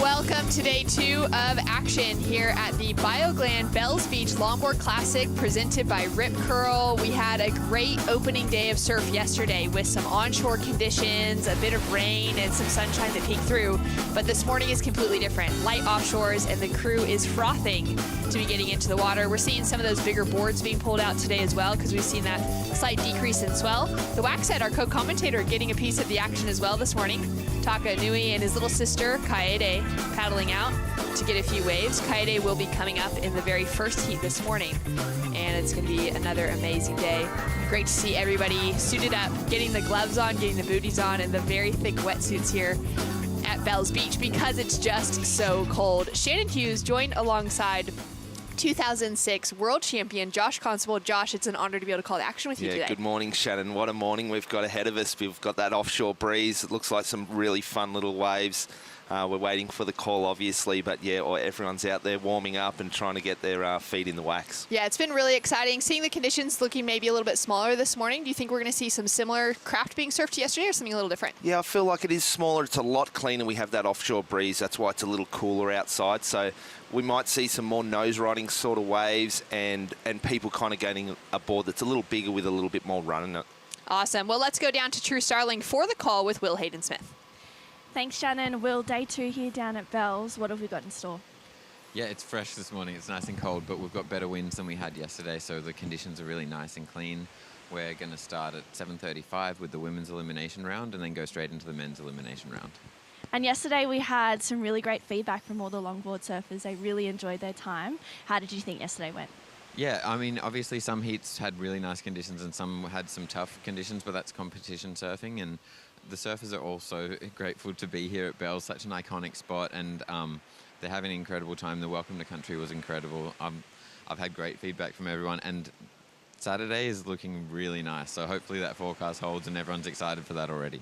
Welcome to day 2 of action here at the Bioglan Bells Beach Longboard Classic presented by Rip Curl. We had a great opening day of surf yesterday with some onshore conditions, a bit of rain and some sunshine that peeked through, but this morning is completely different. Light offshores and the crew is frothing to be getting into the water. We're seeing some of those bigger boards being pulled out today as well because we've seen that slight decrease in swell. The Waxhead, our co-commentator, getting a piece of the action as well this morning. Taka Nui and his little sister, Kaede, paddling out to get a few waves. Kaede will be coming up in the very first heat this morning, and it's going to be another amazing day. Great to see everybody suited up, getting the gloves on, getting the booties on, and the very thick wetsuits here at Bells Beach because it's just so cold. Shannon Hughes joined alongside 2006 world champion Josh Constable. Josh, it's an honor to be able to call the action with you today. Good morning, Shannon. What a morning we've got ahead of us. We've got that offshore breeze. It looks like some really fun little waves. We're waiting for the call, obviously, but yeah, everyone's out there warming up and trying to get their feet in the wax. Yeah, it's been really exciting. Seeing the conditions looking maybe a little bit smaller this morning, do you think we're going to see some similar craft being surfed yesterday or something a little different? Yeah, I feel like it is smaller. It's a lot cleaner. We have that offshore breeze. That's why it's a little cooler outside. So we might see some more nose riding sort of waves and people kind of getting a board that's a little bigger with a little bit more run in it. Awesome. Well, let's go down to True Starling for the call with Will Hayden-Smith. Thanks, Shannon. Will, day 2 here down at Bells. What have we got in store? Yeah, it's fresh this morning. It's nice and cold, but we've got better winds than we had yesterday, so the conditions are really nice and clean. We're going to start at 7:35 with the women's elimination round and then go straight into the men's elimination round. And yesterday we had some really great feedback from all the longboard surfers. They really enjoyed their time. How did you think yesterday went? Yeah, I mean, obviously some heats had really nice conditions and some had some tough conditions, but that's competition surfing, and the surfers are also grateful to be here at Bells, such an iconic spot, and they're having an incredible time. The welcome to country was incredible. I've had great feedback from everyone, and Saturday is looking really nice, so hopefully that forecast holds and everyone's excited for that already.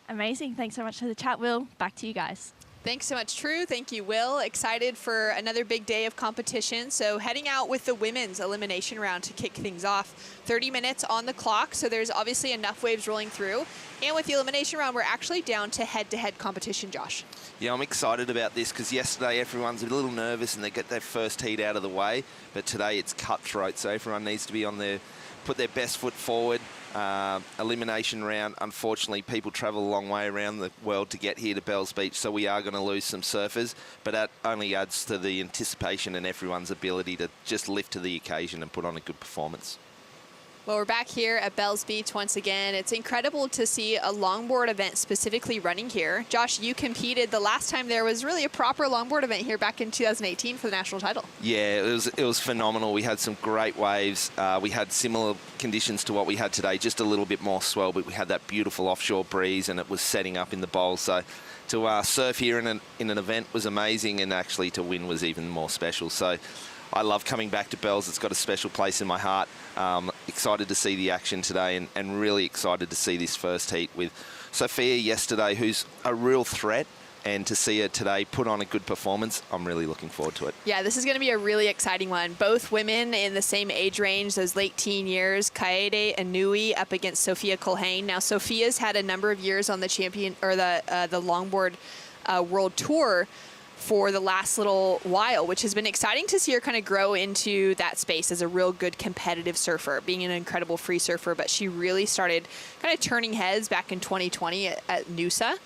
Amazing. Thanks so much for the chat, Will. Back to you guys. Thanks so much, True. Thank you, Will. Excited for another big day of competition. So heading out with the women's elimination round to kick things off. 30 minutes on the clock, so there's obviously enough waves rolling through. And with the elimination round, we're actually down to head-to-head competition, Josh. Yeah, I'm excited about this because yesterday everyone's a little nervous and they get their first heat out of the way. But today it's cutthroat, so everyone needs to be on their, put their best foot forward. Elimination round, unfortunately, people travel a long way around the world to get here to Bells Beach, so we are going to lose some surfers, but that only adds to the anticipation and everyone's ability to just lift to the occasion and put on a good performance. Well, we're back here at Bells Beach once again. It's incredible to see a longboard event specifically running here. Josh, you competed the last time there was really a proper longboard event here back in 2018 for the national title. Yeah, it was phenomenal. We had some great waves. We had similar conditions to what we had today, just a little bit more swell, but we had that beautiful offshore breeze and it was setting up in the bowl. So to surf here in an event was amazing, and actually to win was even more special. So I love coming back to Bells. It's got a special place in my heart. Excited to see the action today and really excited to see this first heat with Sophia yesterday, who's a real threat, and to see her today put on a good performance, I'm really looking forward to it. Yeah, this is going to be a really exciting one. Both women in the same age range, those late teen years. Kaede Inui up against Sophia Culhane. Now, Sophia's had a number of years on the Longboard World Tour for the last little while, which has been exciting to see her kind of grow into that space as a real good competitive surfer, being an incredible free surfer. But she really started kind of turning heads back in 2020 at Noosa.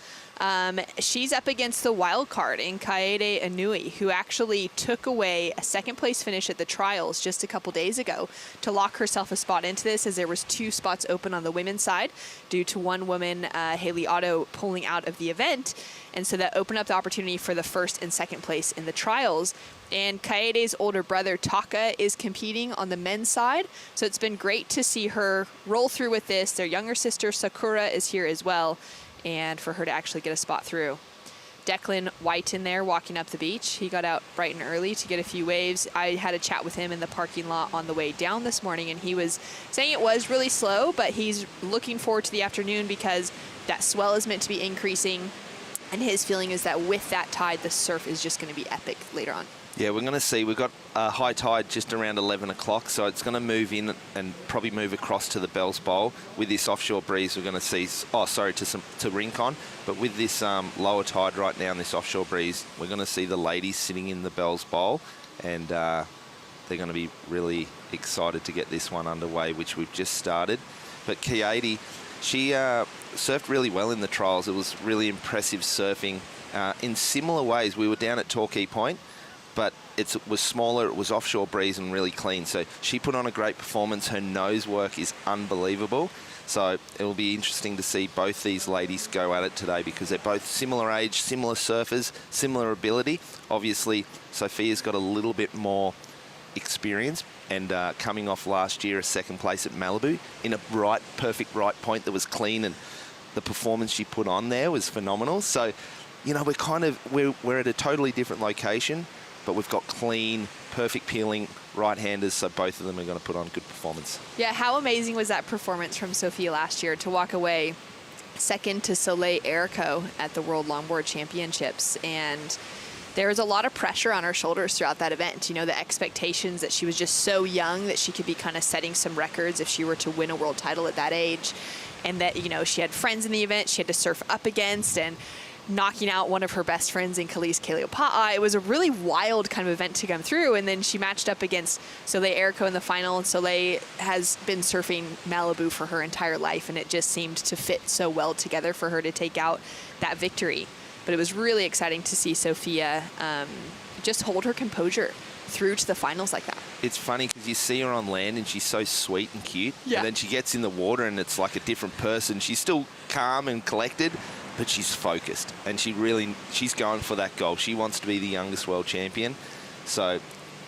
She's up against the wild card in Kaede Inui, who actually took away a second place finish at the trials just a couple days ago to lock herself a spot into this, as there was 2 spots open on the women's side due to one woman, Haley Otto, pulling out of the event. And so that opened up the opportunity for the first and second place in the trials. And Kaede's older brother, Taka, is competing on the men's side. So it's been great to see her roll through with this. Their younger sister, Sakura, is here as well, and for her to actually get a spot through. Declan White in there walking up the beach. He got out bright and early to get a few waves. I had a chat with him in the parking lot on the way down this morning, and he was saying it was really slow, but he's looking forward to the afternoon because that swell is meant to be increasing, and his feeling is that with that tide, the surf is just going to be epic later on. Yeah, we're going to see. We've got high tide just around 11 o'clock, so it's going to move in and probably move across to the Bells Bowl. With this offshore breeze, we're going to see, to Rincon, but with this lower tide right now and this offshore breeze, we're going to see the ladies sitting in the Bells Bowl, and they're going to be really excited to get this one underway, which we've just started. But Kieti, she surfed really well in the trials. It was really impressive surfing. In similar ways, we were down at Torquay Point, but it was smaller, it was offshore breeze and really clean. So she put on a great performance. Her nose work is unbelievable. So it will be interesting to see both these ladies go at it today because they're both similar age, similar surfers, similar ability. Obviously, Sophia's got a little bit more experience and coming off last year a second place at Malibu in a perfect right point that was clean, and the performance she put on there was phenomenal. So, you know, we're at a totally different location, but we've got clean, perfect peeling right-handers, so both of them are going to put on good performance. Yeah, how amazing was that performance from Sophia last year to walk away second to Soleil Erico at the World Longboard Championships? And there was a lot of pressure on her shoulders throughout that event. You know, the expectations that she was just so young that she could be kind of setting some records if she were to win a world title at that age. And that, you know, she had friends in the event she had to surf up against, and knocking out one of her best friends in Khalees Kaleopa'a. It was a really wild kind of event to come through, and then she matched up against Soleil Erico in the final, and Soleil has been surfing Malibu for her entire life, and it just seemed to fit so well together for her to take out that victory. But it was really exciting to see Sophia just hold her composure through to the finals like that. It's funny because you see her on land and she's so sweet and cute, yeah. And then she gets in the water and it's like a different person. She's still calm and collected, but she's focused, and she's going for that goal. She wants to be the youngest world champion, so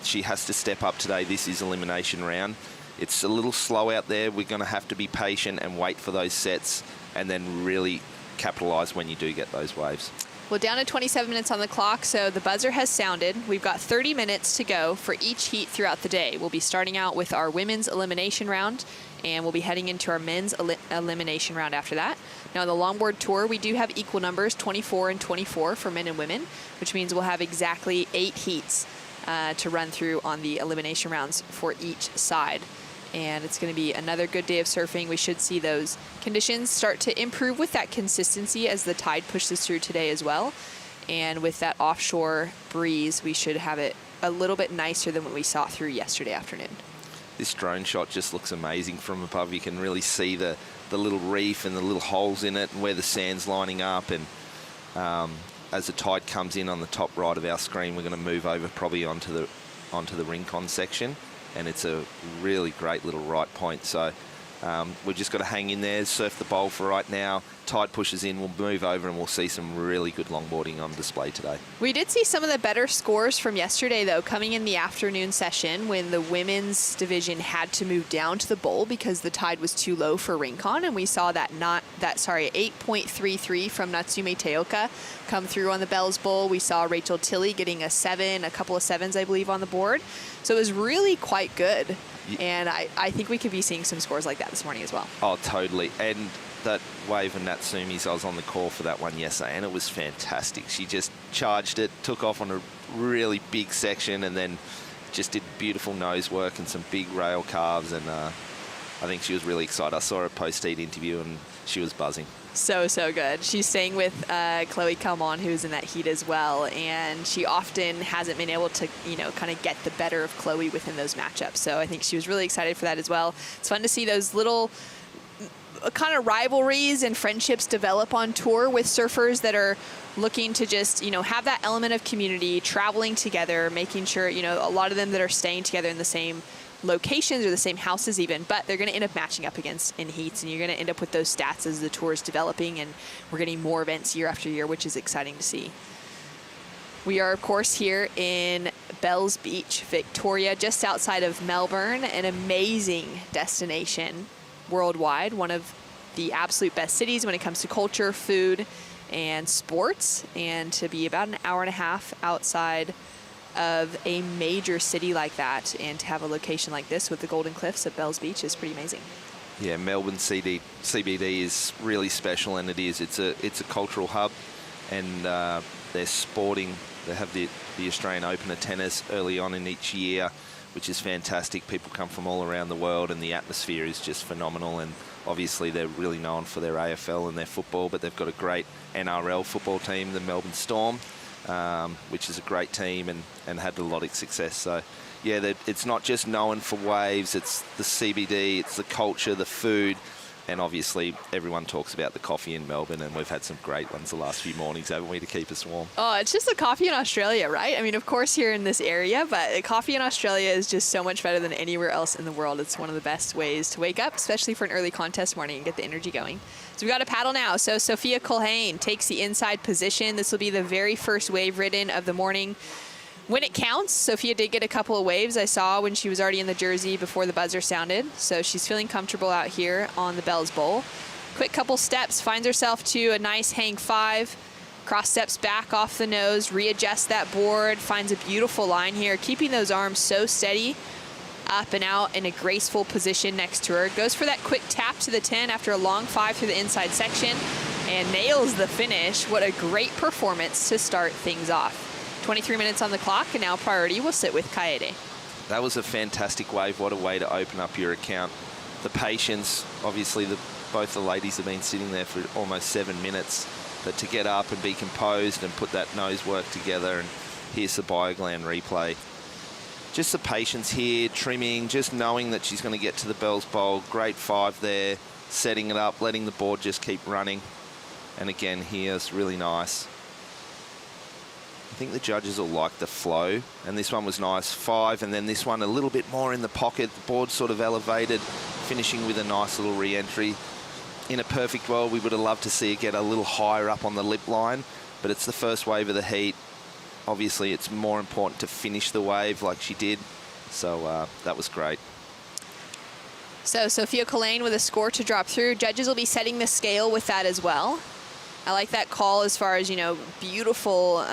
she has to step up today. This is elimination round. It's a little slow out there. We're going to have to be patient and wait for those sets and then really capitalize when you do get those waves. Well, down to 27 minutes on the clock, so the buzzer has sounded. We've got 30 minutes to go for each heat throughout the day. We'll be starting out with our women's elimination round, and we'll be heading into our men's elimination round after that. Now, on the Longboard Tour, we do have equal numbers, 24 and 24 for men and women, which means we'll have exactly 8 heats to run through on the elimination rounds for each side. And it's going to be another good day of surfing. We should see those conditions start to improve with that consistency as the tide pushes through today as well. And with that offshore breeze, we should have it a little bit nicer than what we saw through yesterday afternoon. This drone shot just looks amazing from above. You can really see the little reef and the little holes in it and where the sand's lining up. And as the tide comes in on the top right of our screen, we're going to move over probably onto the Rincon section. And it's a really great little right point. So we've just got to hang in there, surf the bowl for right now. Tide pushes in, we'll move over and we'll see some really good longboarding on display today. We did see some of the better scores from yesterday, though, coming in the afternoon session when the women's division had to move down to the bowl because the tide was too low for Rincon, and we saw that 8.33 from Natsume Teoka come through on the Bells Bowl. We saw Rachel Tilley getting a 7, a couple of 7s, I believe, on the board. So it was really quite good. And I think we could be seeing some scores like that this morning as well. Oh, totally. And that wave of Natsume's, I was on the call for that one yesterday, and it was fantastic. She just charged it, took off on a really big section, and then just did beautiful nose work and some big rail carves. And I think she was really excited. I saw her post-heat interview, and she was buzzing. So good. She's staying with Chloe Calmon, who's in that heat as well, and she often hasn't been able to, kind of get the better of Chloe within those matchups. So I think she was really excited for that as well. It's fun to see those little kind of rivalries and friendships develop on tour with surfers that are looking to just, have that element of community, traveling together, making sure, a lot of them that are staying together in the same locations or the same houses even, but they're going to end up matching up against in heats, and you're going to end up with those stats as the tour is developing, and we're getting more events year after year, which is exciting to see. We are, of course, here in Bells Beach, Victoria, just outside of Melbourne, an amazing destination worldwide, one of the absolute best cities when it comes to culture, food, and sports, and to be about an hour and a half outside of a major city like that, and to have a location like this with the Golden Cliffs at Bells Beach is pretty amazing. Yeah, Melbourne CBD is really special, and it's a cultural hub, and they're sporting. They have the Australian Open of tennis early on in each year, which is fantastic. People come from all around the world, and the atmosphere is just phenomenal. And obviously they're really known for their AFL and their football, but they've got a great NRL football team, the Melbourne Storm, which is a great team and had a lot of success. So yeah, it's not just known for waves, it's the CBD, it's the culture, the food, and obviously everyone talks about the coffee in Melbourne, and we've had some great ones the last few mornings, haven't we, to keep us warm? Oh, it's just the coffee in Australia, right? I mean, of course here in this area, but the coffee in Australia is just so much better than anywhere else in the world. It's one of the best ways to wake up, especially for an early contest morning, and get the energy going. So we got a paddle now. So Sophia Culhane takes the inside position. This will be the very first wave ridden of the morning. When it counts, Sophia did get a couple of waves I saw when she was already in the jersey before the buzzer sounded. So she's feeling comfortable out here on the Bells Bowl. Quick couple steps, finds herself to a nice hang 5. Cross steps back off the nose, readjusts that board, finds a beautiful line here, keeping those arms so steady, up and out in a graceful position next to her. Goes for that quick tap to the 10 after a long 5 through the inside section, and nails the finish. What a great performance to start things off. 23 minutes on the clock, and now priority will sit with Kaede. That was a fantastic wave. What a way to open up your account. The patience, obviously both the ladies have been sitting there for almost 7 minutes, but to get up and be composed and put that nose work together, and here's the Bioglan replay. Just the patience here, trimming, just knowing that she's going to get to the Bells Bowl. Great 5 there, setting it up, letting the board just keep running. And again, here's really nice. I think the judges will like the flow, and this one was nice, 5, and then this one a little bit more in the pocket, the board sort of elevated, finishing with a nice little re-entry. In a perfect world, we would have loved to see it get a little higher up on the lip line, but it's the first wave of the heat. Obviously, it's more important to finish the wave like she did, so that was great. So Sophia Culhane with a score to drop through. Judges will be setting the scale with that as well. I like that call as far as, you know, beautiful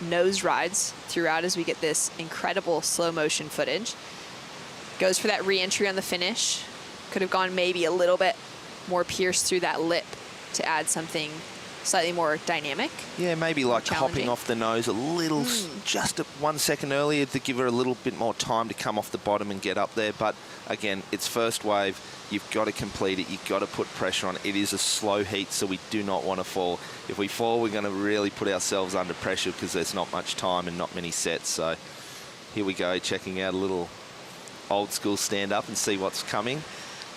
nose rides throughout as we get this incredible slow motion footage. Goes for that re-entry on the finish. Could have gone maybe a little bit more pierced through that lip to add something slightly more dynamic. Yeah, maybe like hopping off the nose a little, just 1 second earlier to give her a little bit more time to come off the bottom and get up there. But again, it's first wave. You've got to complete it. You've got to put pressure on it. It is a slow heat, so we do not want to fall. If we fall, we're going to really put ourselves under pressure because there's not much time and not many sets. So here we go, checking out a little old school stand up and see what's coming.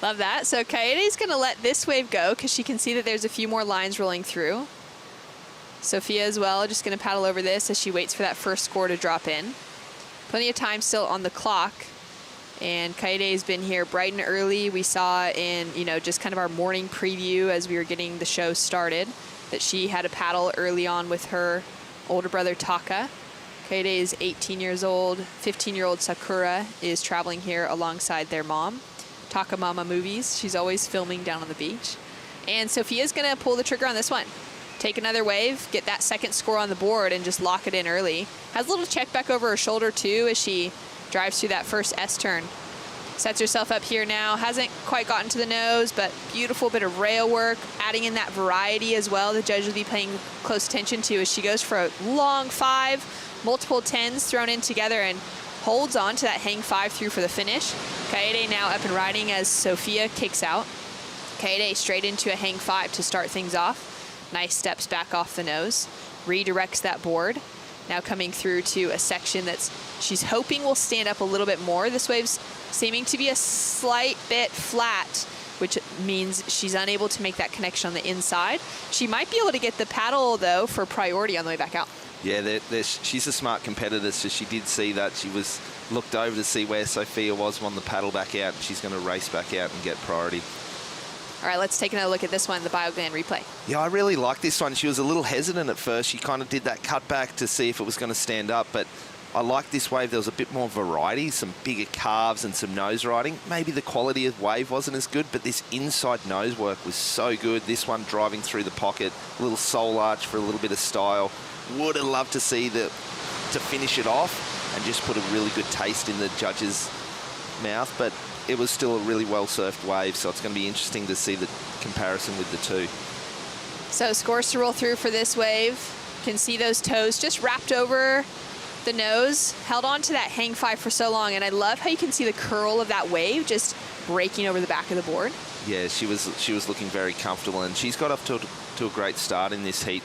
Love that. So Kaede's going to let this wave go because she can see that there's a few more lines rolling through. Sophia as well, just going to paddle over this as she waits for that first score to drop in. Plenty of time still on the clock. And Kaede's been here bright and early. We saw in, you know, just kind of our morning preview as we were getting the show started that she had a paddle early on with her older brother Taka. Kaede is 18 years old. 15-year-old Sakura is traveling here alongside their mom. Taka Mama movies. She's always filming down on the beach. And Sophia's going to pull the trigger on this one. Take another wave, get that second score on the board, and just lock it in early. Has a little check back over her shoulder, too, as she drives through that first S-turn. Sets herself up here now. Hasn't quite gotten to the nose, but beautiful bit of rail work. Adding in that variety as well. The judge will be paying close attention to as she goes for a long 5, multiple 10s thrown in together, and holds on to that hang 5 through for the finish. Kaede now up and riding as Sophia kicks out. Kaede straight into a hang 5 to start things off. Nice steps back off the nose. Redirects that board. Now coming through to a section that's she's hoping will stand up a little bit more. This wave's seeming to be a slight bit flat, which means she's unable to make that connection on the inside. She might be able to get the paddle, though, for priority on the way back out. Yeah, she's a smart competitor, so she did see that. She was looked over to see where Sophia was on the paddle back out, and she's going to race back out and get priority. All right, let's take another look at this one, the Bioglan replay. Yeah, I really like this one. She was a little hesitant at first. She kind of did that cut back to see if it was going to stand up, but I like this wave. There was a bit more variety, some bigger carves and some nose riding. Maybe the quality of wave wasn't as good, but this inside nose work was so good. This one driving through the pocket, a little soul arch for a little bit of style. Would have loved to see to finish it off and just put a really good taste in the judge's mouth, but it was still a really well surfed wave, so it's going to be interesting to see the comparison with the two. So scores to roll through for this wave. You can see those toes just wrapped over the nose, held on to that hang five for so long, and I love how you can see the curl of that wave just breaking over the back of the board. Yeah, she was looking very comfortable, and she's got off to a great start in this heat.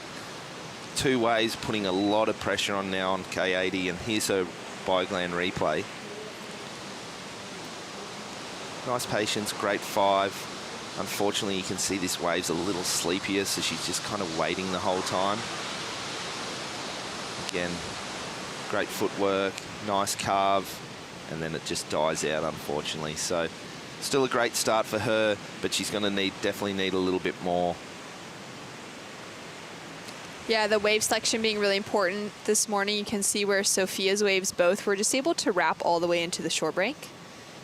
Two waves putting a lot of pressure on now on K80, and here's her Bioglan replay. Nice patience, great five. Unfortunately, you can see this wave's a little sleepier, so she's just kind of waiting the whole time. Again, great footwork, nice carve, and then it just dies out, unfortunately. So still a great start for her, but she's going to definitely need a little bit more. Yeah, the wave selection being really important this morning. You can see where Sophia's waves both were just able to wrap all the way into the shore break.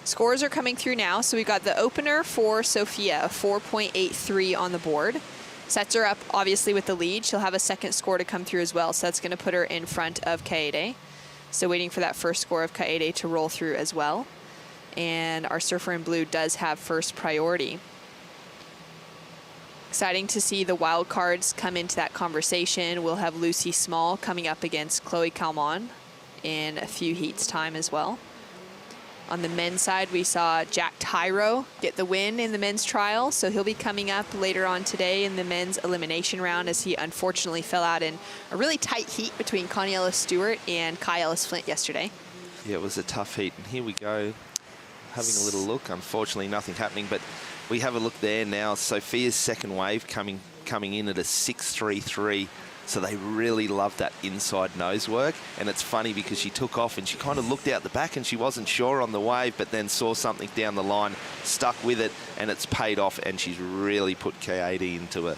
Scores are coming through now. So we got the opener for Sophia, a 4.83 on the board. Sets her up, obviously, with the lead. She'll have a second score to come through as well, so that's going to put her in front of Kaede. So waiting for that first score of Kaede to roll through as well. And our surfer in blue does have first priority. Exciting to see the wild cards come into that conversation. We'll have Lucy Small coming up against Chloe Calmon in a few heats time as well. On the men's side, we saw Jack Tyro get the win in the men's trial, so he'll be coming up later on today in the men's elimination round, as he unfortunately fell out in a really tight heat between Connie Ellis-Stewart and Kai Ellis-Flint yesterday. Yeah, it was a tough heat, and here we go, having a little look. Unfortunately, nothing happening, but we have a look there now. Sophia's second wave coming in at a 6.33. So they really love that inside nose work. And it's funny because she took off and she kind of looked out the back and she wasn't sure on the wave, but then saw something down the line, stuck with it, and it's paid off, and she's really put K80 into a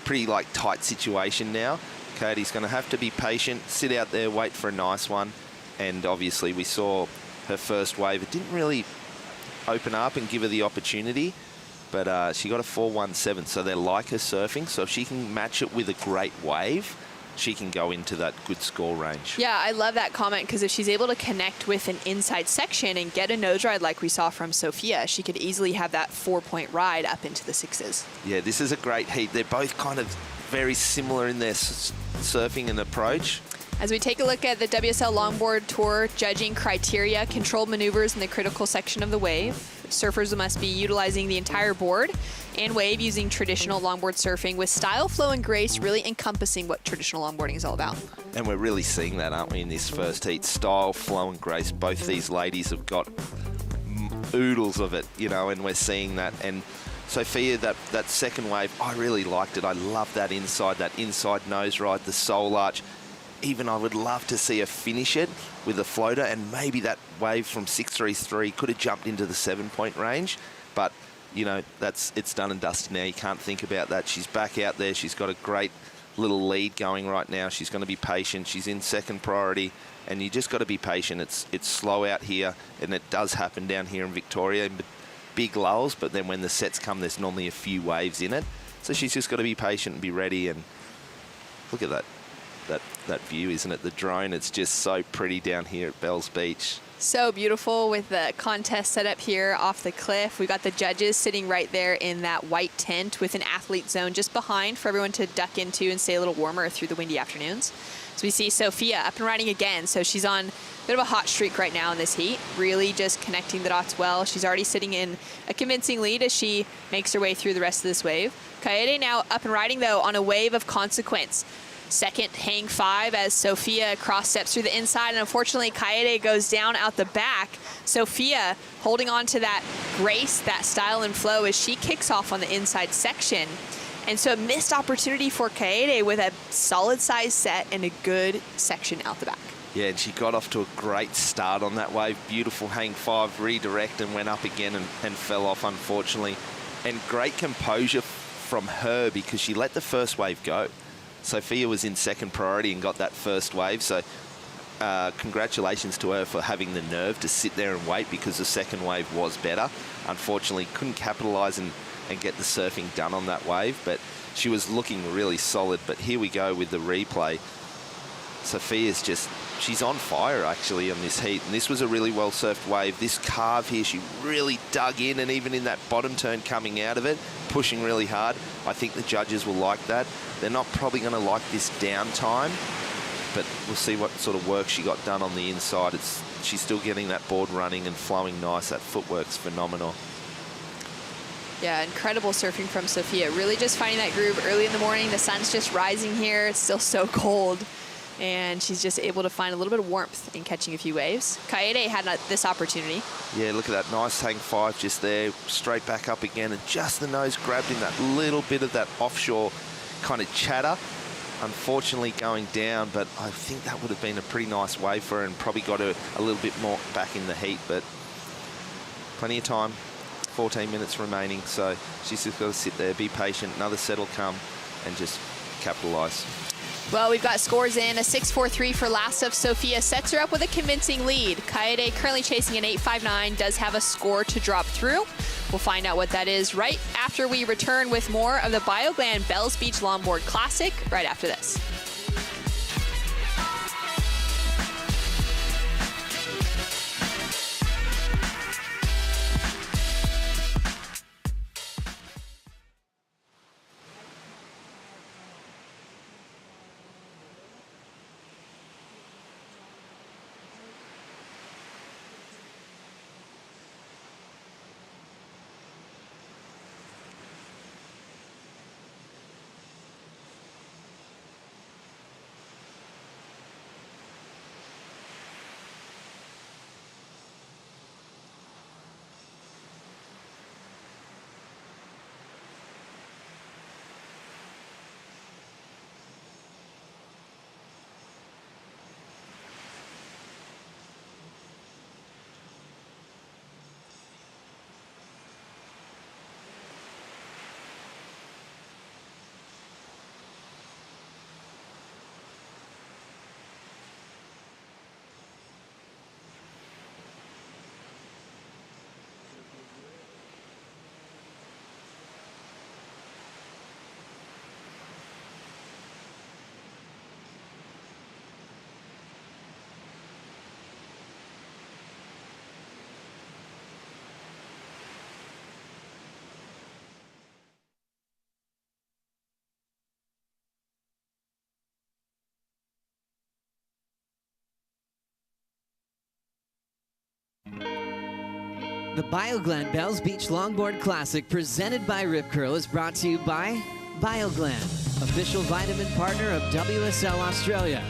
pretty tight situation now. K80's going to have to be patient, sit out there, wait for a nice one. And obviously we saw her first wave. It didn't really open up and give her the opportunity, but she got a 4.17, so they like her surfing. So if she can match it with a great wave, she can go into that good score range. Yeah, I love that comment, because if she's able to connect with an inside section and get a nose ride like we saw from Sophia, she could easily have that 4-point ride up into the sixes. Yeah, this is a great heat. They're both kind of very similar in their surfing and approach. As we take a look at the WSL Longboard Tour judging criteria, controlled maneuvers in the critical section of the wave. Surfers must be utilizing the entire board and wave using traditional longboard surfing with style, flow, and grace, really encompassing what traditional longboarding is all about. And we're really seeing that, aren't we, in this first heat? Style, flow, and grace. Both these ladies have got oodles of it, and we're seeing that. And Sophia, that second wave, I really liked it. I love that inside nose ride, the soul arch. Even I would love to see her finish it with a floater, and maybe that wave from 6.33 could have jumped into the 7-point range. But, it's done and dusted now. You can't think about that. She's back out there. She's got a great little lead going right now. She's going to be patient. She's in second priority, and you just got to be patient. It's slow out here, and it does happen down here in Victoria, big lulls, but then when the sets come, there's normally a few waves in it. So she's just got to be patient and be ready. And look at that view, isn't it? The drone, it's just so pretty down here at Bells Beach. So beautiful with the contest set up here off the cliff. We got the judges sitting right there in that white tent with an athlete zone just behind for everyone to duck into and stay a little warmer through the windy afternoons. So we see Sophia up and riding again. So she's on a bit of a hot streak right now in this heat, really just connecting the dots well. She's already sitting in a convincing lead as she makes her way through the rest of this wave. Kaede now up and riding, though, on a wave of consequence. Second hang five as Sophia cross steps through the inside, and unfortunately Kaede goes down out the back. Sophia holding on to that grace, that style and flow as she kicks off on the inside section. And so a missed opportunity for Kaede with a solid size set and a good section out the back. Yeah, and she got off to a great start on that wave. Beautiful hang five, redirect, and went up again and fell off, unfortunately. And great composure from her because she let the first wave go. Sophia was in second priority and got that first wave, so congratulations to her for having the nerve to sit there and wait, because the second wave was better. Unfortunately, couldn't capitalise and get the surfing done on that wave, but she was looking really solid. But here we go with the replay. Sophia's she's on fire actually on this heat, and this was a really well surfed wave. This carve here, she really dug in, and even in that bottom turn coming out of it, pushing really hard. I think the judges will like that. They're not probably going to like this downtime, but we'll see what sort of work she got done on the inside. She's still getting that board running and flowing nice. That footwork's phenomenal. Yeah, incredible surfing from Sophia. Really just finding that groove early in the morning. The sun's just rising here. It's still so cold. And she's just able to find a little bit of warmth in catching a few waves. Kaede had this opportunity. Yeah, look at that nice hang five just there. Straight back up again, and just the nose grabbed in that little bit of that offshore kind of chatter. Unfortunately going down, but I think that would have been a pretty nice wave for her and probably got her a little bit more back in the heat, but plenty of time. 14 minutes remaining, so she's just got to sit there, be patient. Another set will come and just capitalise. Well, we've got scores in. A 6-4-3 for last of Sophia sets her up with a convincing lead. Kaede, currently chasing an 8.59, does have a score to drop through. We'll find out what that is right after we return with more of the Bioglan Bells Beach Longboard Classic right after this. The Bioglan Bells Beach Longboard Classic presented by Rip Curl is brought to you by Bioglan, official vitamin partner of WSL Australia.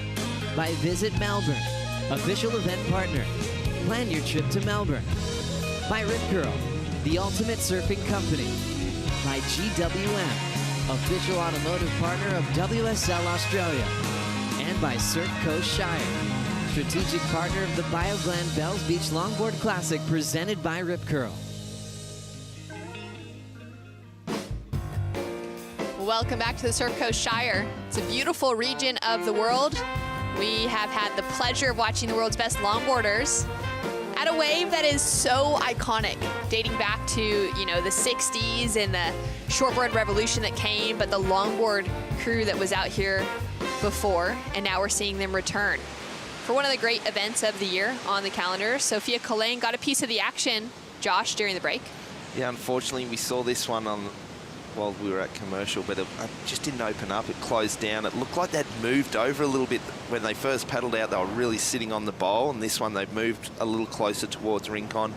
By Visit Melbourne, official event partner. Plan your trip to Melbourne. By Rip Curl, the ultimate surfing company. By GWM, official automotive partner of WSL Australia. And by Surf Coast Shire, strategic partner of the Bioglan Bells Beach Longboard Classic presented by Rip Curl. Welcome back to the Surf Coast Shire. It's a beautiful region of the world. We have had the pleasure of watching the world's best longboarders at a wave that is so iconic, dating back to, you know, the 60s and the shortboard revolution that came, but the longboard crew that was out here before, and now we're seeing them return for one of the great events of the year on the calendar. Sophia Collane got a piece of the action, Josh, during the break. Yeah, unfortunately, we saw this one while we were at commercial, but it just didn't open up. It closed down. It looked like they'd moved over a little bit. When they first paddled out, they were really sitting on the bowl, and this one they've moved a little closer towards Rincon.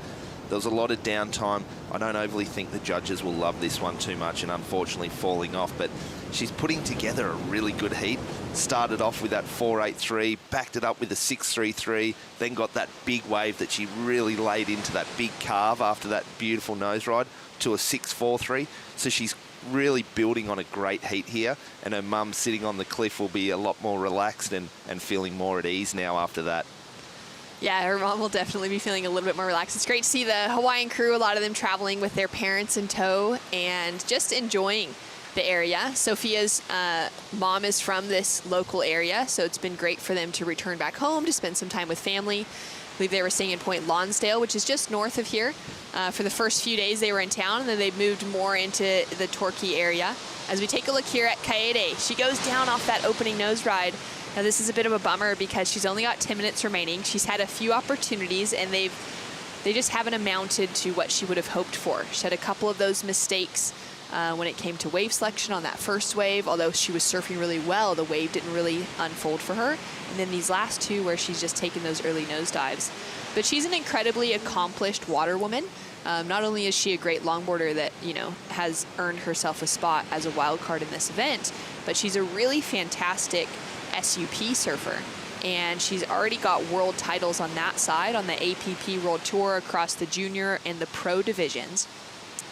There was a lot of downtime. I don't overly think the judges will love this one too much, and unfortunately falling off, but she's putting together a really good heat. Started off with that 4.83, backed it up with a 6.33, then got that big wave that she really laid into that big carve after that beautiful nose ride to a 6.43. So she's really building on a great heat here, and her mum sitting on the cliff will be a lot more relaxed and feeling more at ease now after that. Yeah, her mom will definitely be feeling a little bit more relaxed. It's great to see the Hawaiian crew, a lot of them traveling with their parents in tow and just enjoying the area. Sophia's mom is from this local area, so it's been great for them to return back home to spend some time with family. I believe they were staying in Point Lonsdale, which is just north of here. For the first few days they were in town, and then they moved more into the Torquay area. As we take a look here at Kaede, she goes down off that opening nose ride. Now this is a bit of a bummer because she's only got 10 minutes remaining. She's had a few opportunities, and they just haven't amounted to what she would have hoped for. She had a couple of those mistakes when it came to wave selection on that first wave. Although she was surfing really well, the wave didn't really unfold for her. And then these last two where she's just taken those early nosedives. But she's an incredibly accomplished water woman. Not only is she a great longboarder that, you know, has earned herself a spot as a wild card in this event, but she's a really fantastic SUP surfer. And she's already got world titles on that side, on the APP World Tour across the junior and the pro divisions.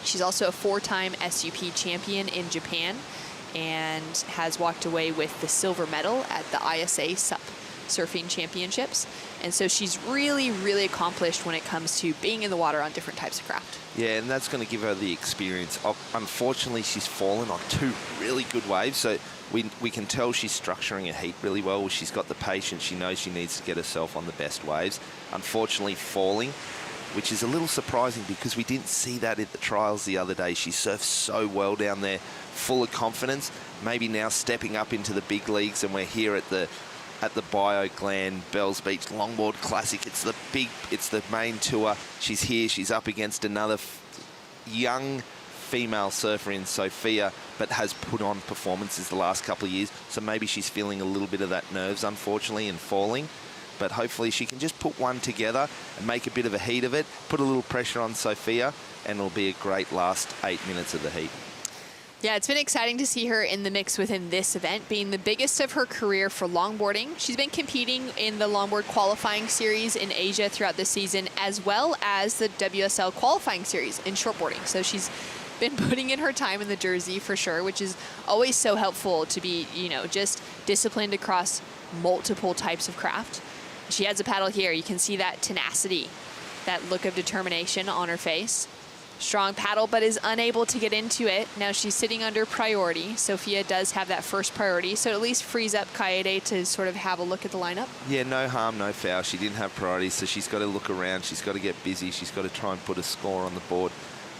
She's also a 4-time SUP champion in Japan and has walked away with the silver medal at the ISA SUP surfing championships. And so she's really, really accomplished when it comes to being in the water on different types of craft. Yeah, and that's going to give her the experience. Unfortunately, she's fallen on 2 really good waves, so we can tell she's structuring a heat really well. She's got the patience. She knows she needs to get herself on the best waves. Unfortunately, falling, which is a little surprising because we didn't see that at the trials the other day. She surfed so well down there, full of confidence. Maybe now stepping up into the big leagues, and we're here at the Bioglan Bells Beach Longboard Classic. It's the main tour. She's here. She's up against another young female surfer in Sophia, but has put on performances the last couple of years. So maybe she's feeling a little bit of that nerves, unfortunately, in falling. But hopefully she can just put one together and make a bit of a heat of it, put a little pressure on Sophia, and it'll be a great last 8 minutes of the heat. Yeah, it's been exciting to see her in the mix within this event, being the biggest of her career for longboarding. She's been competing in the longboard qualifying series in Asia throughout the season, as well as the WSL qualifying series in shortboarding. So she's been putting in her time in the jersey for sure, which is always so helpful to be, you know, just disciplined across multiple types of craft. She has a paddle here. You can see that tenacity, that look of determination on her face. Strong paddle, but is unable to get into it. Now she's sitting under priority. Sophia does have that first priority, so it at least frees up Kaede to sort of have a look at the lineup. Yeah, no harm, no foul. She didn't have priority, so she's got to look around. She's got to get busy. She's got to try and put a score on the board.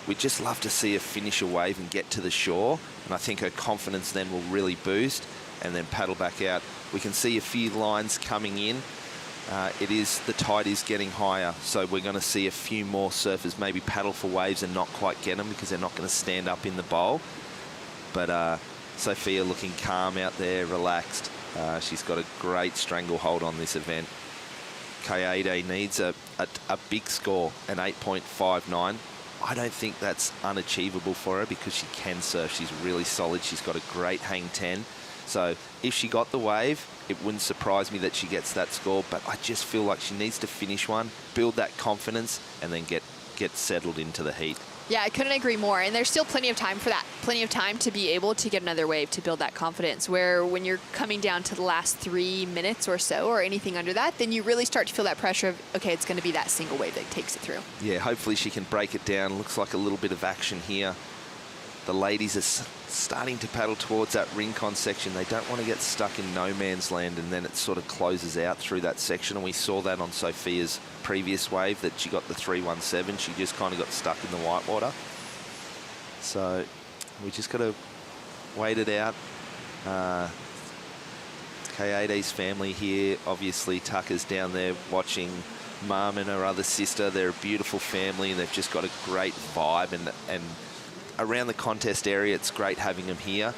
We'd just love to see her finish a wave and get to the shore, and I think her confidence then will really boost, and then paddle back out. We can see a few lines coming in. The tide is getting higher, so we're going to see a few more surfers maybe paddle for waves and not quite get them because they're not going to stand up in the bowl. But Sophia looking calm out there, relaxed. She's got a great stranglehold on this event. Kaede needs a big score, an 8.59. I don't think that's unachievable for her because she can surf. She's really solid. She's got a great hang 10. So if she got the wave, it wouldn't surprise me that she gets that score, but I just feel like she needs to finish one, build that confidence, and then get settled into the heat. Yeah, I couldn't agree more. And there's still plenty of time for that. Plenty of time to be able to get another wave to build that confidence, where when you're coming down to the last 3 minutes or so, or anything under that, then you really start to feel that pressure of, okay, it's going to be that single wave that takes it through. Yeah, hopefully she can break it down. Looks like a little bit of action here. The ladies are starting to paddle towards that rincon section. They don't want to get stuck in no man's land, and then it sort of closes out through that section. And we saw that on Sophia's previous wave, that she got the 317. She just kind of got stuck in the whitewater. So we just got to wait it out. Kaede's family here. Obviously, Tucker's down there watching Mum and her other sister. They're a beautiful family, and they've just got a great vibe. And around the contest area, it's great having them here.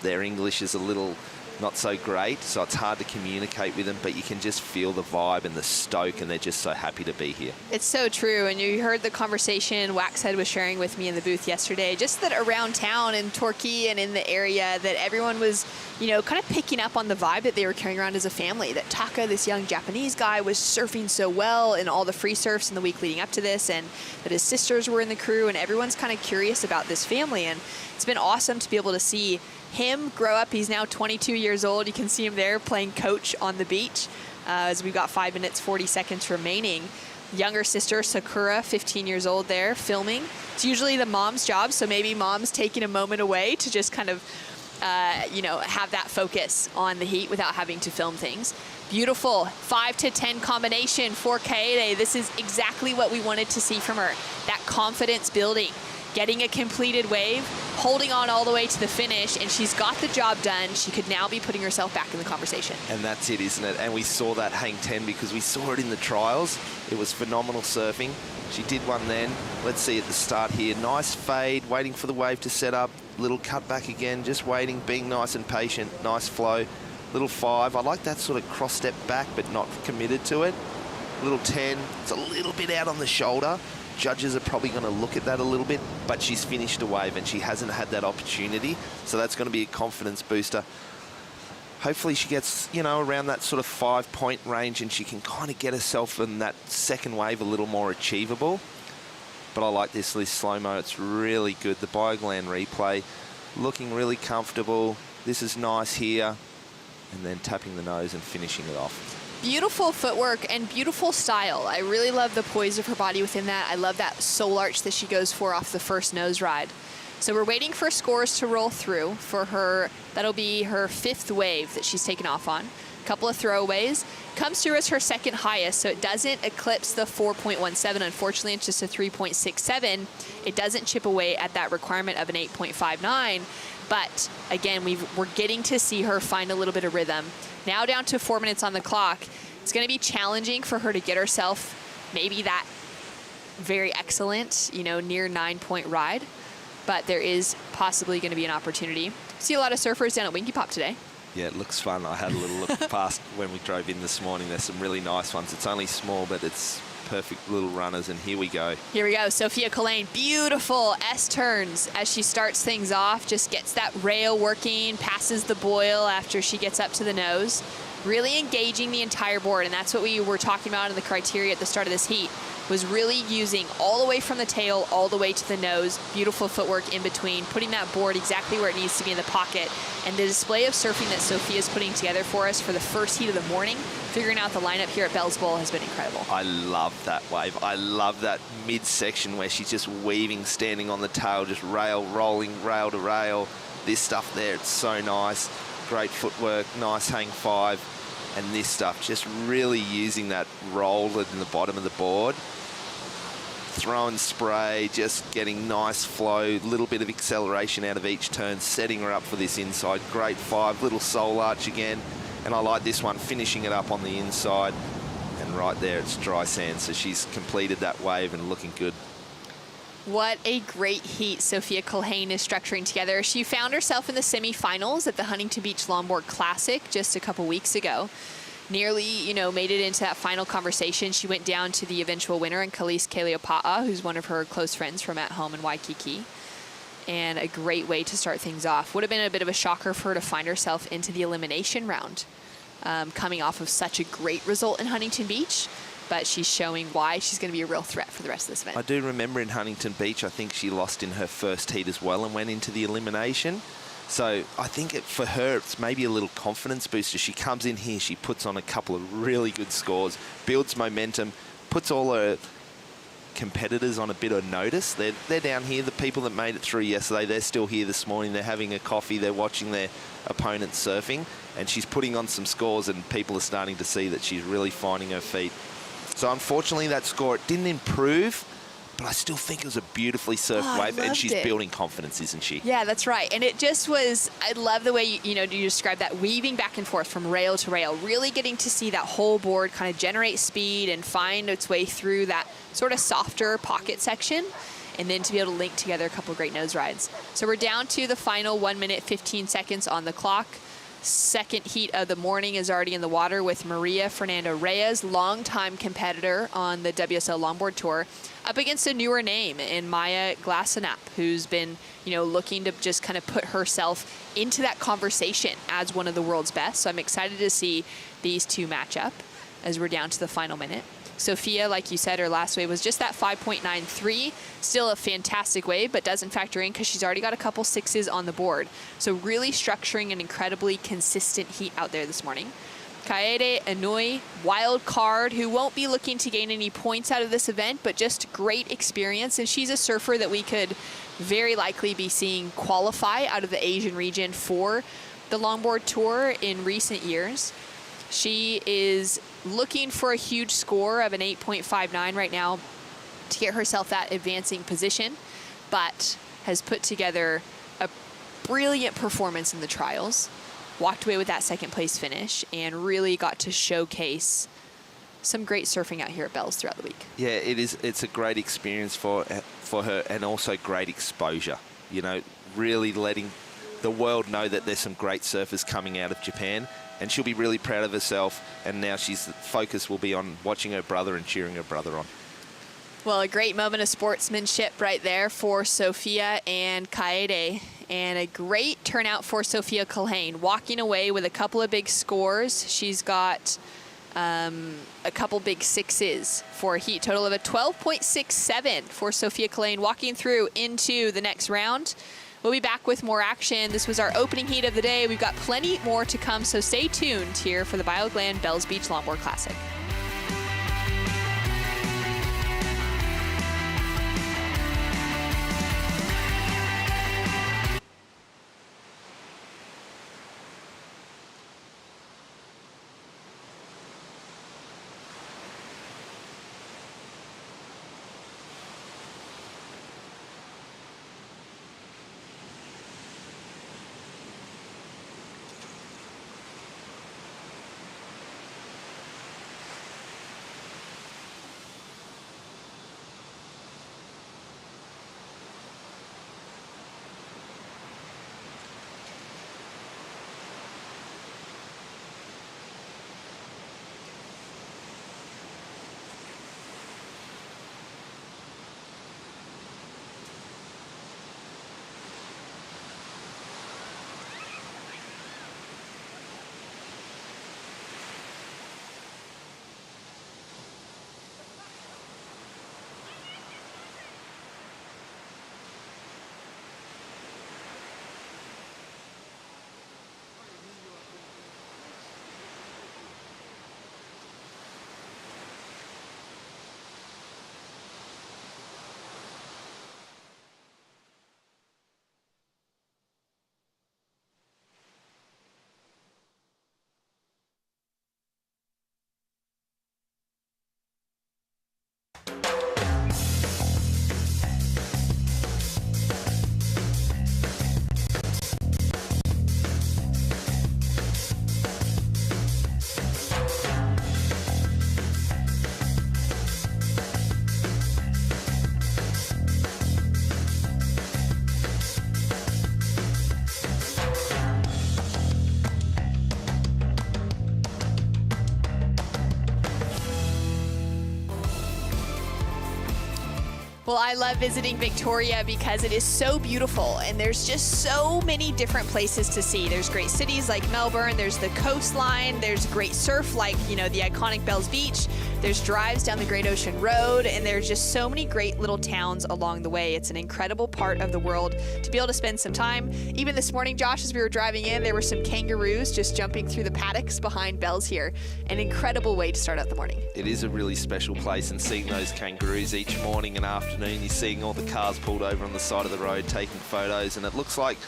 Their English is a little not so great, so it's hard to communicate with them, but you can just feel the vibe and the stoke, and they're just so happy to be here. It's so true, and you heard the conversation Waxhead was sharing with me in the booth yesterday, just that around town in Torquay and in the area, that everyone was, you know, kind of picking up on the vibe that they were carrying around as a family, that Taka, this young Japanese guy, was surfing so well in all the free surfs in the week leading up to this, and that his sisters were in the crew, and everyone's kind of curious about this family. And it's been awesome to be able to see him grow up. He's now 22 years old. You can see him there playing coach on the beach as we've got 5 minutes, 40 seconds remaining. younger sister, Sakura, 15 years old there, filming. It's usually the mom's job, so maybe mom's taking a moment away to just kind of, you know, have that focus on the heat without having to film things. Beautiful 5 to 10 combination for Kaede. This is exactly what we wanted to see from her. That confidence building, getting a completed wave, holding on all the way to the finish, and she's got the job done. She could now be putting herself back in the conversation. And that's it, isn't it? And we saw that hang 10 because we saw it in the trials. It was phenomenal surfing. She did one then. Let's see at the start here. Nice fade, waiting for the wave to set up. Little cut back again, just waiting, being nice and patient. Nice flow. Little 5. I like that sort of cross step back, but not committed to it. Little 10. It's a little bit out on the shoulder. Judges are probably going to look at that a little bit, but she's finished a wave and she hasn't had that opportunity. So that's going to be a confidence booster. Hopefully she gets, you know, around that sort of 5-point range and she can kind of get herself in that second wave a little more achievable. But I like this slow-mo. It's really good. The Bioglan replay, looking really comfortable. This is nice here. And then tapping the nose and finishing it off. Beautiful footwork and beautiful style. I really love the poise of her body within that. I love that soul arch that she goes for off the first nose ride. So we're waiting for scores to roll through for her. That'll be her 5th wave that she's taken off on. A couple of throwaways. Comes through as her 2nd highest, so it doesn't eclipse the 4.17. Unfortunately, it's just a 3.67. It doesn't chip away at that requirement of an 8.59. But again, we're getting to see her find a little bit of rhythm. Now down to 4 minutes on the clock. It's going to be challenging for her to get herself maybe that very excellent, you know, near 9-point ride. But there is possibly going to be an opportunity. See a lot of surfers down at Winky Pop today. Yeah, it looks fun. I had a little look past when we drove in this morning. There's some really nice ones. It's only small, but it's perfect little runners, and here we go. Here we go, Sophia Collane, beautiful S-turns as she starts things off, just gets that rail working, passes the boil after she gets up to the nose, really engaging the entire board, and that's what we were talking about in the criteria at the start of this heat, was really using all the way from the tail, all the way to the nose, beautiful footwork in between, putting that board exactly where it needs to be in the pocket, and the display of surfing that Sophia is putting together for us for the first heat of the morning, figuring out the lineup here at Bell's Bowl has been incredible. I love that wave. I love that midsection where she's just weaving, standing on the tail, just rolling rail to rail. This stuff there, it's so nice. Great footwork, nice hang 5. And this stuff, just really using that roll in the bottom of the board. Throwing spray, just getting nice flow, little bit of acceleration out of each turn, setting her up for this inside. Great 5, little soul arch again. And I like this one, finishing it up on the inside. And right there, it's dry sand. So she's completed that wave and looking good. What a great heat Sophia Culhane is structuring together. She found herself in the semifinals at the Huntington Beach Longboard Classic just a couple weeks ago. Nearly, you know, made it into that final conversation. She went down to the eventual winner in Khalees Kaleopa'a, who's one of her close friends from at home in Waikiki. And a great way to start things off. Would have been a bit of a shocker for her to find herself into the elimination round, coming off of such a great result in Huntington Beach. But she's showing why she's going to be a real threat for the rest of this event. I do remember in Huntington Beach, I think she lost in her first heat as well and went into the elimination. So I think for her, it's maybe a little confidence booster. She comes in here, she puts on a couple of really good scores, builds momentum, puts all her competitors on a bit of notice. They're down here, the people that made it through yesterday, they're still here this morning. They're having a coffee, they're watching their opponents surfing, and she's putting on some scores, and people are starting to see that she's really finding her feet. So unfortunately, that score, it didn't improve, but I still think it was a beautifully surfed wave, and she's building confidence, isn't she? Yeah, that's right. And it just was, I love the way you describe that weaving back and forth from rail to rail, really getting to see that whole board kind of generate speed and find its way through that sort of softer pocket section, and then to be able to link together a couple of great nose rides. So we're down to the final 1 minute, 15 seconds on the clock. Second heat of the morning is already in the water with Maria Fernando Reyes, longtime competitor on the WSL Longboard Tour, up against a newer name in Maya Glasenap, who's been, looking to just kind of put herself into that conversation as one of the world's best. So I'm excited to see these two match up as we're down to the final minute. Sophia, like you said, her last wave was just that 5.93. Still a fantastic wave, but doesn't factor in because she's already got a couple sixes on the board. So really structuring an incredibly consistent heat out there this morning. Kaede Inui, wild card, who won't be looking to gain any points out of this event, but just great experience. And she's a surfer that we could very likely be seeing qualify out of the Asian region for the Longboard Tour in recent years. She is looking for a huge score of an 8.59 right now to get herself that advancing position, but has put together a brilliant performance in the trials, walked away with that second place finish, and really got to showcase some great surfing out here at Bells throughout the week. Yeah, it's a great experience for her, and also great exposure. You know, really letting the world know that there's some great surfers coming out of Japan, and she'll be really proud of herself. And now focus will be on watching her brother and cheering her brother on. Well, a great moment of sportsmanship right there for Sophia and Kaede, and a great turnout for Sophia Culhane, walking away with a couple of big scores. She's got a couple big sixes for a heat total of a 12.67 for Sophia Culhane, walking through into the next round. We'll be back with more action. This was our opening heat of the day. We've got plenty more to come, so stay tuned here for the Bioglan Bells Beach Longboard Classic. Well, I love visiting Victoria because it is so beautiful, and there's just so many different places to see. There's great cities like Melbourne, there's the coastline, there's great surf like, you know, the iconic Bells Beach, there's drives down the Great Ocean Road, and there's just so many great little towns along the way. It's an incredible part of the world to be able to spend some time. Even this morning, Josh, as we were driving in, there were some kangaroos just jumping through the paddocks behind Bells here. An incredible way to start out the morning. It is a really special place, and seeing those kangaroos each morning and afternoon, you're seeing all the cars pulled over on the side of the road taking photos, and it looks like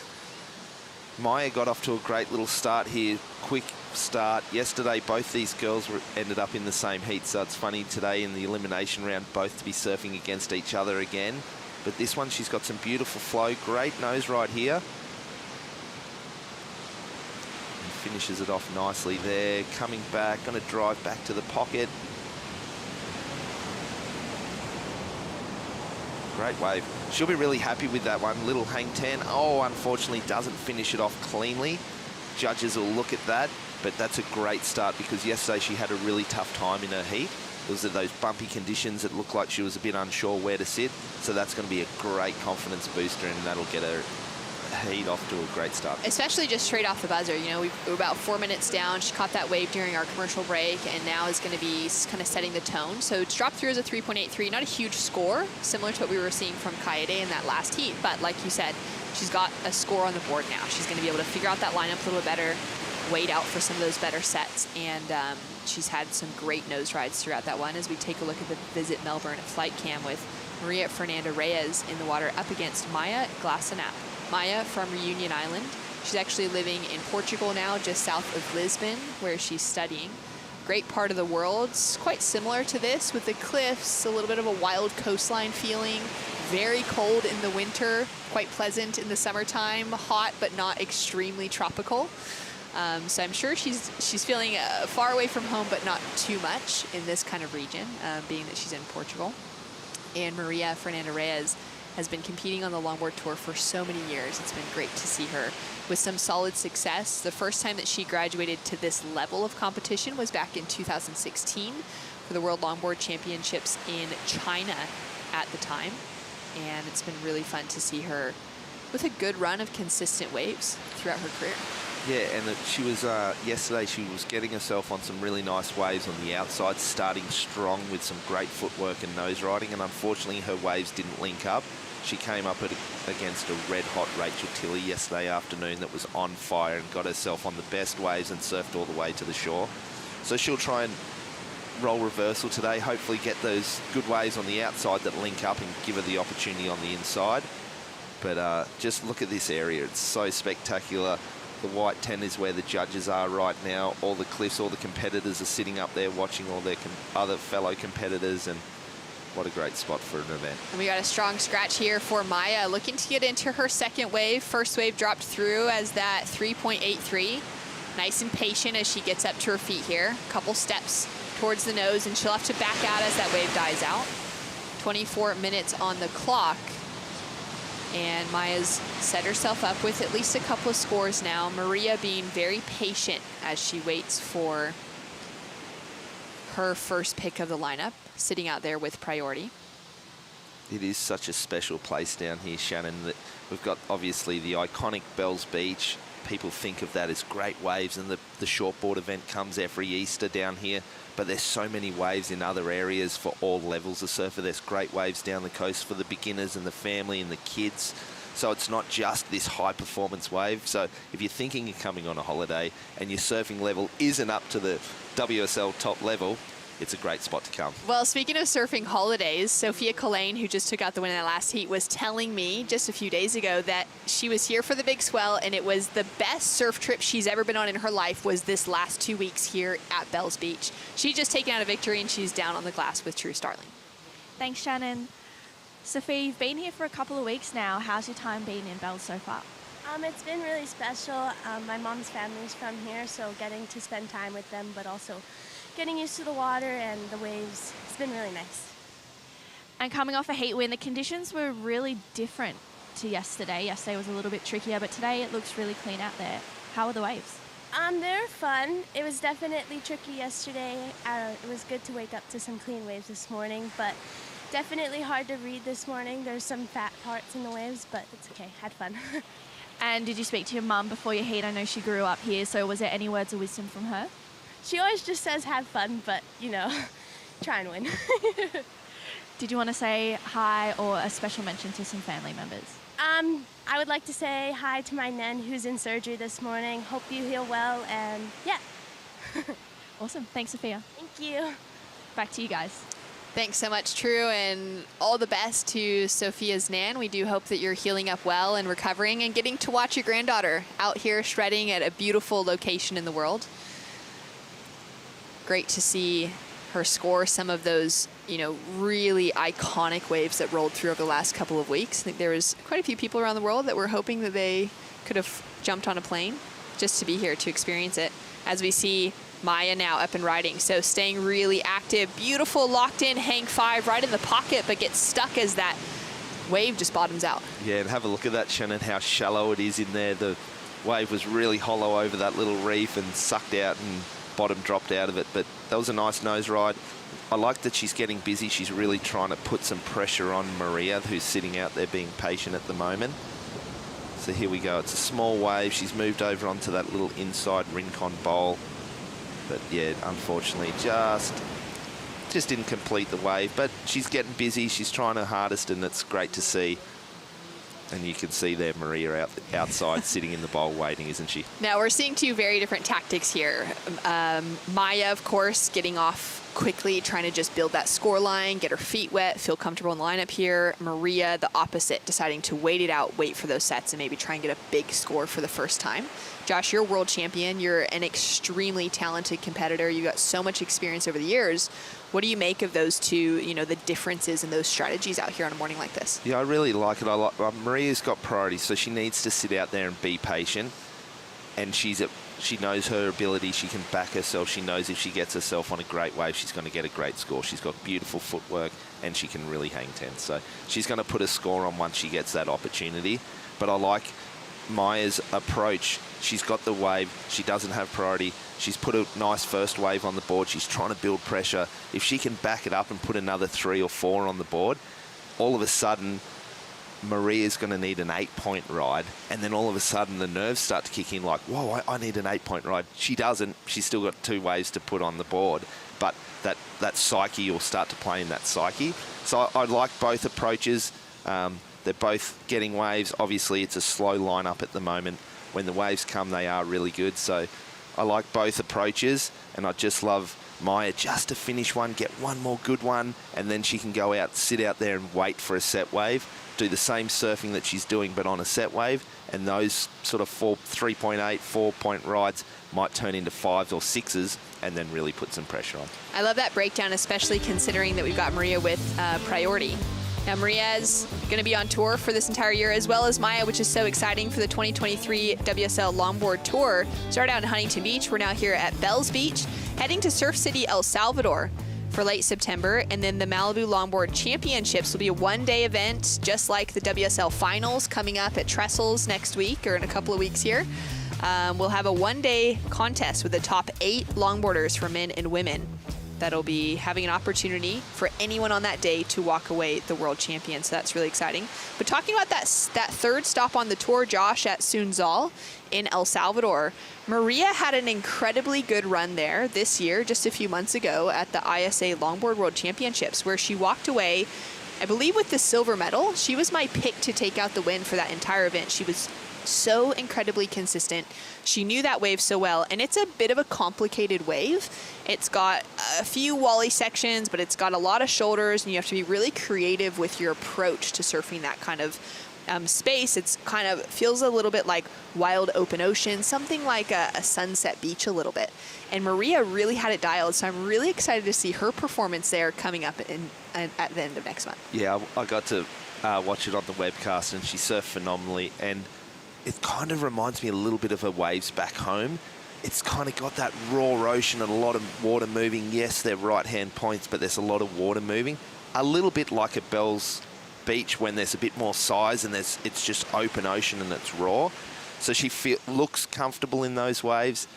Maya got off to a great little start here. Quick start. Yesterday, both these girls ended up in the same heat, so it's funny today in the elimination round both to be surfing against each other again. But this one, she's got some beautiful flow. Great nose right here. And finishes it off nicely there. Coming back, going to drive back to the pocket. Great wave. She'll be really happy with that one. Little hang 10. Oh, unfortunately doesn't finish it off cleanly. Judges will look at that, but that's a great start because yesterday she had a really tough time in her heat. It was those bumpy conditions. It looked like she was a bit unsure where to sit. So that's going to be a great confidence booster, and that'll get her heat off to a great start. Especially just straight off the buzzer. You know, we're about 4 minutes down. She caught that wave during our commercial break, and now is going to be kind of setting the tone. So it's dropped through as a 3.83. Not a huge score, similar to what we were seeing from Kaede in that last heat. But like you said, she's got a score on the board now. She's going to be able to figure out that lineup a little better, wait out for some of those better sets. And she's had some great nose rides throughout that one as we take a look at the Visit Melbourne flight cam with Maria Fernanda Reyes in the water up against Maya Glasenap. Maya from Reunion Island. She's actually living in Portugal now, just south of Lisbon, where she's studying. Great part of the world. It's quite similar to this with the cliffs, a little bit of a wild coastline feeling. Very cold in the winter, quite pleasant in the summertime. Hot, but not extremely tropical. So I'm sure she's feeling far away from home, but not too much in this kind of region, being that she's in Portugal. And Maria Fernanda Reyes has been competing on the Longboard Tour for so many years. It's been great to see her with some solid success. The first time that she graduated to this level of competition was back in 2016 for the World Longboard Championships in China at the time. And it's been really fun to see her with a good run of consistent waves throughout her career. Yeah, and she was, yesterday she was getting herself on some really nice waves on the outside, starting strong with some great footwork and nose riding, and unfortunately her waves didn't link up. She came up against a red-hot Rachel Tilley yesterday afternoon that was on fire and got herself on the best waves and surfed all the way to the shore. So she'll try and roll reversal today, hopefully get those good waves on the outside that link up and give her the opportunity on the inside. But just look at this area, it's so spectacular. The white tent is where the judges are right now. All the cliffs, all the competitors are sitting up there watching all their other fellow competitors, and what a great spot for an event. And we got a strong scratch here for Maya, looking to get into her second wave. First wave dropped through as that 3.83. Nice and patient as she gets up to her feet here. A couple steps towards the nose, and she'll have to back out as that wave dies out. 24 minutes on the clock. And Maya's set herself up with at least a couple of scores now. Maria being very patient as she waits for her first pick of the lineup, sitting out there with priority. It is such a special place down here, Shannon, that we've got obviously the iconic Bells Beach. People think of that as great waves, and the shortboard event comes every Easter down here, but there's so many waves in other areas for all levels of surfer. There's great waves down the coast for the beginners and the family and the kids. So it's not just this high performance wave. So if you're thinking you're coming on a holiday and your surfing level isn't up to the WSL top level, it's a great spot to come. Well, speaking of surfing holidays, Sophia Collane, who just took out the win in that last heat, was telling me just a few days ago that she was here for the big swell, and it was the best surf trip she's ever been on in her life was this last 2 weeks here at Bells Beach. She's just taken out a victory, and she's down on the glass with True Starling. Thanks, Shannon. Sophia, you've been here for a couple of weeks now. How's your time been in Bells so far? It's been really special. My mom's family's from here, so getting to spend time with them, but also getting used to the water and the waves. It's been really nice. And coming off a heat win, the conditions were really different to yesterday. Yesterday was a little bit trickier, but today it looks really clean out there. How are the waves? They're fun. It was definitely tricky yesterday. It was good to wake up to some clean waves this morning, but definitely hard to read this morning. There's some fat parts in the waves, but it's okay. Had fun. And did you speak to your mum before your heat? I know she grew up here, so was there any words of wisdom from her? She always just says have fun, but, you know, try and win. Did you want to say hi or a special mention to some family members? I would like to say hi to my nan who's in surgery this morning. Hope you heal well, and yeah. Awesome. Thanks, Sophia. Thank you. Back to you guys. Thanks so much, True, and all the best to Sophia's nan. We do hope that you're healing up well and recovering and getting to watch your granddaughter out here shredding at a beautiful location in the world. Great to see her score some of those, you know, really iconic waves that rolled through over the last couple of weeks. I think there was quite a few people around the world that were hoping that they could have jumped on a plane just to be here to experience it. As we see Maya now up and riding, so staying really active. Beautiful locked in hang five right in the pocket, but gets stuck as that wave just bottoms out. Yeah, and have a look at that, Shannon, how shallow it is in there. The wave was really hollow over that little reef and sucked out, and bottom dropped out of it, but that was a nice nose ride. I like that she's getting busy. She's really trying to put some pressure on Maria, who's sitting out there being patient at the moment. So here we go. It's a small wave. She's moved over onto that little inside Rincon bowl. But yeah, unfortunately, just didn't complete the wave. But she's getting busy. She's trying her hardest, and it's great to see. And you can see there Maria outside sitting in the bowl waiting, isn't she? Now we're seeing two very different tactics here. Maya, of course, getting off quickly, trying to just build that score line, get her feet wet, feel comfortable in the lineup here. Maria, the opposite, deciding to wait it out, wait for those sets, and maybe try and get a big score for the first time. Josh, you're a world champion. You're an extremely talented competitor. You got so much experience over the years. What do you make of those two, you know, the differences in those strategies out here on a morning like this? Yeah, I really like it. Maria's got priority, so she needs to sit out there and be patient. And she knows her ability. She can back herself. She knows if she gets herself on a great wave, she's going to get a great score. She's got beautiful footwork, and she can really hang tense. So she's going to put a score on once she gets that opportunity. But I like Maya's approach. She's got the wave. She doesn't have priority. She's put a nice first wave on the board. She's trying to build pressure. If she can back it up and put another 3 or 4 on the board, all of a sudden, Maria's going to need an 8-point ride, and then all of a sudden the nerves start to kick in like, whoa, I need an 8-point ride. She doesn't. She's still got 2 waves to put on the board, but that psyche will start to play in that psyche. So I like both approaches. They're both getting waves. Obviously, it's a slow lineup at the moment. When the waves come, they are really good. So I like both approaches, and I just love Maya just to finish one, get one more good one, and then she can go out, sit out there and wait for a set wave, do the same surfing that she's doing but on a set wave, and those sort of 3.8, 4-point rides might turn into 5s or 6s and then really put some pressure on. I love that breakdown, especially considering that we've got Maria with priority. Now, Maria's going to be on tour for this entire year, as well as Maya, which is so exciting for the 2023 WSL Longboard Tour. Started out in Huntington Beach. We're now here at Bells Beach, heading to Surf City, El Salvador for late September. And then the Malibu Longboard Championships will be a one-day event, just like the WSL Finals coming up at Trestles next week or in a couple of weeks here. We'll have a one-day contest with the top 8 longboarders for men and women. That'll be having an opportunity for anyone on that day to walk away the world champion. So that's really exciting. But talking about that third stop on the tour, Josh, at Sunzal in El Salvador, Maria had an incredibly good run there this year, just a few months ago at the ISA Longboard World Championships, where she walked away, I believe, with the silver medal. She was my pick to take out the win for that entire event. She was so incredibly consistent. She knew that wave so well, and it's a bit of a complicated wave. It's got a few wally sections, but it's got a lot of shoulders, and you have to be really creative with your approach to surfing that kind of space. It's kind of feels a little bit like wild open ocean, something like a sunset beach a little bit. And Maria really had it dialed, so I'm really excited to see her performance there coming up at the end of next month. Yeah, I got to watch it on the webcast, and she surfed phenomenally, and it kind of reminds me a little bit of her waves back home. It's kind of got that raw ocean and a lot of water moving. Yes, they're right-hand points, but there's a lot of water moving. A little bit like a Bells Beach when there's a bit more size and it's just open ocean and it's raw. So she looks comfortable in those waves.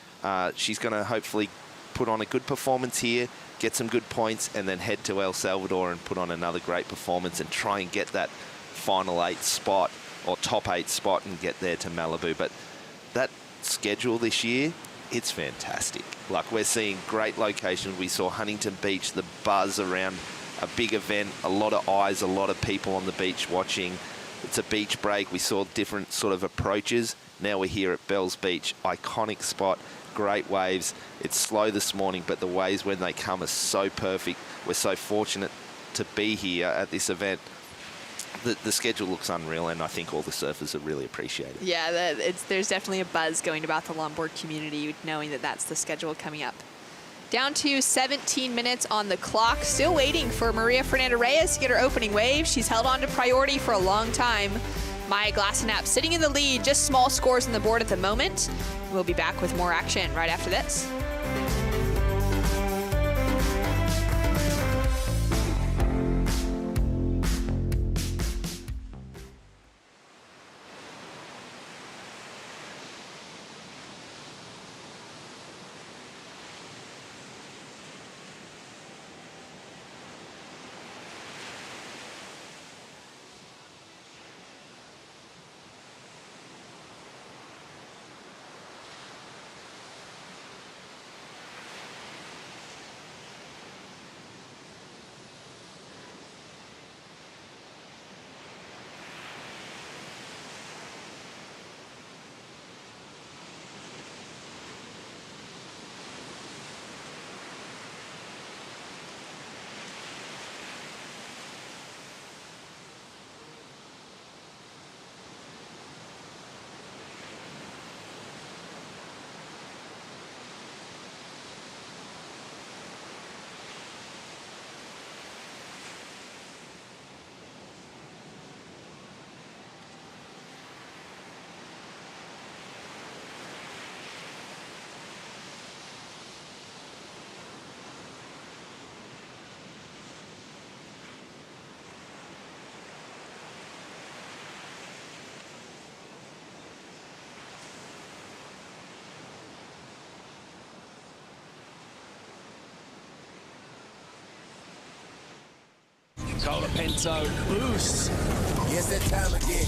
She's going to hopefully put on a good performance here, get some good points, and then head to El Salvador and put on another great performance and try and get that final 8 spot or top 8 spot and get there to Malibu. But that schedule this year, it's fantastic. Like, we're seeing great locations. We saw Huntington Beach, the buzz around a big event, a lot of eyes, a lot of people on the beach watching. It's a beach break. We saw different sort of approaches. Now we're here at Bells Beach, iconic spot, great waves. It's slow this morning, but the waves when they come are so perfect. We're so fortunate to be here at this event. The schedule looks unreal, and I think all the surfers are really appreciated. Yeah, there's definitely a buzz going about the longboard community, knowing that that's the schedule coming up. Down to 17 minutes on the clock. Still waiting for Maria Fernanda Reyes to get her opening wave. She's held on to priority for a long time. Maya Glassenap sitting in the lead, just small scores on the board at the moment. We'll be back with more action right after this. Colapinto boost. Yes, that time again.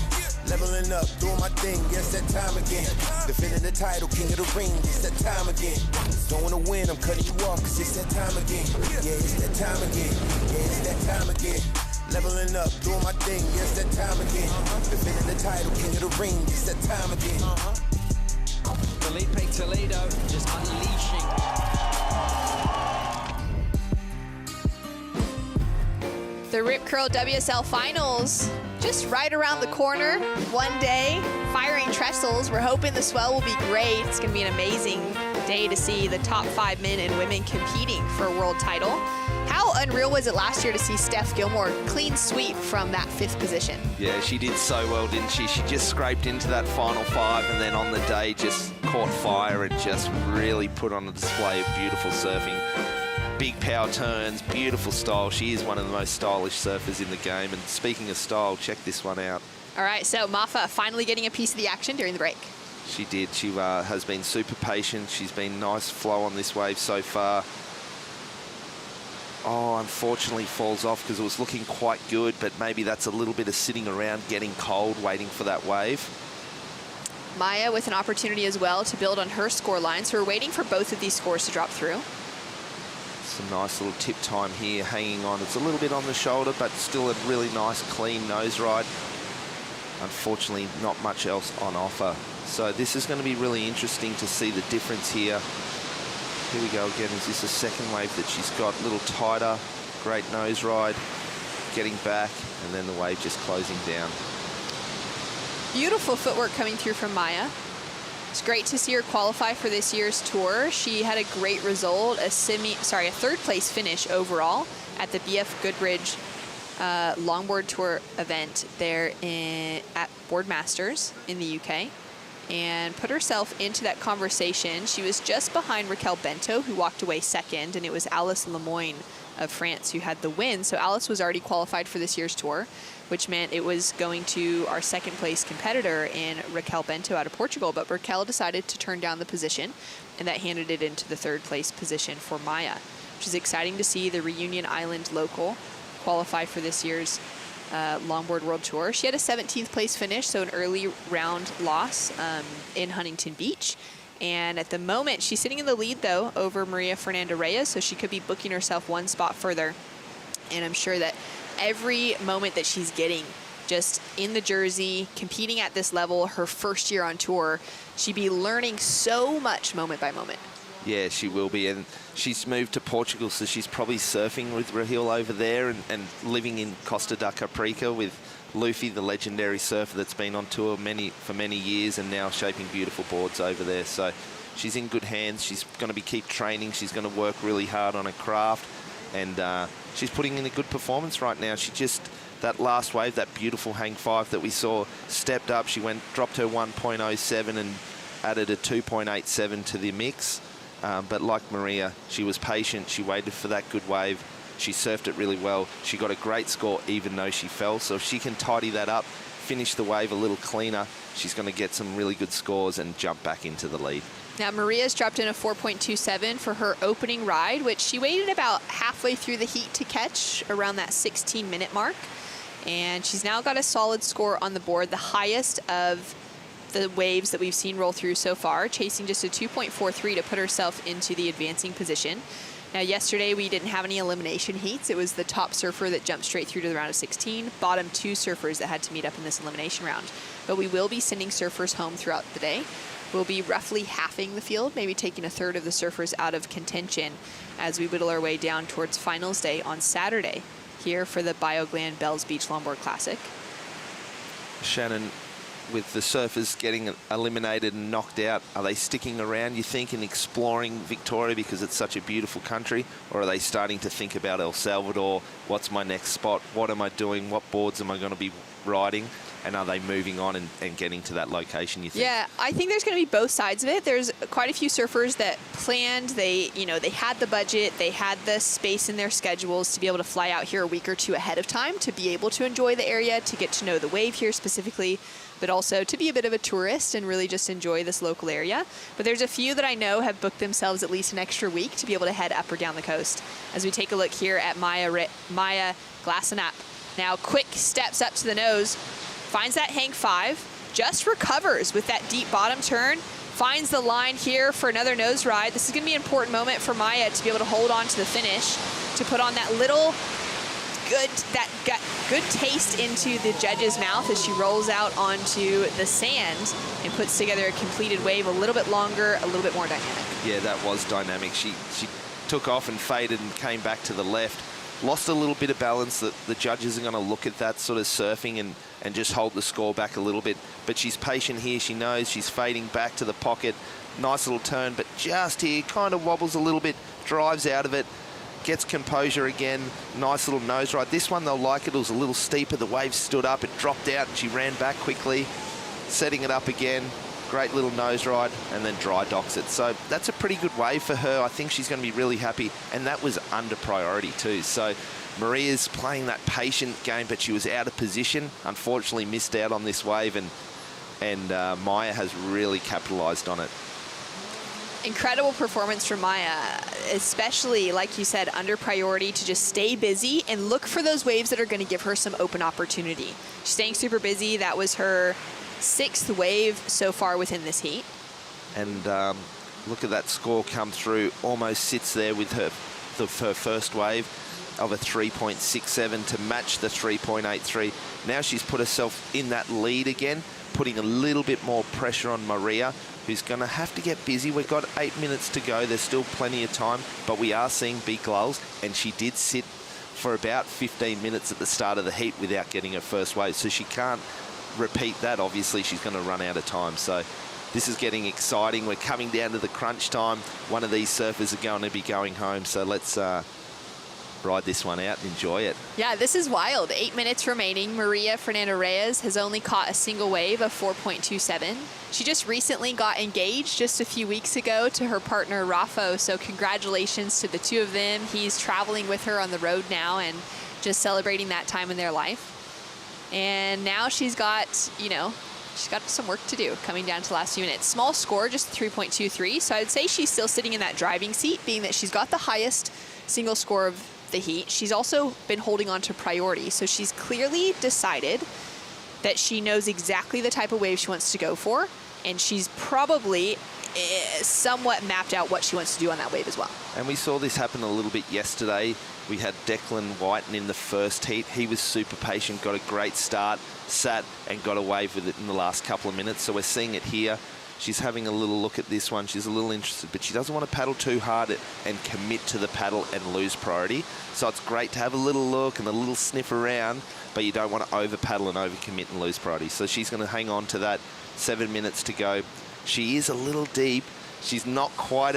Leveling up, doing my thing. Yes, that time again. Defending the title, king of the ring. It's that time again. Don't wanna win, I'm cutting you off, cause it's that time again. Yeah, it's that time again. Yeah, it's that time again. Leveling up, doing my thing. Yes, that time again. Defending the title, king of the ring. It's that time again. Felipe Toledo just unleashing. The Rip Curl WSL Finals just right around the corner. One day, firing trestles. We're hoping the swell will be great. It's going to be an amazing day to see the top 5 men and women competing for a world title. How unreal was it last year to see Steph Gilmore clean sweep from that 5th position? Yeah, she did so well, didn't she? She just scraped into that final 5 and then on the day just caught fire and just really put on a display of beautiful surfing. Big power turns, beautiful style. She is one of the most stylish surfers in the game. And speaking of style, check this one out. All right, so Mafa finally getting a piece of the action during the break. She did. She has been super patient. She's been nice flow on this wave so far. Oh, unfortunately falls off because it was looking quite good, but maybe that's a little bit of sitting around, getting cold, waiting for that wave. Maya with an opportunity as well to build on her score line. So we're waiting for both of these scores to drop through. Some nice little tip time here, hanging on. It's a little bit on the shoulder, but still a really nice, clean nose ride. Unfortunately, not much else on offer. So this is going to be really interesting to see the difference here. Here we go again. Is this a second wave that she's got? A little tighter, great nose ride, getting back, and then the wave just closing down. Beautiful footwork coming through from Maya. It's great to see her qualify for this year's tour. She had a great result, a 3rd place finish overall at the BF Goodrich Longboard Tour event there at Boardmasters in the UK, and put herself into that conversation. She was just behind Raquel Bento, who walked away 2nd, and it was Alice Lemoyne of France who had the win. So Alice was already qualified for this year's tour, which meant it was going to our 2nd place competitor in Raquel Bento out of Portugal. But Raquel decided to turn down the position, and that handed it into the 3rd place position for Maya, which is exciting to see the Reunion Island local qualify for this year's Longboard World Tour. She had a 17th place finish, so an early round loss in Huntington Beach. And at the moment, she's sitting in the lead, though, over Maria Fernanda Reyes, so she could be booking herself 1 spot further. And I'm sure that every moment that she's getting just in the jersey, competing at this level, her 1st year on tour, she'd be learning so much moment by moment. Yeah, she will be. And she's moved to Portugal, so she's probably surfing with Rahil over there and living in Costa da Caparica with Luffy, the legendary surfer that's been on tour for many years and now shaping beautiful boards over there. So she's in good hands. She's going to keep training. She's going to work really hard on her craft, and she's putting in a good performance right now. She just, that last wave, that beautiful hang 5 that we saw, stepped up. She dropped her 1.07 and added a 2.87 to the mix. But like Maria, she was patient. She waited for that good wave. She surfed it really well. She got a great score even though she fell. So if she can tidy that up, finish the wave a little cleaner, she's going to get some really good scores and jump back into the lead. Now, Maria's dropped in a 4.27 for her opening ride, which she waited about halfway through the heat to catch, around that 16-minute mark. And she's now got a solid score on the board, the highest of the waves that we've seen roll through so far, chasing just a 2.43 to put herself into the advancing position. Now, yesterday we didn't have any elimination heats. It was the top surfer that jumped straight through to the round of 16, bottom 2 surfers that had to meet up in this elimination round. But we will be sending surfers home throughout the day. We'll be roughly halving the field, maybe taking a 1/3 of the surfers out of contention as we whittle our way down towards finals day on Saturday here for the Bioglan Bells Beach Longboard Classic. Shannon, with the surfers getting eliminated and knocked out, are they sticking around, you think, and exploring Victoria because it's such a beautiful country? Or are they starting to think about El Salvador? What's my next spot? What am I doing? What boards am I going to be riding? and are they moving on and getting to that location, you think? Yeah, I think there's going to be both sides of it. There's quite a few surfers that planned, they had the budget, they had the space in their schedules to be able to fly out here a week or two ahead of time to be able to enjoy the area, to get to know the wave here specifically, but also to be a bit of a tourist and really just enjoy this local area. But there's a few that I know have booked themselves at least an extra week to be able to head up or down the coast. As we take a look here at Maya Glassenap. Now quick steps up to the nose, finds that hang 5, just recovers with that deep bottom turn, finds the line here for another nose ride. This is going to be an important moment for Maya to be able to hold on to the finish, to put on that little good taste into the judge's mouth as she rolls out onto the sand and puts together a completed wave, a little bit longer, a little bit more dynamic. Yeah, that was dynamic. She took off and faded and came back to the left. Lost a little bit of balance. The judges are going to look at that sort of surfing and just hold the score back a little bit. But she's patient here. She knows she's fading back to the pocket. Nice little turn, but just here, kind of wobbles a little bit, drives out of it, gets composure again. Nice little nose ride. This one, they'll like it. It was a little steeper. The wave stood up. It dropped out, and she ran back quickly, setting it up again. Great little nose ride, and then dry docks it. So that's a pretty good wave for her. I think she's going to be really happy, and that was under priority too. So Maria's playing that patient game, but she was out of position. Unfortunately, missed out on this wave, and Maya has really capitalized on it. Incredible performance from Maya, especially, like you said, under priority to just stay busy and look for those waves that are going to give her some open opportunity. She's staying super busy. That was her 6th wave so far within this heat. And look at that score come through. Almost sits there with her first wave of a 3.67 to match the 3.83. Now she's put herself in that lead again, putting a little bit more pressure on Maria, who's going to have to get busy. We've got 8 minutes to go. There's still plenty of time, but we are seeing big lulls, and she did sit for about 15 minutes at the start of the heat without getting her first wave, so she can't repeat that. Obviously, she's going to run out of time. So this is getting exciting. We're coming down to the crunch time. One of these surfers are going to be going home, so let's ride this one out and enjoy it. Yeah, this is wild. 8 minutes remaining. Maria Fernanda-Reyes has only caught a single wave of 4.27. She just recently got engaged just a few weeks ago to her partner, Raffo, so congratulations to the two of them. He's traveling with her on the road now and just celebrating that time in their life. And now she's got, she's got some work to do coming down to the last few minutes. Small score, just 3.23. So I would say she's still sitting in that driving seat, being that she's got the highest single score of the heat. She's also been holding on to priority. So she's clearly decided that she knows exactly the type of wave she wants to go for. And she's probably somewhat mapped out what she wants to do on that wave as well. And we saw this happen a little bit yesterday. We had Declan Whiten in the first heat. He was super patient, got a great start, sat and got away with it in the last couple of minutes. So we're seeing it here. She's having a little look at this one. She's a little interested, but she doesn't want to paddle too hard and commit to the paddle and lose priority. So it's great to have a little look and a little sniff around, but you don't want to over paddle and over commit and lose priority. So she's going to hang on to that. 7 minutes to go. She is a little deep. She's not quite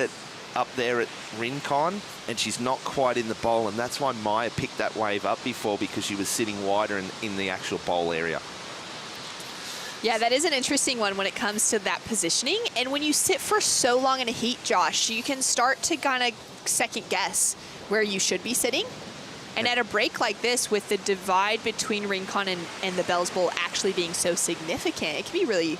up there at Rincon, and she's not quite in the bowl, and that's why Maya picked that wave up before, because she was sitting wider in the actual bowl area. Yeah, that is an interesting one when it comes to that positioning. And when you sit for so long in a heat, Josh, you can start to kind of second guess where you should be sitting. And at a break like this, with the divide between Rincon and the Bells Bowl actually being so significant, it can be really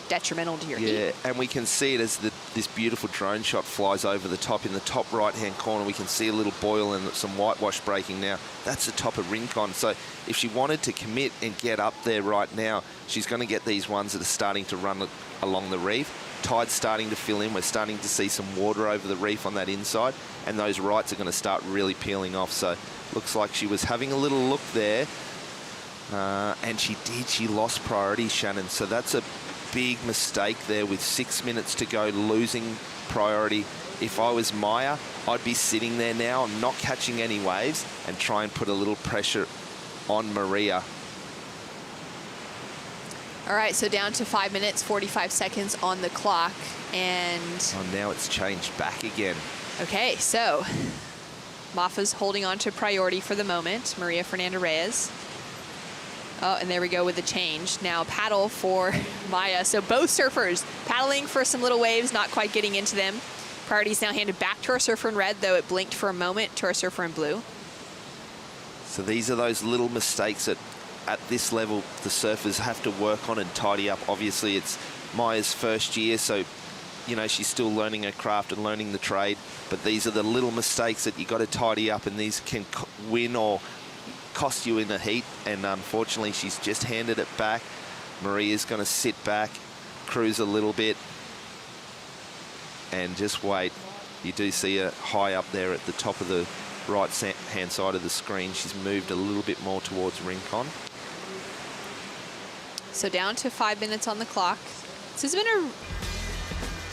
detrimental to your heat. Yeah, and we can see it as this beautiful drone shot flies over the top. In the top right-hand corner, we can see a little boil and some whitewash breaking now. That's the top of Rincon. So if she wanted to commit and get up there right now, she's going to get these ones that are starting to run along the reef. Tide's starting to fill in. We're starting to see some water over the reef on that inside, and those rights are going to start really peeling off. So looks like she was having a little look there, and she lost priority, Shannon. So that's a big mistake there with 6 minutes to go, losing priority. If I was Maya, I'd be sitting there now and not catching any waves and try and put a little pressure on Maria. All right, so down to 5 minutes, 45 seconds on the clock, and... Oh, now it's changed back again. Okay, so Mafa's holding on to priority for the moment, Maria Fernanda-Reyes. Oh, and there we go with the change. Now paddle for Maya. So both surfers paddling for some little waves, not quite getting into them. Priority is now handed back to our surfer in red, though it blinked for a moment to our surfer in blue. So these are those little mistakes that at this level the surfers have to work on and tidy up. Obviously it's Maya's first year, so you know she's still learning her craft and learning the trade, but these are the little mistakes that you got to tidy up, and these can win or cost you in the heat. And unfortunately she's just handed it back. Maria's going to sit back, cruise a little bit, and just wait. You do see her high up there at the top of the right hand side of the screen. She's moved a little bit more towards Rincon. So down to 5 minutes on the clock. This has been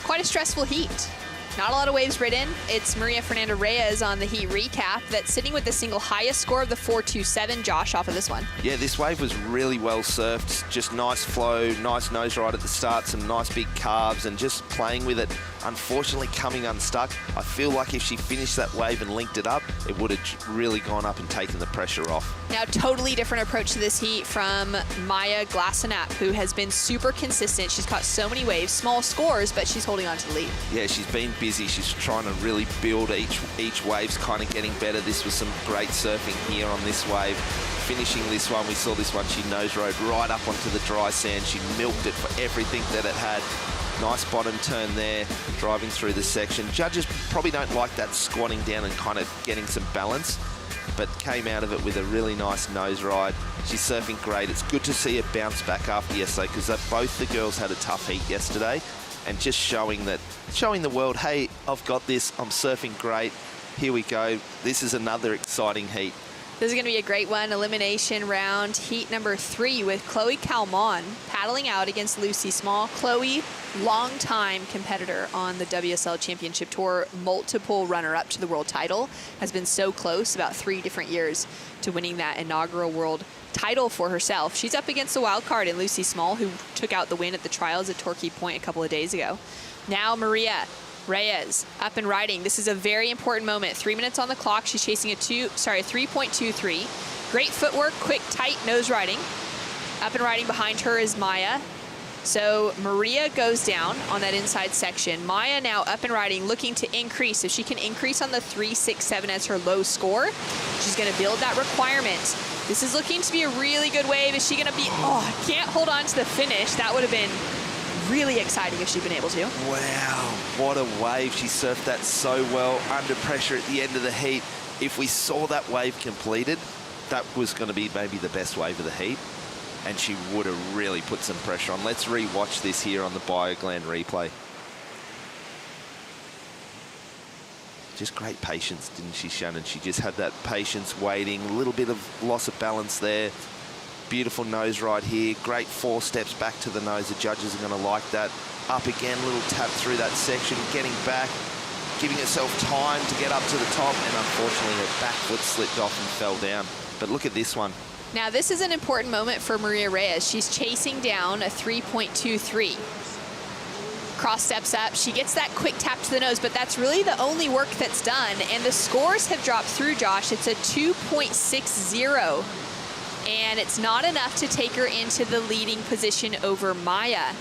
quite a stressful heat. Not a lot of waves ridden. It's Maria Fernanda Reyes on the heat recap that's sitting with the single highest score of the 4.27. Josh, off of this one. Yeah, this wave was really well surfed. Just nice flow, nice nose ride at the start, some nice big carves, and just playing with it. Unfortunately, coming unstuck. I feel like if she finished that wave and linked it up, it would have really gone up and taken the pressure off. Now, totally different approach to this heat from Maya Glasenap, who has been super consistent. She's caught so many waves, small scores, but she's holding on to the lead. Yeah, she's been busy. She's trying to really build each wave's kind of getting better. This was some great surfing here on this wave. Finishing this one, we saw this one, she nose rode right up onto the dry sand. She milked it for everything that it had. Nice bottom turn there, driving through the section. Judges probably don't like that squatting down and kind of getting some balance, but came out of it with a really nice nose ride. She's surfing great. It's good to see her bounce back after yesterday, because both the girls had a tough heat yesterday, and just showing the world, hey, I've got this, I'm surfing great. Here we go. This is another exciting heat. This is going to be a great one. Elimination round, heat number 3 with Chloe Calmon paddling out against Lucy Small. Chloe, longtime competitor on the WSL Championship Tour, multiple runner-up to the world title, has been so close, about 3 different years, to winning that inaugural world title for herself. She's up against the wild card in Lucy Small, who took out the win at the trials at Torquay Point a couple of days ago. Now Maria Reyes up and riding. This is a very important moment. 3 minutes on the clock. She's chasing a 3.23. Great footwork, quick, tight nose riding. Up and riding behind her is Maya. So Maria goes down on that inside section. Maya now up and riding, looking to increase. If she can increase on the 3.67 as her low score, she's going to build that requirement. This is looking to be a really good wave. Is she going to be, oh, can't hold on to the finish. That would have been really exciting if she'd been able to. Wow, what a wave. She surfed that so well under pressure at the end of the heat. If we saw that wave completed, that was going to be maybe the best wave of the heat, and she would have really put some pressure on. Let's re-watch this here on the Bioglan replay. Just great patience, didn't she, Shannon? She just had that patience waiting, a little bit of loss of balance there. Beautiful nose ride here. Great 4 steps back to the nose. The judges are going to like that. Up again, little tap through that section, getting back, giving herself time to get up to the top, and unfortunately her back foot slipped off and fell down. But look at this one. Now this is an important moment for Maria Reyes. She's chasing down a 3.23. Cross steps up. She gets that quick tap to the nose, but that's really the only work that's done. And the scores have dropped through, Josh. It's a 2.60. And it's not enough to take her into the leading position over Maya.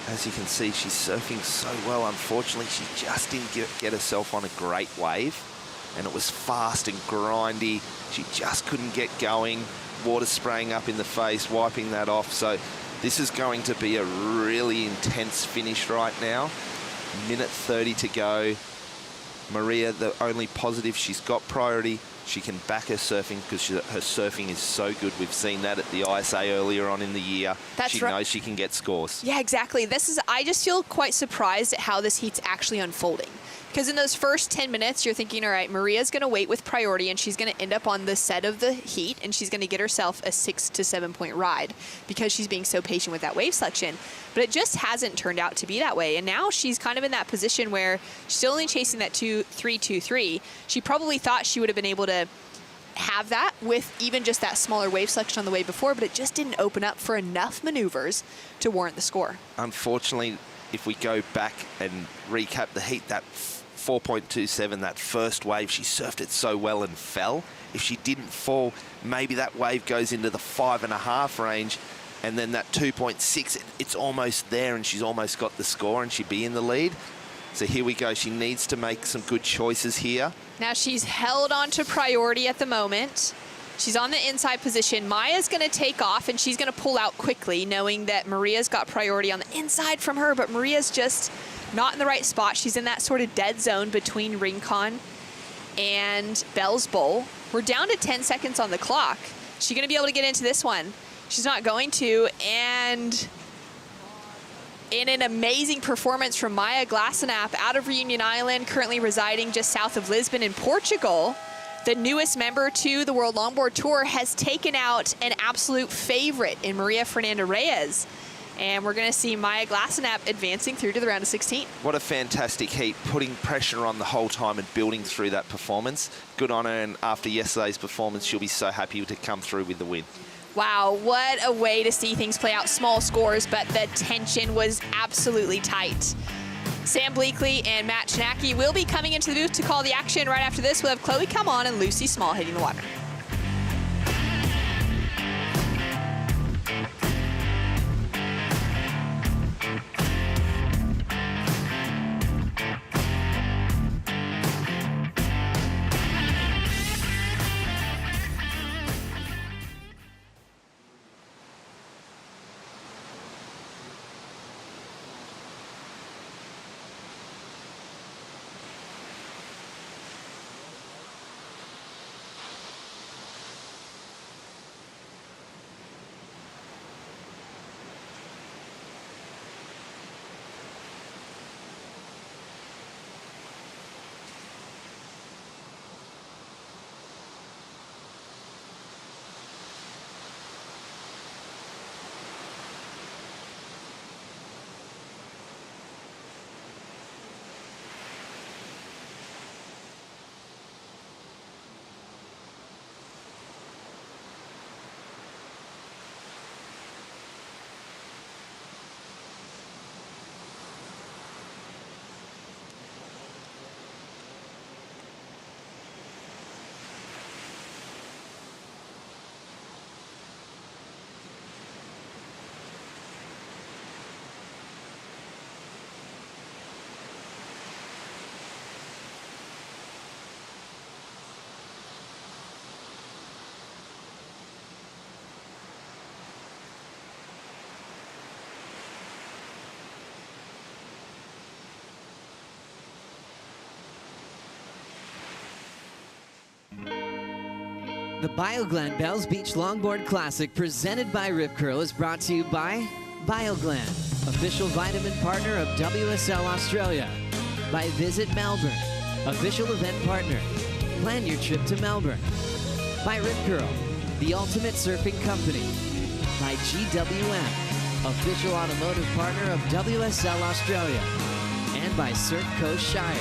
As you can see, she's surfing so well. Unfortunately, she just didn't get herself on a great wave. And it was fast and grindy. She just couldn't get going. Water spraying up in the face, wiping that off. So this is going to be a really intense finish right now. Minute 30 to go. Maria, the only positive, she's got priority. She can back her surfing because her surfing is so good. We've seen that at the ISA earlier on in the year. She knows she can get scores. Yeah, exactly. I just feel quite surprised at how this heat's actually unfolding. Because in those first 10 minutes, you're thinking, all right, Maria's going to wait with priority, and she's going to end up on the set of the heat, and she's going to get herself a 6 to 7 point ride because she's being so patient with that wave selection. But it just hasn't turned out to be that way. And now she's kind of in that position where she's still only chasing that 3.23. She probably thought she would have been able to have that with even just that smaller wave selection on the way before, but it just didn't open up for enough maneuvers to warrant the score. Unfortunately, if we go back and recap the heat, that 4.27, that first wave, she surfed it so well and fell. If she didn't fall, maybe that wave goes into the 5.5 range, and then that 2.6, it's almost there, and she's almost got the score, and she'd be in the lead. So here we go. She needs to make some good choices here. Now she's held on to priority at the moment. She's on the inside position. Maya's going to take off, and she's going to pull out quickly, knowing that Maria's got priority on the inside from her, but Maria's just not in the right spot. She's in that sort of dead zone between Rincon and Bell's Bowl. We're down to 10 seconds on the clock. Is she going to be able to get into this one? She's not going to, and in an amazing performance from Maya Glassenap out of Reunion Island, currently residing just south of Lisbon in Portugal, the newest member to the World Longboard Tour, has taken out an absolute favorite in Maria Fernanda Reyes. And we're going to see Maya Glassenap advancing through to the round of 16. What a fantastic heat, putting pressure on the whole time and building through that performance. Good on her, and after yesterday's performance, she'll be so happy to come through with the win. Wow, what a way to see things play out. Small scores, but the tension was absolutely tight. Sam Bleakley and Matt Chinaki will be coming into the booth to call the action. Right after this, we'll have Chloe Come On and Lucy Small hitting the water. The Bioglan Bells Beach Longboard Classic presented by Rip Curl is brought to you by Bioglan, official vitamin partner of WSL Australia. By Visit Melbourne, official event partner. Plan your trip to Melbourne. By Rip Curl, the ultimate surfing company. By GWM, official automotive partner of WSL Australia. And by Surf Coast Shire,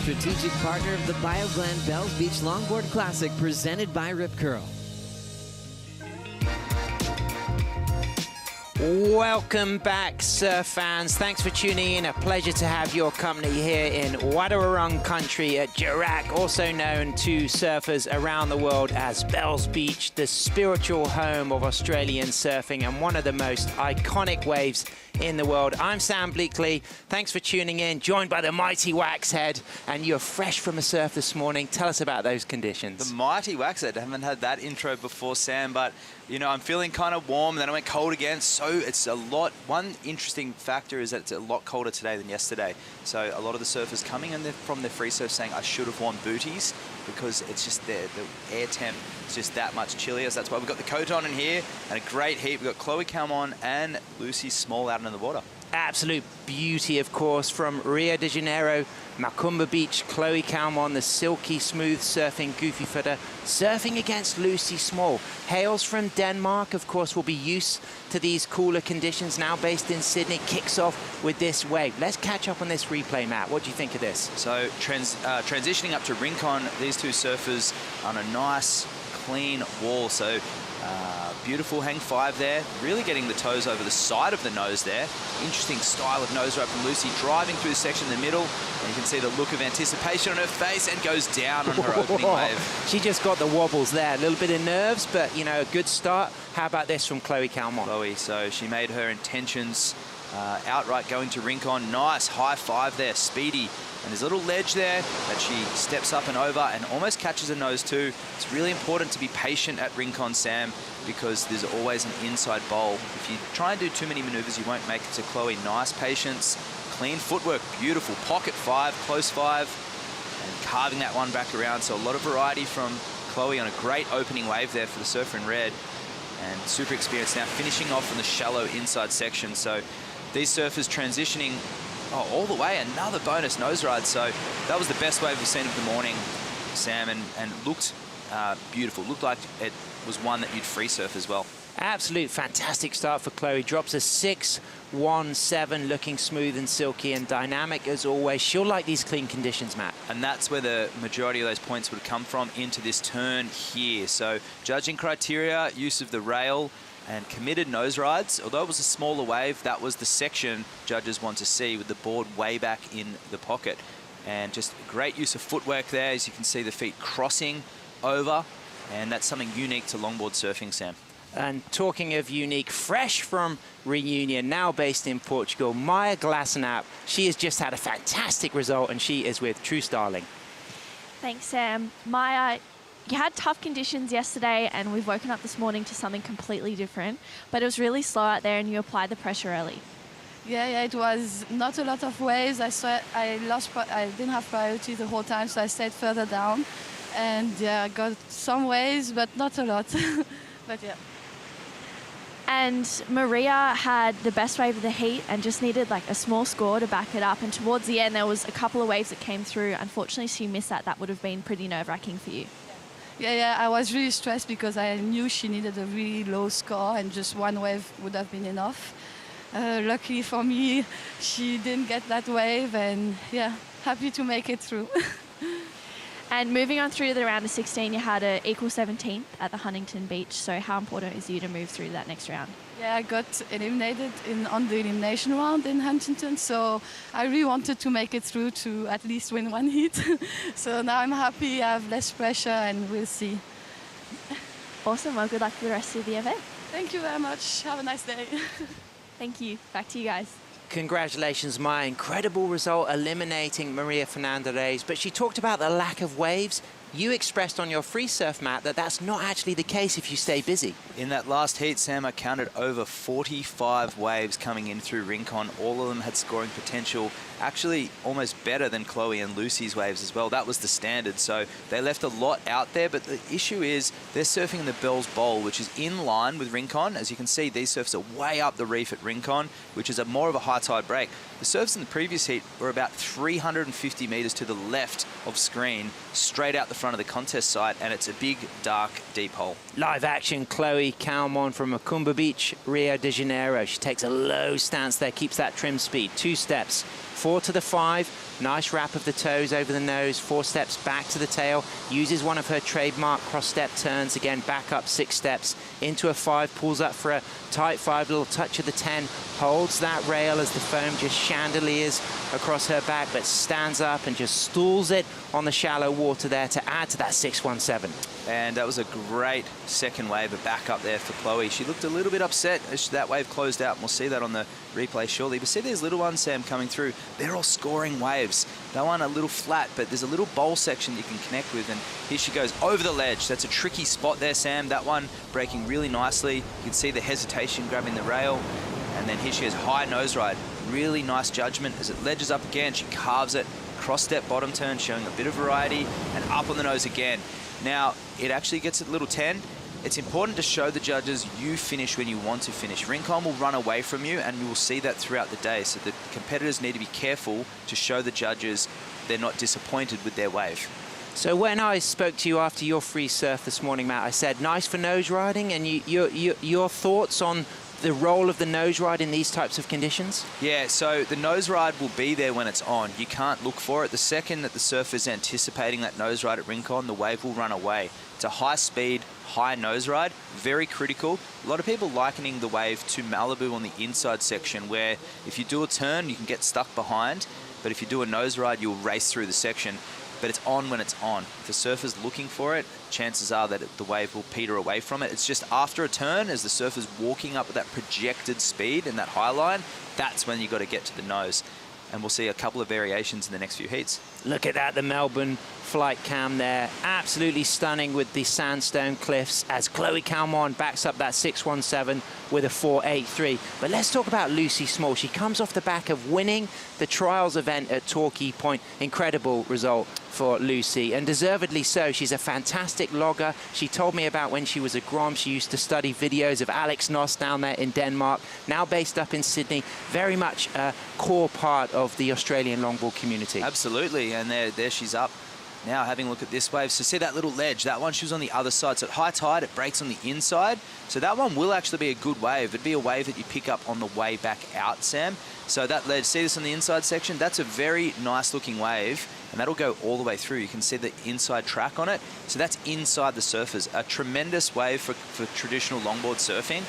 strategic partner of the Bioglan Bells Beach Longboard Classic presented by Rip Curl. Welcome back, surf fans. Thanks for tuning in. A pleasure to have your company here in Wadawurrung country at Jirac, also known to surfers around the world as Bells Beach, the spiritual home of Australian surfing and one of the most iconic waves in the world. I'm Sam Bleakley. Thanks for tuning in, joined by the mighty Waxhead, and you're fresh from a surf this morning. Tell us about those conditions. The mighty Waxhead. I haven't had that intro before, Sam, but you know, I'm feeling kind of warm, then I went cold again, so it's a lot. One interesting factor is that it's a lot colder today than yesterday. So a lot of the surfers coming in from their free surf saying I should have worn booties because it's just the air temp is just that much chillier. So that's why we've got the coat on in here and a great heat. We've got Chloe Come On and Lucy Small out in the water. Absolute beauty, of course, from Rio de Janeiro, Macumba Beach, Chloe Come On, the silky smooth surfing goofy footer, surfing against Lucy Small. Hails from Denmark, of course, will be used to these cooler conditions, now based in Sydney, kicks off with this wave. Let's catch up on this replay, Matt. What do you think of this? So transitioning up to Rincon, these two surfers on a nice, clean wall. So Beautiful hang 5 there, really getting the toes over the side of the nose there. Interesting style of nose ride from Lucy, driving through the section in the middle, and you can see the look of anticipation on her face, and goes down on her opening wave. She just got the wobbles there, a little bit of nerves, but you know, a good start. How about this from Chloe Calmont? Chloe, so she made her intentions outright going to Rincon. Nice high 5 there, speedy. And there's a little ledge there that she steps up and over and almost catches a nose too. It's really important to be patient at Rincon, Sam, because there's always an inside bowl. If you try and do too many maneuvers, you won't make it to Chloe. Nice patience, clean footwork, beautiful. Pocket 5, close 5, and carving that one back around. So a lot of variety from Chloe on a great opening wave there for the surfer in red. And super experienced now, finishing off on the shallow inside section. So these surfers transitioning all the way, another bonus nose ride. So that was the best wave we've seen of the morning, Sam, and looked beautiful. Looked like it was one that you'd free surf as well. Absolute fantastic start for Chloe. Drops a 6-1-7, looking smooth and silky and dynamic as always. She'll like these clean conditions, Matt. And that's where the majority of those points would come from, into this turn here. So judging criteria, use of the rail, and committed nose rides. Although it was a smaller wave, that was the section judges want to see, with the board way back in the pocket. And just great use of footwork there, as you can see the feet crossing over, and that's something unique to longboard surfing, Sam. And talking of unique, fresh from reunion, now based in Portugal, Maya Glasenap. She has just had a fantastic result, and she is with True Starling. Thanks, Sam. Maya, you had tough conditions yesterday, and we've woken up this morning to something completely different, but it was really slow out there and you applied the pressure early. Yeah, it was not a lot of waves. I didn't have priority the whole time, so I stayed further down. And yeah, I got some waves, but not a lot. But yeah. And Maria had the best wave of the heat and just needed like a small score to back it up. And towards the end, there was a couple of waves that came through. Unfortunately, she missed that. That would have been pretty nerve-wracking for you. Yeah, I was really stressed because I knew she needed a really low score and just one wave would have been enough. Luckily for me, she didn't get that wave, and yeah, happy to make it through. And moving on through to the round of 16, you had an equal 17th at the Huntington Beach. So how important is you to move through that next round? Yeah, I got eliminated on the elimination round in Huntington, so I really wanted to make it through to at least win one heat. So now I'm happy, I have less pressure, and we'll see. Awesome. Well, good luck for the rest of the event. Thank you very much. Have a nice day. Thank you. Back to you guys. Congratulations, Maya. Incredible result, eliminating Maria Fernandez. But she talked about the lack of waves. You expressed on your free surf, Matt, that that's not actually the case if you stay busy. In that last heat, Sam, I counted over 45 waves coming in through Rincon. All of them had scoring potential, actually almost better than Chloe and Lucy's waves as well. That was the standard, so they left a lot out there, but the issue is they're surfing in the Bells Bowl, which is in line with Rincon. As you can see, these surfs are way up the reef at Rincon, which is more of a high tide break. The surfs in the previous heat were about 350 metres to the left of screen, straight out the front of the contest site, and it's a big, dark, deep hole. Live action, Chloe Calmont from Macumba Beach, Rio de Janeiro. She takes a low stance there, keeps that trim speed. 2 steps, 4 to the 5. Nice wrap of the toes over the nose, 4 steps back to the tail. Uses one of her trademark cross-step turns. Again, back up 6 steps into a 5, pulls up for a tight 5, little touch of the 10. Holds that rail as the foam just chandeliers across her back, but stands up and just stools it on the shallow water there to add to that 617. And that was a great second wave, a back up there for Chloe. She looked a little bit upset as that wave closed out, and we'll see that on the replay shortly. But see these little ones, Sam, coming through. They're all scoring waves. That one a little flat, but there's a little bowl section you can connect with, and here she goes over the ledge. That's a tricky spot there, Sam. That one breaking really nicely. You can see the hesitation grabbing the rail, and then here she is, high nose ride. Really nice judgment as it ledges up again. She carves it, cross-step bottom turn, showing a bit of variety, and up on the nose again. Now, it actually gets a little 10. It's important to show the judges you finish when you want to finish. Rincon will run away from you, and you will see that throughout the day. So the competitors need to be careful to show the judges they're not disappointed with their wave. So when I spoke to you after your free surf this morning, Matt, I said, nice for nose riding, and your thoughts on the role of the nose ride in these types of conditions? Yeah, so the nose ride will be there when it's on. You can't look for it. The second that the surfer's anticipating that nose ride at Rincon, the wave will run away. It's a high speed, high nose ride, very critical. A lot of people likening the wave to Malibu on the inside section, where if you do a turn, you can get stuck behind, but if you do a nose ride, you'll race through the section. But it's on when it's on. If the surfer's looking for it, chances are that the wave will peter away from it. It's just after a turn, as the surfer's walking up at that projected speed and that high line, that's when you've got to get to the nose. And we'll see a couple of variations in the next few heats. Look at that, the Melbourne flight cam there. Absolutely stunning with the sandstone cliffs as Chloe Calmon backs up that 617 with a 483. But let's talk about Lucy Small. She comes off the back of winning the trials event at Torquay Point. Incredible result for Lucy, and deservedly so. She's a fantastic logger. She told me about when she was a Grom, she used to study videos of Alex Noss down there in Denmark, now based up in Sydney. Very much a core part of the Australian longboard community. Absolutely, and there she's up. Now having a look at this wave, so see that little ledge, that one she was on the other side, so at high tide it breaks on the inside, so that one will actually be a good wave. It'd be a wave that you pick up on the way back out, Sam. So that ledge, see this on the inside section, that's a very nice looking wave, and that'll go all the way through. You can see the inside track on it, so that's inside the surfers. A tremendous wave for traditional longboard surfing.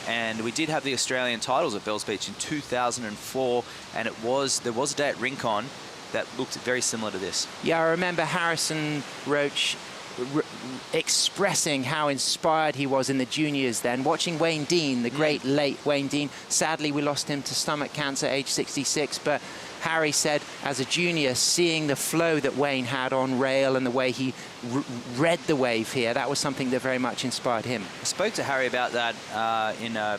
And we did have the Australian titles at Bells Beach in 2004, and there was a day at Rincon that looked very similar to this. Yeah, I remember Harrison Roach expressing how inspired he was in the juniors then, watching Wayne Dean, the great late Wayne Dean. Sadly, we lost him to stomach cancer, age 66, but Harry said as a junior, seeing the flow that Wayne had on rail and the way he read the wave here, that was something that very much inspired him. I spoke to Harry about that in a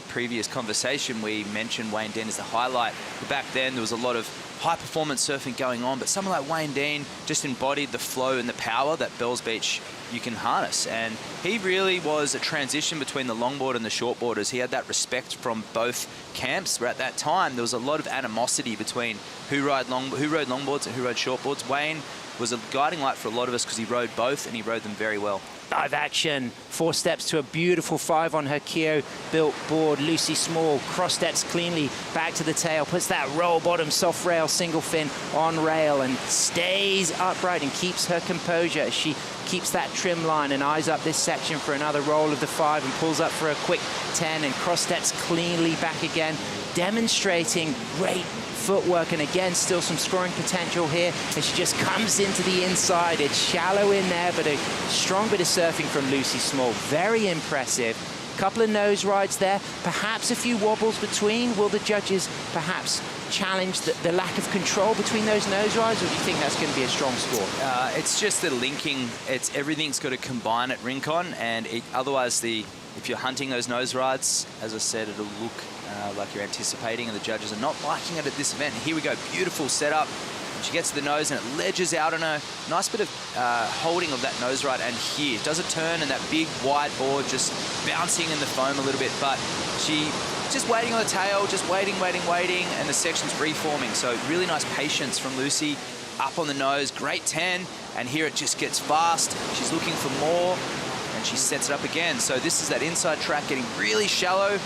previous conversation. We mentioned Wayne Dean as the highlight. But back then, there was a lot of high-performance surfing going on, but someone like Wayne Dean just embodied the flow and the power that Bells Beach you can harness. And he really was a transition between the longboard and the shortboarders. He had that respect from both camps, where at that time there was a lot of animosity between who rode longboards and who rode shortboards. Wayne was a guiding light for a lot of us because he rode both, and he rode them very well. Dive action, 4 steps to a beautiful 5 on her Keo-built board. Lucy Small cross steps cleanly back to the tail, puts that roll bottom soft rail single fin on rail and stays upright and keeps her composure as she keeps that trim line and eyes up this section for another roll of the 5 and pulls up for a quick 10 and cross steps cleanly back again, demonstrating great footwork, and again still some scoring potential here as she just comes into the inside. It's shallow in there, but a strong bit of surfing from Lucy Small. Very impressive. Couple of nose rides there, perhaps a few wobbles between. Will the judges perhaps challenge the lack of control between those nose rides, or do you think that's going to be a strong score? It's just the linking. Everything's got to combine at Rincon, and otherwise if you're hunting those nose rides, as I said, it'll look like you're anticipating, and the judges are not liking it at this event. And here we go, beautiful setup. She gets to the nose and it ledges out on her. Nice bit of holding of that nose ride, and here does a turn, and that big wide board just bouncing in the foam a little bit, but she just waiting on the tail, just waiting, and the section's reforming. So really nice patience from Lucy. Up on the nose, great 10, and here it just gets fast. She's looking for more, and she sets it up again. So this is that inside track getting really shallow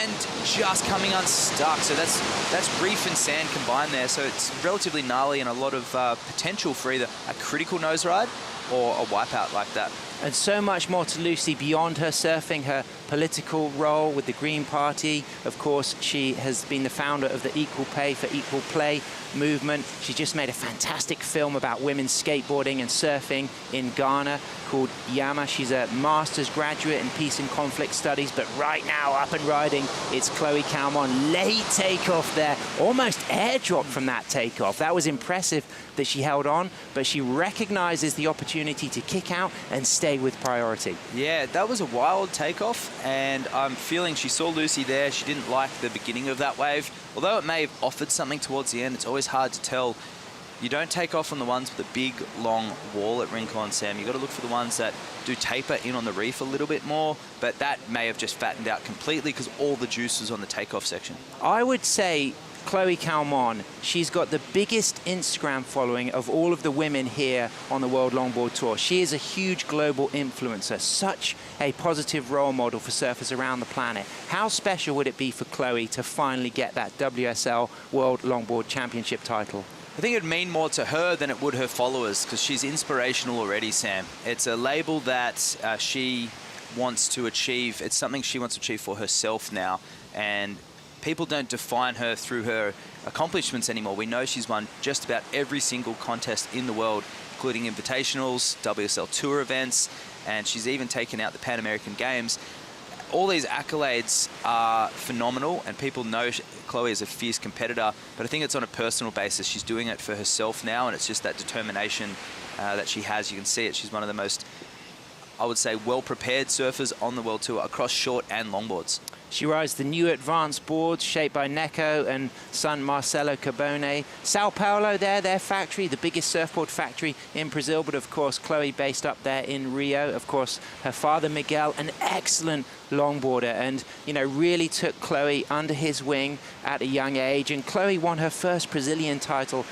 and just coming unstuck. So that's reef and sand combined there. So it's relatively gnarly and a lot of potential for either a critical nose ride or a wipeout like that. And so much more to Lucy beyond her surfing, her political role with the Green Party. Of course, she has been the founder of the Equal Pay for Equal Play movement. She just made a fantastic film about women skateboarding and surfing in Ghana called Yama. She's a master's graduate in peace and conflict studies, but right now up and riding, it's Chloe Calmon. Late takeoff there, almost airdrop from that takeoff. That was impressive that she held on, but she recognizes the opportunity to kick out and stay with priority. Yeah, that was a wild takeoff, and I'm feeling she saw Lucy there. She didn't like the beginning of that wave. Although it may have offered something towards the end, it's always hard to tell. You don't take off on the ones with a big, long wall at Rincon, Sam. You've got to look for the ones that do taper in on the reef a little bit more, but that may have just fattened out completely because all the juice is on the takeoff section. I would say Chloe Calmon. She's got the biggest Instagram following of all of the women here on the World Longboard Tour. She is a huge global influencer, such a positive role model for surfers around the planet. How special would it be for Chloe to finally get that WSL World Longboard Championship title? I think it'd mean more to her than it would her followers, because she's inspirational already, Sam. It's a label that she wants to achieve. It's something she wants to achieve for herself now, and people don't define her through her accomplishments anymore. We know she's won just about every single contest in the world, including invitationals, WSL Tour events, and she's even taken out the Pan American Games. All these accolades are phenomenal, and people know Chloe is a fierce competitor, but I think it's on a personal basis. She's doing it for herself now, and it's just that determination that she has. You can see it. She's one of the most, I would say, well-prepared surfers on the World Tour across short and longboards. She rides the new advanced boards shaped by Neko and son Marcelo Carbone. Sao Paulo, their factory, the biggest surfboard factory in Brazil, but of course Chloe based up there in Rio. Of course, her father Miguel, an excellent longboarder, and really took Chloe under his wing at a young age. And Chloe won her first Brazilian title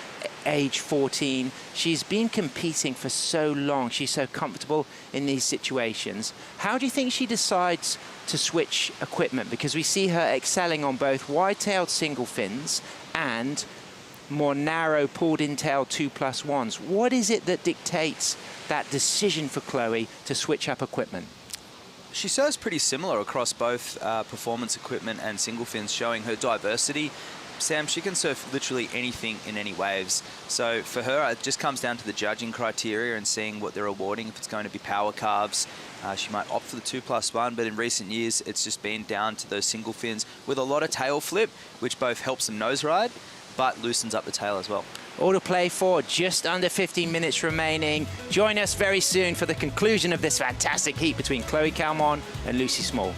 age 14. She's been competing for so long. She's so comfortable in these situations. How do you think she decides to switch equipment? Because we see her excelling on both wide-tailed single fins and more narrow pulled-in tail 2+1s. What is it that dictates that decision for Chloe to switch up equipment? She surfs pretty similar across both performance equipment and single fins, showing her diversity. Sam, she can surf literally anything in any waves. So for her, it just comes down to the judging criteria and seeing what they're awarding. If it's going to be power carves, she might opt for the 2+1, but in recent years, it's just been down to those single fins with a lot of tail flip, which both helps them nose ride, but loosens up the tail as well. All to play for, just under 15 minutes remaining. Join us very soon for the conclusion of this fantastic heat between Chloe Calmon and Lucy Small.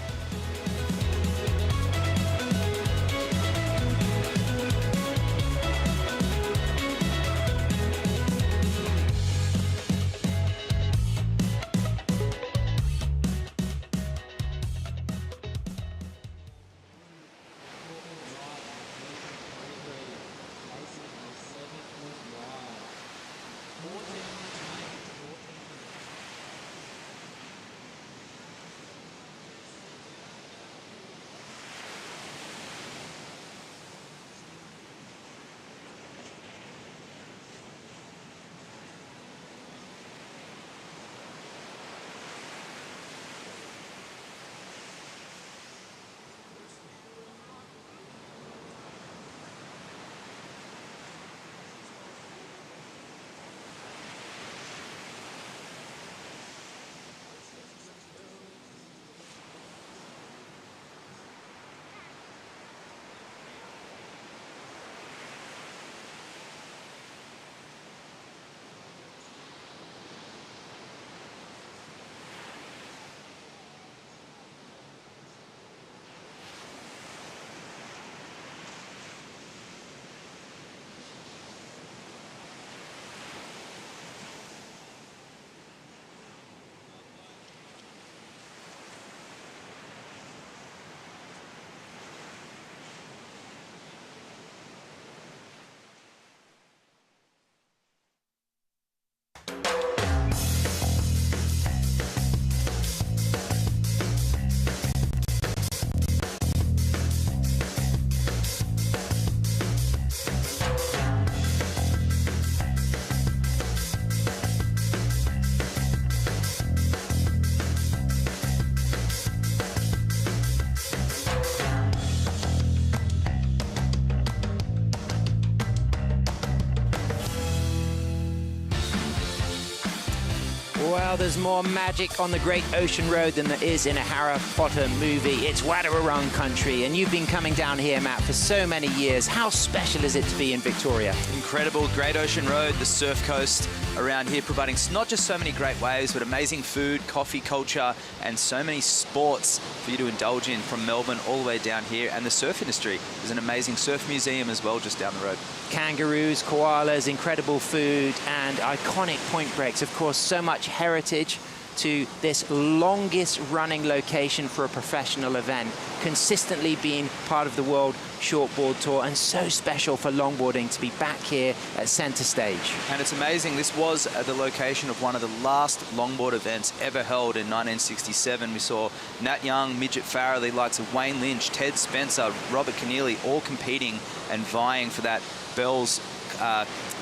Well, there's more magic on the Great Ocean Road than there is in a Harry Potter movie. It's Wadawurrung country, and you've been coming down here, Matt, for so many years. How special is it to be in Victoria? Incredible. Great Ocean Road, the surf coast around here, providing not just so many great waves, but amazing food, coffee culture, and so many sports for you to indulge in from Melbourne all the way down here. And the surf industry. There's an amazing surf museum as well just down the road. Kangaroos, koalas, incredible food, and iconic point breaks. Of course, so much heritage to this longest running location for a professional event, consistently being part of the World Shortboard Tour, and so special for longboarding to be back here at center stage. And it's amazing, this was the location of one of the last longboard events ever held in 1967. We saw Nat Young, Midget Farah, the likes of Wayne Lynch, Ted Spencer, Robert Keneally, all competing and vying for that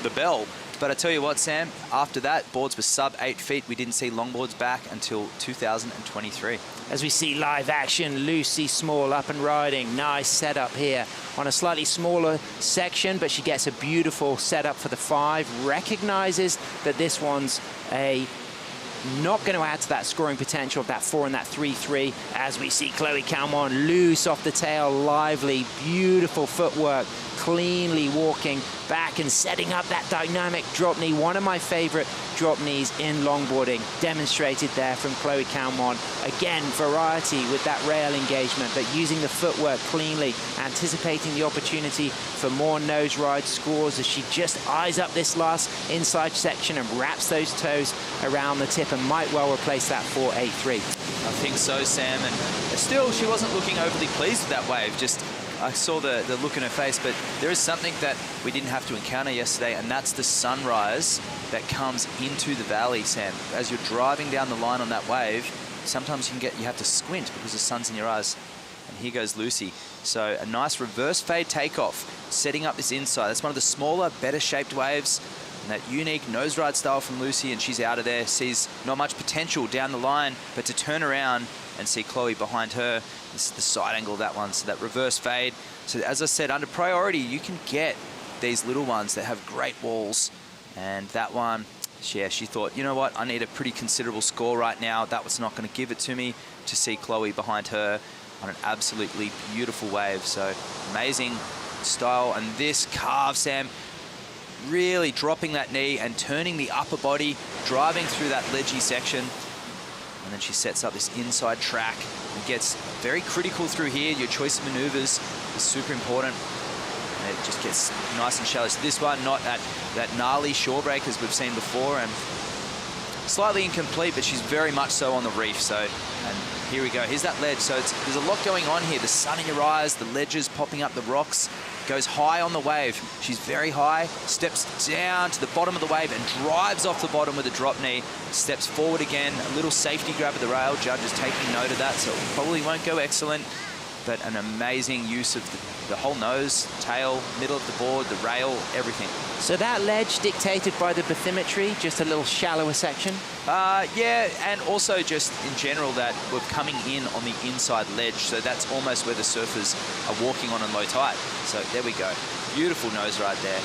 the bell. But I tell you what, Sam, after that, boards were sub 8 feet. We didn't see longboards back until 2023. As we see live action, Lucy Small up and riding. Nice setup here on a slightly smaller section, but she gets a beautiful setup for the 5. Recognizes that this one's not going to add to that scoring potential of that 4 and that 3-3. As we see Chloe Calmon loose off the tail, lively, beautiful footwork, cleanly walking back and setting up that dynamic drop knee. One of my favorite drop knees in longboarding, demonstrated there from Chloe Calmon. Again, variety with that rail engagement, but using the footwork cleanly, anticipating the opportunity for more nose ride scores as she just eyes up this last inside section and wraps those toes around the tip and might well replace that 4-8-3. I think so, Sam, and still she wasn't looking overly pleased with that wave. Just I saw the look in her face, but there is something that we didn't have to encounter yesterday, and that's the sunrise that comes into the valley, Sam. As you're driving down the line on that wave, sometimes you have to squint because the sun's in your eyes. And here goes Lucy. So a nice reverse fade takeoff, setting up this inside. That's one of the smaller, better shaped waves. And that unique nose ride style from Lucy, and she's out of there, sees not much potential down the line, but to turn around and see Chloe behind her. This is the side angle of that one, so that reverse fade. So as I said, under priority, you can get these little ones that have great walls. And that one, yeah, she thought, you know what, I need a pretty considerable score right now. That was not going to give it to me, to see Chloe behind her on an absolutely beautiful wave. So amazing style. And this carve, Sam, really dropping that knee and turning the upper body, driving through that ledgy section. And then she sets up this inside track and gets very critical through here. Your choice of maneuvers is super important. And it just gets nice and shallow. So this one, not at that gnarly shore break as we've seen before, and slightly incomplete, but she's very much so on the reef. So, and here we go. Here's that ledge. So there's a lot going on here. The sun in your eyes, the ledges popping up the rocks. Goes high on the wave. She's very high, steps down to the bottom of the wave and drives off the bottom with a drop knee, steps forward again, a little safety grab at the rail. Judge is taking note of that, so it probably won't go excellent, but an amazing use of the whole nose, tail, middle of the board, the rail, everything. So that ledge dictated by the bathymetry, just a little shallower section? Yeah, and also just in general that we're coming in on the inside ledge, so that's almost where the surfers are walking on in low tide. So there we go. Beautiful nose ride there.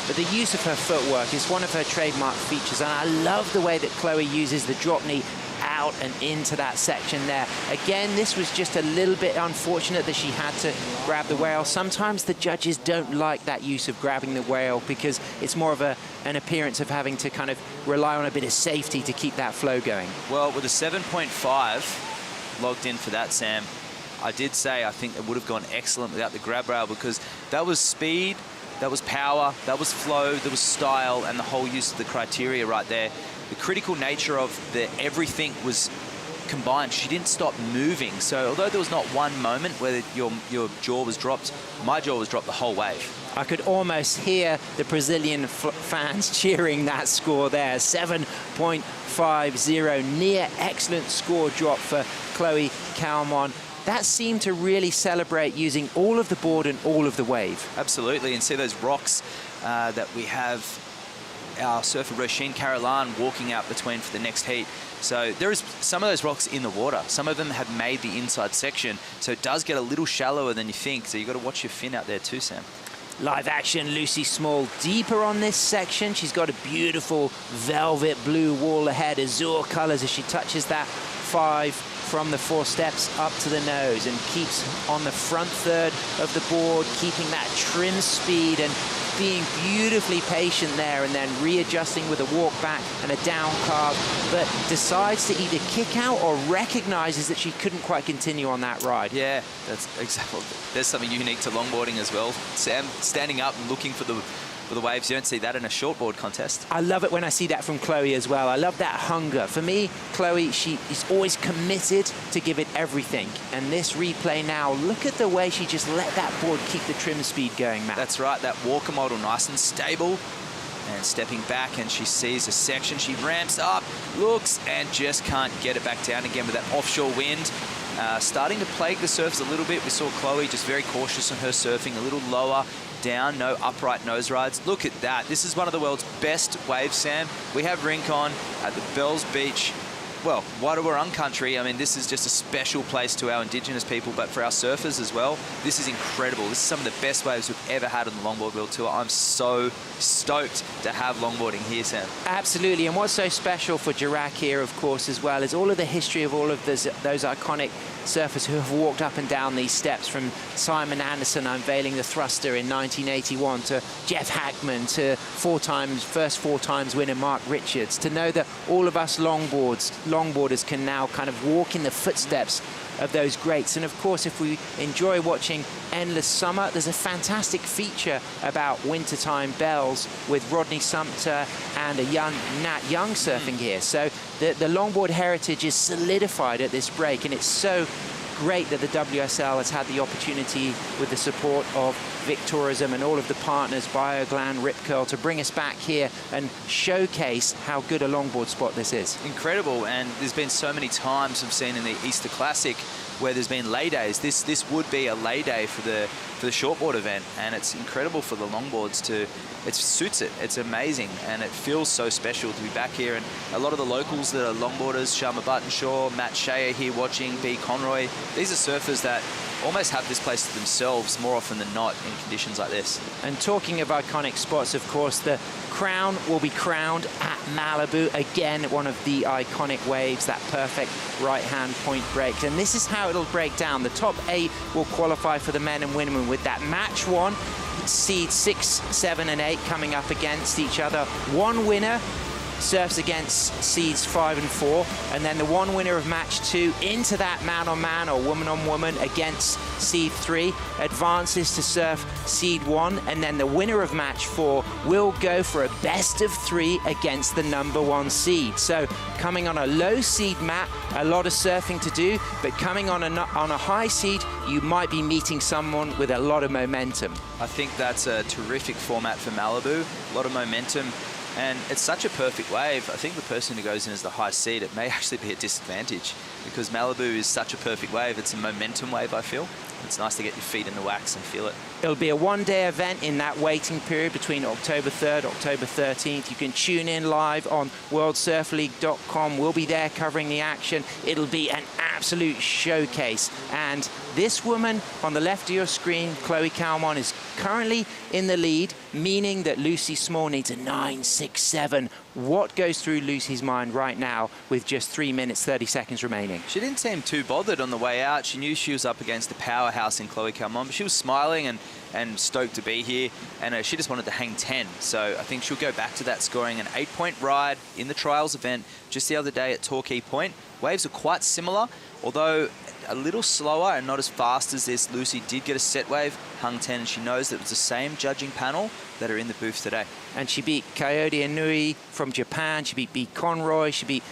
But the use of her footwork is one of her trademark features, and I love the way that Chloe uses the drop knee out and into that section there. Again, this was just a little bit unfortunate that she had to grab the whale. Sometimes the judges don't like that use of grabbing the whale because it's more of an appearance of having to kind of rely on a bit of safety to keep that flow going. Well, with a 7.5 logged in for that, Sam, I did say I think it would have gone excellent without the grab rail, because that was speed, that was power, that was flow, there was style, and the whole use of the criteria right there. The critical nature of everything was combined. She didn't stop moving. So although there was not one moment where your jaw was dropped, my jaw was dropped the whole wave. I could almost hear the Brazilian fans cheering that score there. 7.50, near excellent score drop for Chloe Calmon. That seemed to really celebrate using all of the board and all of the wave. Absolutely, and see those rocks that we have our surfer Roisin Carolan walking out between for the next heat. So there is some of those rocks in the water. Some of them have made the inside section, so it does get a little shallower than you think. So you've got to watch your fin out there too, Sam. Live action, Lucy Small deeper on this section. She's got a beautiful velvet blue wall ahead, azure colors as she touches that 5 from the 4 steps up to the nose and keeps on the front third of the board, keeping that trim speed and being beautifully patient there, and then readjusting with a walk back and a down carve, but decides to either kick out or recognizes that she couldn't quite continue on that ride. Yeah, that's exactly. There's something unique to longboarding as well. Sam standing up and looking for for the waves. You don't see that in a shortboard contest. I love it when I see that from Chloe as well. I love that hunger. For me, Chloe, she is always committed to give it everything. And this replay now, look at the way she just let that board keep the trim speed going, Matt. That's right, that Walker model, nice and stable. And stepping back, and she sees a section. She ramps up, looks, and just can't get it back down again with that offshore wind. Starting to plague the surface a little bit. We saw Chloe just very cautious on her surfing, a little lower down, no upright nose rides. Look at that. This is one of the world's best waves, Sam. We have Rincon at the Bells Beach. Well, Wadawurrung country, I mean, this is just a special place to our Indigenous people, but for our surfers as well, this is incredible. This is some of the best waves we've ever had on the Longboard World Tour. I'm so stoked to have longboarding here, Sam. Absolutely, and what's so special for Dirac here, of course, as well, is all of the history of all of those iconic surfers who have walked up and down these steps, from Simon Anderson unveiling the thruster in 1981 to Jeff Hackman to first four times winner Mark Richards, to know that all of us longboarders can now kind of walk in the footsteps of those greats. And of course, if we enjoy watching Endless Summer, there's a fantastic feature about wintertime bells with Rodney Sumpter and a young Nat Young surfing here. So the longboard heritage is solidified at this break, and it's so great that the WSL has had the opportunity, with the support of Vic Tourism and all of the partners, Bioglan, Rip Curl, to bring us back here and showcase how good a longboard spot this is. Incredible, and there's been so many times I've seen in the Easter Classic where there's been lay days. This would be a lay day for the shortboard event, and it's incredible for the longboards to, it suits it. It's amazing, and it feels so special to be back here. And a lot of the locals that are longboarders, Sharma Buttonshaw, Matt Shea here watching, B. Conroy, these are surfers that almost have this place to themselves more often than not in conditions like this. And talking of iconic spots, of course, the crown will be crowned at Malibu. Again, one of the iconic waves, that perfect right-hand point break. And this is how it'll break down. The top 8 will qualify for the men and women, with that match 1, seeds 6, 7, and 8 coming up against each other. One winner surfs against seeds 5 and 4, and then the one winner of match 2 into that man-on-man or woman-on-woman against seed 3 advances to surf seed 1, and then the winner of match 4 will go for a best of 3 against the number 1 seed. So coming on a low seed mat, a lot of surfing to do, but coming on a high seed, you might be meeting someone with a lot of momentum. I think that's a terrific format for Malibu, a lot of momentum. And it's such a perfect wave. I think the person who goes in as the high seed, it may actually be a disadvantage, because Malibu is such a perfect wave. It's a momentum wave, I feel. It's nice to get your feet in the wax and feel it. It'll be a one-day event in that waiting period between October 3rd, October 13th. You can tune in live on worldsurfleague.com. We'll be there covering the action. It'll be an absolute showcase. And this woman on the left of your screen, Chloe Calmon, is currently in the lead, meaning that Lucy Small needs a 9.67. What goes through Lucy's mind right now with just 3 minutes, 30 seconds remaining? She didn't seem too bothered on the way out. She knew she was up against a powerhouse in Chloe Calmon, but she was smiling and stoked to be here, and she just wanted to hang 10. So I think she'll go back to that, scoring an 8-point ride in the trials event just the other day at Torquay Point. Waves are quite similar, although a little slower and not as fast as this. Lucy did get a set wave, hung 10, and she knows that it was the same judging panel that are in the booth today. And she beat Coyote Inui from Japan. She beat B. Conroy. She beat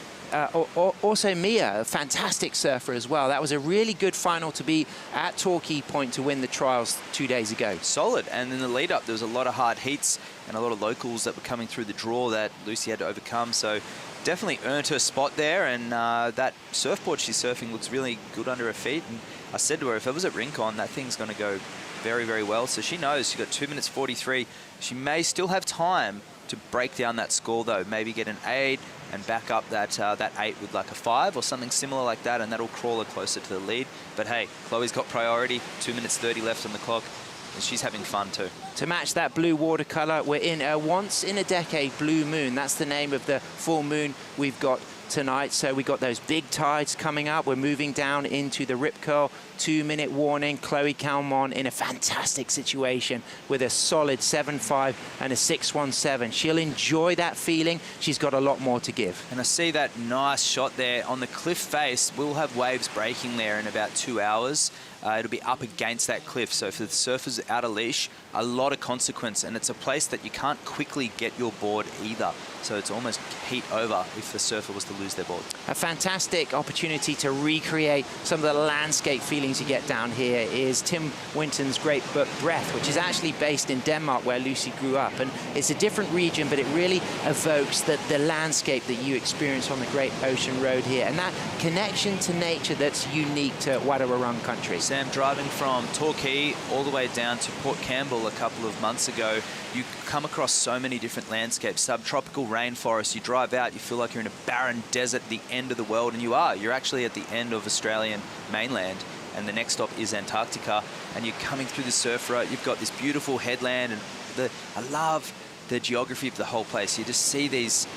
also Mia, a fantastic surfer as well. That was a really good final to be at Torquay Point to win the trials 2 days ago. Solid. And in the lead up, there was a lot of hard heats and a lot of locals that were coming through the draw that Lucy had to overcome. So definitely earned her spot there, and that surfboard she's surfing looks really good under her feet. And I said to her, if it was at Rincon, that thing's going to go very, very well. So she knows she's got 2 minutes 43. She may still have time to break down that score, though. Maybe get an 8 and back up that 8 with like a 5 or something similar like that, and that'll crawl her closer to the lead. But hey, Chloe's got priority. 2 minutes 30 left on the clock, and she's having fun too. To match that blue watercolor, we're in a once-in-a-decade blue moon. That's the name of the full moon we've got tonight. So we got those big tides coming up. We're moving down into the rip curl. 2-minute warning. Chloe Calmon in a fantastic situation with a solid 7.5 and a 6.17. She'll enjoy that feeling. She's got a lot more to give. And I see that nice shot there on the cliff face. We'll have waves breaking there in about 2 hours. It'll be up against that cliff. So for the surfers out of leash, a lot of consequence. And it's a place that you can't quickly get your board either. So it's almost heat over if the surfer was to lose their board. A fantastic opportunity to recreate some of the landscape feelings you get down here is Tim Winton's great book, Breath, which is actually based in Denmark, where Lucy grew up. And it's a different region, but it really evokes the landscape that you experience on the Great Ocean Road here. And that connection to nature that's unique to Wadawurrung country. Sam, driving from Torquay all the way down to Port Campbell a couple of months ago, you come across so many different landscapes, subtropical rainforests. You drive out, you feel like you're in a barren desert at the end of the world, and you are. You're actually at the end of Australian mainland, and the next stop is Antarctica, and you're coming through the surf road. You've got this beautiful headland, and I love the geography of the whole place. You just see these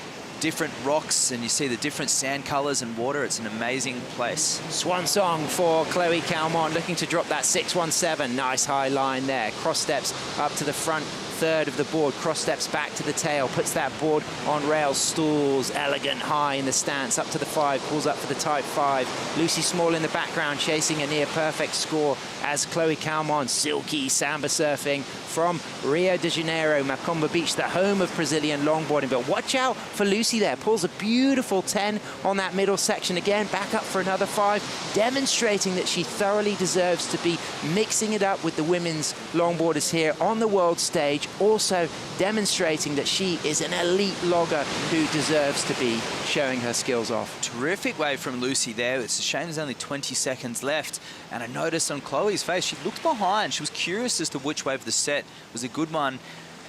different rocks and you see the different sand colors and water. It's an amazing place. Swan song for Chloe Calmon, looking to drop that 6.17. Nice high line there. Cross steps up to the front third of the board, cross steps back to the tail, puts that board on rails, stalls, elegant high in the stance, up to the 5, pulls up for the type 5. Lucy Small in the background, chasing a near perfect score as Chloe Calmon, silky samba surfing from Rio de Janeiro, Macomba Beach, the home of Brazilian longboarding. But watch out for Lucy there, pulls a beautiful 10 on that middle section again, back up for another 5, demonstrating that she thoroughly deserves to be mixing it up with the women's longboarders here on the world stage, also demonstrating that she is an elite logger who deserves to be showing her skills off. Terrific wave from Lucy there. It's a shame there's only 20 seconds left. And I noticed on Chloe's face, she looked behind. She was curious as to which wave of the set was a good one.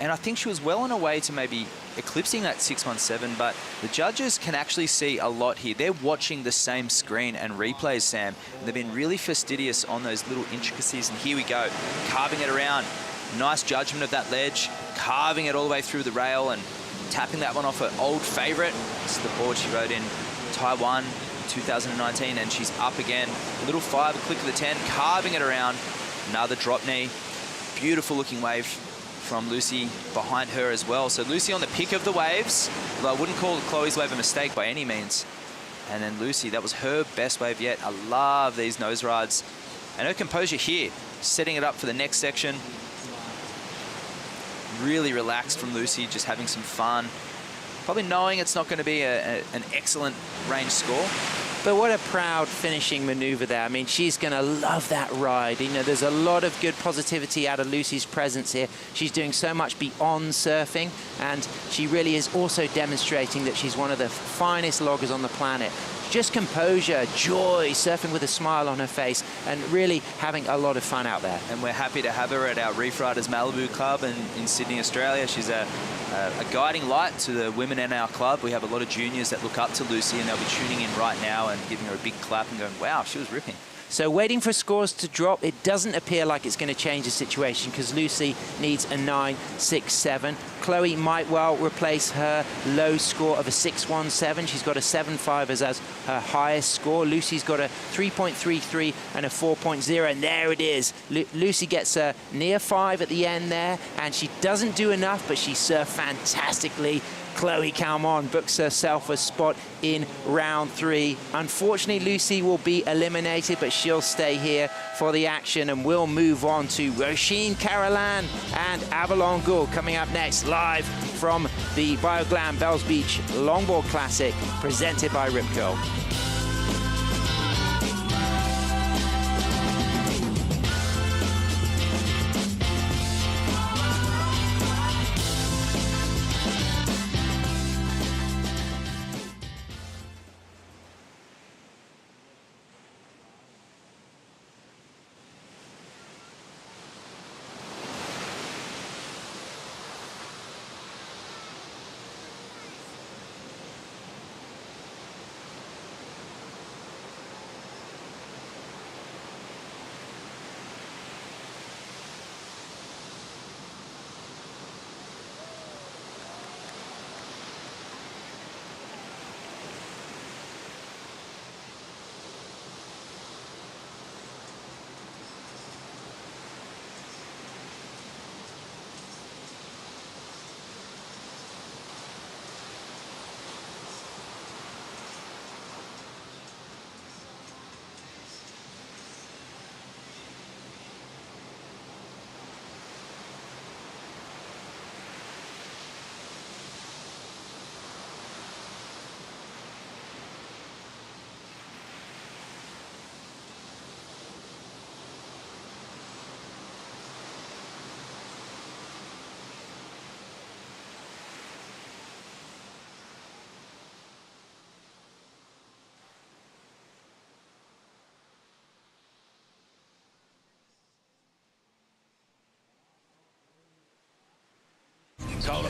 And I think she was well on her way to maybe eclipsing that 6.17, but the judges can actually see a lot here. They're watching the same screen and replays, Sam. And they've been really fastidious on those little intricacies. And here we go, carving it around. Nice judgment of that ledge, carving it all the way through the rail and tapping that one off her old favorite. This is the board she rode in Taiwan 2019, and she's up again. A little 5, a click of the 10, carving it around. Another drop knee. Beautiful looking wave from Lucy behind her as well. So Lucy on the pick of the waves, although I wouldn't call Chloe's wave a mistake by any means. And then Lucy, that was her best wave yet. I love these nose rides. And her composure here, setting it up for the next section. Really relaxed from Lucy, just having some fun. Probably knowing it's not going to be an excellent range score. But what a proud finishing maneuver there. I mean, she's going to love that ride. You know, there's a lot of good positivity out of Lucy's presence here. She's doing so much beyond surfing, and she really is also demonstrating that she's one of the finest loggers on the planet. Just composure, joy, surfing with a smile on her face, and really having a lot of fun out there. And we're happy to have her at our Reef Riders Malibu Club in Sydney, Australia. She's a guiding light to the women in our club. We have a lot of juniors that look up to Lucy, and they'll be tuning in right now and giving her a big clap and going, wow, she was ripping. So waiting for scores to drop, it doesn't appear like it's going to change the situation because Lucy needs a 9.67. Chloe might well replace her low score of a 6.17. She's got a 7.5 as her highest score. Lucy's got a 3.33 and a 4.0, and there it is. Lucy gets a near 5 at the end there, and she doesn't do enough, but she surfed fantastically. Chloe Calmon books herself a spot in round 3. Unfortunately, Lucy will be eliminated, but she'll stay here for the action, and we'll move on to Roisin Carolan and Avalon Gould coming up next, live from the Bioglan Bells Beach Longboard Classic, presented by Rip Curl.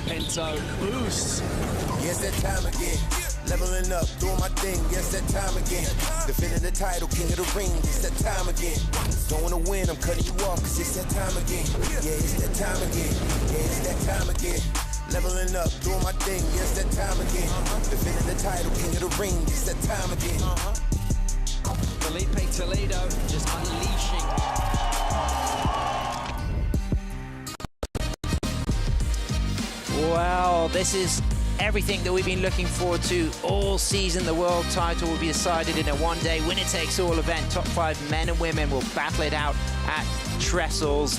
Pinto boost. Yes, that time again. Leveling up, doing my thing, yes, that time again. Defending the title, king of the ring, it's that time again. Don't wanna win, I'm cutting you off, cause it's that time again. Yeah, it's that time again. Yeah, it's that time again. Leveling up, doing my thing, yes, that time again. Defending the title, king of the ring, it's that time again. Felipe Toledo just unleashing. Well, this is everything that we've been looking forward to all season. The world title will be decided in a one-day winner-takes-all event. Top 5 men and women will battle it out at Trestles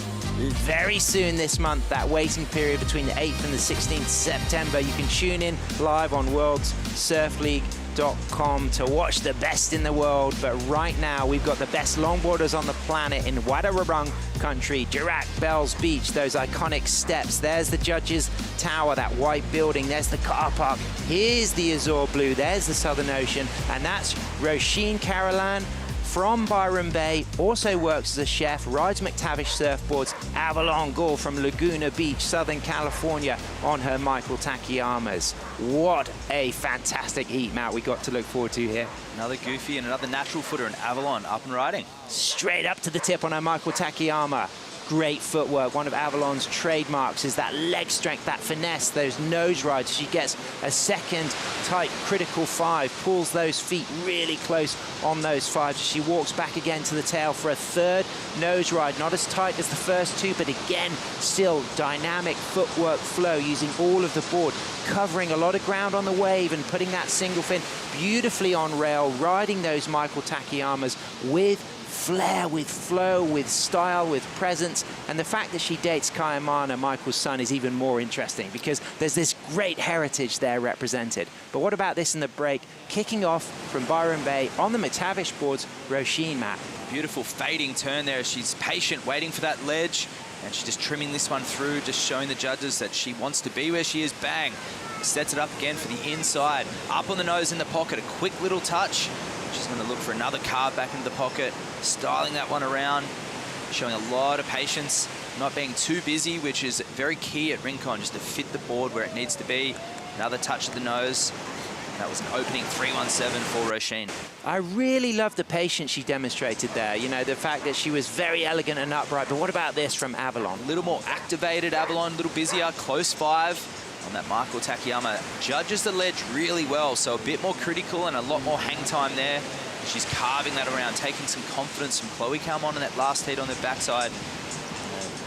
very soon this month. That waiting period between the 8th and the 16th September. You can tune in live on worldssurfleague.com to watch the best in the world. But right now, we've got the best longboarders on the planet in Wadawurrung country, Dirac, Bells Beach, those iconic steps. There's the judges' tower, that white building. There's the car park. Here's the Azure Blue. There's the Southern Ocean. And that's Roisin Carolan from Byron Bay, also works as a chef, rides McTavish surfboards, Avalon Gull from Laguna Beach, Southern California, on her Michael Takiyamas. What a fantastic heat, Matt, we got to look forward to here. Another goofy and another natural footer in Avalon, up and riding. Straight up to the tip on her Michael Takiyama. Great footwork. One of Avalon's trademarks is that leg strength, that finesse, those nose rides. She gets a second tight critical 5, pulls those feet really close on those 5s. She walks back again to the tail for a third nose ride. Not as tight as the first 2, but again, still dynamic footwork flow, using all of the board, covering a lot of ground on the wave and putting that single fin beautifully on rail, riding those Michael Takiyamas with flair, with flow, with style, with presence. And the fact that she dates Kayamana, Michael's son, is even more interesting because there's this great heritage there represented. But what about this in the break? Kicking off from Byron Bay on the McTavish boards, Roisin, Matt. Beautiful fading turn there. She's patient, waiting for that ledge, and she's just trimming this one through, just showing the judges that she wants to be where she is. Bang. Sets it up again for the inside. Up on the nose in the pocket, a quick little touch. She's going to look for another carve back into the pocket, styling that one around, showing a lot of patience, not being too busy, which is very key at Rincon, just to fit the board where it needs to be. Another touch at the nose. That was an opening 317 for Roisin. I really love the patience she demonstrated there. You know, the fact that she was very elegant and upright. But what about this from Avalon? A little more activated Avalon, a little busier, close 5. On that Michael Takiyama, judges the ledge really well, so a bit more critical and a lot more hang time there. She's carving that around, taking some confidence from Chloe Calmon in that last heat on the backside.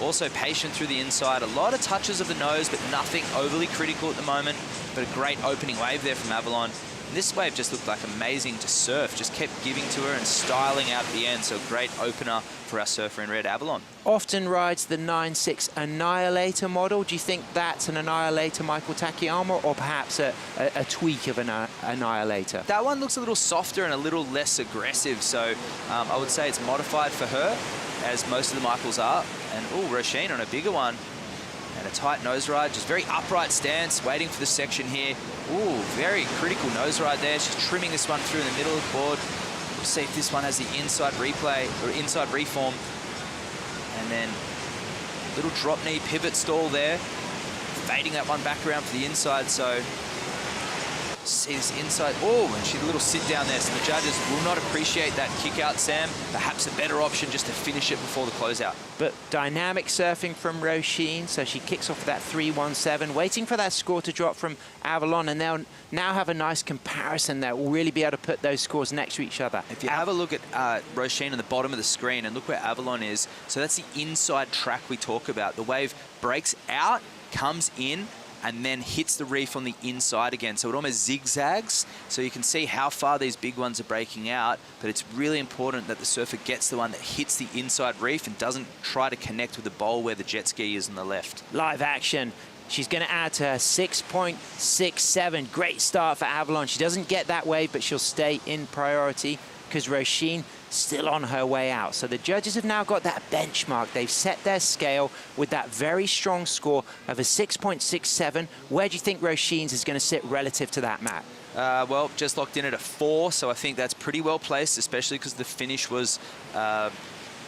Also patient through the inside, a lot of touches of the nose, but nothing overly critical at the moment. But a great opening wave there from Avalon. And this wave just looked like amazing to surf, just kept giving to her and styling out at the end. So a great opener for our surfer in red, Avalon. Often rides the 9.6 Annihilator model. Do you think that's an Annihilator Michael Takiyama, or perhaps a tweak of an Annihilator? That one looks a little softer and a little less aggressive. So I would say it's modified for her, as most of the Michaels are. And Roisin on a bigger one. And a tight nose ride, just very upright stance, waiting for the section here. Very critical nose ride there. She's trimming this one through in the middle of the board. We'll see if this one has the inside replay, or inside reform. And then a little drop knee pivot stall there. Fading that one back around for the inside, so see this inside. And she a little sit down there, so the judges will not appreciate that kick out, Sam. Perhaps a better option just to finish it before the closeout. But dynamic surfing from Roisin, so she kicks off that 317, waiting for that score to drop from Avalon, and they'll now have a nice comparison that will really be able to put those scores next to each other. If you have a look at Roisin on the bottom of the screen and look where Avalon is, so that's the inside track we talk about. The wave breaks out, comes in, and then hits the reef on the inside again. So it almost zigzags. So you can see how far these big ones are breaking out, but it's really important that the surfer gets the one that hits the inside reef and doesn't try to connect with the bowl where the jet ski is on the left. Live action. She's going to add to her 6.67. Great start for Avalon. She doesn't get that wave, but she'll stay in priority because Roisin still on her way out. So the judges have now got that benchmark. They've set their scale with that very strong score of a 6.67. Where do you think Roisin's is going to sit relative to that, Matt? Well, just locked in at a 4, so I think that's pretty well placed, especially because the finish was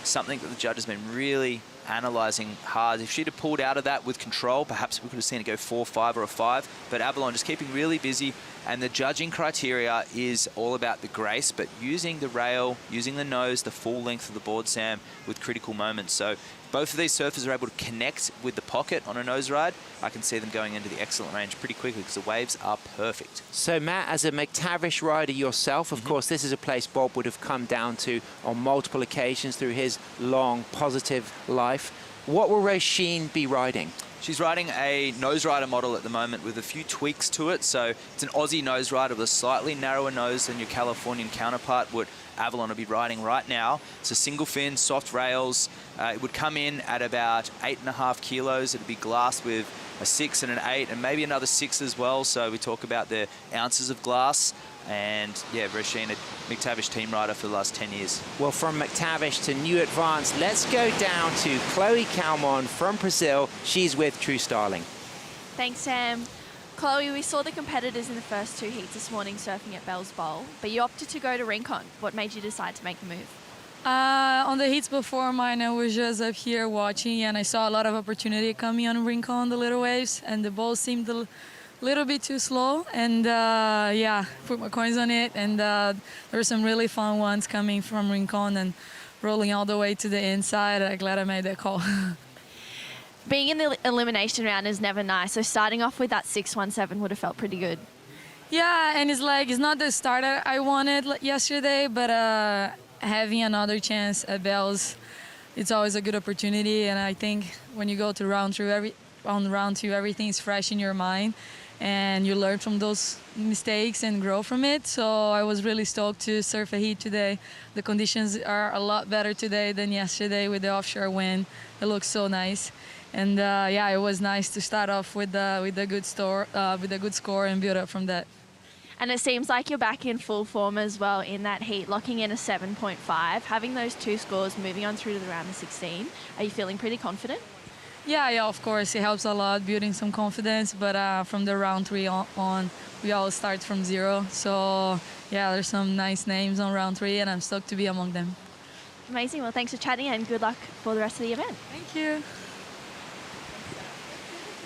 something that the judge has been really analysing hard. If she'd have pulled out of that with control, perhaps we could have seen it go 4-5 or a 5. But Avalon just keeping really busy. And the judging criteria is all about the grace, but using the rail, using the nose, the full length of the board, Sam, with critical moments. So both of these surfers are able to connect with the pocket on a nose ride. I can see them going into the excellent range pretty quickly because the waves are perfect. So Matt, as a McTavish rider yourself, of course, this is a place Bob would have come down to on multiple occasions through his long, positive life. What will Roisin be riding? She's riding a nose rider model at the moment with a few tweaks to it. So it's an Aussie nose rider with a slightly narrower nose than your Californian counterpart, what Avalon will be riding right now. It's a single fin, soft rails. It would come in at about 8.5 kilos. It'd be glassed with a 6 and an 8 and maybe another 6 as well. So we talk about the ounces of glass. And yeah, Roisin, a McTavish team rider for the last 10 years. Well, from McTavish to New Advance, let's go down to Chloe Calmon from Brazil. She's with True Starling. Thanks, Sam. Chloe, we saw the competitors in the first 2 heats this morning surfing at Bell's Bowl, but you opted to go to Rincon. What made you decide to make the move? On the heats before mine, I was just up here watching, and I saw a lot of opportunity coming on Rincon, the little waves, and the bowl seemed a little bit too slow. And yeah, put my coins on it, and there were some really fun ones coming from Rincon and rolling all the way to the inside. I'm glad I made that call. Being in the elimination round is never nice, so starting off with that 617 would have felt pretty good. Yeah, and it's like, it's not the start I wanted yesterday, but having another chance at Bell's, it's always a good opportunity. And I think when you go to round two, everything is fresh in your mind, and you learn from those mistakes and grow from it. So I was really stoked to surf a heat today. The conditions are a lot better today than yesterday with the offshore wind. It looks so nice. And yeah, it was nice to start off with a good score and build up from that. And it seems like you're back in full form as well in that heat, locking in a 7.5. Having those 2 scores, moving on through to the round of 16, are you feeling pretty confident? Yeah, of course, it helps a lot, building some confidence. But from the round 3 on, we all start from 0. So yeah, there's some nice names on round 3, and I'm stoked to be among them. Amazing. Well, thanks for chatting, and good luck for the rest of the event. Thank you.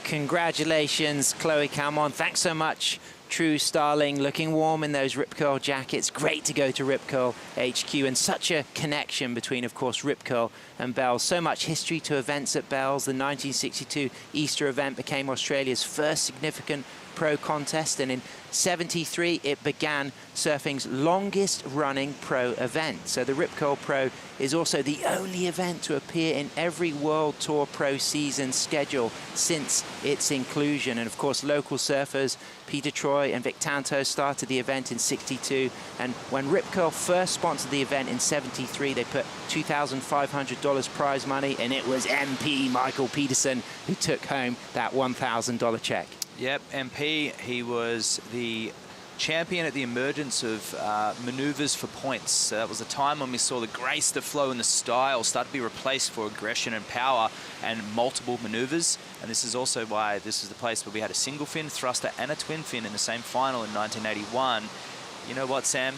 Congratulations, Chloe Calmon. Thanks so much, True Starling. Looking warm in those Rip Curl jackets. Great to go to Rip Curl HQ, and such a connection between, of course, Rip Curl and Bell's. So much history to events at Bell's. The 1962 Easter event became Australia's first significant pro contest, and in '73 it began surfing's longest running pro event. So the Rip Curl Pro is also the only event to appear in every World Tour Pro season schedule since its inclusion. And of course, local surfers Peter Troy and Vic Tanto started the event in '62, and when Rip Curl first sponsored the event in '73, they put $2,500 prize money, and it was MP Michael Peterson who took home that $1,000 check. Yep, MP, he was the champion at the emergence of maneuvers for points. So that was a time when we saw the grace, the flow, and the style start to be replaced for aggression and power and multiple maneuvers. And this is also why this is the place where we had a single fin thruster and a twin fin in the same final in 1981. You know what, Sam?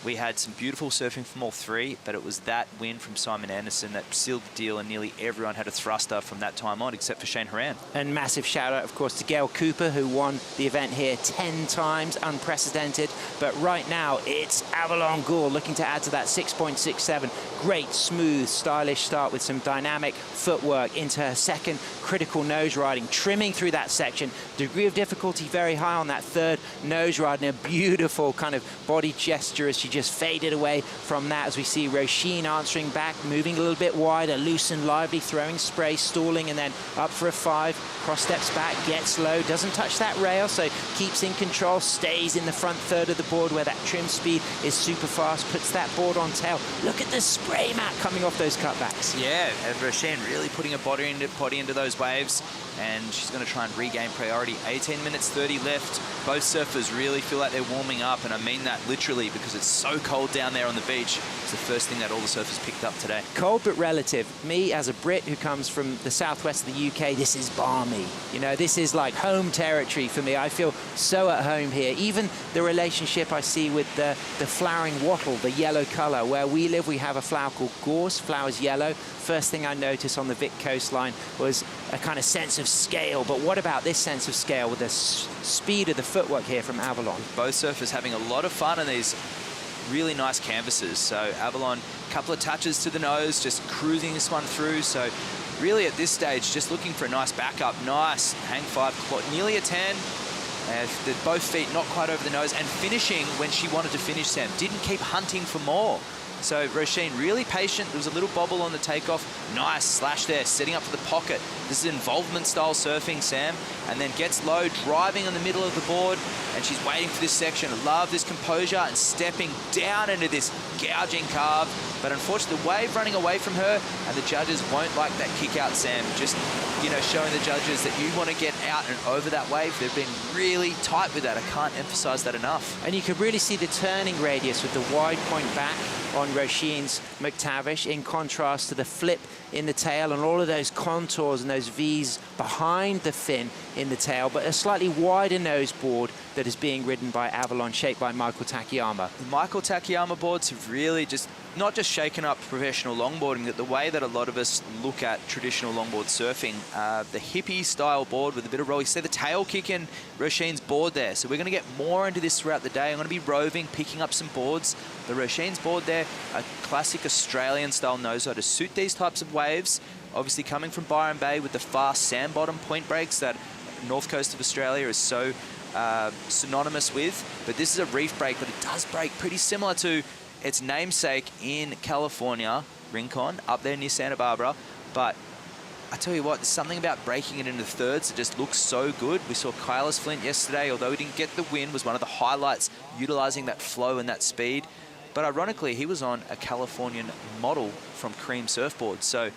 We had some beautiful surfing from all 3, but it was that win from Simon Anderson that sealed the deal, and nearly everyone had a thruster from that time on, except for Shane Horan. And massive shout out, of course, to Gail Cooper, who won the event here 10 times, unprecedented. But right now, it's Avalon Gore looking to add to that 6.67. Great, smooth, stylish start with some dynamic footwork into her second critical nose riding, trimming through that section. Degree of difficulty very high on that third nose ride, and a beautiful kind of body gesture as she just faded away from that, as we see Roisin answering back, moving a little bit wider, loose and lively, throwing spray, stalling, and then up for a 5, cross steps back, gets low, doesn't touch that rail, so keeps in control, stays in the front third of the board where that trim speed is super fast, puts that board on tail. Look at the spray mat coming off those cutbacks. Yeah, and Roisin really putting a body into those waves, and she's going to try and regain priority. 18 minutes 30 left. Both surfers really feel like they're warming up, and I mean that literally, because it's so cold down there on the beach. It's the first thing that all the surfers picked up today. Cold but relative. Me, as a Brit who comes from the southwest of the UK, this is balmy. You know, this is like home territory for me. I feel so at home here. Even the relationship I see with the flowering wattle, the yellow colour. Where we live, we have a flower called gorse, flowers yellow. First thing I noticed on the Vic coastline was a kind of sense of scale. But what about this sense of scale with the speed of the footwork here from Avalon? Both surfers having a lot of fun on these really nice canvases. So Avalon, a couple of touches to the nose, just cruising this one through. So really at this stage, just looking for a nice backup. Nice hang 5, nearly a 10. Both feet not quite over the nose, and finishing when she wanted to finish, Sam. Didn't keep hunting for more. So Roisin really patient. There was a little bobble on the takeoff. Nice slash there, setting up for the pocket. This is involvement style surfing, Sam. And then gets low, driving in the middle of the board, and she's waiting for this section. I love this composure and stepping down into this gouging carve. But unfortunately, the wave running away from her, and the judges won't like that kick out, Sam. Just, you know, showing the judges that you want to get out and over that wave. They've been really tight with that. I can't emphasize that enough. And you could really see the turning radius with the wide point back on Roisin's McTavish, in contrast to the flip in the tail and all of those contours and those V's behind the fin in the tail, but a slightly wider nose board that is being ridden by Avalon, shaped by Michael Takayama. The Michael Takayama boards have really just not just shaken up professional longboarding, but the way that a lot of us look at traditional longboard surfing. The hippie style board with a bit of roll. You see the tail kick in Roisin's board there. So we're going to get more into this throughout the day. I'm going to be roving, picking up some boards. The Roisin's board there, a classic Australian style nose to suit these types of waves. Obviously coming from Byron Bay with the fast sand bottom point breaks that north coast of Australia is so synonymous with. But this is a reef break, but it does break pretty similar to its namesake in California, Rincon, up there near Santa Barbara. But I tell you what, there's something about breaking it into thirds that just looks so good. We saw Kylas Flint yesterday, although he didn't get the win, was one of the highlights, utilizing that flow and that speed. But ironically, he was on a Californian model from Cream Surfboards. So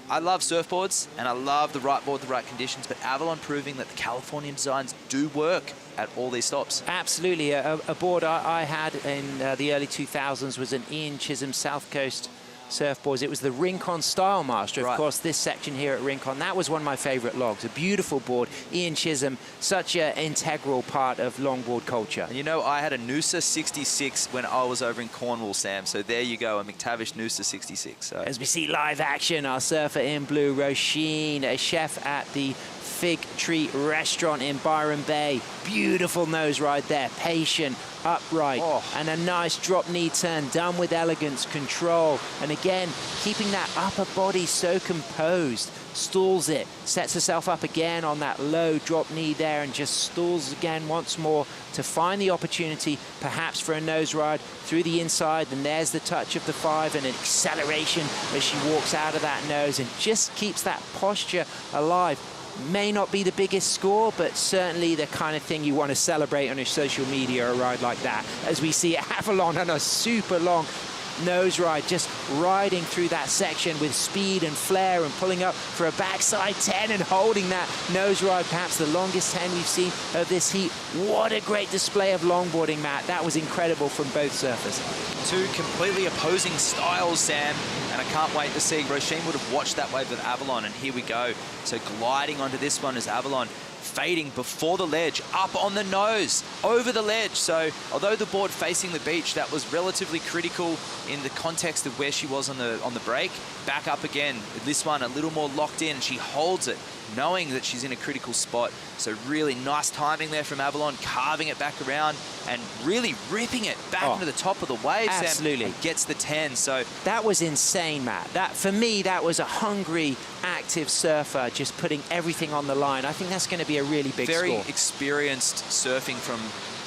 I love surfboards, and I love the right board, the right conditions, but Avalon proving that the Californian designs do work at all these stops. Absolutely. A board I had in the early 2000s was an Ian Chisholm South Coast surfboards. It was the Rincon Style Master. Of course, this section here at Rincon, that was one of my favorite logs. A beautiful board. Ian Chisholm, such an integral part of longboard culture. And you know, I had a Noosa 66 when I was over in Cornwall, Sam. So there you go, a McTavish Noosa 66. So. As we see live action, our surfer in blue, Roisin, a chef at the Fig Tree Restaurant in Byron Bay. Beautiful nose ride there, patient, upright, and a nice drop knee turn, done with elegance, control, and again, keeping that upper body so composed. Stalls it, sets herself up again on that low drop knee there, and just stalls again once more to find the opportunity, perhaps for a nose ride through the inside. And there's the touch of the 5 and an acceleration as she walks out of that nose and just keeps that posture alive. May not be the biggest score, but certainly the kind of thing you want to celebrate on your social media, a ride like that. As we see Avalon on a super long nose ride, just riding through that section with speed and flair and pulling up for a backside 10 and holding that nose ride, perhaps the longest 10 we've seen of this heat. What a great display of longboarding, Matt. That was incredible from both surfers. Two completely opposing styles, Sam, and I can't wait to see. Roisin would have watched that wave with Avalon, and here we go. So gliding onto this one is Avalon, fading before the ledge, up on the nose, over the ledge. So although the board facing the beach, that was relatively critical in the context of where she was on the break. Back up again. This one a little more locked in. She holds it, knowing that she's in a critical spot. So really nice timing there from Avalon, carving it back around and really ripping it back into the top of the wave. Absolutely. Sam, and gets the 10. So that was insane, Matt. That, for me, that was a hungry, active surfer just putting everything on the line. I think that's going to be a really big very score. Experienced surfing from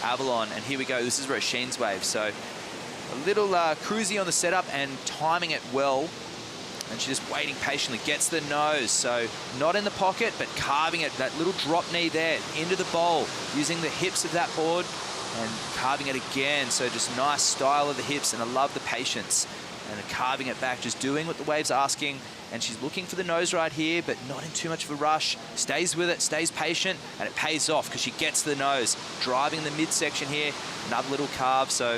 Avalon. And here we go. This is Roisin's wave. So a little cruisy on the setup and timing it well. And she's just waiting patiently, gets the nose. So not in the pocket, but carving it, that little drop knee there into the bowl, using the hips of that board and carving it again. So just nice style of the hips, and I love the patience. And carving it back, just doing what the wave's asking. And she's looking for the nose ride here, but not in too much of a rush. Stays with it, stays patient, and it pays off because she gets the nose. Driving the midsection here, another little carve. So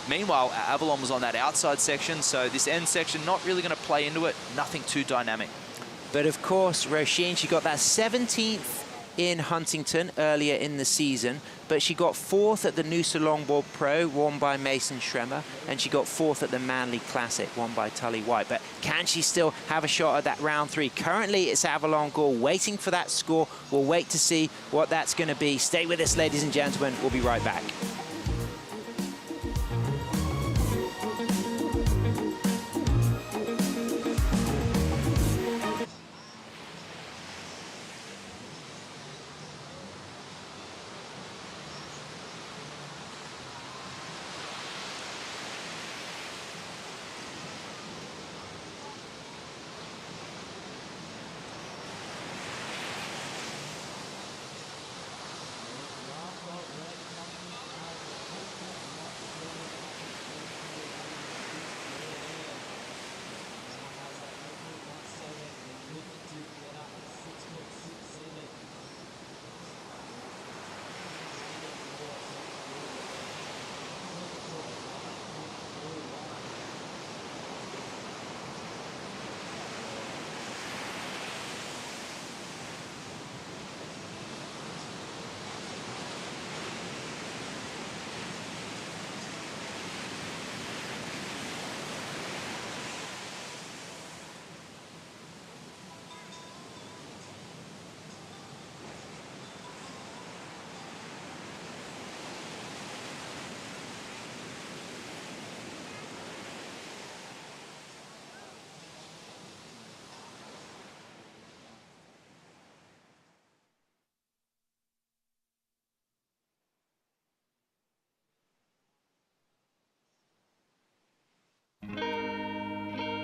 Meanwhile, Avalon was on that outside section, so this end section not really going to play into it. Nothing too dynamic. But of course, Roisin, she got that 17th in Huntington earlier in the season, but she got 4th at the Noosa Longboard Pro, won by Mason Schremer, and she got 4th at the Manly Classic, won by Tully White. But can she still have a shot at that round 3? Currently, it's Avalon Gore waiting for that score. We'll wait to see what that's going to be. Stay with us, ladies and gentlemen. We'll be right back.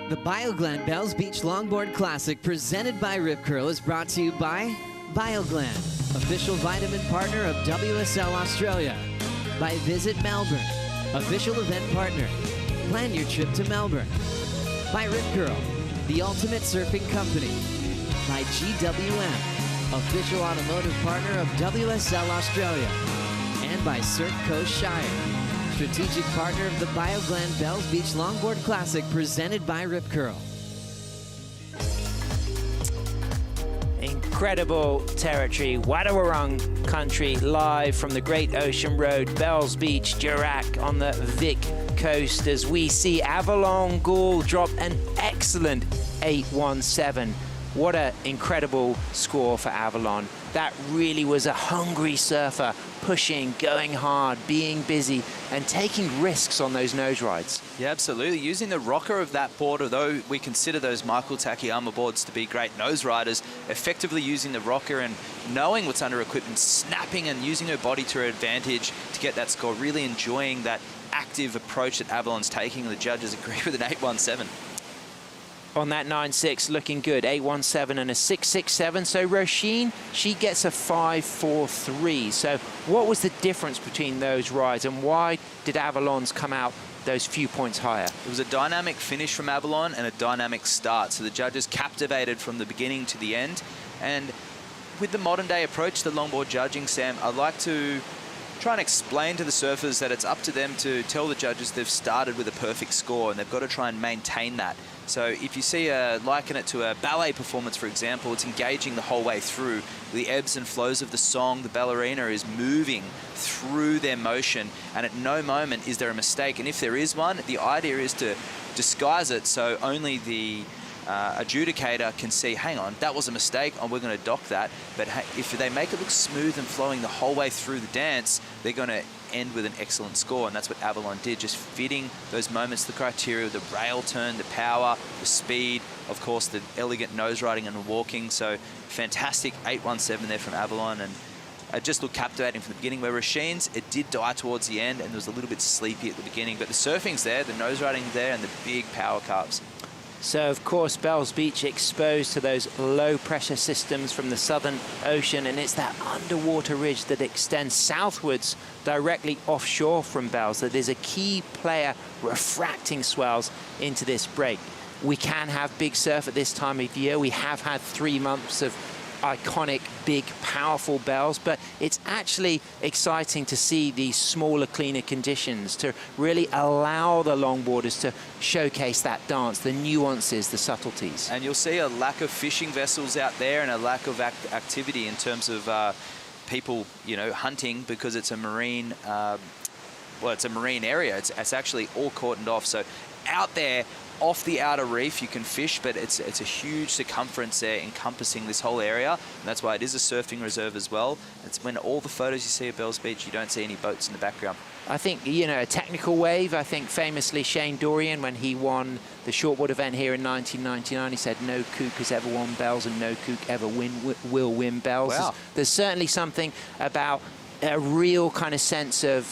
The Bioglan Bells Beach Longboard Classic presented by Rip Curl is brought to you by Bioglan, official vitamin partner of WSL Australia. By Visit Melbourne, official event partner. Plan your trip to Melbourne. By Rip Curl, the ultimate surfing company. By GWM, official automotive partner of WSL Australia. And by Surf Coast Shire, strategic partner of the Bioglan Bells Beach Longboard Classic presented by Rip Curl. Incredible territory, Wadawurrung country, live from the Great Ocean Road, Bells Beach, Dirac on the Vic coast, as we see Avalon Gore drop an excellent 817. What an incredible score for Avalon. That really was a hungry surfer, pushing, going hard, being busy, and taking risks on those nose rides. Yeah, absolutely. Using the rocker of that board, although we consider those Michael Takayama boards to be great nose riders, effectively using the rocker and knowing what's under equipment, snapping and using her body to her advantage to get that score, really enjoying that active approach that Avalon's taking, and the judges agree with an 817. On that 9.6, looking good. 8.17 and a 6.67. So Roisin, she gets a 5.43. So what was the difference between those rides, and why did Avalon's come out those few points higher? It was a dynamic finish from Avalon and a dynamic start. So the judges captivated from the beginning to the end. And with the modern day approach to longboard judging, Sam, I'd like to try and explain to the surfers that it's up to them to tell the judges they've started with a perfect score, and they've got to try and maintain that. So if you see liken it to a ballet performance, for example, it's engaging the whole way through. The ebbs and flows of the song, the ballerina is moving through their motion, and at no moment is there a mistake. And if there is one, the idea is to disguise it so only the adjudicator can see, hang on, that was a mistake, and we're going to dock that. But if they make it look smooth and flowing the whole way through the dance, they're going to end with an excellent score, and that's what Avalon did, just fitting those moments, the criteria, the rail turn, the power, the speed, of course, the elegant nose riding and walking. So fantastic 8.17 there from Avalon, and it just looked captivating from the beginning. Where Roisin's, it did die towards the end, and it was a little bit sleepy at the beginning, but the surfing's there, the nose riding's there, and the big power carves. So, of course, Bells Beach exposed to those low-pressure systems from the Southern Ocean, and it's that underwater ridge that extends southwards directly offshore from Bells that is a key player refracting swells into this break. We can have big surf at this time of year. We have had 3 months of iconic, big, powerful bells, but it's actually exciting to see these smaller, cleaner conditions to really allow the longboarders to showcase that dance, the nuances, the subtleties. And you'll see a lack of fishing vessels out there and a lack of activity in terms of people, you know, hunting, because it's a marine, well, it's a marine area. It's actually all cordoned off. So out there, off the outer reef, you can fish, but it's a huge circumference there encompassing this whole area. And that's why it is a surfing reserve as well. It's when all the photos you see at Bells Beach, you don't see any boats in the background. I think, you know, a technical wave, I think famously Shane Dorian, when he won the shortboard event here in 1999, he said no kook has ever won bells and no kook ever will win bells. Wow. There's certainly something about a real kind of sense of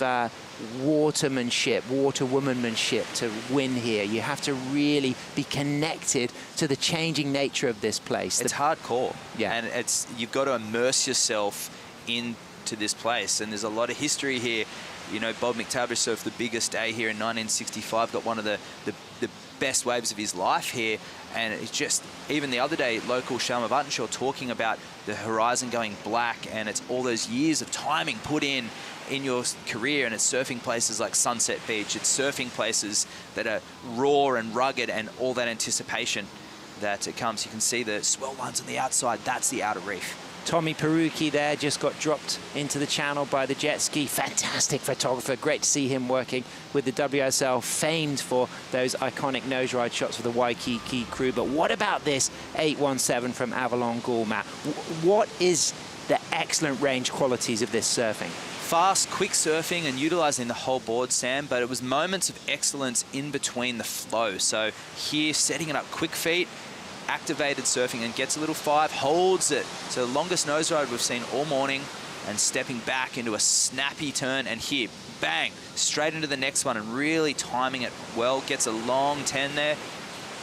watermanship, waterwomanmanship to win here. You have to really be connected to the changing nature of this place. It's hardcore. Yeah. And you've got to immerse yourself into this place. And there's a lot of history here. You know, Bob McTavish surfed the biggest day here in 1965, got one of the best waves of his life here. And it's just, even the other day, local Sharma Buttonshaw talking about the horizon going black, and it's all those years of timing put in your career, and it's surfing places like Sunset Beach. It's surfing places that are raw and rugged, and all that anticipation that it comes. You can see the swell lines on the outside. That's the outer reef. Tommy Perucci there just got dropped into the channel by the jet ski. Fantastic photographer. Great to see him working with the WSL, famed for those iconic nose ride shots for the Waikiki crew. But what about this 817 from Avalon Ghoul, Matt? What is the excellent range qualities of this surfing? Fast, quick surfing and utilising the whole board, Sam, but it was moments of excellence in between the flow. So here, setting it up quick feet, activated surfing, and gets a little 5, holds it. So the longest nose ride we've seen all morning, and stepping back into a snappy turn, and here, bang, straight into the next one, and really timing it well. Gets a long 10 there,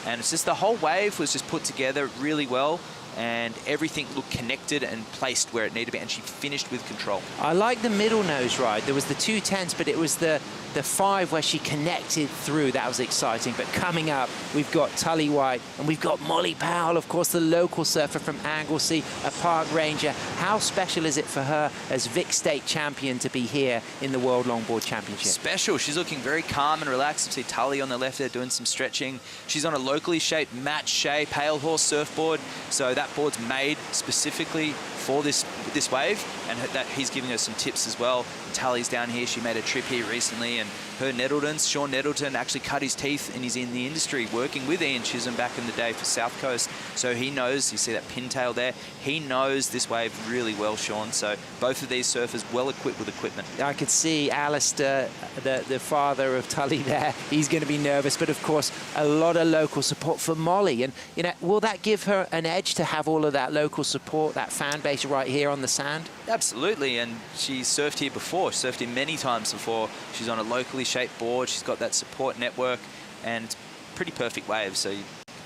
and it's just the whole wave was just put together really well, and everything looked connected and placed where it needed to be, and she finished with control. I like the middle nose ride. There was the 2 10s, but it was the 5 where she connected through. That was exciting. But coming up, we've got Tully White, and we've got Molly Powell, of course, the local surfer from Anglesey, a park ranger. How special is it for her as Vic State champion to be here in the World Longboard Championship? Special. She's looking very calm and relaxed. You see Tully on the left there doing some stretching. She's on a locally shaped Matt Shea Pale Horse surfboard. So that board's made specifically for this wave, and that he's giving her some tips as well. Tully's down here. She made a trip here recently, and her Sean Nettleton actually cut his teeth, and he's in the industry working with Ian Chisholm back in the day for South Coast. So he knows, you see that pintail there, he knows this wave really well, Sean. So both of these surfers well equipped with equipment. I could see Alistair, the father of Tully there. He's going to be nervous, but of course, a lot of local support for Molly. And, you know, will that give her an edge to have all of that local support, that fan base right here on the sand? Absolutely, and she's surfed here before. She's surfed here many times before. She's on a locally shaped board. She's got that support network, and it's pretty perfect waves. So,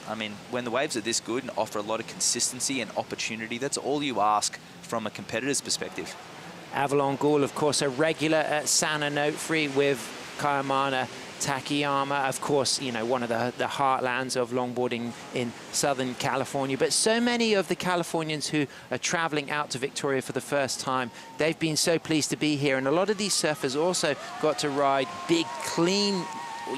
I mean, when the waves are this good and offer a lot of consistency and opportunity, that's all you ask from a competitor's perspective. Avalon Ghoul, of course, a regular at Sana Note-Free with Kayamana Takayama, of course, you know, one of the heartlands of longboarding in Southern California. But so many of the Californians who are traveling out to Victoria for the first time, they've been so pleased to be here. And a lot of these surfers also got to ride big, clean,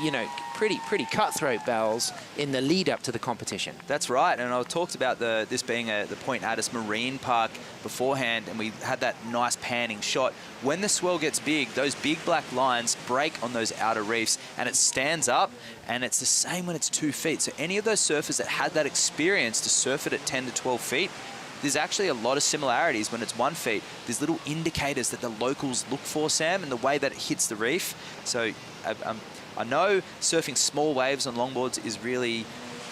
you know, pretty cutthroat bells in the lead up to the competition. That's right, and I talked about this being the Point Addis Marine Park beforehand, and we had that nice panning shot. When the swell gets big, those big black lines break on those outer reefs, and it stands up, and it's the same when it's 2 feet. So any of those surfers that had that experience to surf it at 10 to 12 feet, there's actually a lot of similarities when it's 1 feet. There's little indicators that the locals look for, Sam, and the way that it hits the reef. So I know surfing small waves on longboards is really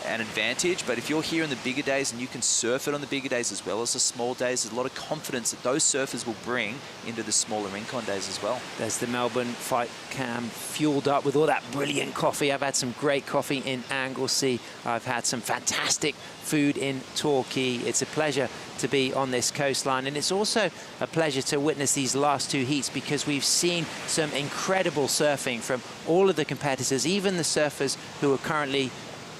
an advantage, but if you're here in the bigger days and you can surf it on the bigger days as well as the small days, there's a lot of confidence that those surfers will bring into the smaller Rincon days as well. There's the Melbourne fight cam fueled up with all that brilliant coffee. I've had some great coffee in Anglesey. I've had some fantastic food in Torquay. It's a pleasure to be on this coastline, and it's also a pleasure to witness these last 2 heats, because we've seen some incredible surfing from all of the competitors, even the surfers who are currently,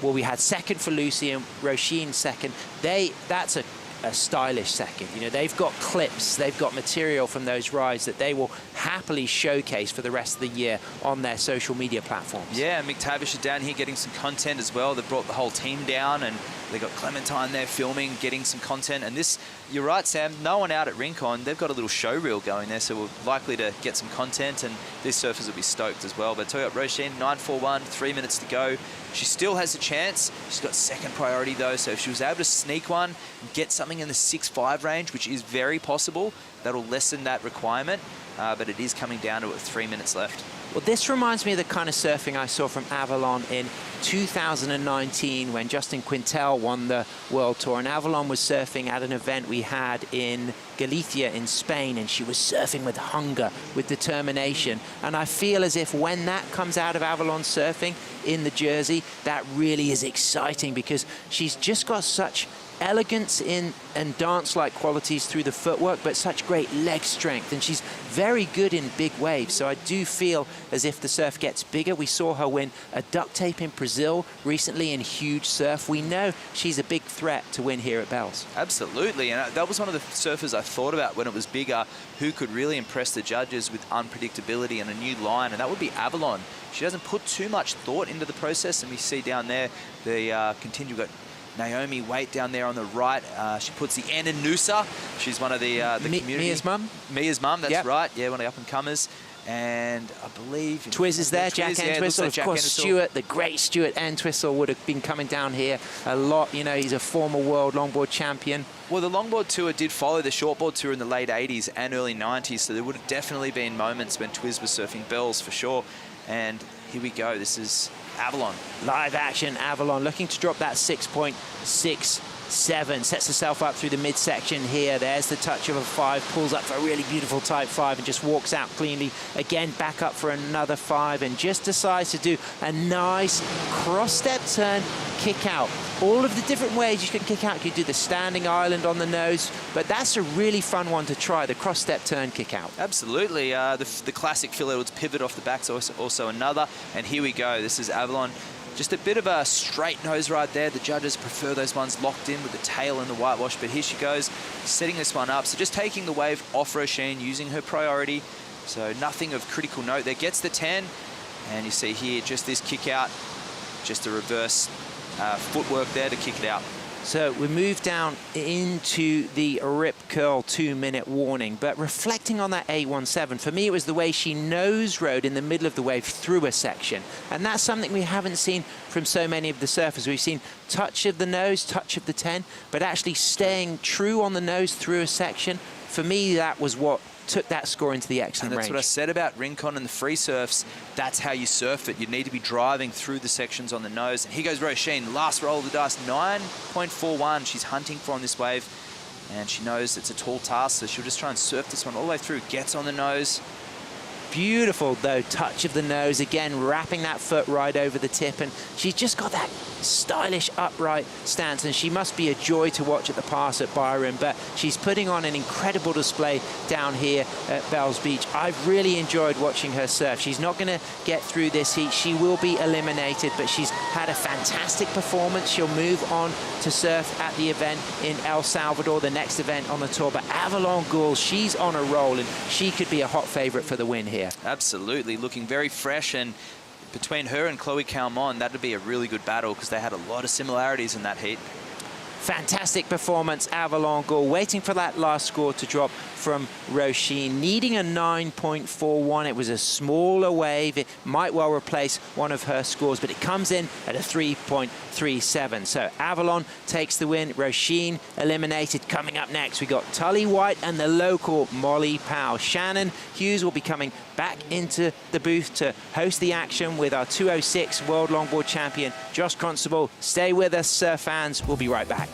well, we had second for Lucy and Roisin second. That's a a stylish second. You know, they've got clips, they've got material from those rides that they will happily showcase for the rest of the year on their social media platforms. Yeah, Mick Tavish is down here getting some content as well. They brought the whole team down, and they got Clementine there filming, getting some content. And this, you're right, Sam, no one out at Rincon. They've got a little show reel going there, so we're likely to get some content, and these surfers will be stoked as well. But I tell you what, Roisin, 9:41, 3 minutes to go. She still has a chance. She's got second priority though, so if she was able to sneak one and get something in the 6.5 range, which is very possible, that'll lessen that requirement. But it is coming down to it with 3 minutes left. Well, this reminds me of the kind of surfing I saw from Avalon in 2019 when Justin Quintel won the World Tour. And Avalon was surfing at an event we had in Galicia in Spain, and she was surfing with hunger, with determination. And I feel as if when that comes out of Avalon surfing in the jersey, that really is exciting because she's just got such elegance in and dance-like qualities through the footwork, but such great leg strength, and she's very good in big waves. So I do feel as if the surf gets bigger. We saw her win a duct tape in Brazil recently in huge surf. We know she's a big threat to win here at Bells. Absolutely, and that was one of the surfers I thought about when it was bigger, who could really impress the judges with unpredictability and a new line, and that would be Avalon. She doesn't put too much thought into the process, and we see down there the continue. We've got Naomi Waite down there on the right. She puts the N in Noosa. She's one of the community. Mia's mum? Mia's mum, that's yep. right. Yeah, one of the up-and-comers. And I believe... Twiz is there, Jack Entwistle. Of course, Stuart, the great Stuart Entwistle would have been coming down here a lot. You know, he's a former world longboard champion. Well, the Longboard Tour did follow the Shortboard Tour in the late 80s and early 90s, so there would have definitely been moments when Twiz was surfing Bells for sure. And here we go. This is Avalon. Live action, Avalon looking to drop that 6.67. Sets herself up through the midsection here. There's the touch of a 5, pulls up for a really beautiful type 5 and just walks out cleanly. Again, back up for another 5 and just decides to do a nice cross-step turn, kick out. All of the different ways you can kick out. You could do the standing island on the nose, but that's a really fun one to try, the cross-step turn, kick out. Absolutely. The classic Phil Edwards pivot off the back is also another. And here we go. This is Avalon. Just a bit of a straight nose right there. The judges prefer those ones locked in with the tail and the whitewash, but here she goes, setting this one up. So just taking the wave off Roisin, using her priority. So nothing of critical note there. Gets the 10, and you see here just this kick out, just a reverse footwork there to kick it out. So we move down into the rip curl 2-minute warning, but reflecting on that 817, for me it was the way she nose rode in the middle of the wave through a section. And that's something we haven't seen from so many of the surfers. We've seen touch of the nose, touch of the 10, but actually staying true on the nose through a section. For me, that was what took that score into the excellent range. And that's what I said about Rincon and the free surfs. That's how you surf it. You need to be driving through the sections on the nose. And here goes Roisin, last roll of the dice, 9.41. She's hunting for on this wave, and she knows it's a tall task, so she'll just try and surf this one all the way through. Gets on the nose. Beautiful, though, touch of the nose. Again, wrapping that foot right over the tip, and she's just got that stylish upright stance, and she must be a joy to watch at the pass at Byron, but she's putting on an incredible display down here at Bells Beach. I've really enjoyed watching her surf. She's not going to get through this heat. She will be eliminated, but she's had a fantastic performance. She'll move on to surf at the event in El Salvador, the next event on the tour. But Avalon Gouls, she's on a roll, and she could be a hot favorite for the win here. Absolutely, looking very fresh, and between her and Chloe Calmon, that'd be a really good battle because they had a lot of similarities in that heat. Fantastic performance, Avalon Goul, waiting for that last score to drop from Roisin, needing a 9.41. It was a smaller wave. It might well replace one of her scores, but it comes in at a 3.37. So Avalon takes the win. Roisin eliminated. Coming up next, we got Tully White and the local Molly Powell. Shannon Hughes will be coming back into the booth to host the action with our 206 World Longboard Champion, Josh Constable. Stay with us, surf fans. We'll be right back.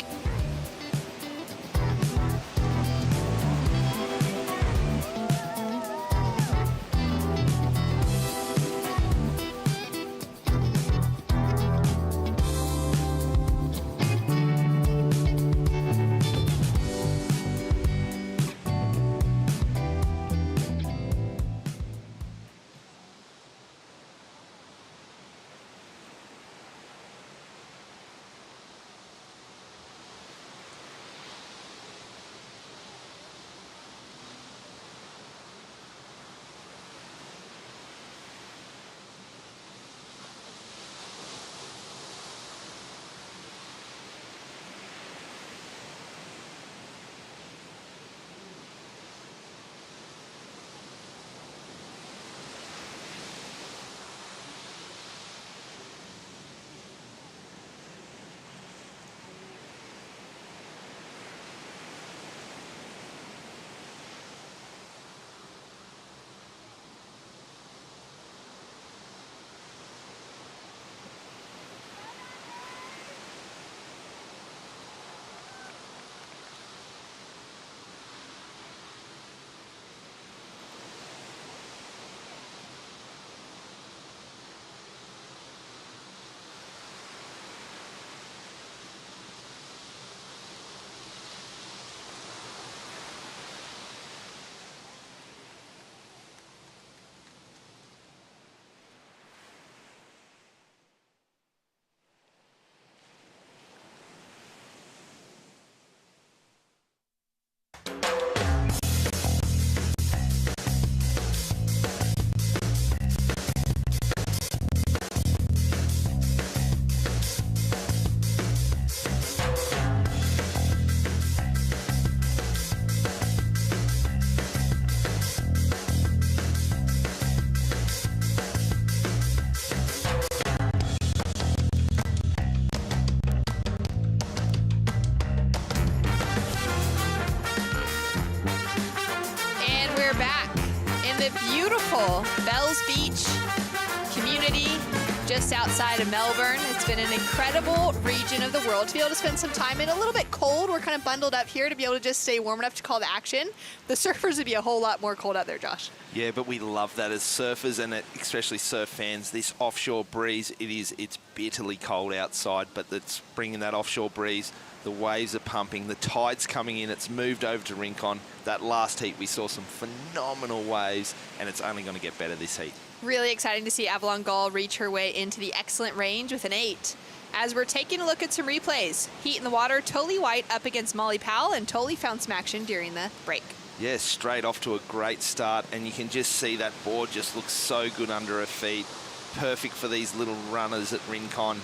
the beautiful Bells Beach community just outside of Melbourne. It's been an incredible region of the world to be able to spend some time in. A little bit cold. We're kind of bundled up here to be able to just stay warm enough to call the action. The surfers would be a whole lot more cold out there, Josh. Yeah, but we love that as surfers and especially surf fans. This offshore breeze, it's bitterly cold outside, but it's bringing that offshore breeze. The waves are pumping, the tide's coming in. It's moved over to Rincon. That last heat, we saw some phenomenal waves, and it's only going to get better this heat. Really exciting to see Avalon Gull reach her way into the excellent range with an 8. As we're taking a look at some replays, heat in the water, Tolly White up against Molly Powell, and Tolly found some action during the break. Yeah, straight off to a great start, and you can just see that board just looks so good under her feet. Perfect for these little runners at Rincon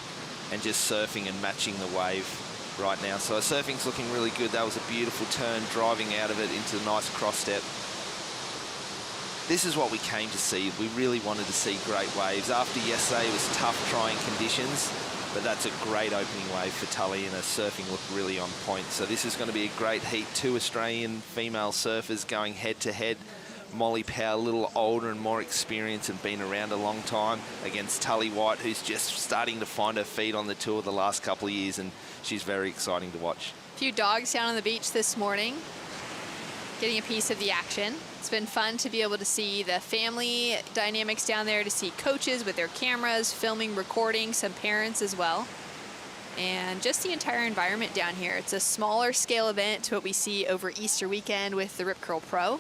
and just surfing and matching the wave right now. So her surfing's looking really good. That was a beautiful turn, driving out of it into a nice cross step. This is what we came to see. We really wanted to see great waves. After yesterday, it was tough trying conditions, but that's a great opening wave for Tully, and her surfing looked really on point. So this is going to be a great heat. 2 Australian female surfers going head to head. Molly Powell, a little older and more experienced and been around a long time, against Tully White, who's just starting to find her feet on the tour the last couple of years, and she's very exciting to watch. A few dogs down on the beach this morning, getting a piece of the action. It's been fun to be able to see the family dynamics down there, to see coaches with their cameras, filming, recording, some parents as well. And just the entire environment down here. It's a smaller scale event to what we see over Easter weekend with the Rip Curl Pro.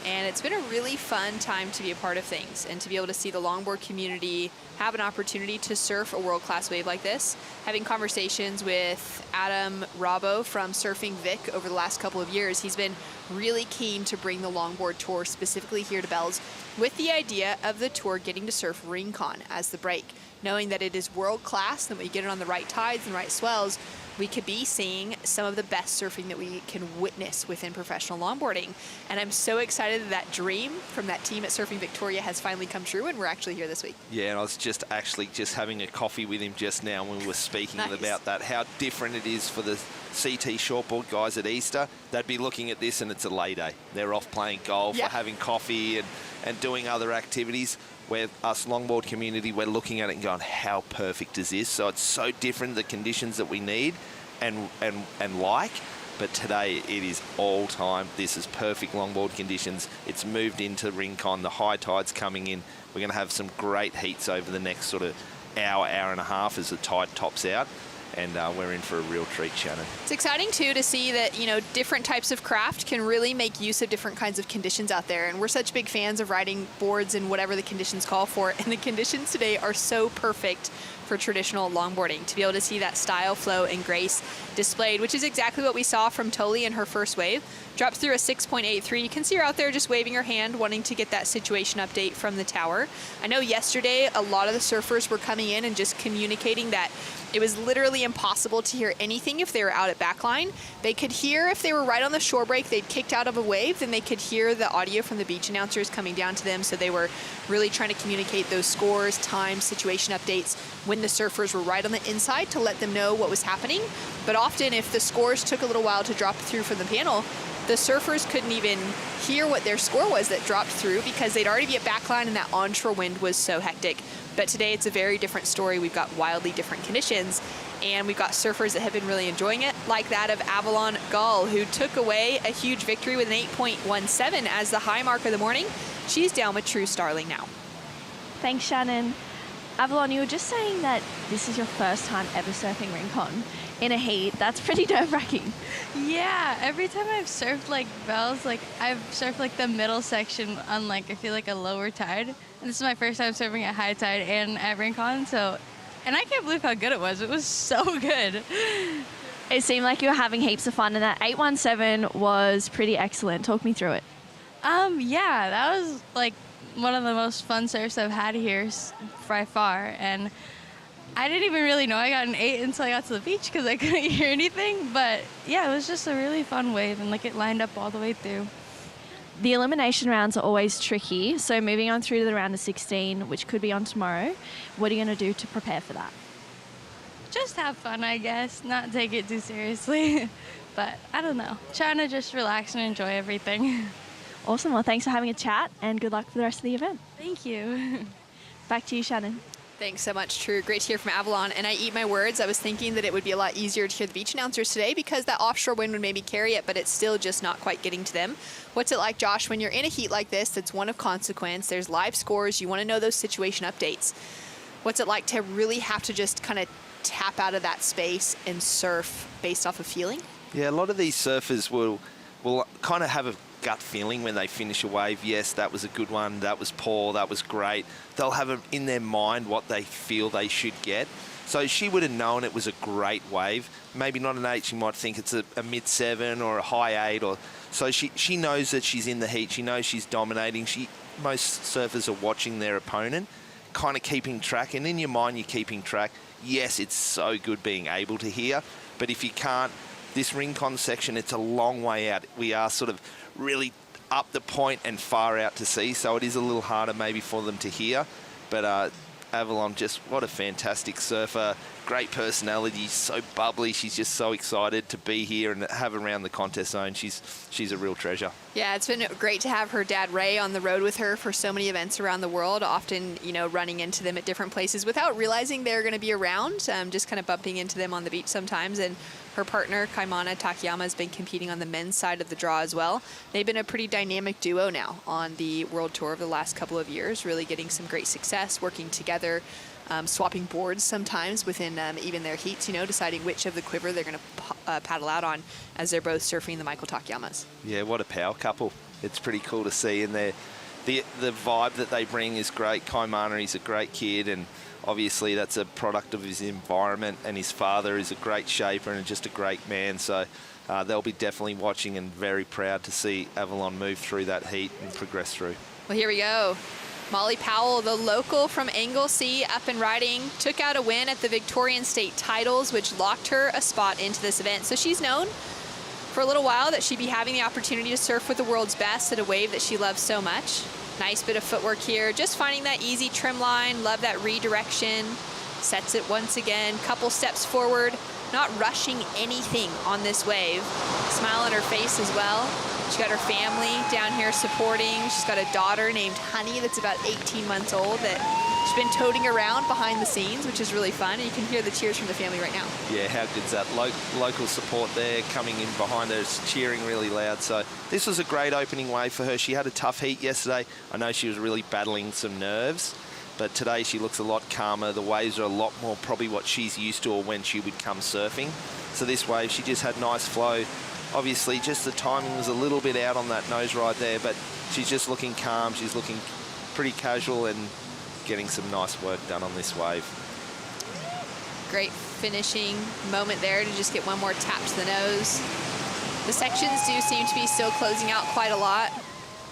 And it's been a really fun time to be a part of things and to be able to see the longboard community have an opportunity to surf a world-class wave like this. Having conversations with Adam Robbo from Surfing Vic over the last couple of years, he's been really keen to bring the Longboard Tour specifically here to Bells with the idea of the tour getting to surf Rincon as the break, knowing that it is world-class, and when we get it on the right tides and right swells, we could be seeing some of the best surfing that we can witness within professional longboarding. And I'm so excited that that dream from that team at Surfing Victoria has finally come true, and we're actually here this week. Yeah, and I was just having a coffee with him just now when we were speaking Nice. about that, how different it is for the CT shortboard guys at Easter. They'd be looking at this and it's a lay day. They're off playing golf, Yeah. or having coffee and doing other activities. Where us longboard community, we're looking at it and going, how perfect is this? So it's so different, the conditions that we need and like. But today it is all time. This is perfect longboard conditions. It's moved into Rincon. The high tide's coming in. We're going to have some great heats over the next sort of hour and a half as the tide tops out. And we're in for a real treat, Shannon. It's exciting too to see that, you know, different types of craft can really make use of different kinds of conditions out there. And we're such big fans of riding boards and whatever the conditions call for. And the conditions today are so perfect for traditional longboarding, to be able to see that style, flow, and grace displayed, which is exactly what we saw from Tolly in her first wave. Dropped through a 6.83. You can see her out there just waving her hand, wanting to get that situation update from the tower. I know yesterday a lot of the surfers were coming in and just communicating that it was literally impossible to hear anything if they were out at backline. They could hear if they were right on the shore break, they'd kicked out of a wave, then they could hear the audio from the beach announcers coming down to them. So they were really trying to communicate those scores, times, situation updates when the surfers were right on the inside to let them know what was happening. But often if the scores took a little while to drop through from the panel, the surfers couldn't even hear what their score was that dropped through because they'd already be at backline and that onshore wind was so hectic. But today it's a very different story. We've got wildly different conditions, and we've got surfers that have been really enjoying it, like that of Avalon Gull, who took away a huge victory with an 8.17 as the high mark of the morning. She's down with True Starling now. Thanks, Shannon. Avalon, you were just saying that this is your first time ever surfing Rincon in a heat. That's pretty nerve-wracking. Yeah, every time I've surfed like Bells, like I've surfed like the middle section on like I feel like a lower tide. And this is my first time surfing at high tide and at Rincon, so and I can't believe how good it was. It was so good. It seemed like you were having heaps of fun, and that 817 was pretty excellent. Talk me through it. Yeah, that was like one of the most fun surfs I've had here by far, and I didn't even really know I got an 8 until I got to the beach because I couldn't hear anything. But yeah, it was just a really fun wave, and like it lined up all the way through. The elimination rounds are always tricky, so moving on through to the round of 16, which could be on tomorrow, what are you going to do to prepare for that? Just have fun, I guess, not take it too seriously. But I don't know, trying to just relax and enjoy everything. Awesome. Well, thanks for having a chat, and good luck for the rest of the event. Thank you. Back to you, Shannon. Thanks so much, True. Great to hear from Avalon. And I eat my words. I was thinking that it would be a lot easier to hear the beach announcers today because that offshore wind would maybe carry it, but it's still just not quite getting to them. What's it like, Josh, when you're in a heat like this that's one of consequence, there's live scores, you want to know those situation updates. What's it like to really have to just kind of tap out of that space and surf based off of feeling? Yeah, a lot of these surfers will kind of have a gut feeling when they finish a wave. Yes, that was a good one, that was poor, that was great. They'll have in their mind what they feel they should get. So she would have known it was a great wave. Maybe not an 8, she might think it's a mid-7 or a high 8. So she knows that she's in the heat, she knows she's dominating. Most surfers are watching their opponent, kind of keeping track, and in your mind you're keeping track. Yes, it's so good being able to hear, but if you can't, this Rincon section, it's a long way out. We are sort of really up the point and far out to sea, so it is a little harder maybe for them to hear. But Avalon, just what a fantastic surfer, great personality, so bubbly. She's just so excited to be here and have her around the contest zone. She's a real treasure. Yeah, it's been great to have her dad Ray on the road with her for so many events around the world, often, you know, running into them at different places without realizing they're going to be around, just kind of bumping into them on the beach sometimes. And her partner, Kaimana Takayama, has been competing on the men's side of the draw as well. They've been a pretty dynamic duo now on the World Tour over the last couple of years, really getting some great success, working together, swapping boards sometimes within even their heats, you know, deciding which of the quiver they're going to paddle out on as they're both surfing the Michael Takayamas. Yeah, what a power couple. It's pretty cool to see, and the vibe that they bring is great. Kaimana, he's a great kid, and obviously that's a product of his environment, and his father is a great shaper and just a great man. So they'll be definitely watching and very proud to see Avalon move through that heat and progress through. Well, here we go. Molly Powell, the local from Anglesea, up and riding, took out a win at the Victorian State Titles, which locked her a spot into this event. So she's known for a little while that she'd be having the opportunity to surf with the world's best at a wave that she loves so much. Nice bit of footwork here, just finding that easy trim line, love that redirection, sets it once again, couple steps forward, not rushing anything on this wave. Smile on her face as well. She's got her family down here supporting. She's got a daughter named Honey that's about 18 months old that she's been toting around behind the scenes, which is really fun. And you can hear the cheers from the family right now. Yeah, how good's that? Local support there coming in behind her, cheering really loud. So this was a great opening wave for her. She had a tough heat yesterday. I know she was really battling some nerves, but today she looks a lot calmer. The waves are a lot more probably what she's used to or when she would come surfing. So this wave, she just had nice flow. Obviously, just the timing was a little bit out on that nose ride there, but she's just looking calm. She's looking pretty casual and getting some nice work done on this wave. Great finishing moment there to just get one more tap to the nose. The sections do seem to be still closing out quite a lot.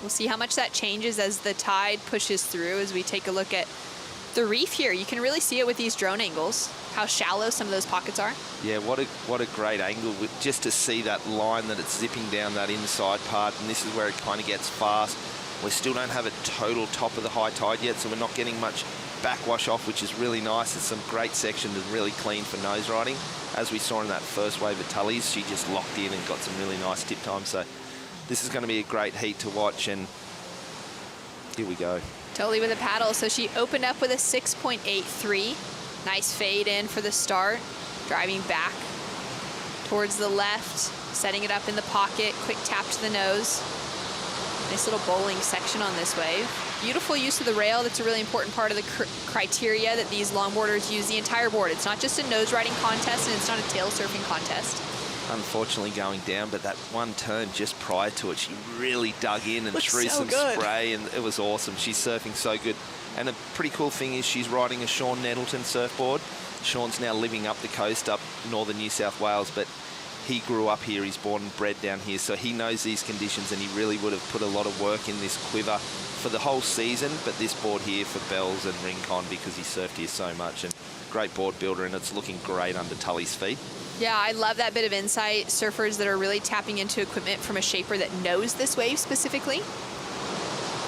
We'll see how much that changes as the tide pushes through as we take a look at the reef here. You can really see it with these drone angles, how shallow some of those pockets are. Yeah, what a great angle just to see that line that it's zipping down that inside part, and this is where it kind of gets fast. We still don't have a total top of the high tide yet, so we're not getting much backwash off, which is really nice. It's some great section and really clean for nose riding. As we saw in that first wave at Tully's, she just locked in and got some really nice tip time. So this is going to be a great heat to watch, and here we go. Totally with a paddle. So she opened up with a 6.83. Nice fade in for the start. Driving back towards the left, setting it up in the pocket. Quick tap to the nose. Nice little bowling section on this wave. Beautiful use of the rail. That's a really important part of the criteria that these longboarders use the entire board. It's not just a nose riding contest, and it's not a tail surfing contest. Unfortunately going down, but that one turn just prior to it, she really dug in and threw so some good. spray, and it was awesome. She's surfing so good. And a pretty cool thing is she's riding a Sean Nettleton surfboard. Sean's now living up the coast, up northern New South Wales, but he grew up here. He's born and bred down here, so he knows these conditions, and he really would have put a lot of work in this quiver for the whole season, but this board here for Bells and Rincon because he surfed here so much. And great board builder, and it's looking great under Tully's feet. Yeah, I love that bit of insight. Surfers that are really tapping into equipment from a shaper that knows this wave specifically.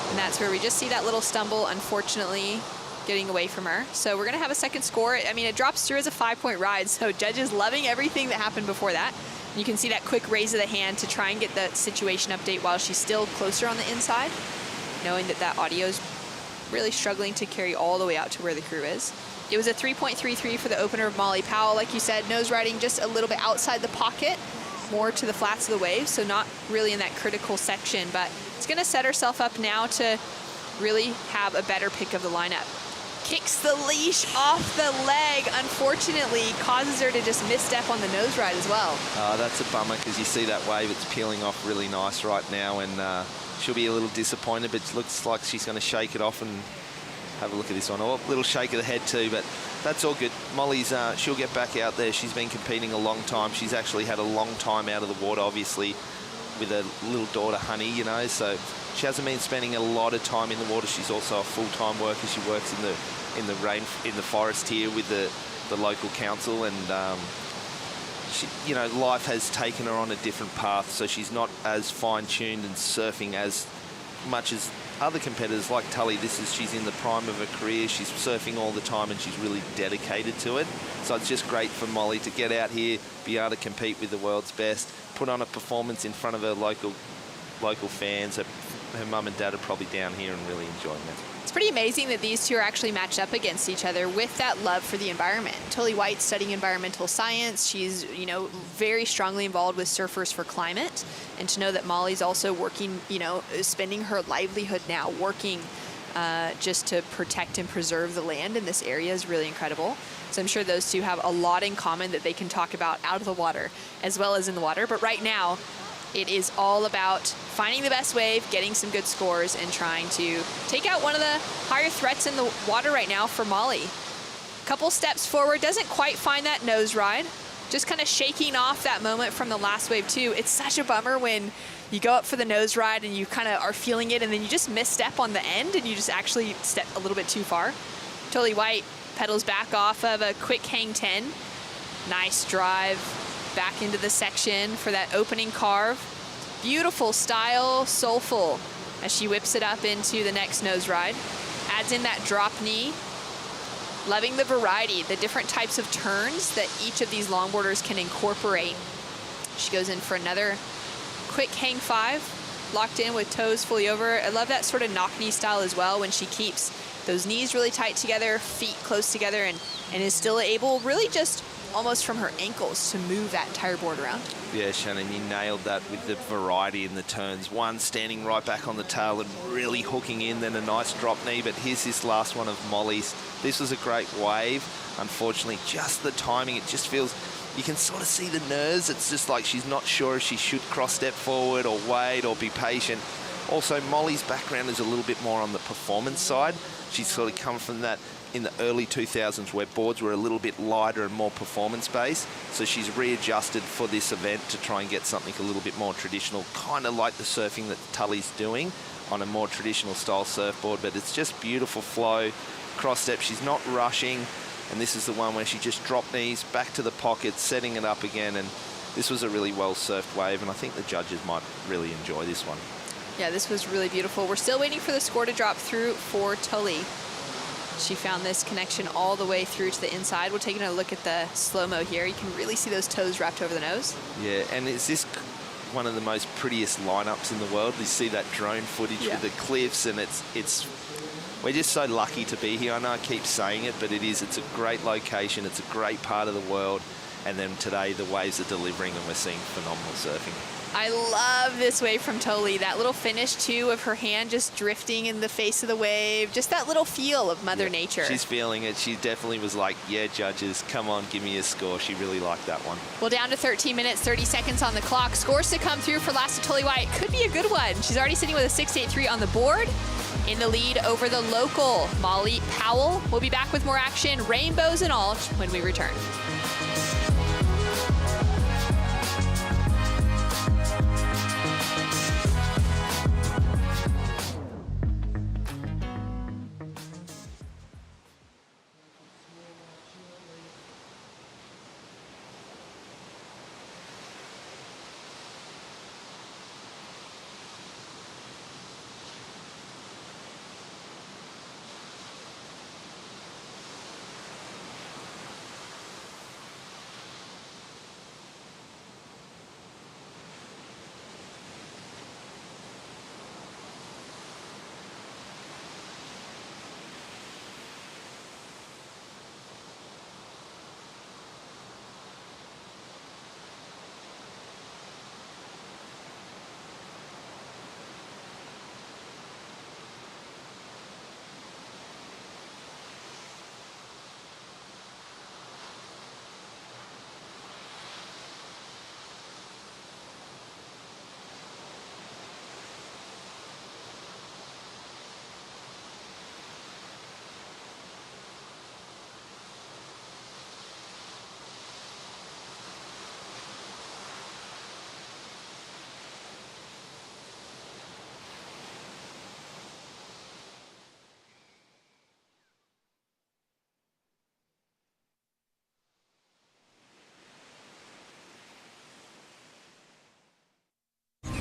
And that's where we just see that little stumble, unfortunately, getting away from her. So we're going to have a second score. I mean, it drops through as a 5-point ride, so judges loving everything that happened before that. You can see that quick raise of the hand to try and get the situation update while she's still closer on the inside, knowing that that audio is really struggling to carry all the way out to where the crew is. It was a 3.33 for the opener of Molly Powell. Like you said, nose riding just a little bit outside the pocket, more to the flats of the wave, so not really in that critical section, but it's gonna set herself up now to really have a better pick of the lineup. Kicks the leash off the leg, unfortunately, causes her to just misstep on the nose ride as well. That's a bummer because you see that wave, it's peeling off really nice right now, and she'll be a little disappointed, but it looks like she's going to shake it off and have a look at this one. Oh, a little shake of the head too, but that's all good. Molly's, she'll get back out there. She's been competing a long time. She's actually had a long time out of the water, obviously, with her little daughter, Honey, you know, so she hasn't been spending a lot of time in the water. She's also a full-time worker. She works in the forest here with the local council, and she, you know, life has taken her on a different path, so she's not as fine-tuned and surfing as much as other competitors like Tully. She's in the prime of her career. She's surfing all the time, and she's really dedicated to it. So it's just great for Molly to get out here, be able to compete with the world's best, put on a performance in front of her local fans. Her mum and dad are probably down here and really enjoying it. It's pretty amazing that these two are actually matched up against each other with that love for the environment. Tully White's studying environmental science. She's, you know, very strongly involved with Surfers for Climate. And to know that Molly's also working, you know, spending her livelihood now working just to protect and preserve the land in this area is really incredible. So I'm sure those two have a lot in common that they can talk about out of the water as well as in the water. But right now, it is all about finding the best wave, getting some good scores, and trying to take out one of the higher threats in the water right now for Molly. Couple steps forward, doesn't quite find that nose ride. Just kind of shaking off that moment from the last wave too. It's such a bummer when you go up for the nose ride and you kind of are feeling it, and then you just misstep on the end and you just actually step a little bit too far. Tully White pedals back off of a quick hang 10. Nice drive back into the section for that opening carve. Beautiful style, soulful, as she whips it up into the next nose ride. Adds in that drop knee. Loving the variety, the different types of turns that each of these longboarders can incorporate. She goes in for another quick hang 5, locked in with toes fully over. I love that sort of knock knee style as well, when she keeps those knees really tight together, feet close together, and is still able, really just almost from her ankles, to move that entire board around. Yeah, Shannon, you nailed that with the variety in the turns. One standing right back on the tail and really hooking in, then a nice drop knee. But here's this last one of Molly's. This was a great wave. Unfortunately, just the timing, it just feels, you can sort of see the nerves. It's just like she's not sure if she should cross step forward or wait or be patient. Also, Molly's background is a little bit more on the performance side. She's sort of come from that in the early 2000s where boards were a little bit lighter and more performance-based. So she's readjusted for this event to try and get something a little bit more traditional, kind of like the surfing that Tully's doing on a more traditional style surfboard. But it's just beautiful flow, cross step. She's not rushing. And this is the one where she just dropped knees, back to the pocket, setting it up again. And this was a really well-surfed wave, and I think the judges might really enjoy this one. Yeah, this was really beautiful. We're still waiting for the score to drop through for Tully. She found this connection all the way through to the inside. We're taking a look at the slow-mo here. You can really see those toes wrapped over the nose. Yeah, and is this one of the most prettiest lineups in the world? You see that drone footage with the cliffs, and we're just so lucky to be here. I know I keep saying it, but it's a great location. It's a great part of the world. And then today the waves are delivering, and we're seeing phenomenal surfing. I love this wave from Tully. That little finish too of her hand just drifting in the face of the wave. Just that little feel of Mother Nature. She's feeling it. She definitely was like, yeah, judges, come on, give me a score. She really liked that one. Well, down to 13 minutes, 30 seconds on the clock. Scores to come through for last of Tully White. Could be a good one. She's already sitting with a 6.83 on the board. In the lead over the local Molly Powell. We'll be back with more action, rainbows and all, when we return.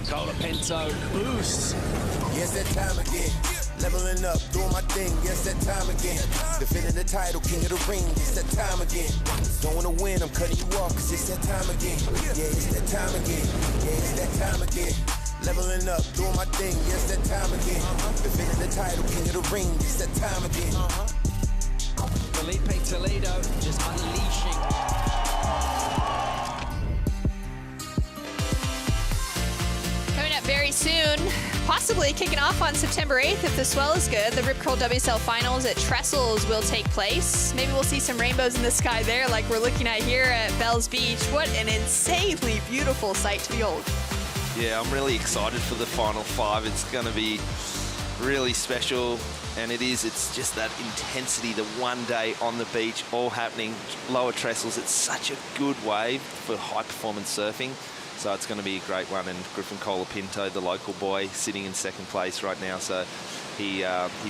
Colapinto boosts. Yes, that time again. Leveling up, doing my thing, yes, that time again. Defending the title, king of the ring, it's that time again. Don't wanna win, I'm cutting you off, cause it's that time again. Yeah, it's that time again. Yeah, it's that time again. Leveling up, doing my thing, yes, that time again. Defending the title, king of the ring, it's that time again. Felipe Toledo just unleashing. Coming up very soon, possibly kicking off on September 8th if the swell is good. The Rip Curl WSL Finals at Trestles will take place. Maybe we'll see some rainbows in the sky there like we're looking at here at Bells Beach. What an insanely beautiful sight to behold. Yeah, I'm really excited for the Final Five. It's going to be really special, and it is. It's just that intensity, the one day on the beach, all happening, lower Trestles. It's such a good wave for high-performance surfing. So it's going to be a great one, and Griffin Colapinto, the local boy, sitting in second place right now. So he's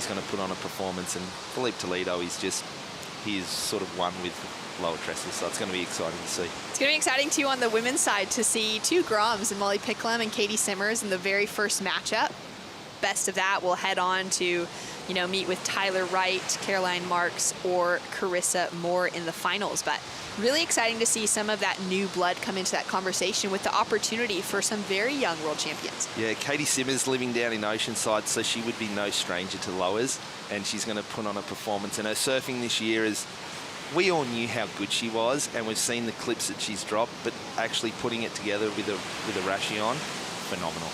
going to put on a performance, and Felipe Toledo he's sort of won with lower Trestles, so it's going to be exciting to see. It's going to be exciting too on the women's side to see two Groms and Molly Picklem and Katie Simmers in the very first matchup. Best of that, we'll head on to, meet with Tyler Wright, Caroline Marks, or Carissa Moore in the finals. But really exciting to see some of that new blood come into that conversation with the opportunity for some very young world champions. Yeah, Katie Simmers living down in Oceanside, so she would be no stranger to lowers, and she's going to put on a performance. And her surfing this year is, we all knew how good she was, and we've seen the clips that she's dropped, but actually putting it together with a Rashi on, phenomenal.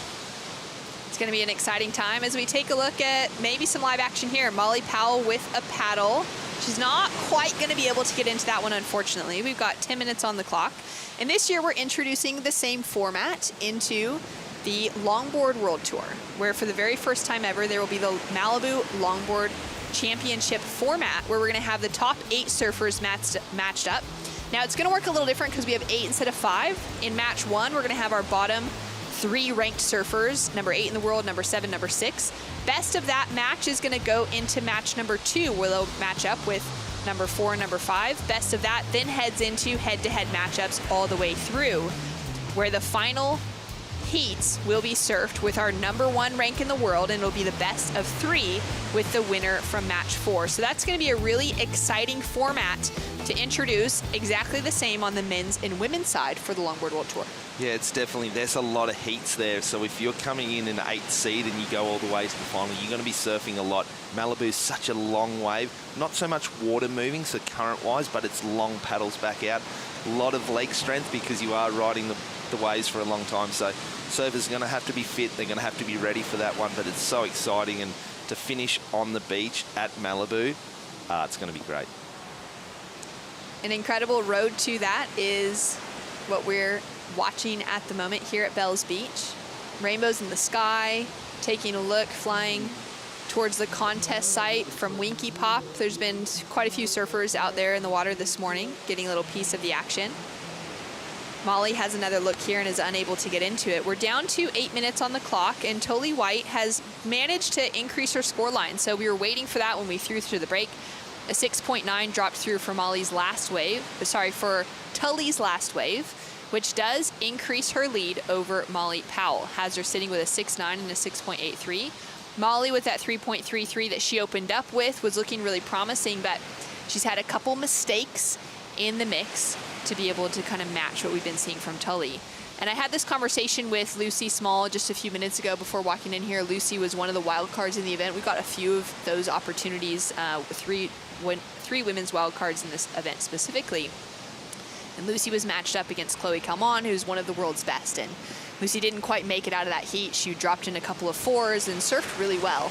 It's going to be an exciting time as we take a look at maybe some live action here. Molly Powell with a paddle. She's not quite going to be able to get into that one, unfortunately. We've got 10 minutes on the clock. And this year we're introducing the same format into the Longboard World Tour, where for the very first time ever, there will be the Malibu Longboard Championship format, where we're going to have the top 8 surfers matched up. Now, it's going to work a little different because we have 8 instead of 5. In match 1, we're going to have our bottom 3 ranked surfers, number 8 in the world, number 7, number 6. Best of that match is going to go into match number 2, where they'll match up with number 4 and number 5. Best of that then heads into head-to-head matchups all the way through, where the final heats will be surfed with our number 1 rank in the world, and it'll be the best of 3 with the winner from match 4. So that's going to be a really exciting format to introduce, exactly the same on the men's and women's side for the Longboard World Tour. Yeah, it's definitely, there's a lot of heats there. So if you're coming in an 8th seed and you go all the way to the final, you're going to be surfing a lot. Malibu's such a long wave, not so much water moving, so current-wise, but it's long paddles back out. A lot of leg strength because you are riding the waves for a long time. So surfers are going to have to be fit. They're going to have to be ready for that one, but it's so exciting. And to finish on the beach at Malibu, it's going to be great. An incredible road to that is what we're watching at the moment here at Bells Beach. Rainbows in the sky, taking a look, flying towards the contest site from Winky Pop. There's been quite a few surfers out there in the water this morning, getting a little piece of the action. Molly has another look here and is unable to get into it. We're down to 8 minutes on the clock, and Tully White has managed to increase her scoreline. So we were waiting for that when we threw through the break. A 6.9 dropped through for for Tully's last wave, which does increase her lead over Molly Powell. Has her sitting with a 6.9 and a 6.83. Molly, with that 3.33 that she opened up with, was looking really promising, but she's had a couple mistakes in the mix to be able to kind of match what we've been seeing from Tully. And I had this conversation with Lucy Small just a few minutes ago before walking in here. Lucy was one of the wild cards in the event. We got a few of those opportunities, three women's wild cards in this event specifically. And Lucy was matched up against Chloe Calmon, who's one of the world's best. And Lucy didn't quite make it out of that heat. She dropped in a couple of 4s and surfed really well.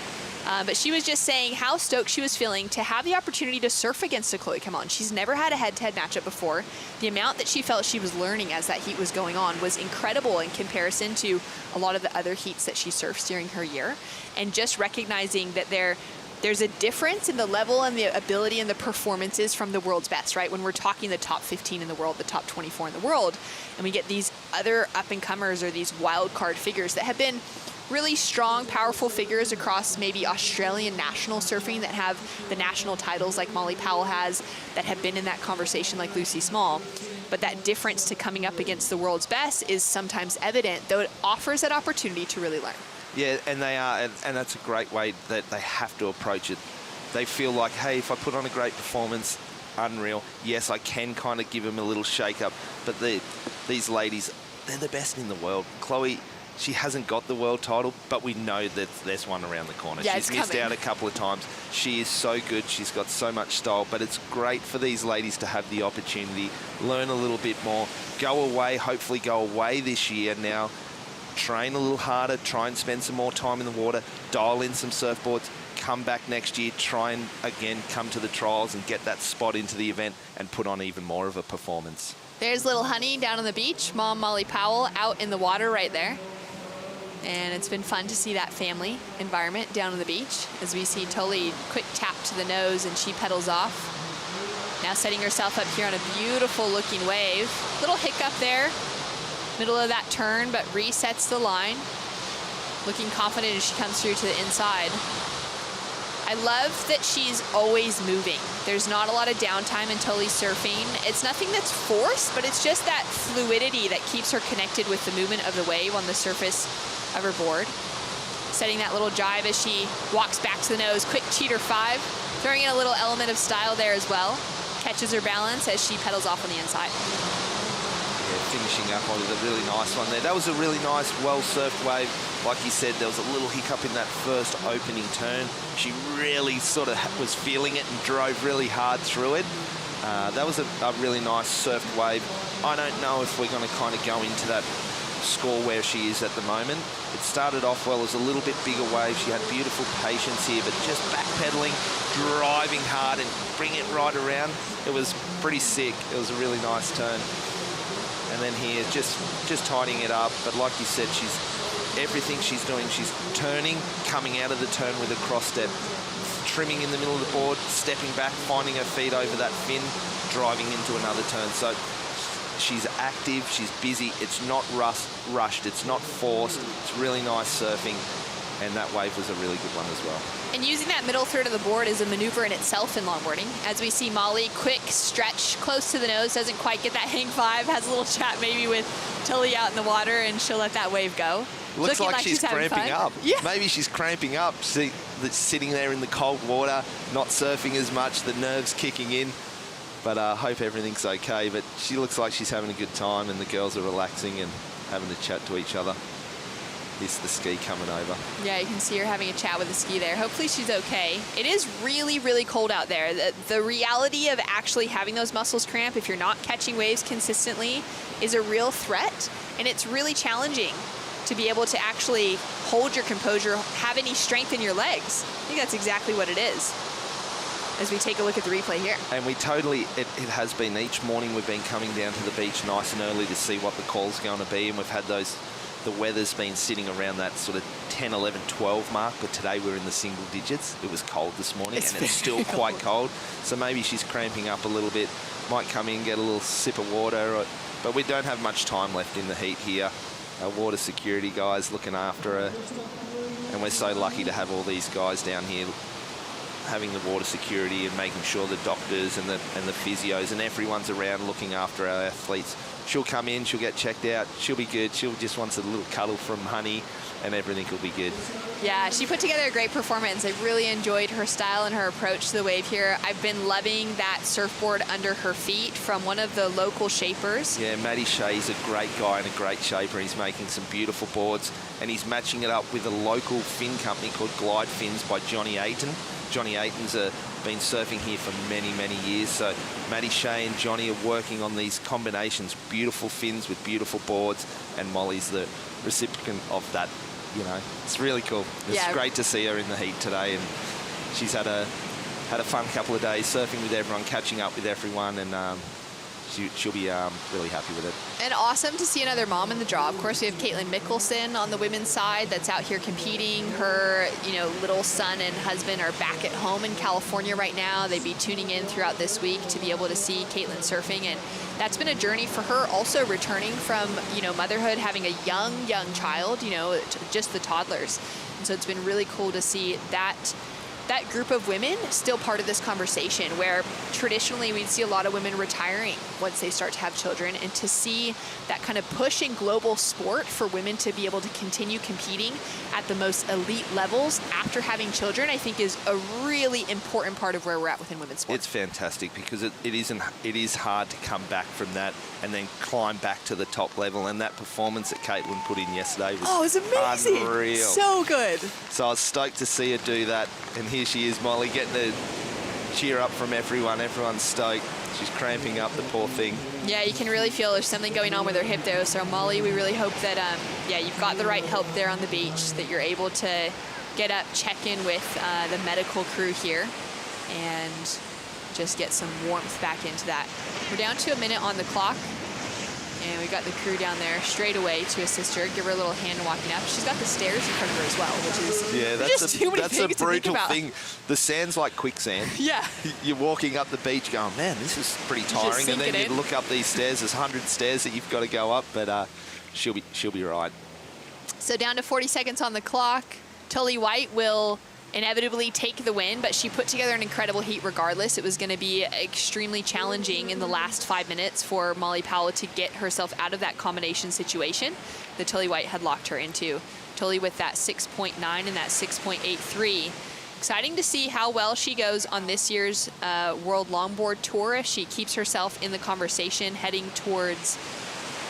But she was just saying how stoked she was feeling to have the opportunity to surf against a Chloe Calmon. She's never had a head-to-head matchup before. The amount that she felt she was learning as that heat was going on was incredible in comparison to a lot of the other heats that she surfs during her year. And just recognizing that they're there's a difference in the level and the ability and the performances from the world's best, right? When we're talking the top 15 in the world, the top 24 in the world, and we get these other up-and-comers or these wild card figures that have been really strong, powerful figures across maybe Australian national surfing that have the national titles like Molly Powell has, that have been in that conversation like Lucy Small. But that difference to coming up against the world's best is sometimes evident, though it offers that opportunity to really learn. Yeah, and they are, and that's a great way that they have to approach it. They feel like, hey, if I put on a great performance, unreal. Yes, I can kind of give them a little shake-up, but these ladies, they're the best in the world. Chloe, she hasn't got the world title, but we know that there's one around the corner. Yeah, she's missed out a couple of times. She is so good. She's got so much style, but it's great for these ladies to have the opportunity, learn a little bit more, go away, hopefully go away this year now, train a little harder, try and spend some more time in the water, dial in some surfboards, come back next year, try and again come to the trials and get that spot into the event and put on even more of a performance. There's little Honey down on the beach, Mom Molly Powell out in the water right there. And it's been fun to see that family environment down on the beach as we see Tully quick tap to the nose and she pedals off. Now setting herself up here on a beautiful looking wave. Little hiccup there, middle of that turn, but resets the line. Looking confident as she comes through to the inside. I love that she's always moving. There's not a lot of downtime in Tully's surfing. It's nothing that's forced, but it's just that fluidity that keeps her connected with the movement of the wave on the surface of her board. Setting that little jive as she walks back to the nose. Quick cheater 5, throwing in a little element of style there as well. Catches her balance as she pedals off on the inside. Yeah, finishing up on a really nice one there. That was a really nice, well-surfed wave. Like you said, there was a little hiccup in that first opening turn. She really sort of was feeling it and drove really hard through it. That was a really nice surfed wave. I don't know if we're going to kind of go into that score where she is at the moment. It started off well as a little bit bigger wave. She had beautiful patience here, but just backpedaling, driving hard and bring it right around. It was pretty sick. It was a really nice turn. And then here, just tidying it up. But like you said, everything she's doing, she's turning, coming out of the turn with a cross step, trimming in the middle of the board, stepping back, finding her feet over that fin, driving into another turn. So she's active, she's busy. It's not rushed, it's not forced. It's really nice surfing, and that wave was a really good one as well. And using that middle third of the board is a maneuver in itself in longboarding. As we see Molly, quick stretch close to the nose, doesn't quite get that hang 5, has a little chat maybe with Tully out in the water, and she'll let that wave go. Looks like she's cramping up. Yeah. Maybe she's cramping up. See, sitting there in the cold water, not surfing as much, the nerves kicking in. But I hope everything's okay. But she looks like she's having a good time, and the girls are relaxing and having a chat to each other. Here's the ski coming over. Yeah, you can see her having a chat with the ski there. Hopefully she's okay. It is really, really cold out there. The reality of actually having those muscles cramp if you're not catching waves consistently is a real threat, and it's really challenging to be able to actually hold your composure, have any strength in your legs. I think that's exactly what it is as we take a look at the replay here. And we totally, it has been each morning we've been coming down to the beach nice and early to see what the call's going to be, and we've had the weather's been sitting around that sort of 10, 11, 12 mark, but today we're in the single digits. It was cold this morning, and it's still quite cold. So maybe she's cramping up a little bit, might come in, get a little sip of water, but we don't have much time left in the heat here. Our water security guys looking after her, and we're so lucky to have all these guys down here having the water security and making sure the doctors and the physios and everyone's around looking after our athletes. She'll come in, she'll get checked out, she'll be good. She'll just wants a little cuddle from Honey, and everything will be good. Yeah, she put together a great performance. I really enjoyed her style and her approach to the wave here. I've been loving that surfboard under her feet from one of the local shapers. Yeah, Matty Shea's a great guy and a great shaper. He's making some beautiful boards, and he's matching it up with a local fin company called Glide Fins by Johnny Ayton. Johnny Ayton's been surfing here for many, many years. So Matty Shea and Johnny are working on these combinations, beautiful fins with beautiful boards, and Molly's the recipient of that. You know, it's really cool. It's great to see her in the heat today, and she's had a fun couple of days surfing with everyone, catching up with everyone, and she'll be really happy with it. And awesome to see another mom in the draw. Of course, we have Caitlin Mickelson on the women's side that's out here competing. Her, little son and husband are back at home in California right now. They'd be tuning in throughout this week to be able to see Caitlin surfing. And that's been a journey for her, also returning from, motherhood, having a young child, just the toddlers. And so it's been really cool to see that group of women still part of this conversation, where traditionally we'd see a lot of women retiring once they start to have children, and to see that kind of push in global sport for women to be able to continue competing at the most elite levels after having children, I think is a really important part of where we're at within women's sport. It's fantastic because it is hard to come back from that and then climb back to the top level, and that performance that Caitlin put in yesterday was it was amazing. Unreal. So good. So I was stoked to see her do that, and here she is, Molly, getting the cheer up from everyone. Everyone's stoked. She's cramping up, the poor thing. Yeah, you can really feel there's something going on with her hip there. So Molly, we really hope that you've got the right help there on the beach, that you're able to get up, check in with the medical crew here, and just get some warmth back into that. We're down to a minute on the clock, and we got the crew down there straight away to assist her, give her a little hand walking up. She's got the stairs in front of her as well, which is just too many things to think brutal about. thing. The sand's like quicksand. Yeah. You're walking up the beach going, man, this is pretty tiring, and then you look up these stairs. There's 100 stairs that you've got to go up, but she'll be right. So down to 40 seconds on the clock. Tully White will inevitably take the win, but she put together an incredible heat regardless. It was going to be extremely challenging in the last 5 minutes for Molly Powell to get herself out of that combination situation that Tully White had locked her into. Tully with that 6.9 and that 6.83. Exciting to see how well she goes on this year's World Longboard Tour, if she keeps herself in the conversation heading towards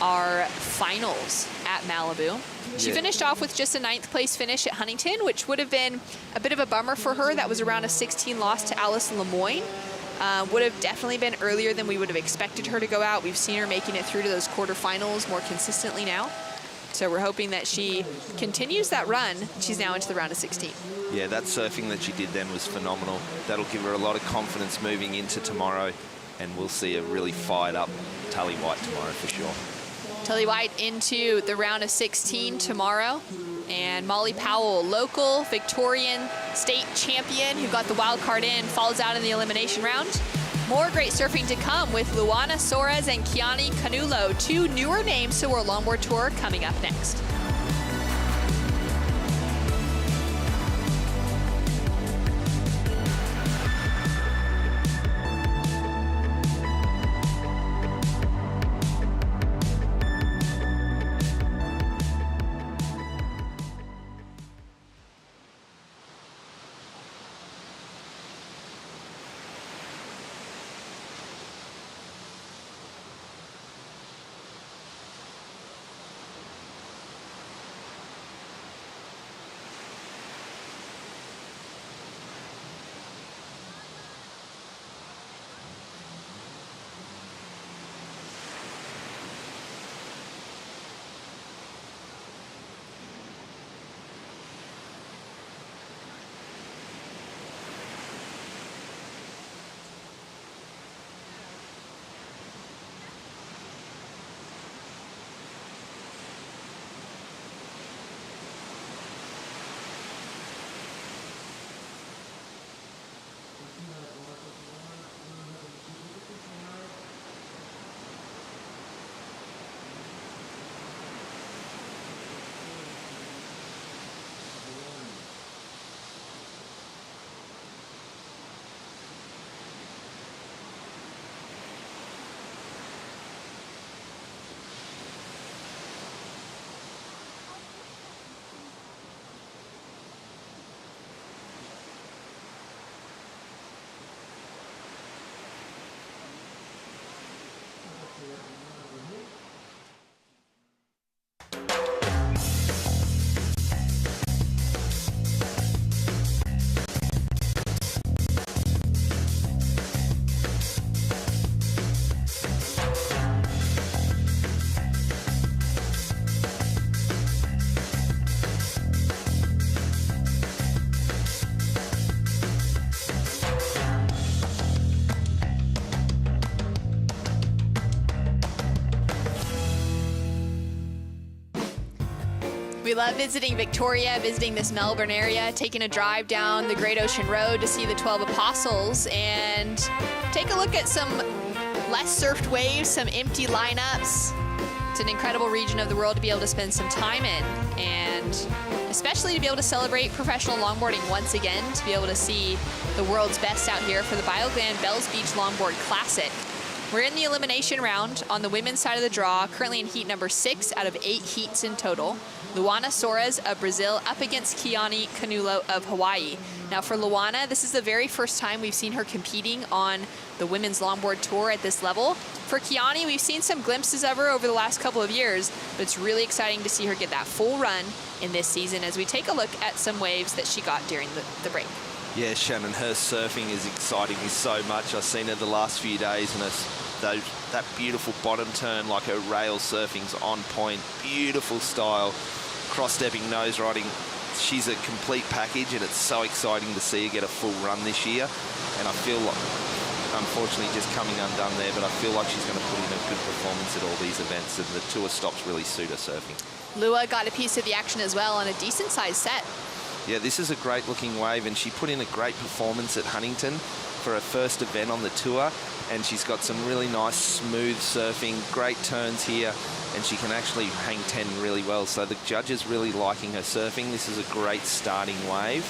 our finals at Malibu. She finished off with just a 9th place finish at Huntington, which would have been a bit of a bummer for her. That was around a 16 loss to Alice Lemoyne. Would have definitely been earlier than we would have expected her to go out. We've seen her making it through to those quarterfinals more consistently now. So we're hoping that she continues that run. She's now into the round of 16. Yeah, that surfing that she did then was phenomenal. That'll give her a lot of confidence moving into tomorrow, and we'll see a really fired up Tully White tomorrow for sure. Tully White into the round of 16 tomorrow. And Molly Powell, local Victorian state champion who got the wild card in, falls out in the elimination round. More great surfing to come with Luana Soares and Kiani Canulo, 2 newer names to World Longboard Tour, coming up next. We love visiting Victoria, visiting this Melbourne area, taking a drive down the Great Ocean Road to see the 12 Apostles and take a look at some less surfed waves, some empty lineups. It's an incredible region of the world to be able to spend some time in, and especially to be able to celebrate professional longboarding once again, to be able to see the world's best out here for the Bioglan Bells Beach Longboard Classic. We're in the elimination round on the women's side of the draw, currently in heat number 6 out of 8 heats in total. Luana Soares of Brazil up against Kiani Canulo of Hawaii. Now for Luana, this is the very first time we've seen her competing on the women's longboard tour at this level. For Kiani, we've seen some glimpses of her over the last couple of years, but it's really exciting to see her get that full run in this season as we take a look at some waves that she got during the break. Yeah, Shannon, her surfing is exciting me so much. I've seen her the last few days, and that beautiful bottom turn, like her rail surfing's on point, beautiful style, cross-stepping, nose riding. She's a complete package, and it's so exciting to see her get a full run this year. And I feel like, unfortunately, just coming undone there, but I feel like she's going to put in a good performance at all these events, and the tour stops really suit her surfing. Lua got a piece of the action as well on a decent-sized set. Yeah, this is a great-looking wave, and she put in a great performance at Huntington for her first event on the tour, and she's got some really nice, smooth surfing, great turns here, and she can actually hang 10 really well. So the judges really liking her surfing. This is a great starting wave.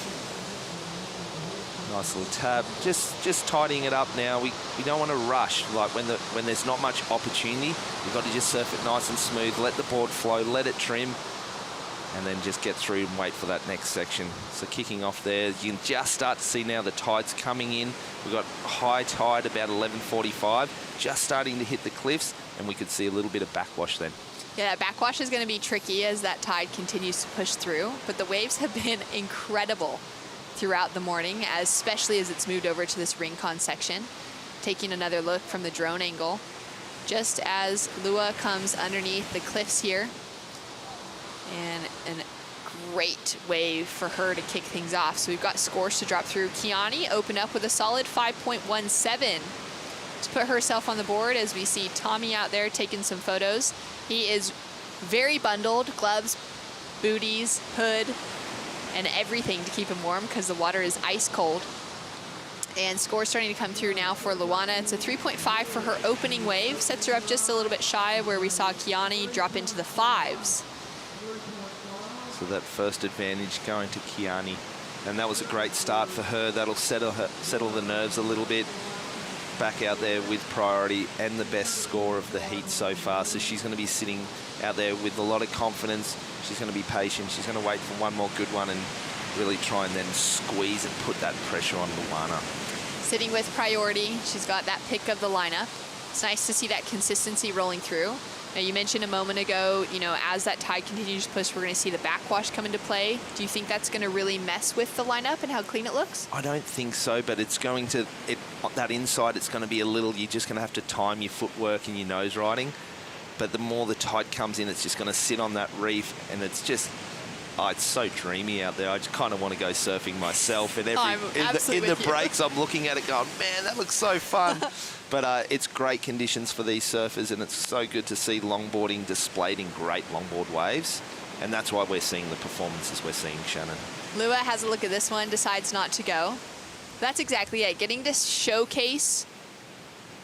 Nice little tab. Just tidying it up now. We don't want to rush. Like when there's not much opportunity, you've got to just surf it nice and smooth, let the board flow, let it trim, and then just get through and wait for that next section. So kicking off there, you can just start to see now the tide's coming in. We've got high tide about 11:45, just starting to hit the cliffs, and we could see a little bit of backwash then. Yeah, backwash is going to be tricky as that tide continues to push through, but the waves have been incredible throughout the morning, especially as it's moved over to this Rincon section. Taking another look from the drone angle, just as Lua comes underneath the cliffs here, and a great wave for her to kick things off. So we've got scores to drop through. Kiani opened up with a solid 5.17 to put herself on the board, as we see Tommy out there taking some photos. He is very bundled, gloves, booties, hood, and everything to keep him warm because the water is ice cold. And scores starting to come through now for Luana. It's a 3.5 for her opening wave, sets her up just a little bit shy of where we saw Kiani drop into the 5s. So that first advantage going to Kiani, and that was a great start for her. That'll settle the nerves a little bit. Back out there with priority and the best score of the heat so far. So she's going to be sitting out there with a lot of confidence. She's going to be patient. She's going to wait for one more good one and really try and then squeeze and put that pressure on Luana. Sitting with priority, she's got that pick of the lineup. It's nice to see that consistency rolling through. Now, you mentioned a moment ago, you know, as that tide continues to push, we're going to see the backwash come into play. Do you think that's going to really mess with the lineup and how clean it looks? I don't think so, but it's going to, that inside, it's going to be a little, you're just going to have to time your footwork and your nose riding. But the more the tide comes in, it's just going to sit on that reef, and it's just, it's so dreamy out there. I just kind of want to go surfing myself. And in the breaks, I'm looking at it going, man, that looks so fun. But it's great conditions for these surfers, and it's so good to see longboarding displayed in great longboard waves. And that's why we're seeing the performances we're seeing, Shannon. Lua has a look at this one, decides not to go. That's exactly it. Getting to showcase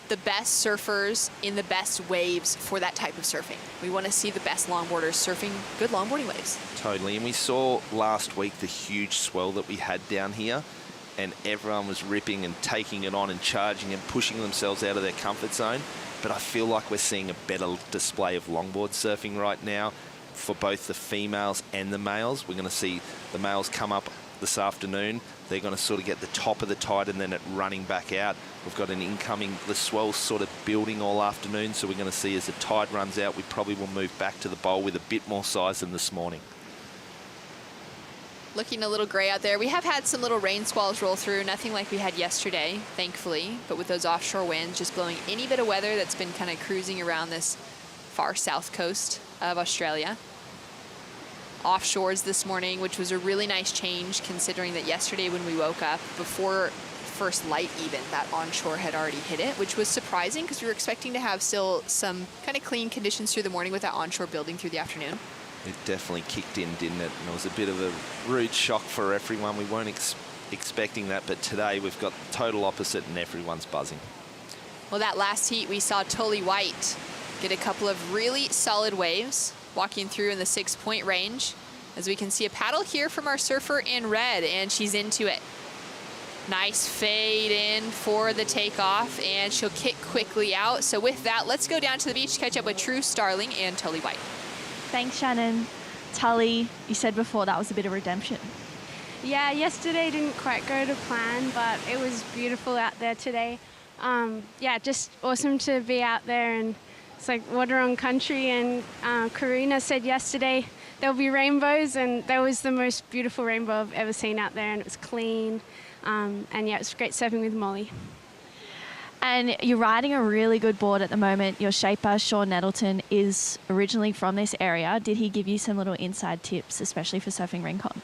the best surfers in the best waves for that type of surfing. We want to see the best longboarders surfing good longboarding waves. Totally. And we saw last week the huge swell that we had down here, and everyone was ripping and taking it on and charging and pushing themselves out of their comfort zone. But I feel like we're seeing a better display of longboard surfing right now for both the females and the males. We're going to see the males come up this afternoon. They're going to sort of get the top of the tide and then it running back out. We've got an incoming, the swell's sort of building all afternoon, so we're going to see as the tide runs out, we probably will move back to the bowl with a bit more size than this morning. Looking a little gray out there. We have had some little rain squalls roll through, nothing like we had yesterday, thankfully, but with those offshore winds just blowing any bit of weather that's been kind of cruising around this far south coast of Australia. Offshores this morning, which was a really nice change considering that yesterday when we woke up, before first light even, that onshore had already hit it, which was surprising because we were expecting to have still some kind of clean conditions through the morning with that onshore building through the afternoon. It definitely kicked in, didn't it? And it was a bit of a rude shock for everyone. We weren't expecting that, but today we've got the total opposite and everyone's buzzing. Well, that last heat, we saw Tully White get a couple of really solid waves walking through in the 6-point range. As we can see a paddle here from our surfer in red, and she's into it. Nice fade in for the takeoff, and she'll kick quickly out. So with that, let's go down to the beach to catch up with True Starling and Tully White. Thanks, Shannon. Tully, you said before that was a bit of redemption. Yeah, yesterday didn't quite go to plan, but it was beautiful out there today. Yeah, just awesome to be out there, and it's like water on country. And Karina said yesterday there'll be rainbows, and that was the most beautiful rainbow I've ever seen out there, and it was clean. And yeah, it was great surfing with Molly. And you're riding a really good board at the moment. Your shaper, Sean Nettleton, is originally from this area. Did he give you some little inside tips, especially for surfing Rincon?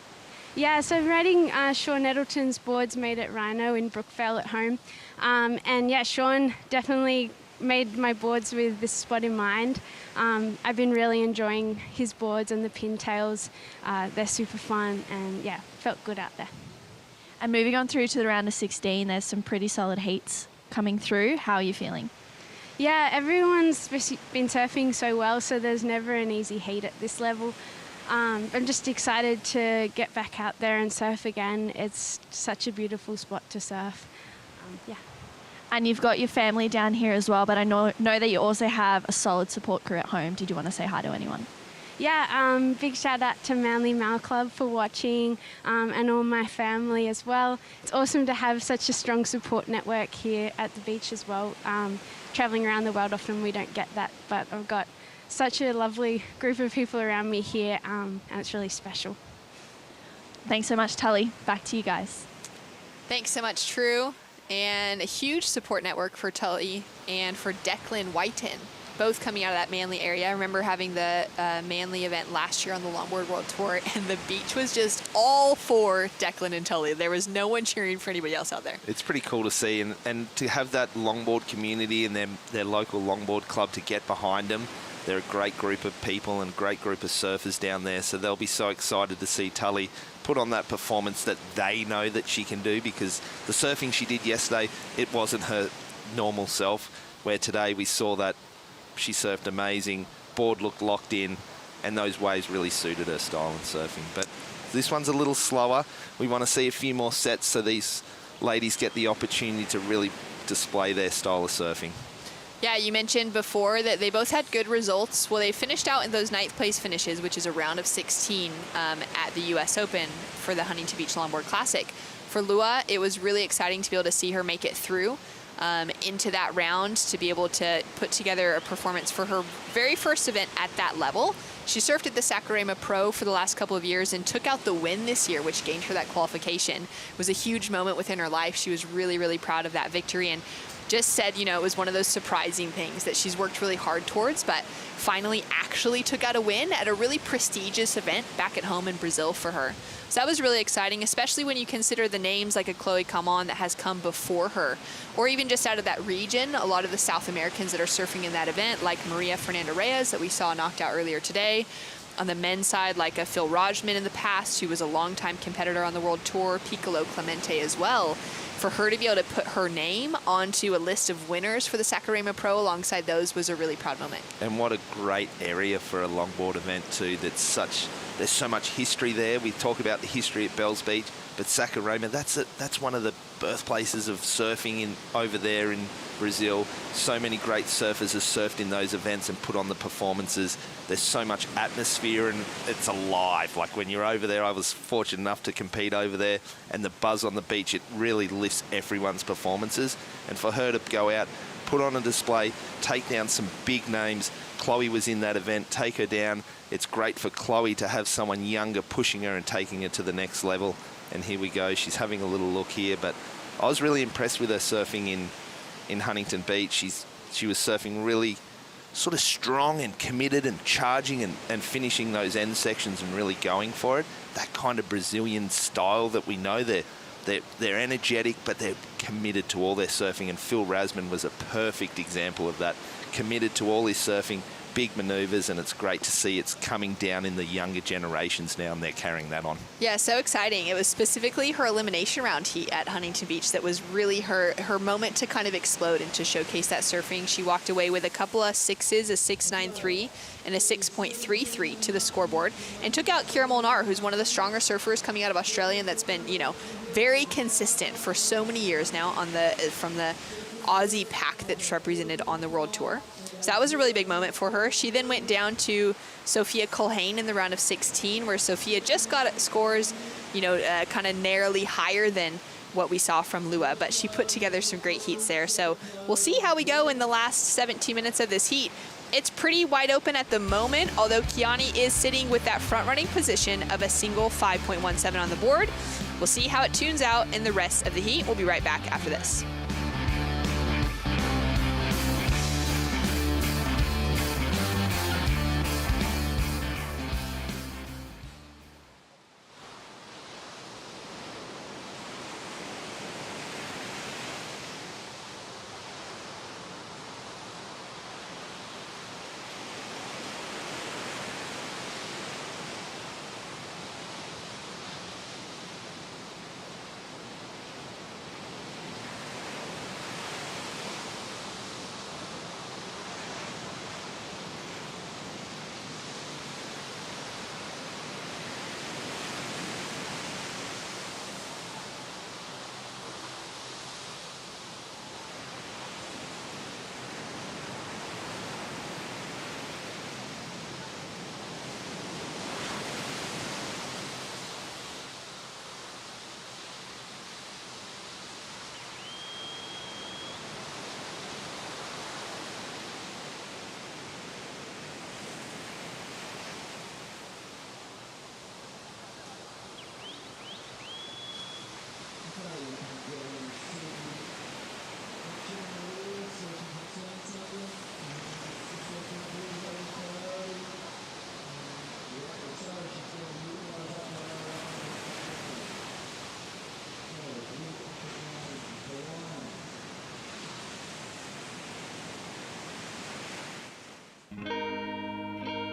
Yeah, so riding Sean Nettleton's boards made at Rhino in Brookvale at home. And yeah, Sean definitely made my boards with this spot in mind. I've been really enjoying his boards and the pintails. They're super fun, and yeah, felt good out there. And moving on through to the round of 16, there's some pretty solid heats coming through. How are you feeling? Yeah, everyone's been surfing so well, so there's never an easy heat at this level. I'm just excited to get back out there and surf again. It's such a beautiful spot to surf. Yeah. And you've got your family down here as well, but I know that you also have a solid support crew at home. Did you want to say hi to anyone? Yeah, big shout out to Manly Mal Club for watching, and all my family as well. It's awesome to have such a strong support network here at the beach as well. Traveling around the world, often we don't get that, but I've got such a lovely group of people around me here, and it's really special. Thanks so much, Tully. Back to you guys. Thanks so much, True. And a huge support network for Tully and for Declan Whiten, both coming out of that Manly area. I remember having the Manly event last year on the Longboard World Tour, and the beach was just all for Declan and Tully. There was no one cheering for anybody else out there. It's pretty cool to see, and to have that longboard community and their local longboard club to get behind them. They're a great group of people and a great group of surfers down there, so they'll be so excited to see Tully put on that performance that they know that she can do, because the surfing she did yesterday, it wasn't her normal self, where today we saw that she surfed amazing, board looked locked in, and those waves really suited her style in surfing. But this one's a little slower. We want to see a few more sets so these ladies get the opportunity to really display their style of surfing. Yeah, you mentioned before that they both had good results. Well, they finished out in those 9th place finishes, which is a round of 16 at the U.S. Open for the Huntington Beach Longboard Classic. For Lua, it was really exciting to be able to see her make it through into that round, to be able to put together a performance for her very first event at that level. She surfed at the Saquarema Pro for the last couple of years and took out the win this year, which gained her that qualification. It was a huge moment within her life. She was really, really proud of that victory, and just said, you know, it was one of those surprising things that she's worked really hard towards, but finally actually took out a win at a really prestigious event back at home in Brazil for her. So that was really exciting, especially when you consider the names like a Chloe Camon that has come before her, or even just out of that region, a lot of the South Americans that are surfing in that event, like Maria Fernanda Reyes that we saw knocked out earlier today. On the men's side, like a Phil Rajman in the past, who was a longtime competitor on the World Tour, Piccolo Clemente as well. For her to be able to put her name onto a list of winners for the Saquarema Pro alongside those was a really proud moment. And what a great area for a longboard event too. There's so much history there. We talk about the history at Bells Beach, but Saquarema, that's one of the birthplaces of surfing over there in Brazil. So many great surfers have surfed in those events and put on the performances. There's so much atmosphere and it's alive. Like when you're over there, I was fortunate enough to compete over there, and the buzz on the beach, it really lifts everyone's performances. And for her to go out, put on a display, take down some big names. Chloe was in that event, take her down. It's great for Chloe to have someone younger pushing her and taking her to the next level. And here we go, she's having a little look here, but I was really impressed with her surfing in Huntington Beach. She was surfing really sort of strong and committed and charging and finishing those end sections and really going for it. That kind of Brazilian style that we know. They're energetic, but they're committed to all their surfing, and Phil Rasman was a perfect example of that. Committed to all his surfing, big manoeuvres, and it's great to see it's coming down in the younger generations now, and they're carrying that on. Yeah, so exciting. It was specifically her elimination round heat at Huntington Beach that was really her moment to kind of explode and to showcase that surfing. She walked away with a couple of sixes, a 6.93 and a 6.33 to the scoreboard, and took out Kira Molnar, who's one of the stronger surfers coming out of Australia, and that's been, you know, very consistent for so many years now on from the Aussie pack that's represented on the World Tour. So that was a really big moment for her. She then went down to Sophia Culhane in the round of 16, where Sophia just got scores, you know, kind of narrowly higher than what we saw from Lua, but she put together some great heats there. So we'll see how we go in the last 17 minutes of this heat. It's pretty wide open at the moment, although Kiani is sitting with that front-running position of a single 5.17 on the board. We'll see how it tunes out in the rest of the heat. We'll be right back after this.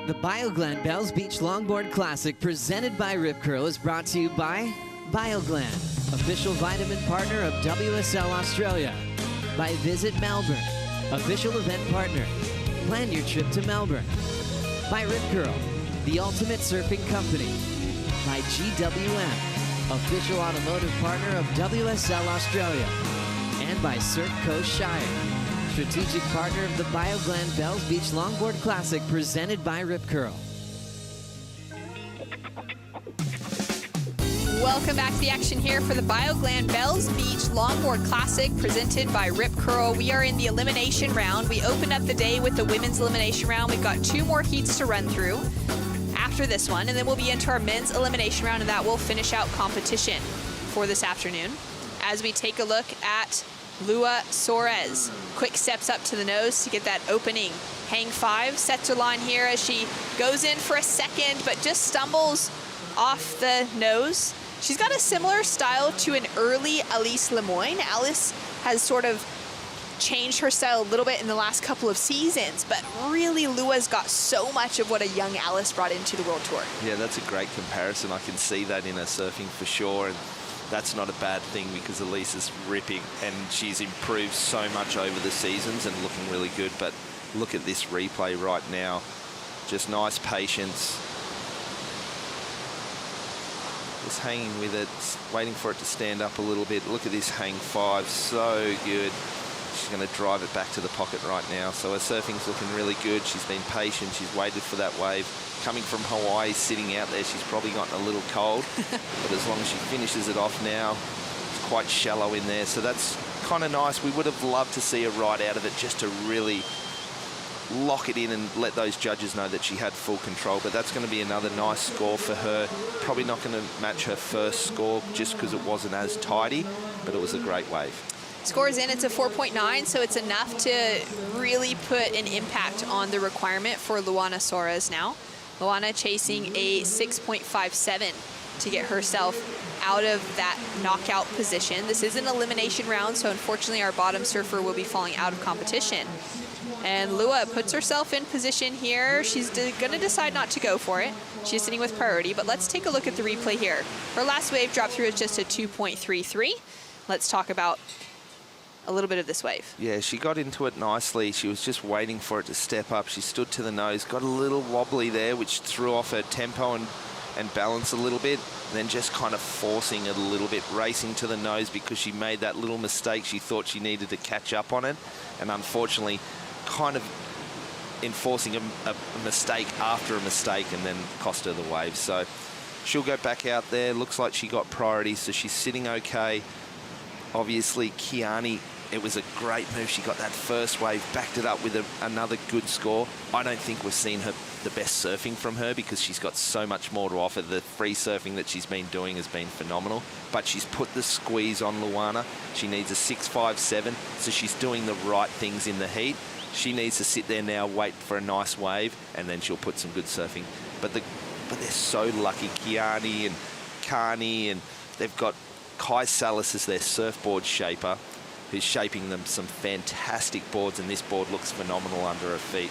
The Bioglan Bells Beach Longboard Classic presented by Rip Curl is brought to you by Bioglan, official vitamin partner of WSL Australia. By Visit Melbourne, official event partner. Plan your trip to Melbourne. By Rip Curl, the ultimate surfing company. By GWM, official automotive partner of WSL Australia. And by Surf Coast Shire, strategic partner of the Bioglan Bells Beach Longboard Classic presented by Rip Curl. Welcome back to the action here for the Bioglan Bells Beach Longboard Classic presented by Rip Curl. We are in the elimination round. We opened up the day with the women's elimination round. We've got 2 more heats to run through after this one, and then we'll be into our men's elimination round, and that will finish out competition for this afternoon. As we take a look at Lua Soares, quick steps up to the nose to get that opening hang 5. Sets her line here as she goes in for a second, but just stumbles off the nose. She's got a similar style to an early Alice Lemoyne. Alice has sort of changed her style a little bit in the last couple of seasons, but really Lua's got so much of what a young Alice brought into the World Tour. Yeah, that's a great comparison. I can see that in her surfing for sure, and that's not a bad thing because Elise is ripping and she's improved so much over the seasons and looking really good. But look at this replay right now. Just nice patience. Just hanging with it, waiting for it to stand up a little bit. Look at this hang 5, so good. She's going to drive it back to the pocket right now. So her surfing's looking really good. She's been patient. She's waited for that wave. Coming from Hawaii, sitting out there, she's probably gotten a little cold. But as long as she finishes it off now, it's quite shallow in there. So that's kind of nice. We would have loved to see her ride out of it just to really lock it in and let those judges know that she had full control. But that's going to be another nice score for her. Probably not going to match her first score just because it wasn't as tidy, but it was a great wave. Scores in, it's a 4.9, so it's enough to really put an impact on the requirement for Luana Soares now. Luana chasing a 6.57 to get herself out of that knockout position. This is an elimination round, so unfortunately our bottom surfer will be falling out of competition. And Lua puts herself in position here. She's going to decide not to go for it. She's sitting with priority, but let's take a look at the replay here. Her last wave drop through is just a 2.33. Let's talk about a little bit of this wave. Yeah, she got into it nicely. She was just waiting for it to step up. She stood to the nose, got a little wobbly there, which threw off her tempo and balance a little bit, and then just kind of forcing it a little bit, racing to the nose because she made that little mistake. She thought she needed to catch up on it, and unfortunately kind of enforcing a mistake after a mistake, and then cost her the wave. So she'll go back out there. Looks like she got priority, so she's sitting okay. Obviously, Kiani, it was a great move. She got that first wave, backed it up with another good score. I don't think we've seen the best surfing from her because she's got so much more to offer. The free surfing that she's been doing has been phenomenal, but she's put the squeeze on Luana. She needs a 6.57, so she's doing the right things in the heat. She needs to sit there now, wait for a nice wave, and then she'll put some good surfing. But they're so lucky, Kiani and Kani, and they've got Kai Salas as their surfboard shaper, who's shaping them some fantastic boards, and this board looks phenomenal under her feet.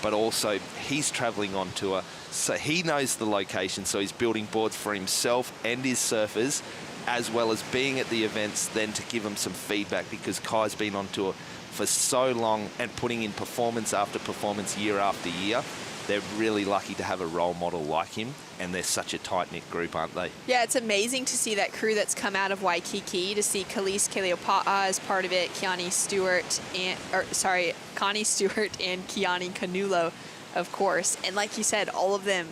But also, he's traveling on tour, so he knows the location, so he's building boards for himself and his surfers, as well as being at the events then to give them some feedback, because Kai's been on tour for so long and putting in performance after performance year after year. They're really lucky to have a role model like him, and they're such a tight-knit group, aren't they? Yeah, it's amazing to see that crew that's come out of Waikiki, to see Khalees Kaleopa'a as part of it, Connie Stewart and Kiani Canulo, of course. And like you said, all of them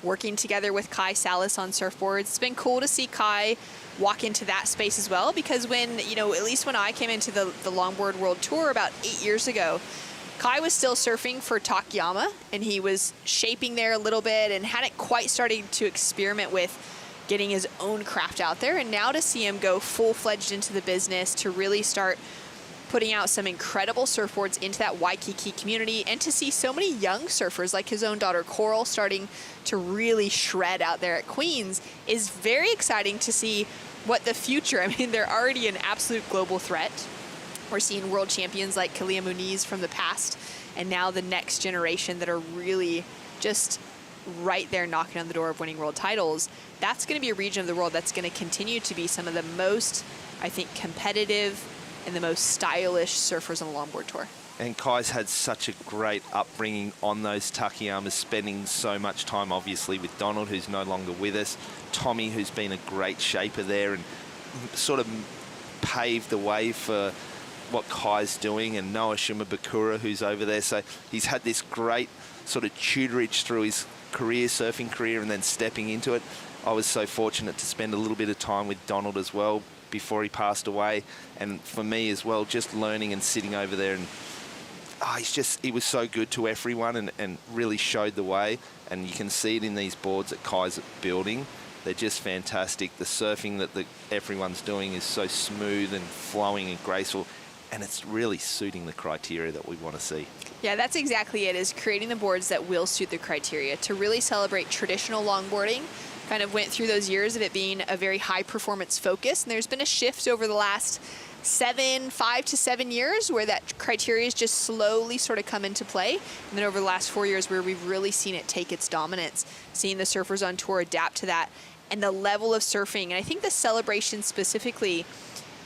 working together with Kai Salas on surfboards. It's been cool to see Kai walk into that space as well, because when, at least when I came into the Longboard World Tour about 8 years ago, Kai was still surfing for Takayama, and he was shaping there a little bit and hadn't quite started to experiment with getting his own craft out there. And now to see him go full-fledged into the business, to really start putting out some incredible surfboards into that Waikiki community, and to see so many young surfers like his own daughter Coral starting to really shred out there at Queens is very exciting to see what the future, they're already an absolute global threat. We're seeing world champions like Kalia Muniz from the past, and now the next generation that are really just right there knocking on the door of winning world titles. That's going to be a region of the world that's going to continue to be some of the most, I think, competitive and the most stylish surfers on the Longboard Tour. And Kai's had such a great upbringing on those Takayamas, spending so much time, obviously, with Donald, who's no longer with us, Tommy, who's been a great shaper there and sort of paved the way for what Kai's doing, and Noah Shimabukura, who's over there. So he's had this great sort of tutorage through his surfing career, and then stepping into it. I was so fortunate to spend a little bit of time with Donald as well before he passed away, and for me as well, just learning and sitting over there, and he was so good to everyone and really showed the way. And you can see it in these boards that Kai's building. They're just fantastic. The surfing that everyone's doing is so smooth and flowing and graceful, and it's really suiting the criteria that we want to see. Yeah, that's exactly it, is creating the boards that will suit the criteria to really celebrate traditional longboarding. Kind of went through those years of it being a very high performance focus, and there's been a shift over the last 5 to 7 years where that criteria has just slowly sort of come into play. And then over the last 4 years where we've really seen it take its dominance, seeing the surfers on tour adapt to that, and the level of surfing. And I think the celebration specifically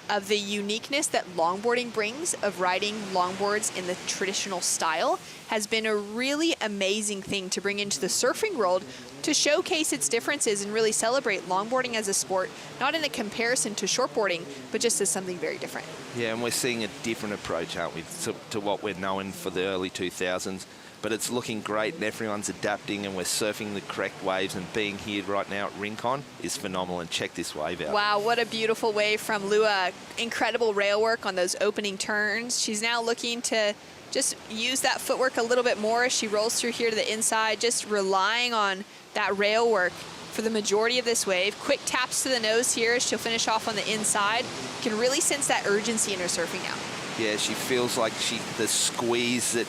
of the uniqueness that longboarding brings, of riding longboards in the traditional style, has been a really amazing thing to bring into the surfing world, to showcase its differences and really celebrate longboarding as a sport, not in a comparison to shortboarding, but just as something very different. Yeah, and we're seeing a different approach, aren't we, to what we're known for the early 2000s. But it's looking great, and everyone's adapting, and we're surfing the correct waves, and being here right now at Rincon is phenomenal. And check this wave out. Wow, what a beautiful wave from Lua. Incredible rail work on those opening turns. She's now looking to just use that footwork a little bit more as she rolls through here to the inside, just relying on that rail work for the majority of this wave. Quick taps to the nose here as she'll finish off on the inside. You can really sense that urgency in her surfing now. Yeah, she feels like the squeeze that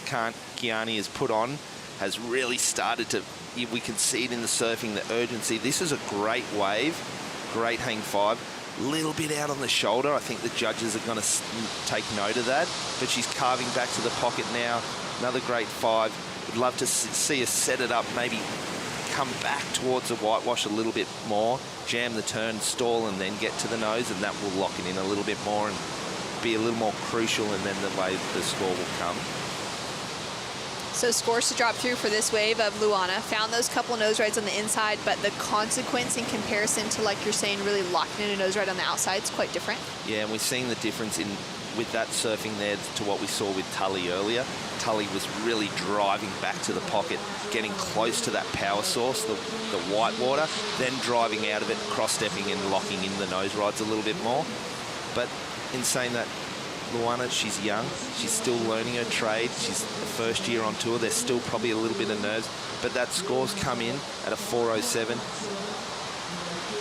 Kiani has put on has really started to, we can see it in the surfing, the urgency. This is a great wave, great hang five. little bit out on the shoulder. I think the judges are going to take note of that. But she's carving back to the pocket now. Another great 5. Would love to see her set it up, maybe come back towards the whitewash a little bit more, jam the turn, stall, and then get to the nose, and that will lock it in a little bit more and be a little more crucial, and then the score will come. So scores to drop through for this wave of Luana. Found those couple nose rides on the inside, but the consequence in comparison to, like you're saying, really locking in a nose ride on the outside is quite different. Yeah, and we've seen the difference with that surfing there to what we saw with Tully earlier. Tully was really driving back to the pocket, getting close to that power source, the white water, then driving out of it, cross-stepping and locking in the nose rides a little bit more. But in saying that, Luana, she's young. She's still learning her trade. She's the first year on tour. There's still probably a little bit of nerves, but that score's come in at a 407,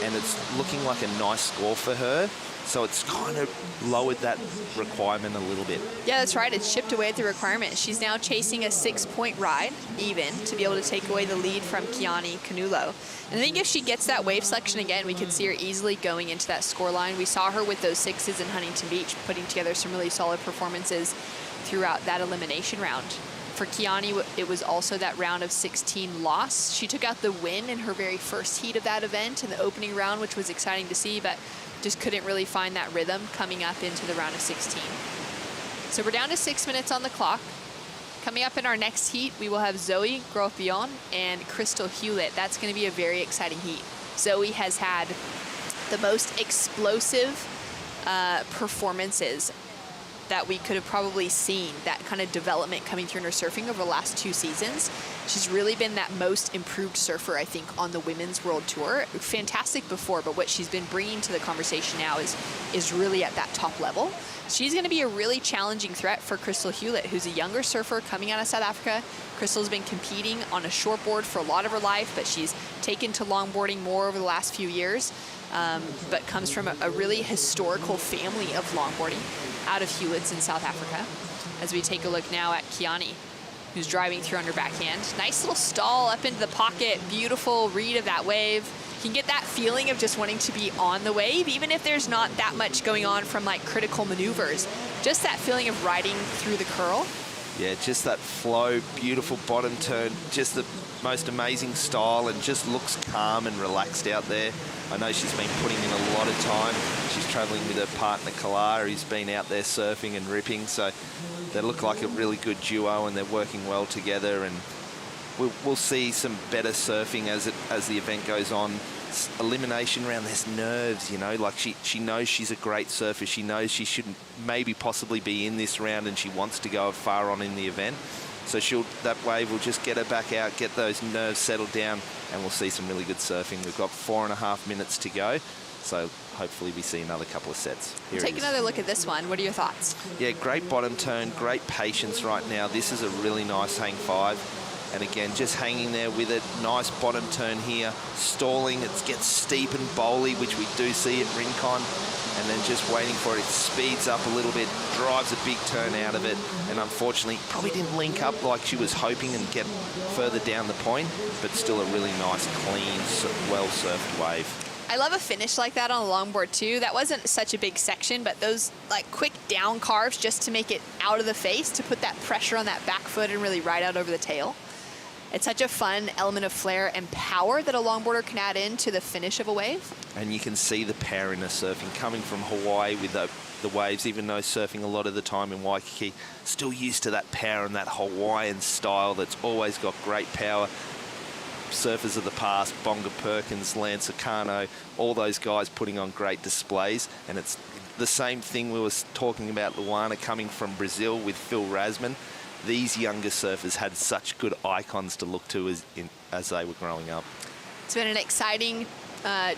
and it's looking like a nice score for her. So it's kind of lowered that requirement a little bit. Yeah, that's right. It's chipped away at the requirement. She's now chasing a 6-point ride, even, to be able to take away the lead from Kiani Canulo. And I think if she gets that wave selection again, we could see her easily going into that score line. We saw her with those 6s in Huntington Beach, putting together some really solid performances throughout that elimination round. For Kiani, it was also that round of 16 loss. She took out the win in her very first heat of that event in the opening round, which was exciting to see, but just couldn't really find that rhythm coming up into the round of 16. So we're down to 6 minutes on the clock. Coming up in our next heat, we will have Zoe Grotbion and Crystal Hewlett. That's going to be a very exciting heat. Zoe has had the most explosive performances that we could have probably seen, that kind of development coming through in her surfing over the last 2 seasons. She's really been that most improved surfer, I think, on the Women's World Tour. Fantastic before, but what she's been bringing to the conversation now is really at that top level. She's going to be a really challenging threat for Crystal Hewlett, who's a younger surfer coming out of South Africa. Crystal's been competing on a shortboard for a lot of her life, but she's taken to longboarding more over the last few years, but comes from a really historical family of longboarding out of Hewlett's in South Africa. As we take a look now at Kiani, who's driving through on her backhand. Nice little stall up into the pocket, beautiful read of that wave. You can get that feeling of just wanting to be on the wave, even if there's not that much going on from like critical maneuvers. Just that feeling of riding through the curl. Yeah, just that flow, beautiful bottom turn, just the most amazing style, and just looks calm and relaxed out there. I know she's been putting in a lot of time. She's traveling with her partner, Kalar, who's been out there surfing and ripping. So they look like a really good duo, and they're working well together. And we'll see some better surfing as the event goes on. Elimination round, there's nerves, you know, like she knows she's a great surfer. She knows she shouldn't maybe possibly be in this round, and she wants to go far on in the event. So that wave will just get her back out, get those nerves settled down, and we'll see some really good surfing. We've got 4.5 minutes to go, so hopefully we see another couple of sets. Take another look at this one. What are your thoughts? Yeah, great bottom turn, great patience right now. This is a really nice hang 5. And again, just hanging there with it. Nice bottom turn here. Stalling, it gets steep and bowly, which we do see at Rincon. And then just waiting for it. It speeds up a little bit, drives a big turn out of it. And unfortunately, probably didn't link up like she was hoping and get further down the point. But still a really nice, clean, well-surfed wave. I love a finish like that on a longboard too. That wasn't such a big section, but those like quick down carves just to make it out of the face, to put that pressure on that back foot and really ride out over the tail. It's such a fun element of flair and power that a longboarder can add into the finish of a wave. And you can see the power in her surfing coming from Hawaii with the waves, even though surfing a lot of the time in Waikiki, still used to that power and that Hawaiian style that's always got great power. Surfers of the past, Bonga Perkins, Lance Acano, all those guys putting on great displays. And it's the same thing we were talking about Luana coming from Brazil with Phil Rasman. These younger surfers had such good icons to look to as they were growing up. It's been an exciting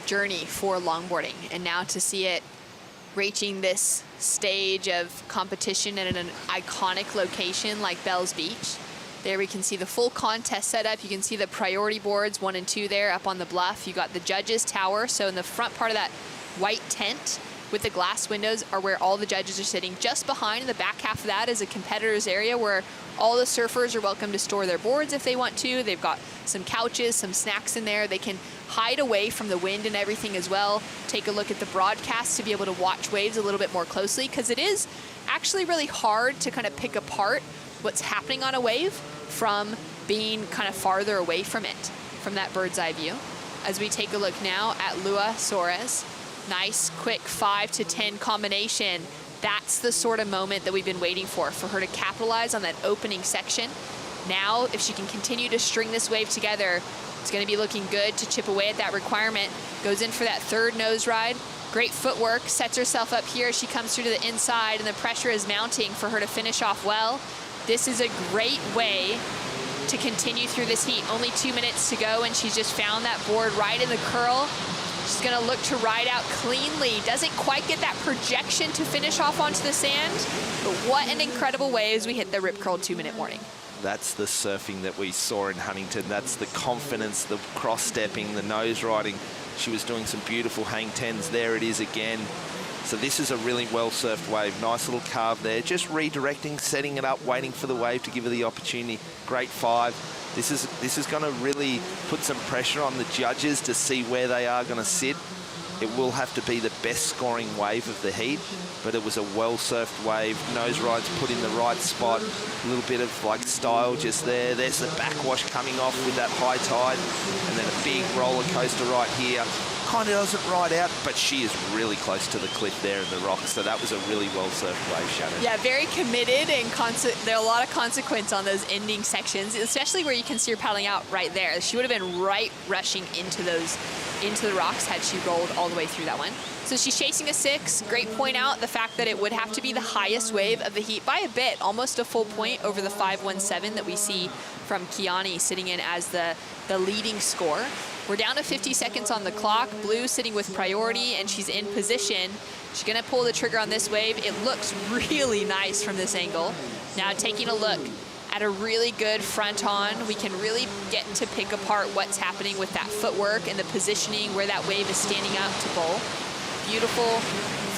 journey for longboarding, and now to see it reaching this stage of competition at an iconic location like Bells Beach. There we can see the full contest setup. You can see the priority boards 1 and 2 there up on the bluff. You got the judges tower. So in the front part of that white tent with the glass windows are where all the judges are sitting. Just behind, in the back half of that, is a competitors area where all the surfers are welcome to store their boards if they want to. They've got some couches, some snacks in there. They can hide away from the wind and everything as well. Take a look at the broadcast to be able to watch waves a little bit more closely, because it is actually really hard to kind of pick apart what's happening on a wave from being kind of farther away from it, from that bird's eye view. As we take a look now at Lua Soares, nice quick 5 to 10 combination. That's the sort of moment that we've been waiting for her to capitalize on that opening section. Now, if she can continue to string this wave together, it's going to be looking good to chip away at that requirement. Goes in for that third nose ride. Great footwork, sets herself up here. She comes through to the inside, and the pressure is mounting for her to finish off well. This is a great way to continue through this heat. Only 2 minutes to go, and she's just found that board right in the curl. She's gonna look to ride out cleanly. Doesn't quite get that projection to finish off onto the sand, but what an incredible way as we hit the rip curl 2-minute warning. That's the surfing that we saw in Huntington. That's the confidence, the cross-stepping, the nose riding. She was doing some beautiful hang tens. There it is again. So this is a really well-surfed wave. Nice little carve there. Just redirecting, setting it up, waiting for the wave to give her the opportunity. Great 5. This is going to really put some pressure on the judges to see where they are going to sit. It will have to be the best scoring wave of the heat, but it was a well-surfed wave. Nose rides put in the right spot. A little bit of like style just there. There's the backwash coming off with that high tide, and then a big roller coaster right here. Kind of doesn't ride out, but she is really close to the cliff there in the rocks. So that was a really well-surfed wave, Shannon. Yeah, very committed, and there are a lot of consequence on those ending sections, especially where you can see her paddling out right there. She would have been right rushing into the rocks had she rolled all the way through that one. So she's chasing a 6. Great point out the fact that it would have to be the highest wave of the heat by a bit, almost a full point over the 5.17 that we see from Kiani sitting in as the leading score. We're down to 50 seconds on the clock. Blue sitting with priority, and she's in position. She's gonna pull the trigger on this wave. It looks really nice from this angle. Now taking a look at a really good front on, we can really get to pick apart what's happening with that footwork and the positioning where that wave is standing up to bowl. Beautiful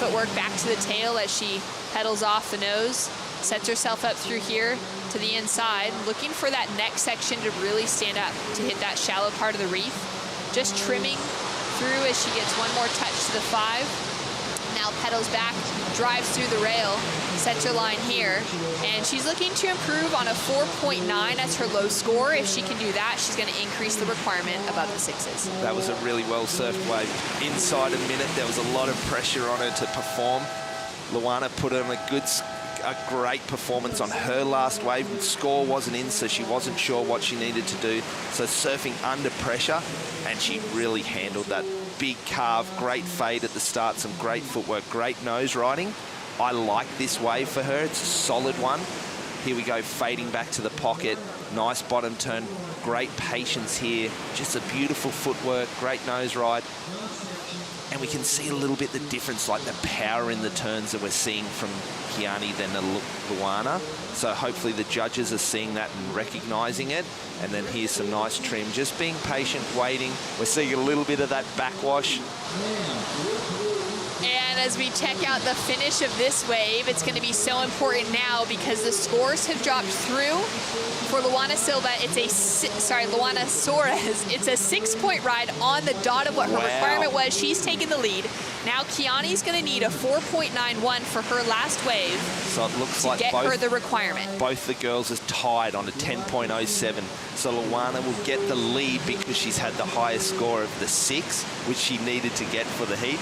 footwork back to the tail as she pedals off the nose, sets herself up through here to the inside, looking for that next section to really stand up to hit that shallow part of the reef. Just trimming through as she gets one more touch to the 5. Now pedals back, drives through the rail, sets her line here, and she's looking to improve on a 4.9 as her low score. If she can do that, she's going to increase the requirement above the 6s. That was a really well-surfed wave. Inside a minute, there was a lot of pressure on her to perform. Luana put on a great performance on her last wave. The score wasn't in, so she wasn't sure what she needed to do. So surfing under pressure, and she really handled that. Big carve, great fade at the start, some great footwork, great nose riding. I like this wave for her. It's a solid one. Here we go, fading back to the pocket. Nice bottom turn, great patience here. Just a beautiful footwork, great nose ride. And we can see a little bit the difference, like the power in the turns that we're seeing from Kiani than Luana. So hopefully the judges are seeing that and recognizing it. And then here's some nice trim, just being patient, waiting. We're seeing a little bit of that backwash. And as we check out the finish of this wave, it's going to be so important now because the scores have dropped through. For Luana Silva, Luana Soares, it's a 6-point ride on the dot of what her requirement was. She's taken the lead. Now Kiani's going to need a 4.91 for her last wave. So it looks like get her the requirement. Both the girls are tied on a 10.07. So Luana will get the lead because she's had the highest score of the 6, which she needed to get for the heat.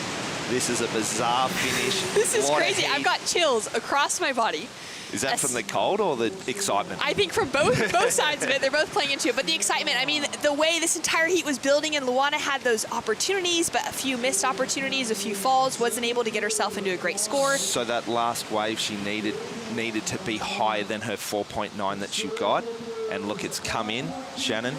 This is a bizarre finish. This is crazy. I've got chills across my body. Is that from the cold or the excitement? I think from both sides of it. They're both playing into it. But the excitement, I mean, the way this entire heat was building, and Luana had those opportunities, but a few missed opportunities, a few falls, wasn't able to get herself into a great score. So that last wave she needed to be higher than her 4.9 that she got. And look, it's come in, Shannon.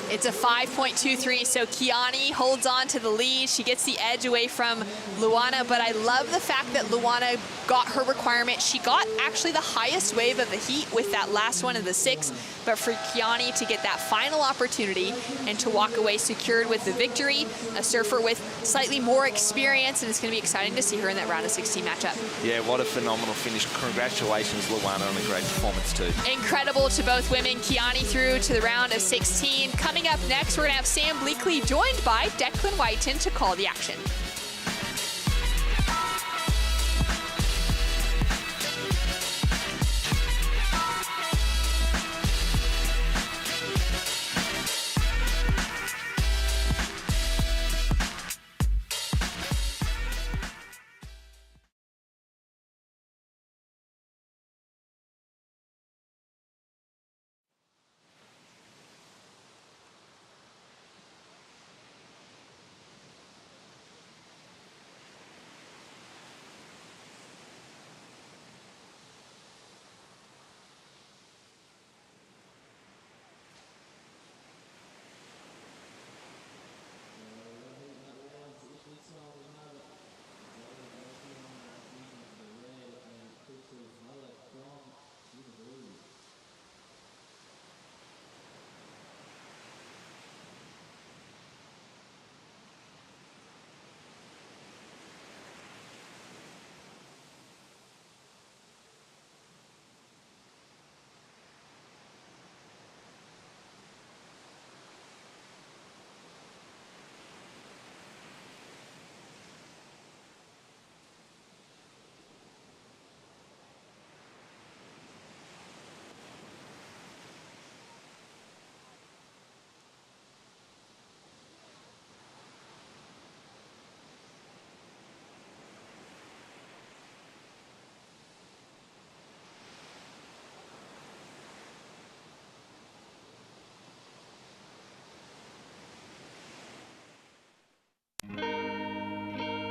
It's a 5.23, so Kiani holds on to the lead. She gets the edge away from Luana, but I love the fact that Luana got her requirement. She got actually the highest wave of the heat with that last one of the 6, but for Kiani to get that final opportunity and to walk away secured with the victory, a surfer with slightly more experience, and it's going to be exciting to see her in that round of 16 matchup. Yeah, what a phenomenal finish. Congratulations, Luana, on a great performance too. Incredible to both women. Kiani through to the round of 16. Coming Coming up next, we're going to have Sam Bleakley joined by Declan Whiten to call the action.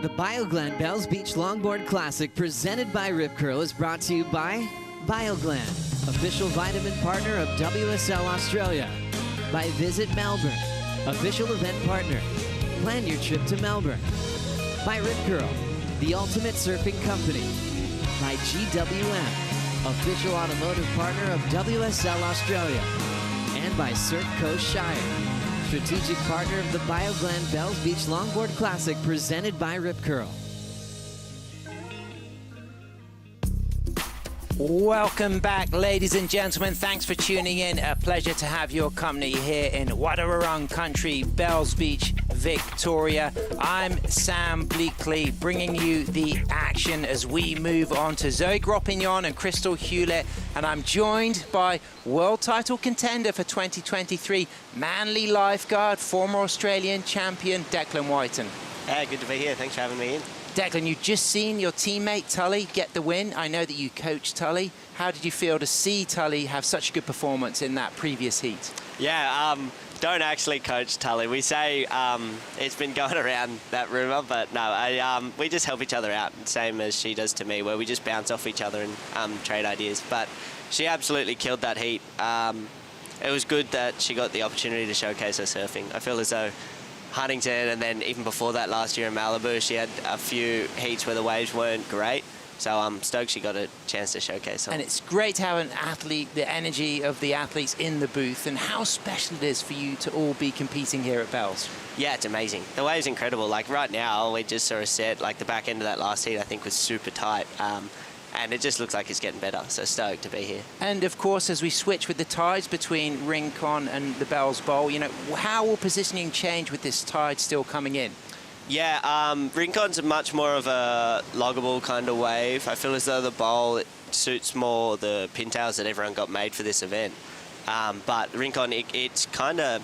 The Bioglan Bells Beach Longboard Classic presented by Rip Curl is brought to you by Bioglan, official vitamin partner of WSL Australia. By Visit Melbourne, official event partner. Plan your trip to Melbourne. By Rip Curl, the ultimate surfing company. By GWM, official automotive partner of WSL Australia. And by Surf Coast Shire, strategic partner of the Bioglan Bells Beach Longboard Classic presented by Rip Curl. Welcome back, ladies and gentlemen. Thanks for tuning in. A pleasure to have your company here in Wadawurrung Country, Bells Beach, Victoria. I'm Sam Bleakley, bringing you the action as we move on to Zoe Gropignon and Crystal Hewlett. And I'm joined by world title contender for 2023, Manly lifeguard, former Australian champion, Declan Whiten. Hey, good to be here. Thanks for having me in. Declan, you've just seen your teammate Tully get the win. I know that you coached Tully. How did you feel to see Tully have such a good performance in that previous heat? Yeah, don't actually coach Tully. We say it's been going around that rumour, but no, we just help each other out, same as she does to me, where we just bounce off each other and trade ideas. But she absolutely killed that heat. It was good that she got the opportunity to showcase her surfing. I feel as though Huntington, and then even before that last year in Malibu, she had a few heats where the waves weren't great. So I'm stoked she got a chance to showcase them. And it's great to have an athlete, the energy of the athletes in the booth, and how special it is for you to all be competing here at Bells. Yeah, it's amazing. The wave's incredible. Like right now, we just saw a set, like the back end of that last heat, I think was super tight. And it just looks like it's getting better, so stoked to be here. And of course, as we switch with the tides between Rincon and the Bells Bowl, you know, how will positioning change with this tide still coming in? Yeah, Rincon's much more of a loggable kind of wave. I feel as though the bowl, it suits more the pintails that everyone got made for this event. But Rincon, it's kind of,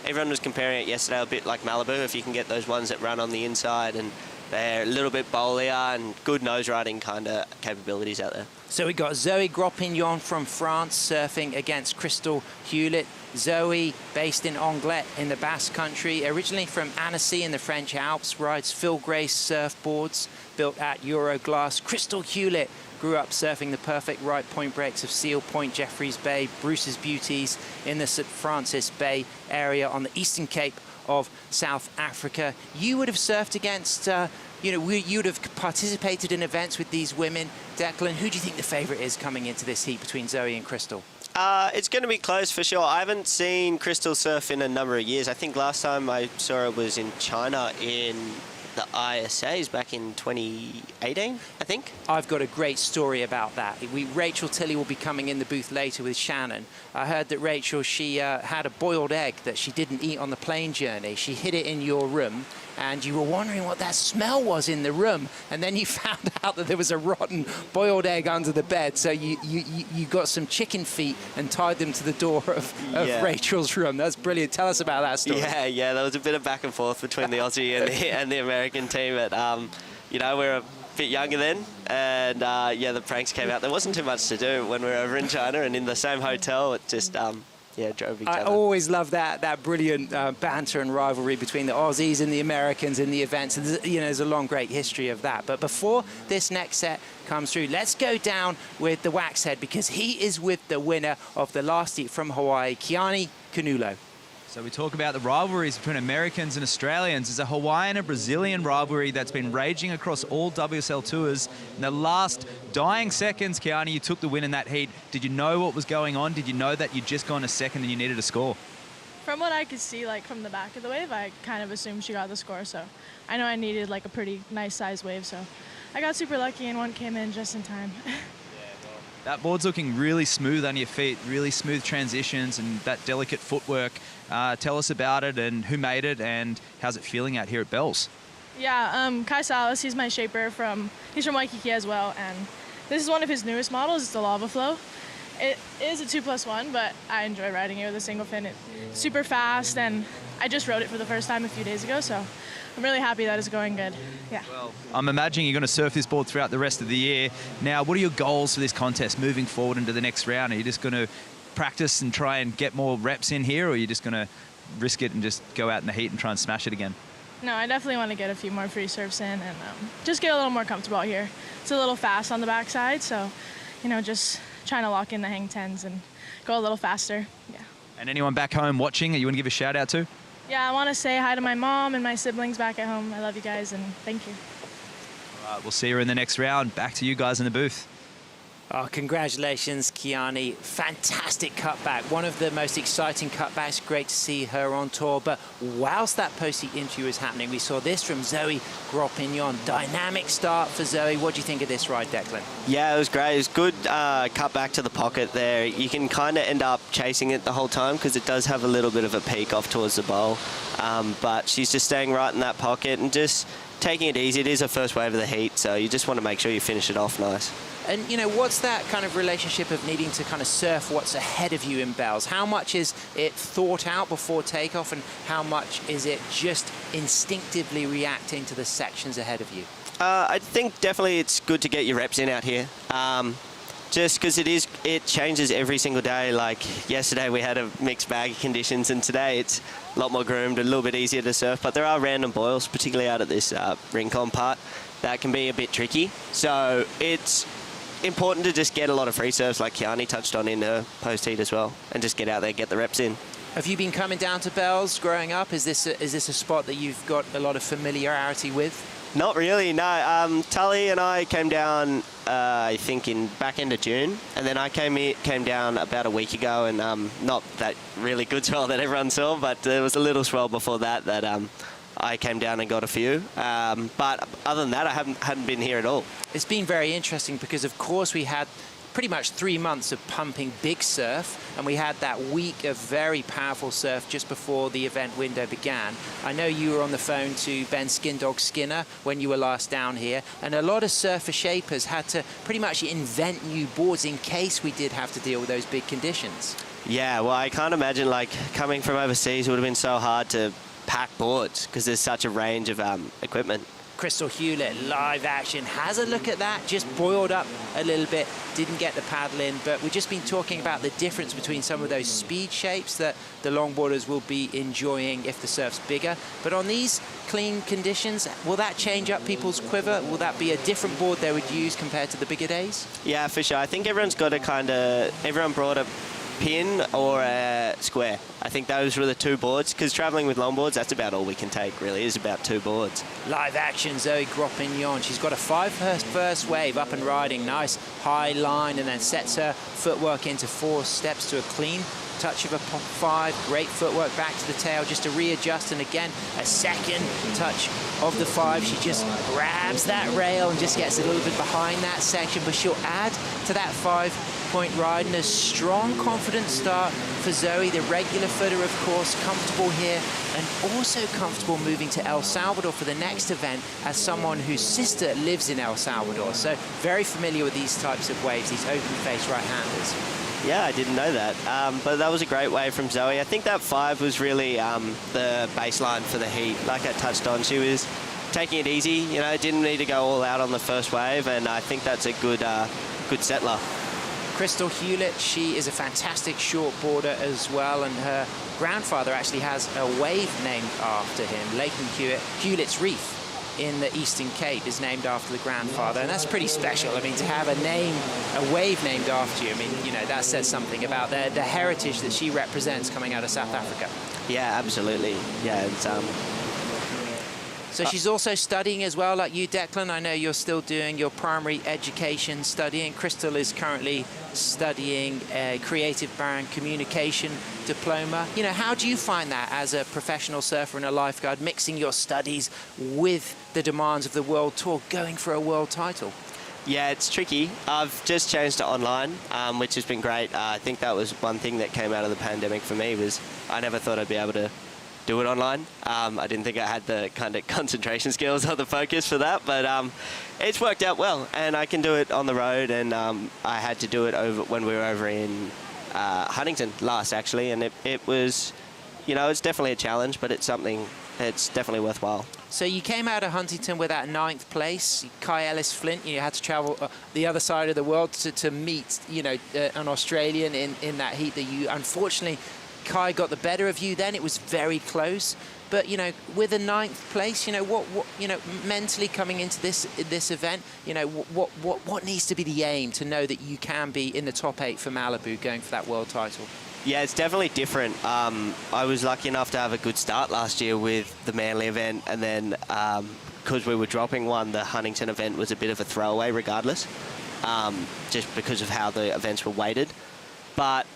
everyone was comparing it yesterday a bit like Malibu, if you can get those ones that run on the inside, and they're a little bit bowlier and good nose riding kind of capabilities out there. So we got Zoe Gropignon from France surfing against Crystal Hewlett. Zoe, based in Anglet in the Basque Country, originally from Annecy in the French Alps, rides Phil Grace surfboards built at Euroglass. Crystal Hewlett grew up surfing the perfect right point breaks of Seal Point, Jeffreys Bay, Bruce's Beauties in the St. Francis Bay area on the eastern cape of South Africa. You would have surfed against, you would have participated in events with these women. Declan, who do you think the favourite is coming into this heat between Zoe and Crystal? It's going to be close for sure. I haven't seen Crystal surf in a number of years. I think last time I saw her was in China in the ISAs back in 2018, I think. I've got a great story about that. Rachel Tilley will be coming in the booth later with Shannon. I heard that Rachel, she had a boiled egg that she didn't eat on the plane journey. She hid it in your room, and you were wondering what that smell was in the room, and then you found out that there was a rotten boiled egg under the bed. So you got some chicken feet and tied them to the door of Rachel's room. That's brilliant. Tell us about that story. Yeah, there was a bit of back and forth between the Aussie and the American team. But we were a bit younger then, and the pranks came out. There wasn't too much to do when we were over in China and in the same hotel. It just drove each other. I always love that brilliant banter and rivalry between the Aussies and the Americans in the events. There's a long, great history of that. But before this next set comes through, let's go down with the Waxhead, because he is with the winner of the last heat from Hawaii, Keani Canulo. So we talk about the rivalries between Americans and Australians. There's a Hawaiian and Brazilian rivalry that's been raging across all WSL tours. In the last dying seconds, Keani, you took the win in that heat. Did you know what was going on? Did you know that you'd just gone a second and you needed a score? From what I could see, from the back of the wave, I kind of assumed she got the score. So I know I needed a pretty nice size wave. So I got super lucky and one came in just in time. That board's looking really smooth on your feet, really smooth transitions and that delicate footwork. Tell us about it and who made it and how's it feeling out here at Bells? Yeah, Kai Salas, he's my shaper he's from Waikiki as well, and this is one of his newest models. It's the Lava Flow. It is a 2+1, but I enjoy riding it with a single fin. It's super fast, and I just rode it for the first time a few days ago, so I'm really happy that it's going good. Yeah. Well, I'm imagining you're going to surf this board throughout the rest of the year. Now, what are your goals for this contest moving forward into the next round? Are you just going to practice and try and get more reps in here, or are you just going to risk it and just go out in the heat and try and smash it again? No, I definitely want to get a few more free surfs in and just get a little more comfortable out here. It's a little fast on the backside, so, just trying to lock in the hang 10s and go a little faster. Yeah. And anyone back home watching, you want to give a shout out to? Yeah, I want to say hi to my mom and my siblings back at home. I love you guys, and thank you. All right, we'll see you in the next round. Back to you guys in the booth. Oh, congratulations, Keani. Fantastic cutback. One of the most exciting cutbacks. Great to see her on tour. But whilst that post-heat interview was happening, we saw this from Zoe Gropignon. Dynamic start for Zoe. What do you think of this ride, Declan? Yeah, it was great. It was good cut back to the pocket there. You can kind of end up chasing it the whole time because it does have a little bit of a peak off towards the bowl. But she's just staying right in that pocket and just taking it easy. It is her first wave of the heat, so you just want to make sure you finish it off nice. And, what's that kind of relationship of needing to kind of surf what's ahead of you in Bells? How much is it thought out before takeoff, and how much is it just instinctively reacting to the sections ahead of you? I think definitely it's good to get your reps in out here. Just because it changes every single day. Like yesterday we had a mixed bag of conditions, and today it's a lot more groomed, a little bit easier to surf, but there are random boils, particularly out at this Rincon part, that can be a bit tricky. So it's important to just get a lot of free surfs like Keani touched on in her post-heat as well, and just get out there, get the reps in. Have you been coming down to Bells growing up? Is this a spot that you've got a lot of familiarity with? Not really, no. Tully and I came down, I think, in back end of June, and then I came down about a week ago, and not that really good swell that everyone saw, but there was a little swell before that I came down and got a few. But other than that, I hadn't been here at all. It's been very interesting because, of course, we had pretty much 3 months of pumping big surf, and we had that week of very powerful surf just before the event window began. I know you were on the phone to Ben Skindog Skinner when you were last down here, and a lot of surfer shapers had to pretty much invent new boards in case we did have to deal with those big conditions. Yeah, well, I can't imagine, coming from overseas, it would have been so hard to pack boards because there's such a range of equipment. Crystal Hewlett, live action, has a look at that, just boiled up a little bit, didn't get the paddle in, but we've just been talking about the difference between some of those speed shapes that the longboarders will be enjoying if the surf's bigger. But on these clean conditions, will that change up people's quiver? Will that be a different board they would use compared to the bigger days? Yeah, for sure. I think everyone's got everyone brought a pin or a square. I think those were the two boards, because traveling with longboards, that's about all we can take, really, is about 2 boards. Live action, Zoe Gropignon. She's got a 5-first wave up and riding. Nice high line, and then sets her footwork into 4 steps to a clean. touch of a 5, great footwork back to the tail just to readjust, and again, a second touch of the 5. She just grabs that rail and just gets a little bit behind that section, but she'll add to that 5-point ride, and a strong, confident start for Zoe, the regular footer, of course, comfortable here, and also comfortable moving to El Salvador for the next event as someone whose sister lives in El Salvador. So very familiar with these types of waves, these open-face right-handers. Yeah, I didn't know that, but that was a great wave from Zoe. I think that 5 was really the baseline for the heat. Like I touched on, she was taking it easy, you know, didn't need to go all out on the first wave, and I think that's a good settler. Crystal Hewlett, she is a fantastic shortboarder as well, and her grandfather actually has a wave named after him. Leighton Hewlett's Reef in the Eastern Cape is named after the grandfather, and that's pretty special. I mean, to have a wave named after you, I mean, you know, that says something about the heritage that she represents coming out of South Africa. Yeah, absolutely. Yeah, it's So she's also studying as well, like you, Declan. I know you're still doing your primary education studying. Crystal is currently studying a creative brand communication diploma. You know, how do you find that as a professional surfer and a lifeguard, mixing your studies with the demands of the World Tour, going for a world title? Yeah, it's tricky. I've just changed to online, which has been great. I think that was one thing that came out of the pandemic for me, was I never thought I'd be able to do it online. I didn't think I had the kind of concentration skills or the focus for that, but it's worked out well, and I can do it on the road, and I had to do it when we were over in Huntington last, actually, and it was, you know, it's definitely a challenge, but it's something that's definitely worthwhile. So you came out of Huntington with that 9th place. Kai Ellis-Flint, you had to travel the other side of the world to meet, you know, an Australian in that heat that you, unfortunately, Kai got the better of you then. It was very close, but you know, with a 9th place, you know, what you know, mentally coming into this event, you know, what needs to be the aim to know that you can be in the top 8 for Malibu, going for that world title? Yeah, it's definitely different. I was lucky enough to have a good start last year with the Manly event, and then because we were dropping one, the Huntington event was a bit of a throwaway regardless, just because of how the events were weighted. But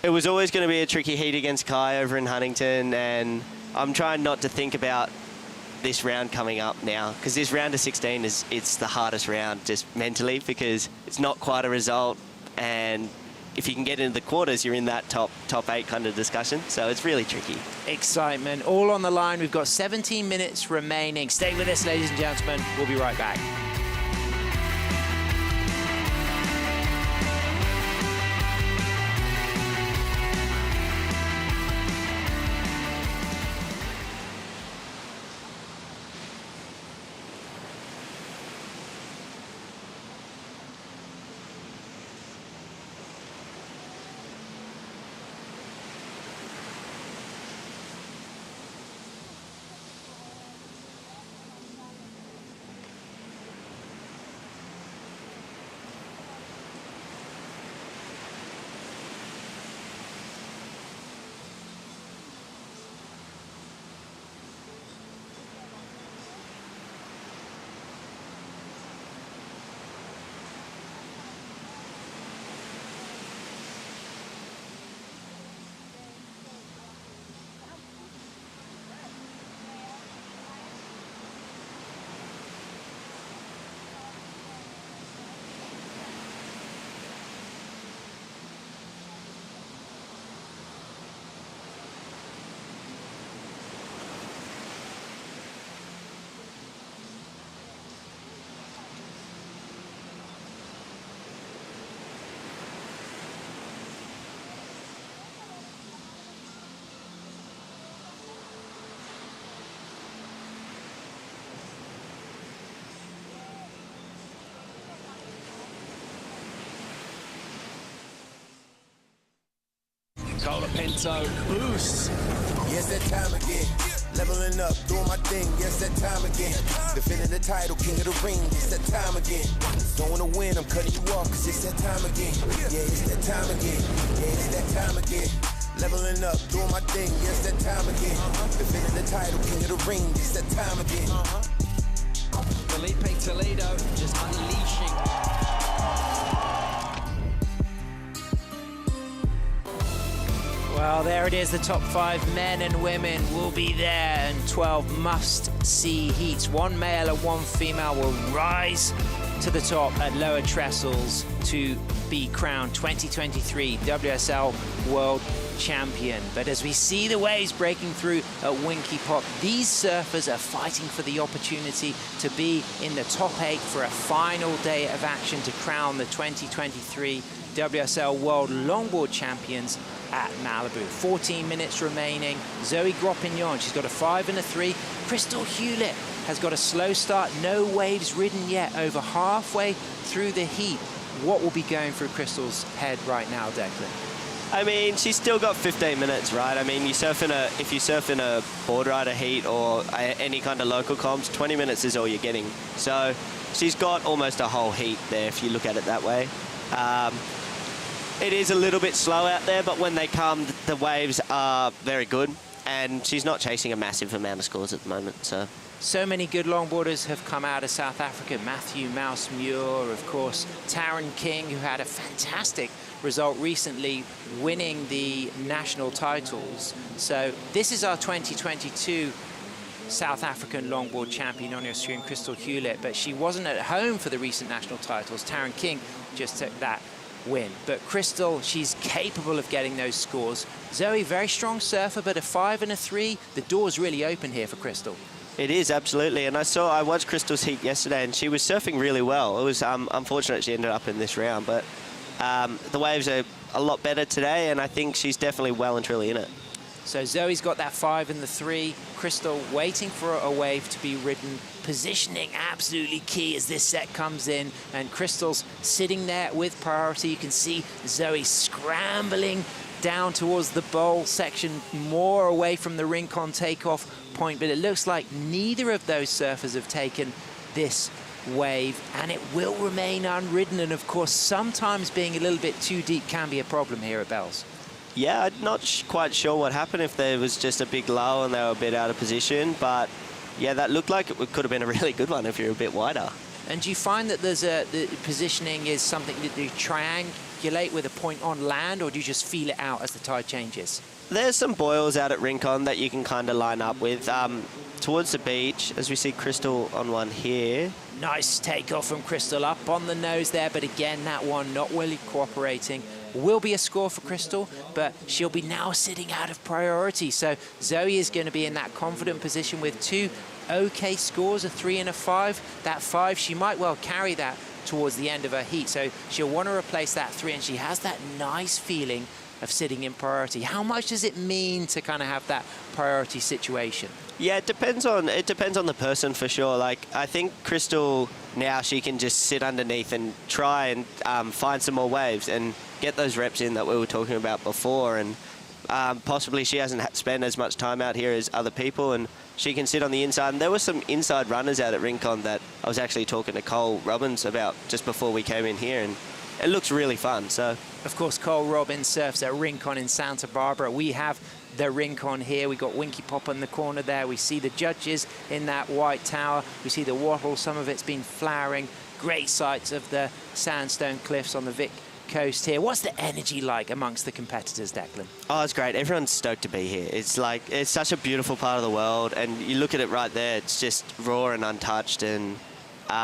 it was always going to be a tricky heat against Kai over in Huntington, and I'm trying not to think about this round coming up now, because this round of 16 it's the hardest round just mentally, because it's not quite a result, and if you can get into the quarters, you're in that top 8 kind of discussion, so it's really tricky. Excitement all on the line. We've got 17 minutes remaining. Stay with us, ladies and gentlemen. We'll be right back. Pinto boost. Yes, that time again. Leveling up, doing my thing. Yes, that time again. Defending the title, king of the ring. It's that time again. Don't wanna win, I'm cutting you off, cause it's that time again. Yeah, it's that time again. Yeah, it's that time again. Leveling up, doing my thing. Yes, that time again. Defending the title, king of the ring. It's that time again. Felipe Toledo just unleashing. Well, there it is. The top 5 men and women will be there, and 12 must-see heats. 1 male and 1 female will rise to the top at lower trestles to be crowned 2023 WSL World Champion. But as we see the waves breaking through at Winky Pop, these surfers are fighting for the opportunity to be in the top 8 for a final day of action to crown the 2023 WSL World Longboard Champions at Malibu. 14 minutes remaining. Zoe Gropignon, she's got a 5 and a 3. Crystal Hewlett has got a slow start, no waves ridden yet, over halfway through the heat. What will be going through Crystal's head right now, Declan? I mean, she's still got 15 minutes, right? I mean, if you surf in a board rider heat or any kind of local comps, 20 minutes is all you're getting. So she's got almost a whole heat there if you look at it that way. It is a little bit slow out there, but when they come, the waves are very good, and she's not chasing a massive amount of scores at the moment. So many good longboarders have come out of South Africa. Matthew Mouse-Muir, of course, Taryn King, who had a fantastic result recently, winning the national titles. So this is our 2022 South African longboard champion on your screen, Crystal Hewlett, but she wasn't at home for the recent national titles. Taryn King just took that win. But Crystal, she's capable of getting those scores. Zoe, very strong surfer, but a 5 and a 3. The door's really open here for Crystal. It is, absolutely. And I watched Crystal's heat yesterday, and she was surfing really well. It was unfortunate she ended up in this round, but the waves are a lot better today, and I think she's definitely well and truly in it. So Zoe's got that 5 and the 3. Crystal waiting for a wave to be ridden. Positioning absolutely key as this set comes in, and Crystal's sitting there with priority. You can see Zoe scrambling down towards the bowl section, more away from the Rincon takeoff point, but it looks like neither of those surfers have taken this wave, and it will remain unridden. And of course, sometimes being a little bit too deep can be a problem here at Bells. Yeah, I'm not quite sure what happened, if there was just a big lull and they were a bit out of position, but yeah, that looked like it could have been a really good one if you're a bit wider. And do you find that the positioning is something that you triangulate with a point on land, or do you just feel it out as the tide changes? There's some boils out at Rincon that you can kind of line up with. Towards the beach, as we see Crystal on one here. Nice takeoff from Crystal up on the nose there, but again, that one not really cooperating. Will be a score for Crystal, but she'll be now sitting out of priority. So Zoe is going to be in that confident position with 2 okay scores, a 3 and a 5. That 5, she might well carry that towards the end of her heat. So she'll want to replace that 3, and she has that nice feeling of sitting in priority. How much does it mean to kind of have that priority situation? Yeah, it depends on the person for sure. Like, I think Crystal now, she can just sit underneath and try and find some more waves and get those reps in that we were talking about before. And possibly she hasn't spent as much time out here as other people, and she can sit on the inside. And there were some inside runners out at Rincon that I was actually talking to Cole Robbins about just before we came in here, and it looks really fun. So, of course, Cole Robbins surfs at Rincon in Santa Barbara. We have the Rincon here. We got Winky Pop in the corner there. We see the judges in that white tower. We see the wattle. Some of it's been flowering. Great sights of the sandstone cliffs on the Vic coast here. What's the energy like amongst the competitors, Declan? Oh, it's great. Everyone's stoked to be here. It's like, it's such a beautiful part of the world, and you look at it right there, it's just raw and untouched, and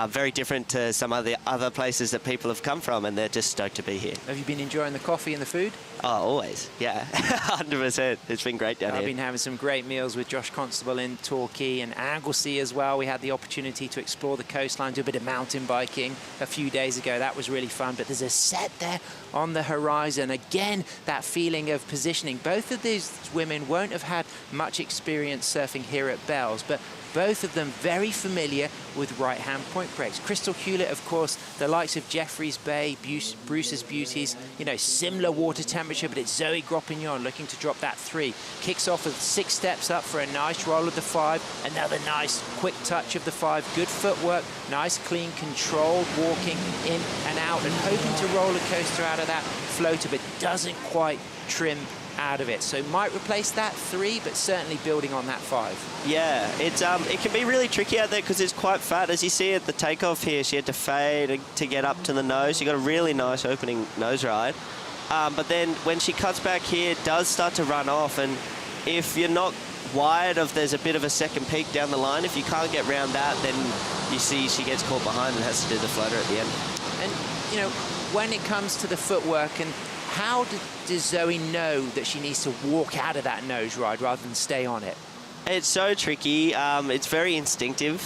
very different to some of the other places that people have come from, and they're just stoked to be here. Have you been enjoying the coffee and the food? Oh, always. Yeah, 100%. It's been great down here. I've been having some great meals with Josh Constable in Torquay and Anglesey as well. We had the opportunity to explore the coastline, do a bit of mountain biking a few days ago. That was really fun. But there's a set there on the horizon. Again, that feeling of positioning. Both of these women won't have had much experience surfing here at Bells, but both of them very familiar with right-hand point breaks. Crystal Hewlett, of course, the likes of Jeffreys Bay, Bruce's Beauties, you know, similar water temperature, but it's Zoe Gropignon looking to drop that 3. Kicks off with 6 steps up for a nice roll of the 5. Another nice quick touch of the 5. Good footwork, nice, clean, controlled walking in and out, and hoping to roller coaster out of that floater, but doesn't quite trim out of it. So might replace that 3, but certainly building on that 5. Yeah, it's it can be really tricky out there because it's quite fat. As you see at the takeoff here, she had to fade to get up to the nose. She got a really nice opening nose ride. but then when she cuts back here, it does start to run off. And if you're not wide of, there's a bit of a second peak down the line. If you can't get round that, then you see she gets caught behind and has to do the floater at the end. And, you know, when it comes to the footwork, and how does Zoe know that she needs to walk out of that nose ride rather than stay on it? It's so tricky. It's very instinctive,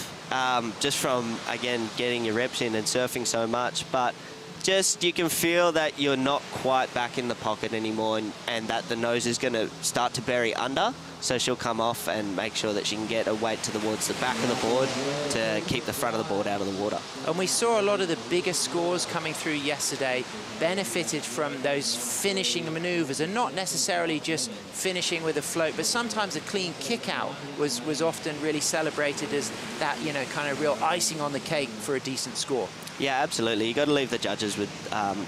just from, again, getting your reps in and surfing so much. But just you can feel that you're not quite back in the pocket anymore, and that the nose is going to start to bury under. So she'll come off and make sure that she can get a weight towards the back of the board to keep the front of the board out of the water. And we saw a lot of the bigger scores coming through yesterday benefited from those finishing maneuvers, and not necessarily just finishing with a float, but sometimes a clean kick out was often really celebrated as that, you know, kind of real icing on the cake for a decent score. Yeah, absolutely. You got to leave the judges with,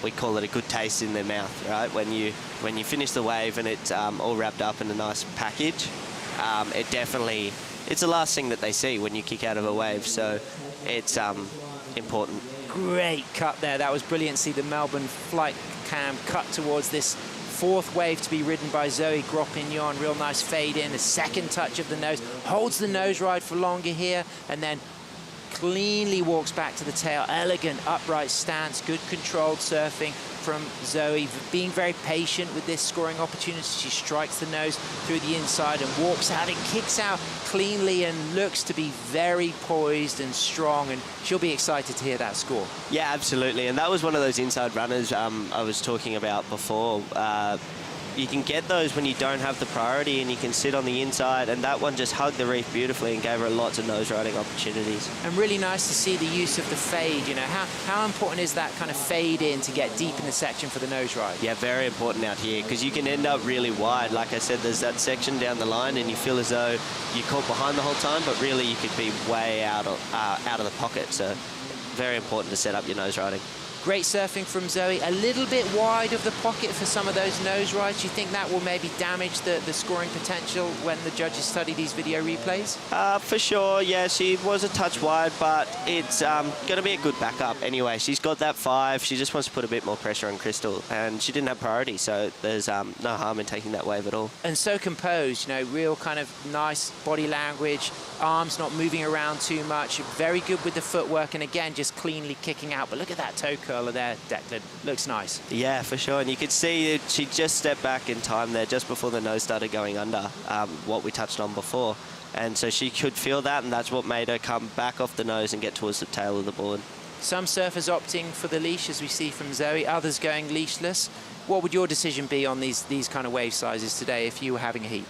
we call it a good taste in their mouth, right? When you finish the wave and it's all wrapped up in a nice package, it's the last thing that they see when you kick out of a wave. So it's important. Great cut there. That was brilliant. See the Melbourne flight cam cut towards this fourth wave to be ridden by Zoe Gropignon. Real nice fade in. A second touch of the nose. Holds the nose ride for longer here, and then cleanly walks back to the tail. Elegant upright stance, good controlled surfing from Zoe, being very patient with this scoring opportunity. She strikes the nose through the inside and walks out and kicks out cleanly and looks to be very poised and strong, and she'll be excited to hear that score. Yeah, absolutely. And that was one of those inside runners I was talking about before. You can get those when you don't have the priority and you can sit on the inside, and that one just hugged the reef beautifully and gave her lots of nose riding opportunities. And really nice to see the use of the fade. You know, how important is that kind of fade in to get deep in the section for the nose ride? Yeah, very important out here, because you can end up really wide. Like I said, there's that section down the line and you feel as though you're caught behind the whole time, but really you could be way out of the pocket. So very important to set up your nose riding. Great surfing from Zoe. A little bit wide of the pocket for some of those nose rides. Do you think that will maybe damage the scoring potential when the judges study these video replays? For sure, yeah, she was a touch wide, but it's going to be a good backup anyway. She's got that 5. She just wants to put a bit more pressure on Crystal, and she didn't have priority, so there's no harm in taking that wave at all. And so composed, you know, real kind of nice body language, arms not moving around too much, very good with the footwork, and again, just cleanly kicking out. But look at that toe curler there, Declan. Looks nice. Yeah, for sure. And you could see she just stepped back in time there just before the nose started going under, what we touched on before. And so she could feel that, and that's what made her come back off the nose and get towards the tail of the board. Some surfers opting for the leash, as we see from Zoe, others going leashless. What would your decision be on these kind of wave sizes today if you were having a heat?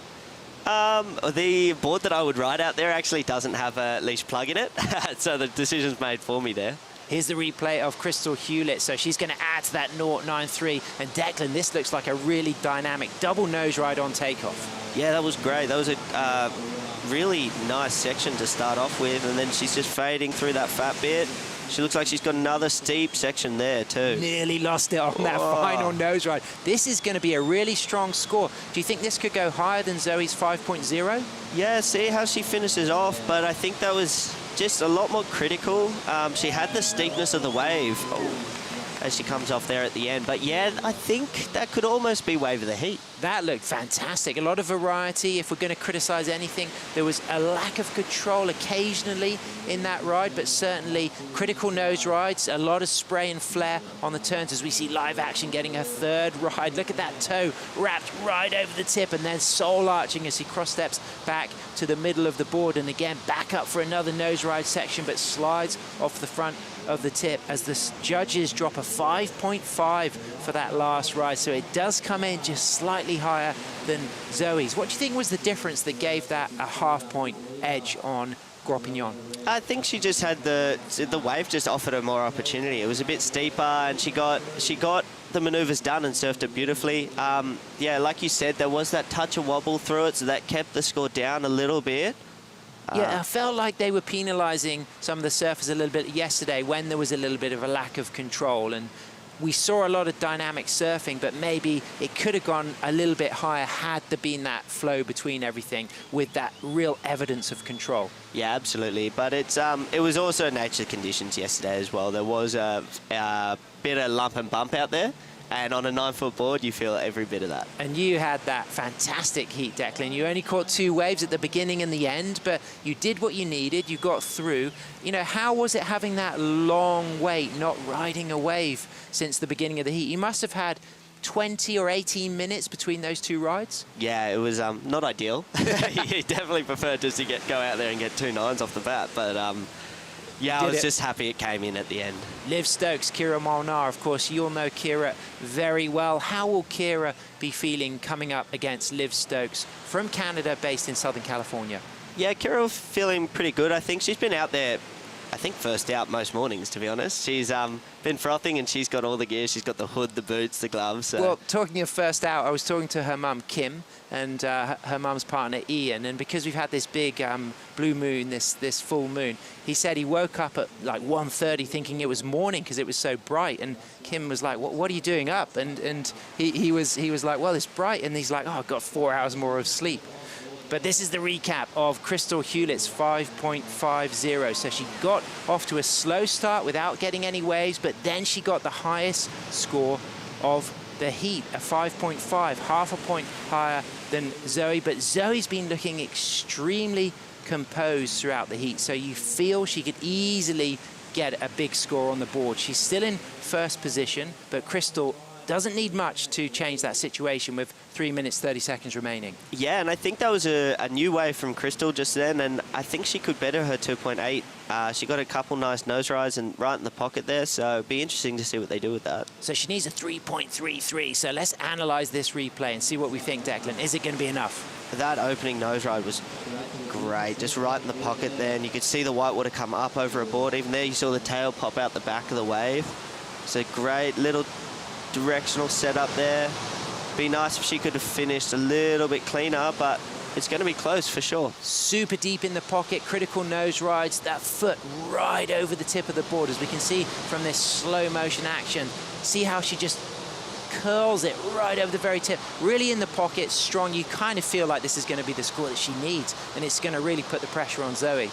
The board that I would ride out there actually doesn't have a leash plug in it, so the decision's made for me there. Here's the replay of Crystal Hewlett. So she's going to add to that 0.93. And Declan, this looks like a really dynamic double nose ride on takeoff. Yeah, that was great. That was a really nice section to start off with. And then she's just fading through that fat bit. She looks like she's got another steep section there too. Nearly lost it on that final nose ride. This is going to be a really strong score. Do you think this could go higher than Zoe's 5.0? Yeah, see how she finishes off. But I think that was just a lot more critical. She had the steepness of the wave as she comes off there at the end. But yeah, I think that could almost be wave of the heat. That looked fantastic. A lot of variety. If we're going to criticize anything, there was a lack of control occasionally in that ride, but certainly critical nose rides, a lot of spray and flare on the turns as we see live action getting her third ride. Look at that toe wrapped right over the tip and then soul arching as he cross steps back to the middle of the board, and again back up for another nose ride section, but slides off the front of the tip as the judges drop a 5.5 for that last ride. So it does come in just slightly higher than Zoe's. What do you think was the difference that gave that a half-point edge on Gropignon? I think she just had the wave just offered her more opportunity. It was a bit steeper, and she got the maneuvers done and surfed it beautifully. Yeah, like you said, there was that touch of wobble through it, so that kept the score down a little bit. Yeah, I felt like they were penalising some of the surfers a little bit yesterday when there was a little bit of a lack of control, and we saw a lot of dynamic surfing, but maybe it could have gone a little bit higher had there been that flow between everything with that real evidence of control. Yeah, absolutely. But it was also nature conditions yesterday as well. There was a bit of lump and bump out there, And on a 9-foot board, you feel every bit of that. And you had that fantastic heat, Declan. You only caught 2 waves at the beginning and the end, but you did what you needed. You got through. You know, how was it having that long wait, not riding a wave since the beginning of the heat? You must have had 20 or 18 minutes between those 2 rides? Yeah, it was not ideal. You definitely preferred just to go out there and get 2 9s off the bat, but yeah, I was just happy it came in at the end. Liv Stokes, Kira Molnar, of course, you'll know Kira very well. How will Kira be feeling coming up against Liv Stokes from Canada, based in Southern California? Yeah, Kira feeling pretty good. I think she's been out there, I think first out most mornings, to be honest. She's been frothing and she's got all the gear. She's got the hood, the boots, the gloves. So. Well, talking of first out, I was talking to her mum, Kim, and her mum's partner, Ian. And because we've had this big blue moon, this full moon, he said he woke up at like 1:30 thinking it was morning because it was so bright. And Kim was like, what are you doing up? And he was like, well, it's bright. And he's like, oh, I've got 4 hours more of sleep. But this is the recap of Crystal Hewlett's 5.50. So she got off to a slow start without getting any waves, but then she got the highest score of the heat, a 5.5, half a point higher than Zoe. But Zoe's been looking extremely composed throughout the heat, so you feel she could easily get a big score on the board. She's still in first position, but Crystal doesn't need much to change that situation with 3 minutes, 30 seconds remaining. Yeah, and I think that was a new wave from Crystal just then, and I think she could better her 2.8. She got a couple nice nose rides and right in the pocket there, so it'd be interesting to see what they do with that. So she needs a 3.33, so let's analyze this replay and see what we think, Declan. Is it going to be enough? That opening nose ride was great, just right in the pocket there, and you could see the whitewater come up over a board. Even there, you saw the tail pop out the back of the wave. So great little directional setup there. Be nice if she could have finished a little bit cleaner, but it's going to be close for sure. Super deep in the pocket, critical nose rides, that foot right over the tip of the board, as we can see from this slow motion action. See how she just curls it right over the very tip, really in the pocket, strong. You kind of feel like this is going to be the score that she needs, and it's going to really put the pressure on Zoe.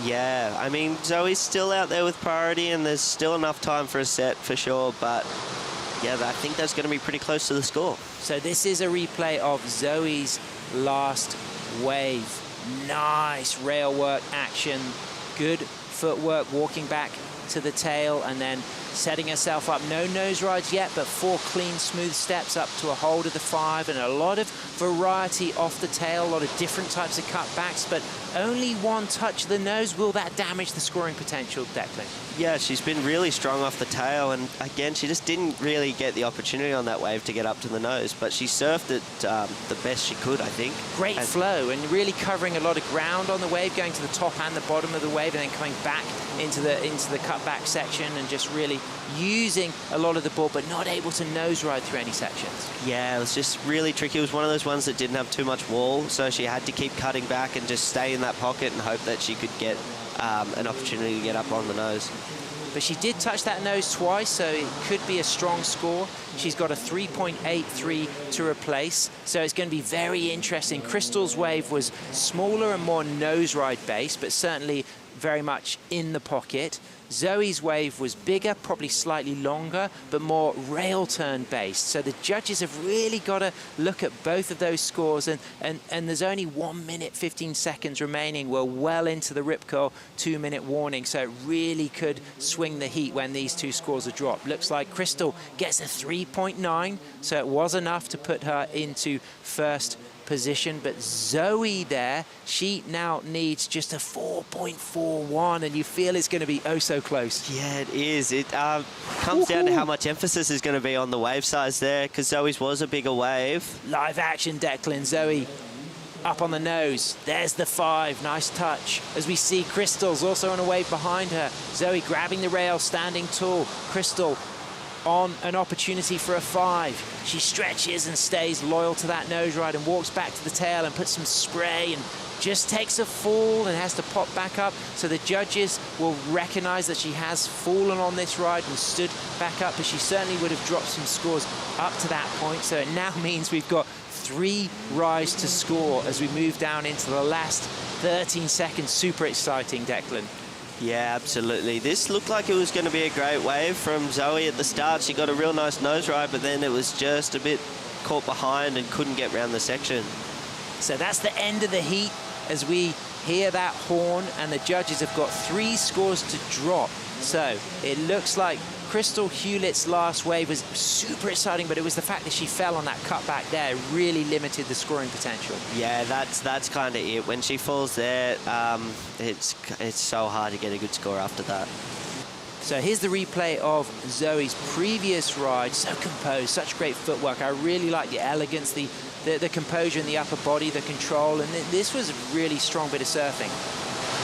Yeah, I mean, Zoe's still out there with priority, and there's still enough time for a set for sure, but yeah, I think that's going to be pretty close to the score. So this is a replay of Zoe's last wave. Nice rail work action, good footwork, walking back to the tail and then setting herself up. No nose rides yet, but 4 clean, smooth steps up to a hold of the 5, and a lot of variety off the tail, a lot of different types of cutbacks, but only 1 touch of the nose. Will that damage the scoring potential, Declan? Yeah, she's been really strong off the tail, and again, she just didn't really get the opportunity on that wave to get up to the nose, but she surfed it the best she could, I think. Great flow, and really covering a lot of ground on the wave, going to the top and the bottom of the wave, and then coming back into the cutback section, and just really using a lot of the board, but not able to nose ride through any sections. Yeah, it was just really tricky. It was one of those ones that didn't have too much wall, so she had to keep cutting back and just stay in that pocket and hope that she could get an opportunity to get up on the nose. But she did touch that nose twice, so it could be a strong score. She's got a 3.83 to replace, so it's going to be very interesting. Crystal's wave was smaller and more nose ride based, but certainly very much in the pocket. Zoe's wave was bigger, probably slightly longer, but more rail turn based. So the judges have really got to look at both of those scores, and there's only 1 minute 15 seconds remaining. We're well into the Rip Curl 2-minute warning, so it really could swing the heat when these 2 scores are dropped. Looks like Crystal gets a 3.9, so it was enough to put her into first position, but Zoe there, she now needs just a 4.41, and you feel it's going to be oh so close. Yeah, it is. It comes down to how much emphasis is going to be on the wave size there, because Zoe's was a bigger wave. Live action, Declan. Zoe up on the nose. There's the 5. Nice touch. As we see, Crystal's also on a wave behind her. Zoe grabbing the rail, standing tall. Crystal on an opportunity for a 5. She stretches and stays loyal to that nose ride and walks back to the tail and puts some spray and just takes a fall and has to pop back up. So the judges will recognize that she has fallen on this ride and stood back up, but she certainly would have dropped some scores up to that point. So it now means we've got 3 rides to score as we move down into the last 13 seconds. Super exciting, Declan. Yeah, absolutely. This looked like it was going to be a great wave from Zoe at the start. She got a real nice nose ride, but then it was just a bit caught behind and couldn't get round the section. So that's the end of the heat as we hear that horn, and the judges have got 3 scores to drop. So it looks like Crystal Hewlett's last wave was super exciting, but it was the fact that she fell on that cutback there really limited the scoring potential. Yeah, that's kind of it. When she falls there, it's so hard to get a good score after that. So here's the replay of Zoe's previous ride. So composed, such great footwork. I really like the elegance, the composure in the upper body, the control, and this was a really strong bit of surfing.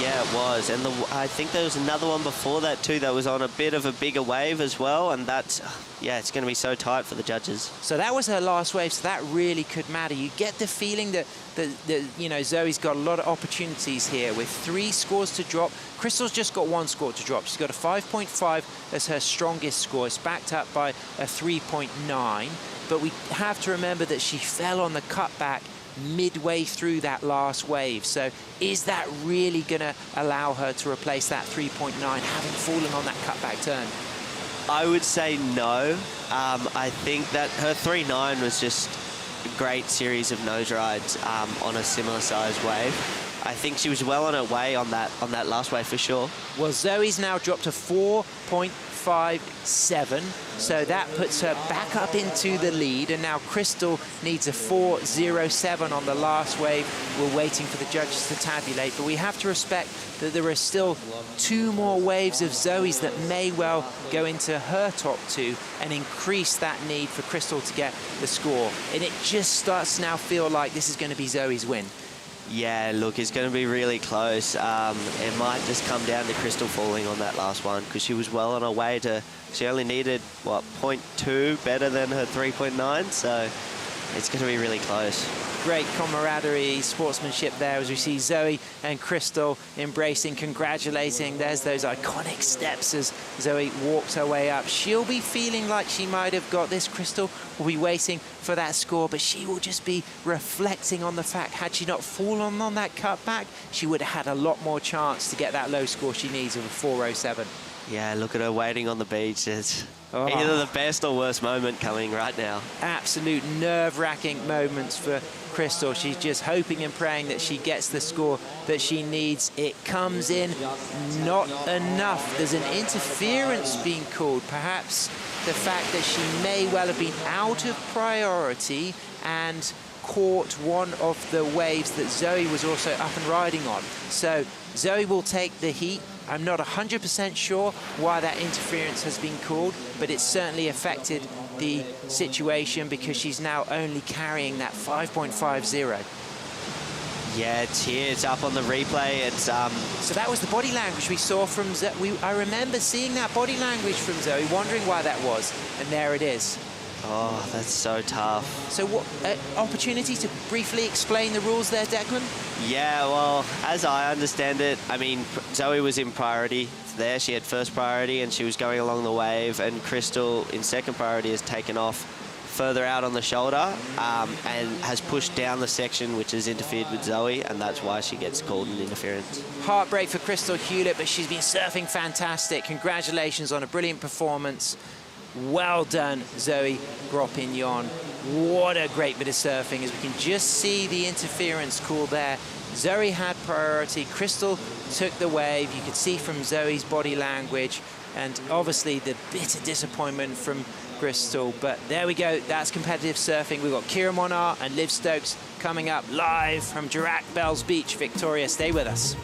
Yeah, it was, and I think there was another one before that too that was on a bit of a bigger wave as well, and that's, yeah, it's going to be so tight for the judges. So that was her last wave, so that really could matter. You get the feeling that you know, Zoe's got a lot of opportunities here with 3 scores to drop. Crystal's just got 1 score to drop. She's got a 5.5 as her strongest score. It's backed up by a 3.9, but we have to remember that she fell on the cutback midway through that last wave. So is that really going to allow her to replace that 3.9 having fallen on that cutback turn? I would say no. I think that her 3.9 was just a great series of nose rides on a similar sized wave. I think she was well on her way on that last wave for sure. Well, Zoe's now dropped to 4.57, so that puts her back up into the lead, and now Crystal needs a 4.07 on the last wave. We're waiting for the judges to tabulate, but we have to respect that there are still 2 more waves of Zoe's that may well go into her top 2 and increase that need for Crystal to get the score. And it just starts to now feel like this is going to be Zoe's win. Yeah, look, it's going to be really close. It might just come down to Crystal falling on that last one because she was well on her way to, she only needed, what, 0.2 better than her 3.9, so it's going to be really close. Great camaraderie, sportsmanship there as we see Zoe and Crystal embracing, congratulating. There's those iconic steps as Zoe walks her way up. She'll be feeling like she might have got this. Crystal will be waiting for that score, but she will just be reflecting on the fact, had she not fallen on that cutback, she would have had a lot more chance to get that low score she needs of a 4.07. Yeah, look at her waiting on the beach. It's either the best or worst moment coming right now. Absolute nerve-wracking moments for Crystal. She's just hoping and praying that she gets the score that she needs. It comes in not enough. There's an interference being called. Perhaps the fact that she may well have been out of priority and caught one of the waves that Zoe was also up and riding on. So Zoe will take the heat. I'm not 100% sure why that interference has been called, but it's certainly affected the situation because she's now only carrying that 5.50. Yeah, it's here. It's up on the replay. It's So that was the body language we saw from Zoe. I remember seeing that body language from Zoe, wondering why that was, and there it is. Oh, that's so tough. So what opportunity to briefly explain the rules there, Declan? Yeah, well, as I understand it, I mean, Zoe was in priority there. She had first priority and she was going along the wave, and Crystal in second priority has taken off further out on the shoulder and has pushed down the section, which has interfered with Zoe, and that's why she gets called an interference. Heartbreak for Crystal Hewlett, but she's been surfing fantastic. Congratulations on a brilliant performance. Well done, Zoe Gropignon. What a great bit of surfing, as we can just see the interference call there. Zoe had priority, Crystal took the wave. You could see from Zoe's body language, and obviously the bitter disappointment from Crystal. But there we go, that's competitive surfing. We've got Kira Monar and Liv Stokes coming up live from Dirac Bells Beach, Victoria. Stay with us.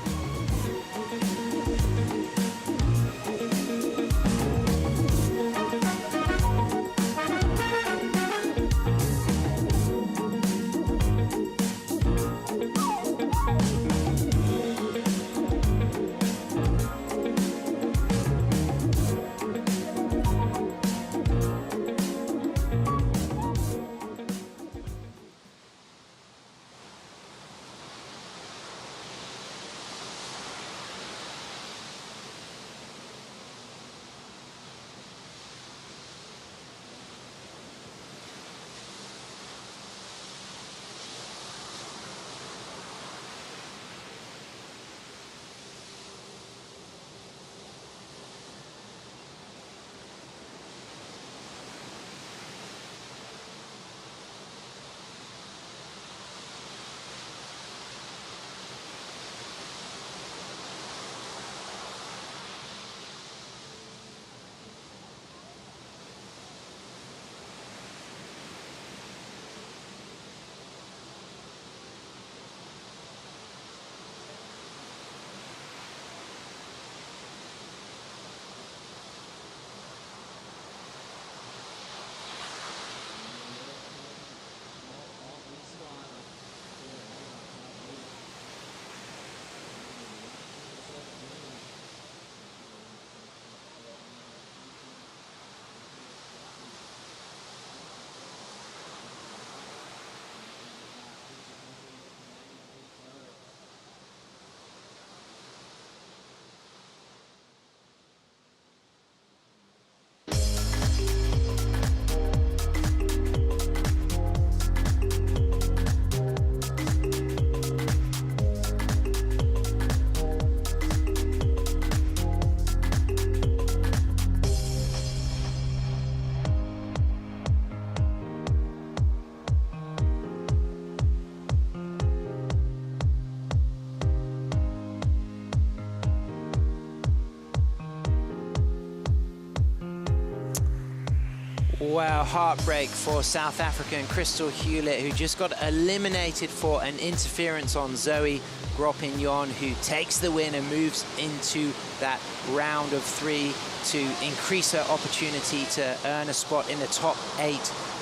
Wow, heartbreak for South African Crystal Hewlett, who just got eliminated for an interference on Zoe Gropignon, who takes the win and moves into that round of 3 to increase her opportunity to earn a spot in the top 8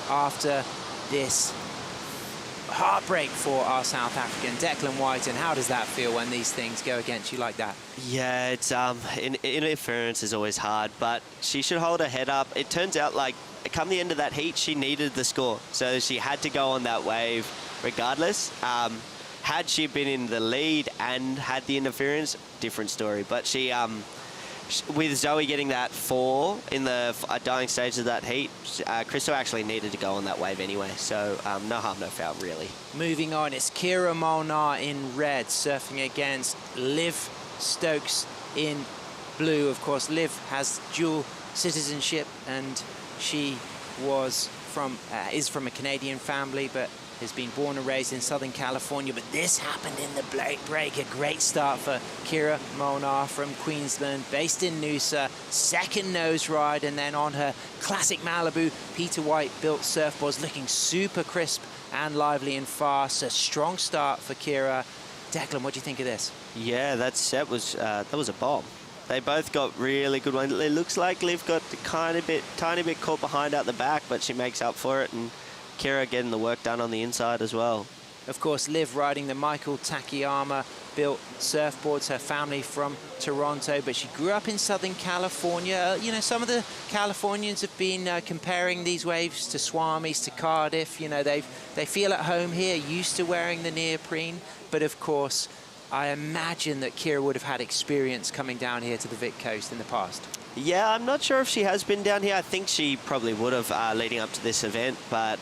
after this heartbreak for our South African. Declan White, and how does that feel when these things go against you like that? Yeah, it's interference is always hard, but she should hold her head up. It turns out, like, come the end of that heat, she needed the score, so she had to go on that wave regardless. Had she been in the lead and had the interference, different story. But she, with Zoe getting that 4 in the dying stage of that heat, Crystal actually needed to go on that wave anyway. So no harm, no foul, really. Moving on, it's Kira Molnar in red, surfing against Liv Stokes in blue. Of course, Liv has dual citizenship, and she is from a Canadian family, but has been born and raised in Southern California. But this happened in the break. A great start for Kira Molnar from Queensland, based in Noosa. Second nose ride, and then on her classic Malibu Peter White built surfboards, looking super crisp and lively and fast. A strong start for Kira. Declan, what do you think of this? Yeah, that set was that was a bomb. They both got really good ones. It looks like Liv got tiny bit caught behind out the back, but she makes up for it, and Kira getting the work done on the inside as well. Of course, Liv riding the Michael Takayama built surfboards, her family from Toronto, but she grew up in Southern California. You know, some of the Californians have been comparing these waves to Swamis, to Cardiff. You know, they feel at home here, used to wearing the neoprene, but of course, I imagine that Kira would have had experience coming down here to the Vic Coast in the past. Yeah, I'm not sure if she has been down here. I think she probably would have leading up to this event, but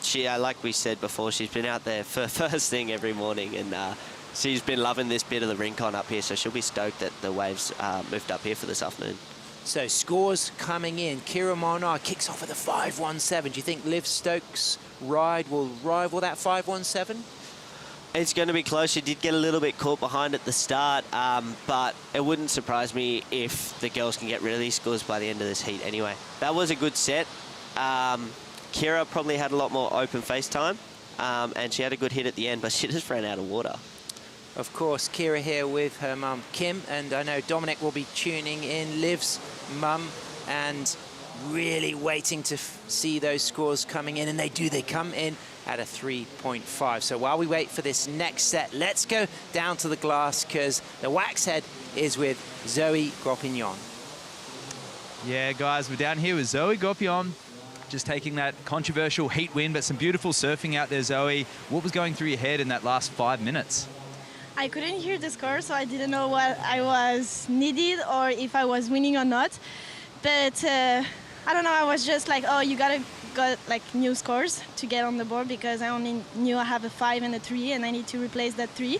she, like we said before, she's been out there for first thing every morning, and she's been loving this bit of the Rincon up here, so she'll be stoked that the waves moved up here for this afternoon. So scores coming in. Kira Molnar kicks off with a 5.17. Do you think Liv Stokes' ride will rival that 5.17? It's going to be close. She did get a little bit caught behind at the start, but it wouldn't surprise me if the girls can get rid of these scores by the end of this heat anyway. That was a good set. Kira probably had a lot more open face time, and she had a good hit at the end, but she just ran out of water. Of course, Kira here with her mum, Kim, and I know Dominic will be tuning in, Liv's mum, and really waiting to see those scores coming in, and they come in at a 3.5. So while we wait for this next set, let's go down to the glass, because the wax head is with Zoe Gropignon. Yeah, guys, we're down here with Zoe Gropignon, just taking that controversial heat win, but some beautiful surfing out there, Zoe. What was going through your head in that last 5 minutes? I couldn't hear the score, so I didn't know what I was needed or if I was winning or not. But I don't know, I was just like, oh, you got like new scores to get on the board, because I only knew I have a 5 and a 3 and I need to replace that 3.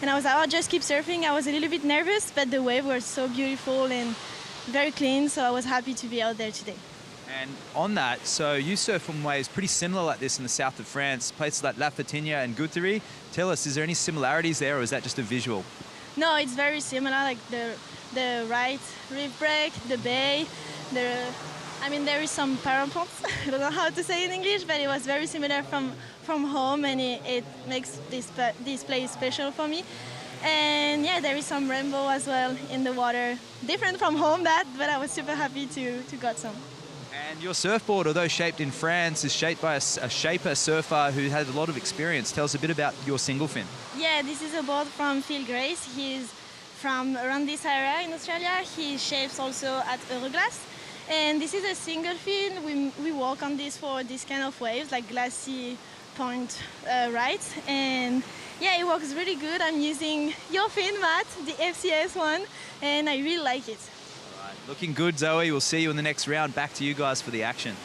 And I was like, oh, just keep surfing. I was a little bit nervous, but the waves were so beautiful and very clean, so I was happy to be out there today. And on that, so you surf on waves pretty similar like this in the south of France, places like La Fatigne and Guthrie. Tell us, is there any similarities there, or is that just a visual? No, it's very similar, like the right reef break, the bay, I mean, there is some parapets. I don't know how to say in English, but it was very similar from home, and it makes this place special for me. And yeah, there is some rainbow as well in the water. Different from home, but I was super happy to got some. And your surfboard, although shaped in France, is shaped by a shaper surfer who has a lot of experience. Tell us a bit about your single fin. Yeah, this is a board from Phil Grace. He's from around this area in Australia. He shapes also at Euroglass. And this is a single fin. We walk on this for this kind of waves, like glassy point right. And yeah, it works really good. I'm using your fin, Matt, the FCS one, and I really like it. Right. Looking good, Zoe. We'll see you in the next round. Back to you guys for the action.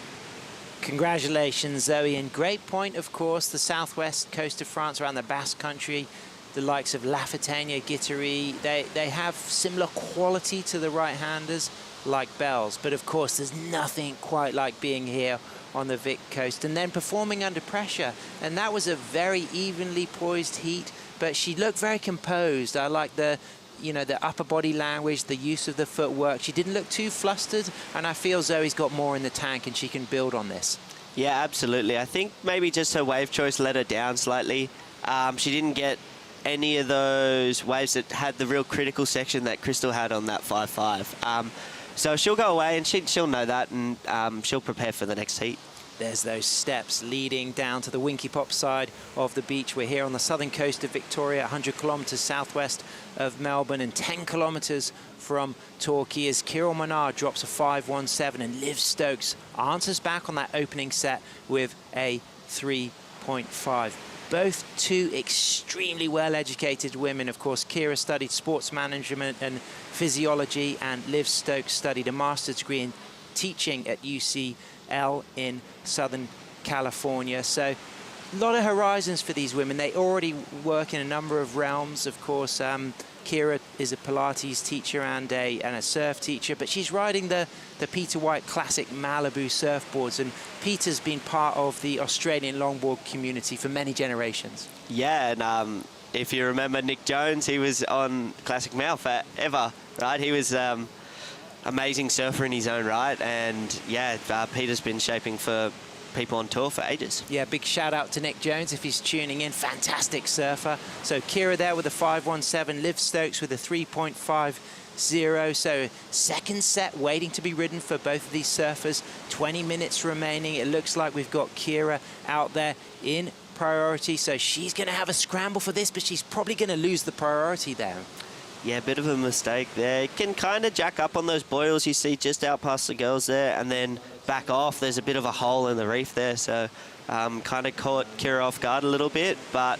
Congratulations, Zoe. And great point, of course, the southwest coast of France, around the Basque Country, the likes of La Fatigne, Guitry, they have similar quality to the right-handers like Bells, but of course there's nothing quite like being here on the Vic Coast and then performing under pressure. And that was a very evenly poised heat, but she looked very composed. I like the you know, the upper body language, the use of the footwork. She didn't look too flustered, and I feel Zoe's got more in the tank and she can build on this. Yeah, absolutely. I think maybe just her wave choice let her down slightly. She didn't get any of those waves that had the real critical section that Crystal had on that 5-5. So she'll go away and she'll know that, and she'll prepare for the next heat. There's those steps leading down to the Winky Pop side of the beach. We're here on the southern coast of Victoria, 100 kilometres southwest of Melbourne and 10 kilometres from Torquay, as Kirill Menard drops a 5.17 and Liv Stokes answers back on that opening set with a 3.5. Both two extremely well-educated women. Of course, Kira studied sports management and physiology, and Liv Stokes studied a master's degree in teaching at UCL in Southern California. So a lot of horizons for these women. They already work in a number of realms. Of course, Kira is a Pilates teacher and a surf teacher, but she's riding the Peter White Classic Malibu surfboards, and Peter's been part of the Australian longboard community for many generations. Yeah, and if you remember Nick Jones, he was on Classic Mal forever, right? He was amazing surfer in his own right, and yeah, Peter's been shaping for people on tour for ages. Yeah, big shout out to Nick Jones if he's tuning in. Fantastic surfer. So Kira there with a 5.17, Liv Stokes with a 3.50. So second set waiting to be ridden for both of these surfers. 20 minutes remaining. It looks like we've got Kira out there in priority, so she's going to have a scramble for this, but she's probably going to lose the priority there. Yeah, bit of a mistake there. You can kind of jack up on those boils you see just out past the girls there, and then back off. There's a bit of a hole in the reef there, so kind of caught Kira off guard a little bit, but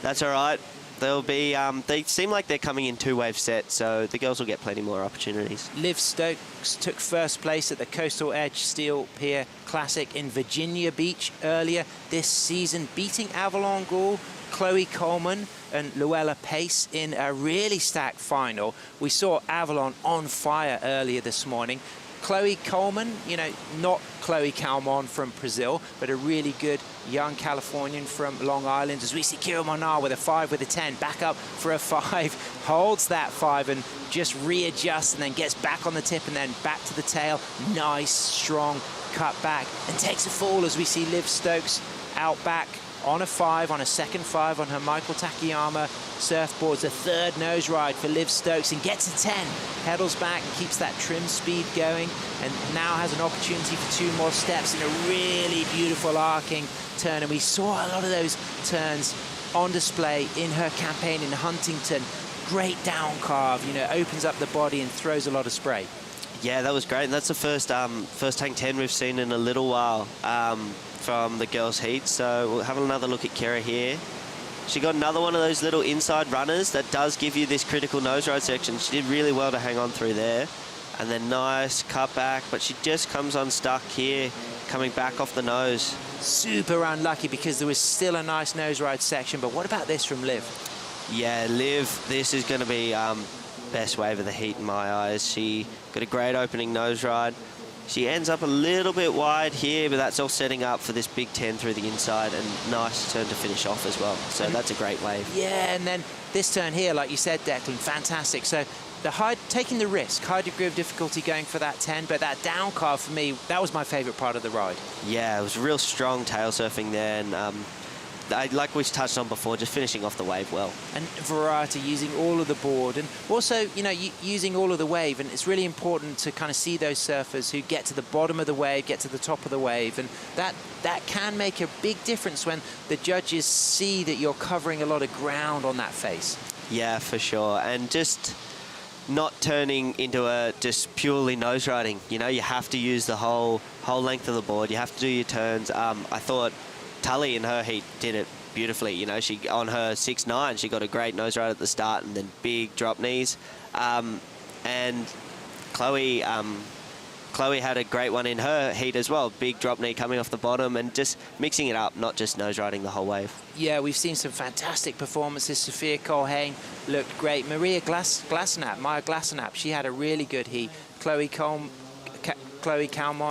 that's all right. They'll be, they seem like they're coming in two-wave sets, so the girls will get plenty more opportunities. Liv Stokes took first place at the Coastal Edge Steel Pier Classic in Virginia Beach earlier this season, beating Avalon Gall, Chloe Coleman and Luella Pace in a really stacked final. We saw Avalon on fire earlier this morning. Chloe Coleman, you know, not Chloe Calmon from Brazil, but a really good young Californian from Long Island. As we see Kira Menard with a 5 with a 10, back up for a 5, holds that 5 and just readjusts and then gets back on the tip and then back to the tail. Nice, strong cut back and takes a fall as we see Liv Stokes out back on a 5, on a second 5 on her Michael Takayama surfboards. A third nose ride for Liv Stokes and gets a 10. Pedals back and keeps that trim speed going, and now has an opportunity for 2 more steps in a really beautiful arcing turn. And we saw a lot of those turns on display in her campaign in Huntington. Great down carve, you know, opens up the body and throws a lot of spray. Yeah, that was great, and that's the first tank 10 we've seen in a little while from the girls' heat. So we'll have another look at Kira here. She got another one of those little inside runners that does give you this critical nose ride section. She did really well to hang on through there. And then nice cut back, but she just comes unstuck here, coming back off the nose. Super unlucky because there was still a nice nose ride section, but what about this from Liv? Yeah, Liv, this is going to be best wave of the heat in my eyes. She got a great opening nose ride. She ends up a little bit wide here, but that's all setting up for this big 10 through the inside, and nice turn to finish off as well. So that's a great wave. Yeah, and then this turn here, like you said, Declan, fantastic. So the taking the risk, high degree of difficulty going for that 10, but that down carve for me, that was my favorite part of the ride. Yeah, it was real strong tail surfing there, and like we touched on before, just finishing off the wave well. And variety, using all of the board, and also, you know, using all of the wave. And it's really important to kind of see those surfers who get to the bottom of the wave, get to the top of the wave, and that can make a big difference when the judges see that you're covering a lot of ground on that face. Yeah, for sure. And just not turning into a just purely nose riding. You know, you have to use the whole length of the board. You have to do your turns. I thought Tully in her heat did it beautifully. You know, she on her 6.9, she got a great nose ride at the start and then big drop knees. And Chloe had a great one in her heat as well. Big drop knee coming off the bottom and just mixing it up, not just nose riding the whole wave. Yeah, we've seen some fantastic performances. Sophia Colhane looked great. Maya Glasenap, she had a really good heat. Chloe Calmon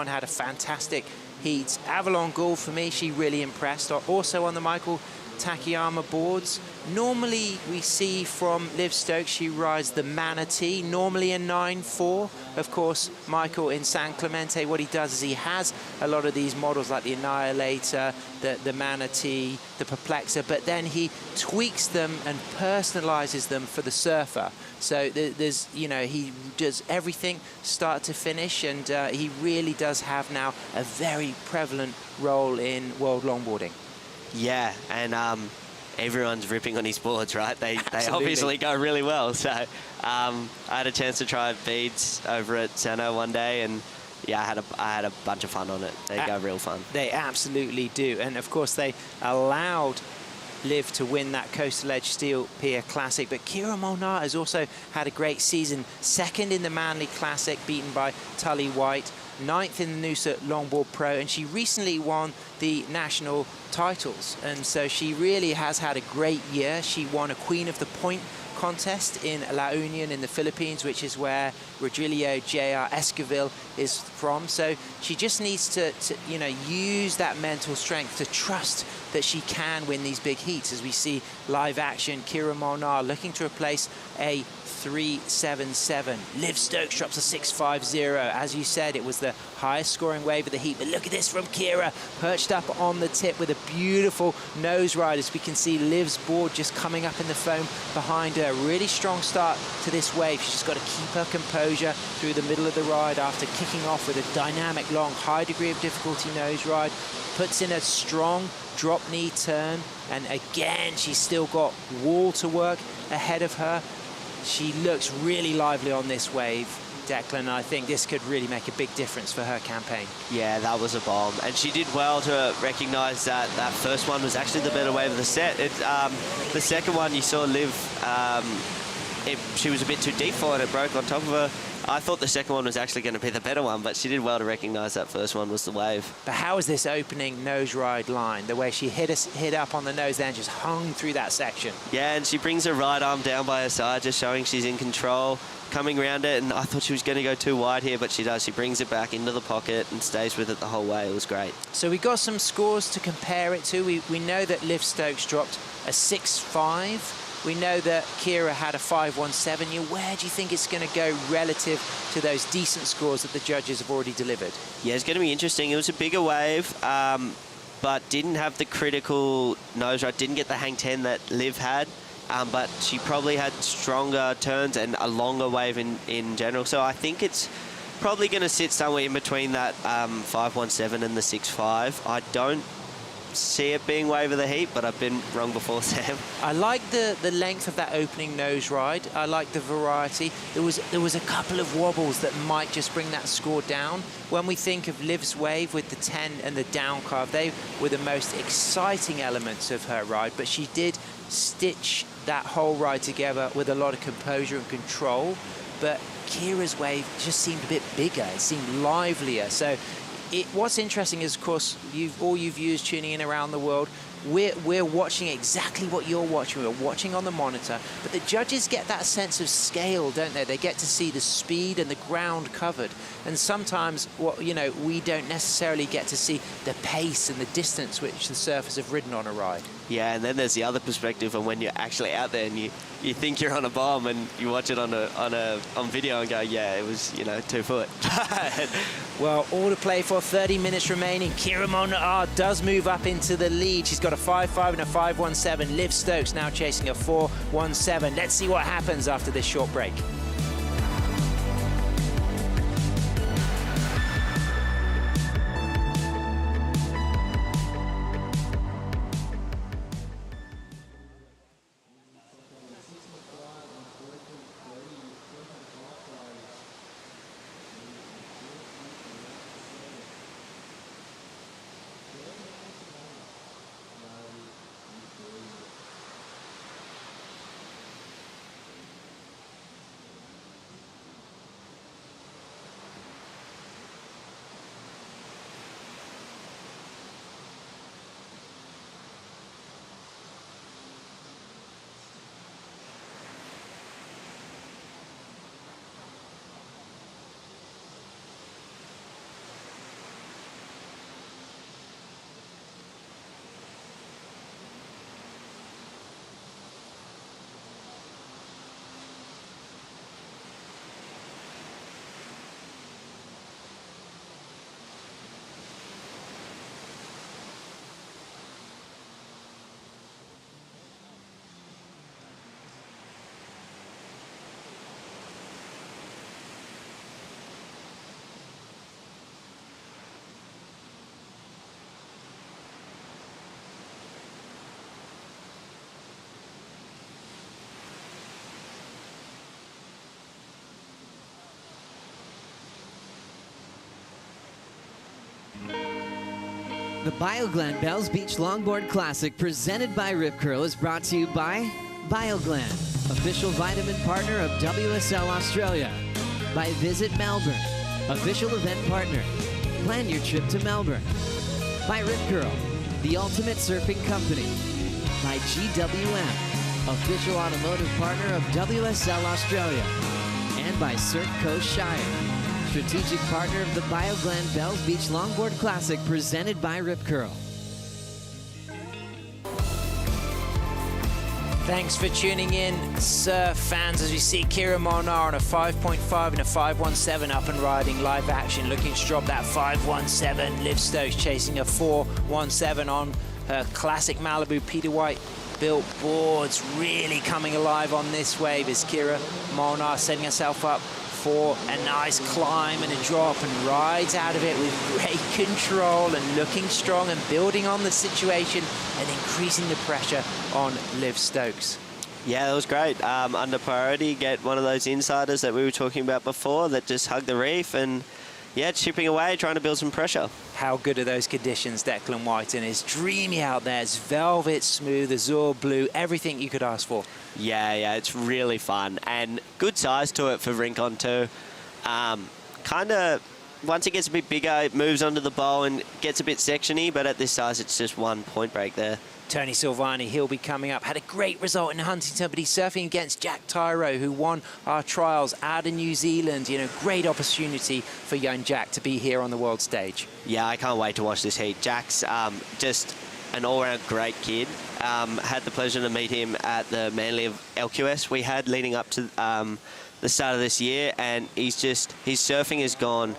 had a fantastic heat. Avalon Gall, for me, she really impressed. Also on the Michael Takayama boards, Normally we see from Liv Stokes, she rides the Manatee, normally a 9.4. Of course, Michael in San Clemente, what he does is he has a lot of these models like the Annihilator, the Manatee, the Perplexer, but then he tweaks them and personalizes them for the surfer. So there's, you know, he does everything start to finish, and he really does have now a very prevalent role in world longboarding. Yeah, and everyone's ripping on his boards, right? They obviously go really well. So I had a chance to try beads over at Seno one day, and yeah, I had a bunch of fun on it. They go real fun. They absolutely do. And of course, they allowed Liv to win that Coastal Edge Steel Pier Classic, but Kira Molnar has also had a great season. Second in the Manly Classic, beaten by Tully White. 9th in the Noosa Longboard Pro, and she recently won the national titles, and so she really has had a great year. She won a Queen of the Point contest in La Union in the Philippines, which is where Rogelio J.R. Esquivel is from. So she just needs to you know, use that mental strength to trust that she can win these big heats. As we see live action, Kira Molnar looking to replace a 3.77. Liv Stokes drops a 6.50. As you said, it was the highest scoring wave of the heat. But look at this from Kira, perched up on the tip with a beautiful nose ride. As we can see Liv's board just coming up in the foam behind her. Really strong start to this wave. She's just got to keep her composure through the middle of the ride after kicking off with a dynamic, long, high degree of difficulty nose ride. Puts in a strong drop knee turn, and again she's still got wall to work ahead of her. She looks really lively on this wave, Declan, and I think this could really make a big difference for her campaign. Yeah, that was a bomb. And she did well to recognise that that first one was actually the better wave of the set. The second one, you saw Liv, she was a bit too deep for it. It broke on top of her. I thought the second one was actually going to be the better one, but she did well to recognise that first one was the wave. But how was this opening nose ride line? The way she hit up on the nose there and just hung through that section. Yeah, and she brings her right arm down by her side, just showing she's in control, coming around it, and I thought she was going to go too wide here, but she does. She brings it back into the pocket and stays with it the whole way. It was great. So we got some scores to compare it to. We know that Liv Stokes dropped a 6.5. We know that Kira had a 5.17. Where do you think it's going to go relative to those decent scores that the judges have already delivered? Yeah, it's going to be interesting. It was a bigger wave, but didn't have the critical nose ride, didn't get the hang 10 that Liv had, but she probably had stronger turns and a longer wave in general. So I think it's probably going to sit somewhere in between that 5.17 and the 6.5. I don't see it being wave of the heat, but I've been wrong before, Sam. I like the length of that opening nose ride. I like the variety. There was a couple of wobbles that might just bring that score down. When we think of Liv's wave with the 10 and the down carve, they were the most exciting elements of her ride, but she did stitch that whole ride together with a lot of composure and control. But Kira's wave just seemed a bit bigger. It seemed livelier. So what's interesting is, of course, all you viewers tuning in around the world, we're watching exactly what you're watching. We're watching on the monitor, but the judges get that sense of scale, don't they? They get to see the speed and the ground covered, and sometimes, we don't necessarily get to see the pace and the distance which the surfers have ridden on a ride. Yeah, and then there's the other perspective of when you're actually out there and you think you're on a bomb and you watch it on video and go, yeah, it was 2 foot. Well, all to play for. 30 minutes remaining. Kira Molnar does move up into the lead. She's got a 5.5 and a 5.17. Liv Stokes now chasing a 4.17. Let's see what happens after this short break. The Bioglan Bells Beach Longboard Classic presented by Rip Curl is brought to you by Bioglan, official vitamin partner of WSL Australia. By Visit Melbourne, official event partner. Plan your trip to Melbourne. By Rip Curl, the ultimate surfing company. By GWM, official automotive partner of WSL Australia. And by Surf Coast Shire, strategic partner of the Bioglan Bells Beach Longboard Classic presented by Rip Curl. Thanks for tuning in, surf fans, as we see Kira Molnar on a 5.5 and a 5.17 up and riding live action, looking to drop that 5.17. Liv Stokes chasing a 4.17 on her classic Malibu Peter White built boards, really coming alive on this wave as Kira Molnar setting herself up for a nice climb and a drop, and rides out of it with great control and looking strong and building on the situation and increasing the pressure on Liv Stokes. Yeah, that was great. Under priority, get one of those insiders that we were talking about before that just hug the reef and, yeah, chipping away, trying to build some pressure. How good are those conditions, Declan White? And it's dreamy out there. It's velvet smooth, azure blue, everything you could ask for. Yeah, it's really fun and good size to it for Rincon too. Kind of, once it gets a bit bigger, it moves onto the bowl and gets a bit sectiony, but at this size, it's just one point break there. Tony Silvani, he'll be coming up. Had a great result in Huntington, but he's surfing against Jack Tyro, who won our trials out of New Zealand. You know, great opportunity for young Jack to be here on the world stage. Yeah, I can't wait to watch this heat. Jack's just an all-round great kid. Had the pleasure to meet him at the Manly LQS we had leading up to the start of this year, and his surfing has gone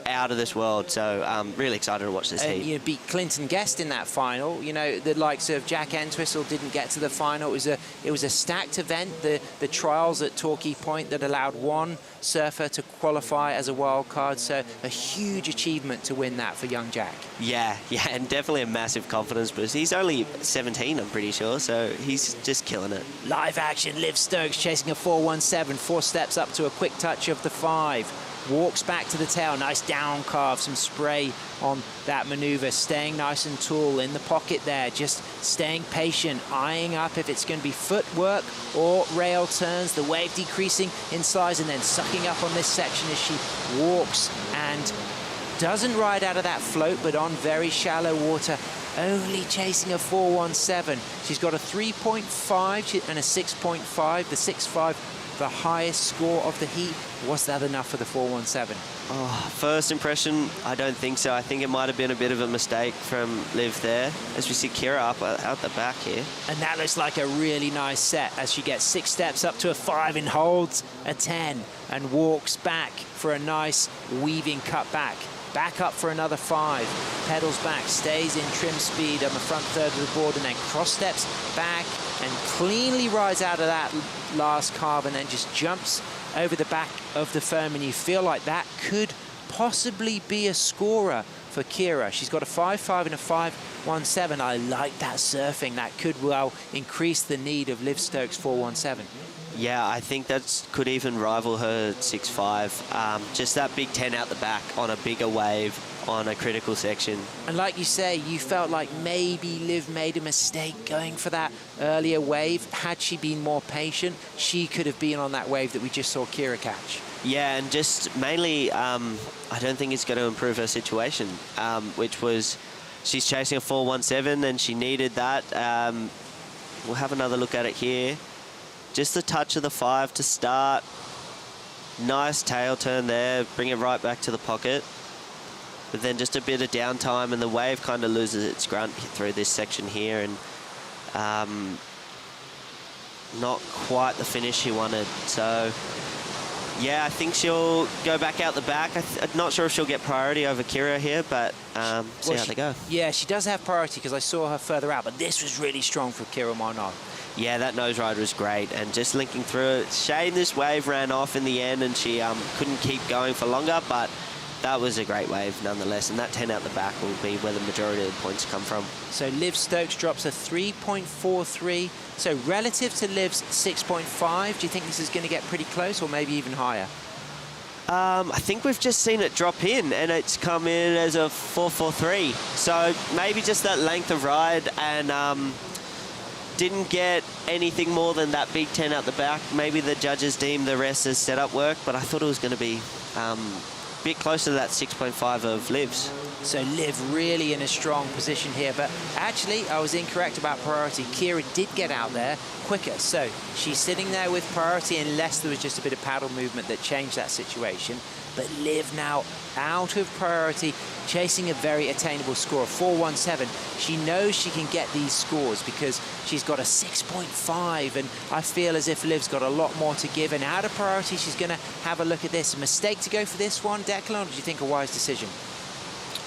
out of this world, so I'm really excited to watch this heat. You beat Clinton Guest in that final. You know, the likes of Jack Entwistle didn't get to the final. It was a stacked event. The trials at Torquay Point that allowed one surfer to qualify as a wild card, so a huge achievement to win that for young Jack. Yeah, and definitely a massive confidence boost. He's only 17, I'm pretty sure, so he's just killing it. Live action, Liv Stokes chasing a 4.17, 4 steps up to a quick touch of the 5. Walks back to the tail, nice down carve, some spray on that maneuver, staying nice and tall in the pocket there, just staying patient, eyeing up if it's going to be footwork or rail turns, the wave decreasing in size and then sucking up on this section as she walks and doesn't ride out of that float, but on very shallow water, only chasing a 4.17. She's got a 3.5 and a 6.5, the 6.5 the highest score of the heat. Was that enough for the 4.17? Oh, first impression, I don't think so. I think it might have been a bit of a mistake from Liv there, as we see Kira up out the back here. And that looks like a really nice set as she gets 6 steps up to a 5 and holds a 10 and walks back for a nice weaving cut back. Back up for another 5, pedals back, stays in trim speed on the front third of the board and then cross steps back and cleanly rides out of that last carve and then just jumps over the back of the foam, and you feel like that could possibly be a scorer for Kira. She's got a 5.5 and a 5.17. I like that surfing. That could well increase the need of Liv Stokes' 4.17. Yeah, I think that could even rival her 6.5. Just that big 10 out the back on a bigger wave on a critical section. And like you say, you felt like maybe Liv made a mistake going for that earlier wave. Had she been more patient, she could have been on that wave that we just saw Kira catch. Yeah, and just mainly, I don't think it's going to improve her situation, which was she's chasing a 4.17 and she needed that. We'll have another look at it here. Just a touch of the 5 to start. Nice tail turn there, bring it right back to the pocket. But then just a bit of downtime and the wave kind of loses its grunt through this section here, and not quite the finish she wanted. So yeah, I think she'll go back out the back. I'm not sure if she'll get priority over Kira here, but see how they go. Yeah, she does have priority because I saw her further out, but this was really strong for Kira Molnar. Yeah, that nose ride was great, and just linking through it. Shame this wave ran off in the end and she couldn't keep going for longer, but that was a great wave nonetheless, and that 10 out the back will be where the majority of the points come from. So Liv Stokes drops a 3.43. So relative to Liv's 6.5, do you think this is going to get pretty close or maybe even higher? I think we've just seen it drop in, and it's come in as a 4.43. So maybe just that length of ride, and didn't get anything more than that big 10 out the back. Maybe the judges deemed the rest as setup work, but I thought it was going to be a bit closer to that 6.5 of Liv's. So Liv really in a strong position here, but actually I was incorrect about priority. Kira did get out there quicker, so she's sitting there with priority unless there was just a bit of paddle movement that changed that situation. But Liv now out of priority, chasing a very attainable score of 4.17. She knows she can get these scores because she's got a 6.5, and I feel as if Liv's got a lot more to give, and out of priority she's going to have a look at this. A mistake to go for this one, Declan, or do you think a wise decision?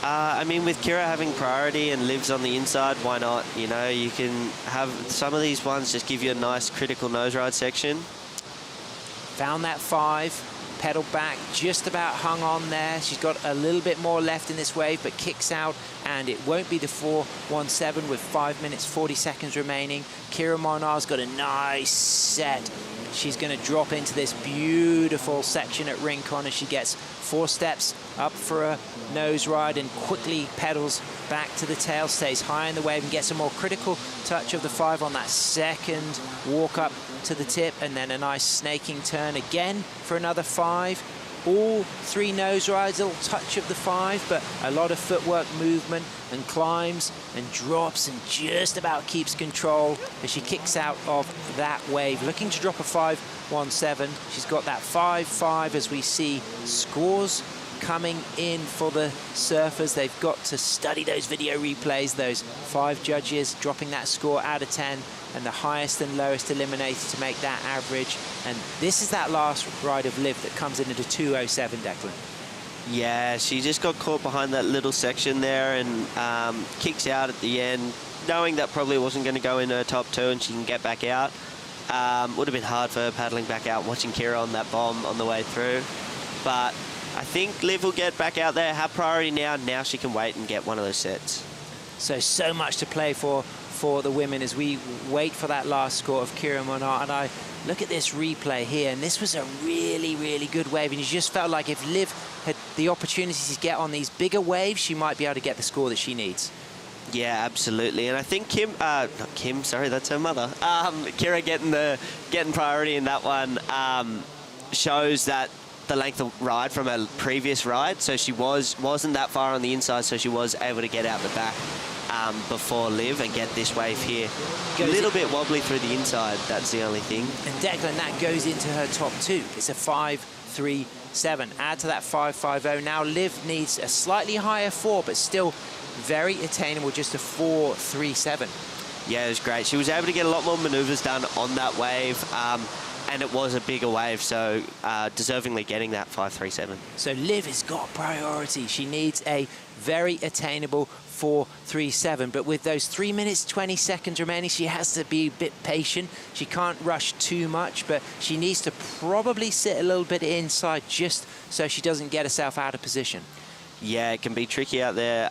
I mean, with Kira having priority and Liv's on the inside, why not? You know, you can have some of these ones just give you a nice critical nose ride section. Found that 5, pedal back, just about hung on there. She's got a little bit more left in this wave, but kicks out, and it won't be the 4.17 with 5 minutes 40 seconds remaining. Kira Monar's got a nice set. She's going to drop into this beautiful section at Rincon as she gets 4 steps up for a nose ride and quickly pedals back to the tail, stays high in the wave and gets a more critical touch of the 5 on that second walk up to the tip, and then a nice snaking turn again for another 5. All 3 nose rides, a little touch of the 5, but a lot of footwork movement and climbs and drops, and just about keeps control as she kicks out of that wave. Looking to drop a 5.17. She's got that 5.5 as we see scores coming in for the surfers. They've got to study those video replays, those 5 judges dropping that score out of 10, and the highest and lowest eliminated to make that average. And this is that last ride of Liv that comes in at a 2.07, Declan. Yeah, she just got caught behind that little section there and kicks out at the end, knowing that probably wasn't going to go in her top 2 and she can get back out. Would have been hard for her paddling back out, watching Kira on that bomb on the way through. But I think Liv will get back out there, have priority now. Now she can wait and get one of those sets. So much to play for the women as we wait for that last score of Kira Monar. And I look at this replay here, and this was a really, really good wave. And you just felt like if Liv had the opportunity to get on these bigger waves, she might be able to get the score that she needs. Yeah, absolutely. And I think not Kim, sorry, that's her mother. Kira getting priority in that one shows that the length of ride from a previous ride. So she wasn't that far on the inside, so she was able to get out the back before Liv and get this wave here. A little bit wobbly through the inside, that's the only thing. And Declan, that goes into her top 2. It's a 5.37. Add to that 5.50. Now Liv needs a slightly higher 4, but still very attainable, just a 4.37. Yeah, it was great. She was able to get a lot more maneuvers done on that wave. And it was a bigger wave, so deservingly getting that 5.37. So Liv has got priority. She needs a very attainable 4.37, but with those 3 minutes 20 seconds remaining, she has to be a bit patient. She can't rush too much, but she needs to probably sit a little bit inside just so she doesn't get herself out of position. Yeah, it can be tricky out there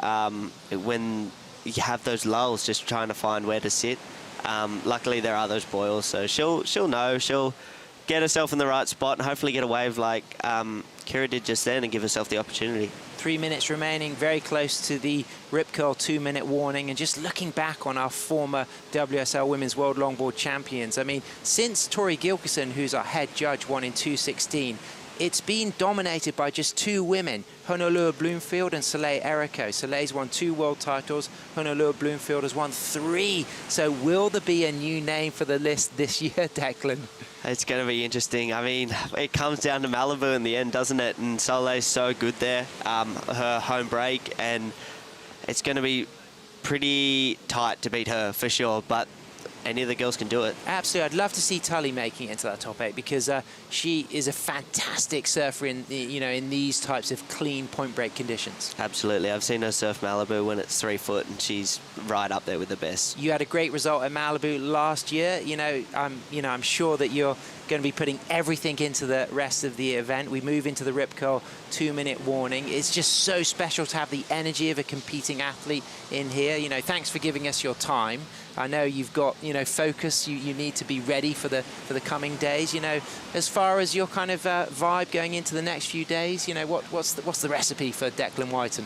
when you have those lulls, just trying to find where to sit. Luckily there are those boils, so she'll know, she'll get herself in the right spot and hopefully get a wave like Kira did just then and give herself the opportunity. 3 minutes remaining, very close to the Rip Curl 2-minute warning. And just looking back on our former WSL Women's World Longboard Champions, I mean, since Tori Gilkison, who's our head judge, won in 2016, it's been dominated by just 2 women, Honolulu Bloomfield and Soleil Errico. Soleil's won 2 world titles, Honolulu Bloomfield has won 3. So will there be a new name for the list this year, Declan? It's going to be interesting. I mean, it comes down to Malibu in the end, doesn't it? And Soleil's so good there, her home break, and it's going to be pretty tight to beat her for sure. But any of the girls can do it. Absolutely. I'd love to see Tully making it into that top 8 because she is a fantastic surfer in in these types of clean point break conditions. Absolutely. I've seen her surf Malibu when it's 3 foot and she's right up there with the best. You had a great result at Malibu last year. I'm sure that you're going to be putting everything into the rest of the event. We move into the Rip Curl 2-minute warning. It's just so special to have the energy of a competing athlete in here. You know, thanks for giving us your time. I know you've got, you know, focus. You need to be ready for the coming days. You know, as far as your kind of vibe going into the next few days, you know, what's the recipe for Declan Whiten?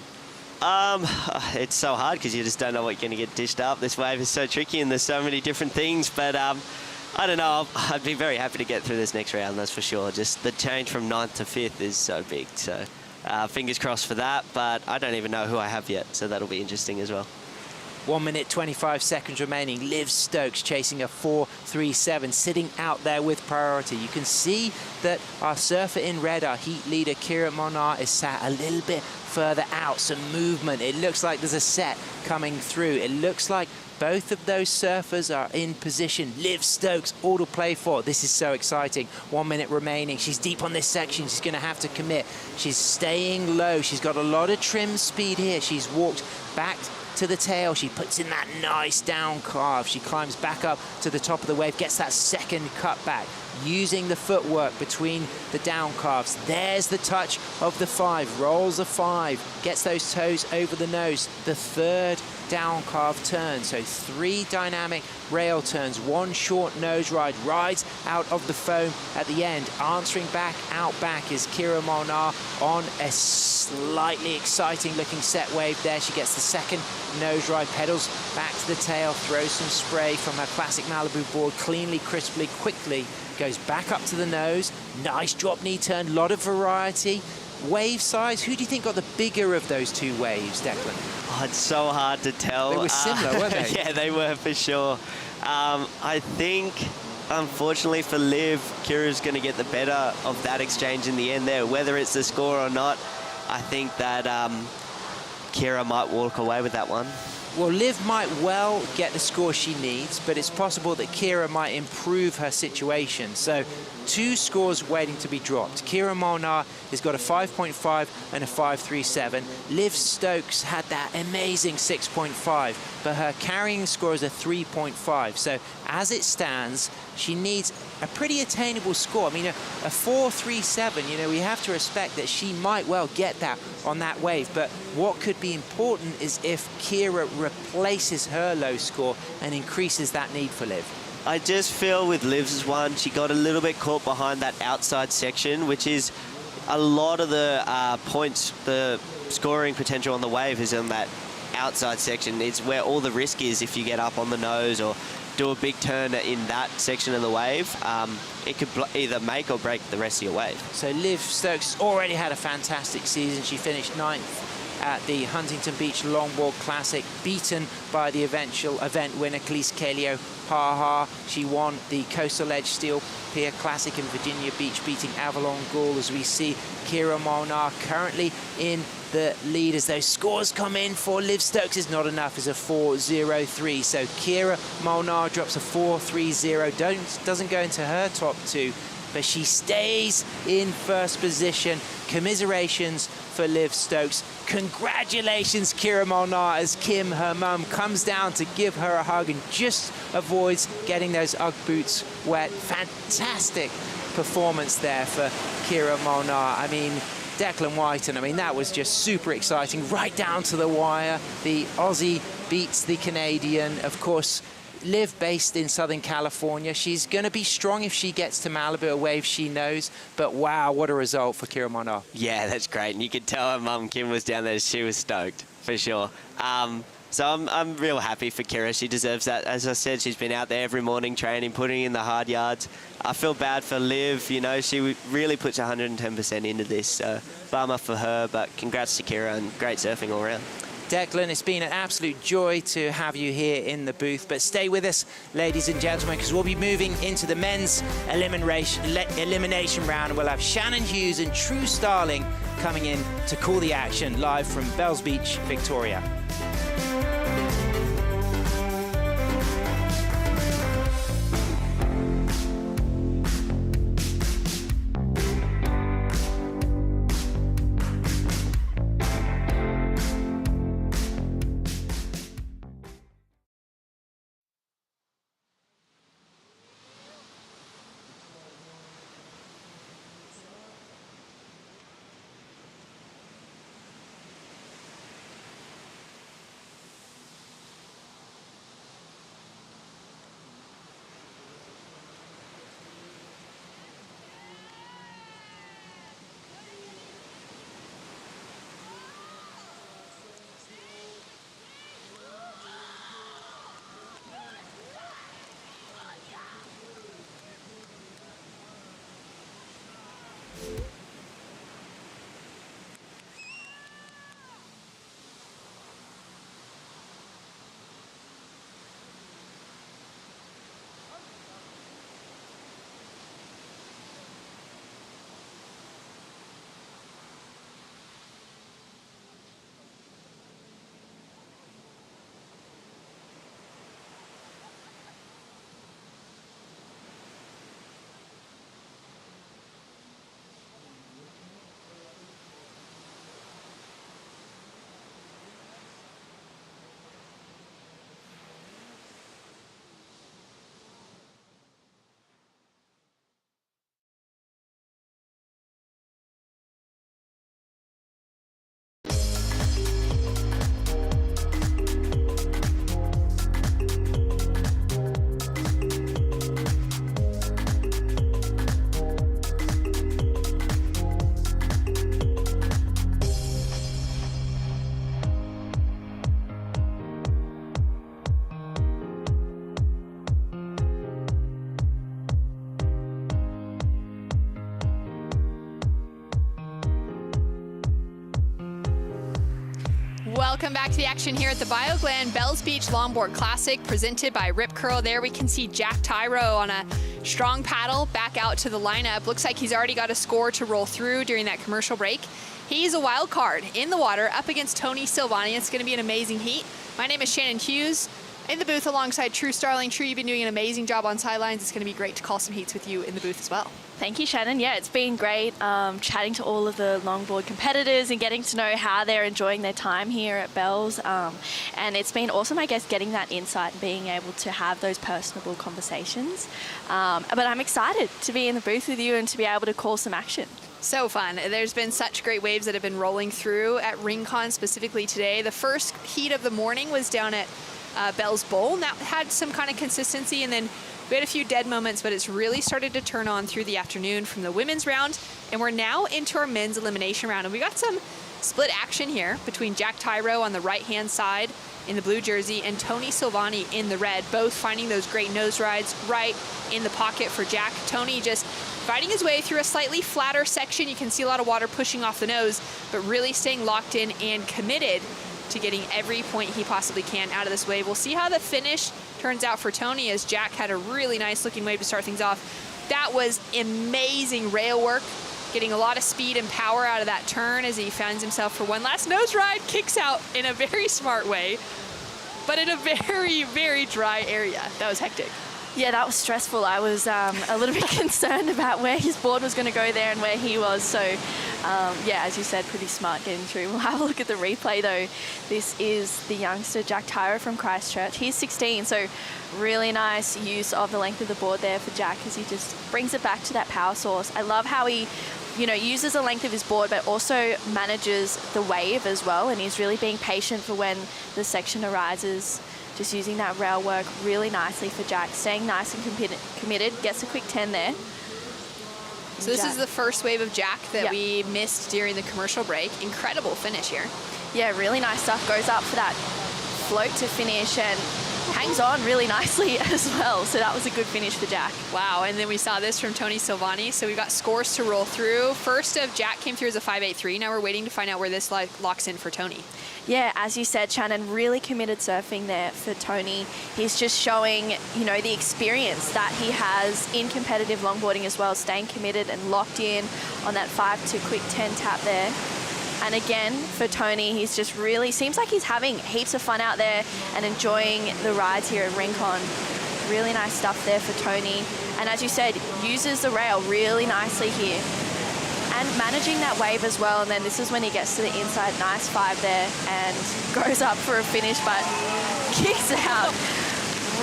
It's so hard because you just don't know what you're going to get dished up. This wave is so tricky and there's so many different things, but I don't know. I'd be very happy to get through this next round, that's for sure. Just the change from 9th to 5th is so big, so fingers crossed for that, but I don't even know who I have yet, so that'll be interesting as well. 1 minute, 25 seconds remaining. Liv Stokes chasing a 4.37, sitting out there with priority. You can see that our surfer in red, our heat leader, Kira Monar, is sat a little bit further out. Some movement. It looks like there's a set coming through. It looks like both of those surfers are in position. Liv Stokes, all to play for. This is so exciting. 1 minute remaining. She's deep on this section. She's going to have to commit. She's staying low. She's got a lot of trim speed here. She's walked back to the tail. She puts in that nice down carve. She climbs back up to the top of the wave, gets that second cut back, using the footwork between the down calves. There's the touch of the 5, rolls a 5, gets those toes over the nose. The third down calf turn. So 3 dynamic rail turns, 1 short nose ride, rides out of the foam at the end. Answering back, out back is Kira Molnar on a slightly exciting looking set wave there. She gets the second nose ride, pedals back to the tail, throws some spray from her classic Malibu board, cleanly, crisply, quickly, goes back up to the nose. Nice drop knee turn, lot of variety. Wave size, who do you think got the bigger of those 2 waves, Declan? Oh, it's so hard to tell. They were similar, weren't they? Yeah, they were for sure. I think, unfortunately for Liv, Kira's going to get the better of that exchange in the end there. Whether it's the score or not, I think that Kira might walk away with that one. Well, Liv might well get the score she needs, but it's possible that Kira might improve her situation. So 2 scores waiting to be dropped. Kira Molnar has got a 5.5 and a 5.37. Liv Stokes had that amazing 6.5, but her carrying score is a 3.5. So as it stands, she needs a pretty attainable score. I mean, a 4.37, you know, we have to respect that she might well get that on that wave. But what could be important is if Kira replaces her low score and increases that need for Liv. I just feel with Liv's one, she got a little bit caught behind that outside section, which is a lot of the points, the scoring potential on the wave is in that outside section. It's where all the risk is if you get up on the nose or do a big turn in that section of the wave. It could either make or break the rest of your wave. So Liv Stokes already had a fantastic season. She finished 9th at the Huntington Beach Longboard Classic, beaten by the eventual event winner, Khalees Kaleo Paha. She won the Coastal Edge Steel Pier Classic in Virginia Beach, beating Avalon Gould, as we see Kira Molnar currently in the lead. As those scores come in for Liv Stokes is not enough, is a 4.03. So Kira Molnar drops a 4.30, doesn't go into her top 2, but she stays in first position. Commiserations for Liv Stokes. Congratulations, Kira Molnar, as Kim, her mum, comes down to give her a hug and just avoids getting those Ugg boots wet. Fantastic performance there for Kira Molnar. I mean, Declan Whiten, I mean, that was just super exciting, right down to the wire. The Aussie beats the Canadian. Of course, Liv based in Southern California. She's going to be strong if she gets to Malibu, a wave she knows. But wow, what a result for Kira Molnar. Yeah, that's great. And you could tell her mum, Kim, was down there. She was stoked, for sure. So I'm real happy for Kira. She deserves that. As I said, she's been out there every morning training, putting in the hard yards. I feel bad for Liv. You know, she really puts 110% into this. Bummer for her, but congrats to Kira and great surfing all around. Declan, it's been an absolute joy to have you here in the booth, but stay with us, ladies and gentlemen, because we'll be moving into the men's elimination round, and we'll have Shannon Hughes and True Starling coming in to call the action live from Bells Beach, Victoria. Welcome back to the action here at the Bioglan Bells Beach Longboard Classic presented by Rip Curl. There we can see Jack Tyro on a strong paddle back out to the lineup. Looks like he's already got a score to roll through during that commercial break. He's a wild card in the water up against Tony Silvani. It's going to be an amazing heat. My name is Shannon Hughes. In the booth alongside True Starling. True, you've been doing an amazing job on sidelines. It's going to be great to call some heats with you in the booth as well. Thank you, Shannon. Yeah, it's been great chatting to all of the longboard competitors and getting to know how they're enjoying their time here at Bells. And it's been awesome, I guess, getting that insight and being able to have those personable conversations. But I'm excited to be in the booth with you and to be able to call some action. So fun. There's been such great waves that have been rolling through at RingCon specifically today. The first heat of the morning was down at Bells Bowl, and that had some kind of consistency, and then we had a few dead moments, but it's really started to turn on through the afternoon from the women's round, and we're now into our men's elimination round. And we got some split action here between Jack Tyro on the right-hand side in the blue jersey and Tony Silvani in the red, both finding those great nose rides right in the pocket for Jack. Tony just fighting his way through a slightly flatter section. You can see a lot of water pushing off the nose, but really staying locked in and committed to getting every point he possibly can out of this wave. We'll see how the finish turns out for Tony, as Jack had a really nice looking wave to start things off. That was amazing rail work, getting a lot of speed and power out of that turn as he finds himself for one last nose ride, kicks out in a very smart way, but in a very, very dry area. That was hectic. Yeah, that was stressful. I was a little bit concerned about where his board was going to go there and where he was. So, yeah, as you said, pretty smart getting through. We'll have a look at the replay, though. This is the youngster, Jack Tyro from Christchurch. He's 16, so really nice use of the length of the board there for Jack as he just brings it back to that power source. I love how he, uses the length of his board, but also manages the wave as well, and he's really being patient for when the section arises. Just using that rail work really nicely for Jack, staying nice and committed, gets a quick 10 there. So this is the first wave of Jack that we missed during the commercial break. Incredible finish here. Yeah, really nice stuff. Goes up for that float to finish and hangs on really nicely as well. So that was a good finish for Jack. Wow, and then we saw this from Tony Silvani. So we've got scores to roll through. First of Jack came through as a 5.83. Now we're waiting to find out where this locks in for Tony. Yeah, as you said, Shannon, really committed surfing there for Tony. He's just showing, the experience that he has in competitive longboarding as well, staying committed and locked in on that 5 to quick 10 tap there. And again, for Tony, he's just really, seems like he's having heaps of fun out there and enjoying the rides here at RingCon. Really nice stuff there for Tony. And as you said, uses the rail really nicely here. And managing that wave as well, and then this is when he gets to the inside, nice 5 there, and goes up for a finish, but kicks out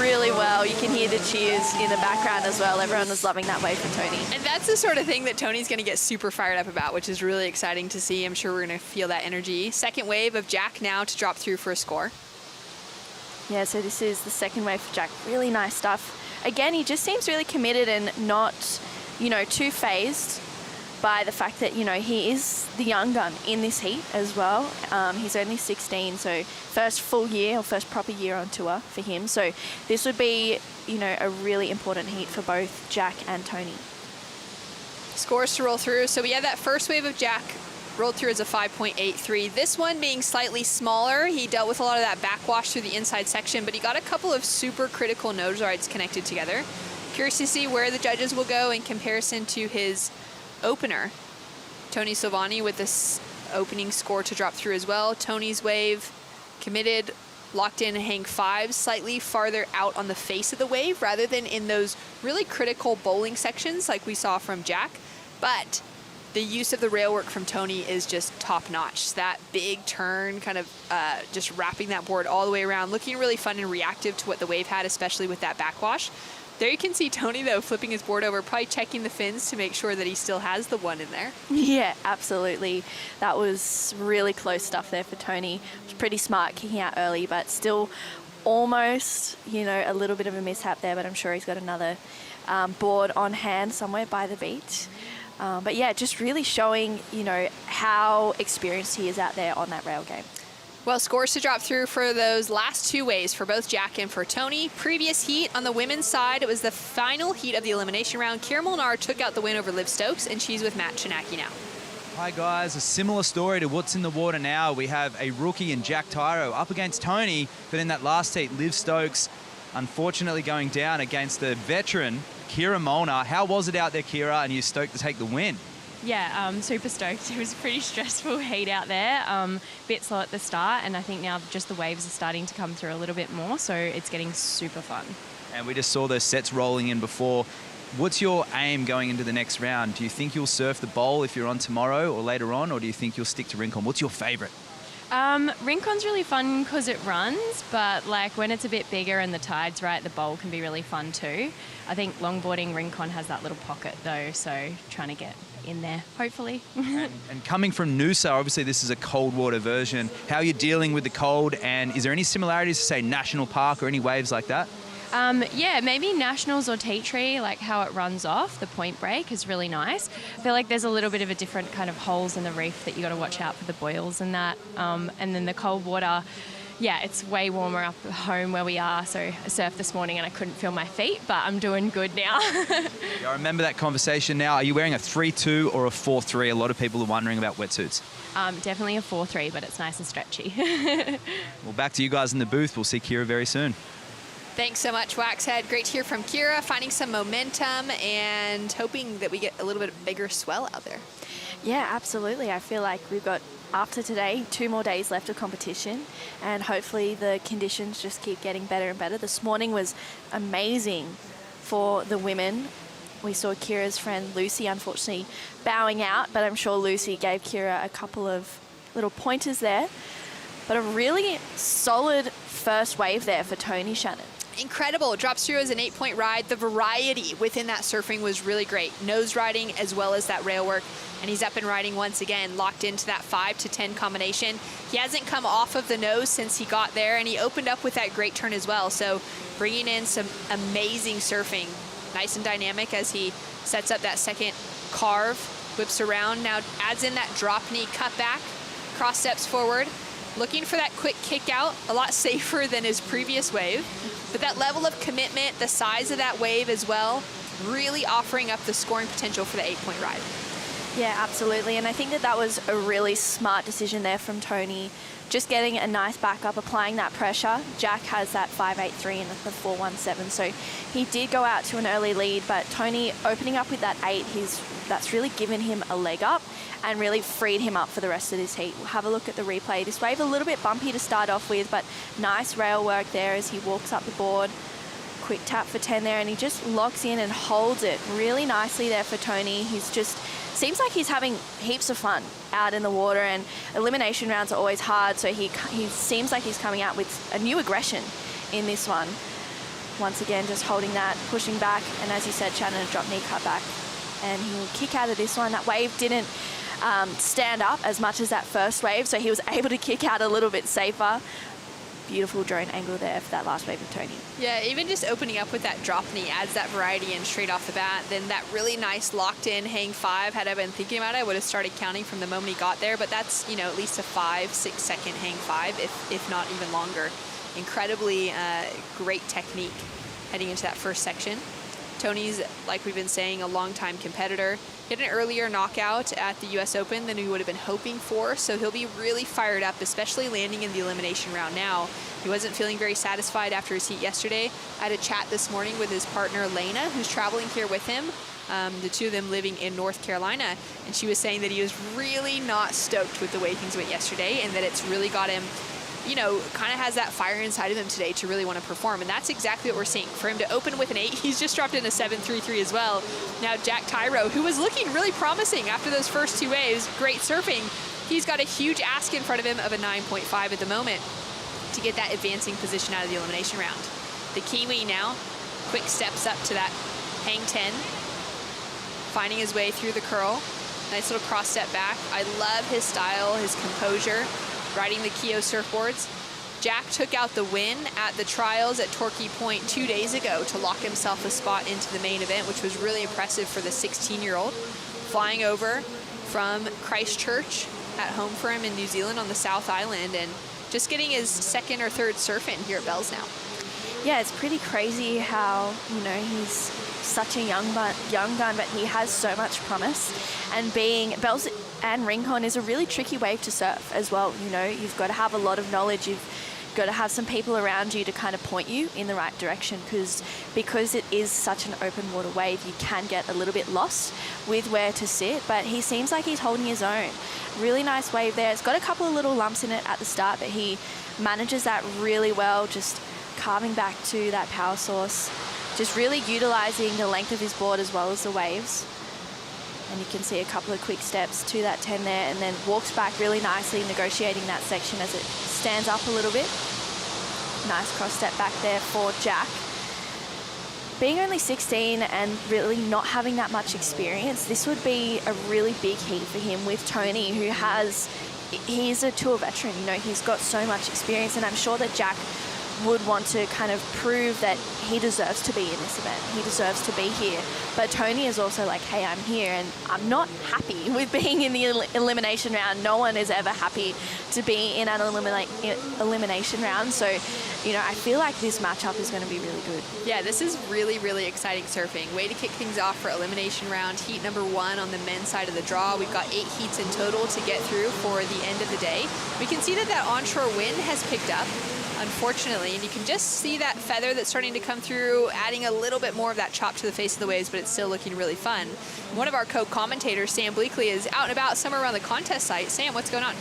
really well. You can hear the cheers in the background as well. Everyone was loving that wave for Tony. And that's the sort of thing that Tony's going to get super fired up about, which is really exciting to see. I'm sure we're going to feel that energy. Second wave of Jack now to drop through for a score. Yeah, so this is the second wave for Jack. Really nice stuff. Again, he just seems really committed and not, too phased by the fact that, he is the young gun in this heat as well. He's only 16, so first full year or first proper year on tour for him. So this would be, a really important heat for both Jack and Tony. Scores to roll through. So we had that first wave of Jack rolled through as a 5.83. This one being slightly smaller. He dealt with a lot of that backwash through the inside section, but he got a couple of super critical nose rides connected together. Curious to see where the judges will go in comparison to his opener. Tony Silvani with this opening score to drop through as well. Tony's wave committed, locked in, hang 5, slightly farther out on the face of the wave rather than in those really critical bowling sections like we saw from Jack. But the use of the rail work from Tony is just top notch. That big turn, kind of just wrapping that board all the way around, looking really fun and reactive to what the wave had, especially with that backwash. There you can see Tony, though, flipping his board over, probably checking the fins to make sure that he still has the one in there. Yeah, absolutely. That was really close stuff there for Tony. It was pretty smart kicking out early, but still almost, a little bit of a mishap there, but I'm sure he's got another board on hand somewhere by the beach. But yeah, just really showing, how experienced he is out there on that rail game. Well, scores to drop through for those last 2 waves for both Jack and for Tony. Previous heat on the women's side, it was the final heat of the elimination round. Kira Molnar took out the win over Liv Stokes, and she's with Matt Chinaki now. Hi guys, a similar story to what's in the water now. We have a rookie in Jack Tyro up against Tony, but in that last heat, Liv Stokes unfortunately going down against the veteran, Kira Molnar. How was it out there, Kira, and you stoked to take the win? Yeah, super stoked. It was a pretty stressful heat out there, bit slow at the start, and I think now just the waves are starting to come through a little bit more, so it's getting super fun. And we just saw those sets rolling in before. What's your aim going into the next round? Do you think you'll surf the bowl if you're on tomorrow or later on, or do you think you'll stick to Rincon? What's your favourite? Rincon's really fun because it runs, but like when it's a bit bigger and the tide's right, the bowl can be really fun too. I think longboarding Rincon has that little pocket though, so trying to get in there, hopefully. And coming from Noosa, obviously this is a cold water version. How are you dealing with the cold, and is there any similarities to, say, National Park or any waves like that? Yeah, maybe Nationals or Tea Tree, like how it runs off, the point break is really nice. I feel like there's a little bit of a different kind of holes in the reef that you got to watch out for the boils and that. And then the cold water, yeah, it's way warmer up home where we are. So I surfed this morning and I couldn't feel my feet, but I'm doing good now. Yeah, I remember that conversation now. Are you wearing a 3-2 or a 4-3? A lot of people are wondering about wetsuits. Definitely a 4-3, but it's nice and stretchy. Well, back to you guys in the booth. We'll see Kira very soon. Thanks so much, Waxhead. Great to hear from Kira, finding some momentum and hoping that we get a little bit bigger swell out there. Yeah, absolutely. I feel like we've got, after today, 2 more days left of competition, and hopefully the conditions just keep getting better and better. This morning was amazing for the women. We saw Kira's friend Lucy, unfortunately, bowing out, but I'm sure Lucy gave Kira a couple of little pointers there. But a really solid first wave there for Tony Shannon. Incredible. Drops through as an 8-point ride. The variety within that surfing was really great. Nose riding as well as that rail work. And he's up and riding once again, locked into that 5 to 10 combination. He hasn't come off of the nose since he got there, and he opened up with that great turn as well. So bringing in some amazing surfing. Nice and dynamic as he sets up that second carve, whips around, now adds in that drop knee cut back, cross steps forward. Looking for that quick kick out, a lot safer than his previous wave. But that level of commitment, the size of that wave as well, really offering up the scoring potential for the 8-point ride. Yeah, absolutely. And I think that was a really smart decision there from Tony. Just getting a nice backup, applying that pressure. Jack has that 5.83 and the 4.17. So he did go out to an early lead, but Tony opening up with that 8, that's really given him a leg up and really freed him up for the rest of this heat. We'll have a look at the replay. This wave a little bit bumpy to start off with, but nice rail work there as he walks up the board. Quick tap for 10 there, and he just locks in and holds it really nicely there for Tony. He's just, seems like he's having heaps of fun out in the water, and elimination rounds are always hard, so he seems like he's coming out with a new aggression in this one. Once again, just holding that, pushing back, and as you said, Shannon, a drop knee cut back. And he'll kick out of this one. That wave didn't stand up as much as that first wave, so he was able to kick out a little bit safer. Beautiful drone angle there for that last wave of Tony. Yeah, even just opening up with that drop knee adds that variety in straight off the bat. Then that really nice locked in hang 5. Had I been thinking about it, I would have started counting from the moment he got there, but that's, you know, at least a 5-6 second hang 5, if not even longer. Incredibly great technique heading into that first section. Tony's, like we've been saying, a longtime competitor. He had an earlier knockout at the US Open than we would have been hoping for, so he'll be really fired up, especially landing in the elimination round now. He wasn't feeling very satisfied after his heat yesterday. I had a chat this morning with his partner, Lena, who's traveling here with him, the two of them living in North Carolina, and she was saying that he was really not stoked with the way things went yesterday, and that it's really got him, you know, kind of has that fire inside of him today to really want to perform. And that's exactly what we're seeing. For him to open with an 8, he's just dropped in a 7.33 as well. Now Jack Tyro, who was looking really promising after those first 2 waves, great surfing, he's got a huge ask in front of him of a 9.5 at the moment to get that advancing position out of the elimination round. The Kiwi now, quick steps up to that hang 10, finding his way through the curl. Nice little cross step back. I love his style, his composure, riding the Keo surfboards. Jack took out the win at the trials at Torquay Point 2 days ago to lock himself a spot into the main event, which was really impressive for the 16-year-old. Flying over from Christchurch at home for him in New Zealand on the South Island, and just getting his 2nd or 3rd surf in here at Bells now. Yeah, it's pretty crazy how, you know, he's such a young gun, but he has so much promise. And being Bells and rincon is a really tricky wave to surf as well. You know, you've got to have a lot of knowledge. You've got to have some people around you to kind of point you in the right direction, because it is such an open water wave, you can get a little bit lost with where to sit, but he seems like he's holding his own. Really nice wave there. It's got a couple of little lumps in it at the start, but he manages that really well, just carving back to that power source, just really utilizing the length of his board as well as the waves. And you can see a couple of quick steps to that 10 there, and then walks back really nicely, negotiating that section as it stands up a little bit. Nice cross step back there for Jack. Being only 16 and really not having that much experience, this would be a really big heat for him with Tony, he's a tour veteran, you know, he's got so much experience, and I'm sure that Jack would want to kind of prove that he deserves to be in this event. He deserves to be here. But Tony is also like, hey, I'm here and I'm not happy with being in the elimination round. No one is ever happy to be in an elimination round. So, you know, I feel like this matchup is going to be really good. Yeah, this is really, really exciting surfing. Way to kick things off for elimination round. Heat number 1 on the men's side of the draw. We've got 8 heats in total to get through for the end of the day. We can see that onshore wind has picked up, unfortunately, and you can just see that feather that's starting to come through, adding a little bit more of that chop to the face of the waves, but it's still looking really fun. One of our co-commentators, Sam Bleakley, is out and about somewhere around the contest site. Sam, what's going on?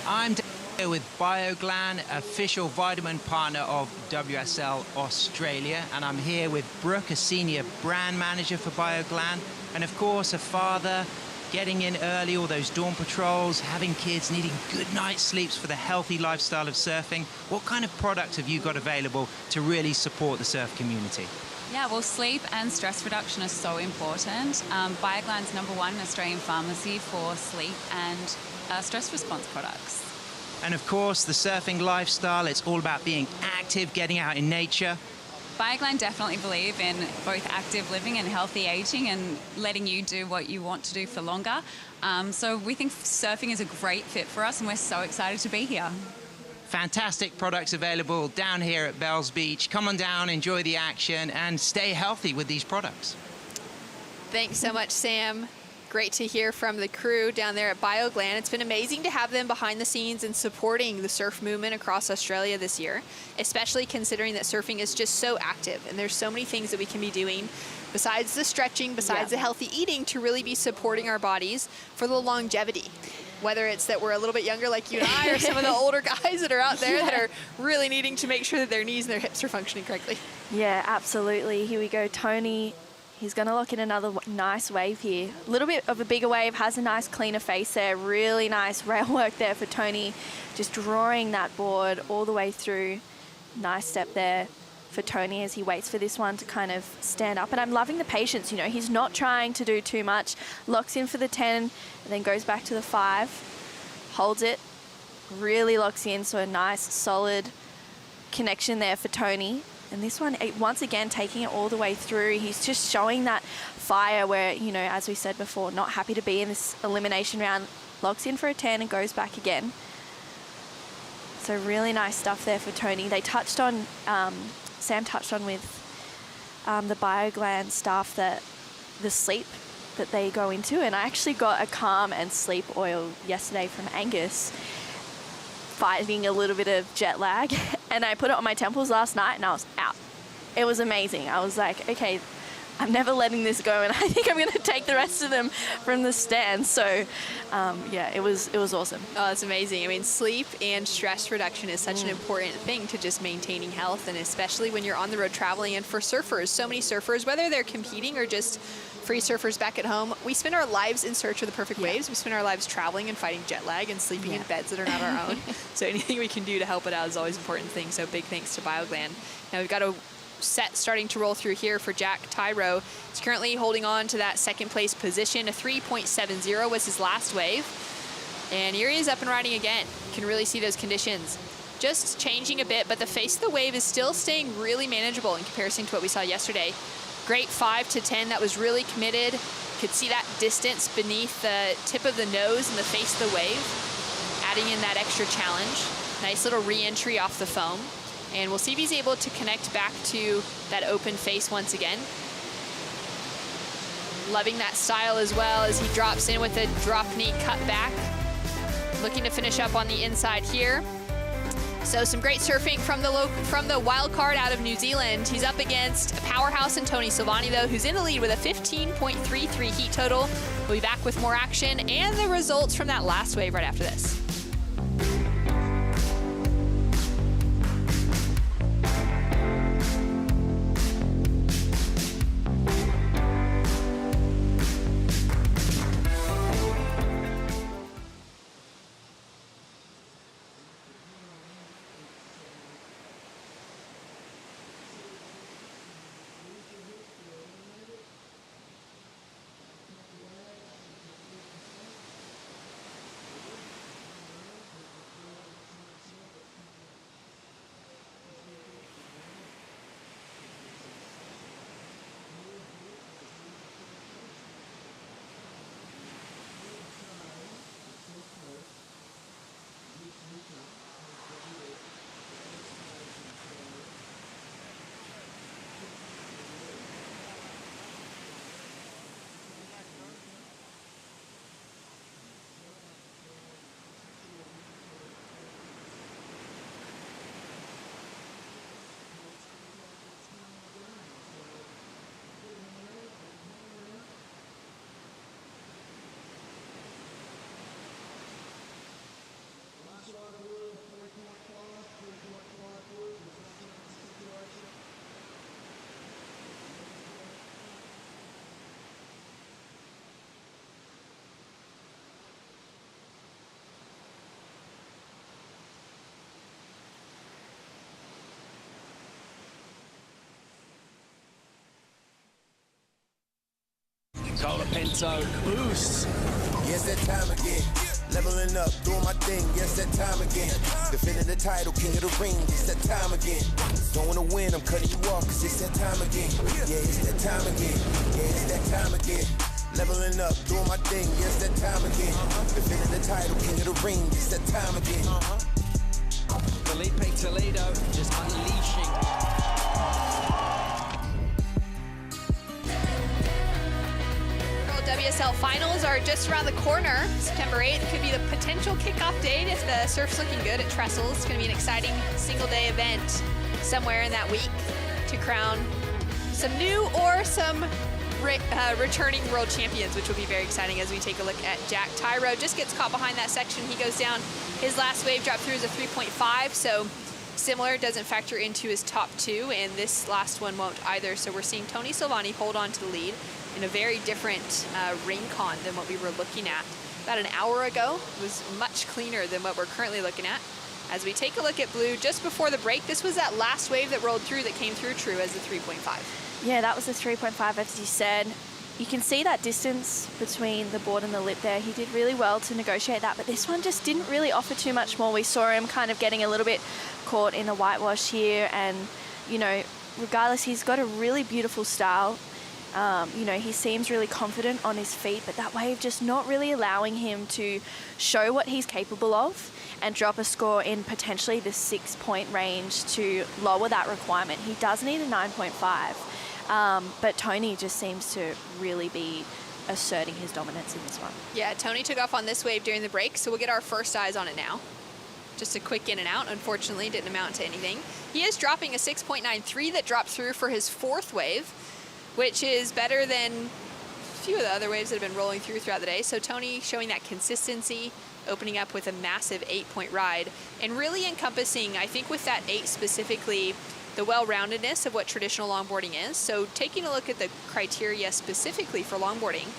I'm here with Bioglan, official vitamin partner of WSL Australia, and I'm here with Brooke, a senior brand manager for Bioglan, and of course a father, getting in early, all those dawn patrols, having kids, needing good night's sleeps for the healthy lifestyle of surfing. What kind of products have you got available to really support the surf community? Yeah, well, sleep and stress reduction are so important. Bioglan's #1 Australian pharmacy for sleep and stress response products. And of course, the surfing lifestyle, it's all about being active, getting out in nature. Bioglan definitely believe in both active living and healthy aging and letting you do what you want to do for longer. So we think surfing is a great fit for us and we're so excited to be here. Fantastic products available down here at Bells Beach. Come on down, enjoy the action, and stay healthy with these products. Thanks so much, Sam. Great to hear from the crew down there at Bioglan. It's been amazing to have them behind the scenes and supporting the surf movement across Australia this year, especially considering that surfing is just so active and there's so many things that we can be doing besides the stretching, besides the healthy eating, to really be supporting our bodies for the longevity. Whether it's that we're a little bit younger like you and I, or some of the older guys that are out there that are really needing to make sure that their knees and their hips are functioning correctly. Yeah, absolutely. Here we go, Tony. He's going to lock in another nice wave here. A little bit of a bigger wave, has a nice cleaner face there. Really nice rail work there for Tony. Just drawing that board all the way through. Nice step there for Tony as he waits for this one to kind of stand up. And I'm loving the patience, you know, he's not trying to do too much. Locks in for the 10 and then goes back to the 5. Holds it, really locks in, so a nice solid connection there for Tony. And this one, once again, taking it all the way through. He's just showing that fire where, you know, as we said before, not happy to be in this elimination round. Locks in for a 10 and goes back again. So really nice stuff there for Tony. They touched on, Sam touched on with the Bioglan staff that the sleep that they go into. And I actually got a calm and sleep oil yesterday from Angus, fighting a little bit of jet lag, and I put it on my temples last night and I was out. It was amazing. I was like, okay, I'm never letting this go, and I think I'm going to take the rest of them from the stand. So yeah, it was awesome. Oh, it's amazing. I mean, sleep and stress reduction is such an important thing to just maintaining health, and especially when you're on the road traveling. And for surfers, so many surfers, whether they're competing or just free surfers back at home, we spend our lives in search of the perfect waves. We spend our lives traveling and fighting jet lag and sleeping in beds that are not our own. So anything we can do to help it out is always an important thing. So big thanks to Bioglan. Now we've got a set starting to roll through here for Jack Tyro. He's currently holding on to that second place position. A 3.70 was his last wave. And here he is up and riding again. You can really see those conditions just changing a bit, but the face of the wave is still staying really manageable in comparison to what we saw yesterday. Great 5 to 10, that was really committed. You could see that distance beneath the tip of the nose and the face of the wave, adding in that extra challenge. Nice little re-entry off the foam. And we'll see if he's able to connect back to that open face once again. Loving that style as well as he drops in with a drop knee cut back. Looking to finish up on the inside here. So some great surfing from the wild card out of New Zealand. He's up against a powerhouse in Tony Silvani, though, who's in the lead with a 15.33 heat total. We'll be back with more action and the results from that last wave right after this. Pinto boost. Yes, that time again. Leveling up, doing my thing. Yes, that time again. Defending the title, king of the ring. It's that time again. Don't wanna win, I'm cutting you off, cause it's that time again. Yeah, it's that time again. Yeah, it's that time again. Leveling up, doing my thing. Yes, that time again. Defending the title, king of the ring. It's that time again. Felipe Toledo just unleashing. WSL finals are just around the corner. September 8th could be the potential kickoff date if the surf's looking good at Trestle. It's going to be an exciting single-day event somewhere in that week to crown some new or some returning world champions, which will be very exciting as we take a look at Jack Tyro. Just gets caught behind that section. He goes down. His last wave drop through is a 3.5, so similar, doesn't factor into his top two, and this last one won't either. So we're seeing Tony Silvani hold on to the lead in a very different rain con than what we were looking at about an hour ago. It was much cleaner than what we're currently looking at. As we take a look at blue, just before the break, this was that last wave that rolled through that came through true as the 3.5. Yeah, that was the 3.5, as you said. You can see that distance between the board and the lip there. He did really well to negotiate that, but this one just didn't really offer too much more. We saw him kind of getting a little bit caught in the whitewash here, and, you know, regardless, he's got a really beautiful style. You know, he seems really confident on his feet, but that wave just not really allowing him to show what he's capable of and drop a score in potentially the 6-point range to lower that requirement. He does need a 9.5, but Tony just seems to really be asserting his dominance in this one. Yeah, Tony took off on this wave during the break, so we'll get our first eyes on it now. Just a quick in and out, unfortunately, didn't amount to anything. He is dropping a 6.93 that dropped through for his fourth wave, which is better than a few of the other waves that have been rolling throughout the day. So Tony showing that consistency, opening up with a massive 8-point ride, and really encompassing, I think with that 8 specifically, the well-roundedness of what traditional longboarding is. So taking a look at the criteria specifically for longboarding,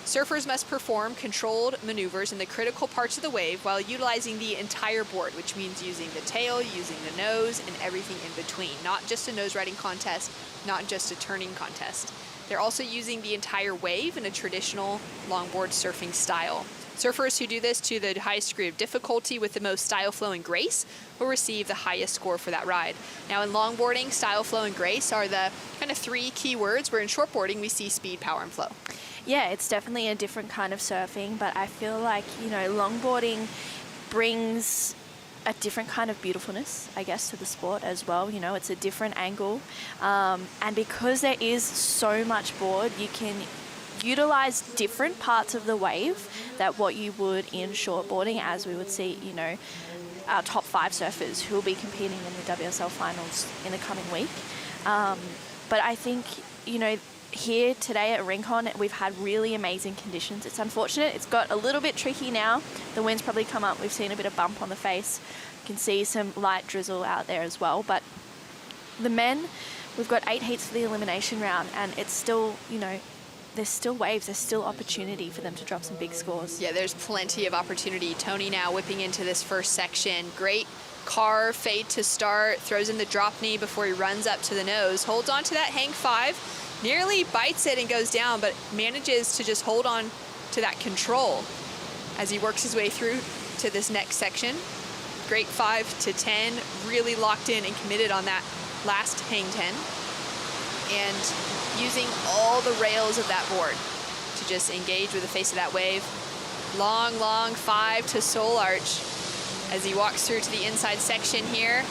surfers must perform controlled maneuvers in the critical parts of the wave while utilizing the entire board, which means using the tail, using the nose, and everything in between. Not just a nose riding contest, not just a turning contest. They're also using the entire wave in a traditional longboard surfing style. Surfers who do this to the highest degree of difficulty with the most style, flow, and grace will receive the highest score for that ride. Now in longboarding, style, flow, and grace are the kind of 3 key words, where in shortboarding we see speed, power, and flow. Yeah, it's definitely a different kind of surfing, but I feel like, you know, longboarding brings a different kind of beautifulness, I guess, to the sport as well. You know, it's a different angle. And because there is so much board, you can utilize different parts of the wave that what you would in shortboarding, as we would see, you know, our top 5 surfers who will be competing in the WSL finals in the coming week. But I think, you know, here today at Rincon, we've had really amazing conditions. It's unfortunate, it's got a little bit tricky now. The wind's probably come up, we've seen a bit of bump on the face. You can see some light drizzle out there as well. But the men, we've got 8 heats for the elimination round, and it's still, you know, there's still waves, there's still opportunity for them to drop some big scores. Yeah, there's plenty of opportunity. Tony now whipping into this first section. Great car fade to start, throws in the drop knee before he runs up to the nose, holds on to that hang 5, nearly bites it and goes down, but manages to just hold on to that control as he works his way through to this next section. Great 5 to 10, really locked in and committed on that last hang 10. And using all the rails of that board to just engage with the face of that wave. Long, long 5 to soul arch as he walks through to the inside section here,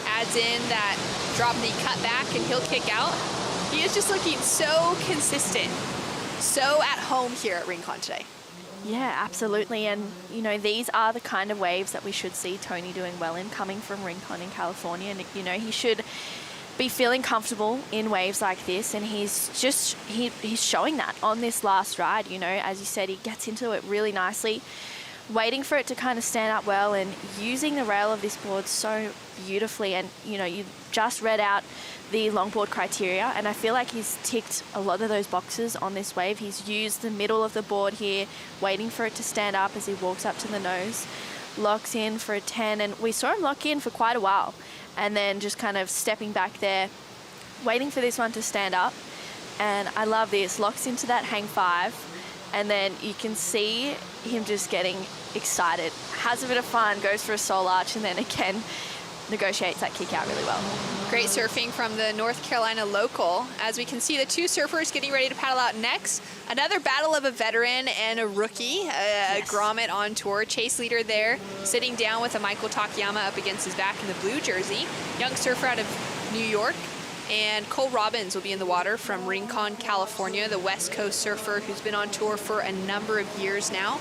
adds in that drop knee cut back and he'll kick out. He is just looking so consistent, so at home here at Rincon today. Yeah, absolutely. And, you know, these are the kind of waves that we should see Tony doing well in, coming from Rincon in California. And, you know, he should be feeling comfortable in waves like this, and he's showing that on this last ride. You know, as you said, he gets into it really nicely, waiting for it to kind of stand up well and using the rail of this board so beautifully. And, you know, you just read out the longboard criteria, and I feel like he's ticked a lot of those boxes on this wave. He's used the middle of the board here, waiting for it to stand up as he walks up to the nose, locks in for a 10, and we saw him lock in for quite a while, and then just kind of stepping back there, waiting for this one to stand up. And I love this, locks into that hang 5, and then you can see him just getting excited, has a bit of fun, goes for a soul arch, and then again negotiates that kick out really well. Great surfing from the North Carolina local. As we can see, the 2 surfers getting ready to paddle out next. Another battle of a veteran and a rookie, a grommet on tour. Chase leader there, sitting down with a Michael Takayama up against his back in the blue jersey. Young surfer out of New York. And Cole Robbins will be in the water from Rincon, California, the West Coast surfer who's been on tour for a number of years now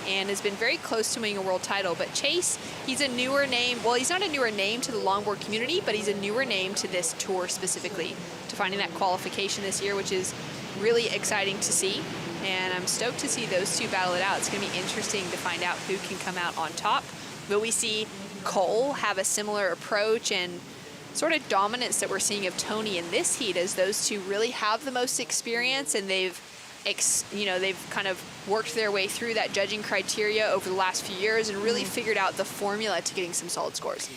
and has been very close to winning a world title. But Chase, he's a newer name. Well, he's not a newer name to the longboard community, but he's a newer name to this tour specifically, to finding that qualification this year, which is really exciting to see. And I'm stoked to see those 2 battle it out. It's going to be interesting to find out who can come out on top. Will we see Cole have a similar approach and sort of dominance that we're seeing of Tony in this heat, as those 2 really have the most experience, and they've kind of worked their way through that judging criteria over the last few years and really figured out the formula to getting some solid scores.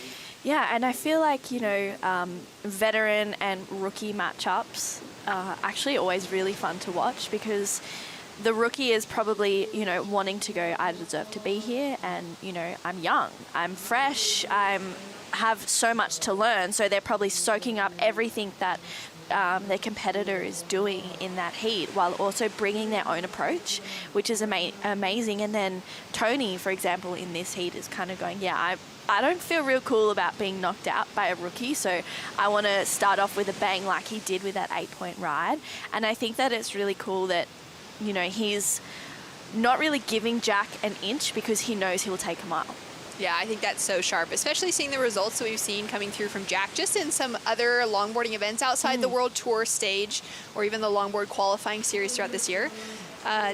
Yeah, and I feel like, you know, veteran and rookie matchups are actually always really fun to watch, because the rookie is probably, you know, wanting to go, I deserve to be here, and, you know, I'm young, I'm fresh, have so much to learn, so they're probably soaking up everything that their competitor is doing in that heat, while also bringing their own approach, which is amazing. And then Tony, for example, in this heat is kind of going, yeah, I don't feel real cool about being knocked out by a rookie, so I want to start off with a bang like he did with that 8-point ride. And I think that it's really cool that, you know, he's not really giving Jack an inch, because he knows he'll take a mile. Yeah, I think that's so sharp, especially seeing the results that we've seen coming through from Jack just in some other longboarding events outside the World Tour stage, or even the longboard qualifying series throughout this year.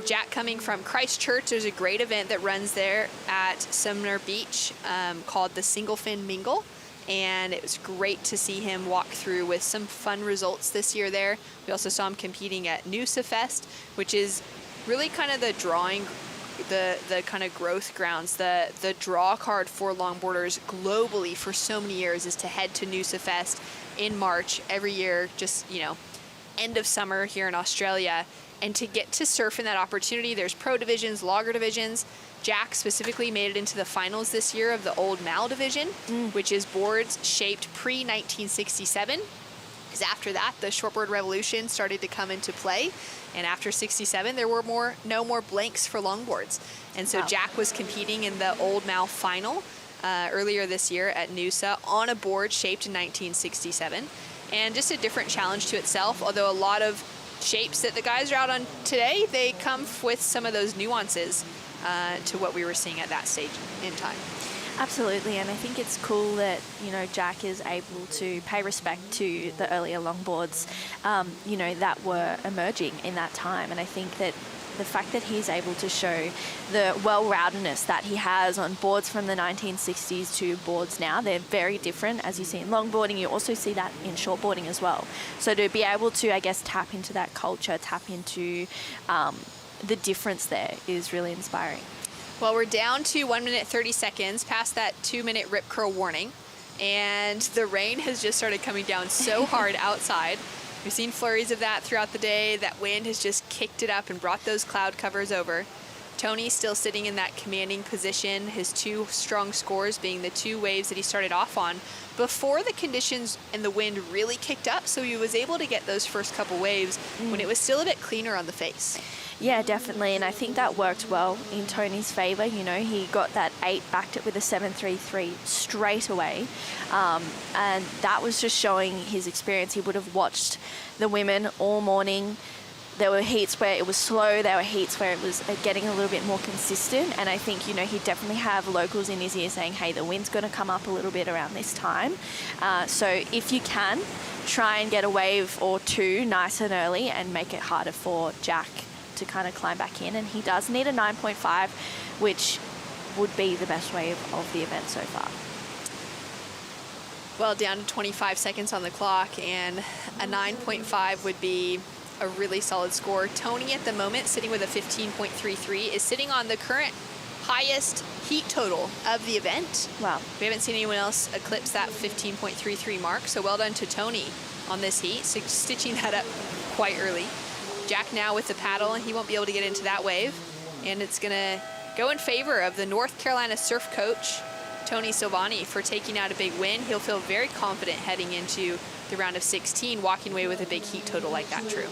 Jack coming from Christchurch, there's a great event that runs there at Sumner Beach called the Single Fin Mingle, and it was great to see him walk through with some fun results this year there. We also saw him competing at Noosa Fest, which is really kind of the drawing, the kind of growth grounds, the draw card for longboarders globally for so many years is to head to Noosa Fest in March every year, just, you know, end of summer here in Australia, and to get to surf in that opportunity. There's pro divisions, logger divisions. Jack specifically made it into the finals this year of the Old Mal division, which is boards shaped pre-1967. Because after that, the shortboard revolution started to come into play. And after 67, there were no more blanks for longboards. And so Jack was competing in the Old Mal final earlier this year at Noosa on a board shaped in 1967. And just a different challenge to itself, although a lot of shapes that the guys are out on today, they come with some of those nuances to what we were seeing at that stage in time. Absolutely, and I think it's cool that, you know, Jack is able to pay respect to the earlier longboards, you know, that were emerging in that time. And I think that the fact that he's able to show the well-roundedness that he has on boards from the 1960s to boards now, they're very different. As you see in longboarding, you also see that in shortboarding as well. So to be able to, I guess, tap into that culture, tap into the difference there is really inspiring. Well, we're down to 1 minute 30 seconds past that 2-minute rip curl warning, and the rain has just started coming down so hard outside. We've seen flurries of that throughout the day. That wind has just kicked it up and brought those cloud covers over. Tony's still sitting in that commanding position, his 2 strong scores being the 2 waves that he started off on before the conditions and the wind really kicked up, so he was able to get those first couple waves when it was still a bit cleaner on the face. Yeah, definitely, and I think that worked well in Tony's favour. You know, he got that 8, backed it with a 7.33 straight away, and that was just showing his experience. He would have watched the women all morning. There were heats where it was slow, there were heats where it was getting a little bit more consistent, and I think, you know, he'd definitely have locals in his ear saying, hey, the wind's going to come up a little bit around this time. So if you can, try and get a wave or 2 nice and early and make it harder for Jack to kind of climb back in. And he does need a 9.5, which would be the best wave of the event so far. Well, down to 25 seconds on the clock, and a 9.5 would be a really solid score. Tony at the moment, sitting with a 15.33, is sitting on the current highest heat total of the event. Wow. We haven't seen anyone else eclipse that 15.33 mark, so well done to Tony on this heat, so stitching that up quite early. Jack now with the paddle, and he won't be able to get into that wave, and it's gonna go in favor of the North Carolina surf coach, Tony Silvani, for taking out a big win. He'll feel very confident heading into the round of 16, walking away with a big heat total like that, True.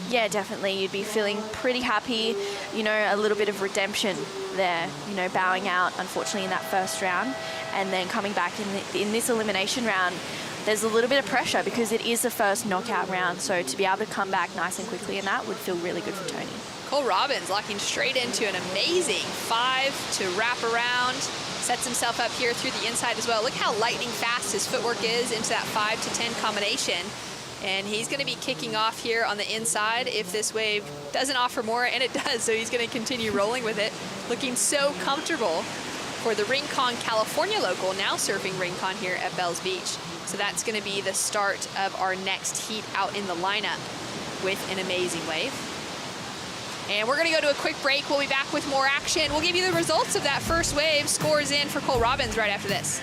Yeah, definitely. You'd be feeling pretty happy, you know, a little bit of redemption there, you know, bowing out, unfortunately, in that first round, and then coming back in this elimination round. There's a little bit of pressure because it is the first knockout round, so to be able to come back nice and quickly in that would feel really good for Tony. Cole Robbins locking straight into an amazing 5 to wrap around, sets himself up here through the inside as well. Look how lightning fast his footwork is into that 5 to 10 combination. And he's going to be kicking off here on the inside if this wave doesn't offer more, and it does, so he's going to continue rolling with it. Looking so comfortable for the Rincon, California local, now surfing Rincon here at Bells Beach. So that's going to be the start of our next heat out in the lineup with an amazing wave. And we're going to go to a quick break. We'll be back with more action. We'll give you the results of that first wave. Scores in for Cole Robbins right after this.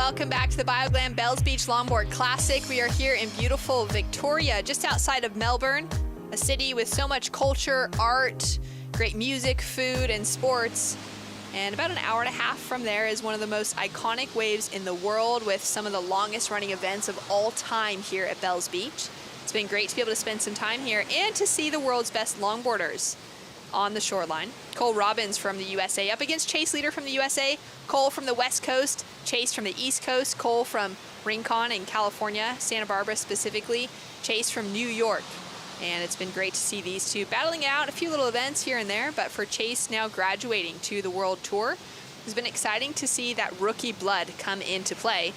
Welcome back to the Bioglan Bells Beach Longboard Classic. We are here in beautiful Victoria, just outside of Melbourne, a city with so much culture, art, great music, food, and sports. And about an hour and a half from there is one of the most iconic waves in the world with some of the longest running events of all time here at Bells Beach. It's been great to be able to spend some time here and to see the world's best longboarders on the shoreline. Cole Robbins from the USA up against Chase Leader from the USA, Cole from the West Coast, Chase from the East Coast, Cole from Rincon in California, Santa Barbara specifically, Chase from New York. And it's been great to see these two battling out a few little events here and there, but for Chase now graduating to the World Tour, it's been exciting to see that rookie blood come into play.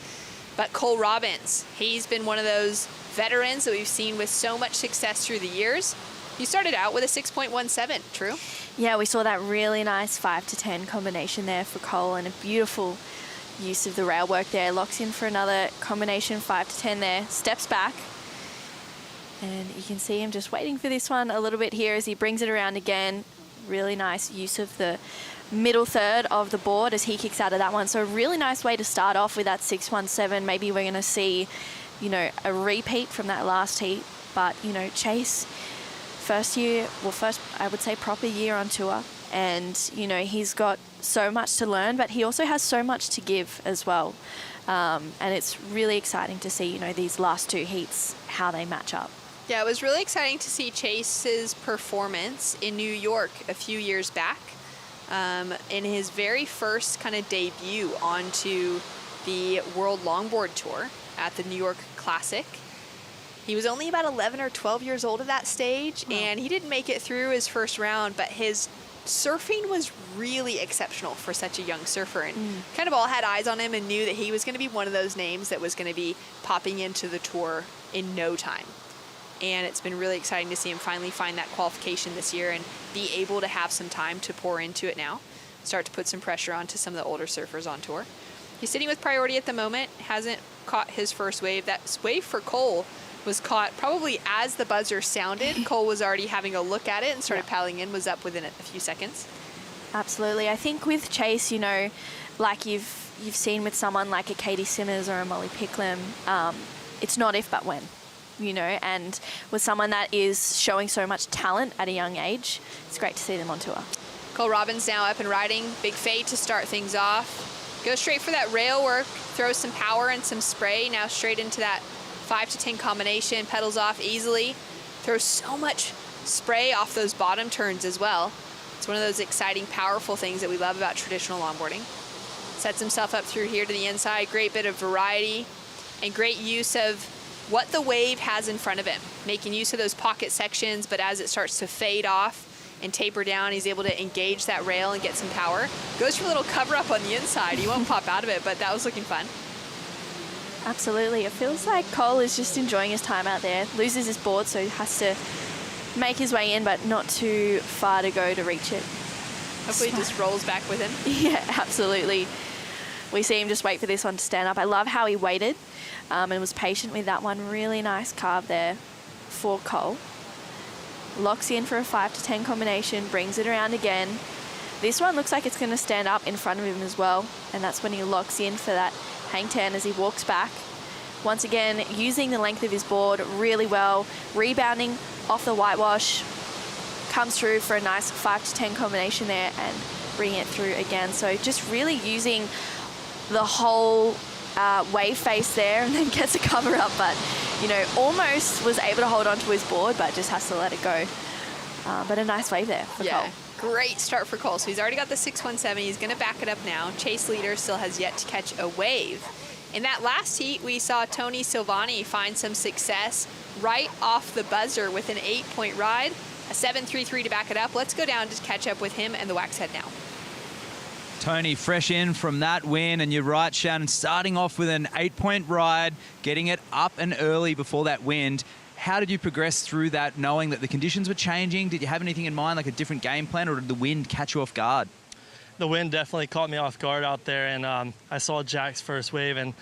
But Cole Robbins, he's been one of those veterans that we've seen with so much success through the years. You started out with a 6.17, true? Yeah, we saw that really nice 5 to 10 combination there for Cole and a beautiful use of the rail work there. Locks in for another combination 5 to 10 there, steps back. And you can see him just waiting for this one a little bit here as he brings it around again. Really nice use of the middle third of the board as he kicks out of that one. So a really nice way to start off with that 6.17. Maybe we're going to see, you know, a repeat from that last heat. But, you know, Chase, first I would say proper year on tour, and you know he's got so much to learn, but he also has so much to give as well, and it's really exciting to see, you know, these last two heats, how they match up. Yeah, it was really exciting to see Chase's performance in New York a few years back, in his very first kind of debut onto the World Longboard Tour at the New York Classic. He was only about 11 or 12 years old at that stage, and he didn't make it through his first round, but his surfing was really exceptional for such a young surfer, and kind of all had eyes on him and knew that he was going to be one of those names that was going to be popping into the tour in no time. And it's been really exciting to see him finally find that qualification this year and be able to have some time to pour into it now, start to put some pressure onto some of the older surfers on tour. He's sitting with priority at the moment, hasn't caught his first wave. That wave for Cole was caught probably as the buzzer sounded. Cole was already having a look at it and started paddling in, was up within a few seconds. Absolutely. I think with Chase, you know, like you've seen with someone like a Katie Simmers or a Molly Picklum, it's not if but when, you know, and with someone that is showing so much talent at a young age, it's great to see them on tour. Cole Robbins now up and riding. Big fade to start things off. Go straight for that rail work, throw some power and some spray, now straight into that 5 to 10 combination, pedals off easily, throws so much spray off those bottom turns as well. It's one of those exciting, powerful things that we love about traditional longboarding. Sets himself up through here to the inside, great bit of variety and great use of what the wave has in front of him, making use of those pocket sections, but as it starts to fade off and taper down, he's able to engage that rail and get some power. Goes for a little cover up on the inside. He won't pop out of it, but that was looking fun. Absolutely. It feels like Cole is just enjoying his time out there. Loses his board, so he has to make his way in, but not too far to go to reach it. Hopefully it just rolls back with him. Yeah, absolutely. We see him just wait for this one to stand up. I love how he waited and was patient with that one. Really nice carve there for Cole. Locks in for a 5 to 10 combination, brings it around again. This one looks like it's going to stand up in front of him as well, and that's when he locks in for that hang 10 as he walks back. Once again, using the length of his board really well, rebounding off the whitewash, comes through for a nice 5 to 10 combination there and bringing it through again. So just really using the whole wave face there, and then gets a cover up, but you know, almost was able to hold onto his board, but just has to let it go. But a nice wave there for Cole. Great start for Cole. So he's already got the 6.17. He's going to back it up now. Chase Leader still has yet to catch a wave. In that last heat, we saw Tony Silvani find some success right off the buzzer with an 8-point ride, a 7.33 to back it up. Let's go down to catch up with him and the Wax Head now. Tony, fresh in from that win, and you're right, Shannon, starting off with an 8-point ride, getting it up and early before that wind. How did you progress through that, knowing that the conditions were changing? Did you have anything in mind, like a different game plan, or did the wind catch you off guard? The wind definitely caught me off guard out there, and I saw Jack's first wave, and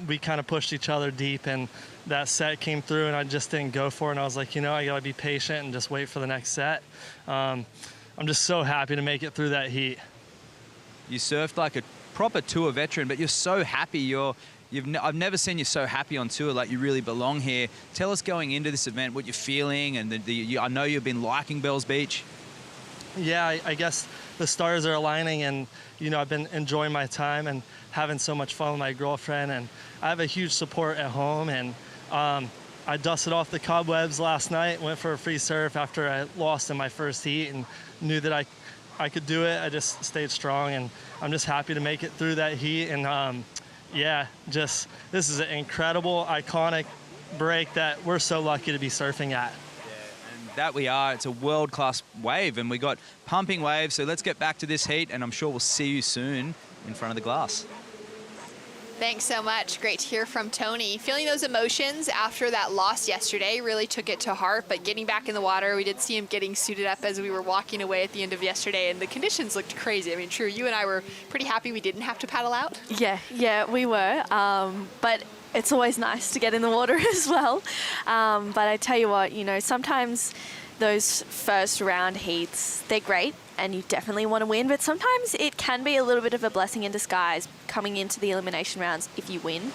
we kind of pushed each other deep, and that set came through, and I just didn't go for it, and I was like, you know, I gotta be patient and just wait for the next set. I'm just so happy to make it through that heat. You surfed like a proper tour veteran, but you're so happy. I've never seen you so happy on tour, like you really belong here. Tell us going into this event what you're feeling, and I know you've been liking Bells Beach. Yeah, I guess the stars are aligning, and I've been enjoying my time and having so much fun with my girlfriend, and I have a huge support at home, and I dusted off the cobwebs last night, went for a free surf after I lost in my first heat, and knew that I could do it. I just stayed strong, and I'm just happy to make it through that heat. And this is an incredible, iconic break that we're so lucky to be surfing at. That we are. It's a world-class wave, and we got pumping waves. So let's get back to this heat, and I'm sure we'll see you soon in front of the glass. Thanks so much. Great to hear from Tony. Feeling those emotions after that loss yesterday, really took it to heart, but getting back in the water, we did see him getting suited up as we were walking away at the end of yesterday, and the conditions looked crazy. I mean, True, you and I were pretty happy we didn't have to paddle out. Yeah, we were. But it's always nice to get in the water as well. But I tell you what, sometimes those first round heats, they're great and you definitely want to win, but sometimes it can be a little bit of a blessing in disguise coming into the elimination rounds if you win,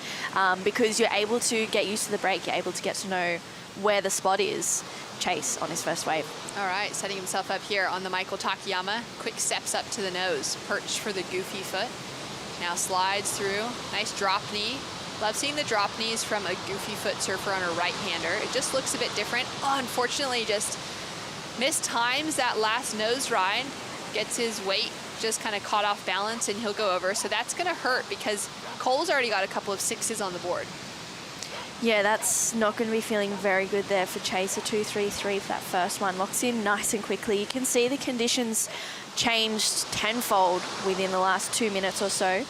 because you're able to get used to the break, you're able to get to know where the spot is. Chase on his first wave. All right, setting himself up here on the Michael Takayama. Quick steps up to the nose, perch for the goofy foot. Now slides through, nice drop knee. Love seeing the drop knees from a goofy foot surfer on a right-hander. It just looks a bit different. Oh, unfortunately, just mistimes that last nose ride, gets his weight just kind of caught off balance, and he'll go over. So that's going to hurt because Cole's already got a couple of sixes on the board. Yeah, that's not going to be feeling very good there for Chase. A 2-3-3 for that first one. Locks in nice and quickly. You can see the conditions changed tenfold within the last 2 minutes or so.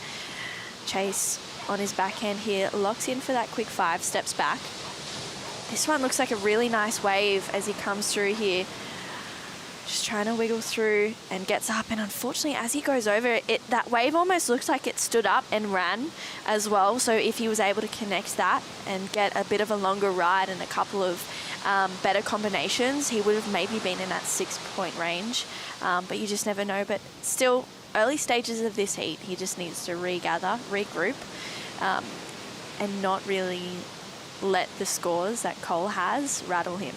Chase on his backhand here locks in for that quick 5, steps back. This one looks like a really nice wave as he comes through here. Just trying to wiggle through and gets up, and unfortunately as he goes over it, that wave almost looks like it stood up and ran as well. So if he was able to connect that and get a bit of a longer ride and a couple of better combinations, he would have maybe been in that 6-point range, but you just never know. But still, early stages of this heat, he just needs to regather, regroup, and not really let the scores that Cole has rattle him.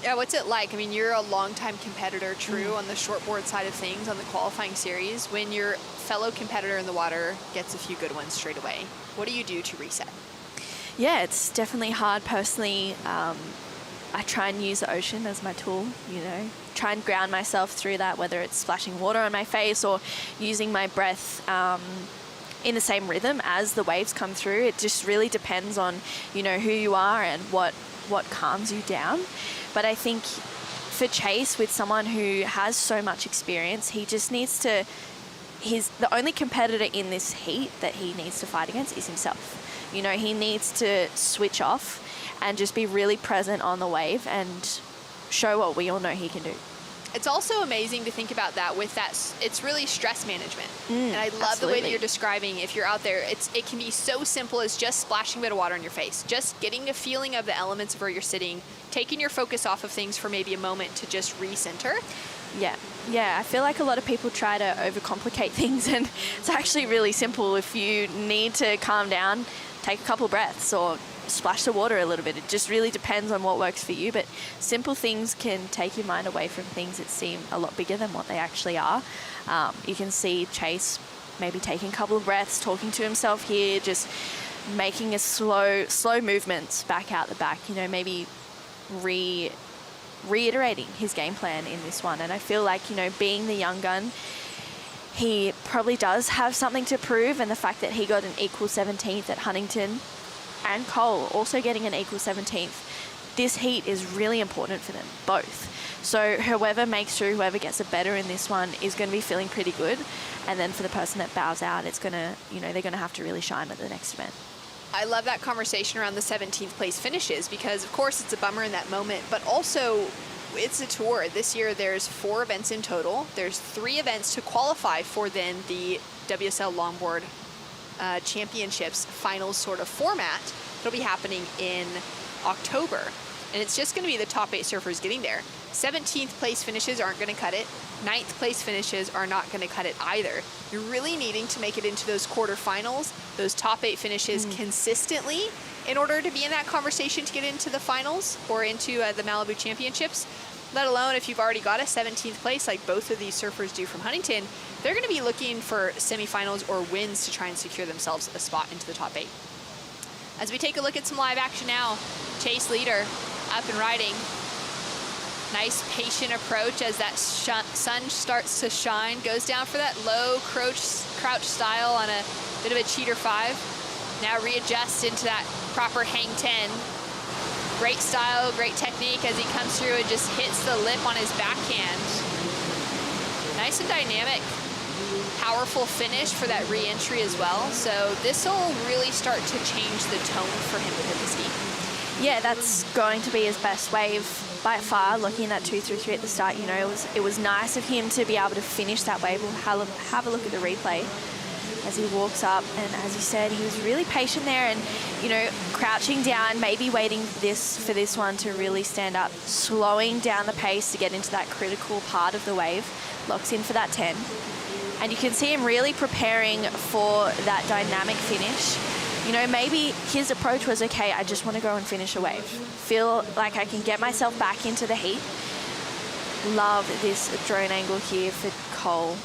Yeah, what's it like? I mean, you're a longtime competitor, True, on the shortboard side of things, on the qualifying series. When your fellow competitor in the water gets a few good ones straight away, what do you do to reset? Yeah, it's definitely hard. Personally, I try and use the ocean as my tool, try and ground myself through that, whether it's splashing water on my face or using my breath in the same rhythm as the waves come through. It just really depends on, who you are and what calms you down. But I think for Chase, with someone who has so much experience, he just needs to, the only competitor in this heat that he needs to fight against is himself. He needs to switch off and just be really present on the wave and show what we all know he can do. It's also amazing to think about that with that. It's really stress management. And I love the way that you're describing, if you're out there, it can be so simple as just splashing a bit of water on your face, just getting a feeling of the elements of where you're sitting, taking your focus off of things for maybe a moment to just recenter. Yeah, I feel like a lot of people try to overcomplicate things, and it's actually really simple. If you need to calm down, take a couple breaths or splash the water a little bit. It just really depends on what works for you, but simple things can take your mind away from things that seem a lot bigger than what they actually are. You can see Chase maybe taking a couple of breaths, talking to himself here, just making a slow movements back out the back, maybe reiterating his game plan in this one. And I feel like, being the young gun, he probably does have something to prove, and the fact that he got an equal 17th at Huntington and Cole also getting an equal 17th, this heat is really important for them both. So whoever makes through, whoever gets it better in this one is going to be feeling pretty good. And then for the person that bows out, it's going to, they're going to have to really shine at the next event. I love that conversation around the 17th place finishes, because of course it's a bummer in that moment, but also it's a tour. This year there's 4 events in total. There's 3 events to qualify for then the WSL Longboard Championships finals sort of format. It'll be happening in October, and it's just going to be the top 8 surfers getting there. 17th place finishes aren't going to cut it. 9th place finishes are not going to cut it either. You're really needing to make it into those quarterfinals, those top 8 finishes consistently in order to be in that conversation to get into the finals or into the Malibu Championships, let alone if you've already got a 17th place like both of these surfers do from Huntington. They're going to be looking for semifinals or wins to try and secure themselves a spot into the top 8. As we take a look at some live action now, Chase Leader up and riding. Nice patient approach as that sun starts to shine. Goes down for that low crouch style on a bit of a cheater 5. Now readjusts into that proper hang 10. Great style, great technique as he comes through and just hits the lip on his backhand. Nice and dynamic, powerful finish for that re-entry as well. So this will really start to change the tone for him within the ski. Yeah, that's going to be his best wave by far. Looking at that 2-3-3 at the start, you know, it was nice of him to be able to finish that wave. We'll have a look at the replay as he walks up, and as you said, he was really patient there and, you know, crouching down, maybe waiting for this one to really stand up, slowing down the pace to get into that critical part of the wave, locks in for that 10. And you can see him really preparing for that dynamic finish. You know, maybe his approach was, okay, I just want to go and finish a wave. Feel like I can get myself back into the heat. Love this drone angle here for Cole.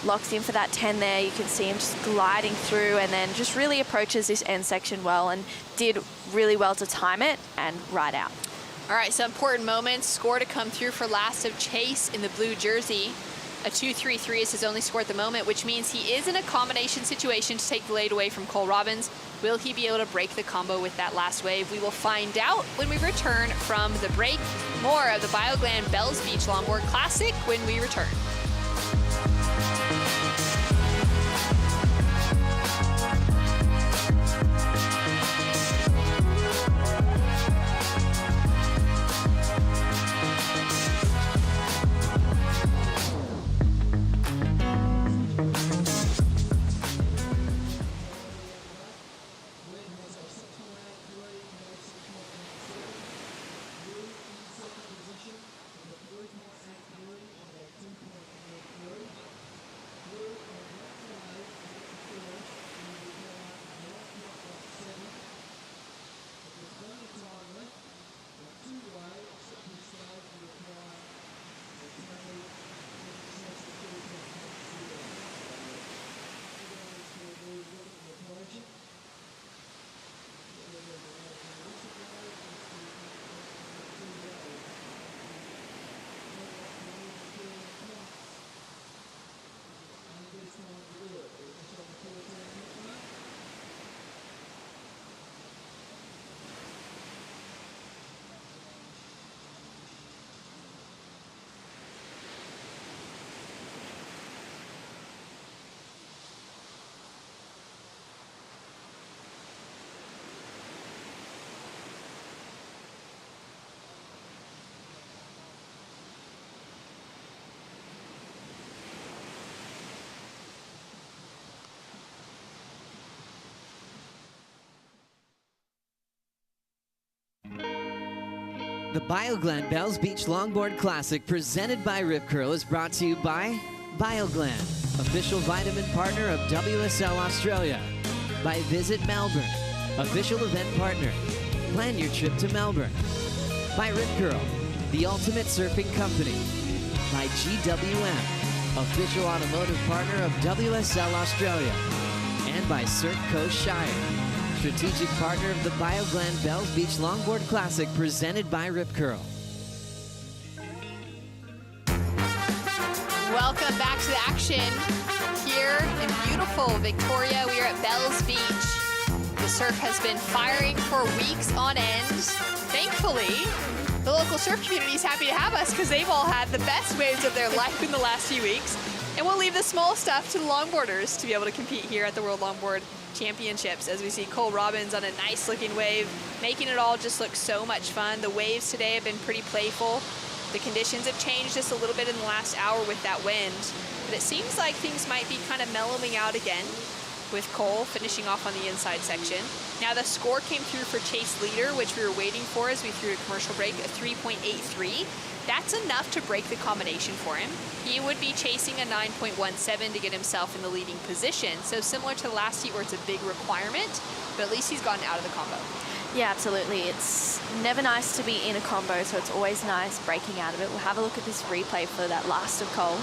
Locks in for that 10 there. You can see him just gliding through and then just really approaches this end section well and did really well to time it and ride out. All right, so important moments. Score to come through for last of Chase in the blue jersey. A 2-3-3 is his only score at the moment, which means he is in a combination situation to take the lead away from Cole Robbins. Will he be able to break the combo with that last wave? We will find out when we return from the break. More of the Bioglan Bells Beach Longboard Classic when we return. The Bioglan Bells Beach Longboard Classic presented by Rip Curl is brought to you by Bioglan, official vitamin partner of WSL Australia. By Visit Melbourne, official event partner. Plan your trip to Melbourne. By Rip Curl, the ultimate surfing company. By GWM, official automotive partner of WSL Australia. And by Surf Coast Shire, strategic partner of the Bioglan Bells Beach Longboard Classic presented by Rip Curl. Welcome back to the action here in beautiful Victoria. We are at Bells Beach. The surf has been firing for weeks on end. Thankfully, the local surf community is happy to have us because they've all had the best waves of their life in the last few weeks. And we'll leave the small stuff to the longboarders to be able to compete here at the World Longboard Championships, as we see Cole Robbins on a nice looking wave, making it all just look so much fun. The waves today have been pretty playful. The conditions have changed just a little bit in the last hour with that wind, but it seems like things might be kind of mellowing out again. with Cole finishing off on the inside section. Now the score came through for Chase Leader, which we were waiting for as we threw a commercial break, a 3.83. That's enough to break the combination for him. He would be chasing a 9.17 to get himself in the leading position. So similar to the last heat where it's a big requirement, but at least he's gotten out of the combo. Yeah, absolutely. It's never nice to be in a combo, so it's always nice breaking out of it. We'll have a look at this replay for that last of Cole.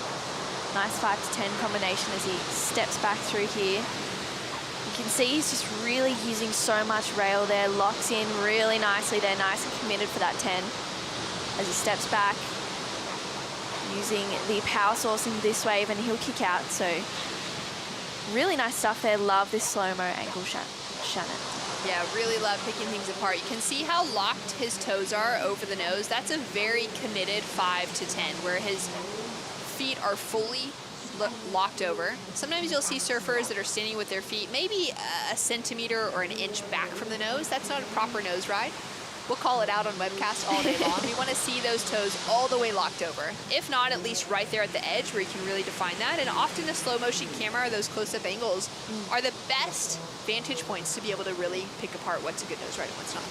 Nice 5 to 10 combination as he steps back through here. You can see he's just really using so much rail there, locks in really nicely there, nice and committed for that 10. As he steps back, using the power source in this wave, and he'll kick out. So really nice stuff there. Love this slow-mo angle, Shannon. Yeah, really love picking things apart. You can see how locked his toes are over the nose. That's a very committed 5 to 10, where his feet are fully locked over. Sometimes you'll see surfers that are standing with their feet maybe a centimeter or an inch back from the nose. That's not a proper nose ride. We'll call it out on webcast all day long. We want to see those toes all the way locked over. If not, at least right there at the edge where you can really define that. And often a slow motion camera, those close-up angles, are the best vantage points to be able to really pick apart what's a good nose ride and what's not.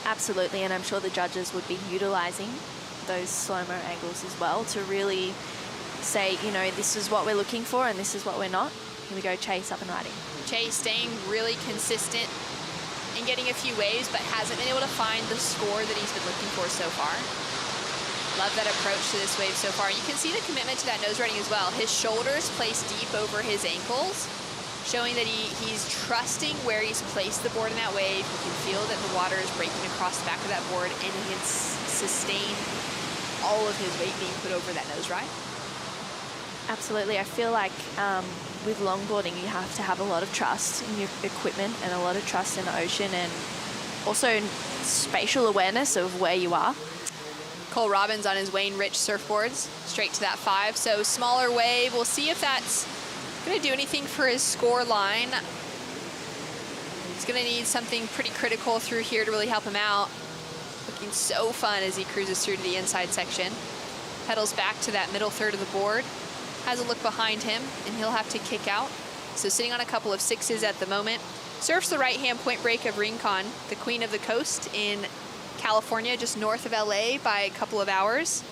Absolutely, and I'm sure the judges would be utilizing those slow-mo angles as well to really say, you know, this is what we're looking for and this is what we're not. Here we go, Chase up and riding. Chase staying really consistent and getting a few waves, but hasn't been able to find the score that he's been looking for so far. Love that approach to this wave so far. You can see the commitment to that nose riding as well. His shoulders placed deep over his ankles, showing that he's trusting where he's placed the board in that wave. He can feel that the water is breaking across the back of that board, and he can sustain all of his weight being put over that nose ride. Absolutely. I feel like with longboarding, you have to have a lot of trust in your equipment and a lot of trust in the ocean, and also spatial awareness of where you are. Cole Robbins on his Wayne Rich surfboards, straight to that 5. So smaller wave. We'll see if that's going to do anything for his score line. He's going to need something pretty critical through here to really help him out. Looking so fun as he cruises through to the inside section. Pedals back to that middle third of the board. Has a look behind him, and he'll have to kick out. So sitting on a couple of 6s at the moment. Surfs the right-hand point break of Rincon, the queen of the coast in California, just north of LA by a couple of hours.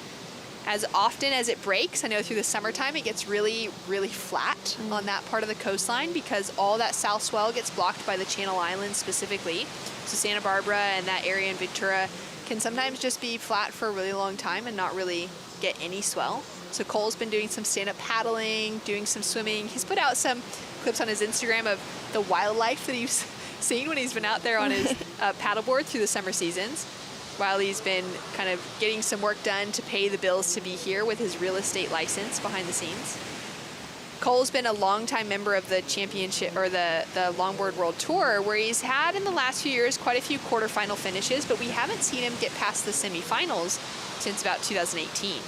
As often as it breaks, I know through the summertime, it gets really, really flat on that part of the coastline because all that south swell gets blocked by the Channel Islands specifically. So Santa Barbara and that area in Ventura can sometimes just be flat for a really long time and not really get any swell. So Cole's been doing some stand-up paddling, doing some swimming. He's put out some clips on his Instagram of the wildlife that he's seen when he's been out there on his paddleboard through the summer seasons, while he's been kind of getting some work done to pay the bills to be here with his real estate license behind the scenes. Cole's been a longtime member of the championship, or the Longboard World Tour, where he's had in the last few years quite a few quarterfinal finishes, but we haven't seen him get past the semifinals since about 2018.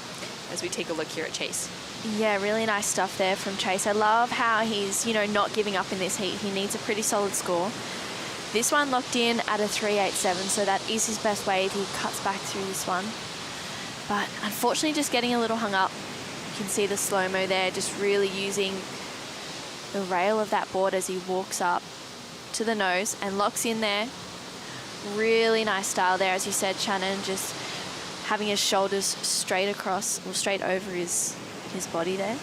As we take a look here at Chase. Yeah, really nice stuff there from Chase. I love how he's, you know, not giving up in this heat. He needs a pretty solid score. This one locked in at a 3.87, so that is his best wave. He cuts back through this one. But unfortunately, just getting a little hung up. You can see the slow-mo there, just really using the rail of that board as he walks up to the nose and locks in there. Really nice style there, as you said, Shannon, just having his shoulders straight across, or straight over his body there.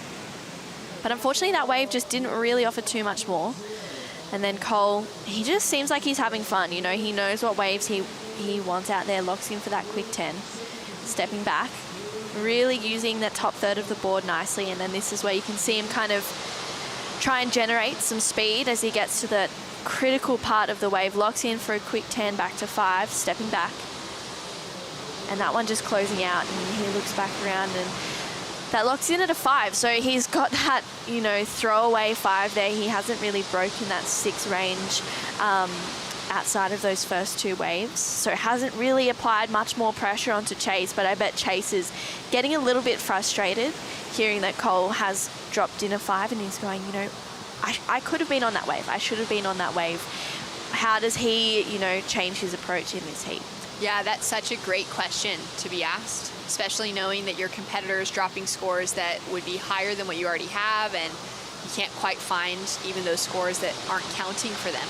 But unfortunately, that wave just didn't really offer too much more. And then Cole, he just seems like he's having fun. You know, he knows what waves he wants out there, locks in for that quick 10. Stepping back, really using that top third of the board nicely. And then this is where you can see him kind of try and generate some speed as he gets to the critical part of the wave. Locks in for a quick 10 back to 5, stepping back. And that one just closing out, and he looks back around, and that locks in at a 5. So he's got that, you know, throwaway 5 there. He hasn't really broken that 6 range outside of those first 2 waves. So hasn't really applied much more pressure onto Chase, but I bet Chase is getting a little bit frustrated hearing that Cole has dropped in a 5, and he's going, you know, I could have been on that wave. I should have been on that wave. How does he, you know, change his approach in this heat? Yeah, that's such a great question to be asked, especially knowing that your competitor is dropping scores that would be higher than what you already have, and you can't quite find even those scores that aren't counting for them.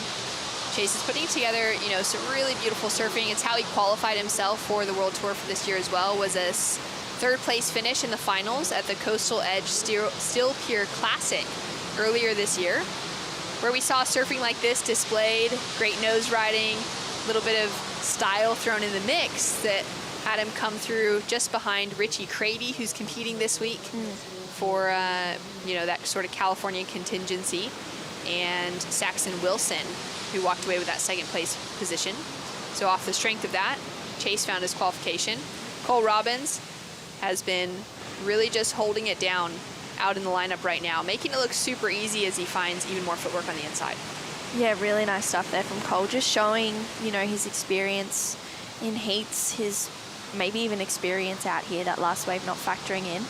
Chase is putting together, some really beautiful surfing. It's how he qualified himself for the World Tour for this year as well, was a third place finish in the finals at the Coastal Edge Steel Pier Classic earlier this year, where we saw surfing like this displayed, great nose riding, a little bit of style thrown in the mix that had him come through just behind Richie Crady, who's competing this week for, that sort of California contingency, and Saxon Wilson, who walked away with that second place position. So off the strength of that, Chase found his qualification. Cole Robbins has been really just holding it down out in the lineup right now, making it look super easy as he finds even more footwork on the inside. Yeah, really nice stuff there from Cole, just showing, his experience in heats, his maybe even experience out here, that last wave not factoring in.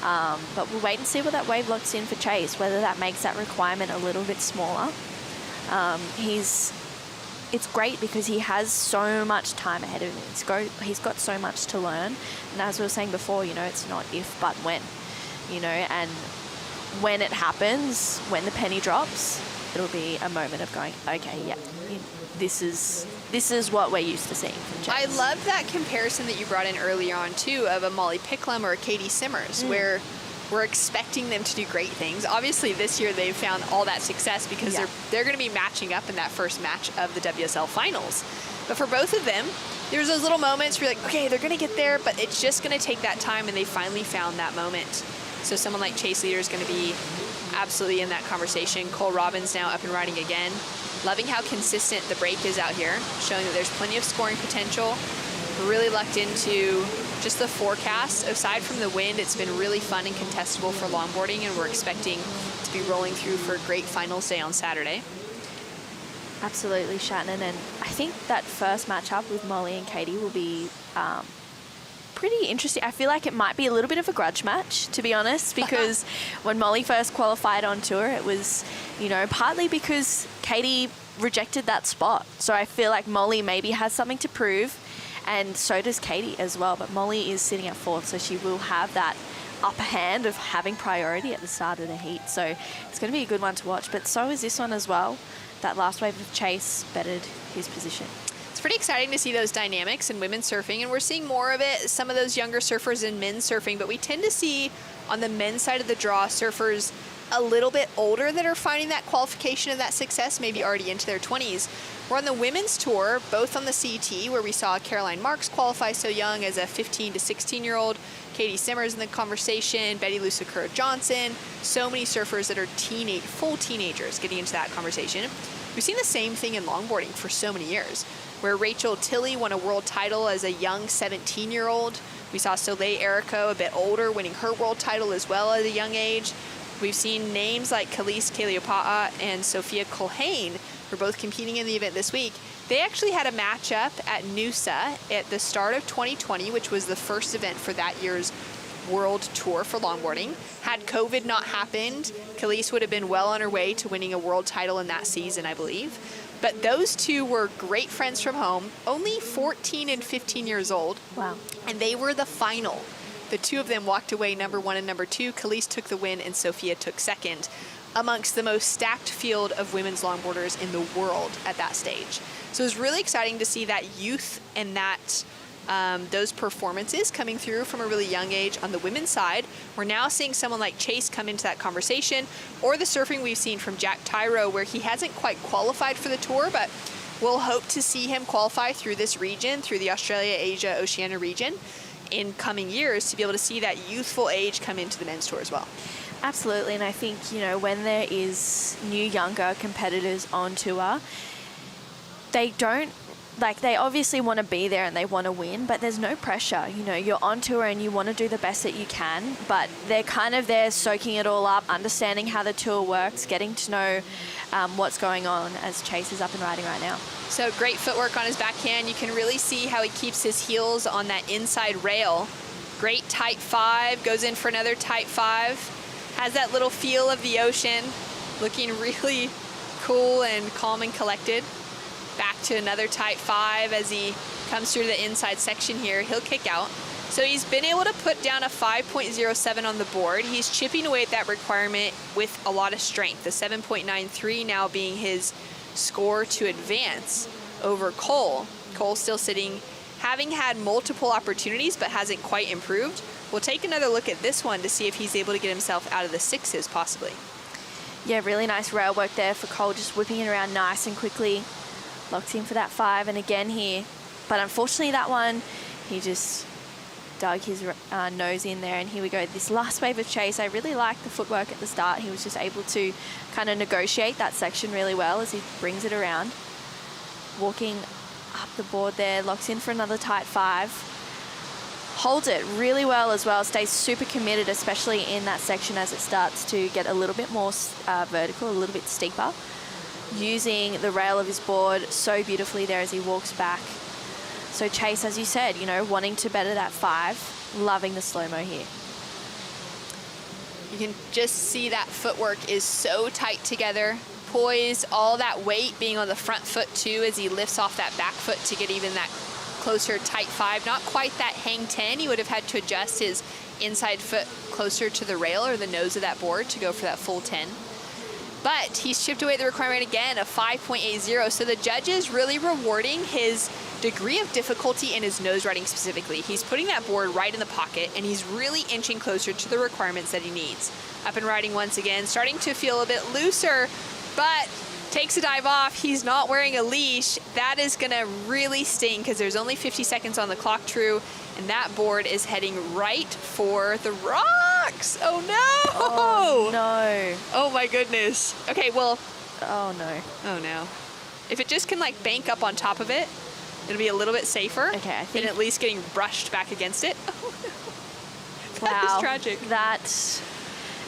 But we'll wait and see what that wave locks in for Chase, whether that makes that requirement a little bit smaller. It's great because he has so much time ahead of him. He's got so much to learn. And as we were saying before, it's not if, but when. And when it happens, when the penny drops, it'll be a moment of going, okay, yeah, this is what we're used to seeing from Chase. I love that comparison that you brought in earlier on, too, of a Molly Picklum or a Katie Simmers, where we're expecting them to do great things. Obviously, this year they've found all that success because they're going to be matching up in that first match of the WSL Finals. But for both of them, there's those little moments where you're like, okay, they're going to get there, but it's just going to take that time, and they finally found that moment. So someone like Chase Leader is going to be absolutely in that conversation. Cole Robbins now up and riding again. Loving how consistent the break is out here, showing that there's plenty of scoring potential. We're really lucked into just the forecast. Aside from the wind, it's been really fun and contestable for longboarding, and we're expecting to be rolling through for a great finals day on Saturday. Absolutely, Shannon. And I think that first matchup with Molly and Katie will be pretty interesting. I feel like it might be a little bit of a grudge match, to be honest, because when Molly first qualified on tour, it was, partly because Katie rejected that spot. So I feel like Molly maybe has something to prove, and so does Katie as well. But Molly is sitting at fourth, so she will have that upper hand of having priority at the start of the heat. So it's going to be a good one to watch. But so is this one as well. That last wave of Chase bettered his position. It's pretty exciting to see those dynamics in women's surfing, and we're seeing more of it, some of those younger surfers in men's surfing, but we tend to see on the men's side of the draw surfers a little bit older that are finding that qualification and that success, maybe already into their 20s. We're on the women's tour, both on the CT, where we saw Caroline Marks qualify so young as a 15 to 16-year-old, Katie Simmers in the conversation, Betty Lucicura Johnson, so many surfers that are full teenagers getting into that conversation. We've seen the same thing in longboarding for so many years, where Rachel Tilley won a world title as a young 17-year-old. We saw Soleil Erico, a bit older, winning her world title as well at a young age. We've seen names like Khalees Kaleopa'a and Sophia Culhane, who are both competing in the event this week. They actually had a matchup at Noosa at the start of 2020, which was the first event for that year's World Tour for longboarding. Had COVID not happened, Khalees would have been well on her way to winning a world title in that season, I believe. But those two were great friends from home, only 14 and 15 years old. Wow. And they were the final. The two of them walked away number 1 and number 2. Khalees took the win and Sophia took second, amongst the most stacked field of women's longboarders in the world at that stage. So it was really exciting to see that youth and that those performances coming through from a really young age on the women's side. We're now seeing someone like Chase come into that conversation, or the surfing we've seen from Jack Tyro, where he hasn't quite qualified for the tour, but we'll hope to see him qualify through this region, through the Australia, Asia, Oceania region in coming years, to be able to see that youthful age come into the men's tour as well. Absolutely, and I think, when there is new, younger competitors on tour, they obviously want to be there and they want to win, but there's no pressure. You're on tour and you want to do the best that you can, but they're kind of there soaking it all up, understanding how the tour works, getting to know what's going on as Chase is up and riding right now. So great footwork on his backhand. You can really see how he keeps his heels on that inside rail. Great tight 5, goes in for another tight 5. Has that little feel of the ocean, looking really cool and calm and collected. Back to another tight 5 as he comes through the inside section here. He'll kick out. So he's been able to put down a 5.07 on the board. He's chipping away at that requirement with a lot of strength. The 7.93 now being his score to advance over Cole. Cole's still sitting, having had multiple opportunities, but hasn't quite improved. We'll take another look at this one to see if he's able to get himself out of the 6s possibly. Yeah, really nice rail work there for Cole, just whipping it around nice and quickly. Locks in for that 5, and again here. But unfortunately that one, he just dug his nose in there, and here we go. This last wave of Chase, I really liked the footwork at the start. He was just able to kind of negotiate that section really well as he brings it around. Walking up the board there, locks in for another tight 5. Holds it really well as well, stays super committed, especially in that section as it starts to get a little bit more vertical, a little bit steeper. Using the rail of his board so beautifully there as he walks back. So Chase, as you said, you know, wanting to better that 5, loving the slow-mo here. You can just see that footwork is so tight together. Poise, all that weight being on the front foot too as he lifts off that back foot to get even that closer tight 5. Not quite that hang 10. He would have had to adjust his inside foot closer to the rail or the nose of that board to go for that full 10. But he's chipped away at the requirement again of 5.80. So the judges really rewarding his degree of difficulty in his nose riding specifically. He's putting that board right in the pocket, and he's really inching closer to the requirements that he needs. Up and riding once again, starting to feel a bit looser, but takes a dive off. He's not wearing a leash. That is gonna really sting because there's only 50 seconds on the clock, True, and that board is heading right for the rocks. Oh no! Oh no. Oh my goodness. Okay, well. Oh no. Oh no. If it just can like bank up on top of it, it'll be a little bit safer. Okay, I think. Than at least getting brushed back against it. Oh no. That Wow. is tragic. That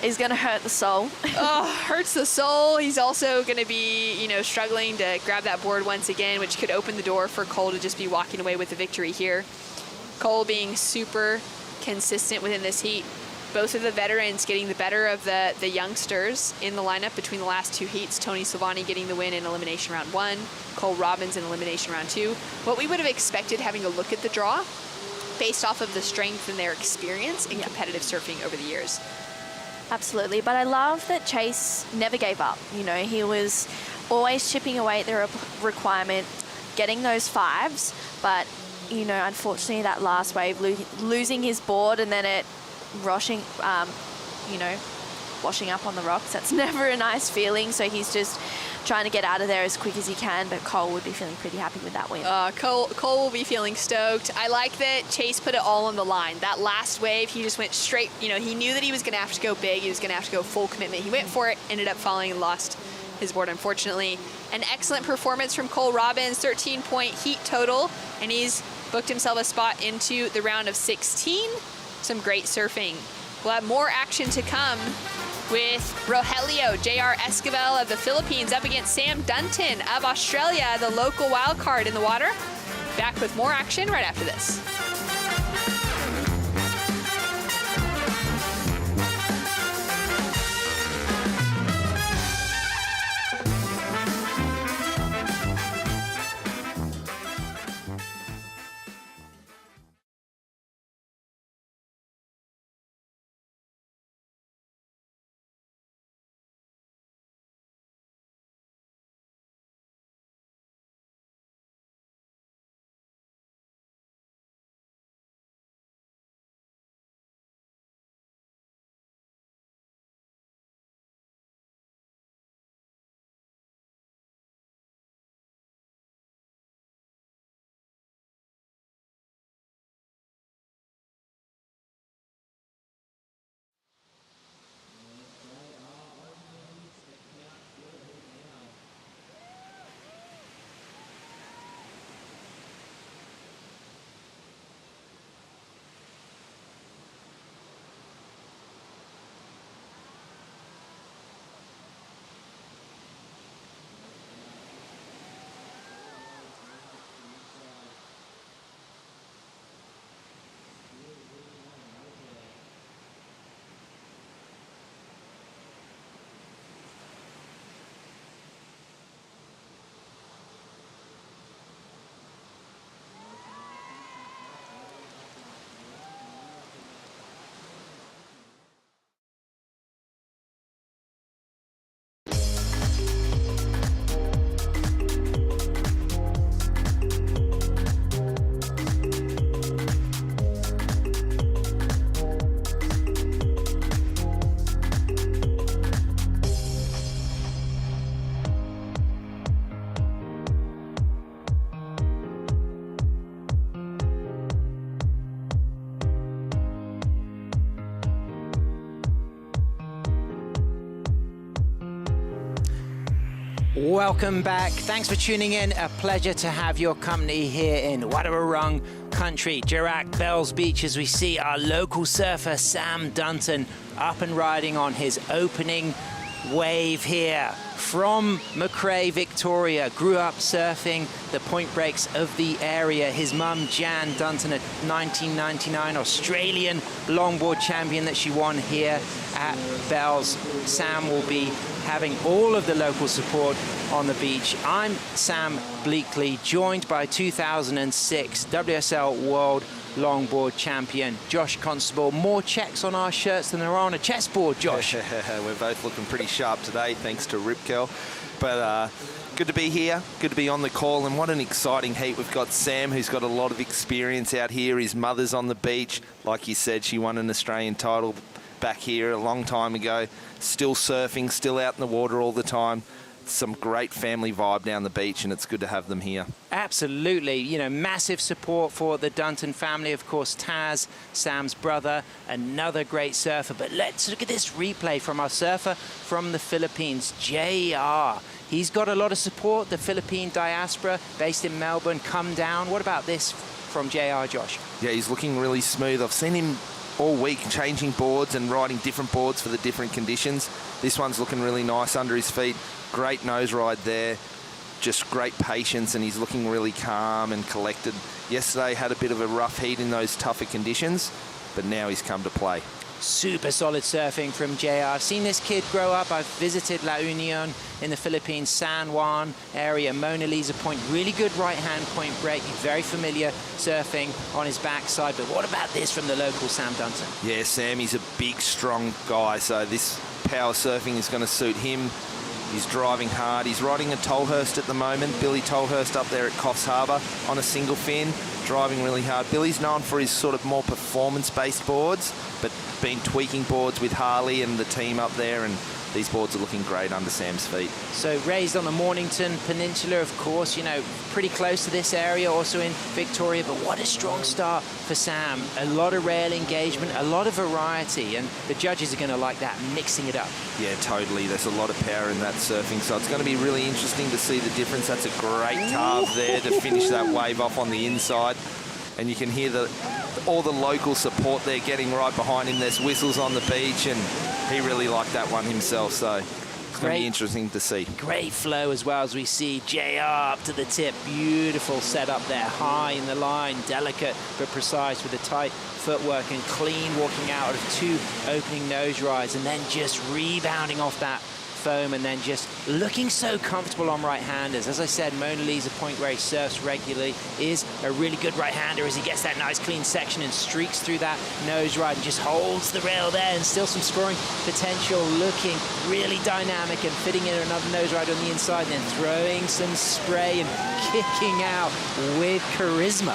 is going to hurt the soul. Oh, hurts the soul. He's also going to be, you know, struggling to grab that board once again, which could open the door for Cole to just be walking away with the victory here. Cole being super consistent within this heat. Both of the veterans getting the better of the youngsters in the lineup between the last 2 heats. Tony Silvani getting the win in elimination round 1. Cole Robbins in elimination round 2. What we would have expected having a look at the draw based off of the strength and their experience in competitive surfing over the years. Absolutely, but I love that Chase never gave up. You know, he was always chipping away at the requirement, getting those 5s, but, you know, unfortunately that last wave, losing his board and then it rushing, you know, washing up on the rocks. That's never a nice feeling. So he's just trying to get out of there as quick as he can. But Cole would be feeling pretty happy with that win. Cole will be feeling stoked. I like that Chase put it all on the line. That last wave, he just went straight. You know, he knew that he was going to have to go big. He was going to have to go full commitment. He went for it, ended up falling and lost his board, unfortunately. An excellent performance from Cole Robbins, 13-point heat total, and he's booked himself a spot into the round of 16. Some great surfing. We'll have more action to come with Rogelio J.R. Esquivel of the Philippines up against Sam Dunton of Australia, the local wild card in the water. Back with more action right after this. Welcome back. Thanks for tuning in. A pleasure to have your company here in Wadawurrung country, Dirac, Bells Beach, as we see our local surfer Sam Dunton up and riding on his opening wave here. From Macrae, Victoria, grew up surfing the point breaks of the area. His mum, Jan Dunton, a 1999 Australian longboard champion that she won here at Bells. Sam will be having all of the local support on the beach. I'm Sam Bleakley, joined by 2006 WSL World Longboard Champion Josh Constable. More checks on our shirts than there are on a chessboard, Josh. We're both looking pretty sharp today, thanks to Rip Curl. But good to be here, good to be on the call, and what an exciting heat. We've got Sam, who's got a lot of experience out here. His mother's on the beach. Like you said, she won an Australian title back here a long time ago. Still surfing, still out in the water all the time. Some great family vibe down the beach, and it's good to have them here. Absolutely. You know, massive support for the Dunton family. Of course, Taz, Sam's brother, another great surfer. But let's look at this replay from our surfer from the Philippines, JR. He's got a lot of support. The Philippine diaspora based in Melbourne come down. What about this from JR, Josh? Yeah, he's looking really smooth. I've seen him all week changing boards and riding different boards for the different conditions. This one's looking really nice under his feet. Great nose ride there, just great patience, and he's looking really calm and collected. Yesterday had a bit of a rough heat in those tougher conditions, but now he's come to play. Super solid surfing from JR. I've seen this kid grow up. I've visited La Union in the Philippines, San Juan area, Mona Lisa Point. Really good right-hand point break. Very familiar surfing on his backside. But what about this from the local Sam Dunton? Yeah, Sam, he's a big, strong guy, so this power surfing is going to suit him. He's driving hard. He's riding a Tolhurst at the moment. Billy Tolhurst up there at Coffs Harbour on a single fin, driving really hard. Billy's known for his sort of more performance-based boards, but been tweaking boards with Harley and the team up there, and these boards are looking great under Sam's feet. So raised on the Mornington Peninsula, of course, you know, pretty close to this area, also in Victoria, but what a strong start for Sam. A lot of rail engagement, a lot of variety, and the judges are going to like that, mixing it up. Yeah, totally. There's a lot of power in that surfing, so it's going to be really interesting to see the difference. That's a great carve there to finish that wave off on the inside. And you can hear all the local support there getting right behind him. There's whistles on the beach, and he really liked that one himself, so it's going to be interesting to see. Great flow as well, as we see JR up to the tip. Beautiful setup there, high in the line, delicate but precise with the tight footwork and clean walking out of two opening nose rides, and then just rebounding off that foam, and then just looking so comfortable on right-handers. As I said, Mona Lisa Point, where he surfs regularly, is a really good right-hander as he gets that nice clean section and streaks through that nose ride and just holds the rail there, and still some scoring potential, looking really dynamic and fitting in another nose ride on the inside, and then throwing some spray and kicking out with charisma.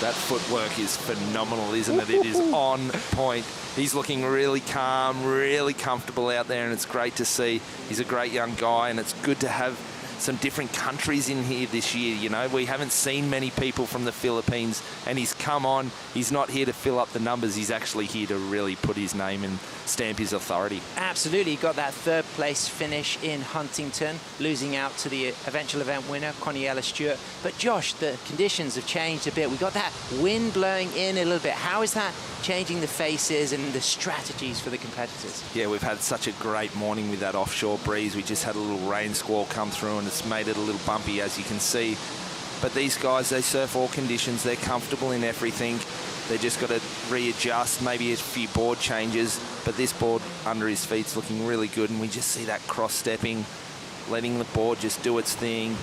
That footwork is phenomenal, isn't it? It is on point. He's looking really calm, really comfortable out there, and it's great to see. He's a great young guy, and it's good to have some different countries in here this year. You know, we haven't seen many people from the Philippines, and he's come on. He's not here to fill up the numbers. He's actually here to really put his name and stamp his authority. Absolutely. He got that third place finish in Huntington, losing out to the eventual event winner, Coniella Stewart. But Josh, the conditions have changed a bit. We got that wind blowing in a little bit. How is that changing the faces and the strategies for the competitors? Yeah, we've had such a great morning with that offshore breeze. We just had a little rain squall come through, and it's made it a little bumpy, as you can see. But these guys, they surf all conditions. They're comfortable in everything. They just got to readjust, maybe a few board changes. But this board under his feet's looking really good, and we just see that cross-stepping, letting the board just do its thing.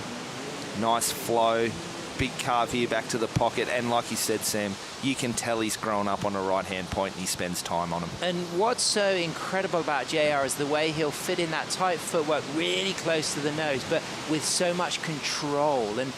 Nice flow. Big carve here back to the pocket, and like you said, Sam, you can tell he's grown up on a right-hand point and he spends time on them. And what's so incredible about JR is the way he'll fit in that tight footwork really close to the nose, but with so much control. And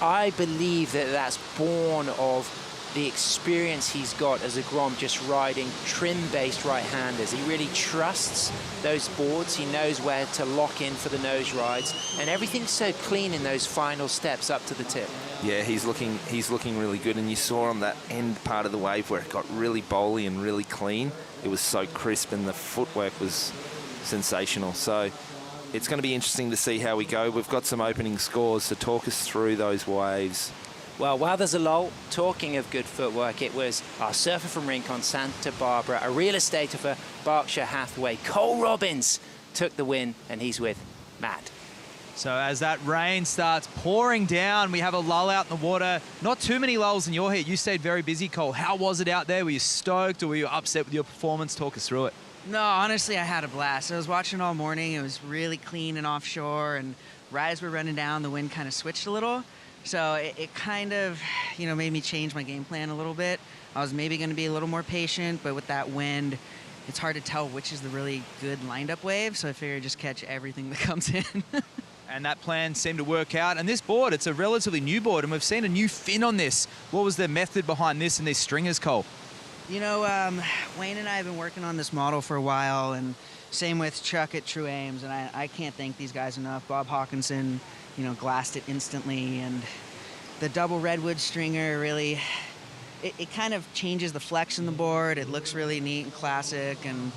I believe that that's born of the experience he's got as a Grom, just riding trim-based right-handers. He really trusts those boards. He knows where to lock in for the nose rides, and everything's so clean in those final steps up to the tip. Yeah, he's looking really good, and you saw on that end part of the wave where it got really bowly and really clean. It was so crisp, and the footwork was sensational. So it's going to be interesting to see how we go. We've got some opening scores, so talk us through those waves. Well, while there's a lull, talking of good footwork, it was our surfer from Rincon, Santa Barbara, a real estater for Berkshire Hathaway. Cole Robbins took the win, and he's with Matt. So as that rain starts pouring down, we have a lull out in the water. Not too many lulls in your heat. You stayed very busy, Cole. How was it out there? Were you stoked or were you upset with your performance? Talk us through it. No, honestly, I had a blast. I was watching all morning. It was really clean and offshore, and right as we're running down, the wind kind of switched a little. So it kind of, you know, made me change my game plan a little bit. I was maybe going to be a little more patient, but with that wind, it's hard to tell which is the really good lined-up wave, so I figured just catch everything that comes in. And that plan seemed to work out. And this board, it's a relatively new board, and we've seen a new fin on this. What was the method behind this and these stringers, Cole? You know, Wayne and I have been working on this model for a while, and same with Chuck at True Ames, and I can't thank these guys enough. Bob Hawkinson, you know, glassed it instantly, and the double redwood stringer really, it kind of changes the flex in the board. It looks really neat and classic, and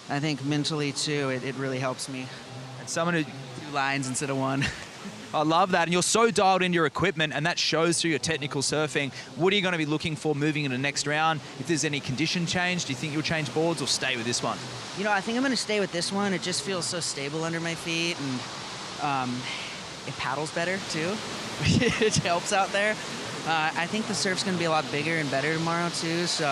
I think mentally too, it really helps me. And someone who... 2 lines instead of 1. I love that, and you're so dialed into your equipment, and that shows through your technical surfing. What are you going to be looking for moving into the next round? If there's any condition change, do you think you'll change boards or stay with this one? You know, I think I'm going to stay with this one. It just feels so stable under my feet, and it paddles better too, which helps out there. I think the surf's going to be a lot bigger and better tomorrow too, so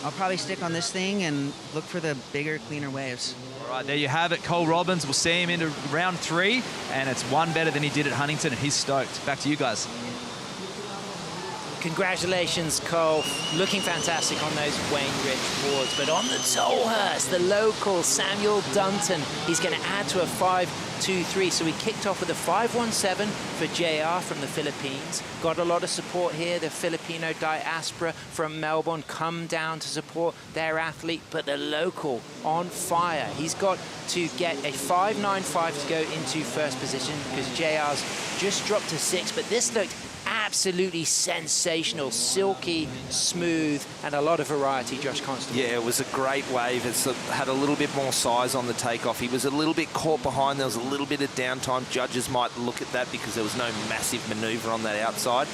I'll probably stick on this thing and look for the bigger, cleaner waves. All right, there you have it. Cole Robbins, we'll see him into round 3, and it's 1 better than he did at Huntington, and he's stoked. Back to you guys. Congratulations, Cole. Looking fantastic on those Wayne Rich boards. But on the Tolhurst, the local Samuel Dunton, he's going to add to a 5-2-3. So we kicked off with a 5-1-7 for JR from the Philippines. Got a lot of support here. The Filipino diaspora from Melbourne come down to support their athlete. But the local on fire. He's got to get a 5-9-5 to go into first position because JR's just dropped to 6. But this looked absolutely sensational, silky, smooth, and a lot of variety, Josh Constable. Yeah, it was a great wave. It's had a little bit more size on the takeoff. He was a little bit caught behind. There was a little bit of downtime. Judges might look at that because there was no massive manoeuvre on that outside.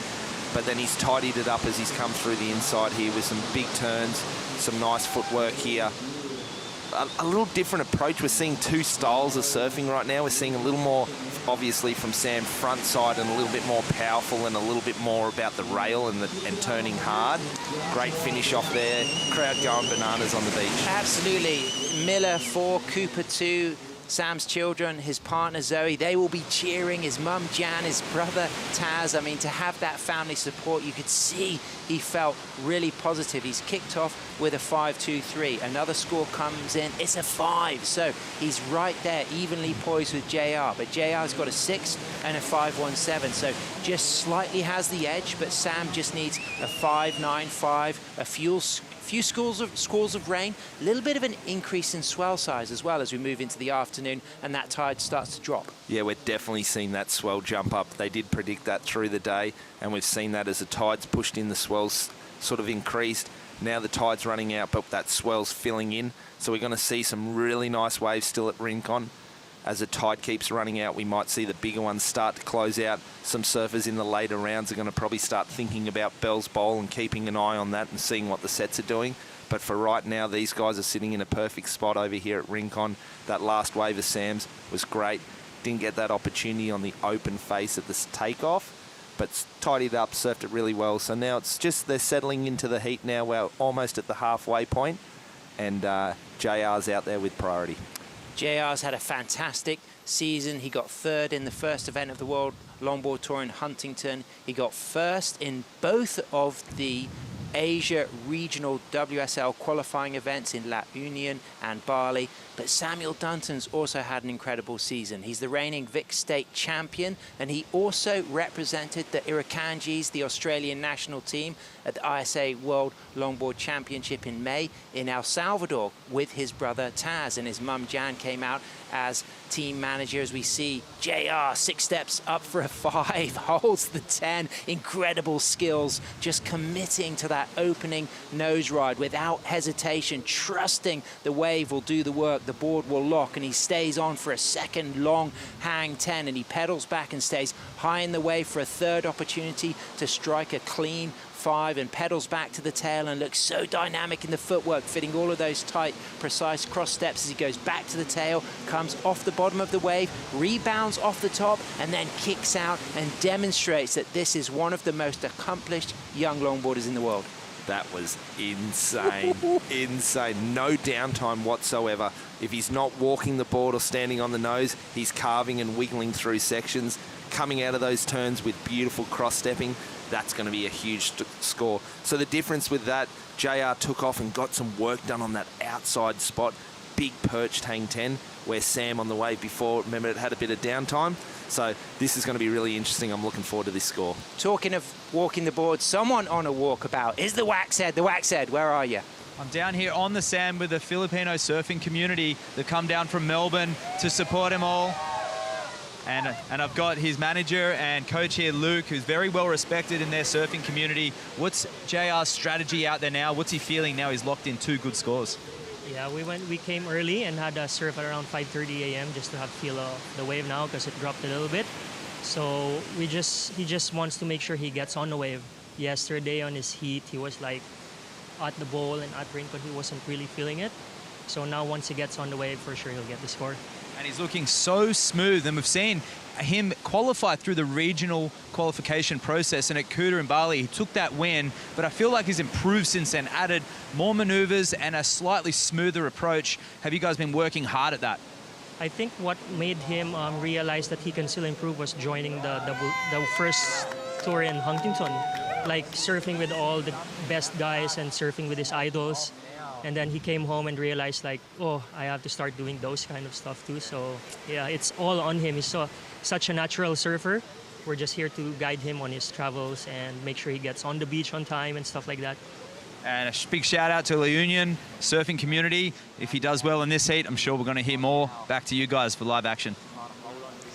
But then he's tidied it up as he's come through the inside here with some big turns, some nice footwork here. A little different approach. We're seeing 2 styles of surfing right now. We're seeing a little more, obviously, from Sam front side and a little bit more powerful and a little bit more about the rail and turning hard. Great finish off there. Crowd going bananas on the beach. Absolutely. Miller 4, Cooper 2. Sam's children, his partner Zoe, they will be cheering. His mum Jan, his brother Taz. I mean, to have that family support, you could see he felt really positive. He's kicked off with a 5-2-3. Another score comes in, it's a 5. So he's right there, evenly poised with JR. But JR's got a 6 and a 5-1-7. So just slightly has the edge, but Sam just needs a 5-9-5, a few squalls of rain, a little bit of an increase in swell size as well as we move into the afternoon and that tide starts to drop. Yeah, we're definitely seeing that swell jump up. They did predict that through the day, and we've seen that as the tide's pushed in, the swell's sort of increased. Now the tide's running out, but that swell's filling in. So we're going to see some really nice waves still at Rincon. As the tide keeps running out, we might see the bigger ones start to close out. Some surfers in the later rounds are going to probably start thinking about Bell's Bowl and keeping an eye on that and seeing what the sets are doing. But for right now, these guys are sitting in a perfect spot over here at Rincon. That last wave of Sam's was great. Didn't get that opportunity on the open face at this takeoff, but tidied up, surfed it really well. So now it's just they're settling into the heat now. We're almost at the halfway point, and JR's out there with priority. JR's had a fantastic season. He got 3rd in the first event of the World Longboard Tour in Huntington. He got 1st in both of the Asia Regional WSL qualifying events in La Union and Bali. But Samuel Dunton's also had an incredible season. He's the reigning Vic State champion, and he also represented the Irukandjis, the Australian national team, at the ISA World Longboard Championship in May in El Salvador with his brother Taz, and his mum Jan came out as team manager. As we see JR 6 steps up for a 5, holds the 10, incredible skills, just committing to that that opening nose ride without hesitation, trusting the wave will do the work, the board will lock, and he stays on for a second long hang 10, and he pedals back and stays high in the wave for a third opportunity to strike a clean 5 and pedals back to the tail and looks so dynamic in the footwork, fitting all of those tight, precise cross steps as he goes back to the tail, comes off the bottom of the wave, rebounds off the top, and then kicks out and demonstrates that this is one of the most accomplished young longboarders in the world. That was insane. Insane. No downtime whatsoever. If he's not walking the board or standing on the nose, he's carving and wiggling through sections, coming out of those turns with beautiful cross-stepping. That's going to be a huge score. So the difference with that, JR took off and got some work done on that outside spot, big perched hang 10, where Sam on the wave before, remember, it had a bit of downtime. So this is going to be really interesting. I'm looking forward to this score. Talking of walking the board, someone on a walkabout is the Wax Head. The Wax Head, where are you? I'm down here on the sand with the Filipino surfing community that come down from Melbourne to support him all. And I've got his manager and coach here, Luke, who's very well respected in their surfing community. What's JR's strategy out there now? What's he feeling now he's locked in 2 good scores? Yeah, we came early and had a surf at around 5:30 a.m. just to have feel the wave now because it dropped a little bit. So he just wants to make sure he gets on the wave. Yesterday on his heat, he was like at the bowl and at rink, but he wasn't really feeling it. So now once he gets on the wave, for sure he'll get the score. And he's looking so smooth, and we've seen him qualify through the regional qualification process, and at Kuta in Bali he took that win, but I feel like he's improved since then, added more maneuvers and a slightly smoother approach. Have you guys been working hard at that? I think what made him realize that he can still improve was joining the first tour in Huntington, like surfing with all the best guys and surfing with his idols. And then he came home and realized, like, oh, I have to start doing those kind of stuff too. So yeah, it's all on him. He's such a natural surfer. We're just here to guide him on his travels and make sure he gets on the beach on time and stuff like that. And a big shout out to La Union surfing community. If he does well in this heat, I'm sure we're going to hear more. Back to you guys for live action.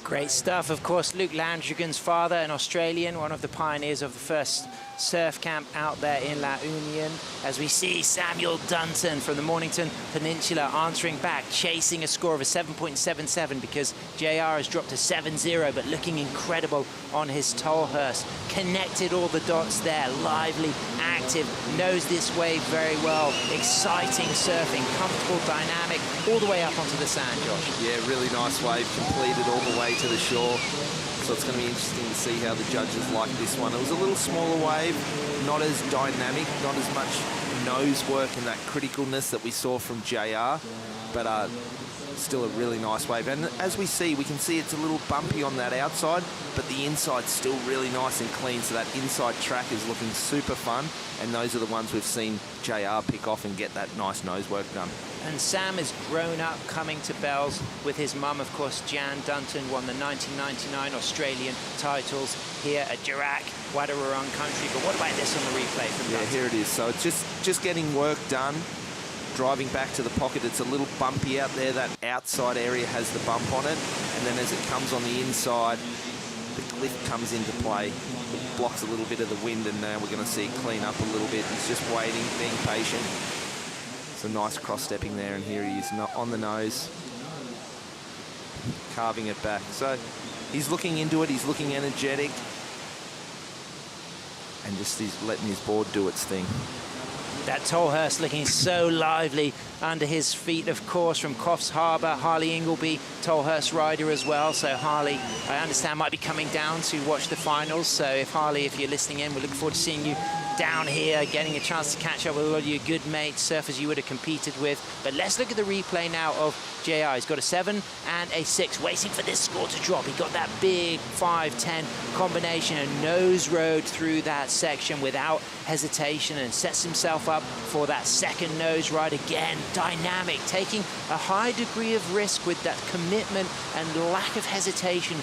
Great stuff. Of course, Luke Landrigan's father, an Australian, one of the pioneers of the first surf camp out there in La Union. As we see Samuel Dunton from the Mornington Peninsula answering back, chasing a score of a 7.77 because JR has dropped to 7-0, but looking incredible on his Tolhurst. Connected all the dots there, lively, active, knows this wave very well. Exciting surfing, comfortable, dynamic, all the way up onto the sand, Josh. Yeah, really nice wave, completed all the way to the shore. So it's going to be interesting to see how the judges like this one. It was a little smaller wave, not as dynamic, not as much nose work and that criticalness that we saw from JR, but still a really nice wave. And as we can see it's a little bumpy on that outside, but the inside's still really nice and clean. So that inside track is looking super fun. And those are the ones we've seen JR pick off and get that nice nose work done. And Sam has grown up coming to Bells with his mum, of course. Jan Dunton won the 1999 Australian titles here at Dirac, Wadawurrung country. But what about this on the replay from Dunton? Yeah, here it is. So it's just getting work done. Driving back to the pocket, it's a little bumpy out there. That outside area has the bump on it. And then as it comes on the inside, the cliff comes into play. It blocks a little bit of the wind, and now we're going to see it clean up a little bit. He's just waiting, being patient. It's a nice cross-stepping there, and here he is on the nose, carving it back. So he's looking into it, he's looking energetic, and just he's letting his board do its thing. That Tolhurst looking so lively under his feet, of course, from Coffs Harbour. Harley Ingleby, Tolhurst rider as well. So Harley, I understand, might be coming down to watch the finals. So if Harley, if you're listening in, we look forward to seeing you down here, getting a chance to catch up with all your good mates, surfers you would have competed with. But let's look at the replay now of JR. He's got a 7 and a 6, waiting for this score to drop. He got that big 5-10 combination and nose rode through that section without hesitation and sets himself up for that second nose ride again. Dynamic, taking a high degree of risk with that commitment and lack of hesitation,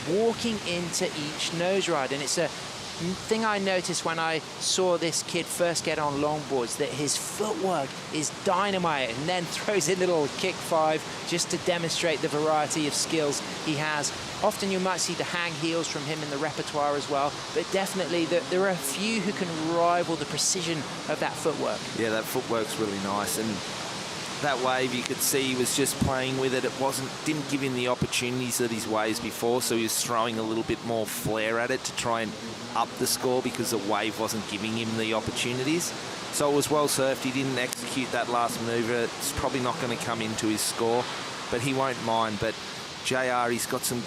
walking into each nose ride. And it's a thing I noticed when I saw this kid first get on longboards, that his footwork is dynamite, and then throws in a little kick 5 just to demonstrate the variety of skills he has. Often you might see the hang heels from him in the repertoire as well, but definitely there are a few who can rival the precision of that footwork. Yeah, that footwork's really nice, and that wave you could see he was just playing with it. Didn't give him the opportunities that his waves before, so he was throwing a little bit more flair at it to try and up the score because the wave wasn't giving him the opportunities. So it was well surfed. He didn't execute that last maneuver. It's probably not going to come into his score, but he won't mind. But JR, he's got some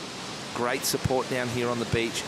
great support down here on the beach.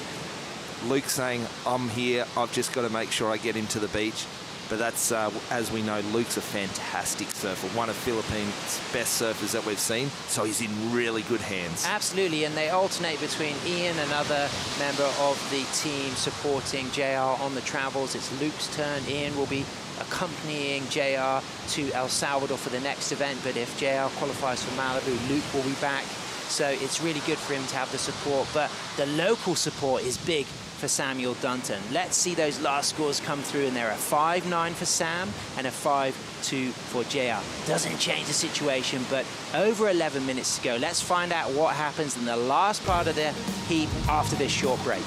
Luke saying, I'm here, I've just got to make sure I get him to the beach. But that's, as we know, Luke's a fantastic surfer, one of Philippines' best surfers that we've seen, so he's in really good hands. Absolutely, and they alternate between Ian, another member of the team supporting JR on the travels. It's Luke's turn. Ian will be accompanying JR to El Salvador for the next event, but if JR qualifies for Malibu, Luke will be back. So it's really good for him to have the support, but the local support is big for Samuel Dunton. Let's see those last scores come through, and there are 5-9 for Sam and a 5-2 for JR. Doesn't change the situation, but over 11 minutes to go. Let's find out what happens in the last part of the heat after this short break.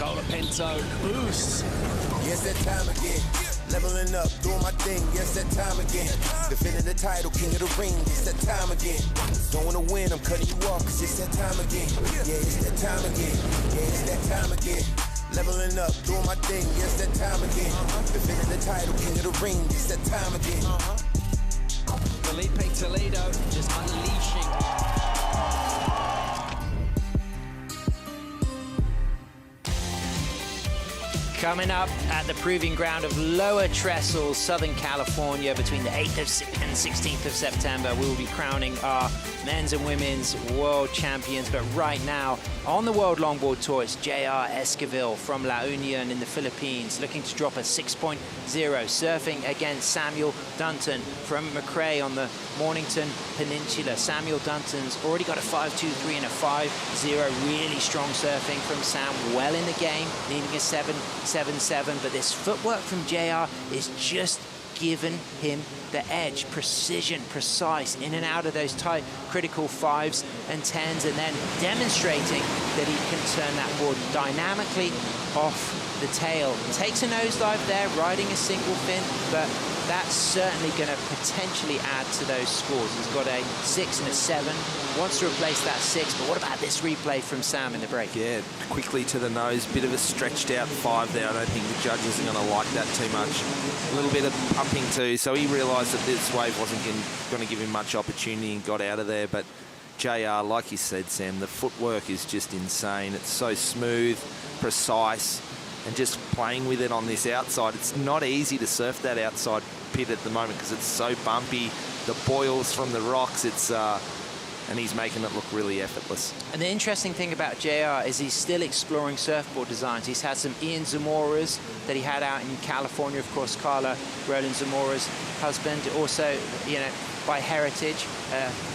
Cola Pinto boost. Yes, that time again. Leveling up, doing my thing. Yes, that time again. Defending the title, king of the ring. It's that time again. Don't wanna win, I'm cutting you off, cause it's that time again. Yeah, it's that time again. Yeah, it's that time again. Leveling up, doing my thing. Yes, that time again. Defending the title, king of the ring. It's that time again. Felipe Toledo just unleashing. Coming up at the proving ground of Lower Trestle, Southern California, between the 8th and 16th of September, we will be crowning our men's and women's world champions. But right now, on the World Longboard Tour, it's JR Esquivel from La Union in the Philippines, looking to drop a 6.0, surfing against Samuel Dunton from McRae on the Mornington Peninsula. Samuel Dunton's already got a 5.23 and a 5.0. Really strong surfing from Sam, well in the game, needing a 7.77, but this footwork from JR is just giving him the edge. Precision, precise, in and out of those tight, critical 5s and 10s, and then demonstrating that he can turn that board dynamically off the tail. Takes a nosedive there, riding a single fin, but that's certainly going to potentially add to those scores. He's got a 6 and a 7, wants to replace that 6, but what about this replay from Sam in the break? Yeah, quickly to the nose, bit of a stretched out 5 there. I don't think the judges are going to like that too much. A little bit of pumping too, so he realised that this wave wasn't going to give him much opportunity and got out of there. But JR, like you said, Sam, the footwork is just insane. It's so smooth, precise, and just playing with it on this outside. It's not easy to surf that outside pit at the moment because it's so bumpy. the boils from the rocks. And he's making it look really effortless. And the interesting thing about JR is he's still exploring surfboard designs. He's had some Ian Zamora's that he had out in California, of course, Carla Roland Zamora's husband, also, you know, by heritage,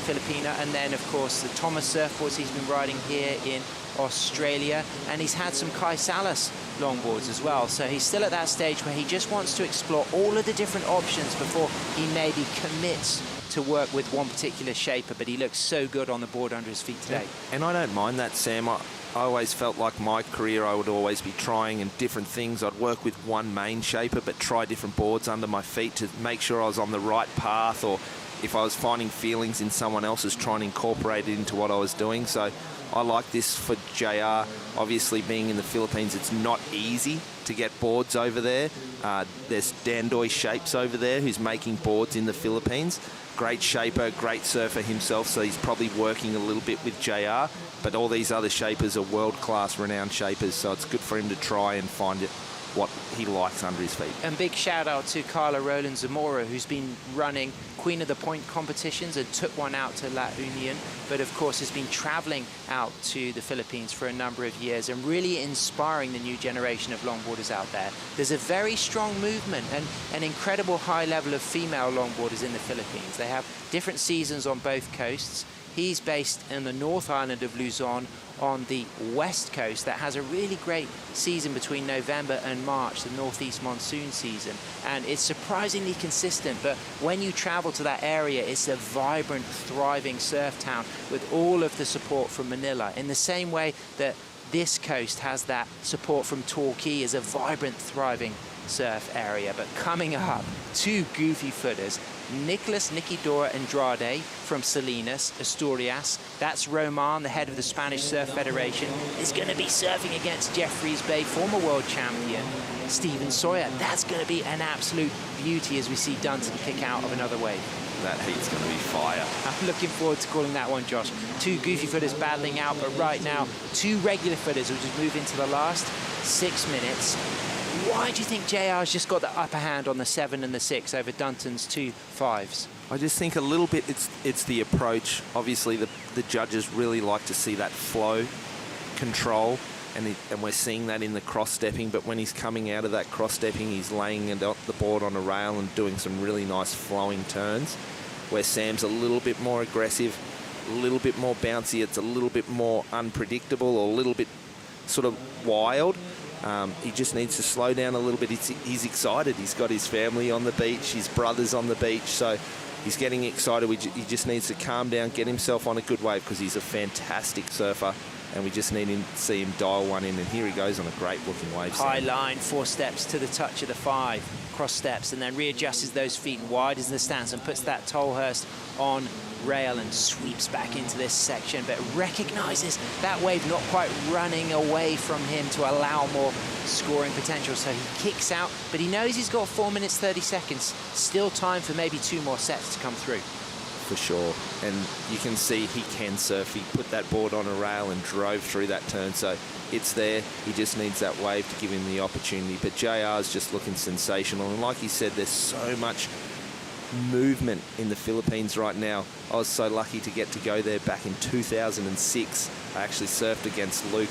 Filipina, and then, of course, the Thomas surfboards he's been riding here in Australia, and he's had some Kai Salas longboards as well. So he's still at that stage where he just wants to explore all of the different options before he maybe commits to work with one particular shaper, but he looks so good on the board under his feet today. And I don't mind that, Sam. I always felt like my career I would always be trying in different things. I'd work with one main shaper but try different boards under my feet to make sure I was on the right path, or if I was finding feelings in someone else's, trying to incorporate it into what I was doing. So I like this for JR. Obviously, being in the Philippines, it's not easy to get boards over there. There's Dandoy Shapes over there who's making boards in the Philippines. Great shaper, great surfer himself, so he's probably working a little bit with JR, but all these other shapers are world-class, renowned shapers, so it's good for him to try and find it what he likes under his feet. And big shout out to Carla Roland Zamora, who's been running Queen of the Point competitions and took one out to La Union, but of course has been traveling out to the Philippines for a number of years and really inspiring the new generation of longboarders out there. There's a very strong movement and an incredible high level of female longboarders in the Philippines. They have different seasons on both coasts. He's based in the North Island of Luzon on the west coast that has a really great season between November and March, the northeast monsoon season, and it's surprisingly consistent. But when you travel to that area, it's a vibrant, thriving surf town with all of the support from Manila, in the same way that this coast has that support from Torquay as a vibrant, thriving surf area. But coming up, two goofy footers, Nicolas Niquidor Andrade from Salinas, Asturias. That's Roman, the head of the Spanish Surf Federation, is going to be surfing against Jeffreys Bay former world champion Stephen Sawyer. That's going to be an absolute beauty as we see Dunton kick out of another wave. That heat's going to be fire. I'm looking forward to calling that one, Josh. Two goofy footers battling out, but right now, two regular footers will just move into the last 6 minutes. Why do you think JR's just got the upper hand on the 7 and the 6 over Dunton's 2 5s? I just think a little bit it's the approach. Obviously, the judges really like to see that flow control, and we're seeing that in the cross-stepping, but when he's coming out of that cross-stepping, he's laying the board on a rail and doing some really nice flowing turns, where Sam's a little bit more aggressive, a little bit more bouncy, it's a little bit more unpredictable, or a little bit sort of wild. He just needs to slow down a little bit. He's excited. He's got his family on the beach, his brother's on the beach, so he's getting excited. He just needs to calm down, get himself on a good wave, because he's a fantastic surfer, and we just need to see him dial one in, and here he goes on a great looking wave. High line, 4 steps to the touch of the 5, cross steps, and then readjusts those feet and widens the stance and puts that Tolhurst on rail and sweeps back into this section, but recognizes that wave not quite running away from him to allow more scoring potential, so he kicks out, but he knows he's got 4 minutes 30 seconds, still time for maybe 2 more sets to come through. For sure, and you can see he can surf. He put that board on a rail and drove through that turn, so it's there. He just needs that wave to give him the opportunity, but JR's just looking sensational, and like he said, there's so much movement in the Philippines right now. I was so lucky to get to go there back in 2006. I actually surfed against Luke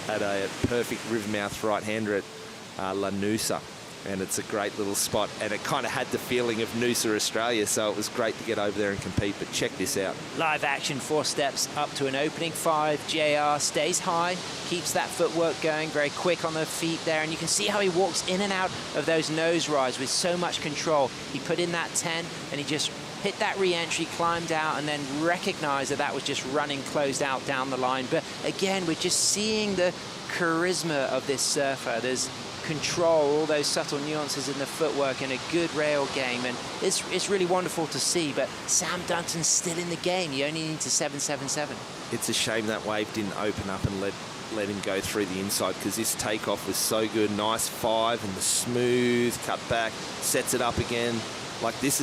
at a perfect river-mouth right-hander at La Nusa, and it's a great little spot, and it kind of had the feeling of Noosa, Australia, so it was great to get over there and compete. But check this out. Live action, 4 steps up to an opening 5. JR stays high, keeps that footwork going, very quick on the feet there, and you can see how he walks in and out of those nose rides with so much control. He put in that 10, and he just hit that re-entry, climbed out, and then recognized that that was just running closed out down the line. But again, we're just seeing the charisma of this surfer. There's control, all those subtle nuances in the footwork, and a good rail game, and it's really wonderful to see. But Sam Dunton's still in the game. He only needs a 777. It's a shame that wave didn't open up and let him go through the inside, because this takeoff was so good. Nice 5 and the smooth cut back, sets it up again. Like this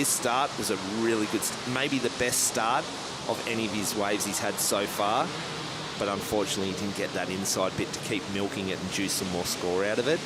start was a really good, maybe the best start of any of his waves he's had so far. But unfortunately, he didn't get that inside bit to keep milking it and juice some more score out of it.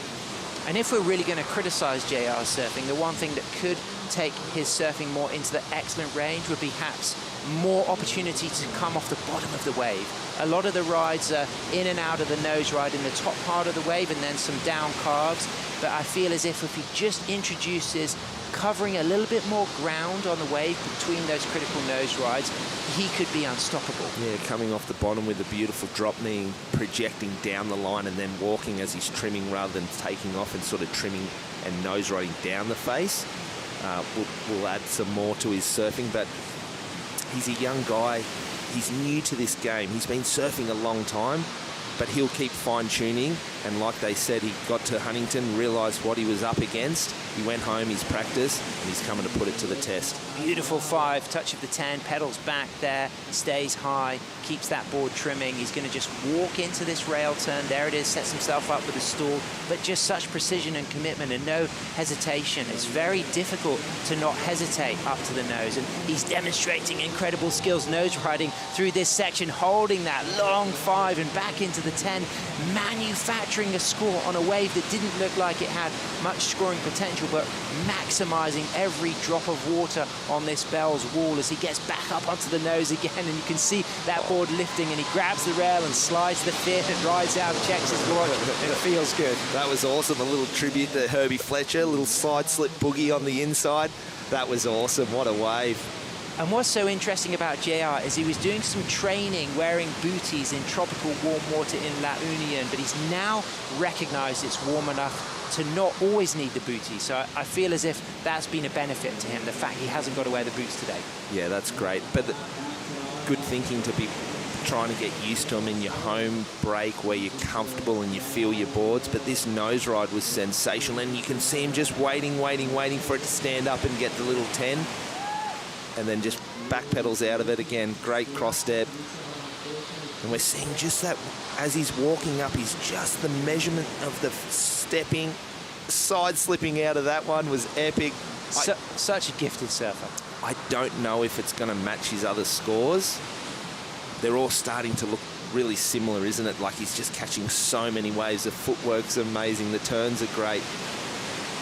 And if we're really going to criticize JR's surfing, the one thing that could take his surfing more into the excellent range would be perhaps more opportunity to come off the bottom of the wave. A lot of the rides are in and out of the nose ride in the top part of the wave and then some down carves. But I feel as if he just introduces covering a little bit more ground on the wave between those critical nose rides, he could be unstoppable. Yeah, coming off the bottom with a beautiful drop knee, projecting down the line and then walking as he's trimming rather than taking off and sort of trimming and nose riding down the face. Will add some more to his surfing, but he's a young guy. He's new to this game. He's been surfing a long time, but he'll keep fine-tuning. And like they said, he got to Huntington, realised what he was up against. He went home, he's practiced, and he's coming to put it to the test. Beautiful 5, touch of the 10, pedals back there, stays high, keeps that board trimming. He's going to just walk into this rail turn. There it is, sets himself up with a stall, but just such precision and commitment and no hesitation. It's very difficult to not hesitate up to the nose, and he's demonstrating incredible skills nose riding through this section, holding that long 5 and back into the 10, manufacturing a score on a wave that didn't look like it had much scoring potential, but maximizing every drop of water on this Bell's wall as he gets back up onto the nose again, and you can see that board lifting, and he grabs the rail and slides the fin and rides out, checks his watch, and it feels good. That was awesome. A little tribute to Herbie Fletcher, a little side slip boogie on the inside. That was awesome. What a wave. And what's so interesting about JR is he was doing some training wearing booties in tropical warm water in La Union, but he's now recognized it's warm enough to not always need the booties. So I feel as if that's been a benefit to him, the fact he hasn't got to wear the boots today. Yeah, that's great. But good thinking to be trying to get used to them in your home break where you're comfortable and you feel your boards. But this nose ride was sensational, and you can see him just waiting for it to stand up and get the little 10. And then just back pedals out of it again. Great cross step. And we're seeing just that as he's walking up, he's just the measurement of the stepping, side slipping out of that one was epic. Such a gifted surfer. I don't know if it's going to match his other scores. They're all starting to look really similar, isn't it? Like he's just catching so many waves. The footwork's amazing. The turns are great.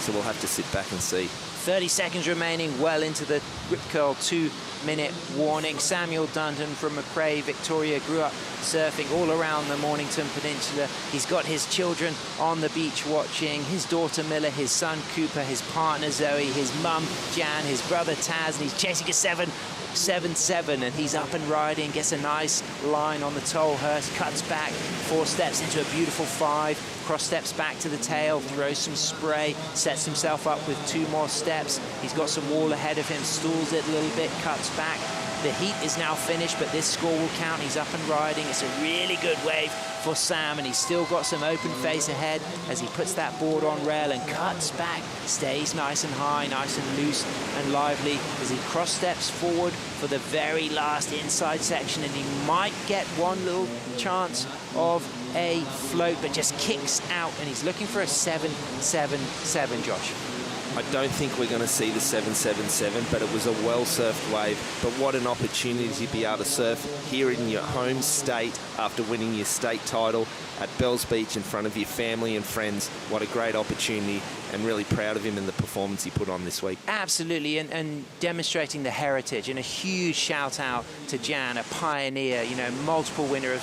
So we'll have to sit back and see. 30 seconds remaining, well into the Rip Curl 2-minute warning. Samuel Dundon from McRae, Victoria, grew up surfing all around the Mornington Peninsula. He's got his children on the beach watching, his daughter Miller, his son Cooper, his partner Zoe, his mum Jan, his brother Taz, and he's chasing a 7.77, and he's up and riding, gets a nice line on the Tolhurst, cuts back, 4 steps into a beautiful 5, cross steps back to the tail, throws some spray, sets himself up with 2 more steps. He's got some wall ahead of him, stalls it a little bit, cuts back. The heat is now finished, but this score will count. He's up and riding. It's a really good wave for Sam, and he's still got some open face ahead as he puts that board on rail and cuts back, stays nice and high, nice and loose and lively as he cross steps forward for the very last inside section, and he might get one little chance of a float, but just kicks out, and he's looking for a 7.77, Josh. I don't think we're going to see the 7.77, but it was a well-surfed wave. But what an opportunity to be able to surf here in your home state after winning your state title at Bells Beach in front of your family and friends. What a great opportunity, and really proud of him and the performance he put on this week. Absolutely, and demonstrating the heritage, and a huge shout out to Jan, a pioneer, you know, multiple winner of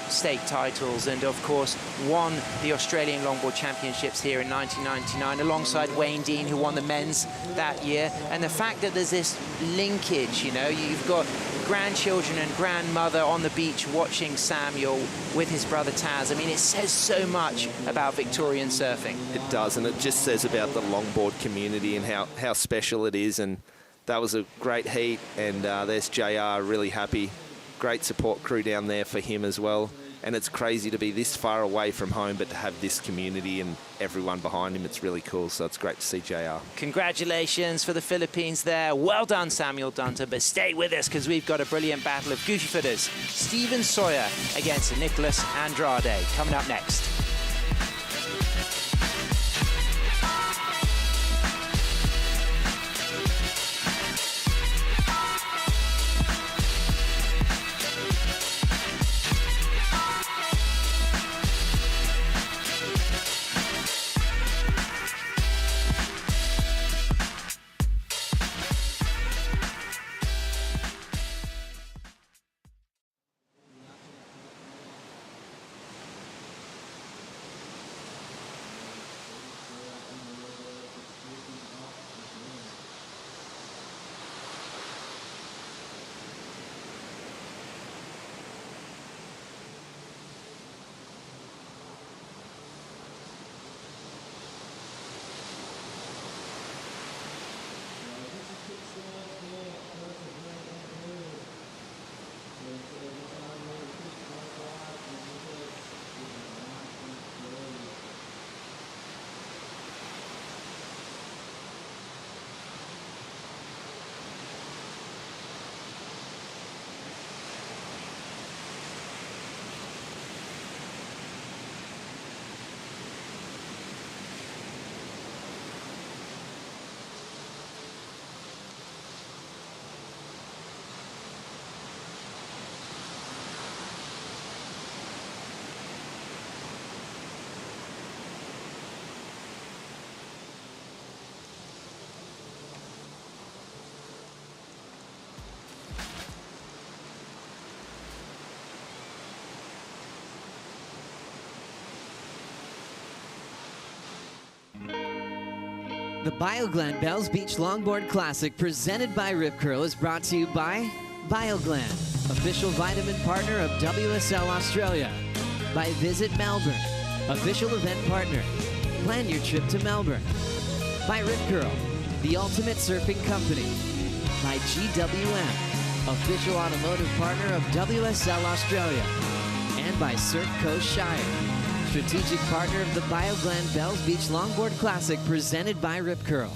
state titles, and of course won the Australian Longboard Championships here in 1999 alongside Wayne Dean, who won the men's that year. And the fact that there's this linkage, you know, you've got grandchildren and grandmother on the beach watching Samuel with his brother Taz. I mean, it says so much about Victorian surfing. It does, and it just says about the longboard community and how special it is. And that was a great heat, and there's JR, really happy. Great support crew down there for him as well. And it's crazy to be this far away from home, but to have this community and everyone behind him, it's really cool. So it's great to see JR. Congratulations for the Philippines there. Well done, Samuel Dunter, but stay with us because we've got a brilliant battle of goofy footers. Stephen Sawyer against Nicholas Andrade coming up next. The Bioglan Bells Beach Longboard Classic presented by Rip Curl is brought to you by Bioglan, official vitamin partner of WSL Australia. By Visit Melbourne, official event partner. Plan your trip to Melbourne. By Rip Curl, the ultimate surfing company. By GWM, official automotive partner of WSL Australia. And by Surf Coast Shire, strategic partner of the Bioglan Bells Beach Longboard Classic presented by Rip Curl.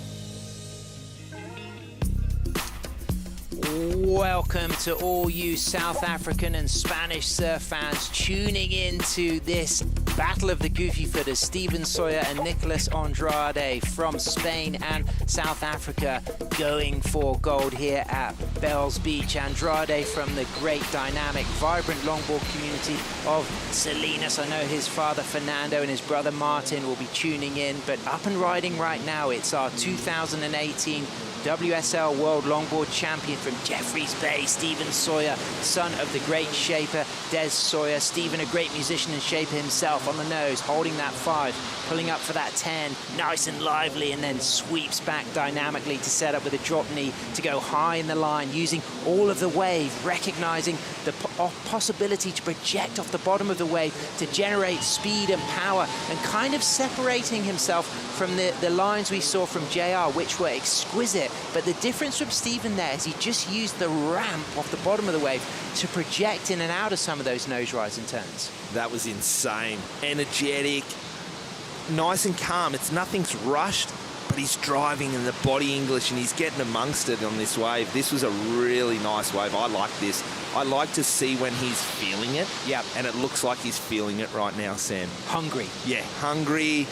Welcome to all you South African and Spanish surf fans tuning in to this Battle of the Goofy Footers. Steven Sawyer and Nicolas Andrade from Spain and South Africa going for gold here at Bells Beach. Andrade from the great, dynamic, vibrant longboard community of Salinas. I know his father Fernando and his brother Martin will be tuning in, but up and riding right now, it's our 2018 WSL World Longboard Champion from Jeffreys Bay, Steven Sawyer, son of the great shaper Des Sawyer. Steven, a great musician and shaper himself, on the nose, holding that 5, pulling up for that 10, nice and lively, and then sweeps back dynamically to set up with a drop knee to go high in the line, using all of the wave, recognizing the possibility to project off the bottom of the wave to generate speed and power, and kind of separating himself from the lines we saw from JR, which were exquisite. But the difference from Steven there is he just used the ramp off the bottom of the wave to project in and out of some of those nose rise and turns. That was insane. Energetic, nice and calm. Nothing's rushed, but he's driving in the body English and he's getting amongst it on this wave. This was a really nice wave. I like this. I like to see when he's feeling it. Yeah. And it looks like he's feeling it right now, Sam. Hungry. Yeah, hungry,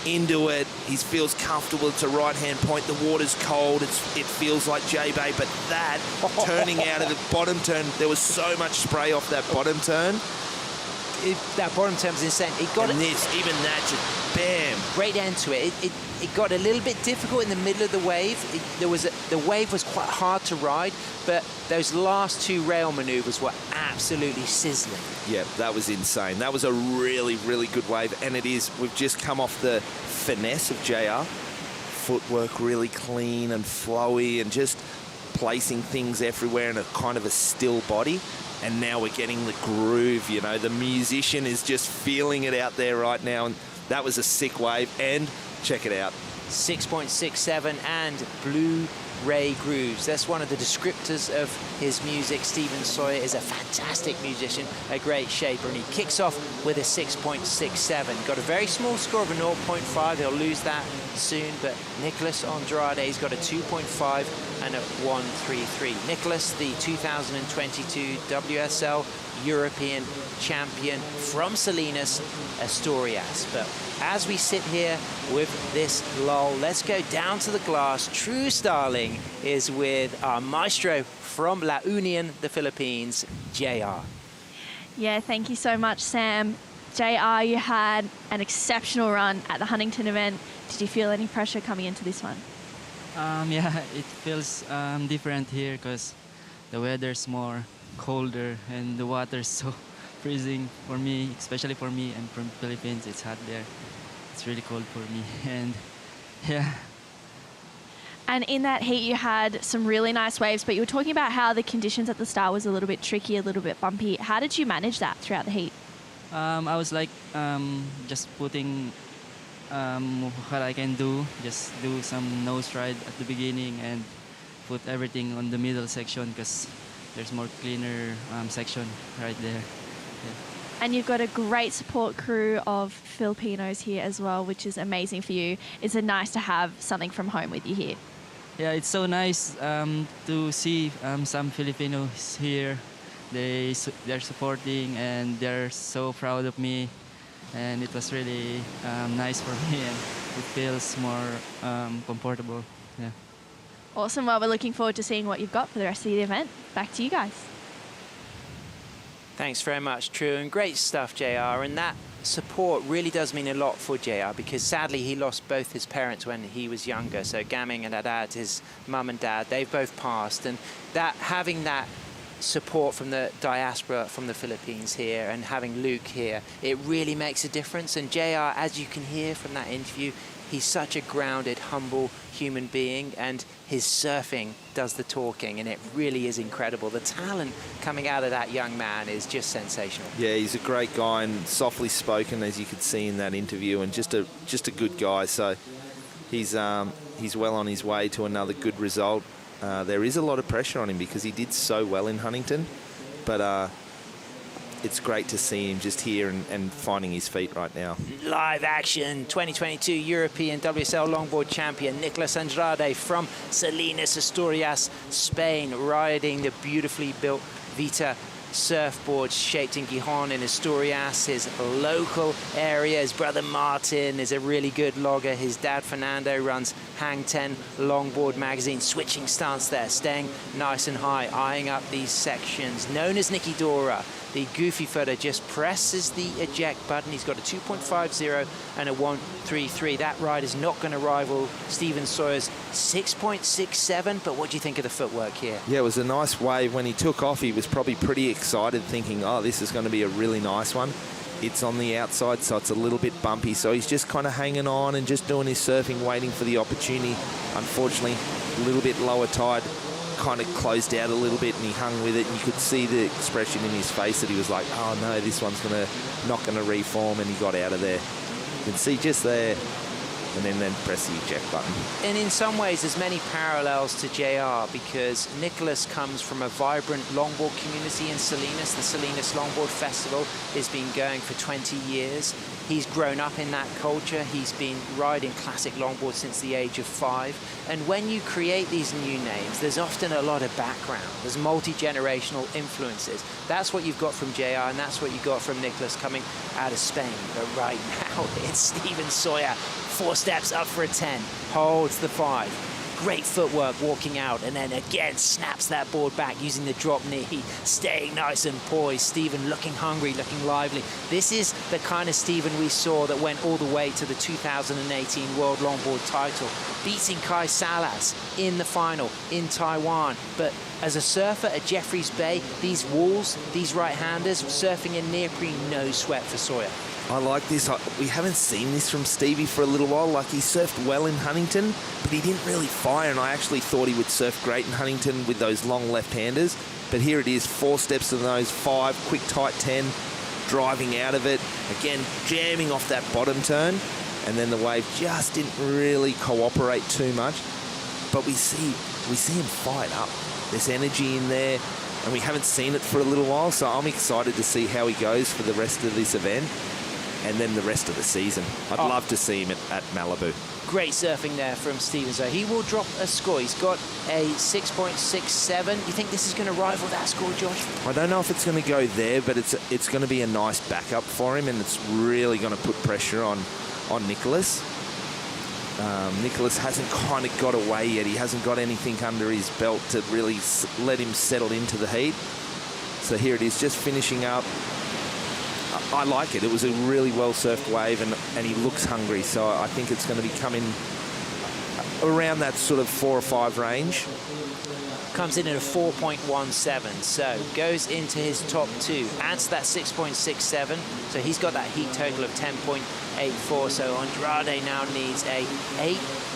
into it. He feels comfortable. It's a right-hand point. The water's cold. It feels like J-Bay, but that turning out of the bottom turn, there was so much spray off that bottom turn. That bottom turn was insane. It got and even that, just bam. Great end to it. It got a little bit difficult in the middle of the wave. The wave was quite hard to ride, but those last 2 rail maneuvers were absolutely sizzling. Yeah, that was insane. That was a really, really good wave, and we've just come off the finesse of JR. Footwork really clean and flowy and just placing things everywhere in a kind of a still body. And now we're getting the groove, you know. The musician is just feeling it out there right now. And that was a sick wave. And check it out. 6.67 and Blu-ray grooves. That's one of the descriptors of his music. Steven Sawyer is a fantastic musician, a great shaper, and he kicks off with a 6.67. Got a very small score of a 0.5. He'll lose that soon, but Nicolas Andrade's got a 2.5 and a 1.33. Nicolas, the 2022 WSL European champion from Salinas, Asturias. But as we sit here with this lull, let's go down to the glass. True Starling is with our maestro from La Union, the Philippines, JR. Yeah, thank you so much, Sam. JR, you had an exceptional run at the Huntington event. Did you feel any pressure coming into this one? Yeah, it feels different here because the weather's more colder and the water's so freezing for me, especially for me. I'm from Philippines. It's hot there. It's really cold for me, and yeah. And in that heat, you had some really nice waves, but you were talking about how the conditions at the start was a little bit tricky, a little bit bumpy. How did you manage that throughout the heat? I was like just putting what I can do, just do some nose ride at the beginning and put everything on the middle section because there's more cleaner section right there. Yeah. And you've got a great support crew of Filipinos here as well, which is amazing for you. It's nice to have something from home with you here. Yeah, it's so nice to see some Filipinos here. They're supporting and they're so proud of me. And it was really nice for me, and it feels more comfortable. Yeah. Awesome. Well, we're looking forward to seeing what you've got for the rest of the event. Back to you guys. Thanks very much, True, and great stuff, JR. And that support really does mean a lot for JR because sadly he lost both his parents when he was younger. So Gaming and Haddad, his mum and dad, they've both passed, and having that support from the diaspora from the Philippines here and having Luke here, it really makes a difference. And JR, as you can hear from that interview, he's such a grounded, humble human being, and his surfing does the talking, and it really is incredible. The talent coming out of that young man is just sensational. Yeah, he's a great guy and softly spoken, as you could see in that interview, and just a good guy. So he's well on his way to another good result. There is a lot of pressure on him because he did so well in Huntington, but it's great to see him just here and finding his feet right now. Live action, 2022 European WSL longboard champion Nicolas Andrade from Salinas, Asturias, Spain, riding the beautifully built Vita surfboard shaped in Gijón in Asturias, his local area. His brother Martin is a really good logger. His dad Fernando runs Hang 10 Longboard magazine, switching stance there, staying nice and high, eyeing up these sections. Known as Nicky Dora, the goofy footer just presses the eject button. He's got a 2.50 and a 1.33. That ride is not going to rival Stephen Sawyer's 6.67, but what do you think of the footwork here? Yeah, it was a nice wave. When he took off, he was probably pretty excited, thinking, oh, this is going to be a really nice one. It's on the outside, so it's a little bit bumpy. So he's just kind of hanging on and just doing his surfing, waiting for the opportunity. Unfortunately, a little bit lower tide, kind of closed out a little bit, and he hung with it. And you could see the expression in his face that he was like, oh no, this one's not going to reform, and he got out of there. You can see just there, and then press the eject button. And in some ways, there's many parallels to JR, because Nicholas comes from a vibrant longboard community in Salinas. The Salinas Longboard Festival has been going for 20 years. He's grown up in that culture. He's been riding classic longboard since the age of 5. And when you create these new names, there's often a lot of background. There's multi-generational influences. That's what you've got from JR, and that's what you got from Nicholas coming out of Spain. But right now, it's Stephen Sawyer. 4 steps up for a 10, holds the 5. Great footwork walking out, and then again snaps that board back using the drop knee, staying nice and poised. Stephen looking hungry, looking lively. This is the kind of Stephen we saw that went all the way to the 2018 World Longboard title, beating Kai Salas in the final in Taiwan. But as a surfer at Jeffreys Bay, these walls, these right-handers surfing in neoprene, no sweat for Sawyer. I like this. We haven't seen this from Stevie for a little while. Like, he surfed well in Huntington, but he didn't really fire, and I actually thought he would surf great in Huntington with those long left-handers. But here it is, 4 steps to those, 5, quick tight 10, driving out of it. Again, jamming off that bottom turn, and then the wave just didn't really cooperate too much. But we see him fired up. There's energy in there, and we haven't seen it for a little while, so I'm excited to see how he goes for the rest of this event and then the rest of the season. I'd love to see him at Malibu. Great surfing there from Stephen. So he will drop a score. He's got a 6.67. You think this is going to rival that score, Josh? I don't know if it's going to go there, but it's going to be a nice backup for him, and it's really going to put pressure on Nicholas. Nicholas hasn't kind of got away yet. He hasn't got anything under his belt to really let him settle into the heat. So here it is, just finishing up. I like it. It was a really well-surfed wave, and he looks hungry, so I think it's going to be coming around that sort of 4 or 5 range. Comes in at a 4.17, so goes into his top 2, adds that 6.67, so he's got that heat total of 10.84, so Andrade now needs a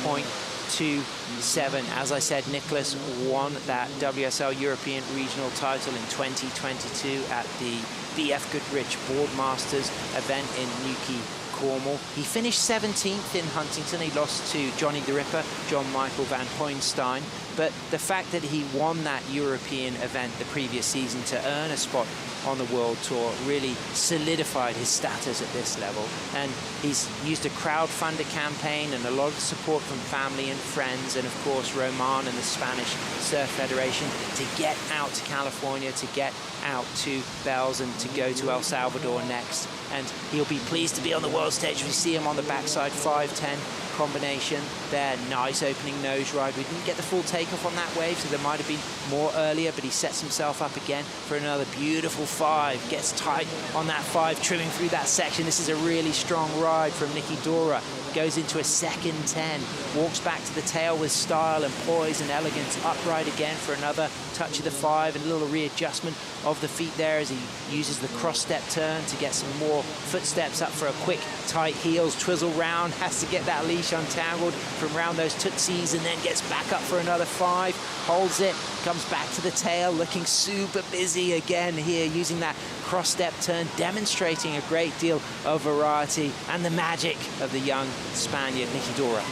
8.27. As I said, Nicholas won that WSL European Regional title in 2022 at the BF Goodrich Boardmasters event in Newquay, Cornwall. He finished 17th in Huntington. He lost to Johnny the Ripper, John Michael van Hoenstein. But the fact that he won that European event the previous season to earn a spot on the World Tour really solidified his status at this level. And he's used a crowdfunder campaign and a lot of support from family and friends, and of course Roman and the Spanish Surf Federation, to get out to California, to get out to Bells, and to go to El Salvador next. And he'll be pleased to be on the world stage. We see him on the backside, 5-10 combination there. Nice opening nose ride. We didn't get the full takeoff on that wave, so there might have been more earlier, but he sets himself up again for another beautiful 5. Gets tight on that 5, trimming through that section. This is a really strong ride from Nicky Dora. Goes into a second 10, walks back to the tail with style and poise and elegance, upright again for another touch of the 5, and a little readjustment of the feet there as he uses the cross step turn to get some more footsteps up for a quick tight heels, twizzle round, has to get that leash untangled from around those tootsies, and then gets back up for another 5, holds it, comes back to the tail, looking super busy again here, using that cross-step turn, demonstrating a great deal of variety and the magic of the young Spaniard, Nicky Dora.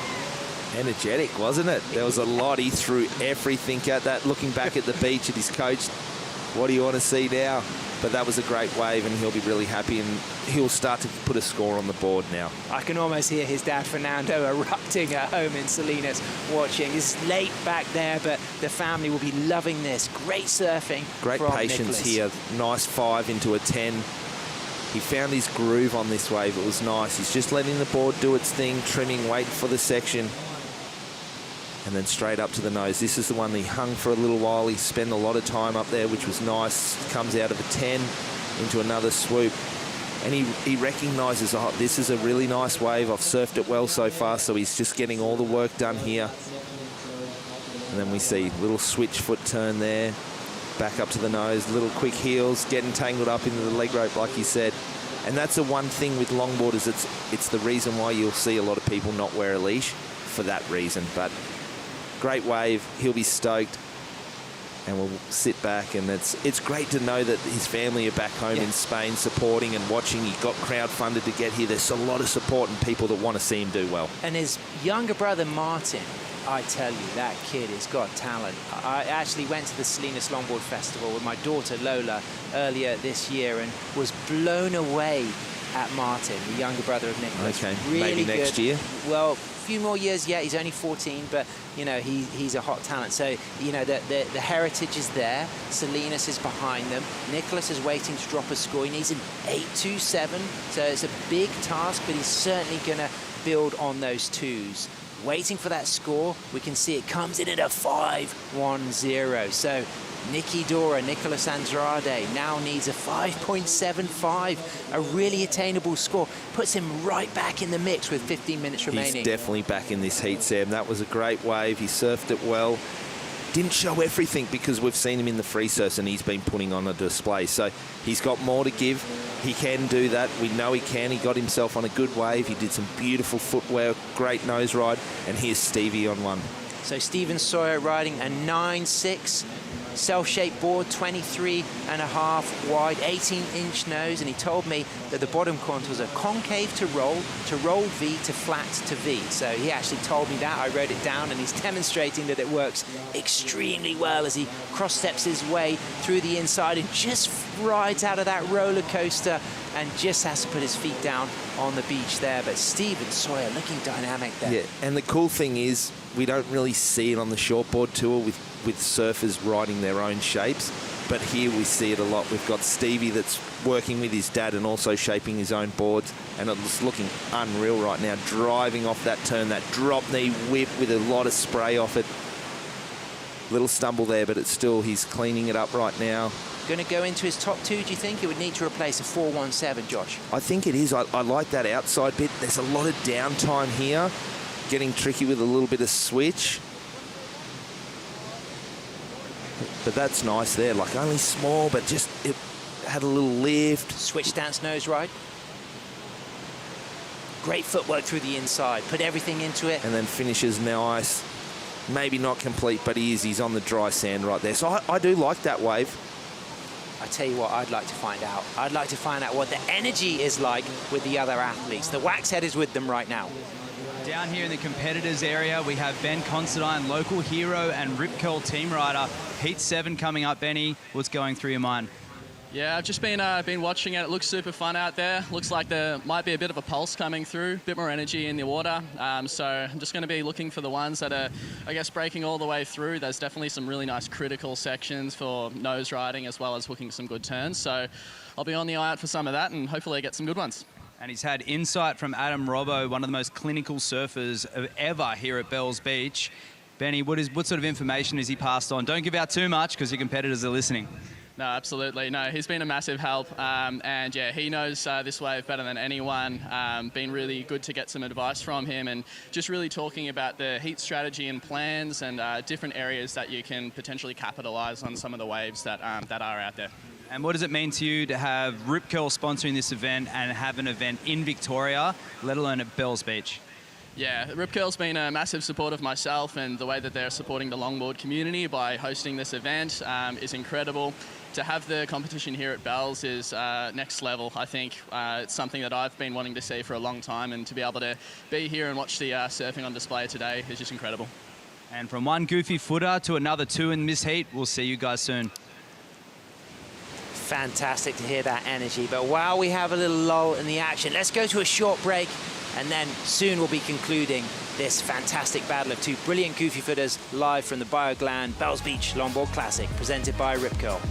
Energetic, wasn't it? There was a lot. He threw everything at that. Looking back at the beach at his coach, what do you want to see now? But that was a great wave, and he'll be really happy, and he'll start to put a score on the board now. I can almost hear his dad, Fernando, erupting at home in Salinas, watching. It's late back there, but the family will be loving this. Great surfing. Great from patience Nicholas. here. Nice 5 into a 10. He found his groove on this wave. It was nice. He's just letting the board do its thing, trimming, waiting for the section. And then straight up to the nose. This is the one that he hung for a little while. He spent a lot of time up there, which was nice. Comes out of a 10 into another swoop. And he recognises, oh, this is a really nice wave. I've surfed it well so far, so he's just getting all the work done here. And then we see little switch foot turn there. Back up to the nose, little quick heels, getting tangled up into the leg rope, like he said. And that's the one thing with longboarders. It's the reason why you'll see a lot of people not wear a leash, for that reason. But great wave, he'll be stoked, and we'll sit back, and it's great to know that his family are back home in Spain supporting and watching. He got crowd-funded to get here. There's a lot of support and people that want to see him do well. And his younger brother, Martin, I tell you, that kid has got talent. I actually went to the Salinas Longboard Festival with my daughter, Lola, earlier this year, and was blown away at Martin, the younger brother of Nicholas. Okay, really maybe next year. Well, few more years yet. He's only 14, but you know he's a hot talent. So you know the heritage is there. Salinas is behind them. Nicholas is waiting to drop a score. He needs an 8.27, so it's a big task, but he's certainly going to build on those 2s. Waiting for that score, we can see it comes in at a 5.10. So Nicky Dora, Nicholas Andrade now needs a 5.75, a really attainable score. Puts him right back in the mix with 15 minutes remaining. He's definitely back in this heat, Sam. That was a great wave. He surfed it well. Didn't show everything because we've seen him in the free surfs and he's been putting on a display. So he's got more to give. He can do that. We know he can. He got himself on a good wave. He did some beautiful footwear, great nose ride. And here's Stevie on one. So Stephen Sawyer riding a 9.6. Self-shaped board, 23.5 wide, 18-inch nose, and he told me that the bottom contours are concave to roll V to flat to V. So he actually told me that. I wrote it down, and he's demonstrating that it works extremely well as he cross-steps his way through the inside and just rides out of that roller coaster and just has to put his feet down on the beach there. But Stephen Sawyer looking dynamic there. Yeah, and the cool thing is we don't really see it on the shortboard tour with surfers riding their own shapes, but here we see it a lot. We've got Stevie that's working with his dad and also shaping his own boards, and it's looking unreal right now, driving off that turn, that drop knee whip with a lot of spray off it. Little stumble there, but it's still, he's cleaning it up right now. Going to go into his top 2, do you think? It would need to replace a 4.17, Josh. I think it is. I like that outside bit. There's a lot of downtime here, getting tricky with a little bit of switch. But that's nice there, like only small, but just it had a little lift. Switch stance nose ride. Great footwork through the inside, put everything into it. And then finishes nice. Maybe not complete, but he's on the dry sand right there. So I do like that wave. I tell you what, I'd like to find out. I'd like to find out what the energy is like with the other athletes. The Waxhead is with them right now. Down here in the competitors area, we have Ben Considine, local hero and Rip Curl team rider. Heat 7 coming up, Benny. What's going through your mind? Yeah, I've just been watching it. It looks super fun out there. Looks like there might be a bit of a pulse coming through, a bit more energy in the water. So I'm just going to be looking for the ones that are, I guess, breaking all the way through. There's definitely some really nice critical sections for nose riding as well as hooking some good turns. So I'll be on the eye out for some of that and hopefully get some good ones. And he's had insight from Adam Robbo, one of the most clinical surfers ever here at Bells Beach. Benny, what sort of information has he passed on? Don't give out too much because your competitors are listening. No, absolutely. No, he's been a massive help. And yeah, he knows this wave better than anyone. Been really good to get some advice from him and just really talking about the heat strategy and plans and different areas that you can potentially capitalize on some of the waves that are out there. And what does it mean to you to have Rip Curl sponsoring this event and have an event in Victoria, let alone at Bells Beach? Yeah, Rip Curl's been a massive support of myself, and the way that they're supporting the longboard community by hosting this event is incredible. To have the competition here at Bells is next level. I think it's something that I've been wanting to see for a long time, and to be able to be here and watch the surfing on display today is just incredible. And from one goofy footer to another two in this heat, we'll see you guys soon. Fantastic to hear that energy. But while we have a little lull in the action, let's go to a short break, and then soon we'll be concluding this fantastic battle of two brilliant goofy footers live from the Bioglan Bells Beach Longboard Classic, presented by Rip Curl.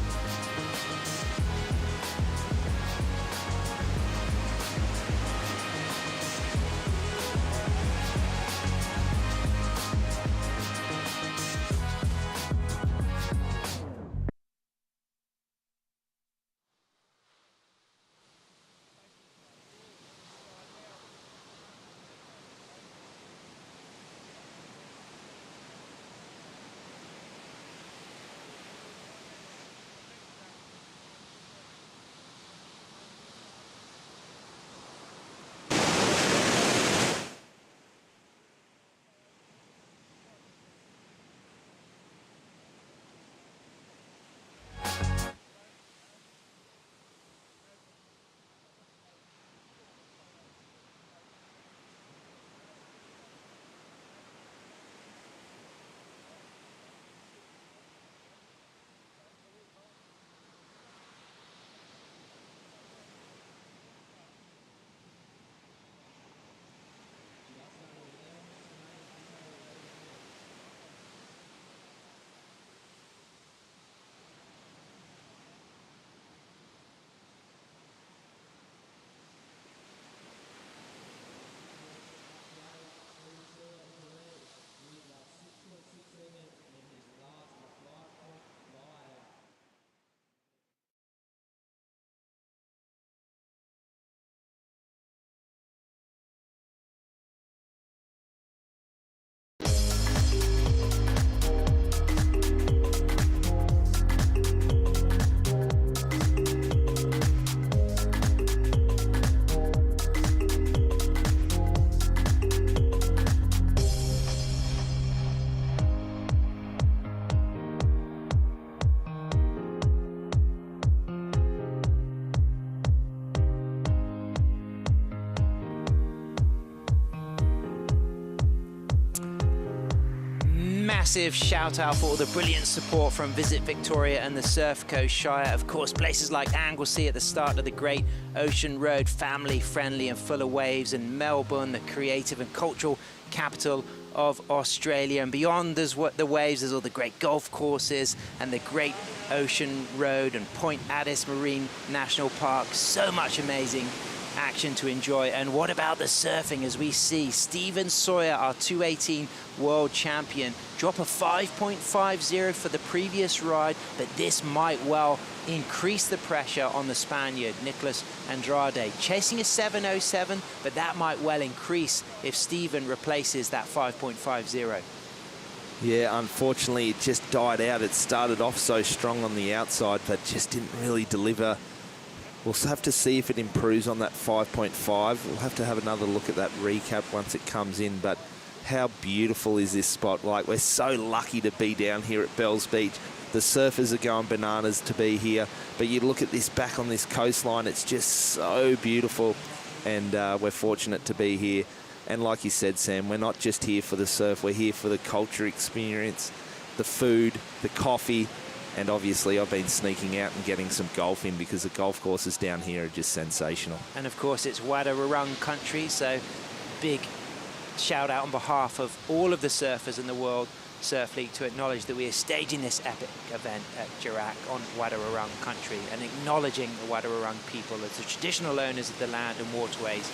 Massive shout out for all the brilliant support from Visit Victoria and the Surf Coast Shire. Of course, places like Anglesey at the start of the Great Ocean Road, family friendly and full of waves, and Melbourne, the creative and cultural capital of Australia. And beyond there's the waves, there's all the great golf courses and the Great Ocean Road and Point Addis Marine National Park. So much amazing action to enjoy. And what about the surfing, as we see Stephen Sawyer, our 218 world champion, drop a 5.50 for the previous ride, but this might well increase the pressure on the Spaniard Nicolas Andrade, chasing a 7.07, but that might well increase if Stephen replaces that 5.50. Yeah, unfortunately it just died out. It started off so strong on the outside, but just didn't really deliver. We'll have to see if it improves on that 5.5. We'll have to have another look at that recap once it comes in. But how beautiful is this spot? Like, we're so lucky to be down here at Bells Beach. The surfers are going bananas to be here. But you look at this back on this coastline, it's just so beautiful. And we're fortunate to be here. And like you said, Sam, we're not just here for the surf. We're here for the culture experience, the food, the coffee. And obviously I've been sneaking out and getting some golf in because the golf courses down here are just sensational. And of course it's Wadawurrung country, so big shout out on behalf of all of the surfers in the World Surf League to acknowledge that we are staging this epic event at Dirac on Wadawurrung country and acknowledging the Wadawurrung people as the traditional owners of the land and waterways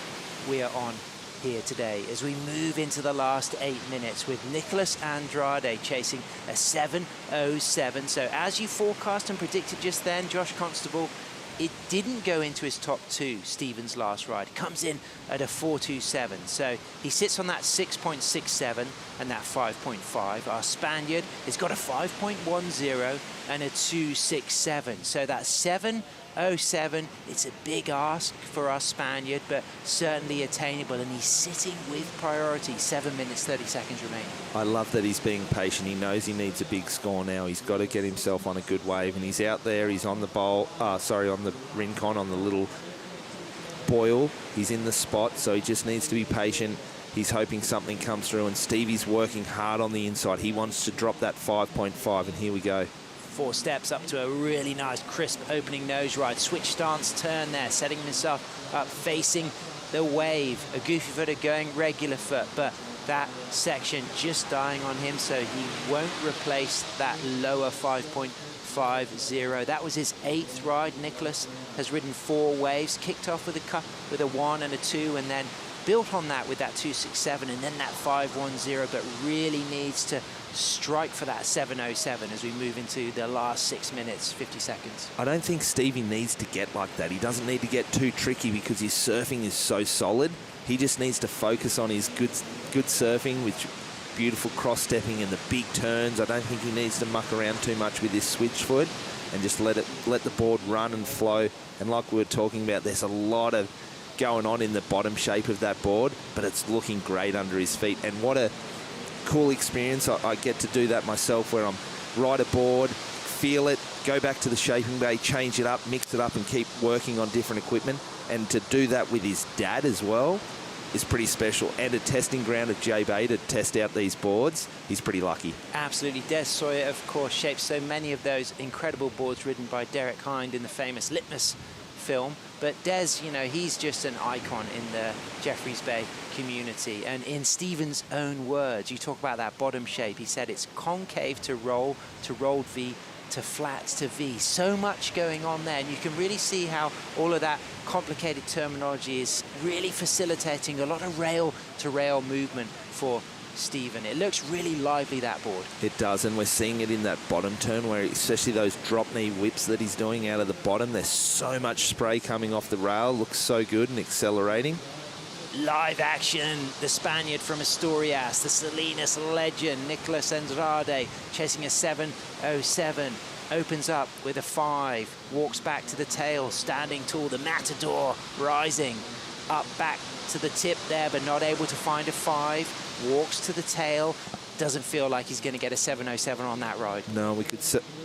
we are on here today, as we move into the last 8 minutes with Nicolas Andrade chasing a 7.07. So as you forecast and predicted just then, Josh Constable, it didn't go into his top 2, Stephen's last ride. Comes in at a 4.27. So he sits on that 6.67 and that 5.5. Our Spaniard has got a 5.10 and a 2.67. So that 7.07, it's a big ask for our Spaniard, but certainly attainable, and he's sitting with priority. 7 minutes, 30 seconds remaining. I love that he's being patient. He knows he needs a big score now. He's got to get himself on a good wave, and he's out there. He's on the on the Rincon, on the little boil. He's in the spot, so he just needs to be patient. He's hoping something comes through, and Stevie's working hard on the inside. He wants to drop that 5.5, and here we go. 4 steps up to a really nice, crisp opening nose ride. Switch stance turn there, setting himself up, facing the wave. A goofy footer going regular foot, but that section just dying on him, so he won't replace that lower 5.50. That was his 8th ride. Nicholas has ridden 4 waves, kicked off with a 1 and a 2, and then built on that with that 2.67 and then that 5.10, but really needs to strike for that 7.07 as we move into the last 6 minutes, 50 seconds. I don't think Stevie needs to get like that. He doesn't need to get too tricky because his surfing is so solid. He just needs to focus on his good surfing with beautiful cross-stepping and the big turns. I don't think he needs to muck around too much with his switch foot and just let the board run and flow. And like we were talking about, there's a lot of going on in the bottom shape of that board, but it's looking great under his feet. And what a cool experience. I get to do that myself, where I'm ride a board, feel it, go back to the shaping bay, change it up, mix it up, and keep working on different equipment. And to do that with his dad as well is pretty special. And a testing ground at J Bay to test out these boards, he's pretty lucky. Absolutely. Des Sawyer, of course, shaped so many of those incredible boards ridden by Derek Hind in the famous Litmus film. But Des, you know, he's just an icon in the Jeffreys Bay community. And in Stephen's own words, you talk about that bottom shape. He said it's concave to rolled V to flat to V. So much going on there. And you can really see how all of that complicated terminology is really facilitating a lot of rail-to-rail movement for Stephen. It looks really lively, that board. It does, and we're seeing it in that bottom turn, where especially those drop knee whips that he's doing out of the bottom, there's so much spray coming off the rail. Looks so good and accelerating. Live action, the Spaniard from Asturias, the Salinas legend, Nicholas Andrade, chasing a 7.07. Opens up with a 5, walks back to the tail, standing tall, the Matador rising up back to the tip there, but not able to find a 5, walks to the tail. Doesn't feel like he's going to get a 7.07 on that ride. No, we could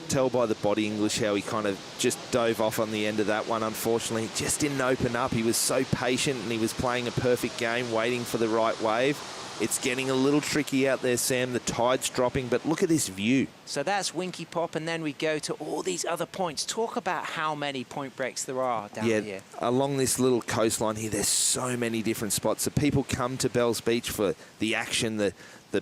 tell by the body English how he kind of just dove off on the end of that one. Unfortunately, it just didn't open up. He was so patient and he was playing a perfect game, waiting for the right wave. It's getting a little tricky out there, Sam. The tide's dropping, but look at this view. So that's Winky Pop, and then we go to all these other points. Talk about how many point breaks there are down here. Along this little coastline here, there's so many different spots. So people come to Bells Beach for the action, the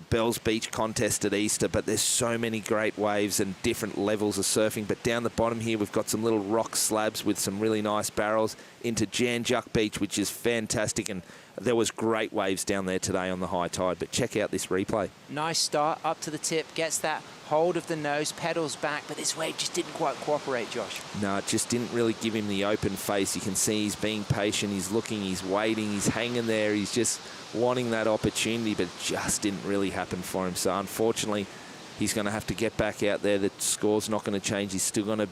Bells Beach contest at Easter, but there's so many great waves and different levels of surfing. But down the bottom here, we've got some little rock slabs with some really nice barrels into Jan Juk Beach, which is fantastic. And there was great waves down there today on the high tide, but check out this replay. Nice start up to the tip, gets that hold of the nose, pedals back, but this wave just didn't quite cooperate, Josh. No, it just didn't really give him the open face. You can see he's being patient, he's looking, he's waiting, he's hanging there, he's just wanting that opportunity, but it just didn't really happen for him. So unfortunately, he's going to have to get back out there. The score's not going to change. He's still going to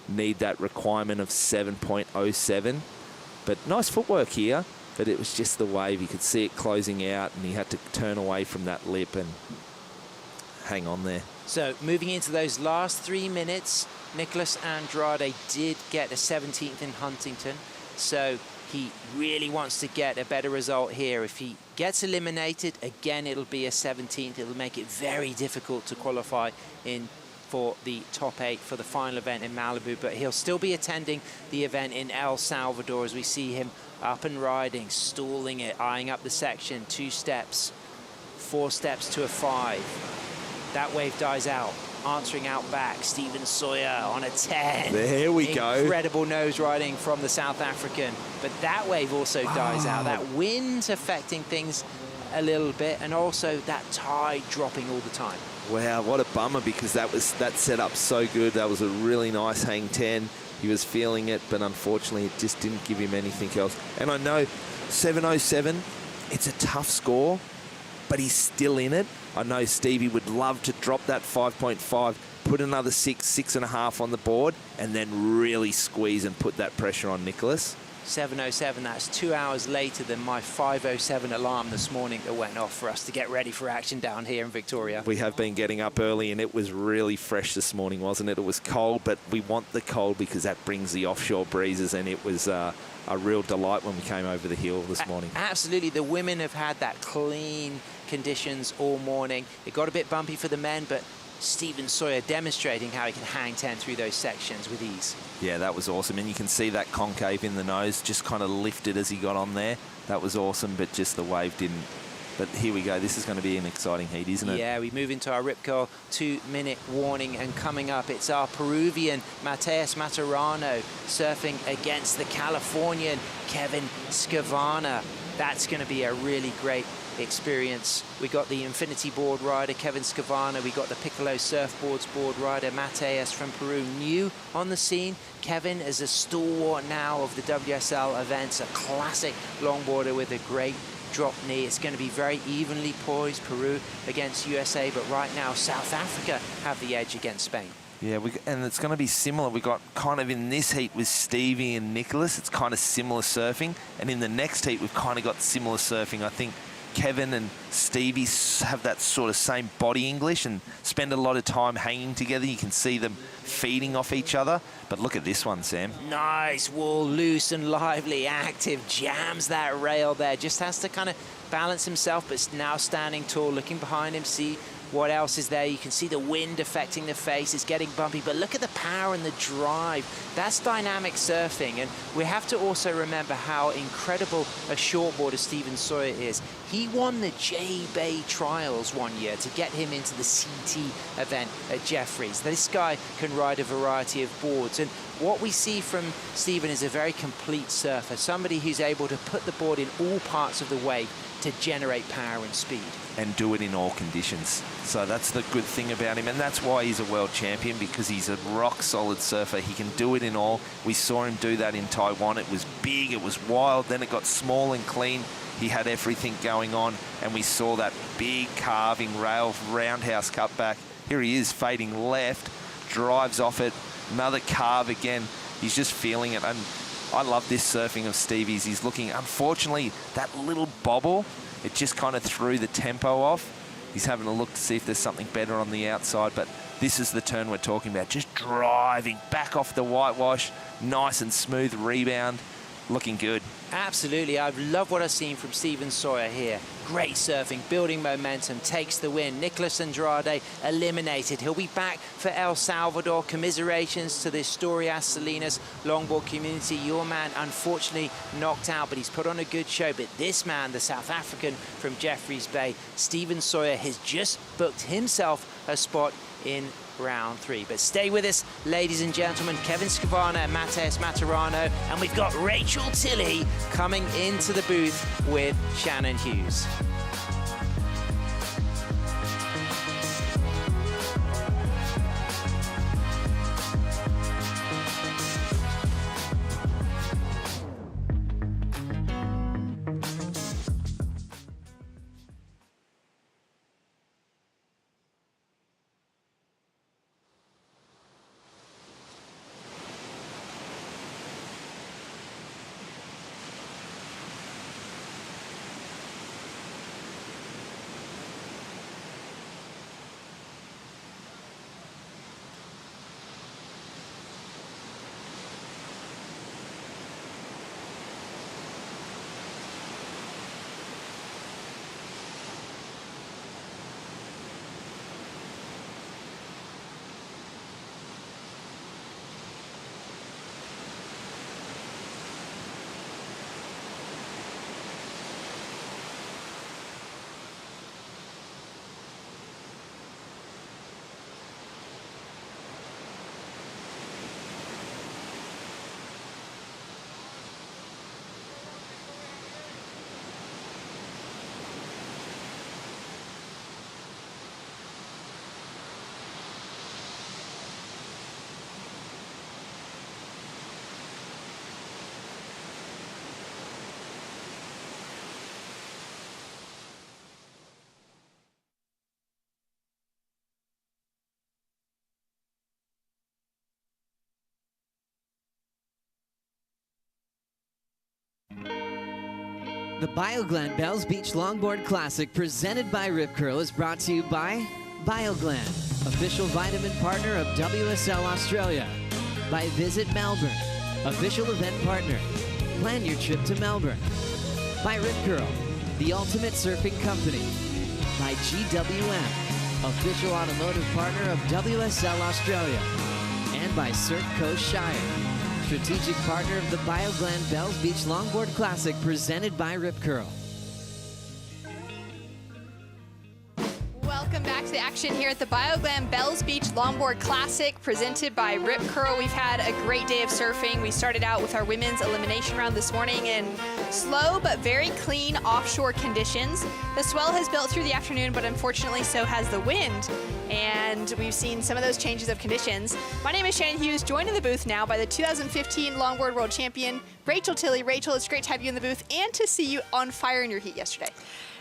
need that requirement of 7.07. But nice footwork here. But it was just the wave. You could see it closing out, and he had to turn away from that lip and hang on there. So moving into those last 3 minutes, Nicholas Andrade did get a 17th in Huntington. So he really wants to get a better result here. If he gets eliminated, again, it'll be a 17th. It'll make it very difficult to qualify in for the top 8 for the final event in Malibu, but he'll still be attending the event in El Salvador as we see him up and riding, stalling it, eyeing up the section, 2 steps, 4 steps to a 5. That wave dies out, answering out back, Stephen Sawyer on a 10. There we go. Incredible nose riding from the South African, but that wave also dies out. That wind's affecting things a little bit, and also that tide dropping all the time. Wow, what a bummer, because that set up so good. That was a really nice hang 10. He was feeling it, but unfortunately it just didn't give him anything else. And I know 707, it's a tough score, but he's still in it. I know Stevie would love to drop that 5.5, put another 6.5 on the board, and then really squeeze and put that pressure on Nicholas. 7:07, that's 2 hours later than my 5:07 alarm this morning that went off for us to get ready for action down here in Victoria. We have been getting up early, and it was really fresh this morning, wasn't it? It was cold, but we want the cold because that brings the offshore breezes, and it was a real delight when we came over the hill this morning. Absolutely. The women have had that clean conditions all morning. It got a bit bumpy for the men, but Stephen Sawyer demonstrating how he can hang 10 through those sections with ease. Yeah, that was awesome. And you can see that concave in the nose just kind of lifted as he got on there. That was awesome, but just the wave didn't. But here we go. This is going to be an exciting heat, isn't it? Yeah, we move into our Rip Curl 2-minute warning, and coming up, it's our Peruvian Mateus Maturano surfing against the Californian Kevin Skavana. That's going to be a really great experience. We got the Infinity board rider Kevin Skavana, we got the Piccolo surfboards board rider Mateus from Peru, new on the scene. Kevin is a stalwart now of the WSL events, a classic longboarder with a great drop knee. It's going to be very evenly poised, Peru against USA, but right now South Africa have the edge against Spain. Yeah, and it's going to be similar. We got kind of in this heat with Stevie and Nicholas, it's kind of similar surfing, and in the next heat we've kind of got similar surfing. I think Kevin and Stevie have that sort of same body English and spend a lot of time hanging together. You can see them feeding off each other. But look at this one, Sam. Nice wall, loose and lively, active, jams that rail there. Just has to kind of balance himself, but now standing tall, looking behind him, see what else is there. You can see the wind affecting the face. It's getting bumpy, but look at the power and the drive. That's dynamic surfing, and we have to also remember how incredible a shortboarder Stephen Sawyer is. He won the J-Bay Trials one year to get him into the CT event at Jeffreys. This guy can ride a variety of boards, and what we see from Stephen is a very complete surfer, somebody who's able to put the board in all parts of the wave to generate power and speed. And do it in all conditions. So that's the good thing about him, and that's why he's a world champion, because he's a rock-solid surfer. He can do it in all. We saw him do that in Taiwan. It was big, it was wild, then it got small and clean. He had everything going on, and we saw that big carving rail roundhouse cutback. Here he is fading left, drives off it, another carve again. He's just feeling it, and I love this surfing of Stevie's. He's looking, unfortunately, that little bobble, it just kind of threw the tempo off. He's having a look to see if there's something better on the outside, but this is the turn we're talking about. Just driving back off the whitewash, nice and smooth rebound, looking good. Absolutely, I love what I've seen from Stephen Sawyer here. Great surfing, building momentum, takes the win. Nicholas Andrade eliminated. He'll be back for El Salvador. Commiserations to the Historias Salinas longboard community. Your man, unfortunately, knocked out, but he's put on a good show. But this man, the South African from Jeffreys Bay, Stephen Sawyer, has just booked himself a spot in round 3. But stay with us, ladies and gentlemen. Kevin Skavana and Mateus Maturano, and we've got Rachel Tilley coming into the booth with Shannon Hughes. The Bioglan Bells Beach Longboard Classic presented by Rip Curl is brought to you by Bioglan, official vitamin partner of WSL Australia. By Visit Melbourne, official event partner. Plan your trip to Melbourne. By Rip Curl, the ultimate surfing company. By GWM, official automotive partner of WSL Australia. And by Surf Coast Shire, strategic partner of the Bioglan Bells Beach Longboard Classic presented by Rip Curl. Welcome back to the action here at the Bioglan Bells Beach Longboard Classic presented by Rip Curl. We've had a great day of surfing. We started out with our women's elimination round this morning in slow but very clean offshore conditions. The swell has built through the afternoon, but unfortunately so has the wind. And we've seen some of those changes of conditions. My name is Shannon Hughes, joined in the booth now by the 2015 Longboard World Champion, Rachel Tilley. Rachel, it's great to have you in the booth and to see you on fire in your heat yesterday.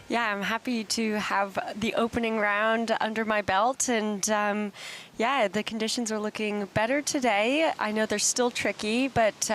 Yeah, I'm happy to have the opening round under my belt, and yeah, the conditions are looking better today. I know they're still tricky, but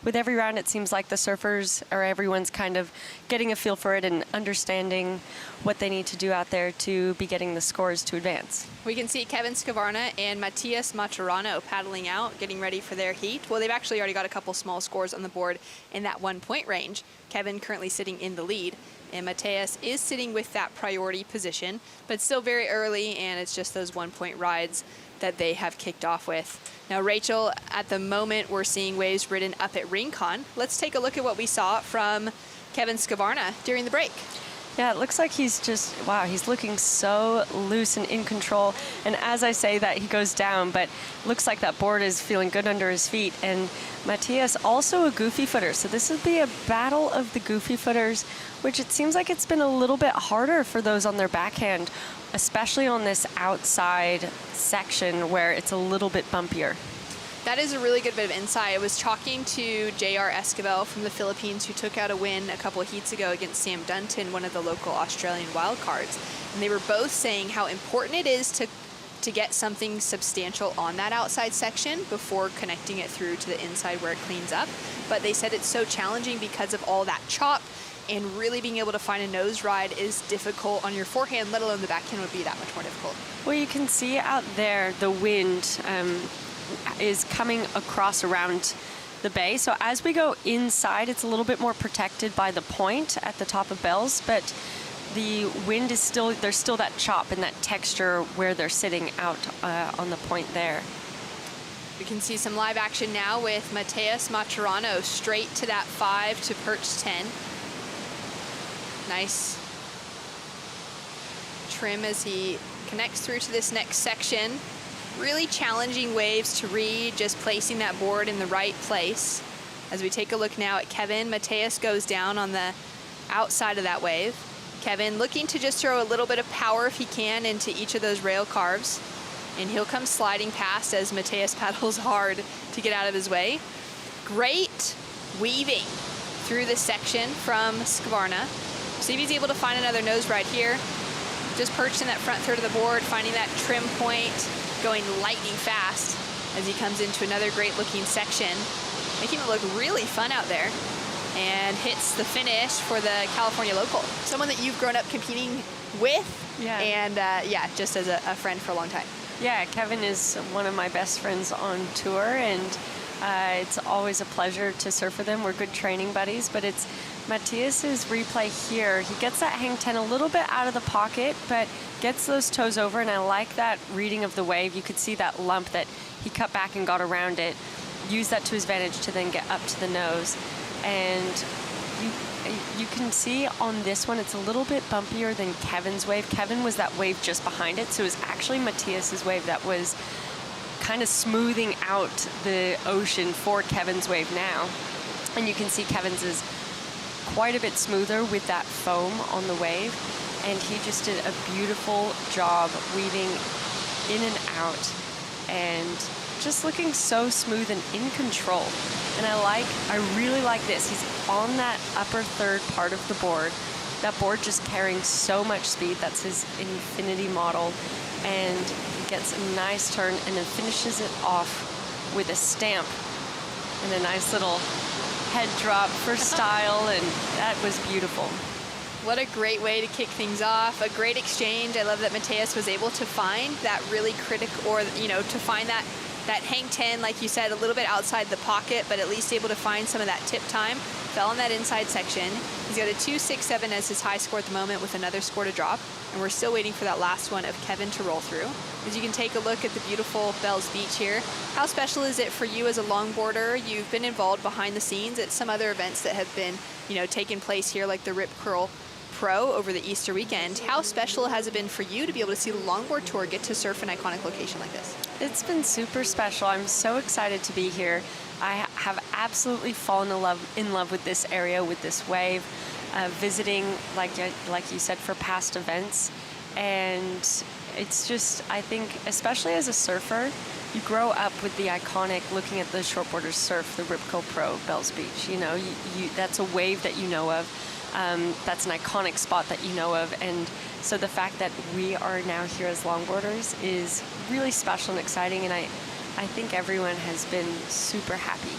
with every round it seems like the surfers or everyone's kind of getting a feel for it and understanding what they need to do out there to be getting the scores to advance. We can see Kevin Scavarna and Matías Maturano paddling out, getting ready for their heat. Well, they've actually already got a couple small scores on the board in that 1 point range. Kevin currently sitting in the lead, and Matías is sitting with that priority position, but still very early, and it's just those 1 point rides that they have kicked off with. Now, Rachel, at the moment, we're seeing waves ridden up at Rincon. Let's take a look at what we saw from Kevin Scavarna during the break. Yeah, it looks like he's just, wow, he's looking so loose and in control. And as I say that, he goes down, but looks like that board is feeling good under his feet. And Matías, also a goofy footer. So this would be a battle of the goofy footers, which it seems like it's been a little bit harder for those on their backhand, especially on this outside section where it's a little bit bumpier. That is a really good bit of insight. I was talking to J.R. Esquivel from the Philippines, who took out a win a couple of heats ago against Sam Dunton, one of the local Australian wildcards. And they were both saying how important it is to get something substantial on that outside section before connecting it through to the inside where it cleans up. But they said it's so challenging because of all that chop, and really being able to find a nose ride is difficult on your forehand, let alone the backhand would be that much more difficult. Well, you can see out there the wind is coming across around the bay. So as we go inside, it's a little bit more protected by the point at the top of Bells, but the wind is still, there's still that chop and that texture where they're sitting out on the point there. We can see some live action now with Matías Maturano straight to that 5 to perch 10. Nice trim as he connects through to this next section. Really challenging waves to read, just placing that board in the right place. As we take a look now at Kevin, Matías goes down on the outside of that wave. Kevin looking to just throw a little bit of power if he can into each of those rail carves. And he'll come sliding past as Matías paddles hard to get out of his way. Great weaving through this section from Scavarna. See if he's able to find another nose ride here. Just perched in that front third of the board, finding that trim point, going lightning fast as he comes into another great looking section, making it look really fun out there, and hits the finish for the California local. Someone that you've grown up competing with, yeah. And yeah, just as a friend for a long time. Yeah, Kevin is one of my best friends on tour, and it's always a pleasure to surf with him. We're good training buddies, but it's Matías's replay here. He gets that hang 10 a little bit out of the pocket, but gets those toes over, and I like that reading of the wave. You could see that lump that he cut back and got around it, used that to his advantage to then get up to the nose. And you can see on this one, it's a little bit bumpier than Kevin's wave. Kevin was that wave just behind it, so it was actually Matías's wave that was kind of smoothing out the ocean for Kevin's wave now. And you can see Kevin's is quite a bit smoother with that foam on the wave. And he just did a beautiful job weaving in and out and just looking so smooth and in control. And I really like this. He's on that upper third part of the board. That board just carrying so much speed. That's his infinity model. And he gets a nice turn and then finishes it off with a stamp and a nice little head drop for style, and that was beautiful. What a great way to kick things off. A great exchange. I love that Mateus was able to find that really critical, or, you know, to find that hang 10, like you said, a little bit outside the pocket, but at least able to find some of that tip time. Fell on that inside section. He's got a 2.67 as his high score at the moment, with another score to drop. And we're still waiting for that last one of Kevin to roll through. As you can take a look at the beautiful Bells Beach here. How special is it for you as a longboarder? You've been involved behind the scenes at some other events that have been, you know, taking place here, like the Rip Curl Pro over the Easter weekend. How special has it been for you to be able to see the Longboard Tour get to surf an iconic location like this? It's been super special. I'm so excited to be here. I have absolutely fallen in love with this area, with this wave, visiting, like you said, for past events. And it's just, I think, especially as a surfer, you grow up with the iconic, looking at the shortboarders surf, the Rip Curl Pro, Bells Beach. You know, that's a wave that you know of. That's an iconic spot that you know of. And so the fact that we are now here as longboarders is really special and exciting, and I think everyone has been super happy.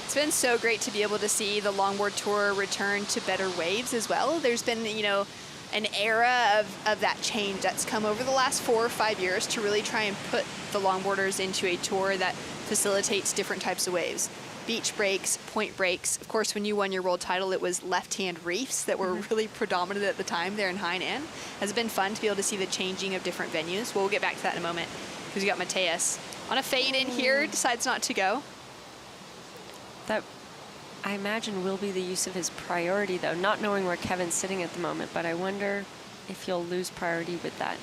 It's been so great to be able to see the Longboard Tour return to better waves as well. There's been, you know, an era of that change that's come over the last 4 or 5 years to really try and put the longboarders into a tour that facilitates different types of waves. Beach breaks, point breaks. Of course, when you won your world title, it was left-hand reefs that were really predominant at the time there in Hainan. Has been fun to be able to see the changing of different venues. We'll get back to that in a moment, because we got Mateus on a fade in here, decides not to go. That, I imagine, will be the use of his priority, though, not knowing where Kevin's sitting at the moment, but I wonder if he'll lose priority with that.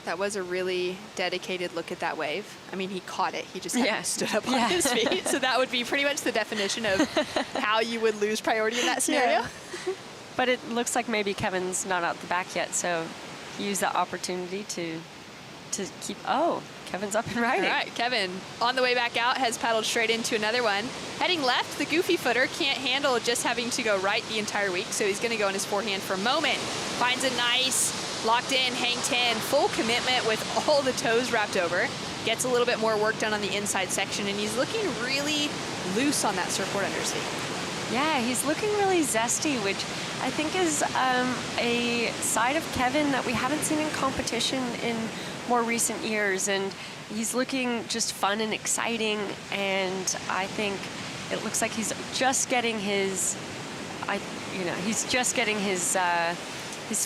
That was a really dedicated look at that wave. I mean, he caught it. He just hadn't stood up on his feet. So that would be pretty much the definition of how you would lose priority in that scenario. Yeah. But it looks like maybe Kevin's not out the back yet, so he used that opportunity to keep... Oh, Kevin's up and riding. All right, Kevin, on the way back out, has paddled straight into another one. Heading left, the goofy footer can't handle just having to go right the entire week, so he's going to go in his forehand for a moment. Finds a nice... locked in, hang 10, full commitment with all the toes wrapped over. Gets a little bit more work done on the inside section, and he's looking really loose on that surfboard undersea. Yeah, he's looking really zesty, which I think is a side of Kevin that we haven't seen in competition in more recent years. And he's looking just fun and exciting, and I think it looks like he's just getting his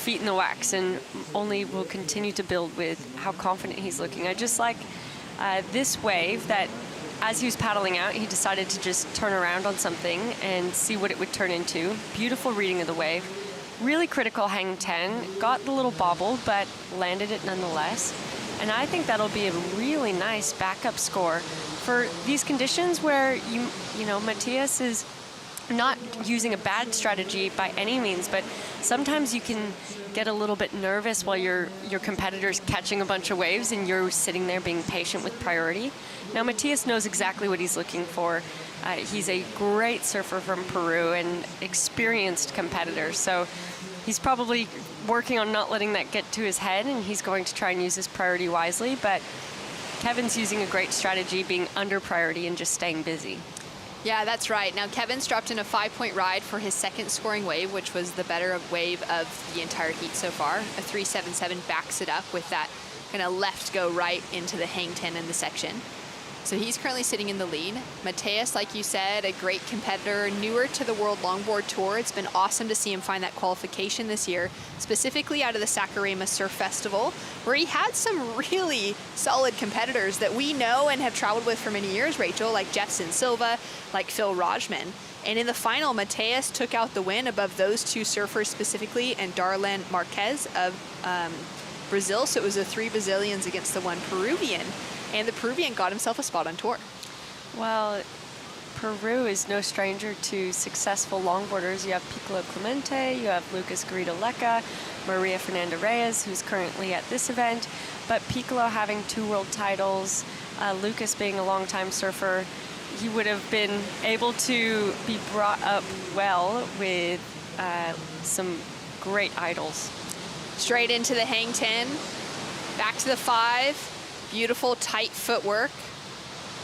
feet in the wax, and only will continue to build with how confident he's looking. I just like this wave that, as he was paddling out, he decided to just turn around on something and see what it would turn into. Beautiful reading of the wave. Really critical hang 10. Got the little bobble, but landed it nonetheless. And I think that'll be a really nice backup score for these conditions where, you know, Mateus is not using a bad strategy by any means, but sometimes you can get a little bit nervous while your competitor's catching a bunch of waves and you're sitting there being patient with priority. Now, Mateus knows exactly what he's looking for. He's a great surfer from Peru and experienced competitor, so he's probably working on not letting that get to his head, and he's going to try and use his priority wisely, but Kevin's using a great strategy, being under priority and just staying busy. Yeah, that's right. Now, Kevin's dropped in a 5-point ride for his second scoring wave, which was the better wave of the entire heat so far. A 3.77 backs it up with that kind of left go right into the hang 10 in the section. So he's currently sitting in the lead. Mateus, like you said, a great competitor, newer to the World Longboard Tour. It's been awesome to see him find that qualification this year, specifically out of the Saquarema Surf Festival, where he had some really solid competitors that we know and have traveled with for many years, Rachel, like Jefferson Silva, like Phil Rajman. And in the final, Mateus took out the win above those two surfers specifically, and Darlan Marquez of Brazil. So it was the 3 Brazilians against the 1 Peruvian. And the Peruvian got himself a spot on tour. Well, Peru is no stranger to successful longboarders. You have Piccolo Clemente, you have Lucas Garrido Leca, Maria Fernanda Reyes, who's currently at this event. But Piccolo having 2 world titles, Lucas being a longtime surfer, he would have been able to be brought up well with some great idols. Straight into the hang 10, back to the 5. Beautiful, tight footwork.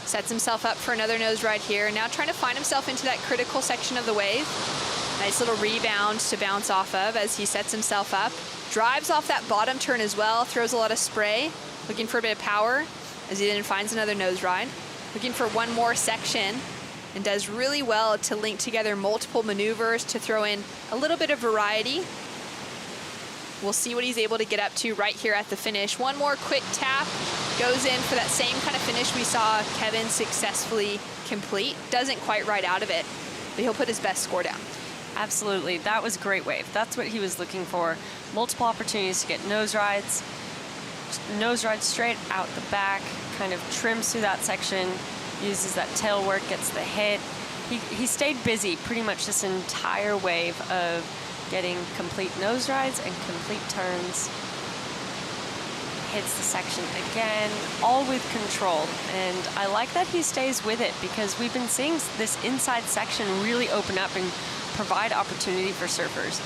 Sets himself up for another nose ride here. Now trying to find himself into that critical section of the wave. Nice little rebound to bounce off of as he sets himself up. Drives off that bottom turn as well, throws a lot of spray, looking for a bit of power as he then finds another nose ride. Looking for one more section and does really well to link together multiple maneuvers to throw in a little bit of variety. We'll see what he's able to get up to right here at the finish. One more quick tap, goes in for that same kind of finish we saw Kevin successfully complete. Doesn't quite ride out of it, but he'll put his best score down. Absolutely, that was a great wave. That's what he was looking for. Multiple opportunities to get nose rides. Nose ride straight out the back, kind of trims through that section, uses that tail work, gets the hit. He stayed busy pretty much this entire wave of getting complete nose rides and complete turns. Hits the section again, all with control. And I like that he stays with it because we've been seeing this inside section really open up and provide opportunity for surfers.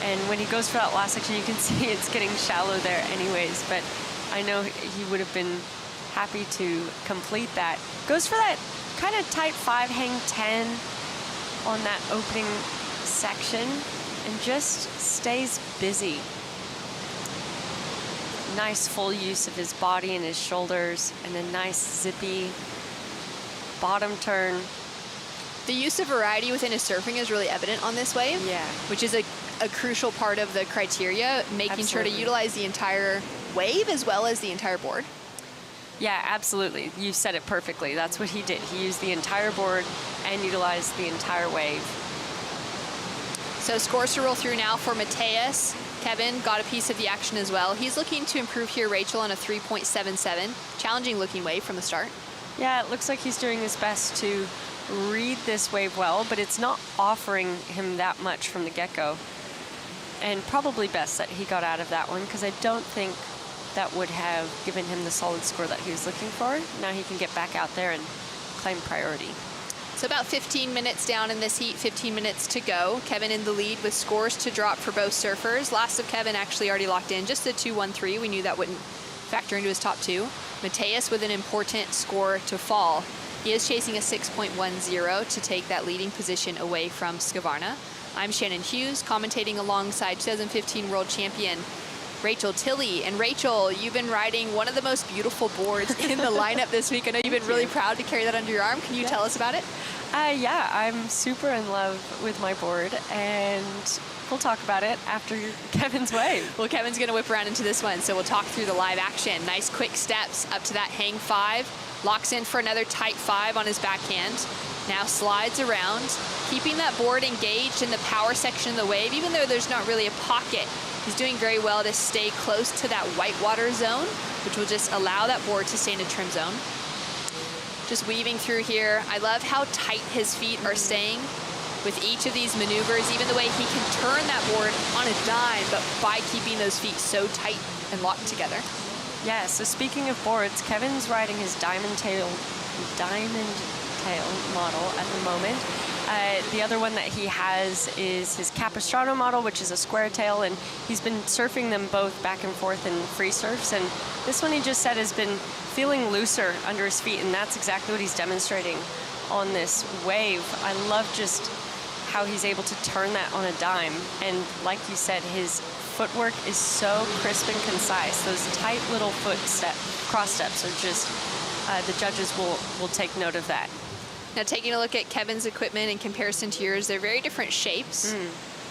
And when he goes for that last section, you can see it's getting shallow there anyways, but I know he would have been happy to complete that. Goes for that kind of tight 5 hang 10 on that opening section and just stays busy. Nice full use of his body and his shoulders and a nice zippy bottom turn. The use of variety within his surfing is really evident on this wave. Yeah. Which is a crucial part of the criteria, making sure to utilize the entire wave as well as the entire board. Yeah, absolutely. You said it perfectly. That's what he did. He used the entire board and utilized the entire wave. So scores to roll through now for Mateus. Kevin got a piece of the action as well. He's looking to improve here, Rachel, on a 3.77. Challenging looking wave from the start. Yeah, it looks like he's doing his best to read this wave well, but it's not offering him that much from the get-go. And probably best that he got out of that one because I don't think that would have given him the solid score that he was looking for. Now he can get back out there and claim priority. So about 15 minutes down in this heat, 15 minutes to go. Kevin in the lead with scores to drop for both surfers. Last of Kevin actually already locked in, just a 2-1-3. We knew that wouldn't factor into his top two. Mateus with an important score to fall. He is chasing a 6.10 to take that leading position away from Skvarna. I'm Shannon Hughes, commentating alongside 2015 world champion Rachel Tilley. And Rachel, you've been riding one of the most beautiful boards in the lineup this week. I know you've been really proud to carry that under your arm. Can you tell us about it? Yeah, I'm super in love with my board, and we'll talk about it after Kevin's wave. Well, Kevin's going to whip around into this one, so we'll talk through the live action. Nice quick steps up to that hang 5. Locks in for another tight 5 on his backhand. Now slides around, keeping that board engaged in the power section of the wave, even though there's not really a pocket. He's doing very well to stay close to that whitewater zone, which will just allow that board to stay in a trim zone. Just weaving through here. I love how tight his feet are staying with each of these maneuvers, even the way he can turn that board on a dime, but by keeping those feet so tight and locked together. Yeah, so speaking of boards, Kevin's riding his diamond tail model at the moment. The other one that he has is his Capistrano model, which is a square tail, and he's been surfing them both back and forth in free surfs. And this one, he just said, has been feeling looser under his feet, and that's exactly what he's demonstrating on this wave. I love just how he's able to turn that on a dime. And like you said, his footwork is so crisp and concise. Those tight little cross steps are just, the judges will take note of that. Now taking a look at Kevin's equipment in comparison to yours, they're very different shapes.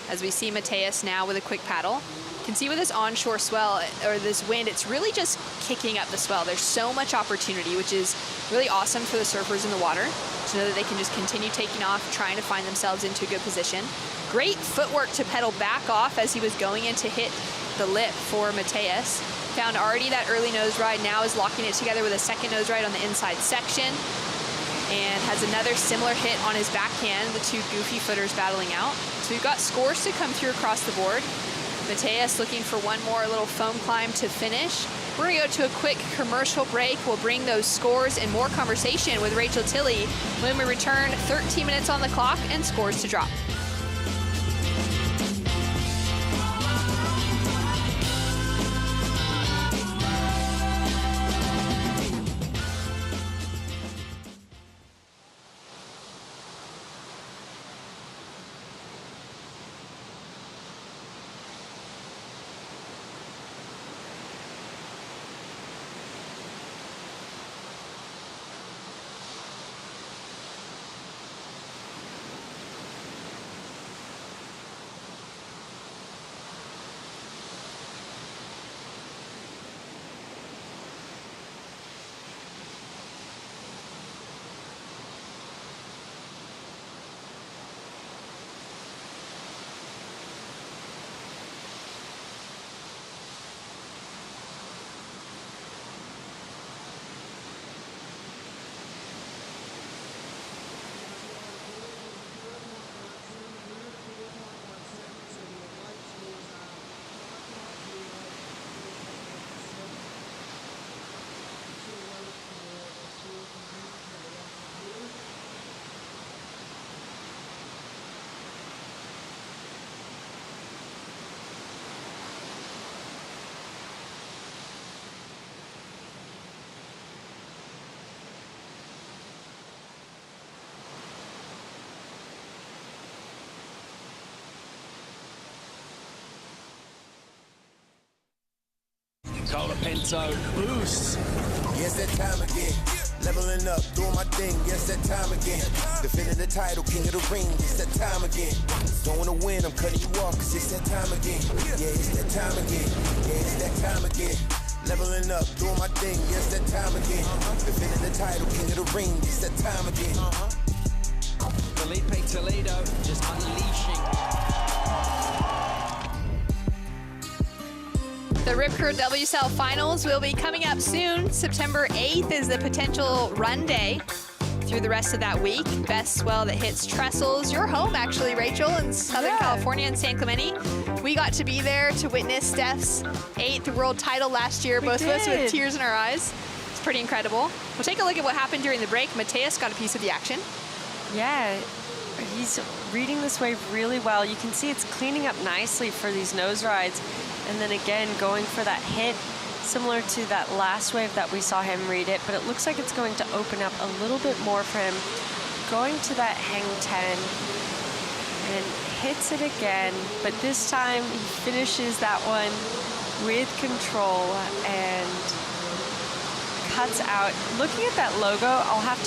As we see Mateus now with a quick paddle. You can see with this onshore swell, or this wind, it's really just kicking up the swell. There's so much opportunity, which is really awesome for the surfers in the water to know that they can just continue taking off, trying to find themselves into a good position. Great footwork to pedal back off as he was going in to hit the lip for Mateus. Found already that early nose ride, now is locking it together with a second nose ride on the inside section. And has another similar hit on his backhand, the two goofy footers battling out. So we've got scores to come through across the board. Mateus looking for one more little foam climb to finish. We're gonna go to a quick commercial break. We'll bring those scores and more conversation with Rachel Tilley when we return. 13 minutes on the clock and scores to drop. Pinto, boost. Yes, that time again. Leveling up, doing my thing, yes, that time again. Defending the title, king of the ring, it's that time again. Don't wanna win, I'm cutting you off, cause it's that time again. Yeah, it's that time again. Yeah, it's that time again. Leveling up, doing my thing, yes, that time again. Defending the title, king of the ring, it's that time again. Felipe Toledo, just unleashing. The Rip Curl WSL Finals will be coming up soon. September 8th is the potential run day through the rest of that week. Best swell that hits trestles. Your home, actually, Rachel, in Southern California in San Clemente. We got to be there to witness Steph's 8th world title last year, both of us with tears in our eyes. It's pretty incredible. We'll take a look at what happened during the break. Mateus got a piece of the action. Yeah, he's reading this wave really well. You can see it's cleaning up nicely for these nose rides. And then again, going for that hit, similar to that last wave that we saw him read it, but it looks like it's going to open up a little bit more for him. Going to that hang 10 and hits it again, but this time he finishes that one with control and cuts out. Looking at that logo, I'll have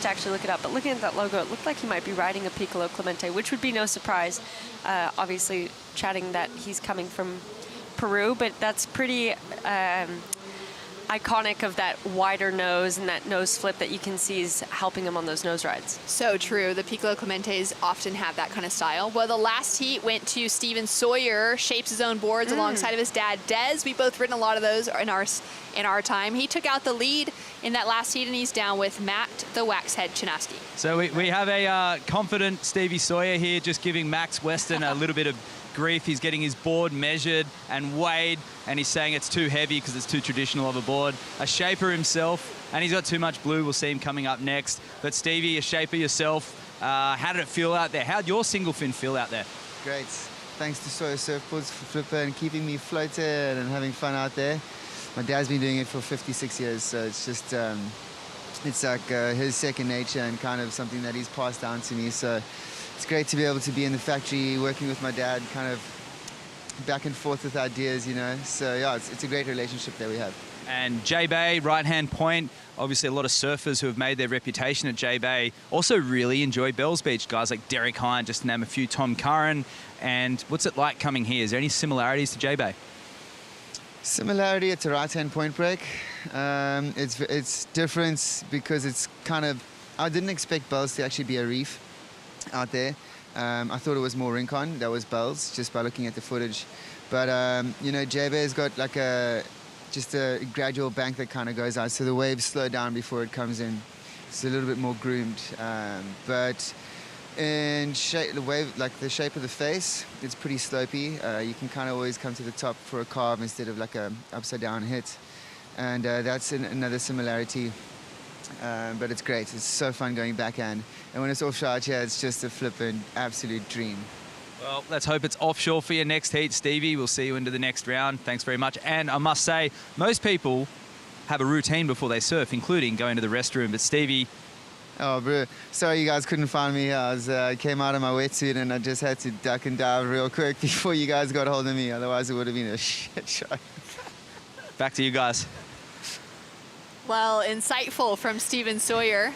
to actually look it up, but looking at that logo, it looked like he might be riding a Piccolo Clemente, which would be no surprise. Obviously, chatting that he's coming from Peru, but that's pretty iconic of that wider nose and that nose flip that you can see is helping him on those nose rides. So true. The Piccolo Clementes often have that kind of style. Well, the last heat went to Steven Sawyer, shapes his own boards alongside of his dad, Dez. We both ridden a lot of those in our time. He took out the lead in that last heat, and he's down with Matt the Waxhead Chinaski. So we have a confident Stevie Sawyer here, just giving Max Weston a little bit of grief. He's getting his board measured and weighed, and he's saying it's too heavy because it's too traditional of a board. A shaper himself, and he's got too much blue. We'll see him coming up next. But Stevie, a shaper yourself, how did it feel out there? How'd your single fin feel out there? Great. Thanks to Sawyer Surfboards for flipping and keeping me floated and having fun out there. My dad's been doing it for 56 years, so it's just, it's like his second nature and kind of something that he's passed down to me. So it's great to be able to be in the factory working with my dad, kind of back and forth with ideas, you know. So yeah, it's a great relationship that we have. And J-Bay, right-hand point, obviously a lot of surfers who have made their reputation at J-Bay also really enjoy Bells Beach. Guys like Derek Hine, just to name a few, Tom Curran. And what's it like coming here? Is there any similarities to J-Bay? Similarity, it's a right-hand point break. It's different because it's kind of, I didn't expect Bells to actually be a reef out there. I thought it was more Rincon that was Bells, just by looking at the footage. But, you know, J-Bay's got like just a gradual bank that kind of goes out, so the waves slow down before it comes in. It's a little bit more groomed. But in shape, the wave, like the shape of the face, it's pretty slopey. You can kind of always come to the top for a carve instead of like a upside down hit. And that's another similarity. But it's great. It's so fun going backhand. And when it's offshore out here, it's just a flippin' absolute dream. Well, let's hope it's offshore for your next heat, Stevie. We'll see you into the next round. Thanks very much. And I must say, most people have a routine before they surf, including going to the restroom. But Stevie... Oh, bro. Sorry you guys couldn't find me. I came out of my wetsuit and I just had to duck and dive real quick before you guys got hold of me. Otherwise, it would have been a shit show. Back to you guys. Well, insightful from Steven Sawyer.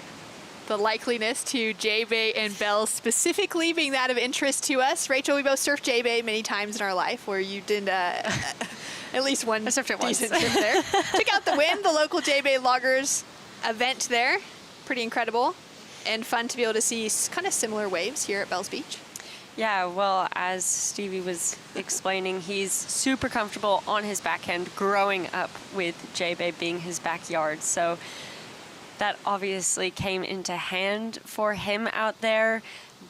The likeliness to J-Bay and Bells specifically being that of interest to us. Rachel, we both surfed J-Bay many times in our life, where you did at least one decent trip there. Took out the win, the local J-Bay Loggers event there. Pretty incredible and fun to be able to see kind of similar waves here at Bells Beach. Yeah, well, as Stevie was explaining, he's super comfortable on his backhand, growing up with J-Bay being his backyard. So that obviously came into hand for him out there,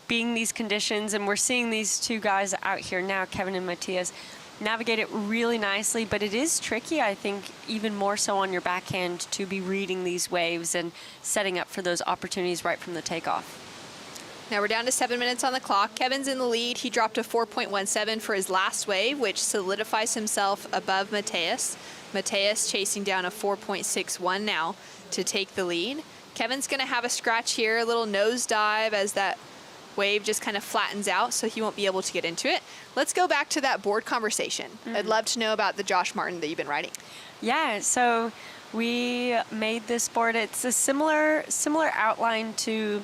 being these conditions. And we're seeing these two guys out here now, Kevin and Matthias, navigate it really nicely. But it is tricky, I think, even more so on your backhand to be reading these waves and setting up for those opportunities right from the takeoff. Now we're down to 7 minutes on the clock. Kevin's in the lead. He dropped a 4.17 for his last wave, which solidifies himself above Matthias. Matthias chasing down a 4.61 now to take the lead. Kevin's going to have a scratch here, a little nose dive as that wave just kind of flattens out, so he won't be able to get into it. Let's go back to that board conversation. I'd love to know about the Josh Martin that you've been riding. Yeah, so we made this board. It's a similar outline to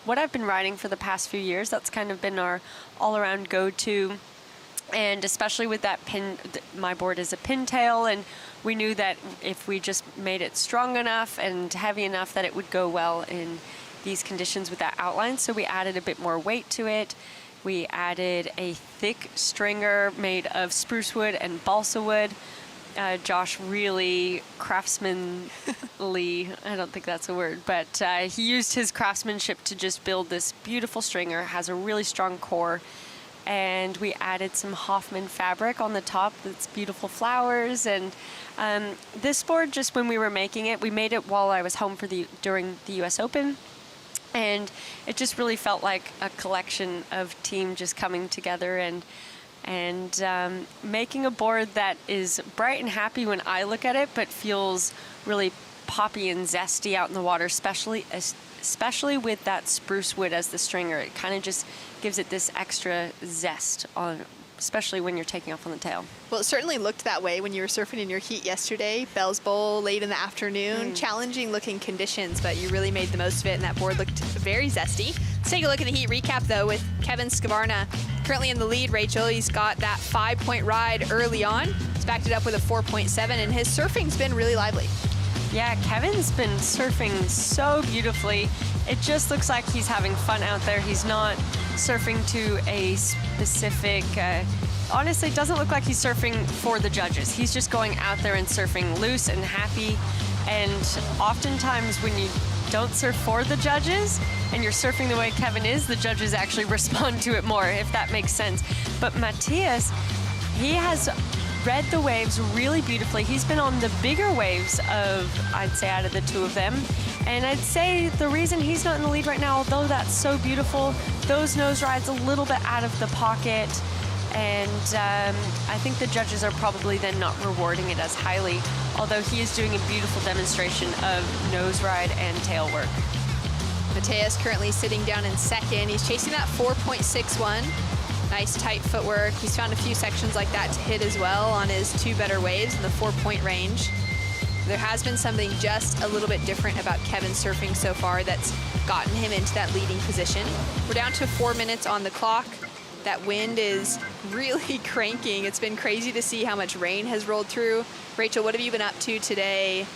what I've been riding for the past few years. That's kind of been our all-around go-to, and especially with that pin, my board is a pintail, and we knew that if we just made it strong enough and heavy enough that it would go well in these conditions with that outline. So we added a bit more weight to it. We added a thick stringer made of spruce wood and balsa wood. Josh really craftsmanly, I don't think that's a word, but he used his craftsmanship to just build this beautiful stringer. It has a really strong core, and we added some Hoffman fabric on the top that's beautiful flowers. And this board, just when we were making it, we made it while I was home during the US Open, and it just really felt like a collection of team just coming together and making a board that is bright and happy when I look at it, but feels really poppy and zesty out in the water, especially with that spruce wood as the stringer. It kind of just gives it this extra zest, especially when you're taking off on the tail. Well, it certainly looked that way when you were surfing in your heat yesterday. Bells Bowl, late in the afternoon, challenging looking conditions, but you really made the most of it, and that board looked very zesty. Let's take a look at the heat recap, though, with Kevin Skavarna currently in the lead. Rachel, he's got that 5-point ride early on. He's backed it up with a 4.7, and his surfing's been really lively. Yeah, Kevin's been surfing so beautifully. It just looks like he's having fun out there. He's not surfing to a specific, honestly, it doesn't look like he's surfing for the judges. He's just going out there and surfing loose and happy. And oftentimes when you don't surf for the judges and you're surfing the way Kevin is, the judges actually respond to it more, if that makes sense. But Matthias, he has read the waves really beautifully. He's been on the bigger waves I'd say, out of the two of them. And I'd say the reason he's not in the lead right now, although that's so beautiful, those nose rides a little bit out of the pocket. And I think the judges are probably then not rewarding it as highly, although he is doing a beautiful demonstration of nose ride and tail work. Mateus currently sitting down in second. He's chasing that 4.61. Nice tight footwork. He's found a few sections like that to hit as well on his two better waves in the 4-point range. There has been something just a little bit different about Kevin's surfing so far that's gotten him into that leading position. We're down to 4 minutes on the clock. That wind is really cranking. It's been crazy to see how much rain has rolled through. Rachel, what have you been up to today,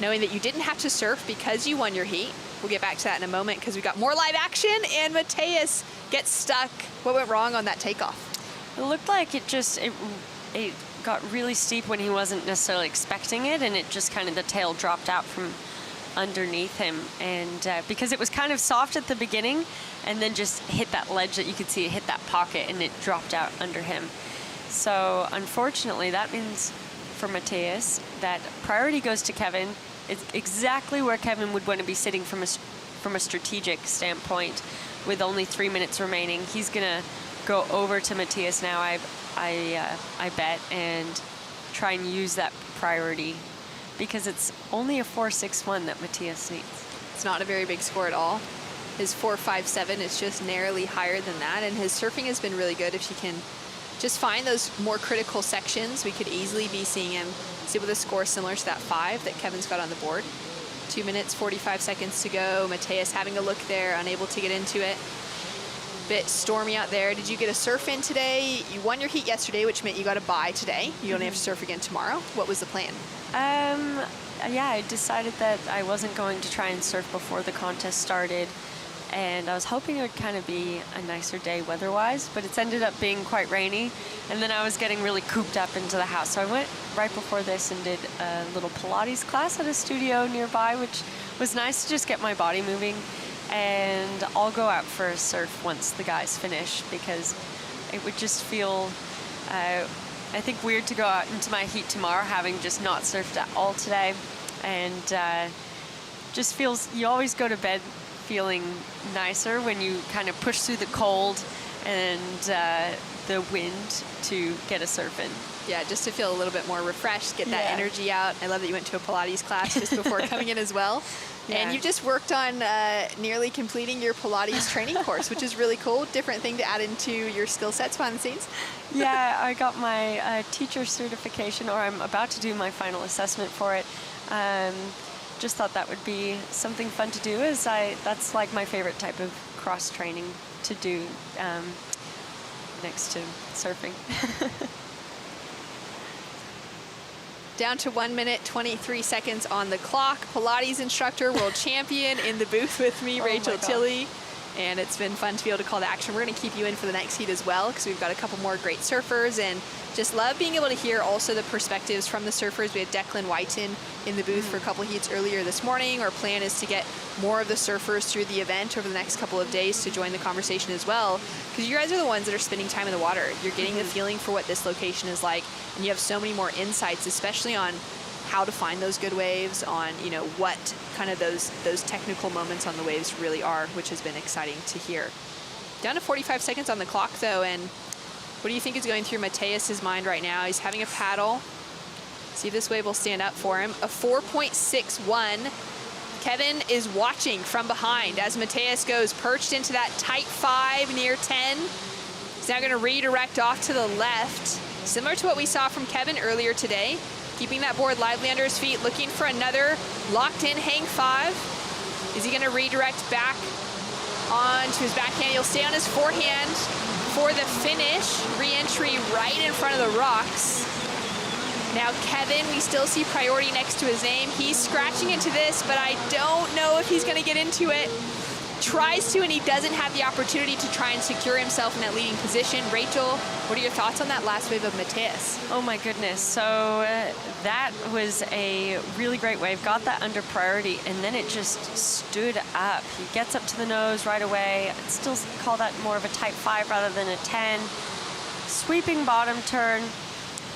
knowing that you didn't have to surf because you won your heat? We'll get back to that in a moment because we've got more live action, and Mateus gets stuck. What went wrong on that takeoff? It looked like it got really steep when he wasn't necessarily expecting it, and it just kind of, the tail dropped out from underneath him. And because it was kind of soft at the beginning and then just hit that ledge that you could see, it hit that pocket, and it dropped out under him. So unfortunately, that means for Mateus that priority goes to Kevin. It's exactly where Kevin would want to be sitting from a strategic standpoint. With only 3 minutes remaining, he's gonna go over to Mateus now, I bet, and try and use that priority, because it's only a 4.61 that Mateus needs. It's not a very big score at all. His 4.57 is just narrowly higher than that, and his surfing has been really good. If he can just find those more critical sections, we could easily be seeing him sit with a score similar to that 5 that Kevin's got on the board. 2 minutes, 45 seconds to go. Mateus having a look there, unable to get into it. Bit stormy out there. Did you get a surf in today? You won your heat yesterday, which meant you got a bye today. You only have to surf again tomorrow. What was the plan? Yeah, I decided that I wasn't going to try and surf before the contest started, and I was hoping it would kind of be a nicer day weather-wise, but it's ended up being quite rainy, and then I was getting really cooped up into the house. So I went right before this and did a little Pilates class at a studio nearby, which was nice to just get my body moving. And I'll go out for a surf once the guys finish, because it would just feel, I think, weird to go out into my heat tomorrow having just not surfed at all today. And just feels, you always go to bed feeling nicer when you kind of push through the cold and the wind to get a surf in. Yeah, just to feel a little bit more refreshed, get that energy out. I love that you went to a Pilates class just before coming in as well. And you just worked on nearly completing your Pilates training course, which is really cool. Different thing to add into your skill sets behind the scenes. Yeah, I got my teacher certification, or I'm about to do my final assessment for it. Just thought that would be something fun to do, as that's like my favorite type of cross training to do next to surfing. Down to 1 minute, 23 seconds on the clock. Pilates instructor, world champion in the booth with me, Rachel Tilley. And it's been fun to be able to call to action. We're going to keep you in for the next heat as well, because we've got a couple more great surfers, and just love being able to hear also the perspectives from the surfers. We had Declan Whiten in the booth for a couple heats earlier this morning. Our plan is to get more of the surfers through the event over the next couple of days to join the conversation as well, because you guys are the ones that are spending time in the water. You're getting the feeling for what this location is like, and you have so many more insights, especially on how to find those good waves, on what kind of those technical moments on the waves really are, which has been exciting to hear. Down to 45 seconds on the clock though, and what do you think is going through Mateus's mind right now? He's having a paddle. See if this wave will stand up for him. A 4.61. Kevin is watching from behind as Mateus goes perched into that tight 5 near 10. He's now going to redirect off to the left, similar to what we saw from Kevin earlier today. Keeping that board lively under his feet, looking for another locked in hang 5. Is he going to redirect back onto his backhand? He'll stay on his forehand for the finish. Re-entry right in front of the rocks. Now Kevin, we still see priority next to his aim. He's scratching into this, but I don't know if he's going to get into it. Tries to, and he doesn't have the opportunity to try and secure himself in that leading position. Rachel, what are your thoughts on that last wave of Mateus? Oh my goodness. So that was a really great wave. Got that under priority, and then it just stood up. He gets up to the nose right away. I'd still call that more of a type 5 rather than a 10. Sweeping bottom turn,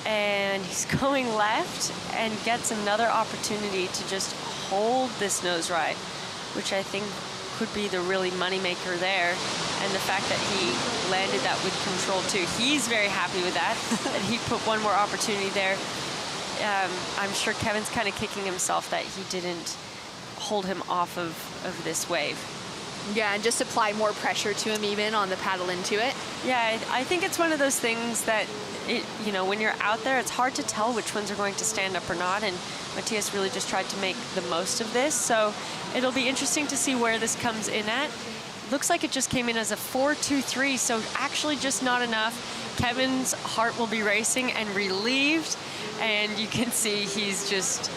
and he's going left and gets another opportunity to just hold this nose right, which I think could be the really moneymaker there. And the fact that he landed that with control too. He's very happy with that, that he put one more opportunity there. I'm sure Kevin's kind of kicking himself that he didn't hold him off of this wave. Yeah, and just apply more pressure to him even on the paddle into it. Yeah, I think it's one of those things that, when you're out there, it's hard to tell which ones are going to stand up or not, and Mateus really just tried to make the most of this, so it'll be interesting to see where this comes in at. Looks like it just came in as a 4.23, so actually just not enough. Kevin's heart will be racing and relieved, and you can see he's just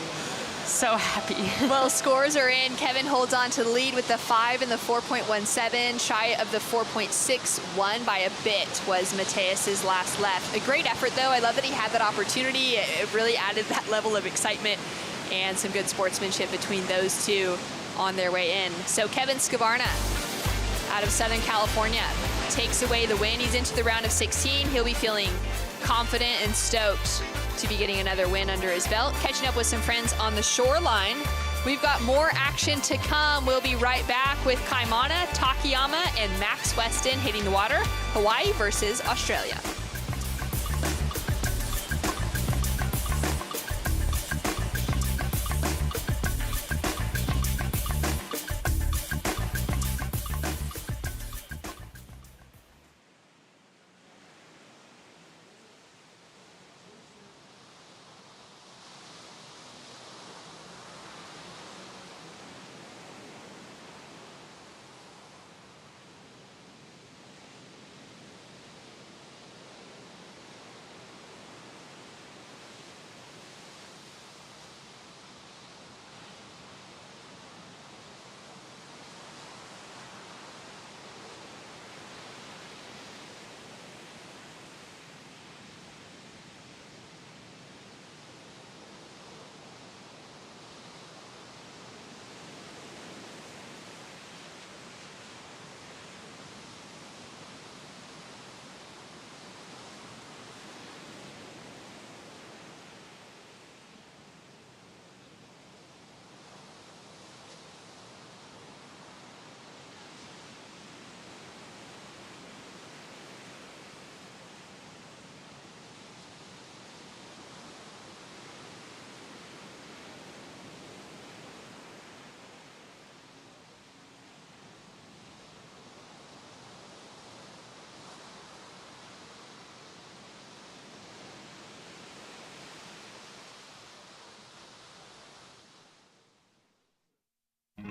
so happy. Well, scores are in. Kevin holds on to the lead with the 5 and the 4.17. Shy of the 4.61 by a bit was Mateus's last left. A great effort, though. I love that he had that opportunity. It really added that level of excitement and some good sportsmanship between those two on their way in. So Kevin Skavarna out of Southern California takes away the win. He's into the round of 16. He'll be feeling confident and stoked to be getting another win under his belt. Catching up with some friends on the shoreline. We've got more action to come. We'll be right back with Kaimana, Takayama, and Max Weston hitting the water. Hawaii versus Australia.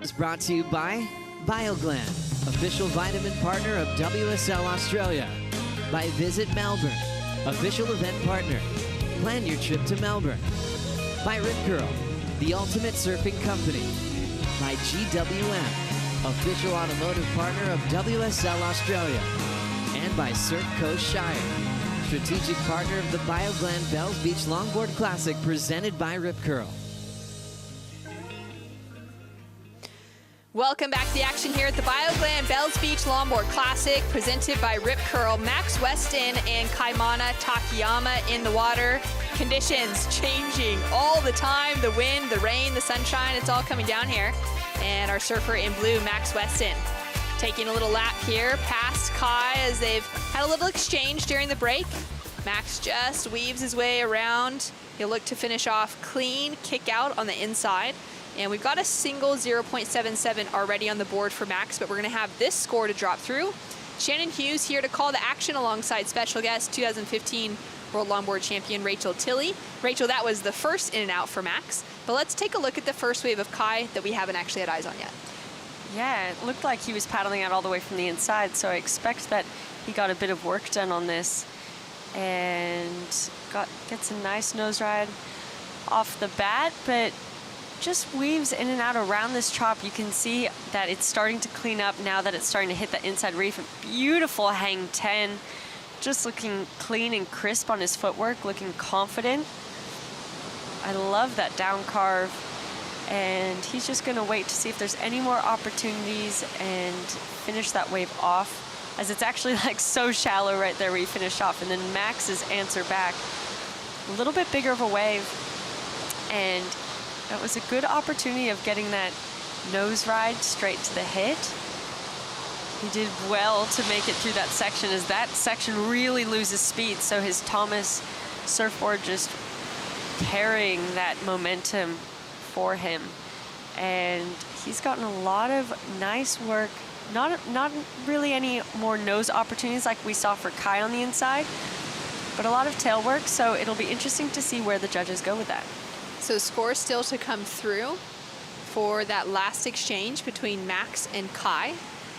is brought to you by Bioglan, official vitamin partner of WSL Australia. By Visit Melbourne, official event partner. Plan your trip to Melbourne. By Rip Curl, the ultimate surfing company. By GWM, official automotive partner of WSL Australia. And by Surf Coast Shire, strategic partner of the Bioglan Bells Beach Longboard Classic presented by Rip Curl. Welcome back to the action here at the Bioglan Bells Beach Longboard Classic, presented by Rip Curl. Max Weston and Kaimana Takayama in the water. Conditions changing all the time. The wind, the rain, the sunshine, it's all coming down here. And our surfer in blue, Max Weston, taking a little lap here past Kai as they've had a little exchange during the break. Max just weaves his way around. He'll look to finish off clean, kick out on the inside. And we've got a single 0.77 already on the board for Max, but we're gonna have this score to drop through. Shannon Hughes here to call the action alongside special guest 2015 World Longboard Champion Rachel Tilley. Rachel, that was the first in and out for Max, but let's take a look at the first wave of Kai that we haven't actually had eyes on yet. Yeah, it looked like he was paddling out all the way from the inside, so I expect that he got a bit of work done on this and gets a nice nose ride off the bat, but just weaves in and out around this chop. You can see that it's starting to clean up now that it's starting to hit the inside reef. Beautiful hang 10, just looking clean and crisp on his footwork, looking confident. I love that down carve, and he's just gonna wait to see if there's any more opportunities and finish that wave off, as it's actually like so shallow right there where you finish off. And then Max's answer back, a little bit bigger of a wave, and that was a good opportunity of getting that nose ride straight to the hit. He did well to make it through that section, as that section really loses speed. So his Thomas surfboard just carrying that momentum for him. And he's gotten a lot of nice work. Not really any more nose opportunities like we saw for Kai on the inside, but a lot of tail work. So it'll be interesting to see where the judges go with that. So scores still to come through for that last exchange between Max and Kai.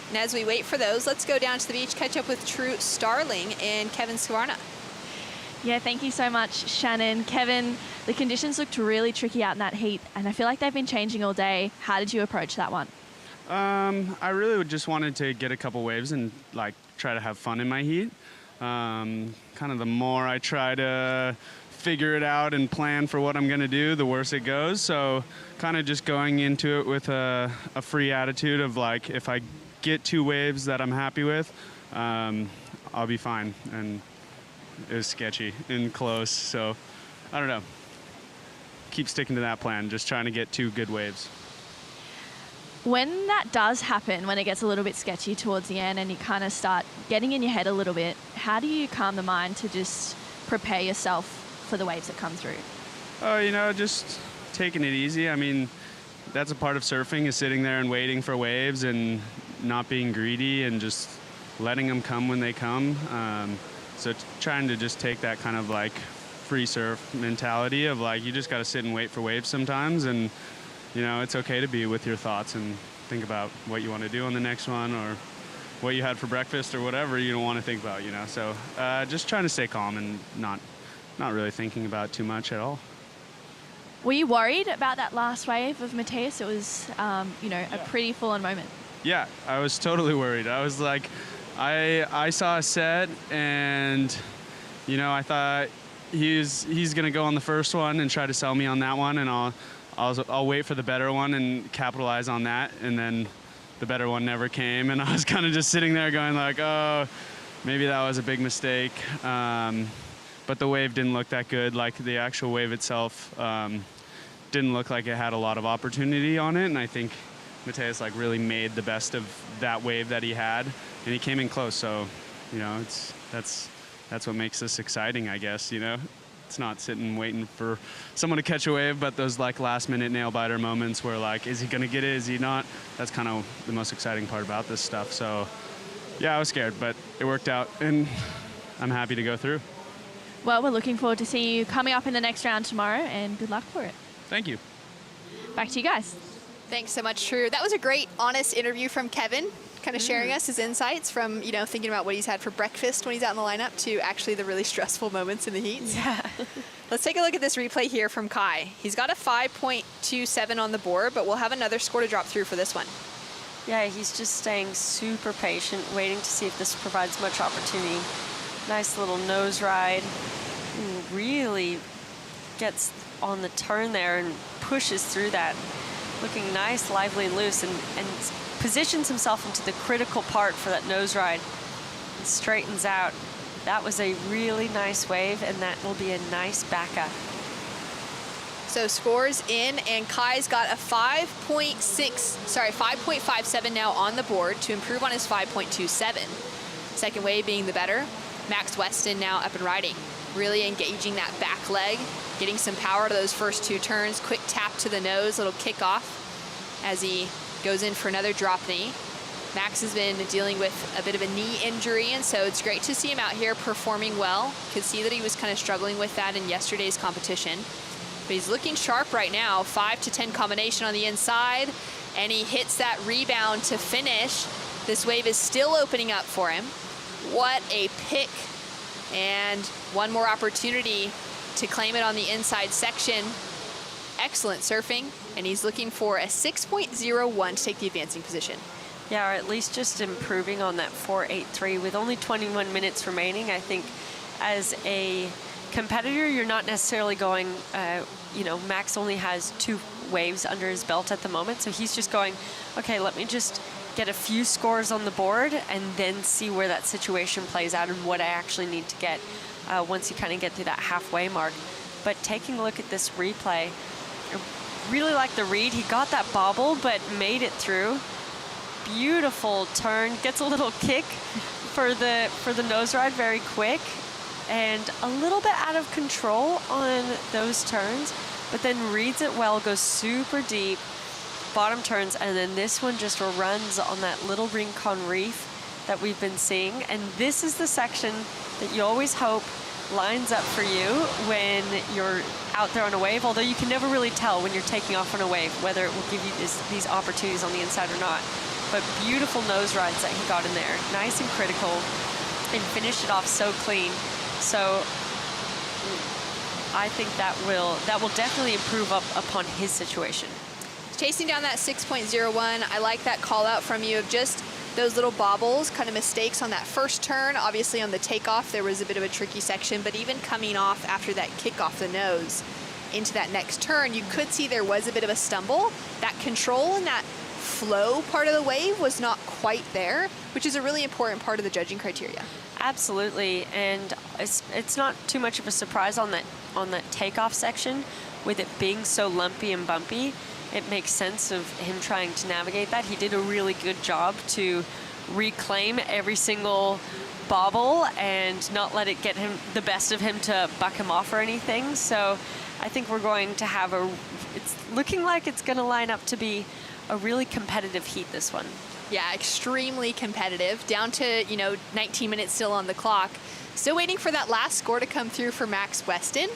And as we wait for those, let's go down to the beach, catch up with True Starling and Kevin Skvarna. Yeah, thank you so much, Shannon. Kevin, the conditions looked really tricky out in that heat, and I feel like they've been changing all day. How did you approach that one? I really just wanted to get a couple waves and like try to have fun in my heat. Kind of the more I try to figure it out and plan for what I'm gonna do, the worse it goes. So kind of just going into it with a free attitude of like, if I get 2 waves that I'm happy with, I'll be fine. And it was sketchy and close, so I don't know. Keep sticking to that plan, just trying to get 2 good waves. When that does happen, when it gets a little bit sketchy towards the end and you kind of start getting in your head a little bit, how do you calm the mind to just prepare yourself for the waves that come through? You know, just taking it easy. I mean, that's a part of surfing, is sitting there and waiting for waves and not being greedy and just letting them come when they come. So trying to just take that kind of like free surf mentality of like, you just got to sit and wait for waves sometimes, and you know, it's okay to be with your thoughts and think about what you want to do on the next one or what you had for breakfast or whatever you don't want to think about, you know. So just trying to stay calm and not really thinking about too much at all. Were you worried about that last wave of Matthias? It was, you know, a pretty full-on moment. Yeah, I was totally worried. I was like, I saw a set and, you know, I thought he's gonna go on the first one and try to sell me on that one, and I'll wait for the better one and capitalize on that. And then the better one never came, and I was kind of just sitting there going like, oh, maybe that was a big mistake. But the wave didn't look that good. Like the actual wave itself didn't look like it had a lot of opportunity on it. And I think Matthias like really made the best of that wave that he had, and he came in close. So, you know, that's what makes this exciting, I guess. You know, it's not sitting waiting for someone to catch a wave, but those like last minute nail biter moments where like, is he gonna get it? Is he not? That's kind of the most exciting part about this stuff. So, yeah, I was scared, but it worked out, and I'm happy to go through. Well, we're looking forward to seeing you coming up in the next round tomorrow, and good luck for it. Thank you. Back to you guys. Thanks so much, True. That was a great, honest interview from Kevin, kind of sharing us his insights from, you know, thinking about what he's had for breakfast when he's out in the lineup to actually the really stressful moments in the heats. Yeah. Let's take a look at this replay here from Kai. He's got a 5.27 on the board, but we'll have another score to drop through for this one. Yeah, he's just staying super patient, waiting to see if this provides much opportunity. Nice little nose ride. Really gets on the turn there and pushes through that. Looking nice, lively, and loose, and positions himself into the critical part for that nose ride. And straightens out. That was a really nice wave, and that will be a nice backup. So scores in, and Kai's got a 5.57 now on the board to improve on his 5.27. Second wave being the better. Max Weston now up and riding. Really engaging that back leg, getting some power to those first two turns. Quick tap to the nose, little kick off as he goes in for another drop knee. Max has been dealing with a bit of a knee injury, and so it's great to see him out here performing well. Could see that he was kind of struggling with that in yesterday's competition. But he's looking sharp right now. 5 to 10 combination on the inside, and he hits that rebound to finish. This wave is still opening up for him. What a pick, and one more opportunity to claim it on the inside section. Excellent surfing, and he's looking for a 6.01 to take the advancing position. Yeah, or at least just improving on that 4.83 with only 21 minutes remaining. I think as a competitor, you're not necessarily going, you know, Max only has 2 waves under his belt at the moment, so he's just going, okay, let me just get a few scores on the board and then see where that situation plays out and what I actually need to get once you kind of get through that halfway mark. But taking a look at this replay, I really like the read. He got that bobble, but made it through. Beautiful turn, gets a little kick for the nose ride very quick, and a little bit out of control on those turns, but then reads it well, goes super deep, bottom turns, and then this one just runs on that little Rincon reef that we've been seeing. And this is the section that you always hope lines up for you when you're out there on a wave, although you can never really tell when you're taking off on a wave whether it will give you these opportunities on the inside or not. But beautiful nose rides that he got in there, nice and critical, and finished it off so clean. So I think that will definitely improve upon his situation. Chasing down that 6.01, I like that call out from you of just those little bobbles, kind of mistakes on that first turn. Obviously on the takeoff, there was a bit of a tricky section, but even coming off after that kick off the nose into that next turn, you could see there was a bit of a stumble. That control and that flow part of the wave was not quite there, which is a really important part of the judging criteria. Absolutely, and it's not too much of a surprise on that takeoff section with it being so lumpy and bumpy. It makes sense of him trying to navigate that. He did a really good job to reclaim every single bobble and not let it get him the best of him to buck him off or anything. So I think we're going to have it's looking like it's going to line up to be a really competitive heat, this one. Yeah, extremely competitive. Down to, 19 minutes still on the clock. Still waiting for that last score to come through for Max Weston.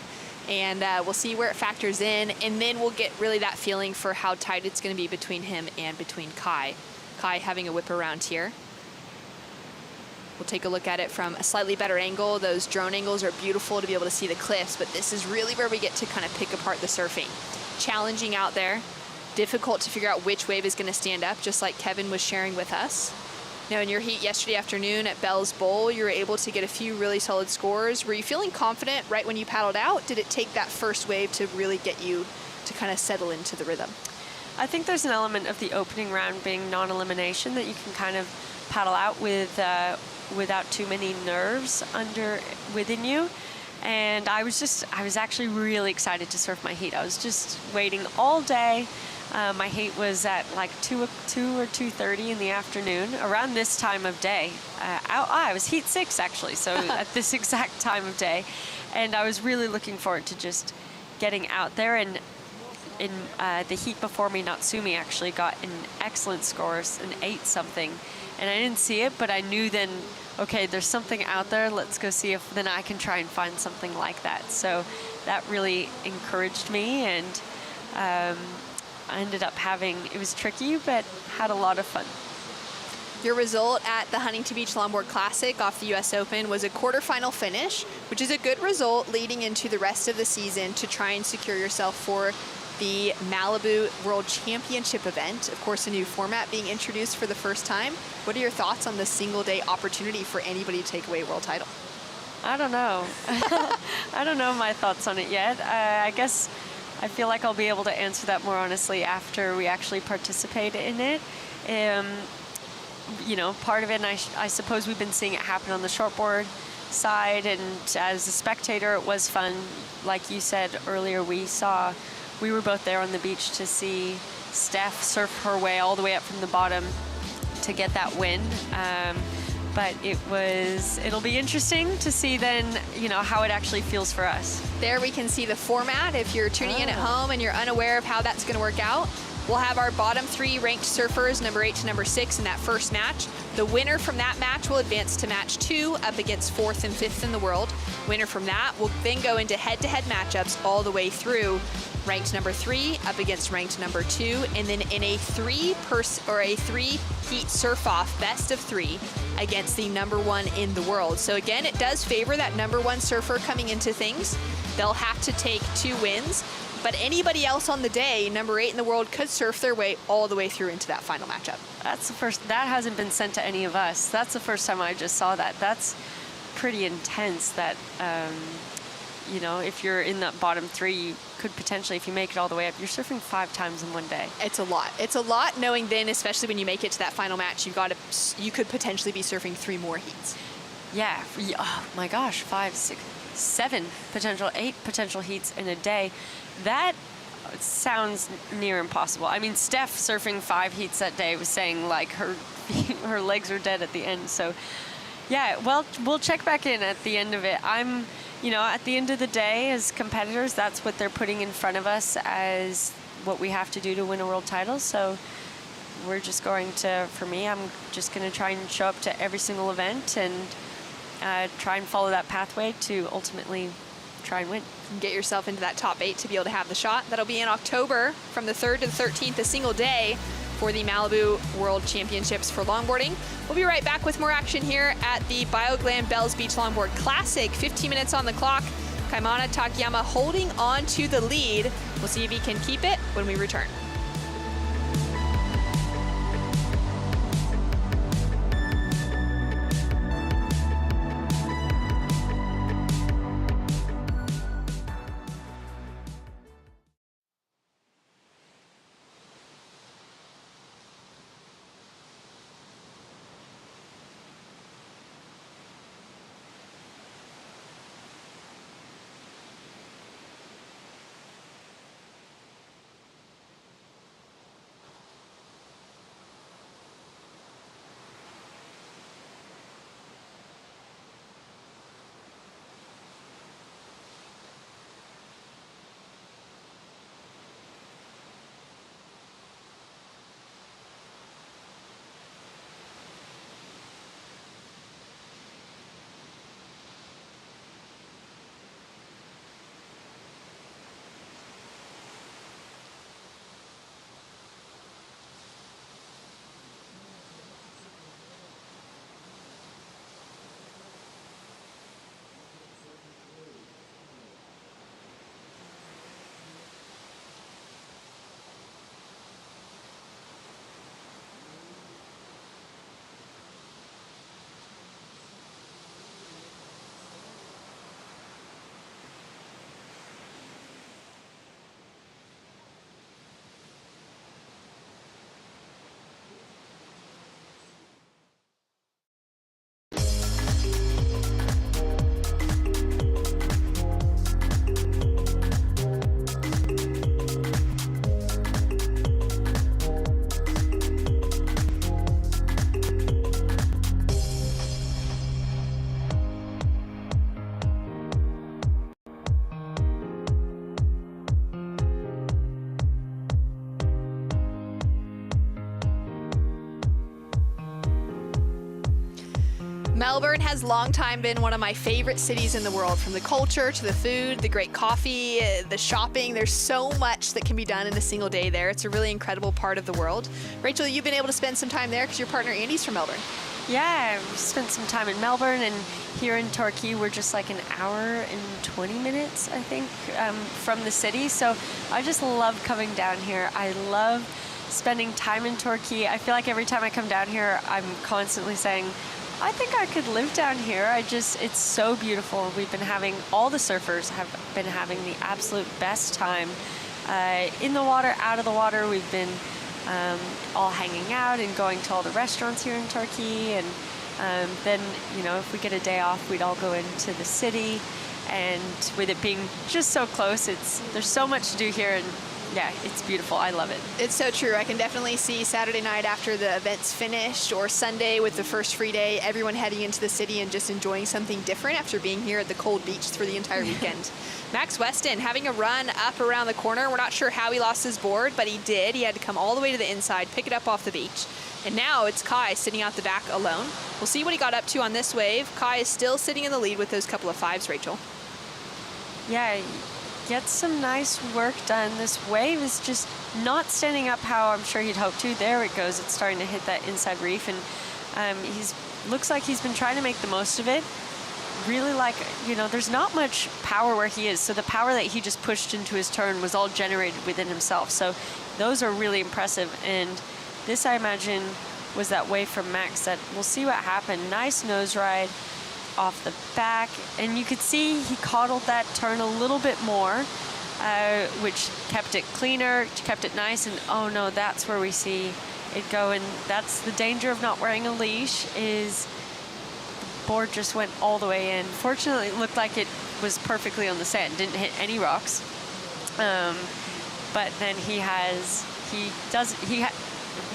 And we'll see where it factors in. And then we'll get really that feeling for how tight it's going to be between him and between Kai. Kai having a whip around here. We'll take a look at it from a slightly better angle. Those drone angles are beautiful to be able to see the cliffs, but this is really where we get to kind of pick apart the surfing. Challenging out there. Difficult to figure out which wave is going to stand up, just like Kevin was sharing with us. Now, in your heat yesterday afternoon at Bell's Bowl, you were able to get a few really solid scores. Were you feeling confident right when you paddled out? Did it take that first wave to really get you to kind of settle into the rhythm? I think there's an element of the opening round being non-elimination that you can kind of paddle out with without too many nerves within you. And I was actually really excited to surf my heat. I was just waiting all day. My heat was at like 2 or 2:30 in the afternoon, around this time of day. I was heat 6 actually, so at this exact time of day. And I was really looking forward to just getting out there. And in the heat before me, Natsumi actually got an excellent score, an 8-something. And I didn't see it, but I knew then, okay, there's something out there. Let's go see if then I can try and find something like that. So that really encouraged me. And I ended up having, it was tricky, but had a lot of fun. Your result at the Huntington Beach Longboard Classic off the U.S. Open was a quarterfinal finish, which is a good result leading into the rest of the season to try and secure yourself for the Malibu World Championship event. Of course, a new format being introduced for the first time. What are your thoughts on the single-day opportunity for anybody to take away a world title? I don't know. I don't know my thoughts on it yet. I guess I feel like I'll be able to answer that more honestly after we actually participate in it. You know, part of it, and I suppose we've been seeing it happen on the shortboard side, and as a spectator, it was fun. Like you said earlier, we were both there on the beach to see Steph surf her way all the way up from the bottom to get that win. But it'll be interesting to see then, you know, how it actually feels for us. There we can see the format if you're tuning in at home and you're unaware of how that's going to work out. We'll have our bottom 3 ranked surfers, number 8 to number 6, in that first match. The winner from that match will advance to match 2 up against 4th and 5th in the world. Winner from that will then go into head-to-head matchups all the way through ranked number 3 up against ranked number 2, and then in a 3-heat surf-off best of 3 against the number 1 in the world. So again, it does favor that number 1 surfer coming into things. They'll have to take 2 wins. But anybody else on the day, number 8 in the world, could surf their way all the way through into that final matchup. That's the first, that hasn't been sent to any of us. That's the first time I just saw that. That's pretty intense that, you know, if you're in that bottom 3, you could potentially, if you make it all the way up, you're surfing 5 times in one day. It's a lot. It's a lot knowing then, especially when you make it to that final match, you could potentially be surfing 3 more heats. Yeah, oh my gosh, 5, 6, 7 potential, 8 potential heats in a day. That sounds near impossible. I mean, Steph surfing 5 heats that day was saying like her legs are dead at the end. So yeah, well, we'll check back in at the end of it. You know, at the end of the day, as competitors, that's what they're putting in front of us as what we have to do to win a world title. So we're just going to, for me, I'm just going to try and show up to every single event and try and follow that pathway to ultimately try and win. Get yourself into that top 8 to be able to have the shot. That'll be in October from the 3rd to the 13th, a single day for the Malibu World Championships for longboarding. We'll be right back with more action here at the Bioglan Bells Beach Longboard Classic. 15 minutes on the clock. Kaimana Takayama holding on to the lead. We'll see if he can keep it when we return. Melbourne has long time been one of my favorite cities in the world, from the culture to the food, the great coffee, the shopping. There's so much that can be done in a single day there. It's a really incredible part of the world. Rachel, you've been able to spend some time there because your partner Andy's from Melbourne. Yeah, we spent some time in Melbourne, and here in Torquay we're just like an hour and 20 minutes, I think, from the city. So I just love coming down here. I love spending time in Torquay. I feel like every time I come down here, I'm constantly saying, I think I could live down here. It's so beautiful. We've been having, all the surfers have been having the absolute best time in the water, out of the water. We've been all hanging out and going to all the restaurants here in Torquay. And then, you know, if we get a day off, we'd all go into the city. And with it being just so close, there's so much to do here. And yeah, it's beautiful. I love it. It's so true. I can definitely see Saturday night after the event's finished, or Sunday with the first free day, everyone heading into the city and just enjoying something different after being here at the cold beach for the entire weekend. Max Weston having a run up around the corner. We're not sure how he lost his board, but he did. He had to come all the way to the inside, pick it up off the beach. And now it's Kai sitting out the back alone. We'll see what he got up to on this wave. Kai is still sitting in the lead with those couple of fives, Rachel. Yeah, get some nice work done. This wave is just not standing up how I'm sure he'd hoped to. There it goes. It's starting to hit that inside reef, and looks like he's been trying to make the most of it. Really, like, you know, there's not much power where he is, so the power that he just pushed into his turn was all generated within himself. So those are really impressive, and this, I imagine, was that wave from Max that we'll see what happened. Nice nose ride off the back, and you could see he coddled that turn a little bit more, which kept it cleaner, kept it nice. And oh no, that's where we see it go, and that's the danger of not wearing a leash, is the board just went all the way in. Fortunately, it looked like it was perfectly on the sand, didn't hit any rocks, but then he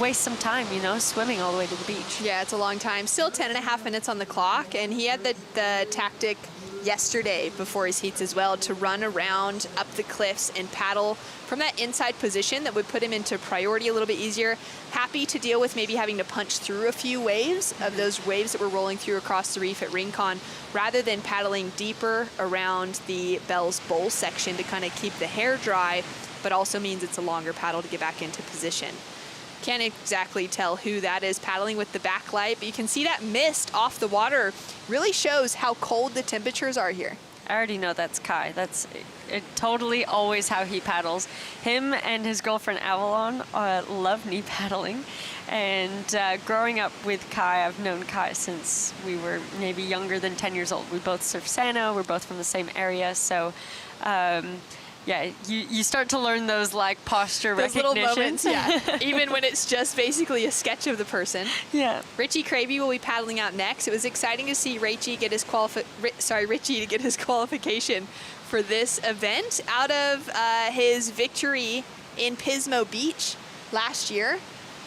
waste some time, you know, swimming all the way to the beach. Yeah, it's a long time. Still 10.5 minutes on the clock, and he had the tactic yesterday before his heats as well to run around up the cliffs and paddle from that inside position that would put him into priority a little bit easier. Happy to deal with maybe having to punch through a few waves of those waves that were rolling through across the reef at Rincon, rather than paddling deeper around the Bell's Bowl section to kind of keep the hair dry, but also means it's a longer paddle to get back into position. Can't exactly tell who that is paddling with the backlight, but you can see that mist off the water really shows how cold the temperatures are here. I already know that's Kai. That's totally always how he paddles. Him and his girlfriend Avalon love knee paddling, and growing up with Kai, I've known Kai since we were maybe younger than 10 years old. We both surf Sano, we're both from the same area, so yeah, you start to learn those like posture those recognitions. Little moments, yeah. Even when it's just basically a sketch of the person. Yeah. Richie Cravey will be paddling out next. It was exciting to see Richie get his qualification for this event out of his victory in Pismo Beach last year.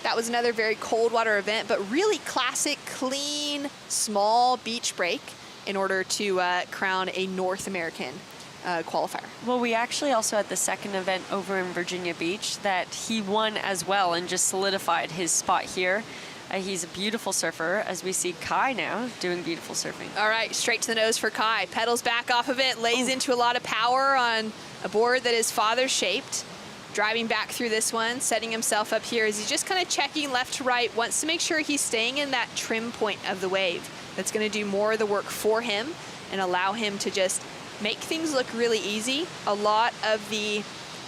That was another very cold water event, but really classic, clean, small beach break in order to crown a North American qualifier. Well, we actually also had the second event over in Virginia Beach that he won as well and just solidified his spot here. He's a beautiful surfer, as we see Kai now doing beautiful surfing. All right, straight to the nose for Kai. Pedals back off of it, lays into a lot of power on a board that his father shaped. Driving back through this one, setting himself up here as he's just kind of checking left to right, wants to make sure he's staying in that trim point of the wave. That's going to do more of the work for him and allow him to just make things look really easy. A lot of the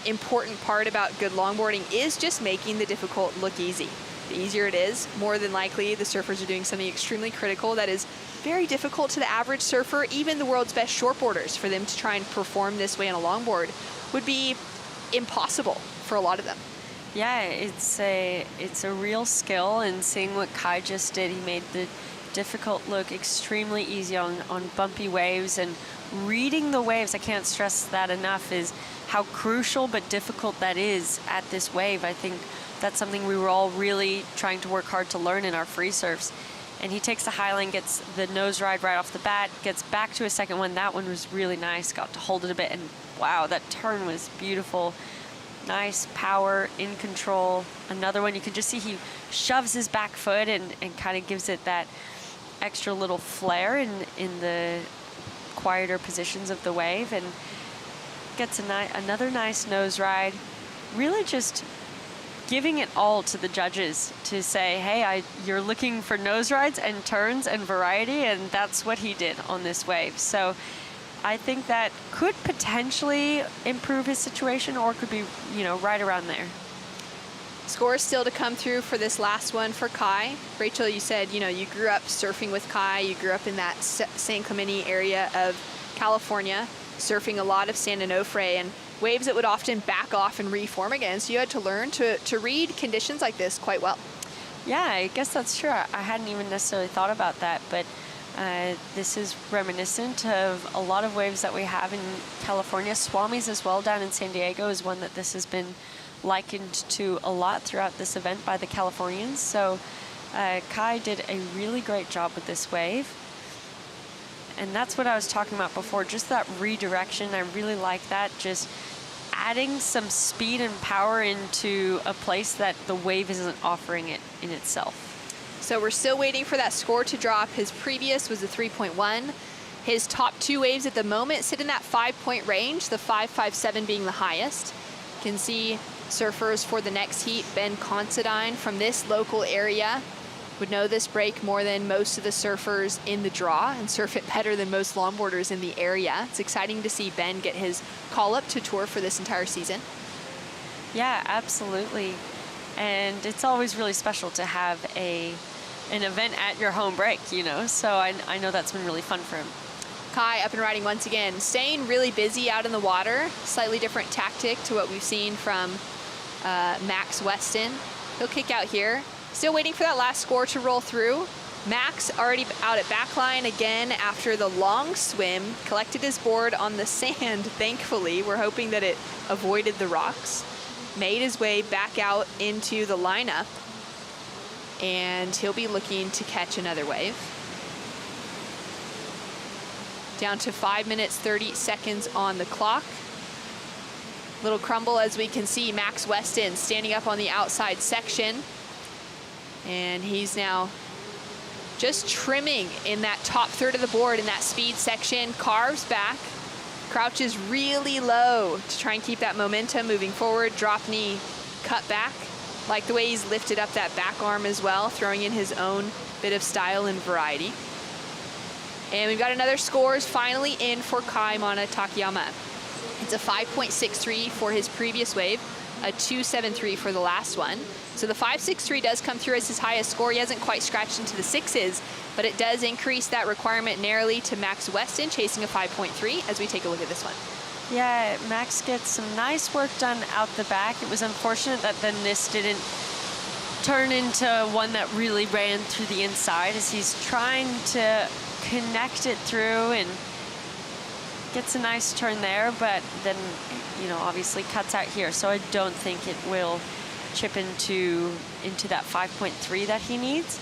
important part about good longboarding is just making the difficult look easy. The easier it is, more than likely the surfers are doing something extremely critical that is very difficult to the average surfer. Even the world's best shortboarders, for them to try and perform this way on a longboard would be impossible for a lot of them. Yeah, it's a real skill, and seeing what Kai just did, he made the difficult look extremely easy on bumpy waves, and reading the waves, I can't stress that enough, is how crucial but difficult that is at this wave. I think that's something we were all really trying to work hard to learn in our free surfs. And he takes the high line, gets the nose ride right off the bat, gets back to a second one. That one was really nice, got to hold it a bit, and wow, that turn was beautiful. Nice power, in control. Another one, you can just see he shoves his back foot and kind of gives it that extra little flair in the quieter positions of the wave, and gets another nice nose ride. Really just giving it all to the judges to say, hey, you're looking for nose rides and turns and variety, and that's what he did on this wave. So I think that could potentially improve his situation, or could be, you know, right around there. Scores still to come through for this last one for Kai. Rachel, you said, you know, you grew up surfing with Kai. You grew up in that San Clemente area of California, surfing a lot of San Onofre and waves that would often back off and reform again. So you had to learn to read conditions like this quite well. Yeah, I guess that's true. I hadn't even necessarily thought about that, but this is reminiscent of a lot of waves that we have in California. Swami's as well down in San Diego is one that this has been likened to a lot throughout this event by the Californians. So Kai did a really great job with this wave. And that's what I was talking about before, just that redirection. I really like that, just adding some speed and power into a place that the wave isn't offering it in itself. So we're still waiting for that score to drop. His previous was a 3.1. His top two waves at the moment sit in that 5-point range, the 5.57 being the highest. You can see surfers for the next heat, Ben Considine from this local area, would know this break more than most of the surfers in the draw and surf it better than most longboarders in the area. It's exciting to see Ben get his call up to tour for this entire season. Yeah, absolutely. And it's always really special to have an event at your home break, you know, so I know that's been really fun for him. Kai up and riding once again, staying really busy out in the water. Slightly different tactic to what we've seen from Max Weston. He'll kick out here. Still waiting for that last score to roll through. Max already out at backline again after the long swim, collected his board on the sand, thankfully. We're hoping that it avoided the rocks. Made his way back out into the lineup, and he'll be looking to catch another wave. Down to 5 minutes, 30 seconds on the clock. Little crumble as we can see Max Weston standing up on the outside section. And he's now just trimming in that top third of the board in that speed section, carves back, crouches really low to try and keep that momentum moving forward, drop knee, cut back. Like the way he's lifted up that back arm as well, throwing in his own bit of style and variety. And we've got another scores finally in for Kai Mana Takayama. It's a 5.63 for his previous wave, a 2.73 for the last one. So the 5.63 does come through as his highest score. He hasn't quite scratched into the sixes, but it does increase that requirement narrowly to Max Weston, chasing a 5.3 as we take a look at this one. Yeah, Max gets some nice work done out the back. It was unfortunate that then this didn't turn into one that really ran through the inside as he's trying to connect it through and gets a nice turn there, but then, you know, obviously cuts out here. So I don't think it will chip into that 5.3 that he needs.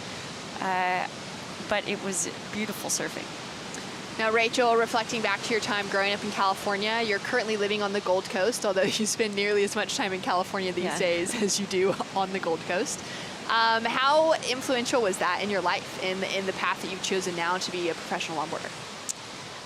But it was beautiful surfing. Now, Rachel, reflecting back to your time growing up in California, you're currently living on the Gold Coast, although you spend nearly as much time in California these days as you do on the Gold Coast. How influential was that in your life, in the path that you've chosen now to be a professional longboarder?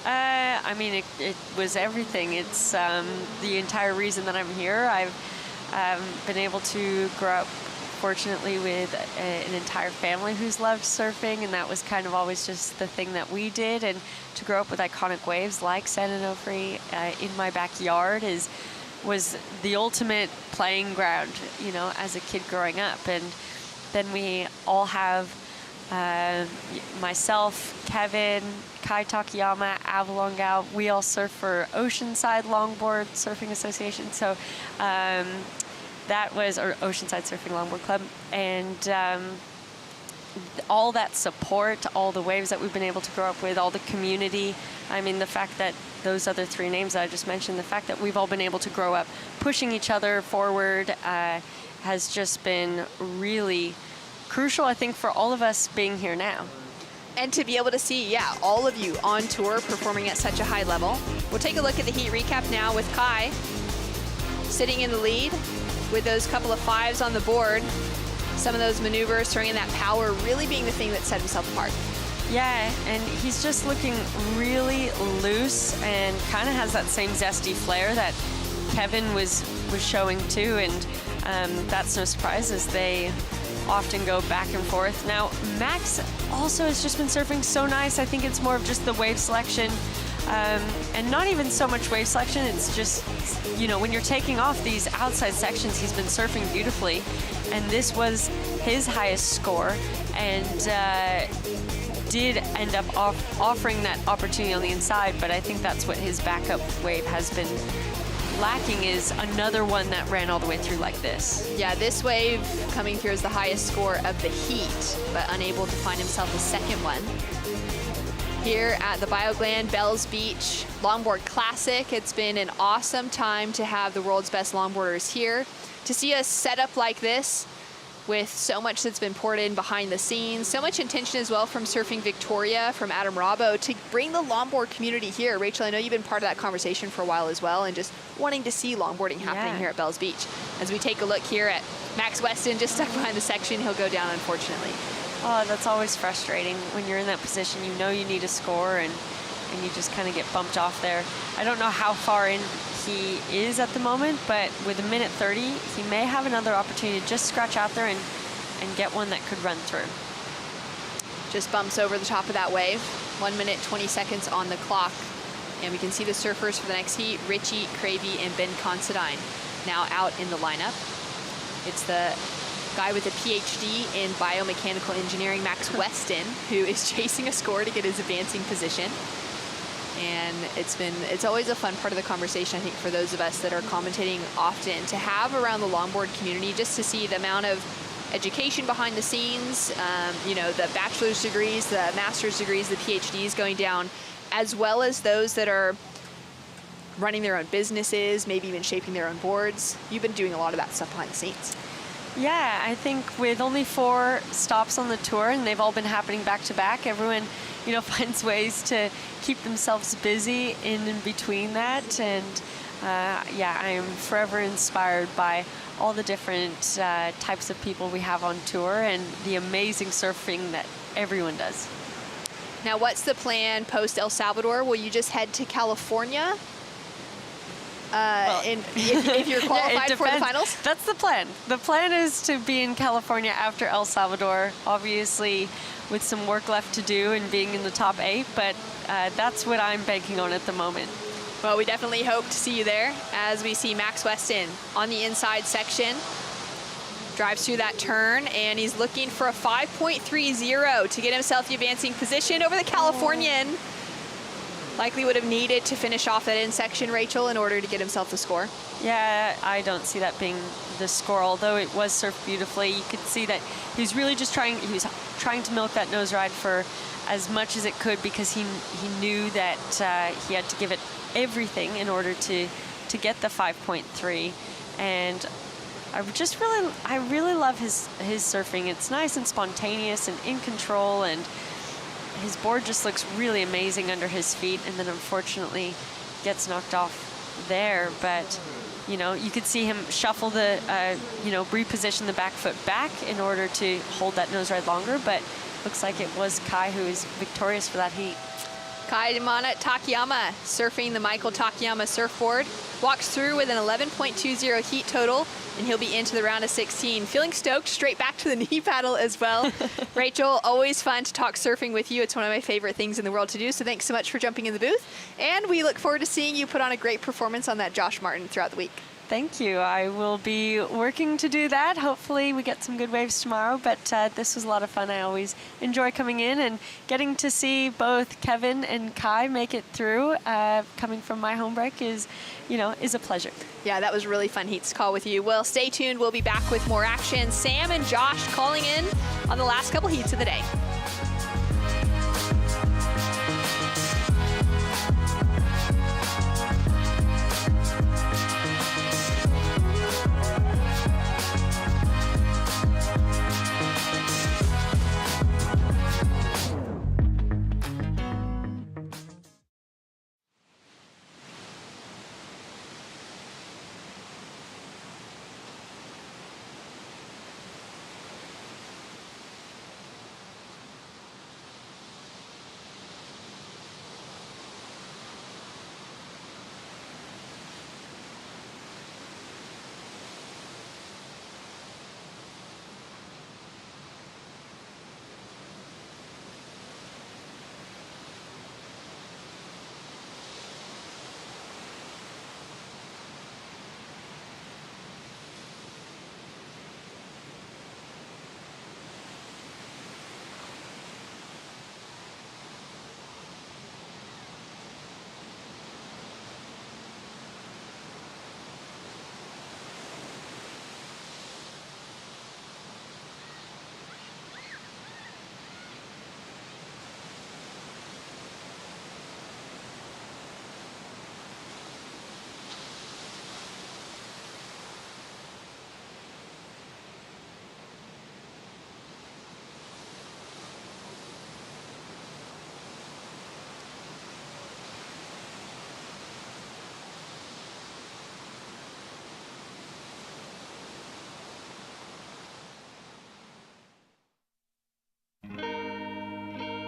I mean, it was everything. It's the entire reason that I'm here. I've been able to grow up, fortunately, with an entire family who's loved surfing, and that was kind of always just the thing that we did. And to grow up with iconic waves like San Onofre in my backyard was the ultimate playing ground, you know, as a kid growing up. And then we all have myself, Kevin, Kai Takayama, Avalon Gal. We all surf for Oceanside Longboard Surfing Association. So that was our Oceanside Surfing Longboard Club. And all that support, all the waves that we've been able to grow up with, all the community. I mean, the fact that those other three names that I just mentioned, the fact that we've all been able to grow up pushing each other forward has just been really crucial, I think, for all of us being here now. And to be able to see, yeah, all of you on tour performing at such a high level. We'll take a look at the heat recap now with Kai sitting in the lead with those couple of fives on the board. Some of those maneuvers, throwing in that power, really being the thing that set himself apart. Yeah, and he's just looking really loose and kind of has that same zesty flair that Kevin was showing too, and that's no surprise as they often go back and forth. Now, Max also has just been surfing so nice. I think it's more of just the wave selection, and not even so much wave selection. It's just, you know, when you're taking off these outside sections, he's been surfing beautifully, and this was his highest score, and did end up offering that opportunity on the inside, but I think that's what his backup wave has been lacking, is another one that ran all the way through like this. Yeah, this wave coming through as the highest score of the heat, but unable to find himself a second one. Here at the Bioglan Bells Beach Longboard Classic, it's been an awesome time to have the world's best longboarders here. To see us set up like this, with so much that's been poured in behind the scenes, so much intention as well from Surfing Victoria, from Adam Robbo, to bring the longboard community here. Rachel, I know you've been part of that conversation for a while as well, and just wanting to see longboarding happening here at Bells Beach. As we take a look here at Max Weston, just stuck behind the section, he'll go down, unfortunately. Oh, that's always frustrating when you're in that position. You know you need a score, and you just kind of get bumped off there. I don't know how far in he is at the moment, but with a minute 30, he may have another opportunity to just scratch out there and get one that could run through. Just bumps over the top of that wave. 1 minute, 20 seconds on the clock. And we can see the surfers for the next heat, Richie, Cravey, and Ben Considine now out in the lineup. It's the guy with a PhD in biomechanical engineering, Max Weston, who is chasing a score to get his advancing position. And it's always a fun part of the conversation, I think, for those of us that are commentating often, to have around the longboard community, just to see the amount of education behind the scenes, you know, the bachelor's degrees, the master's degrees, the PhDs going down, as well as those that are running their own businesses, maybe even shaping their own boards. You've been doing a lot of that stuff behind the scenes. Yeah, I think with only 4 stops on the tour, and they've all been happening back to back, everyone, you know, finds ways to keep themselves busy in between that. And yeah, I am forever inspired by all the different types of people we have on tour and the amazing surfing that everyone does. Now, what's the plan post El Salvador? Will you just head to California? If you're qualified for the finals? That's the plan. The plan is to be in California after El Salvador, obviously with some work left to do and being in the top 8, but that's what I'm banking on at the moment. Well, we definitely hope to see you there, as we see Max Weston on the inside section. Drives through that turn, and he's looking for a 5.30 to get himself the advancing position over the Californian. Likely would have needed to finish off that in section, Rachel, in order to get himself the score. Yeah, I don't see that being the score, although it was surfed beautifully. You could see that he's really just trying to milk that nose ride for as much as it could, because he knew that he had to give it everything in order to get the 5.3. And I really love his surfing. It's nice and spontaneous and in control, and his board just looks really amazing under his feet, and then unfortunately gets knocked off there. But, you know, you could see him shuffle the, reposition the back foot back in order to hold that nose ride longer, but looks like it was Kai who is victorious for that heat. Kai Mana Takayama surfing the Michael Takayama surfboard. Walks through with an 11.20 heat total, and he'll be into the round of 16. Feeling stoked, straight back to the knee paddle as well. Rachel, always fun to talk surfing with you. It's one of my favorite things in the world to do, so thanks so much for jumping in the booth. And we look forward to seeing you put on a great performance on that Josh Martin throughout the week. Thank you. I will be working to do that. Hopefully we get some good waves tomorrow, but this was a lot of fun. I always enjoy coming in and getting to see both Kevin and Kai make it through. Coming from my home break is a pleasure. Yeah, that was really fun heats to call with you. Well, stay tuned. We'll be back with more action. Sam and Josh calling in on the last couple heats of the day.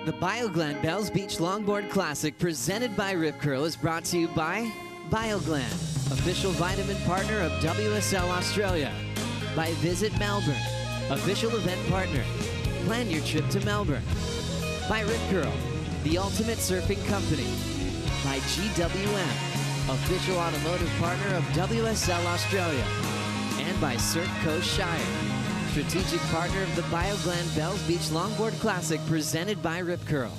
The Bioglan Bells Beach Longboard Classic presented by Rip Curl is brought to you by Bioglan, official vitamin partner of WSL Australia. By Visit Melbourne, official event partner. Plan your trip to Melbourne. By Rip Curl, the ultimate surfing company. By GWM, official automotive partner of WSL Australia. And by Surf Coast Shire, strategic partner of the Bioglan Bells Beach Longboard Classic presented by Rip Curl.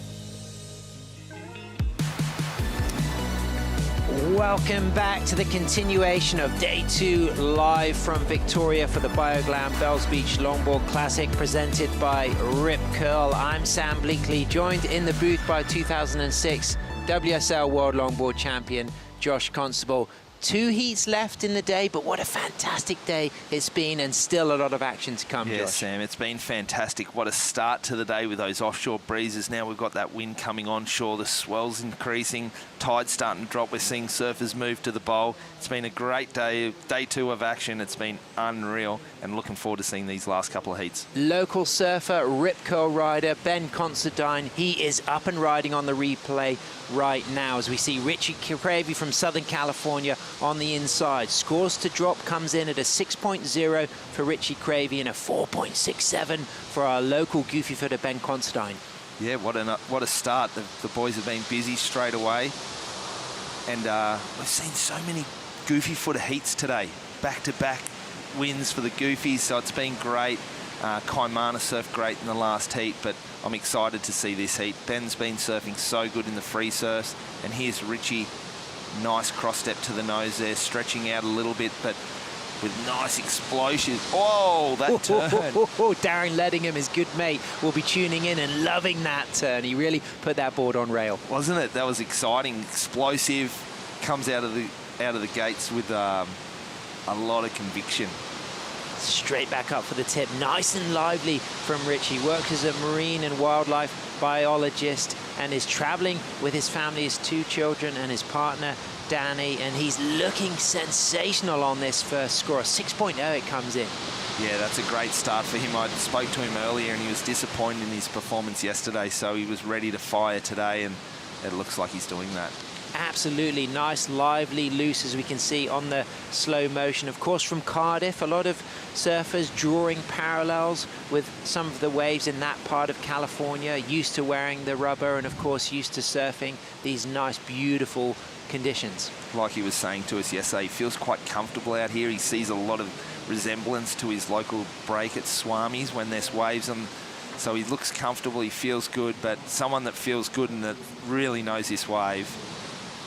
Welcome back to the continuation of Day 2 live from Victoria for the Bioglan Bells Beach Longboard Classic presented by Rip Curl. I'm Sam Bleakley, joined in the booth by 2006 WSL World Longboard Champion Josh Constable. 2 heats left in the day, but what a fantastic day it's been, and still a lot of action to come, Yeah, Josh. Sam, it's been fantastic. What a start to the day with those offshore breezes. Now we've got that wind coming onshore, the swell's increasing, tide's starting to drop. We're seeing surfers move to the bowl. It's been a great day, Day 2 of action. It's been unreal, and looking forward to seeing these last couple of heats. Local surfer, Rip Curl rider Ben Considine, he is up and riding on the replay right now as we see Richie Cravey from Southern California on the inside. Scores to drop comes in at a 6.0 for Richie Cravey and a 4.67 for our local goofy footer Ben Considine. Yeah, what a start. The boys have been busy straight away, and we've seen so many goofy footer heats today. Back-to-back wins for the goofies, so it's been great. Kaimana surfed great in the last heat, but I'm excited to see this heat. Ben's been surfing so good in the free surfs, and here's Richie. Nice cross step to the nose there, stretching out a little bit, but with nice explosions. Oh, that turn. Darren Ledingham, his good mate, will be tuning in and loving that turn. He really put that board on rail. Wasn't it? That was exciting, explosive, comes out of the gates with a lot of conviction. Straight back up for the tip. Nice and lively from Richie. Works as a marine and wildlife biologist and is traveling with his family, his 2 children and his partner Danny, and he's looking sensational on this first score. 6.0 it comes in. Yeah, that's a great start for him. I spoke to him earlier and he was disappointed in his performance yesterday, so he was ready to fire today, and it looks like he's doing that. Absolutely nice, lively, loose, as we can see on the slow motion. Of course, from Cardiff, a lot of surfers drawing parallels with some of the waves in that part of California, used to wearing the rubber and, of course, used to surfing these nice, beautiful conditions. Like he was saying to us yesterday, he feels quite comfortable out here. He sees a lot of resemblance to his local break at Swami's when there's waves on. So he looks comfortable, he feels good, but someone that feels good and that really knows this wave.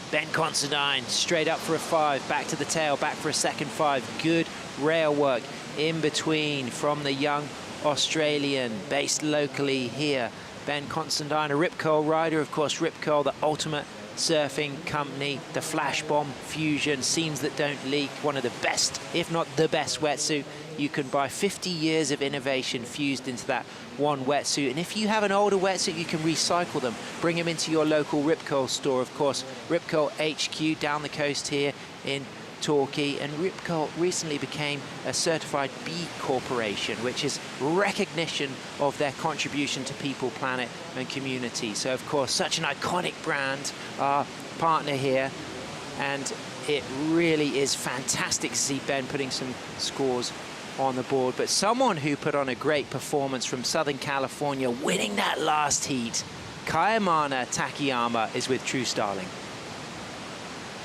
Ben Considine straight up for a 5, back to the tail, back for a second 5. Good rail work in between from the young Australian based locally here. Ben Considine, a Rip Curl rider, of course. Rip Curl, the ultimate surfing company, the Flash Bomb Fusion, seams that don't leak, one of the best, if not the best wetsuit you can buy. 50 years of innovation fused into that one wetsuit, and if you have an older wetsuit, you can recycle them, bring them into your local Rip Curl store. Of course, Rip Curl HQ down the coast here in Torquay, and Rip Curl recently became a certified B Corporation, which is recognition of their contribution to people, planet and community. So of course, such an iconic brand, our partner here, and it really is fantastic to see Ben putting some scores on the board. But someone who put on a great performance from Southern California, winning that last heat, Kaimana Takayama, is with True Starling.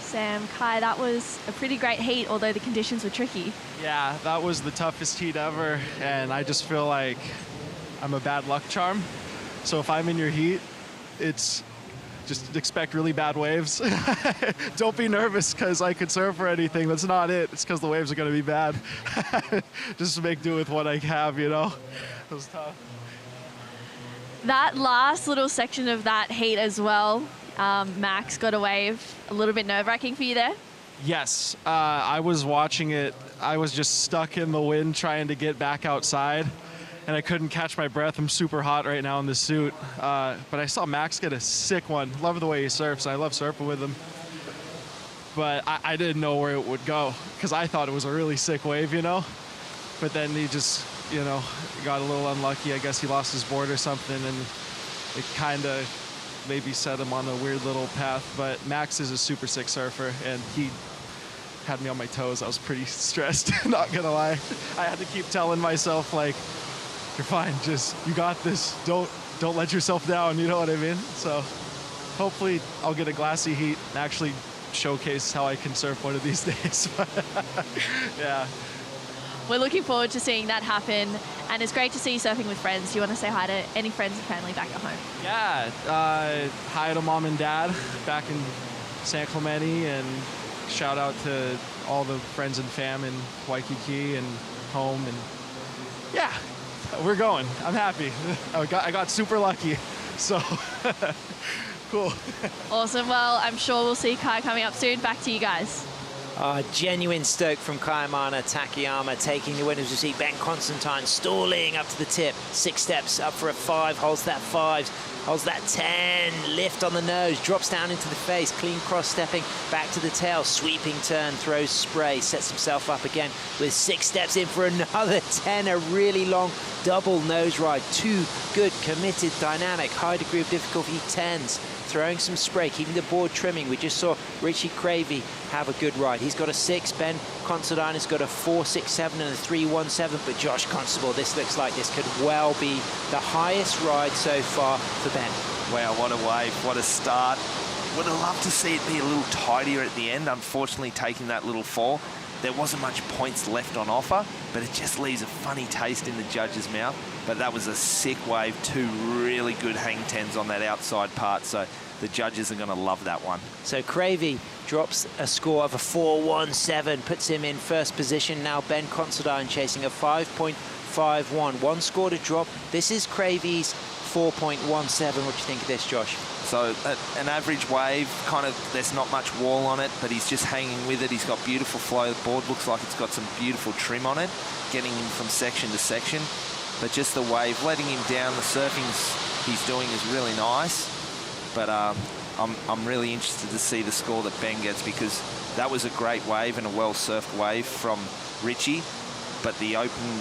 Sam, Kai, that was a pretty great heat, although the conditions were tricky. Yeah, that was the toughest heat ever, and I just feel like I'm a bad luck charm. So if I'm in your heat, it's just expect really bad waves. Don't be nervous because I could surf or anything. That's not it. It's because the waves are going to be bad. Just make do with what I have, you know? It was tough. That last little section of that heat as well, Max got a wave. A little bit nerve-wracking for you there? Yes, I was watching it. I was just stuck in the wind trying to get back outside, and I couldn't catch my breath. I'm super hot right now in the suit. But I saw Max get a sick one. Love the way he surfs. I love surfing with him. But I didn't know where it would go because I thought it was a really sick wave, you know? But then he just, you know, got a little unlucky. I guess he lost his board or something, and it kind of maybe set him on a weird little path. But Max is a super sick surfer, and he had me on my toes. I was pretty stressed, not gonna lie. I had to keep telling myself, like, you're fine, just, you got this. Don't let yourself down, you know what I mean? So hopefully I'll get a glassy heat and actually showcase how I can surf one of these days. Yeah. We're looking forward to seeing that happen, and it's great to see you surfing with friends. Do you want to say hi to any friends and family back at home? Yeah, hi to mom and dad back in San Clemente, and shout out to all the friends and fam in Waikiki and home, and yeah, we're going. I'm happy. I got super lucky, so cool. Awesome. Well, I'm sure we'll see Kai coming up soon. Back to you guys. Genuine stoke from Kaimana Takayama, taking the win. As you see, Ben Constantine stalling up to the tip. 6 steps up for a 5, holds that 5, holds that 10, lift on the nose, drops down into the face, clean cross-stepping back to the tail, sweeping turn, throws spray, sets himself up again with 6 steps in for another 10, a really long double nose ride. 2 good, committed, dynamic, high degree of difficulty 10s. Throwing some spray, keeping the board trimming. We just saw Richie Cravey have a good ride. He's got a 6. Ben Considine has got a 4.67 and a 3.17. But Josh Constable, this looks like this could well be the highest ride so far for Ben. Wow, what a wave, what a start. Would have loved to see it be a little tidier at the end. Unfortunately, taking that little fall, there wasn't much points left on offer, but it just leaves a funny taste in the judge's mouth. But that was a sick wave, 2 really good hang 10s on that outside part, so the judges are going to love that one. So Cravey drops a score of a 4.17, puts him in first position. Now Ben Considine chasing a 5.51. 1 score to drop. This is Cravey's 4.17. What do you think of this, Josh? So an average wave, kind of, there's not much wall on it, but he's just hanging with it. He's got beautiful flow. The board looks like it's got some beautiful trim on it, getting him from section to section. But just the wave, letting him down, the surfing he's doing is really nice. But I'm really interested to see the score that Ben gets, because that was a great wave and a well-surfed wave from Richie. But the open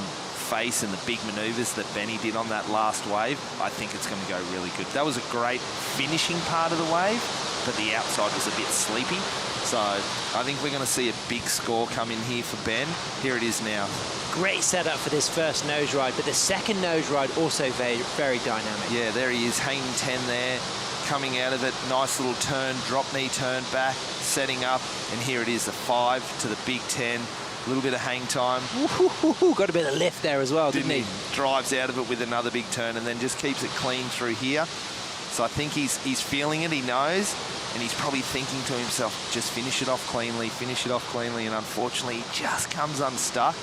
face and the big maneuvers that Benny did on that last wave, I think it's going to go really good. That was a great finishing part of the wave, but the outside was a bit sleepy. So I think we're going to see a big score come in here for Ben. Here it is now. Great setup for this first nose ride, but the second nose ride also very, very dynamic. Yeah, there he is, hanging 10 there, coming out of it, nice little turn, drop knee turn back, setting up, and here it is, the 5 to the big 10. A little bit of hang time. Ooh, got a bit of lift there as well, didn't he? Drives out of it with another big turn and then just keeps it clean through here. So I think he's feeling it, he knows, and he's probably thinking to himself, just finish it off cleanly, and unfortunately he just comes unstuck.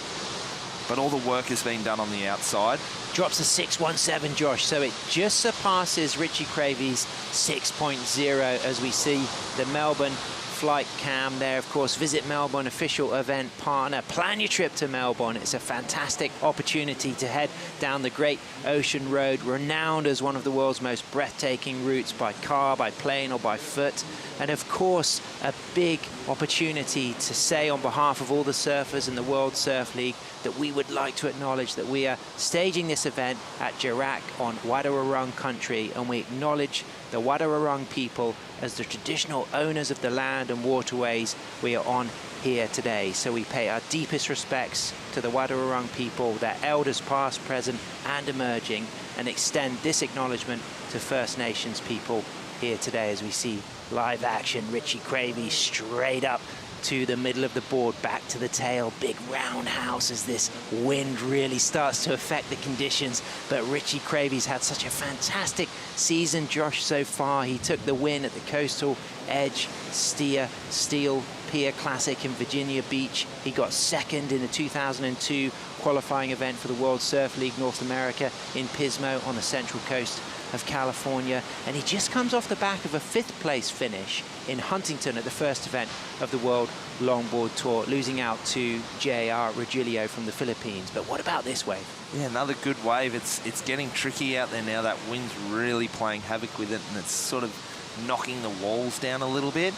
But all the work has been done on the outside. Drops a 6.17, Josh, so it just surpasses Richie Cravey's 6.0 as we see the Melbourne flight cam there. Of course, Visit Melbourne, official event partner. Plan your trip to Melbourne. It's a fantastic opportunity to head down the Great Ocean Road, renowned as one of the world's most breathtaking routes by car, by plane, or by foot. And of course, a big opportunity to say on behalf of all the surfers in the World Surf League that we would like to acknowledge that we are staging this event at Jarak on Wadawurrung country, and we acknowledge the Wadawurrung people as the traditional owners of the land and waterways we are on here today. So we pay our deepest respects to the Wadawurrung people, their elders past, present and emerging, and extend this acknowledgement to First Nations people here today as we see live action. Richie Cravey straight up to the middle of the board, back to the tail, big roundhouse as this wind really starts to affect the conditions. But Richie Cravey's had such a fantastic season, Josh, so far. He took the win at the Coastal Edge Steel Pier Classic in Virginia Beach. He got second in the 2002 qualifying event for the World Surf League North America in Pismo on the Central Coast of California, and he just comes off the back of a 5th place finish in Huntington at the first event of the World Longboard Tour, losing out to J.R. Regilio from the Philippines. But what about this wave? Yeah, another good wave. It's getting tricky out there now. That wind's really playing havoc with it, and it's sort of knocking the walls down a little bit.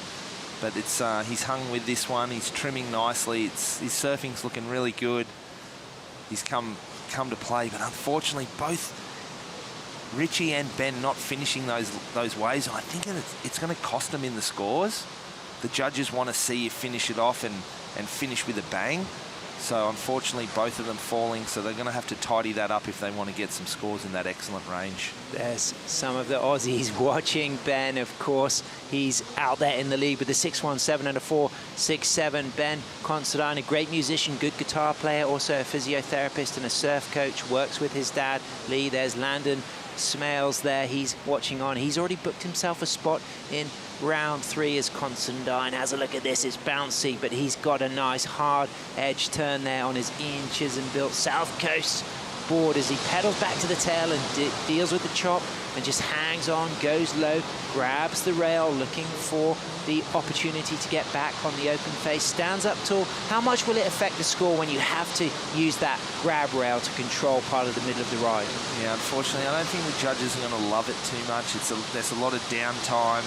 But it's he's hung with this one. He's trimming nicely. His surfing's looking really good. He's come to play, but unfortunately both Richie and Ben not finishing those waves, I think it's going to cost them in the scores. The judges want to see you finish it off and finish with a bang. So unfortunately, both of them falling, so they're going to have to tidy that up if they want to get some scores in that excellent range. There's some of the Aussies watching Ben, of course. He's out there in the lead with a 6.17 and a 4.67. Ben Considine, a great musician, good guitar player, also a physiotherapist and a surf coach, works with his dad, Lee. There's Landon Smales there. He's watching on. He's already booked himself a spot in round 3 as Considine has a look at this. It's bouncy, but he's got a nice hard edge turn there on his Ian Chisholm-built South Coast board as he pedals back to the tail and deals with the chop and just hangs on, goes low, grabs the rail, looking for the opportunity to get back on the open face, stands up tall. How much will it affect the score when you have to use that grab rail to control part of the middle of the ride? Yeah, unfortunately, I don't think the judges are going to love it too much. There's a lot of downtime,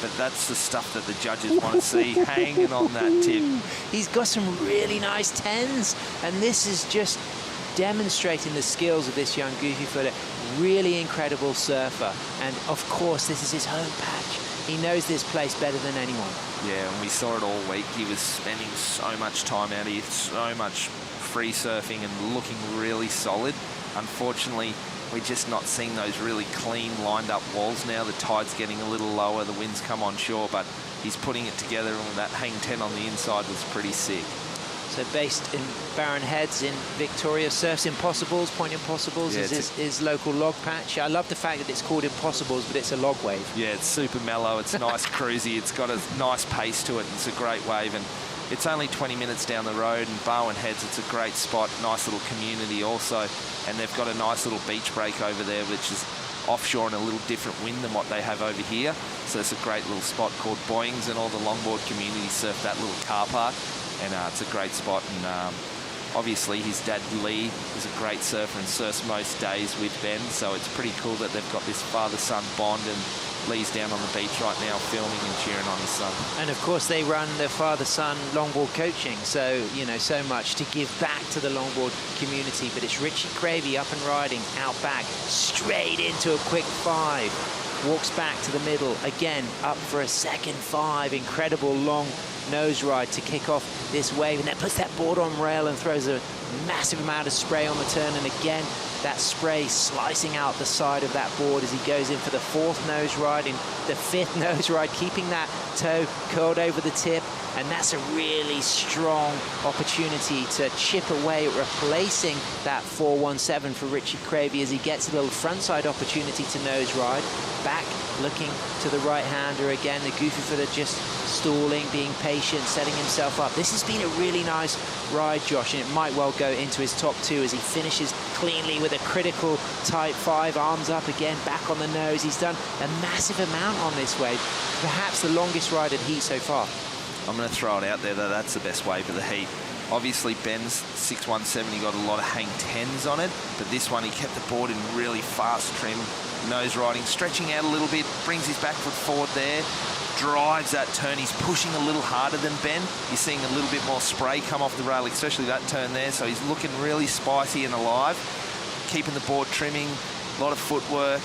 but that's the stuff that the judges want to see, hanging on that tip. He's got some really nice 10s, and this is just demonstrating the skills of this young goofy footer. Really incredible surfer, and of course this is his home patch. He knows this place better than anyone. Yeah, and we saw it all week. He was spending so much time out here, so much free surfing and looking really solid. Unfortunately, we're just not seeing those really clean lined up walls now. The tide's getting a little lower, the winds come on shore, but he's putting it together, and that hang 10 on the inside was pretty sick. So based in Barron Heads in Victoria, surfs Impossibles. Point Impossibles is his local log patch. I love the fact that it's called Impossibles, but it's a log wave. Yeah, it's super mellow. It's nice, cruisy. It's got a nice pace to it. It's a great wave, and it's only 20 minutes down the road. And Barwon Heads, it's a great spot, nice little community also. And they've got a nice little beach break over there, which is offshore and a little different wind than what they have over here. So it's a great little spot called Boyings, and all the longboard community surf that little car park. And it's a great spot, and obviously his dad Lee is a great surfer and surfs most days with Ben, so it's pretty cool that they've got this father-son bond, and Lee's down on the beach right now filming and cheering on his son. And of course they run the father-son longboard coaching, so you know, so much to give back to the longboard community. But it's Richie Cravey up and riding out back, straight into a quick 5, walks back to the middle again, up for a second 5. Incredible long nose ride to kick off this wave, and then puts that board on rail and throws a massive amount of spray on the turn, and again that spray slicing out the side of that board as he goes in for the 4th nose ride, in the 5th nose ride, keeping that toe curled over the tip. And that's a really strong opportunity to chip away, replacing that 4.17 for Richie Cravey as he gets a little frontside opportunity to nose ride. Back looking to the right-hander again. The goofy footer just stalling, being patient, setting himself up. This has been a really nice ride, Josh, and it might well go into his top 2 as he finishes cleanly with a critical type 5, arms up again, back on the nose. He's done a massive amount on this wave, perhaps the longest ride at heat so far. I'm going to throw it out there that that's the best wave of the heat. Obviously, Ben's 6.17, he got a lot of hang 10s on it, but this one he kept the board in really fast trim, nose riding, stretching out a little bit, brings his back foot forward there, drives that turn. He's pushing a little harder than Ben. You're seeing a little bit more spray come off the rail, especially that turn there, so he's looking really spicy and alive, keeping the board trimming, a lot of footwork.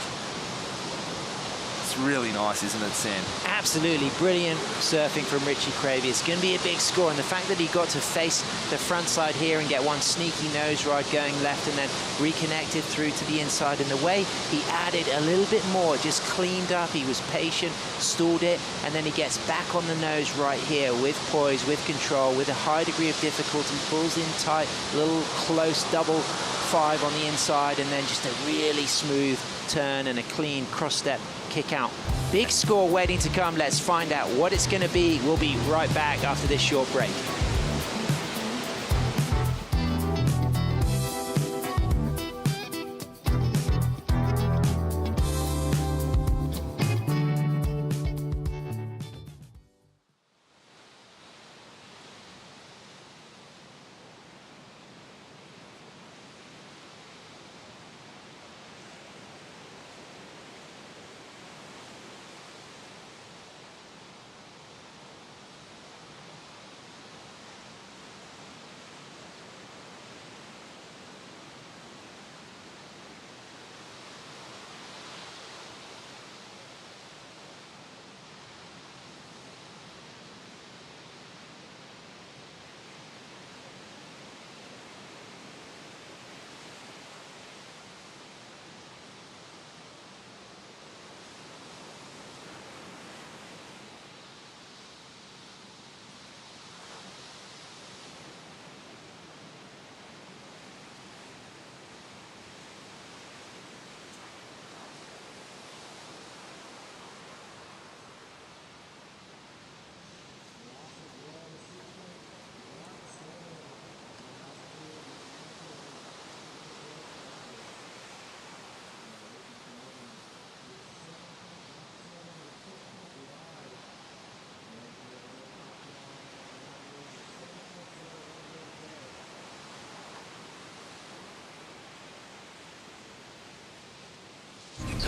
It's really nice, isn't it, Sam? Absolutely brilliant surfing from Richie Cravey. It's going to be a big score, and the fact that he got to face the front side here and get one sneaky nose ride going left and then reconnected through to the inside, and the way he added a little bit more, just cleaned up, he was patient, stalled it, and then he gets back on the nose right here with poise, with control, with a high degree of difficulty, pulls in tight, little close double 5 on the inside, and then just a really smooth turn and a clean cross step kick out. Big score waiting to come. Let's find out what it's going to be. We'll be right back after this short break.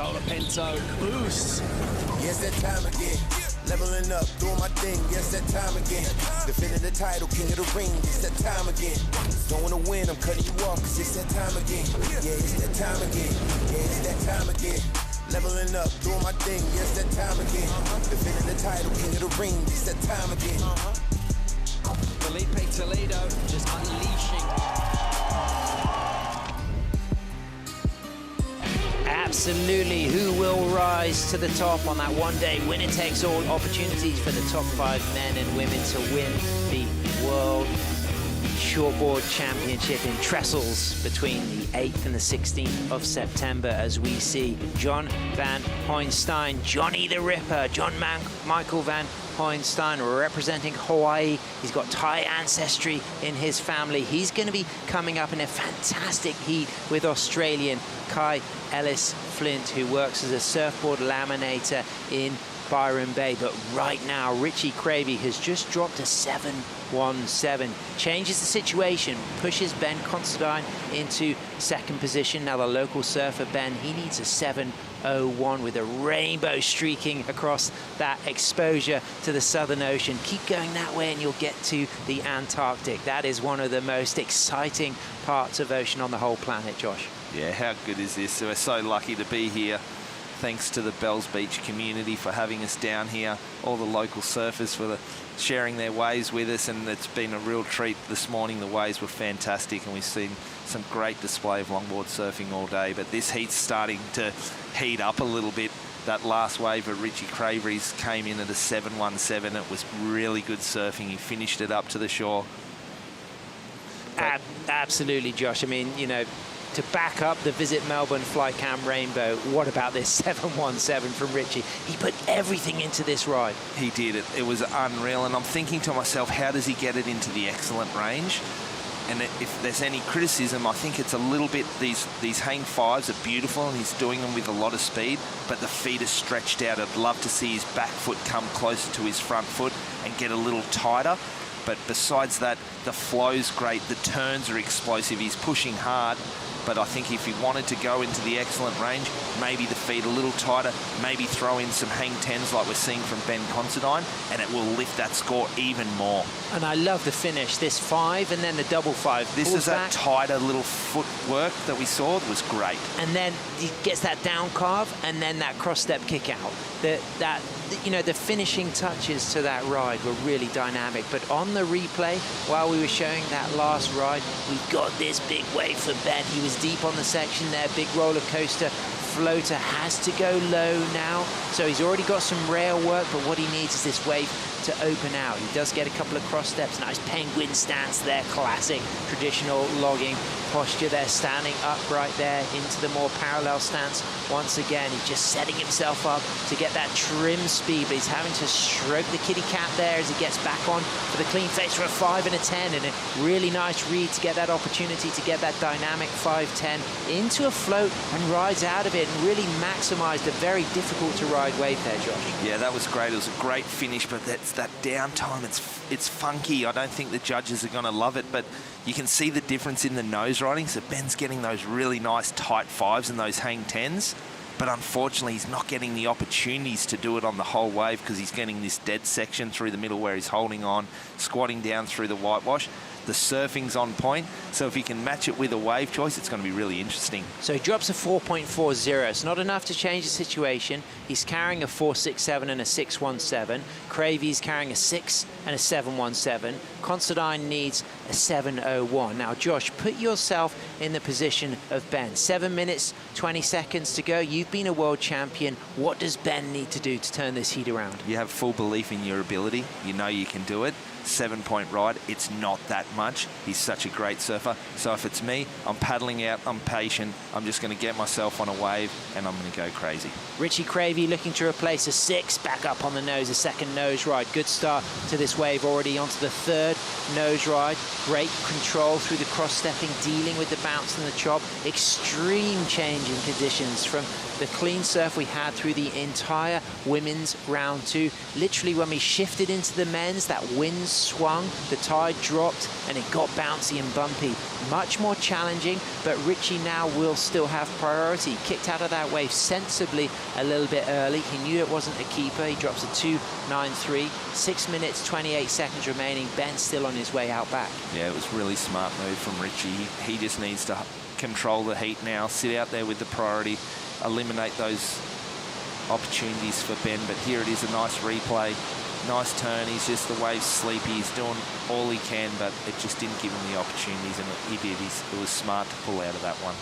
Go to Pinto, boost. Yes, that time again. Leveling up, doing my thing, yes, that time again. Defending the title, king of the ring, it's that time again. Don't wanna win, I'm cutting you off, cause it's that time again. Yeah, it's that time again. Yeah, it's that time again. Leveling up, doing my thing, yes, that time again. Defending the title, king of the ring, it's that time again. Felipe Toledo just unleashing. Absolutely. Who will rise to the top on that one-day winner-takes-all opportunities for the top 5 men and women to win the World Shortboard Championship in Trestles between the 8th and the 16th of September, as we see John Van Hoyenstein, Johnny the Ripper, Michael Van Hoyenstein representing Hawaii. He's got Thai ancestry in his family. He's going to be coming up in a fantastic heat with Australian Kai Ellis Flint, who works as a surfboard laminator in Byron Bay. But right now, Richie Cravey has just dropped a 7-1-7. Changes the situation, pushes Ben Considine into second position. Now the local surfer, Ben, he needs a 7-0-1 with a rainbow streaking across that exposure to the Southern Ocean. Keep going that way and you'll get to the Antarctic. That is one of the most exciting parts of ocean on the whole planet, Josh. Yeah, how good is this? We're so lucky to be here. Thanks to the Bells Beach community for having us down here, all the local surfers for sharing their waves with us, and it's been a real treat this morning. The waves were fantastic and we've seen some great display of longboard surfing all day, but this heat's starting to heat up a little bit. That last wave of Richie Cravey's came in at a 7-1-7. It was really good surfing. He finished it up to the shore. Absolutely, Josh. I mean, you know, to back up the Visit Melbourne Flycam Rainbow, what about this 7-1-7 from Richie? He put everything into this ride. He did it. It was unreal. And I'm thinking to myself, how does he get it into the excellent range? And if there's any criticism, I think it's a little bit, these hang fives are beautiful and he's doing them with a lot of speed, but the feet are stretched out. I'd love to see his back foot come closer to his front foot and get a little tighter. But besides that, the flow's great. The turns are explosive. He's pushing hard. But I think if he wanted to go into the excellent range, maybe the feet a little tighter, maybe throw in some hang 10s like we're seeing from Ben Considine, and it will lift that score even more. And I love the finish, this 5 and then the double 5. This is that tighter little footwork that we saw. It was great. And then he gets that down carve and then that cross step kick out. You know, the finishing touches to that ride were really dynamic. But on the replay, while we were showing that last ride, we got this big wave for Ben. He was deep on the section there, big roller coaster. Floater has to go low now, so he's already got some rail work, but what he needs is this wave to open out. He does get a couple of cross steps. Nice penguin stance there, classic traditional logging posture there, standing upright there into the more parallel stance. Once again, he's just setting himself up to get that trim speed, but he's having to stroke the kitty cat there as he gets back on for the clean face for a 5 and a 10, and a really nice read to get that opportunity to get that dynamic 5-10 into a float and rides out of it and really maximized a very difficult to ride wave there, Josh. Yeah, that was great. It was a great finish, but that's that downtime. It's funky. I don't think the judges are going to love it, but you can see the difference in the nose riding. So Ben's getting those really nice tight 5s and those hang 10s, but unfortunately he's not getting the opportunities to do it on the whole wave because he's getting this dead section through the middle where he's holding on, squatting down through the whitewash. The surfing's on point, so if he can match it with a wave choice, it's going to be really interesting. So he drops a 4.40. It's not enough to change the situation. He's carrying a 4.67 and a 6.17. Cravey's carrying a 6 and a 7.17. Considine needs a 7.01. Now, Josh, put yourself in the position of Ben. 7 minutes, 20 seconds to go. You've been a world champion. What does Ben need to do to turn this heat around? You have full belief in your ability. You know you can do it. 7-point ride, it's not that much. He's such a great surfer. So if it's me, I'm paddling out, I'm patient, I'm just going to get myself on a wave and I'm going to go crazy. Richie Cravey looking to replace a 6, back up on the nose, a second nose ride. Good start to this wave, already onto the 3rd nose ride. Great control through the cross-stepping, dealing with the bounce and the chop. Extreme change in conditions from the clean surf we had through the entire women's round 2. Literally, when we shifted into the men's, that wind swung, the tide dropped, and it got bouncy and bumpy. Much more challenging, but Richie now will still have priority. Kicked out of that wave sensibly a little bit early. He knew it wasn't a keeper. He drops a 2.93. 6 minutes, 28 seconds remaining. Ben still on his way out back. Yeah, it was really smart move from Richie. He just needs to control the heat now, sit out there with the priority, eliminate those opportunities for Ben. But here it is, a nice replay, nice turn. He's just, the wave's sleepy. He's doing all he can, but it just didn't give him the opportunities, and he did. It was smart to pull out of that one.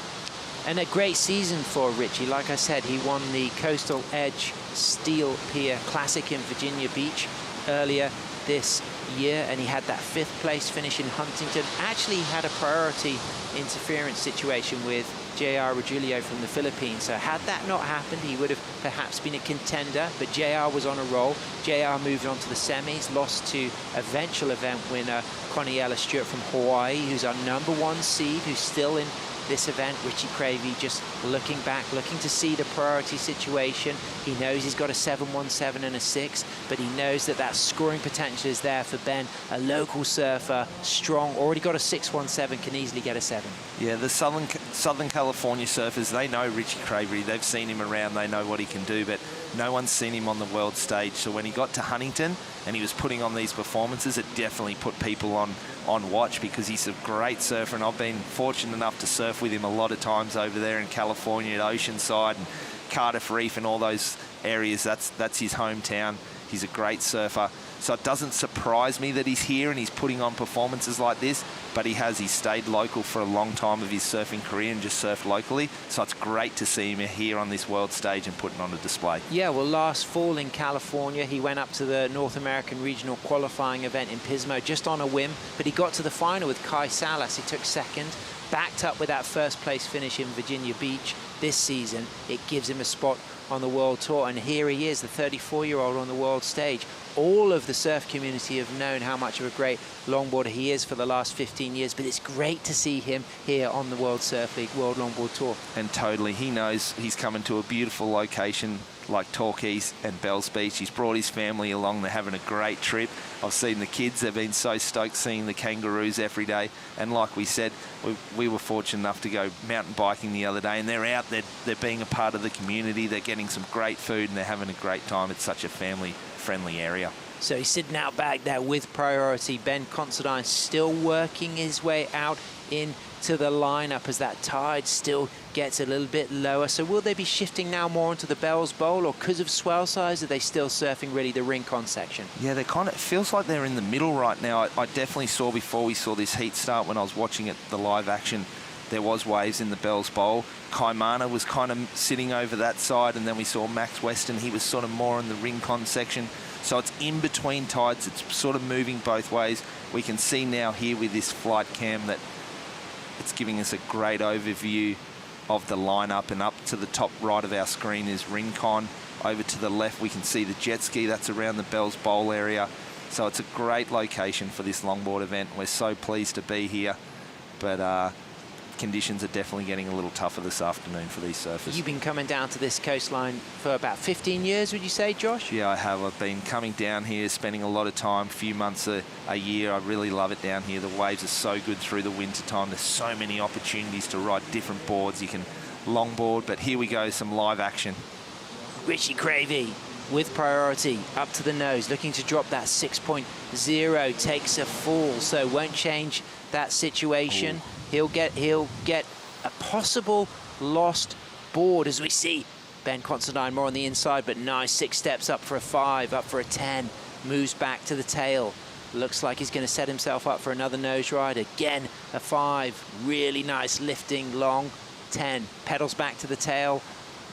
And a great season for Richie. Like I said, he won the Coastal Edge Steel Pier Classic in Virginia Beach earlier this year, and he had that 5th place finish in Huntington. Actually, he had a priority interference situation with J.R. Regilio from the Philippines. So had that not happened, he would have perhaps been a contender, but J.R. was on a roll. J.R. moved on to the semis, lost to eventual event winner Connie Ellis-Stewart from Hawaii, who's our #1 seed, who's still in this event. Richie Cravey just looking back, looking to see the priority situation. He knows he's got a 7.17 and a 6, but he knows that that scoring potential is there for Ben, a local surfer, strong, already got a 6.17, can easily get a 7. Yeah, the Southern California surfers, they know Richie Cravey. They've seen him around, they know what he can do, but no one's seen him on the world stage. So when he got to Huntington and he was putting on these performances, it definitely put people on watch, because he's a great surfer, and I've been fortunate enough to surf with him a lot of times over there in California at Oceanside and Cardiff Reef and all those areas. That's his hometown. He's a great surfer. So it doesn't surprise me that he's here and he's putting on performances like this, but he's stayed local for a long time of his surfing career and just surfed locally. So it's great to see him here on this world stage and putting on a display. Yeah, well, last fall in California, he went up to the North American Regional Qualifying event in Pismo just on a whim, but he got to the final with Kai Salas. He took 2nd, backed up with that 1st place finish in Virginia Beach this season. It gives him a spot on the World Tour, and here he is, the 34-year-old on the world stage. All of the surf community have known how much of a great longboarder he is for the last 15 years, but it's great to see him here on the World Surf League World Longboard Tour. And totally, he knows he's coming to a beautiful location like Torquay and Bells Beach. He's brought his family along. They're having a great trip. I've seen the kids. They've been so stoked seeing the kangaroos every day. And like we said, we were fortunate enough to go mountain biking the other day, and they're out there. They're being a part of the community. They're getting some great food, and they're having a great time. It's such a family-friendly area. So he's sitting out back there with priority. Ben Considine still working his way out into the lineup as that tide still gets a little bit lower. So will they be shifting now more into the Bells Bowl, or because of swell size, are they still surfing really the Rincon section? Yeah, they kind of, it feels like they're in the middle right now. I definitely saw before we saw this heat start, when I was watching it, the live action, there was waves in the Bells Bowl. Kaimana was kind of sitting over that side, and then we saw Max Weston. He was sort of more in the Rincon section. So it's in between tides. It's sort of moving both ways. We can see now here with this flight cam that it's giving us a great overview of the lineup, and up to the top right of our screen is Rincon. Over to the left we can see the jet ski. That's around the Bells Bowl area. So it's a great location for this longboard event. We're so pleased to be here, but conditions are definitely getting a little tougher this afternoon for these surfers. You've been coming down to this coastline for about 15 years, would you say, Josh? Yeah, I have. I've been coming down here, spending a lot of time, a few months a year. I really love it down here. The waves are so good through the winter time. There's so many opportunities to ride different boards. You can longboard, but here we go, some live action. Richie Cravey with priority, up to the nose, looking to drop that 6.0, takes a fall, so won't change that situation. Ooh. He'll get a possible lost board, as we see Ben Considine more on the inside, but nice 6 steps up for a 5, up for a 10, moves back to the tail. Looks like he's going to set himself up for another nose ride. Again, a 5, really nice lifting, long 10, pedals back to the tail.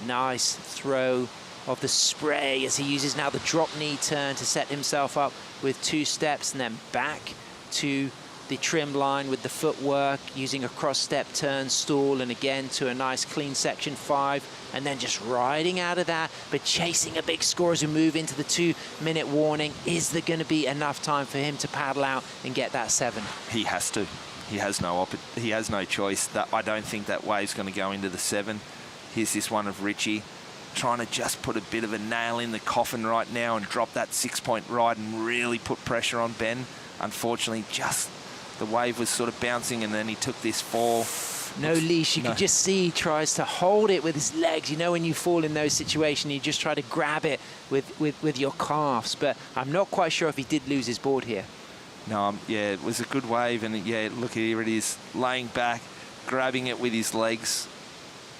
Nice throw of the spray as he uses now the drop knee turn to set himself up with 2 steps, and then back to the trim line with the footwork, using a cross-step turn, stall, and again to a nice clean section 5, and then just riding out of that, but chasing a big score as we move into the 2-minute warning. Is there going to be enough time for him to paddle out and get that 7? He has to. He has no choice. I don't think that wave's going to go into the 7. Here's this one of Richie trying to just put a bit of a nail in the coffin right now and drop that 6-point ride and really put pressure on Ben. Unfortunately, just the wave was sort of bouncing and then he took this fall. No leash. You can just see he tries to hold it with his legs. You know, when you fall in those situations, you just try to grab it with your calves. But I'm not quite sure if he did lose his board here. No, yeah, it was a good wave. And yeah, look, here it is, laying back, grabbing it with his legs.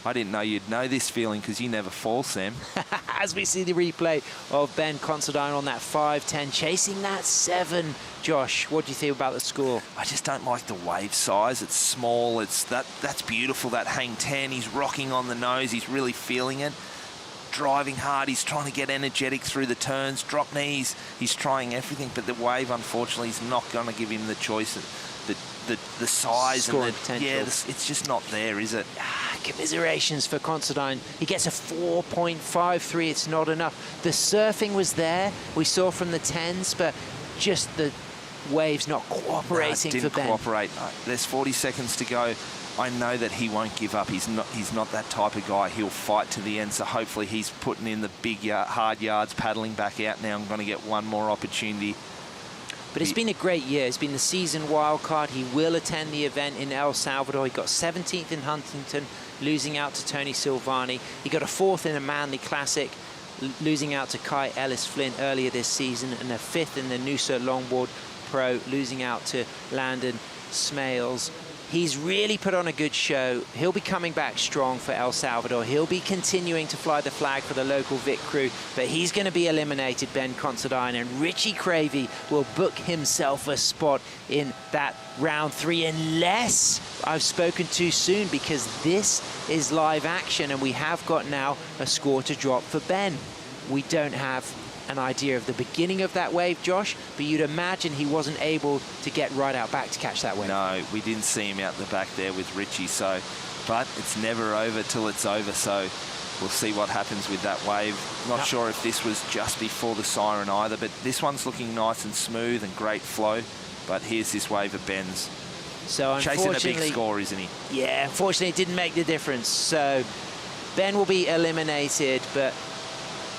I didn't know you'd know this feeling because you never fall, Sam. As we see the replay of Ben Considine on that 5-10, chasing that 7. Josh, what do you think about the score? I just don't like the wave size. It's small. That's beautiful, that hang 10. He's rocking on the nose. He's really feeling it. Driving hard. He's trying to get energetic through the turns. Drop knees. He's trying everything, but the wave, unfortunately, is not going to give him the choice. The size Scoring and the potential. yeah, it's just not there, is it? Commiserations for Considine. He gets a 4.53. It's not enough. The surfing was there. We saw from the 10s, but just the waves not cooperating didn't for Ben. cooperate. There's 40 seconds to go. I know that he won't give up. He's not that type of guy. He'll fight to the end. So hopefully he's putting in the big hard yards, paddling back out now. I'm going to get one more opportunity. But it's been a great year. It's been the season wildcard. He will attend the event in El Salvador. He got 17th in Huntington, losing out to Tony Silvani. He got a 4th in a Manly Classic, losing out to Kai Ellis Flint earlier this season, and a 5th in the Noosa Longboard Pro, losing out to Landon Smales. He's really put on a good show. He'll be coming back strong for El Salvador. He'll be continuing to fly the flag for the local Vic crew, but he's going to be eliminated, Ben Considine, and Richie Cravey will book himself a spot in that round 3, unless I've spoken too soon, because this is live action and we have got now a score to drop for Ben. We don't have an idea of the beginning of that wave, Josh, but you'd imagine he wasn't able to get right out back to catch that wave. No, we didn't see him out the back there with Richie, so, but it's never over till it's over, so we'll see what happens with that wave. Not sure if this was just before the siren either, but this one's looking nice and smooth and great flow, but here's this wave of Ben's. So chasing a big score, isn't he? Yeah, unfortunately it didn't make the difference, so Ben will be eliminated, but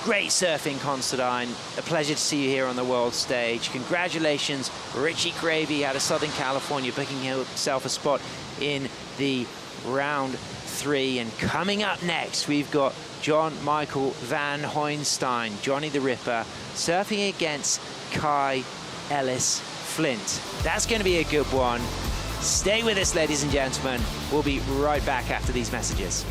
great surfing, Considine. A pleasure to see you here on the world stage. Congratulations, Richie Cravey out of Southern California, booking himself a spot in the round 3. And coming up next, we've got John Michael Van Hoinstein, Johnny the Ripper, surfing against Kai Ellis Flint. That's going to be a good one. Stay with us, ladies and gentlemen. We'll be right back after these messages.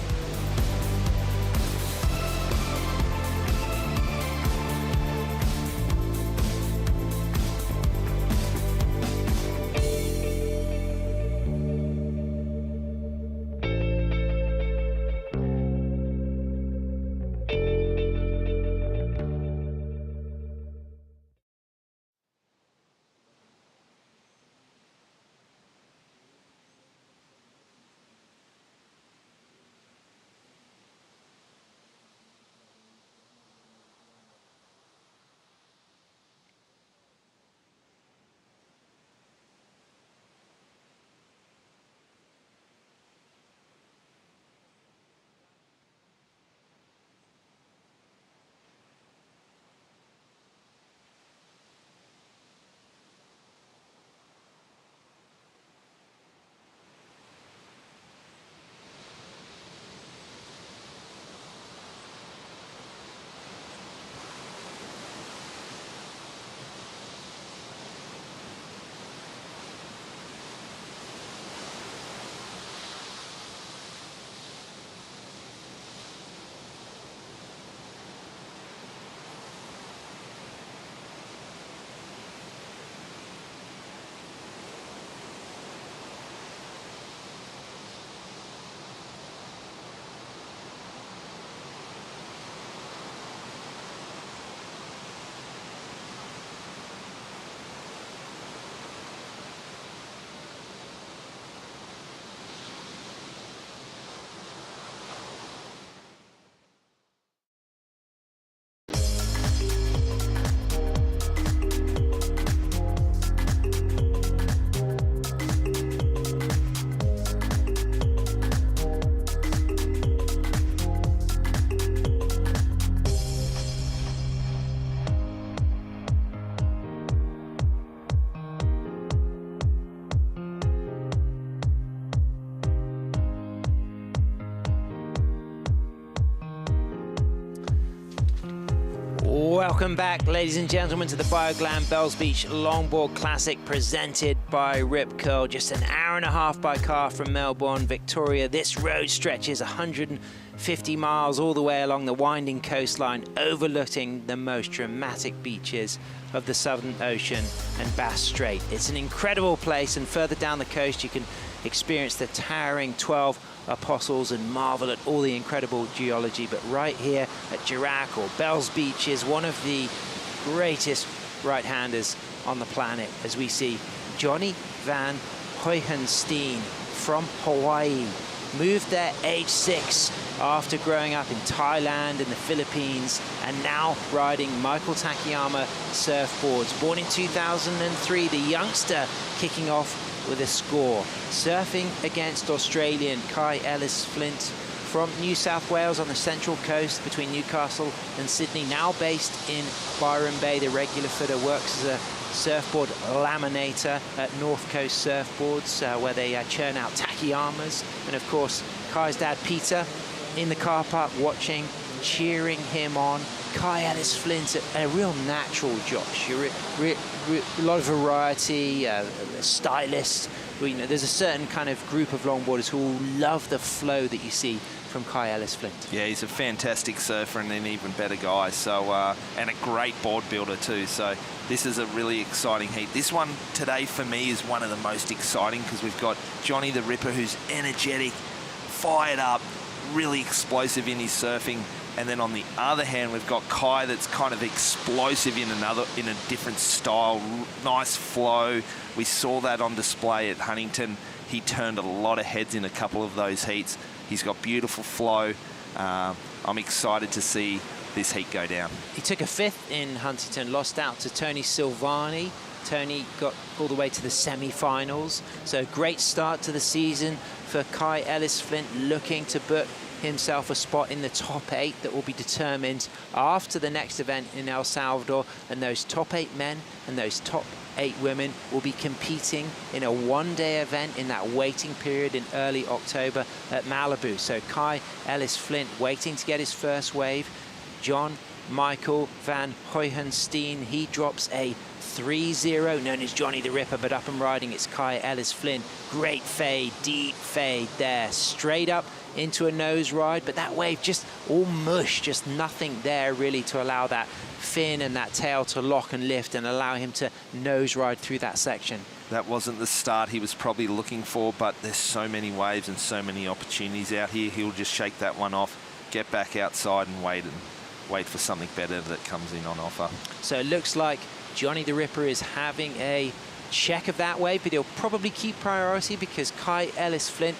Welcome back, ladies and gentlemen, to the Bioglan Bells Beach Longboard Classic presented by Rip Curl. Just an hour and a half by car from Melbourne, Victoria. This road stretches 150 miles all the way along the winding coastline, overlooking the most dramatic beaches of the Southern Ocean and Bass Strait. It's an incredible place, and further down the coast you can experience the towering 12 Apostles and marvel at all the incredible geology. But right here at Jirac or Bells Beach is one of the greatest right-handers on the planet, as we see Johnny Van Hohenstein from Hawaii. Moved there age 6 after growing up in Thailand and the Philippines, and now riding Michael Takayama surfboards. Born in 2003, the youngster kicking off with a score. Surfing against Australian Kai Ellis-Flint from New South Wales on the central coast between Newcastle and Sydney, now based in Byron Bay. The regular footer works as a surfboard laminator at North Coast Surfboards, where they churn out Takayamas. And of course, Kai's dad, Peter, in the car park watching, cheering him on. Kai Ellis-Flint, a real natural, Josh. A lot of variety, stylists. You know, there's a certain kind of group of longboarders who will love the flow that you see from Kai Ellis-Flint. Yeah, he's a fantastic surfer and an even better guy. So, and a great board builder too. So this is a really exciting heat. This one today for me is one of the most exciting because we've got Johnny the Ripper, who's energetic, fired up, really explosive in his surfing. And then on the other hand, we've got Kai that's kind of explosive in a different style, nice flow. We saw that on display at Huntington. He turned a lot of heads in a couple of those heats. He's got beautiful flow. I'm excited to see this heat go down. He took a 5th in Huntington, lost out to Tony Silvani. Tony got all the way to the semi-finals. So great start to the season for Kai Ellis-Flint, looking to book himself a spot in the top 8 that will be determined after the next event in El Salvador. And those top 8 men and those top 8 women will be competing in a one-day event in that waiting period in early October at Malibu. So Kai Ellis-Flint waiting to get his first wave. John Michael Van Hohenstein, he drops a 3-0, known as Johnny the Ripper, but up and riding, it's Kai Ellis-Flint. Great fade, deep fade there, straight up into a nose ride, but that wave just all mush, just nothing there really to allow that fin and that tail to lock and lift and allow him to nose ride through that section. That wasn't the start he was probably looking for, but there's so many waves and so many opportunities out here. He'll just shake that one off, get back outside and wait for something better that comes in on offer. So it looks like Johnny the Ripper is having a check of that wave, but he'll probably keep priority because Kai Ellis-Flint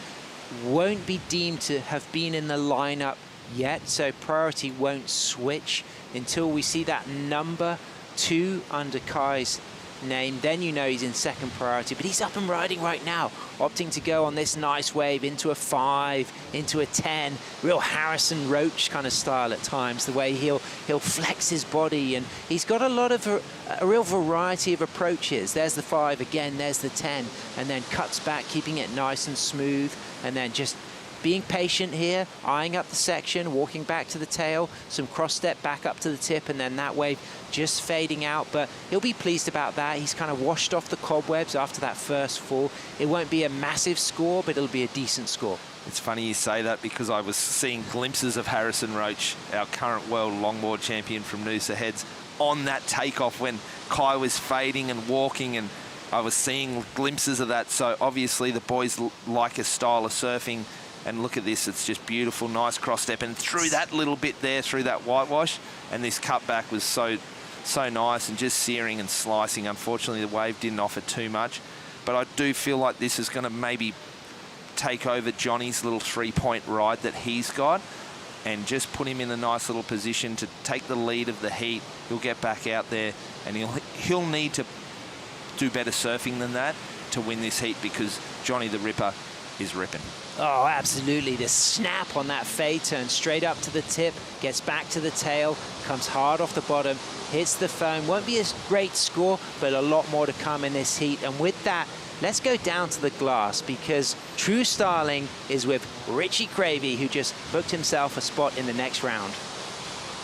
won't be deemed to have been in the lineup yet, so priority won't switch until we see that number 2 under Kai's name. Then you know he's in second priority, but he's up and riding right now, opting to go on this nice wave into a 5, into a 10, real Harrison Roach kind of style at times, the way he'll flex his body, and he's got a real variety of approaches. There's the 5 again, there's the 10, and then cuts back, keeping it nice and smooth, and then just being patient here, eyeing up the section, walking back to the tail, some cross step back up to the tip, and then that wave just fading out. But he'll be pleased about that. He's kind of washed off the cobwebs after that first fall. It won't be a massive score, but it'll be a decent score. It's funny you say that because I was seeing glimpses of Harrison Roach, our current world longboard champion from Noosa Heads, on that takeoff when Kai was fading and walking, and I was seeing glimpses of that. So obviously the boys like a style of surfing. And look at this, it's just beautiful, nice cross step. And through that little bit there, through that whitewash, and this cutback was so nice and just searing and slicing. Unfortunately, the wave didn't offer too much. But I do feel like this is going to maybe take over Johnny's little 3-point ride that he's got and just put him in a nice little position to take the lead of the heat. He'll get back out there and he'll need to do better surfing than that to win this heat because Johnny the Ripper is ripping. Oh, absolutely. The snap on that fade turn straight up to the tip, gets back to the tail, comes hard off the bottom, hits the foam. Won't be a great score, but a lot more to come in this heat. And with that, let's go down to the glass because true styling is with Richie Cravey, who just booked himself a spot in the next round.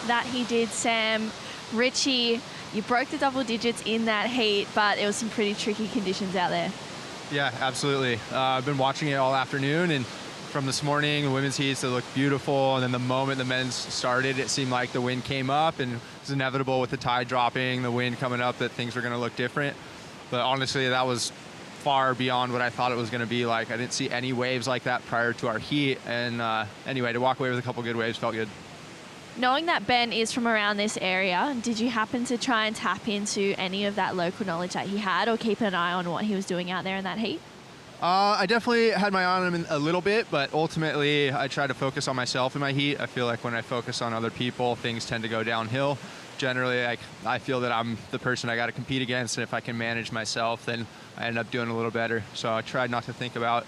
That he did, Sam. Richie, you broke the double digits in that heat, but it was some pretty tricky conditions out there. Yeah, absolutely. I've been watching it all afternoon, and from this morning, the women's heats, it looked beautiful, and then the moment the men's started, it seemed like the wind came up, and it was inevitable with the tide dropping, the wind coming up, that things were going to look different. But honestly, that was far beyond what I thought it was going to be like. I didn't see any waves like that prior to our heat, and anyway, to walk away with a couple good waves felt good. Knowing that Ben is from around this area, did you happen to try and tap into any of that local knowledge that he had, or keep an eye on what he was doing out there in that heat? I definitely had my eye on him a little bit, but ultimately I try to focus on myself in my heat. I feel like when I focus on other people, things tend to go downhill. Generally, I feel that I'm the person I got to compete against, and if I can manage myself, then I end up doing a little better. So I tried not to think about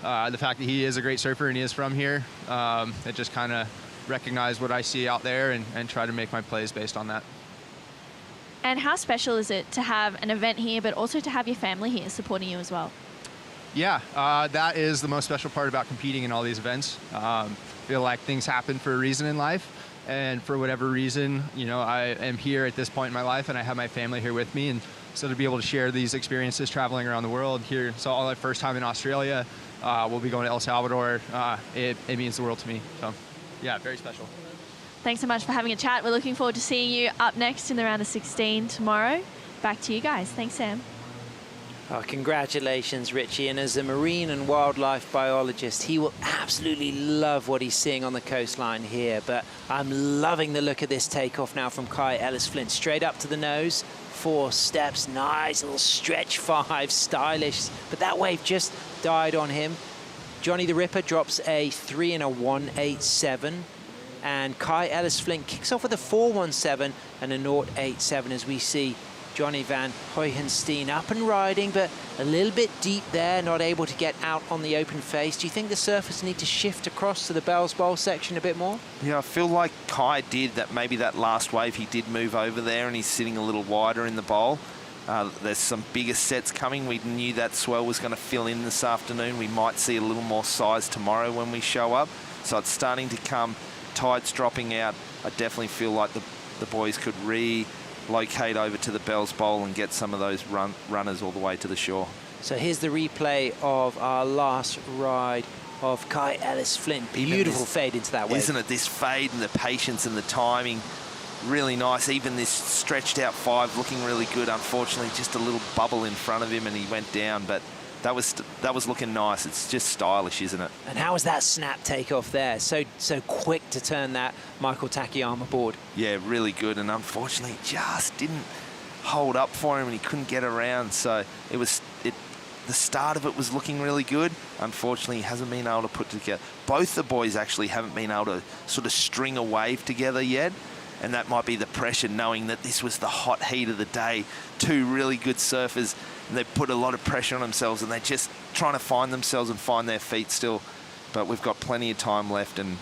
the fact that he is a great surfer and he is from here. I just kind of recognize what I see out there and try to make my plays based on that. And how special is it to have an event here, but also to have your family here supporting you as well? Yeah, that is the most special part about competing in all these events. I feel like things happen for a reason in life, and for whatever reason, you know, I am here at this point in my life, and I have my family here with me, and so to be able to share these experiences traveling around the world here, so all our first time in Australia, we'll be going to El Salvador, it means the world to me. So, yeah, very special. Thanks so much for having a chat. We're looking forward to seeing you up next in the round of 16 tomorrow. Back to you guys. Thanks, Sam. Oh, congratulations, Richie. And as a marine and wildlife biologist, he will absolutely love what he's seeing on the coastline here. But I'm loving the look of this takeoff now from Kai Ellis-Flint. Straight up to the nose, 4 steps, nice little stretch 5, stylish. But that wave just died on him. Johnny the Ripper drops a 3 and a 1.87. And Kai Ellis-Flint kicks off with a 4.17 and a 0.87 as we see Johnny Van Hoyenstein up and riding, but a little bit deep there, not able to get out on the open face. Do you think the surfers need to shift across to the Bells Bowl section a bit more? Yeah, I feel like Kai did that. Maybe that last wave he did move over there, and he's sitting a little wider in the bowl. There's some bigger sets coming. We knew that swell was going to fill in this afternoon. We might see a little more size tomorrow when we show up. So it's starting to come. Tide's dropping out. I definitely feel like the boys could relocate over to the Bells Bowl and get some of those runners all the way to the shore. So here's the replay of our last ride of Kai Ellis-Flint. Beautiful fade into that wave. Isn't it, this fade and the patience and the timing, really nice. Even this stretched out 5 looking really good. Unfortunately, just a little bubble in front of him and he went down, but that was looking nice. It's just stylish, isn't it? And how was that snap takeoff there? So quick to turn that Michael Takayama board. Yeah, really good. And unfortunately, it just didn't hold up for him and he couldn't get around. So the start of it was looking really good. Unfortunately, he hasn't been able to put together. Both the boys actually haven't been able to sort of string a wave together yet. And that might be the pressure, knowing that this was the hot heat of the day. 2 really good surfers, and they put a lot of pressure on themselves, and they're just trying to find themselves and find their feet still. But we've got plenty of time left, and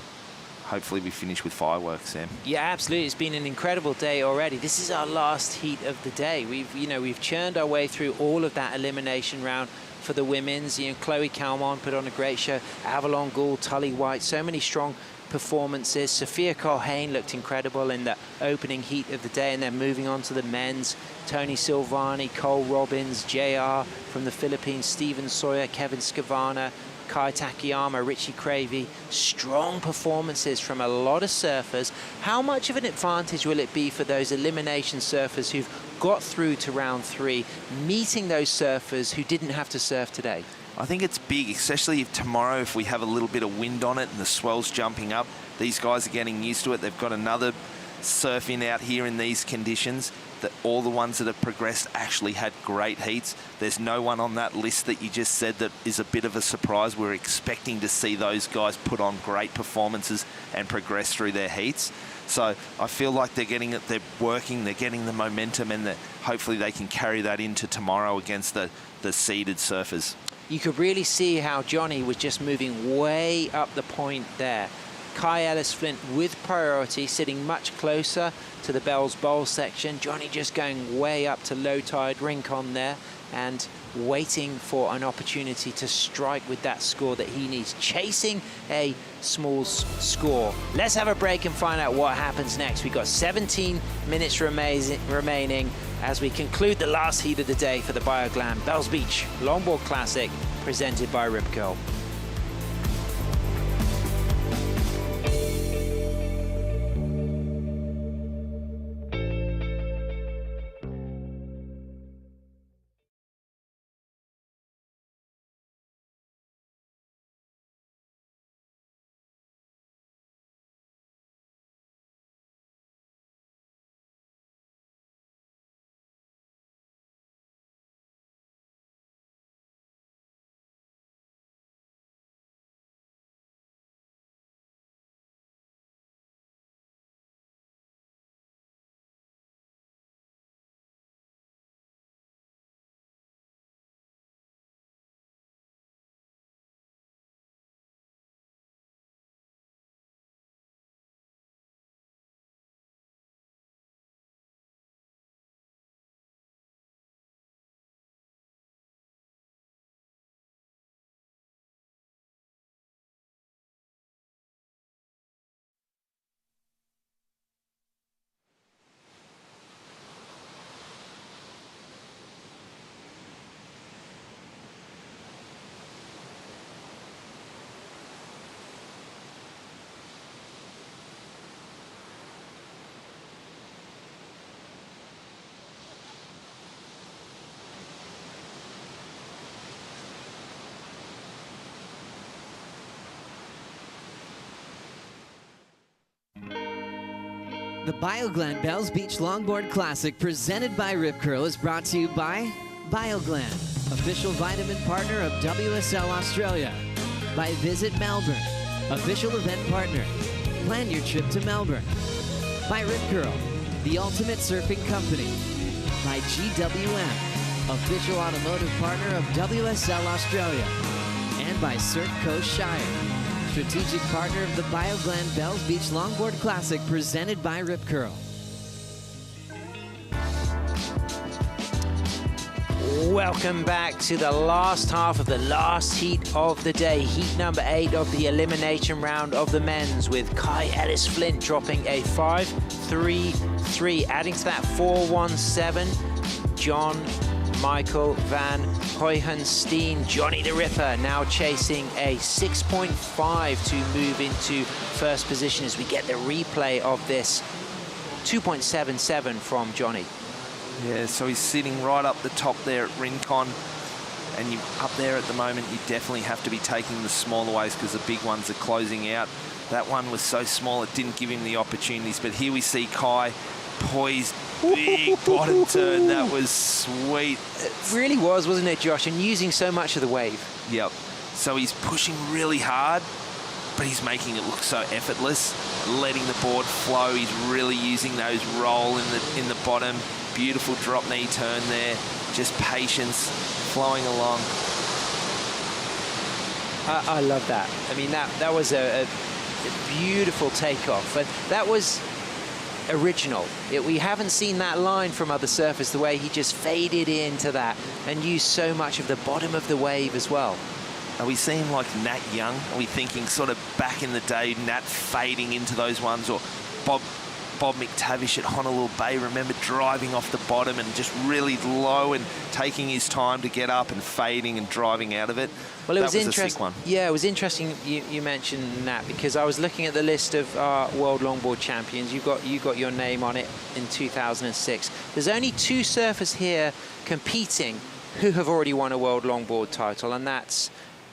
hopefully we finish with fireworks, Sam. Yeah, absolutely. It's been an incredible day already. This is our last heat of the day. We've churned our way through all of that elimination round for the women's. Chloe Calmon put on a great show. Avalon Gould, Tully White, so many strong performances. Sophia Colhane looked incredible in the opening heat of the day, and then moving on to the men's. Tony Silvani, Cole Robbins, JR from the Philippines, Steven Sawyer, Kevin Scavana, Kai Takayama, Richie Cravey. Strong performances from a lot of surfers. How much of an advantage will it be for those elimination surfers who've got through to round 3, meeting those surfers who didn't have to surf today? I think it's big, especially if tomorrow, if we have a little bit of wind on it and the swell's jumping up. These guys are getting used to it. They've got another surf in out here in these conditions. That all the ones that have progressed actually had great heats. There's no one on that list that you just said that is a bit of a surprise. We're expecting to see those guys put on great performances and progress through their heats. So I feel like they're getting it, they're working, they're getting the momentum, and that hopefully they can carry that into tomorrow against the seeded surfers. You could really see how Johnny was just moving way up the point there. Kai Ellis-Flint with priority, sitting much closer to the Bells Bowl section. Johnny just going way up to low tide Rincon there. And waiting for an opportunity to strike with that score that he needs, chasing a small score. Let's have a break and find out what happens next. We've got 17 minutes remaining as we conclude the last heat of the day for the Bioglan Bells Beach Longboard Classic, presented by Rip Curl. The Bioglan Bells Beach Longboard Classic presented by Rip Curl is brought to you by Bioglan, official vitamin partner of WSL Australia. By Visit Melbourne, official event partner. Plan your trip to Melbourne. By Rip Curl, the ultimate surfing company. By GWM, official automotive partner of WSL Australia. And by Surf Coast Shire, strategic partner of the Bioglan Bells Beach Longboard Classic, presented by Rip Curl. Welcome back to the last half of the last heat of the day. Heat number 8 of the elimination round of the men's, with Kai Ellis-Flint dropping a 5.33. Adding to that 4.17, John Michael van Hoyenstein, Johnny the Ripper, now chasing a 6.5 to move into first position as we get the replay of this 2.77 from Johnny. Yeah, so he's sitting right up the top there at Rincon, and you up there at the moment, you definitely have to be taking the smaller waves because the big ones are closing out. That one was so small it didn't give him the opportunities, but here we see Kai poised, big bottom turn. That was sweet. It really was, wasn't it, Josh? And using so much of the wave. Yep. So he's pushing really hard, but he's making it look so effortless, letting the board flow. He's really using those roll in the bottom. Beautiful drop knee turn there. Just patience, flowing along. I love that. I mean, that was a beautiful takeoff, but that was original. We haven't seen that line from other surfers, the way he just faded into that and used so much of the bottom of the wave as well. Are we seeing like Nat Young? Are we thinking sort of back in the day, Nat fading into those ones, or Bob McTavish at Honolulu Bay, remember driving off the bottom and just really low and taking his time to get up and fading and driving out of it? Well, it was a sick one. Yeah, it was interesting you mentioned that, because I was looking at the list of world longboard champions. You got your name on it in 2006. There's only 2 surfers here competing who have already won a world longboard title, and that's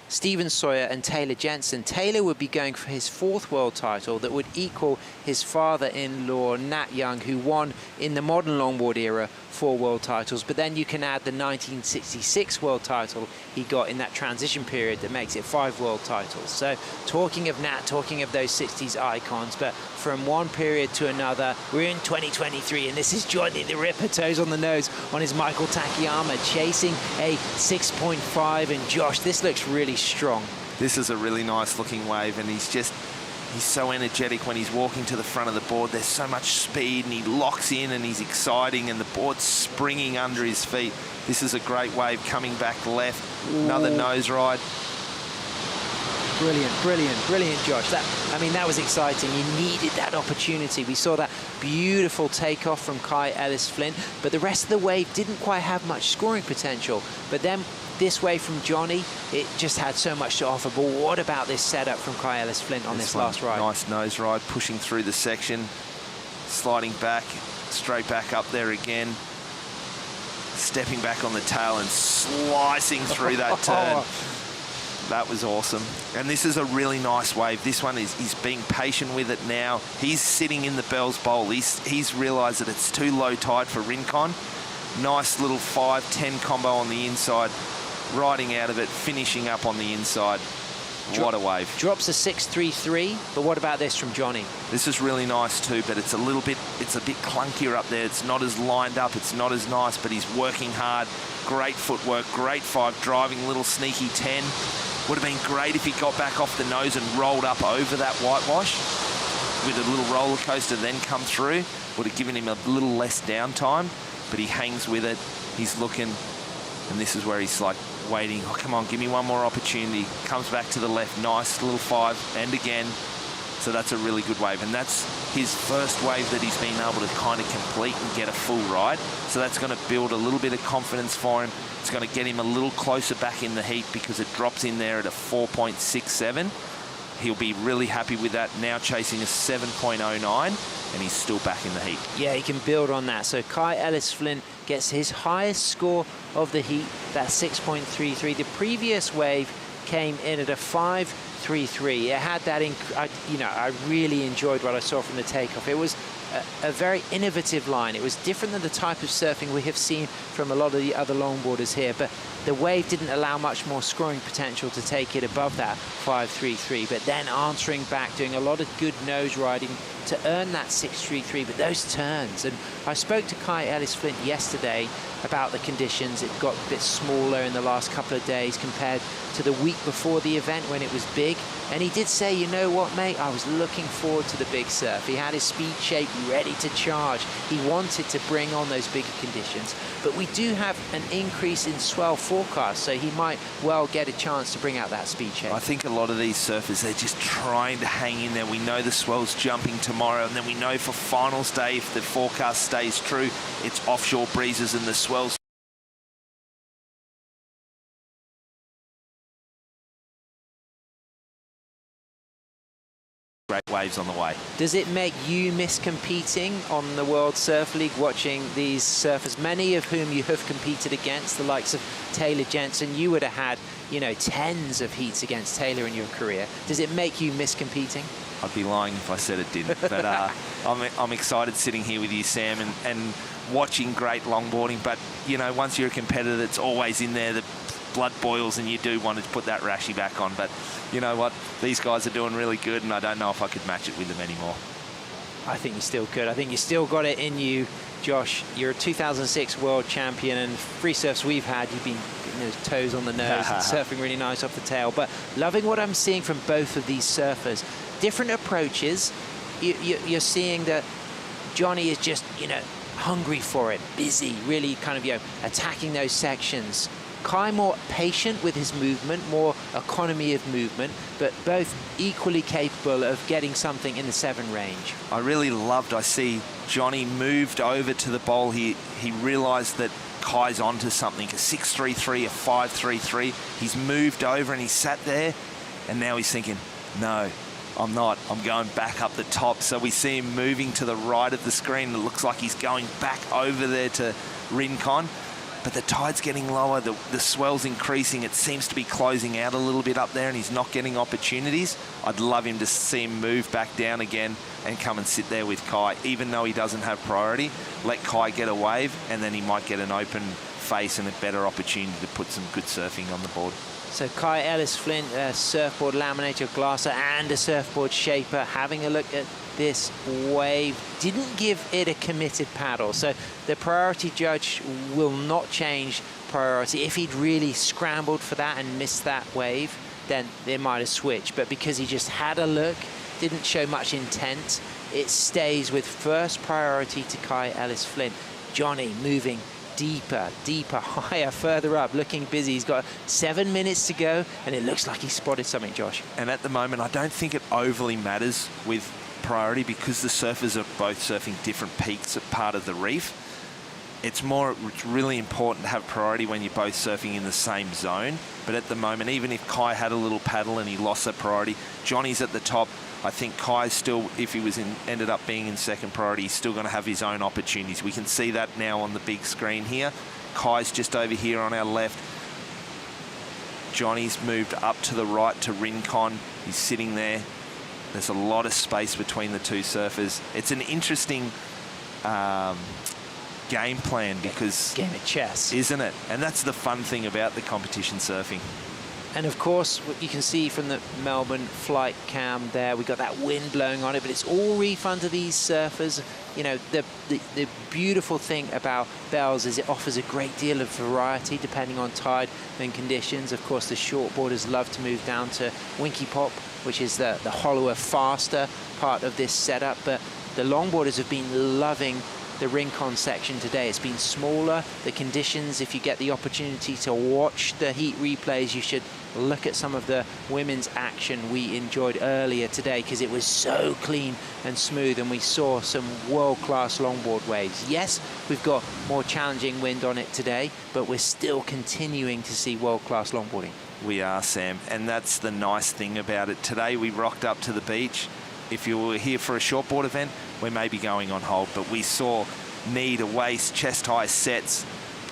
Stephen Sawyer and Taylor Jensen. Taylor would be going for his 4th world title that would equal his father-in-law, Nat Young, who won in the modern longboard era 4 world titles. But then you can add the 1966 world title he got in that transition period that makes it 5 world titles. So talking of Nat, talking of those 60s icons, but from one period to another, we're in 2023, and this is Johnny the Ripper, toes on the nose on his Michael Takayama, chasing a 6.5. And Josh, this looks really strong. This is a really nice looking wave, and he's just He's so energetic when he's walking to the front of the board. There's so much speed, and he locks in, and he's exciting, and the board's springing under his feet. This is a great wave coming back left. Another nose ride. Brilliant, brilliant, brilliant, Josh. That was exciting. He needed that opportunity. We saw that beautiful takeoff from Kai Ellis-Flint, but the rest of the wave didn't quite have much scoring potential. But then this wave from Johnny, it just had so much to offer. But what about this setup from Kai Ellis-Flint on this last ride? Nice nose ride, pushing through the section, sliding back, straight back up there again, stepping back on the tail and slicing through that turn. That was awesome. And this is a really nice wave. This one he's being patient with it now. He's sitting in the Bell's Bowl. He's realised that it's too low tide for Rincon. Nice little 5-10 combo on the inside, riding out of it, finishing up on the inside. What a wave. Drops a 6.33, but what about this from Johnny? This is really nice too, but it's a bit clunkier up there. It's not as lined up, it's not as nice, but he's working hard. Great footwork, great 5 driving, little sneaky 10. Would have been great if he got back off the nose and rolled up over that whitewash with a little roller coaster, then come through. Would have given him a little less downtime, but he hangs with it. He's looking, and this is where he's like waiting. Oh, come on, give me one more opportunity. Comes back to the left, nice little 5, and again. So that's a really good wave, and that's his first wave that he's been able to kind of complete and get a full ride. So that's going to build a little bit of confidence for him. It's going to get him a little closer back in the heat because it drops in there at a 4.67. He'll be really happy with that, now chasing a 7.09, and he's still back in the heat. Yeah, he can build on that. So Kai Ellis-Flint gets his highest score of the heat, that 6.33. The previous wave came in at a 5.33. It had that, I really enjoyed what I saw from the takeoff. It was a very innovative line. It was different than the type of surfing we have seen from a lot of the other longboarders here, but the wave didn't allow much more scoring potential to take it above that 5.33, but then answering back, doing a lot of good nose riding to earn that 6.33, but those turns. And I spoke to Kai Ellis-Flint yesterday about the conditions. It got a bit smaller in the last couple of days compared to the week before the event when it was big. And he did say, you know what, mate, I was looking forward to the big surf. He had his speed shape ready to charge. He wanted to bring on those bigger conditions. But we do have an increase in swell forecast, so he might well get a chance to bring out that speed shape. I think a lot of these surfers, they're just trying to hang in there. We know the swell's jumping tomorrow, and then we know for finals day, if the forecast stays true, it's offshore breezes and the swell's great waves on the way. Does it make you miss competing on the World Surf League, watching these surfers, many of whom you have competed against, the likes of Taylor Jensen? You would have had, tens of heats against Taylor in your career. Does it make you miss competing? I'd be lying if I said it didn't, but I'm excited sitting here with you, Sam, and watching great longboarding. But, once you're a competitor, it's always in there. The blood boils and you do want to put that rashy back on. But you know what? These guys are doing really good, and I don't know if I could match it with them anymore. I think you still could. I think you still got it in you, Josh. You're a 2006 world champion, and free surfs we've had, you've been getting those toes on the nose and surfing really nice off the tail. But loving what I'm seeing from both of these surfers. Different approaches. You're seeing that Johnny is just, hungry for it, busy, really kind of, attacking those sections. Kai more patient with his movement, more economy of movement, but both equally capable of getting something in the 7 range. I really loved, I see Johnny moved over to the bowl. He realised that Kai's onto something, a 6.33, a 5.33. He's moved over and he sat there, and now he's thinking, no, I'm not. I'm going back up the top. So we see him moving to the right of the screen. It looks like he's going back over there to Rincon. But the tide's getting lower, the swell's increasing. It seems to be closing out a little bit up there, and he's not getting opportunities. I'd love him to see him move back down again and come and sit there with Kai, even though he doesn't have priority. Let Kai get a wave, and then he might get an open face and a better opportunity to put some good surfing on the board. So Kai Ellis-Flint, a surfboard laminator glasser and a surfboard shaper, having a look at this wave, didn't give it a committed paddle. So the priority judge will not change priority. If he'd really scrambled for that and missed that wave, then they might have switched. But because he just had a look, didn't show much intent. It stays with first priority to Kai Ellis-Flint. Johnny moving deeper, deeper, higher, further up, looking busy. He's got 7 minutes to go, and it looks like he spotted something, Josh. And at the moment, I don't think it overly matters with priority because the surfers are both surfing different peaks at part of the reef. It's really important to have priority when you're both surfing in the same zone. But at the moment, even if Kai had a little paddle and he lost that priority, Johnny's at the top. I think Kai's still, if he ended up being in second priority, he's still going to have his own opportunities. We can see that now on the big screen here. Kai's just over here on our left. Johnny's moved up to the right to Rincon. He's sitting there. There's a lot of space between the two surfers. It's an interesting game plan because... Game of chess. Isn't it? And that's the fun thing about the competition surfing. And of course, what you can see from the Melbourne flight cam there, we got that wind blowing on it, but it's all reef under these surfers. You know, the beautiful thing about Bells is it offers a great deal of variety depending on tide and conditions. Of course, the shortboarders love to move down to Winky Pop, which is the hollower, faster part of this setup, but the longboarders have been loving the Rincon section today. It's been smaller. The conditions, if you get the opportunity to watch the heat replays, you should look at some of the women's action we enjoyed earlier today because it was so clean and smooth, and we saw some world-class longboard waves. Yes, we've got more challenging wind on it today, but we're still continuing to see world-class longboarding. We are, Sam, and that's the nice thing about it. Today we rocked up to the beach. If you were here for a shortboard event, we may be going on hold, but we saw knee to waist, chest high sets,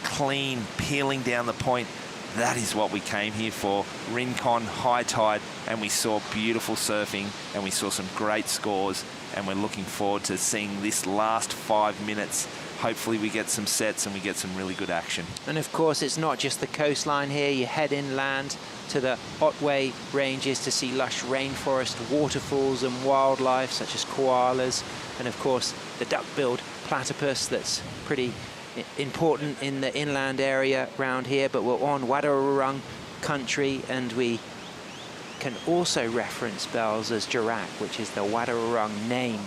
clean, peeling down the point. That is what we came here for. Rincon, high tide, and we saw beautiful surfing, and we saw some great scores, and we're looking forward to seeing this last 5 minutes. Hopefully we get some sets and we get some really good action. And of course, it's not just the coastline here. You head inland to the Otway Ranges to see lush rainforest, waterfalls and wildlife such as koalas, and of course the duck-billed platypus that's pretty important in the inland area around here. But we're on Wadawurrung country, and we can also reference Bells as Dirac, which is the Wadawurrung name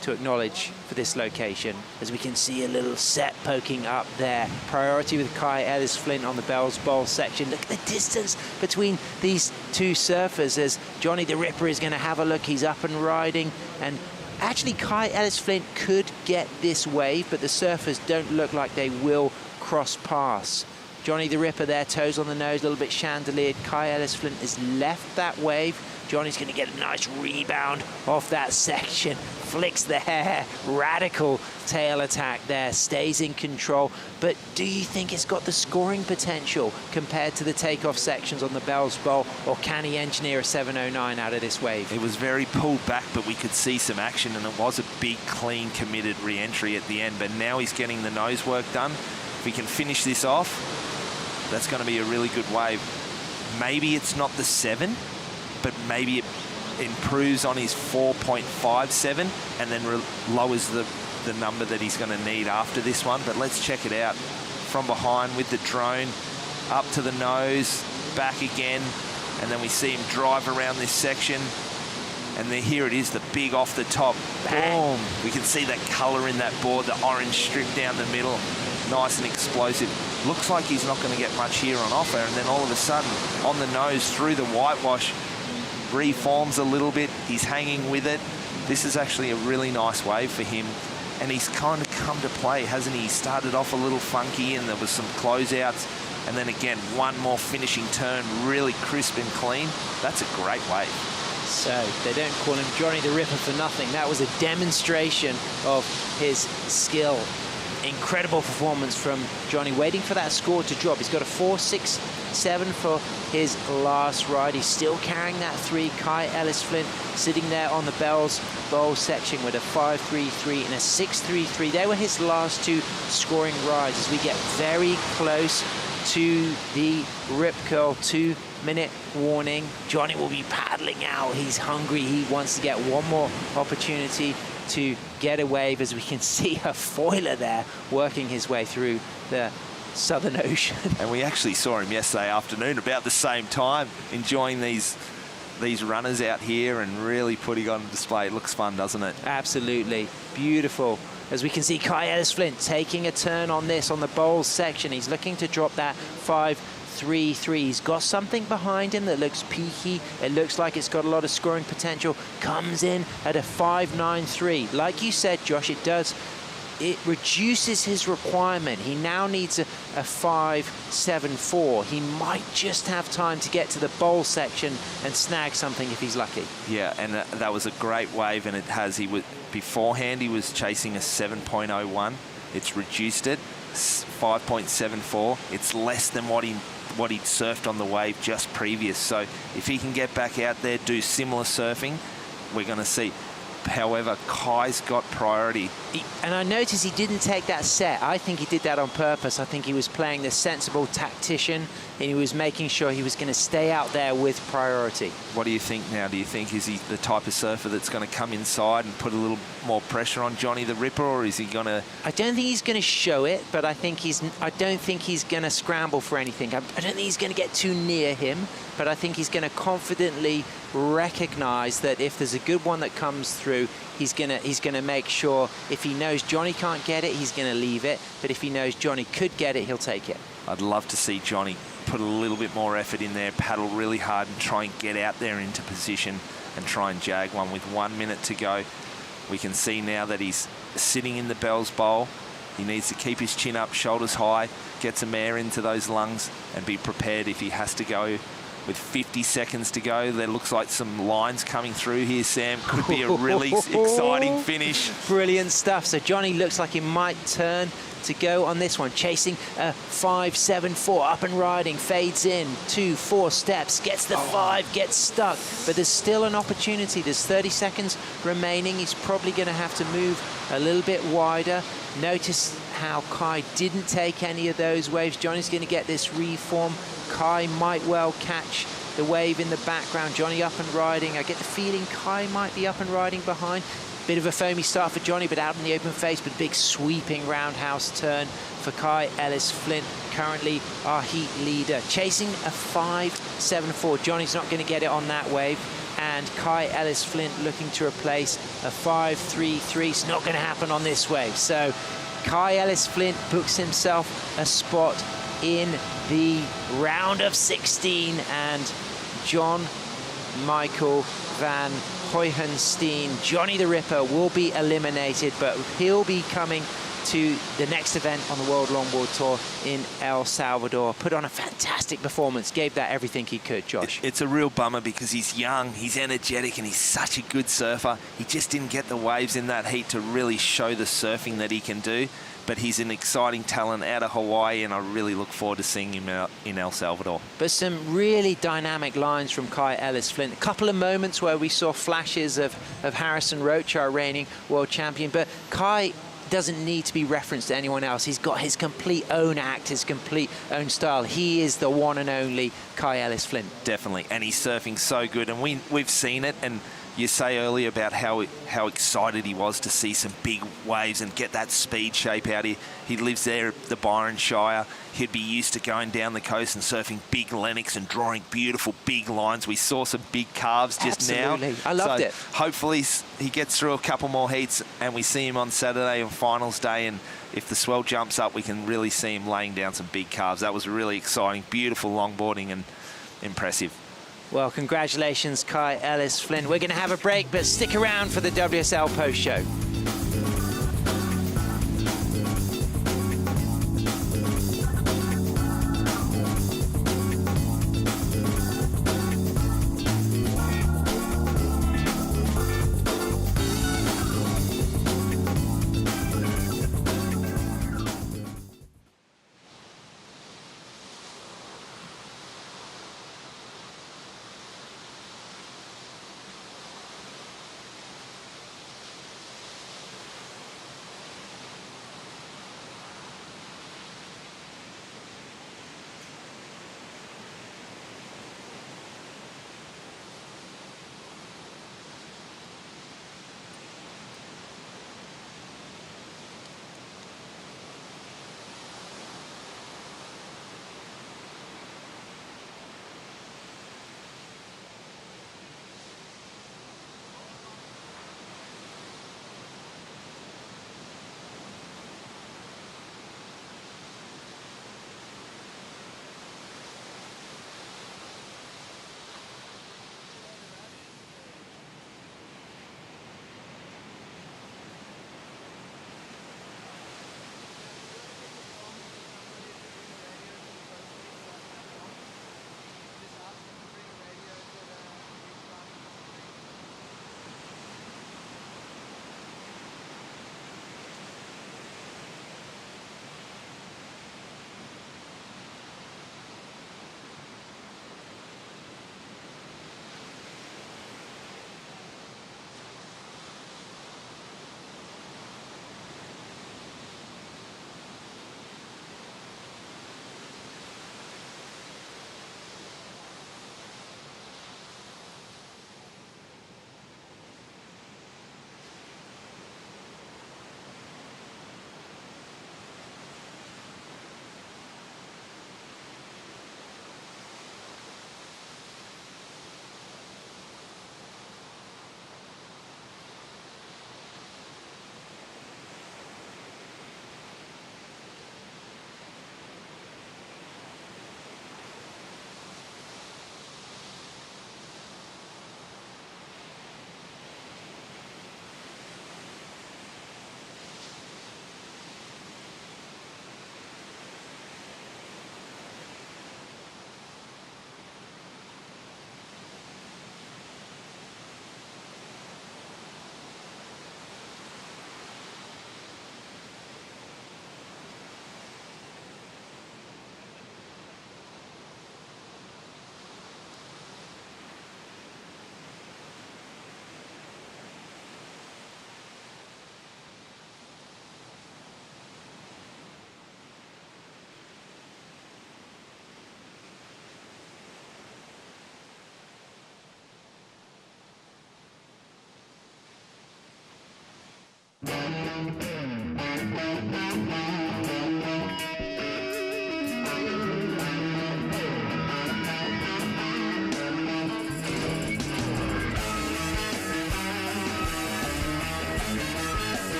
to acknowledge for this location, as we can see a little set poking up there. Priority with Kai Ellis-Flint on the Bells Bowl section. Look at the distance between these two surfers as Johnny the Ripper is going to have a look. He's up and riding, and actually Kai Ellis-Flint could get this wave, but the surfers don't look like they will cross paths. Johnny the Ripper there, toes on the nose, a little bit chandeliered. Kai Ellis-Flint has left that wave. Johnny's going to get a nice rebound off that section. Flicks the hair, radical tail attack there, stays in control. But do you think it's got the scoring potential compared to the takeoff sections on the Bells Bowl, or can he engineer a 709 out of this wave? It was very pulled back, but we could see some action, and it was a big, clean, committed re-entry at the end. But now he's getting the nose work done. If we can finish this off, that's going to be a really good wave. Maybe it's not the 7, but maybe it improves on his 4.57 and then lowers the number that he's going to need after this one. But let's check it out from behind with the drone, up to the nose, back again, and then we see him drive around this section, and then here it is, the big off the top. Boom! We can see that color in that board, the orange strip down the middle, nice and explosive. Looks like he's not going to get much here on offer, and then all of a sudden, on the nose, through the whitewash, reforms a little bit. He's hanging with it. This is actually a really nice wave for him, and he's kind of come to play, hasn't he? He started off a little funky, and there was some closeouts, and then again, one more finishing turn, really crisp and clean. That's a great wave. So they don't call him Johnny the Ripper for nothing. That was a demonstration of his skill. Incredible performance from Johnny, waiting for that score to drop. He's got a 4.67 for his last ride. He's still carrying that 3. Kai Ellis-Flint sitting there on the Bells Bowl section with a 5.33 and a 6.33. They were his last 2 scoring rides as we get very close to the Rip Curl 2-minute warning. Johnny will be paddling out. He's hungry. He wants to get one more opportunity to get a wave, as we can see a foiler there working his way through the Southern Ocean. And we actually saw him yesterday afternoon about the same time, enjoying these runners out here and really putting on display. It looks fun, doesn't it? Absolutely. Beautiful. As we can see, Kai Ellis-Flint taking a turn on this, on the bowls section. He's looking to drop that 5-3-3. He's got something behind him that looks peaky. It looks like it's got a lot of scoring potential. Comes in at a 5-9-3. Like you said, Josh, it reduces his requirement. He now needs a 5-7-4. He might just have time to get to the bowl section and snag something if he's lucky. Yeah, and that was a great wave, and beforehand he was chasing a 7.01. It's reduced it, 5.74. It's less than what he'd surfed on the wave just previous. So if he can get back out there, do similar surfing, we're going to see. However, Kai's got priority. And I noticed he didn't take that set. I think he did that on purpose. I think he was playing the sensible tactician, and he was making sure he was going to stay out there with priority. What do you think now? Do you think is he the type of surfer that's going to come inside and put a little more pressure on Johnny the Ripper, or is he going to... I don't think he's going to show it, but I don't think he's going to scramble for anything. I don't think he's going to get too near him, but I think he's going to confidently recognize that if there's a good one that comes through, he's gonna make sure if he knows Johnny can't get it, he's gonna leave it. But if he knows Johnny could get it, he'll take it. I'd love to see Johnny put a little bit more effort in there, paddle really hard and try and get out there into position and try and jag one with 1 minute to go. We can see now that he's sitting in the Bell's Bowl. He needs to keep his chin up, shoulders high, get some air into those lungs and be prepared if he has to go. With 50 seconds to go, there looks like some lines coming through here, Sam. Could be a really exciting finish. Brilliant stuff. So Johnny looks like he might turn to go on this one. Chasing a 5-7-4, up and riding, fades in, 2-4 steps, gets the 5, gets stuck. But there's still an opportunity. There's 30 seconds remaining. He's probably going to have to move a little bit wider. Notice how Kai didn't take any of those waves. Johnny's going to get this reform. Kai might well catch the wave in the background. Johnny up and riding. I get the feeling Kai might be up and riding behind. Bit of a foamy start for Johnny, but out in the open face, but big sweeping roundhouse turn for Kai Ellis-Flint, currently our heat leader. Chasing a 5-7-4. Johnny's not going to get it on that wave. And Kai Ellis-Flint looking to replace a 5-3-3. It's not going to happen on this wave. So Kai Ellis-Flint books himself a spot in the round of 16, and John Michael van Hoyenstein, Johnny the Ripper, will be eliminated, but he'll be coming to the next event on the World Longboard Tour in El Salvador. Put on a fantastic performance, gave that everything he could, Josh. It's a real bummer because he's young, he's energetic, and he's such a good surfer. He just didn't get the waves in that heat to really show the surfing that he can do. But he's an exciting talent out of Hawaii, and I really look forward to seeing him out in El Salvador. But some really dynamic lines from Kai Ellis-Flint. A couple of moments where we saw flashes of Harrison Roach, our reigning world champion. But Kai doesn't need to be referenced to anyone else. He's got his complete own act, his complete own style. He is the one and only Kai Ellis-Flint. Definitely, and he's surfing so good, and we've seen it. And you say earlier about how excited he was to see some big waves and get that speed shape out. He lives there at the Byron Shire. He'd be used to going down the coast and surfing big Lennox and drawing beautiful big lines. We saw some big calves just now. I loved it. Hopefully he gets through a couple more heats and we see him on Saturday on finals day, and if the swell jumps up, we can really see him laying down some big calves. That was really exciting, beautiful longboarding and impressive. Well, congratulations, Kai Ellis-Flint. We're going to have a break, but stick around for the WSL post-show.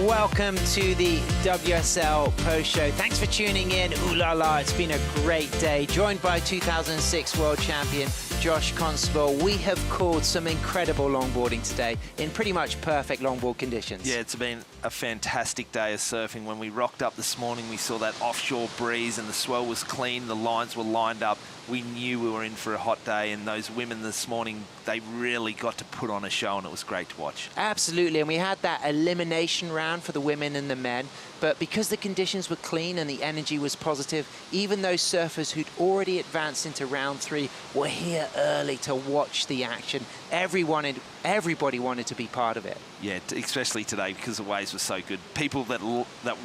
Welcome to the WSL Post Show. Thanks for tuning in. Ooh la la, it's been a great day. Joined by 2006 World Champion Josh Constable. We have called some incredible longboarding today in pretty much perfect longboard conditions. Yeah, it's been a fantastic day of surfing. When we rocked up this morning, we saw that offshore breeze and the swell was clean, the lines were lined up. We knew we were in for a hot day, and those women this morning, they really got to put on a show, and it was great to watch. Absolutely, and we had that elimination round for the women and the men, but because the conditions were clean and the energy was positive, even those surfers who'd already advanced into round 3 were here early to watch the action. Everybody wanted to be part of it. Yeah, especially today because the waves were so good. People that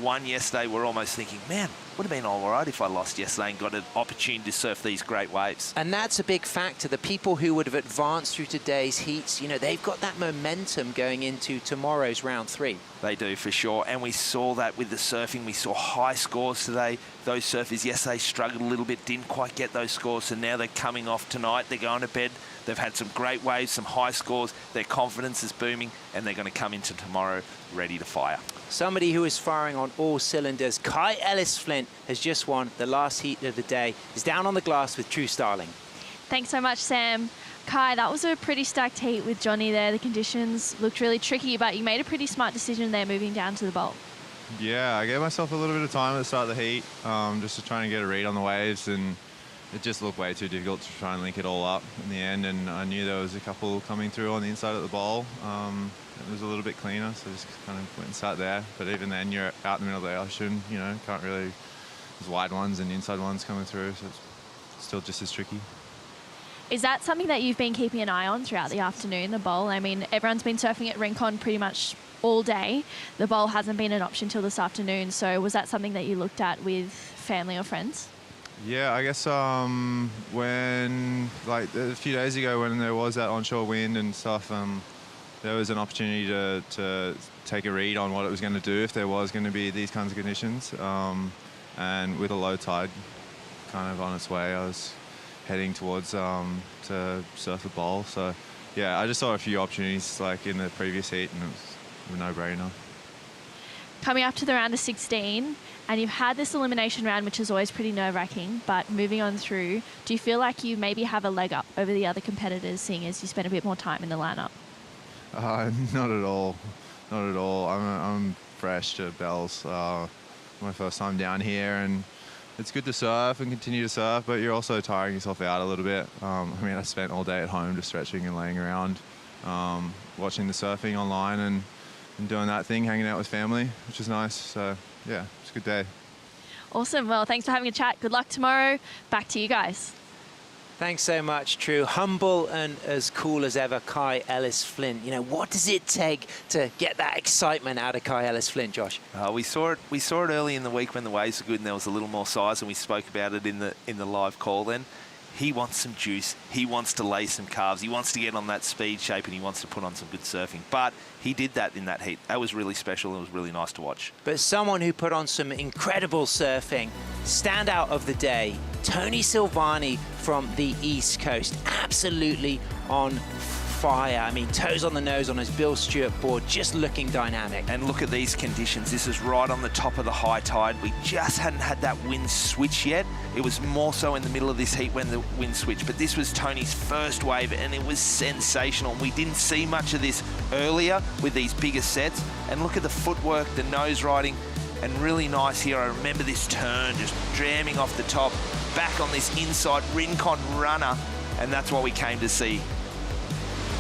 won yesterday were almost thinking, man, would have been all right if I lost yesterday and got an opportunity to surf these great waves. And that's a big factor. The people who would have advanced through today's heats, you know, they've got that momentum going into tomorrow's round 3. They do, for sure. And we saw that with the surfing. We saw high scores today. Those surfers yesterday struggled a little bit, didn't quite get those scores. So now they're coming off tonight. They're going to bed. They've had some great waves, some high scores. Their confidence is booming, and they're going to come into tomorrow ready to fire. Somebody who is firing on all cylinders, Kai Ellis-Flint, has just won the last heat of the day. He's down on the glass with True Starling. Thanks so much, Sam. Kai, that was a pretty stacked heat with Johnny there. The conditions looked really tricky, but you made a pretty smart decision there moving down to the bowl. Yeah, I gave myself a little bit of time at the start of the heat, just to try and get a read on the waves, and it just looked way too difficult to try and link it all up in the end, and I knew there was a couple coming through on the inside of the bowl. It was a little bit cleaner, so just kind of went and sat there. But even then, you're out in the middle of the ocean, you know, can't really, there's wide ones and inside ones coming through, so it's still just as tricky. Is that something that you've been keeping an eye on throughout the afternoon, the bowl? I mean, everyone's been surfing at Rincon pretty much all day. The bowl hasn't been an option till this afternoon, so was that something that you looked at with family or friends? Yeah, I guess when, like a few days ago when there was that onshore wind and stuff, there was an opportunity to take a read on what it was going to do if there was going to be these kinds of conditions. And with a low tide kind of on its way, I was heading towards to surf the bowl. So yeah, I just saw a few opportunities like in the previous heat, and it was a no-brainer. Coming up to the round of 16, and you've had this elimination round, which is always pretty nerve-wracking, but moving on through, do you feel like you maybe have a leg up over the other competitors, seeing as you spent a bit more time in the lineup? Not at all. Not at all. I'm fresh to Bells. My first time down here, and it's good to surf and continue to surf, but you're also tiring yourself out a little bit. I mean, I spent all day at home just stretching and laying around, watching the surfing online and doing that thing, hanging out with family, which is nice. So yeah, it's a good day. Awesome. Well, thanks for having a chat. Good luck tomorrow. Back to you guys. Thanks so much, True. Humble and as cool as ever, Kai Ellis-Flint. You know, what does it take to get that excitement out of Kai Ellis-Flint, Josh? We saw it early in the week when the waves were good and there was a little more size, and we spoke about it in the live call then. He wants some juice. He wants to lay some calves. He wants to get on that speed shape, and he wants to put on some good surfing. But he did that in that heat. That was really special. It was really nice to watch. But someone who put on some incredible surfing, standout of the day, Tony Silvani from the East Coast, absolutely on fire. I mean, toes on the nose on his Bill Stewart board, just looking dynamic. And look at these conditions. This is right on the top of the high tide. We just hadn't had that wind switch yet. It was more so in the middle of this heat when the wind switched. But this was Tony's first wave, and it was sensational. We didn't see much of this earlier with these bigger sets. And look at the footwork, the nose riding, and really nice here. I remember this turn, just jamming off the top, back on this inside Rincon runner, and that's what we came to see.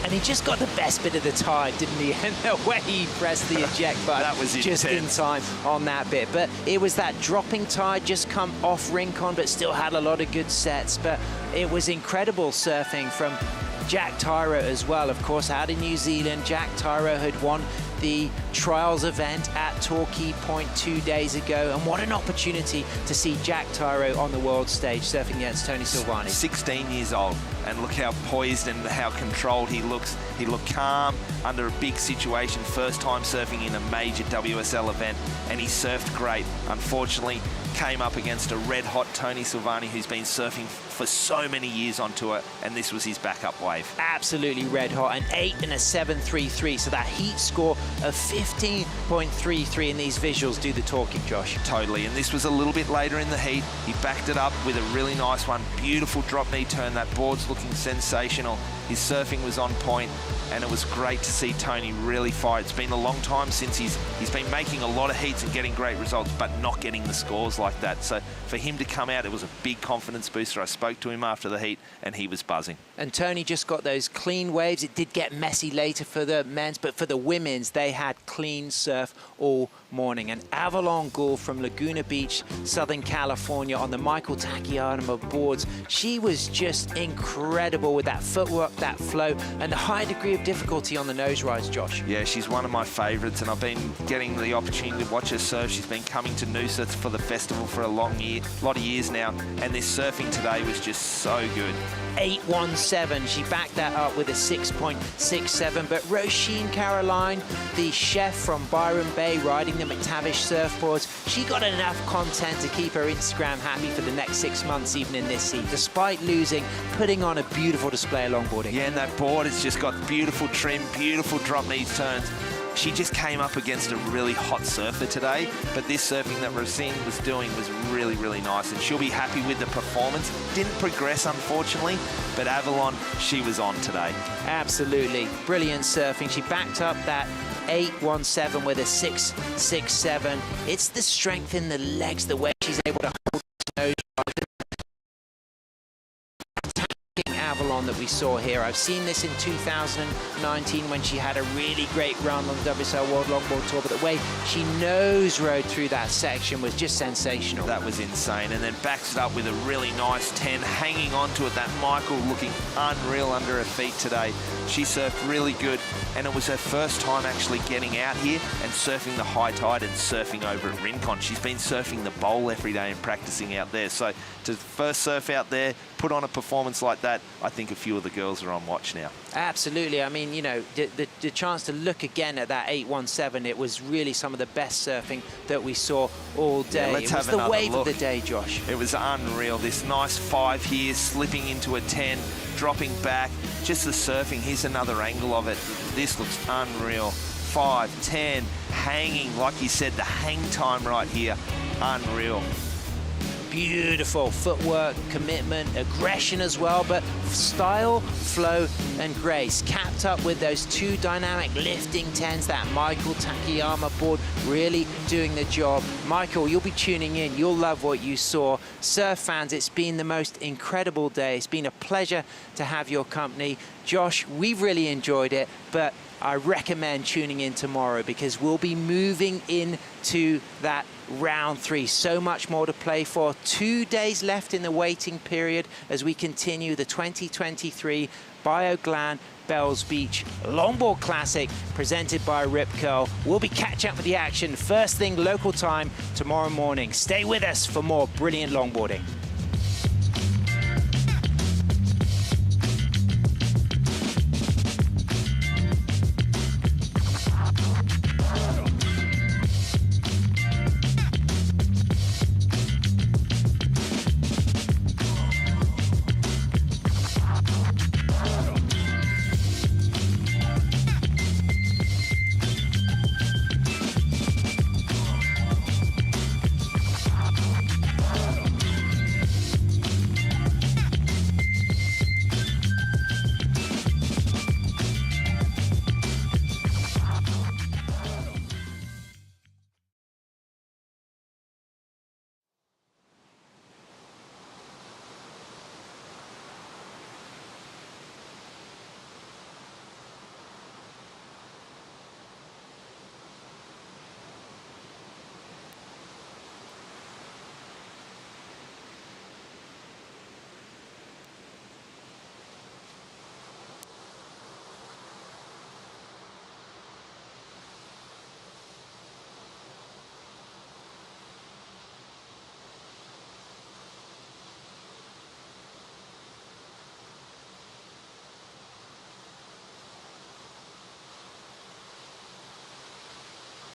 And he just got the best bit of the tide, didn't he? And the way he pressed the eject button that was just in time on that bit. But it was that dropping tide, just come off Rincon, but still had a lot of good sets. But it was incredible surfing from Jack Tyro as well. Of course, out in New Zealand, Jack Tyro had won the trials event at Torquay Point 2 days ago, and what an opportunity to see Jack Tyro on the world stage surfing against Tony Silvani. 16 years old, and look how poised and how controlled he looks. He looked calm under a big situation, first time surfing in a major WSL event, and he surfed great. Unfortunately, came up against a red-hot Tony Silvani who's been surfing for so many years on tour, and this was his backup wave. Absolutely red hot, an 8 and a 7.33, so that heat score of 15.33, and these visuals do the talking, Josh. Totally, and this was a little bit later in the heat. He backed it up with a really nice one. Beautiful drop knee turn. That board's looking sensational. His surfing was on point, and it was great to see Tony really fight. It's been a long time since he's been making a lot of heats and getting great results, but not getting the scores like that. So for him to come out, it was a big confidence booster. I spoke to him after the heat, and he was buzzing. And Tony just got those clean waves. It did get messy later for the men's, but for the women's, they had clean surf all morning. And Avalon Gould from Laguna Beach, Southern California, on the Michael Takayama boards, she was just incredible with that footwork, that flow, and the high degree of difficulty on the nose rides, Josh. Yeah, she's one of my favourites, and I've been getting the opportunity to watch her surf. She's been coming to Noosa for the festival for a lot of years now, and this surfing today was just so good. 8.17, she backed that up with a 6.67, but Roisin Caroline, the chef from Byron Bay riding the McTavish surfboards, she got enough content to keep her Instagram happy for the next 6 months, even in this heat, despite losing, putting on a beautiful display of longboarding. Yeah, and that board has just got beautiful trim, beautiful drop knee turns. She just came up against a really hot surfer today, but this surfing that Roisin was doing was really, really nice, and she'll be happy with the performance. Didn't progress, unfortunately, but Avalon, she was on today. Absolutely. Brilliant surfing. She backed up that 8.17 with a 6.67. It's the strength in the legs, the way she's able to hold the nose. Avalon that we saw here. I've seen this in 2019 when she had a really great run on the WSL World Longboard Tour, but the way she nose rode through that section was just sensational. That was insane, and then backs it up with a really nice 10, hanging on to it. That Michael looking unreal under her feet today. She surfed really good, and it was her first time actually getting out here and surfing the high tide and surfing over at Rincon. She's been surfing the bowl every day and practicing out there, so to first surf out there, put on a performance like that, I think a few of the girls are on watch now. Absolutely. I mean, you know, the chance to look again at that 8.17, it was really some of the best surfing that we saw all day. Yeah, let's it was have the wave look. of the day, Josh. It was unreal. This nice 5 here, slipping into a 10, dropping back. Just the surfing. Here's another angle of it. This looks unreal. 5, 10, hanging, like you said, the hang time right here. Unreal. Beautiful footwork, commitment, aggression as well, but style, flow, and grace. Capped up with those 2 dynamic lifting 10s, that Michael Takayama board really doing the job. Michael, you'll be tuning in. You'll love what you saw. Surf fans, it's been the most incredible day. It's been a pleasure to have your company. Josh, we've really enjoyed it, but I recommend tuning in tomorrow because we'll be moving into that round 3. So much more to play for. 2 days left in the waiting period as we continue the 2023 Bioglan Bells Beach Longboard Classic presented by Rip Curl. We'll be catching up with the action first thing local time tomorrow morning. Stay with us for more brilliant longboarding.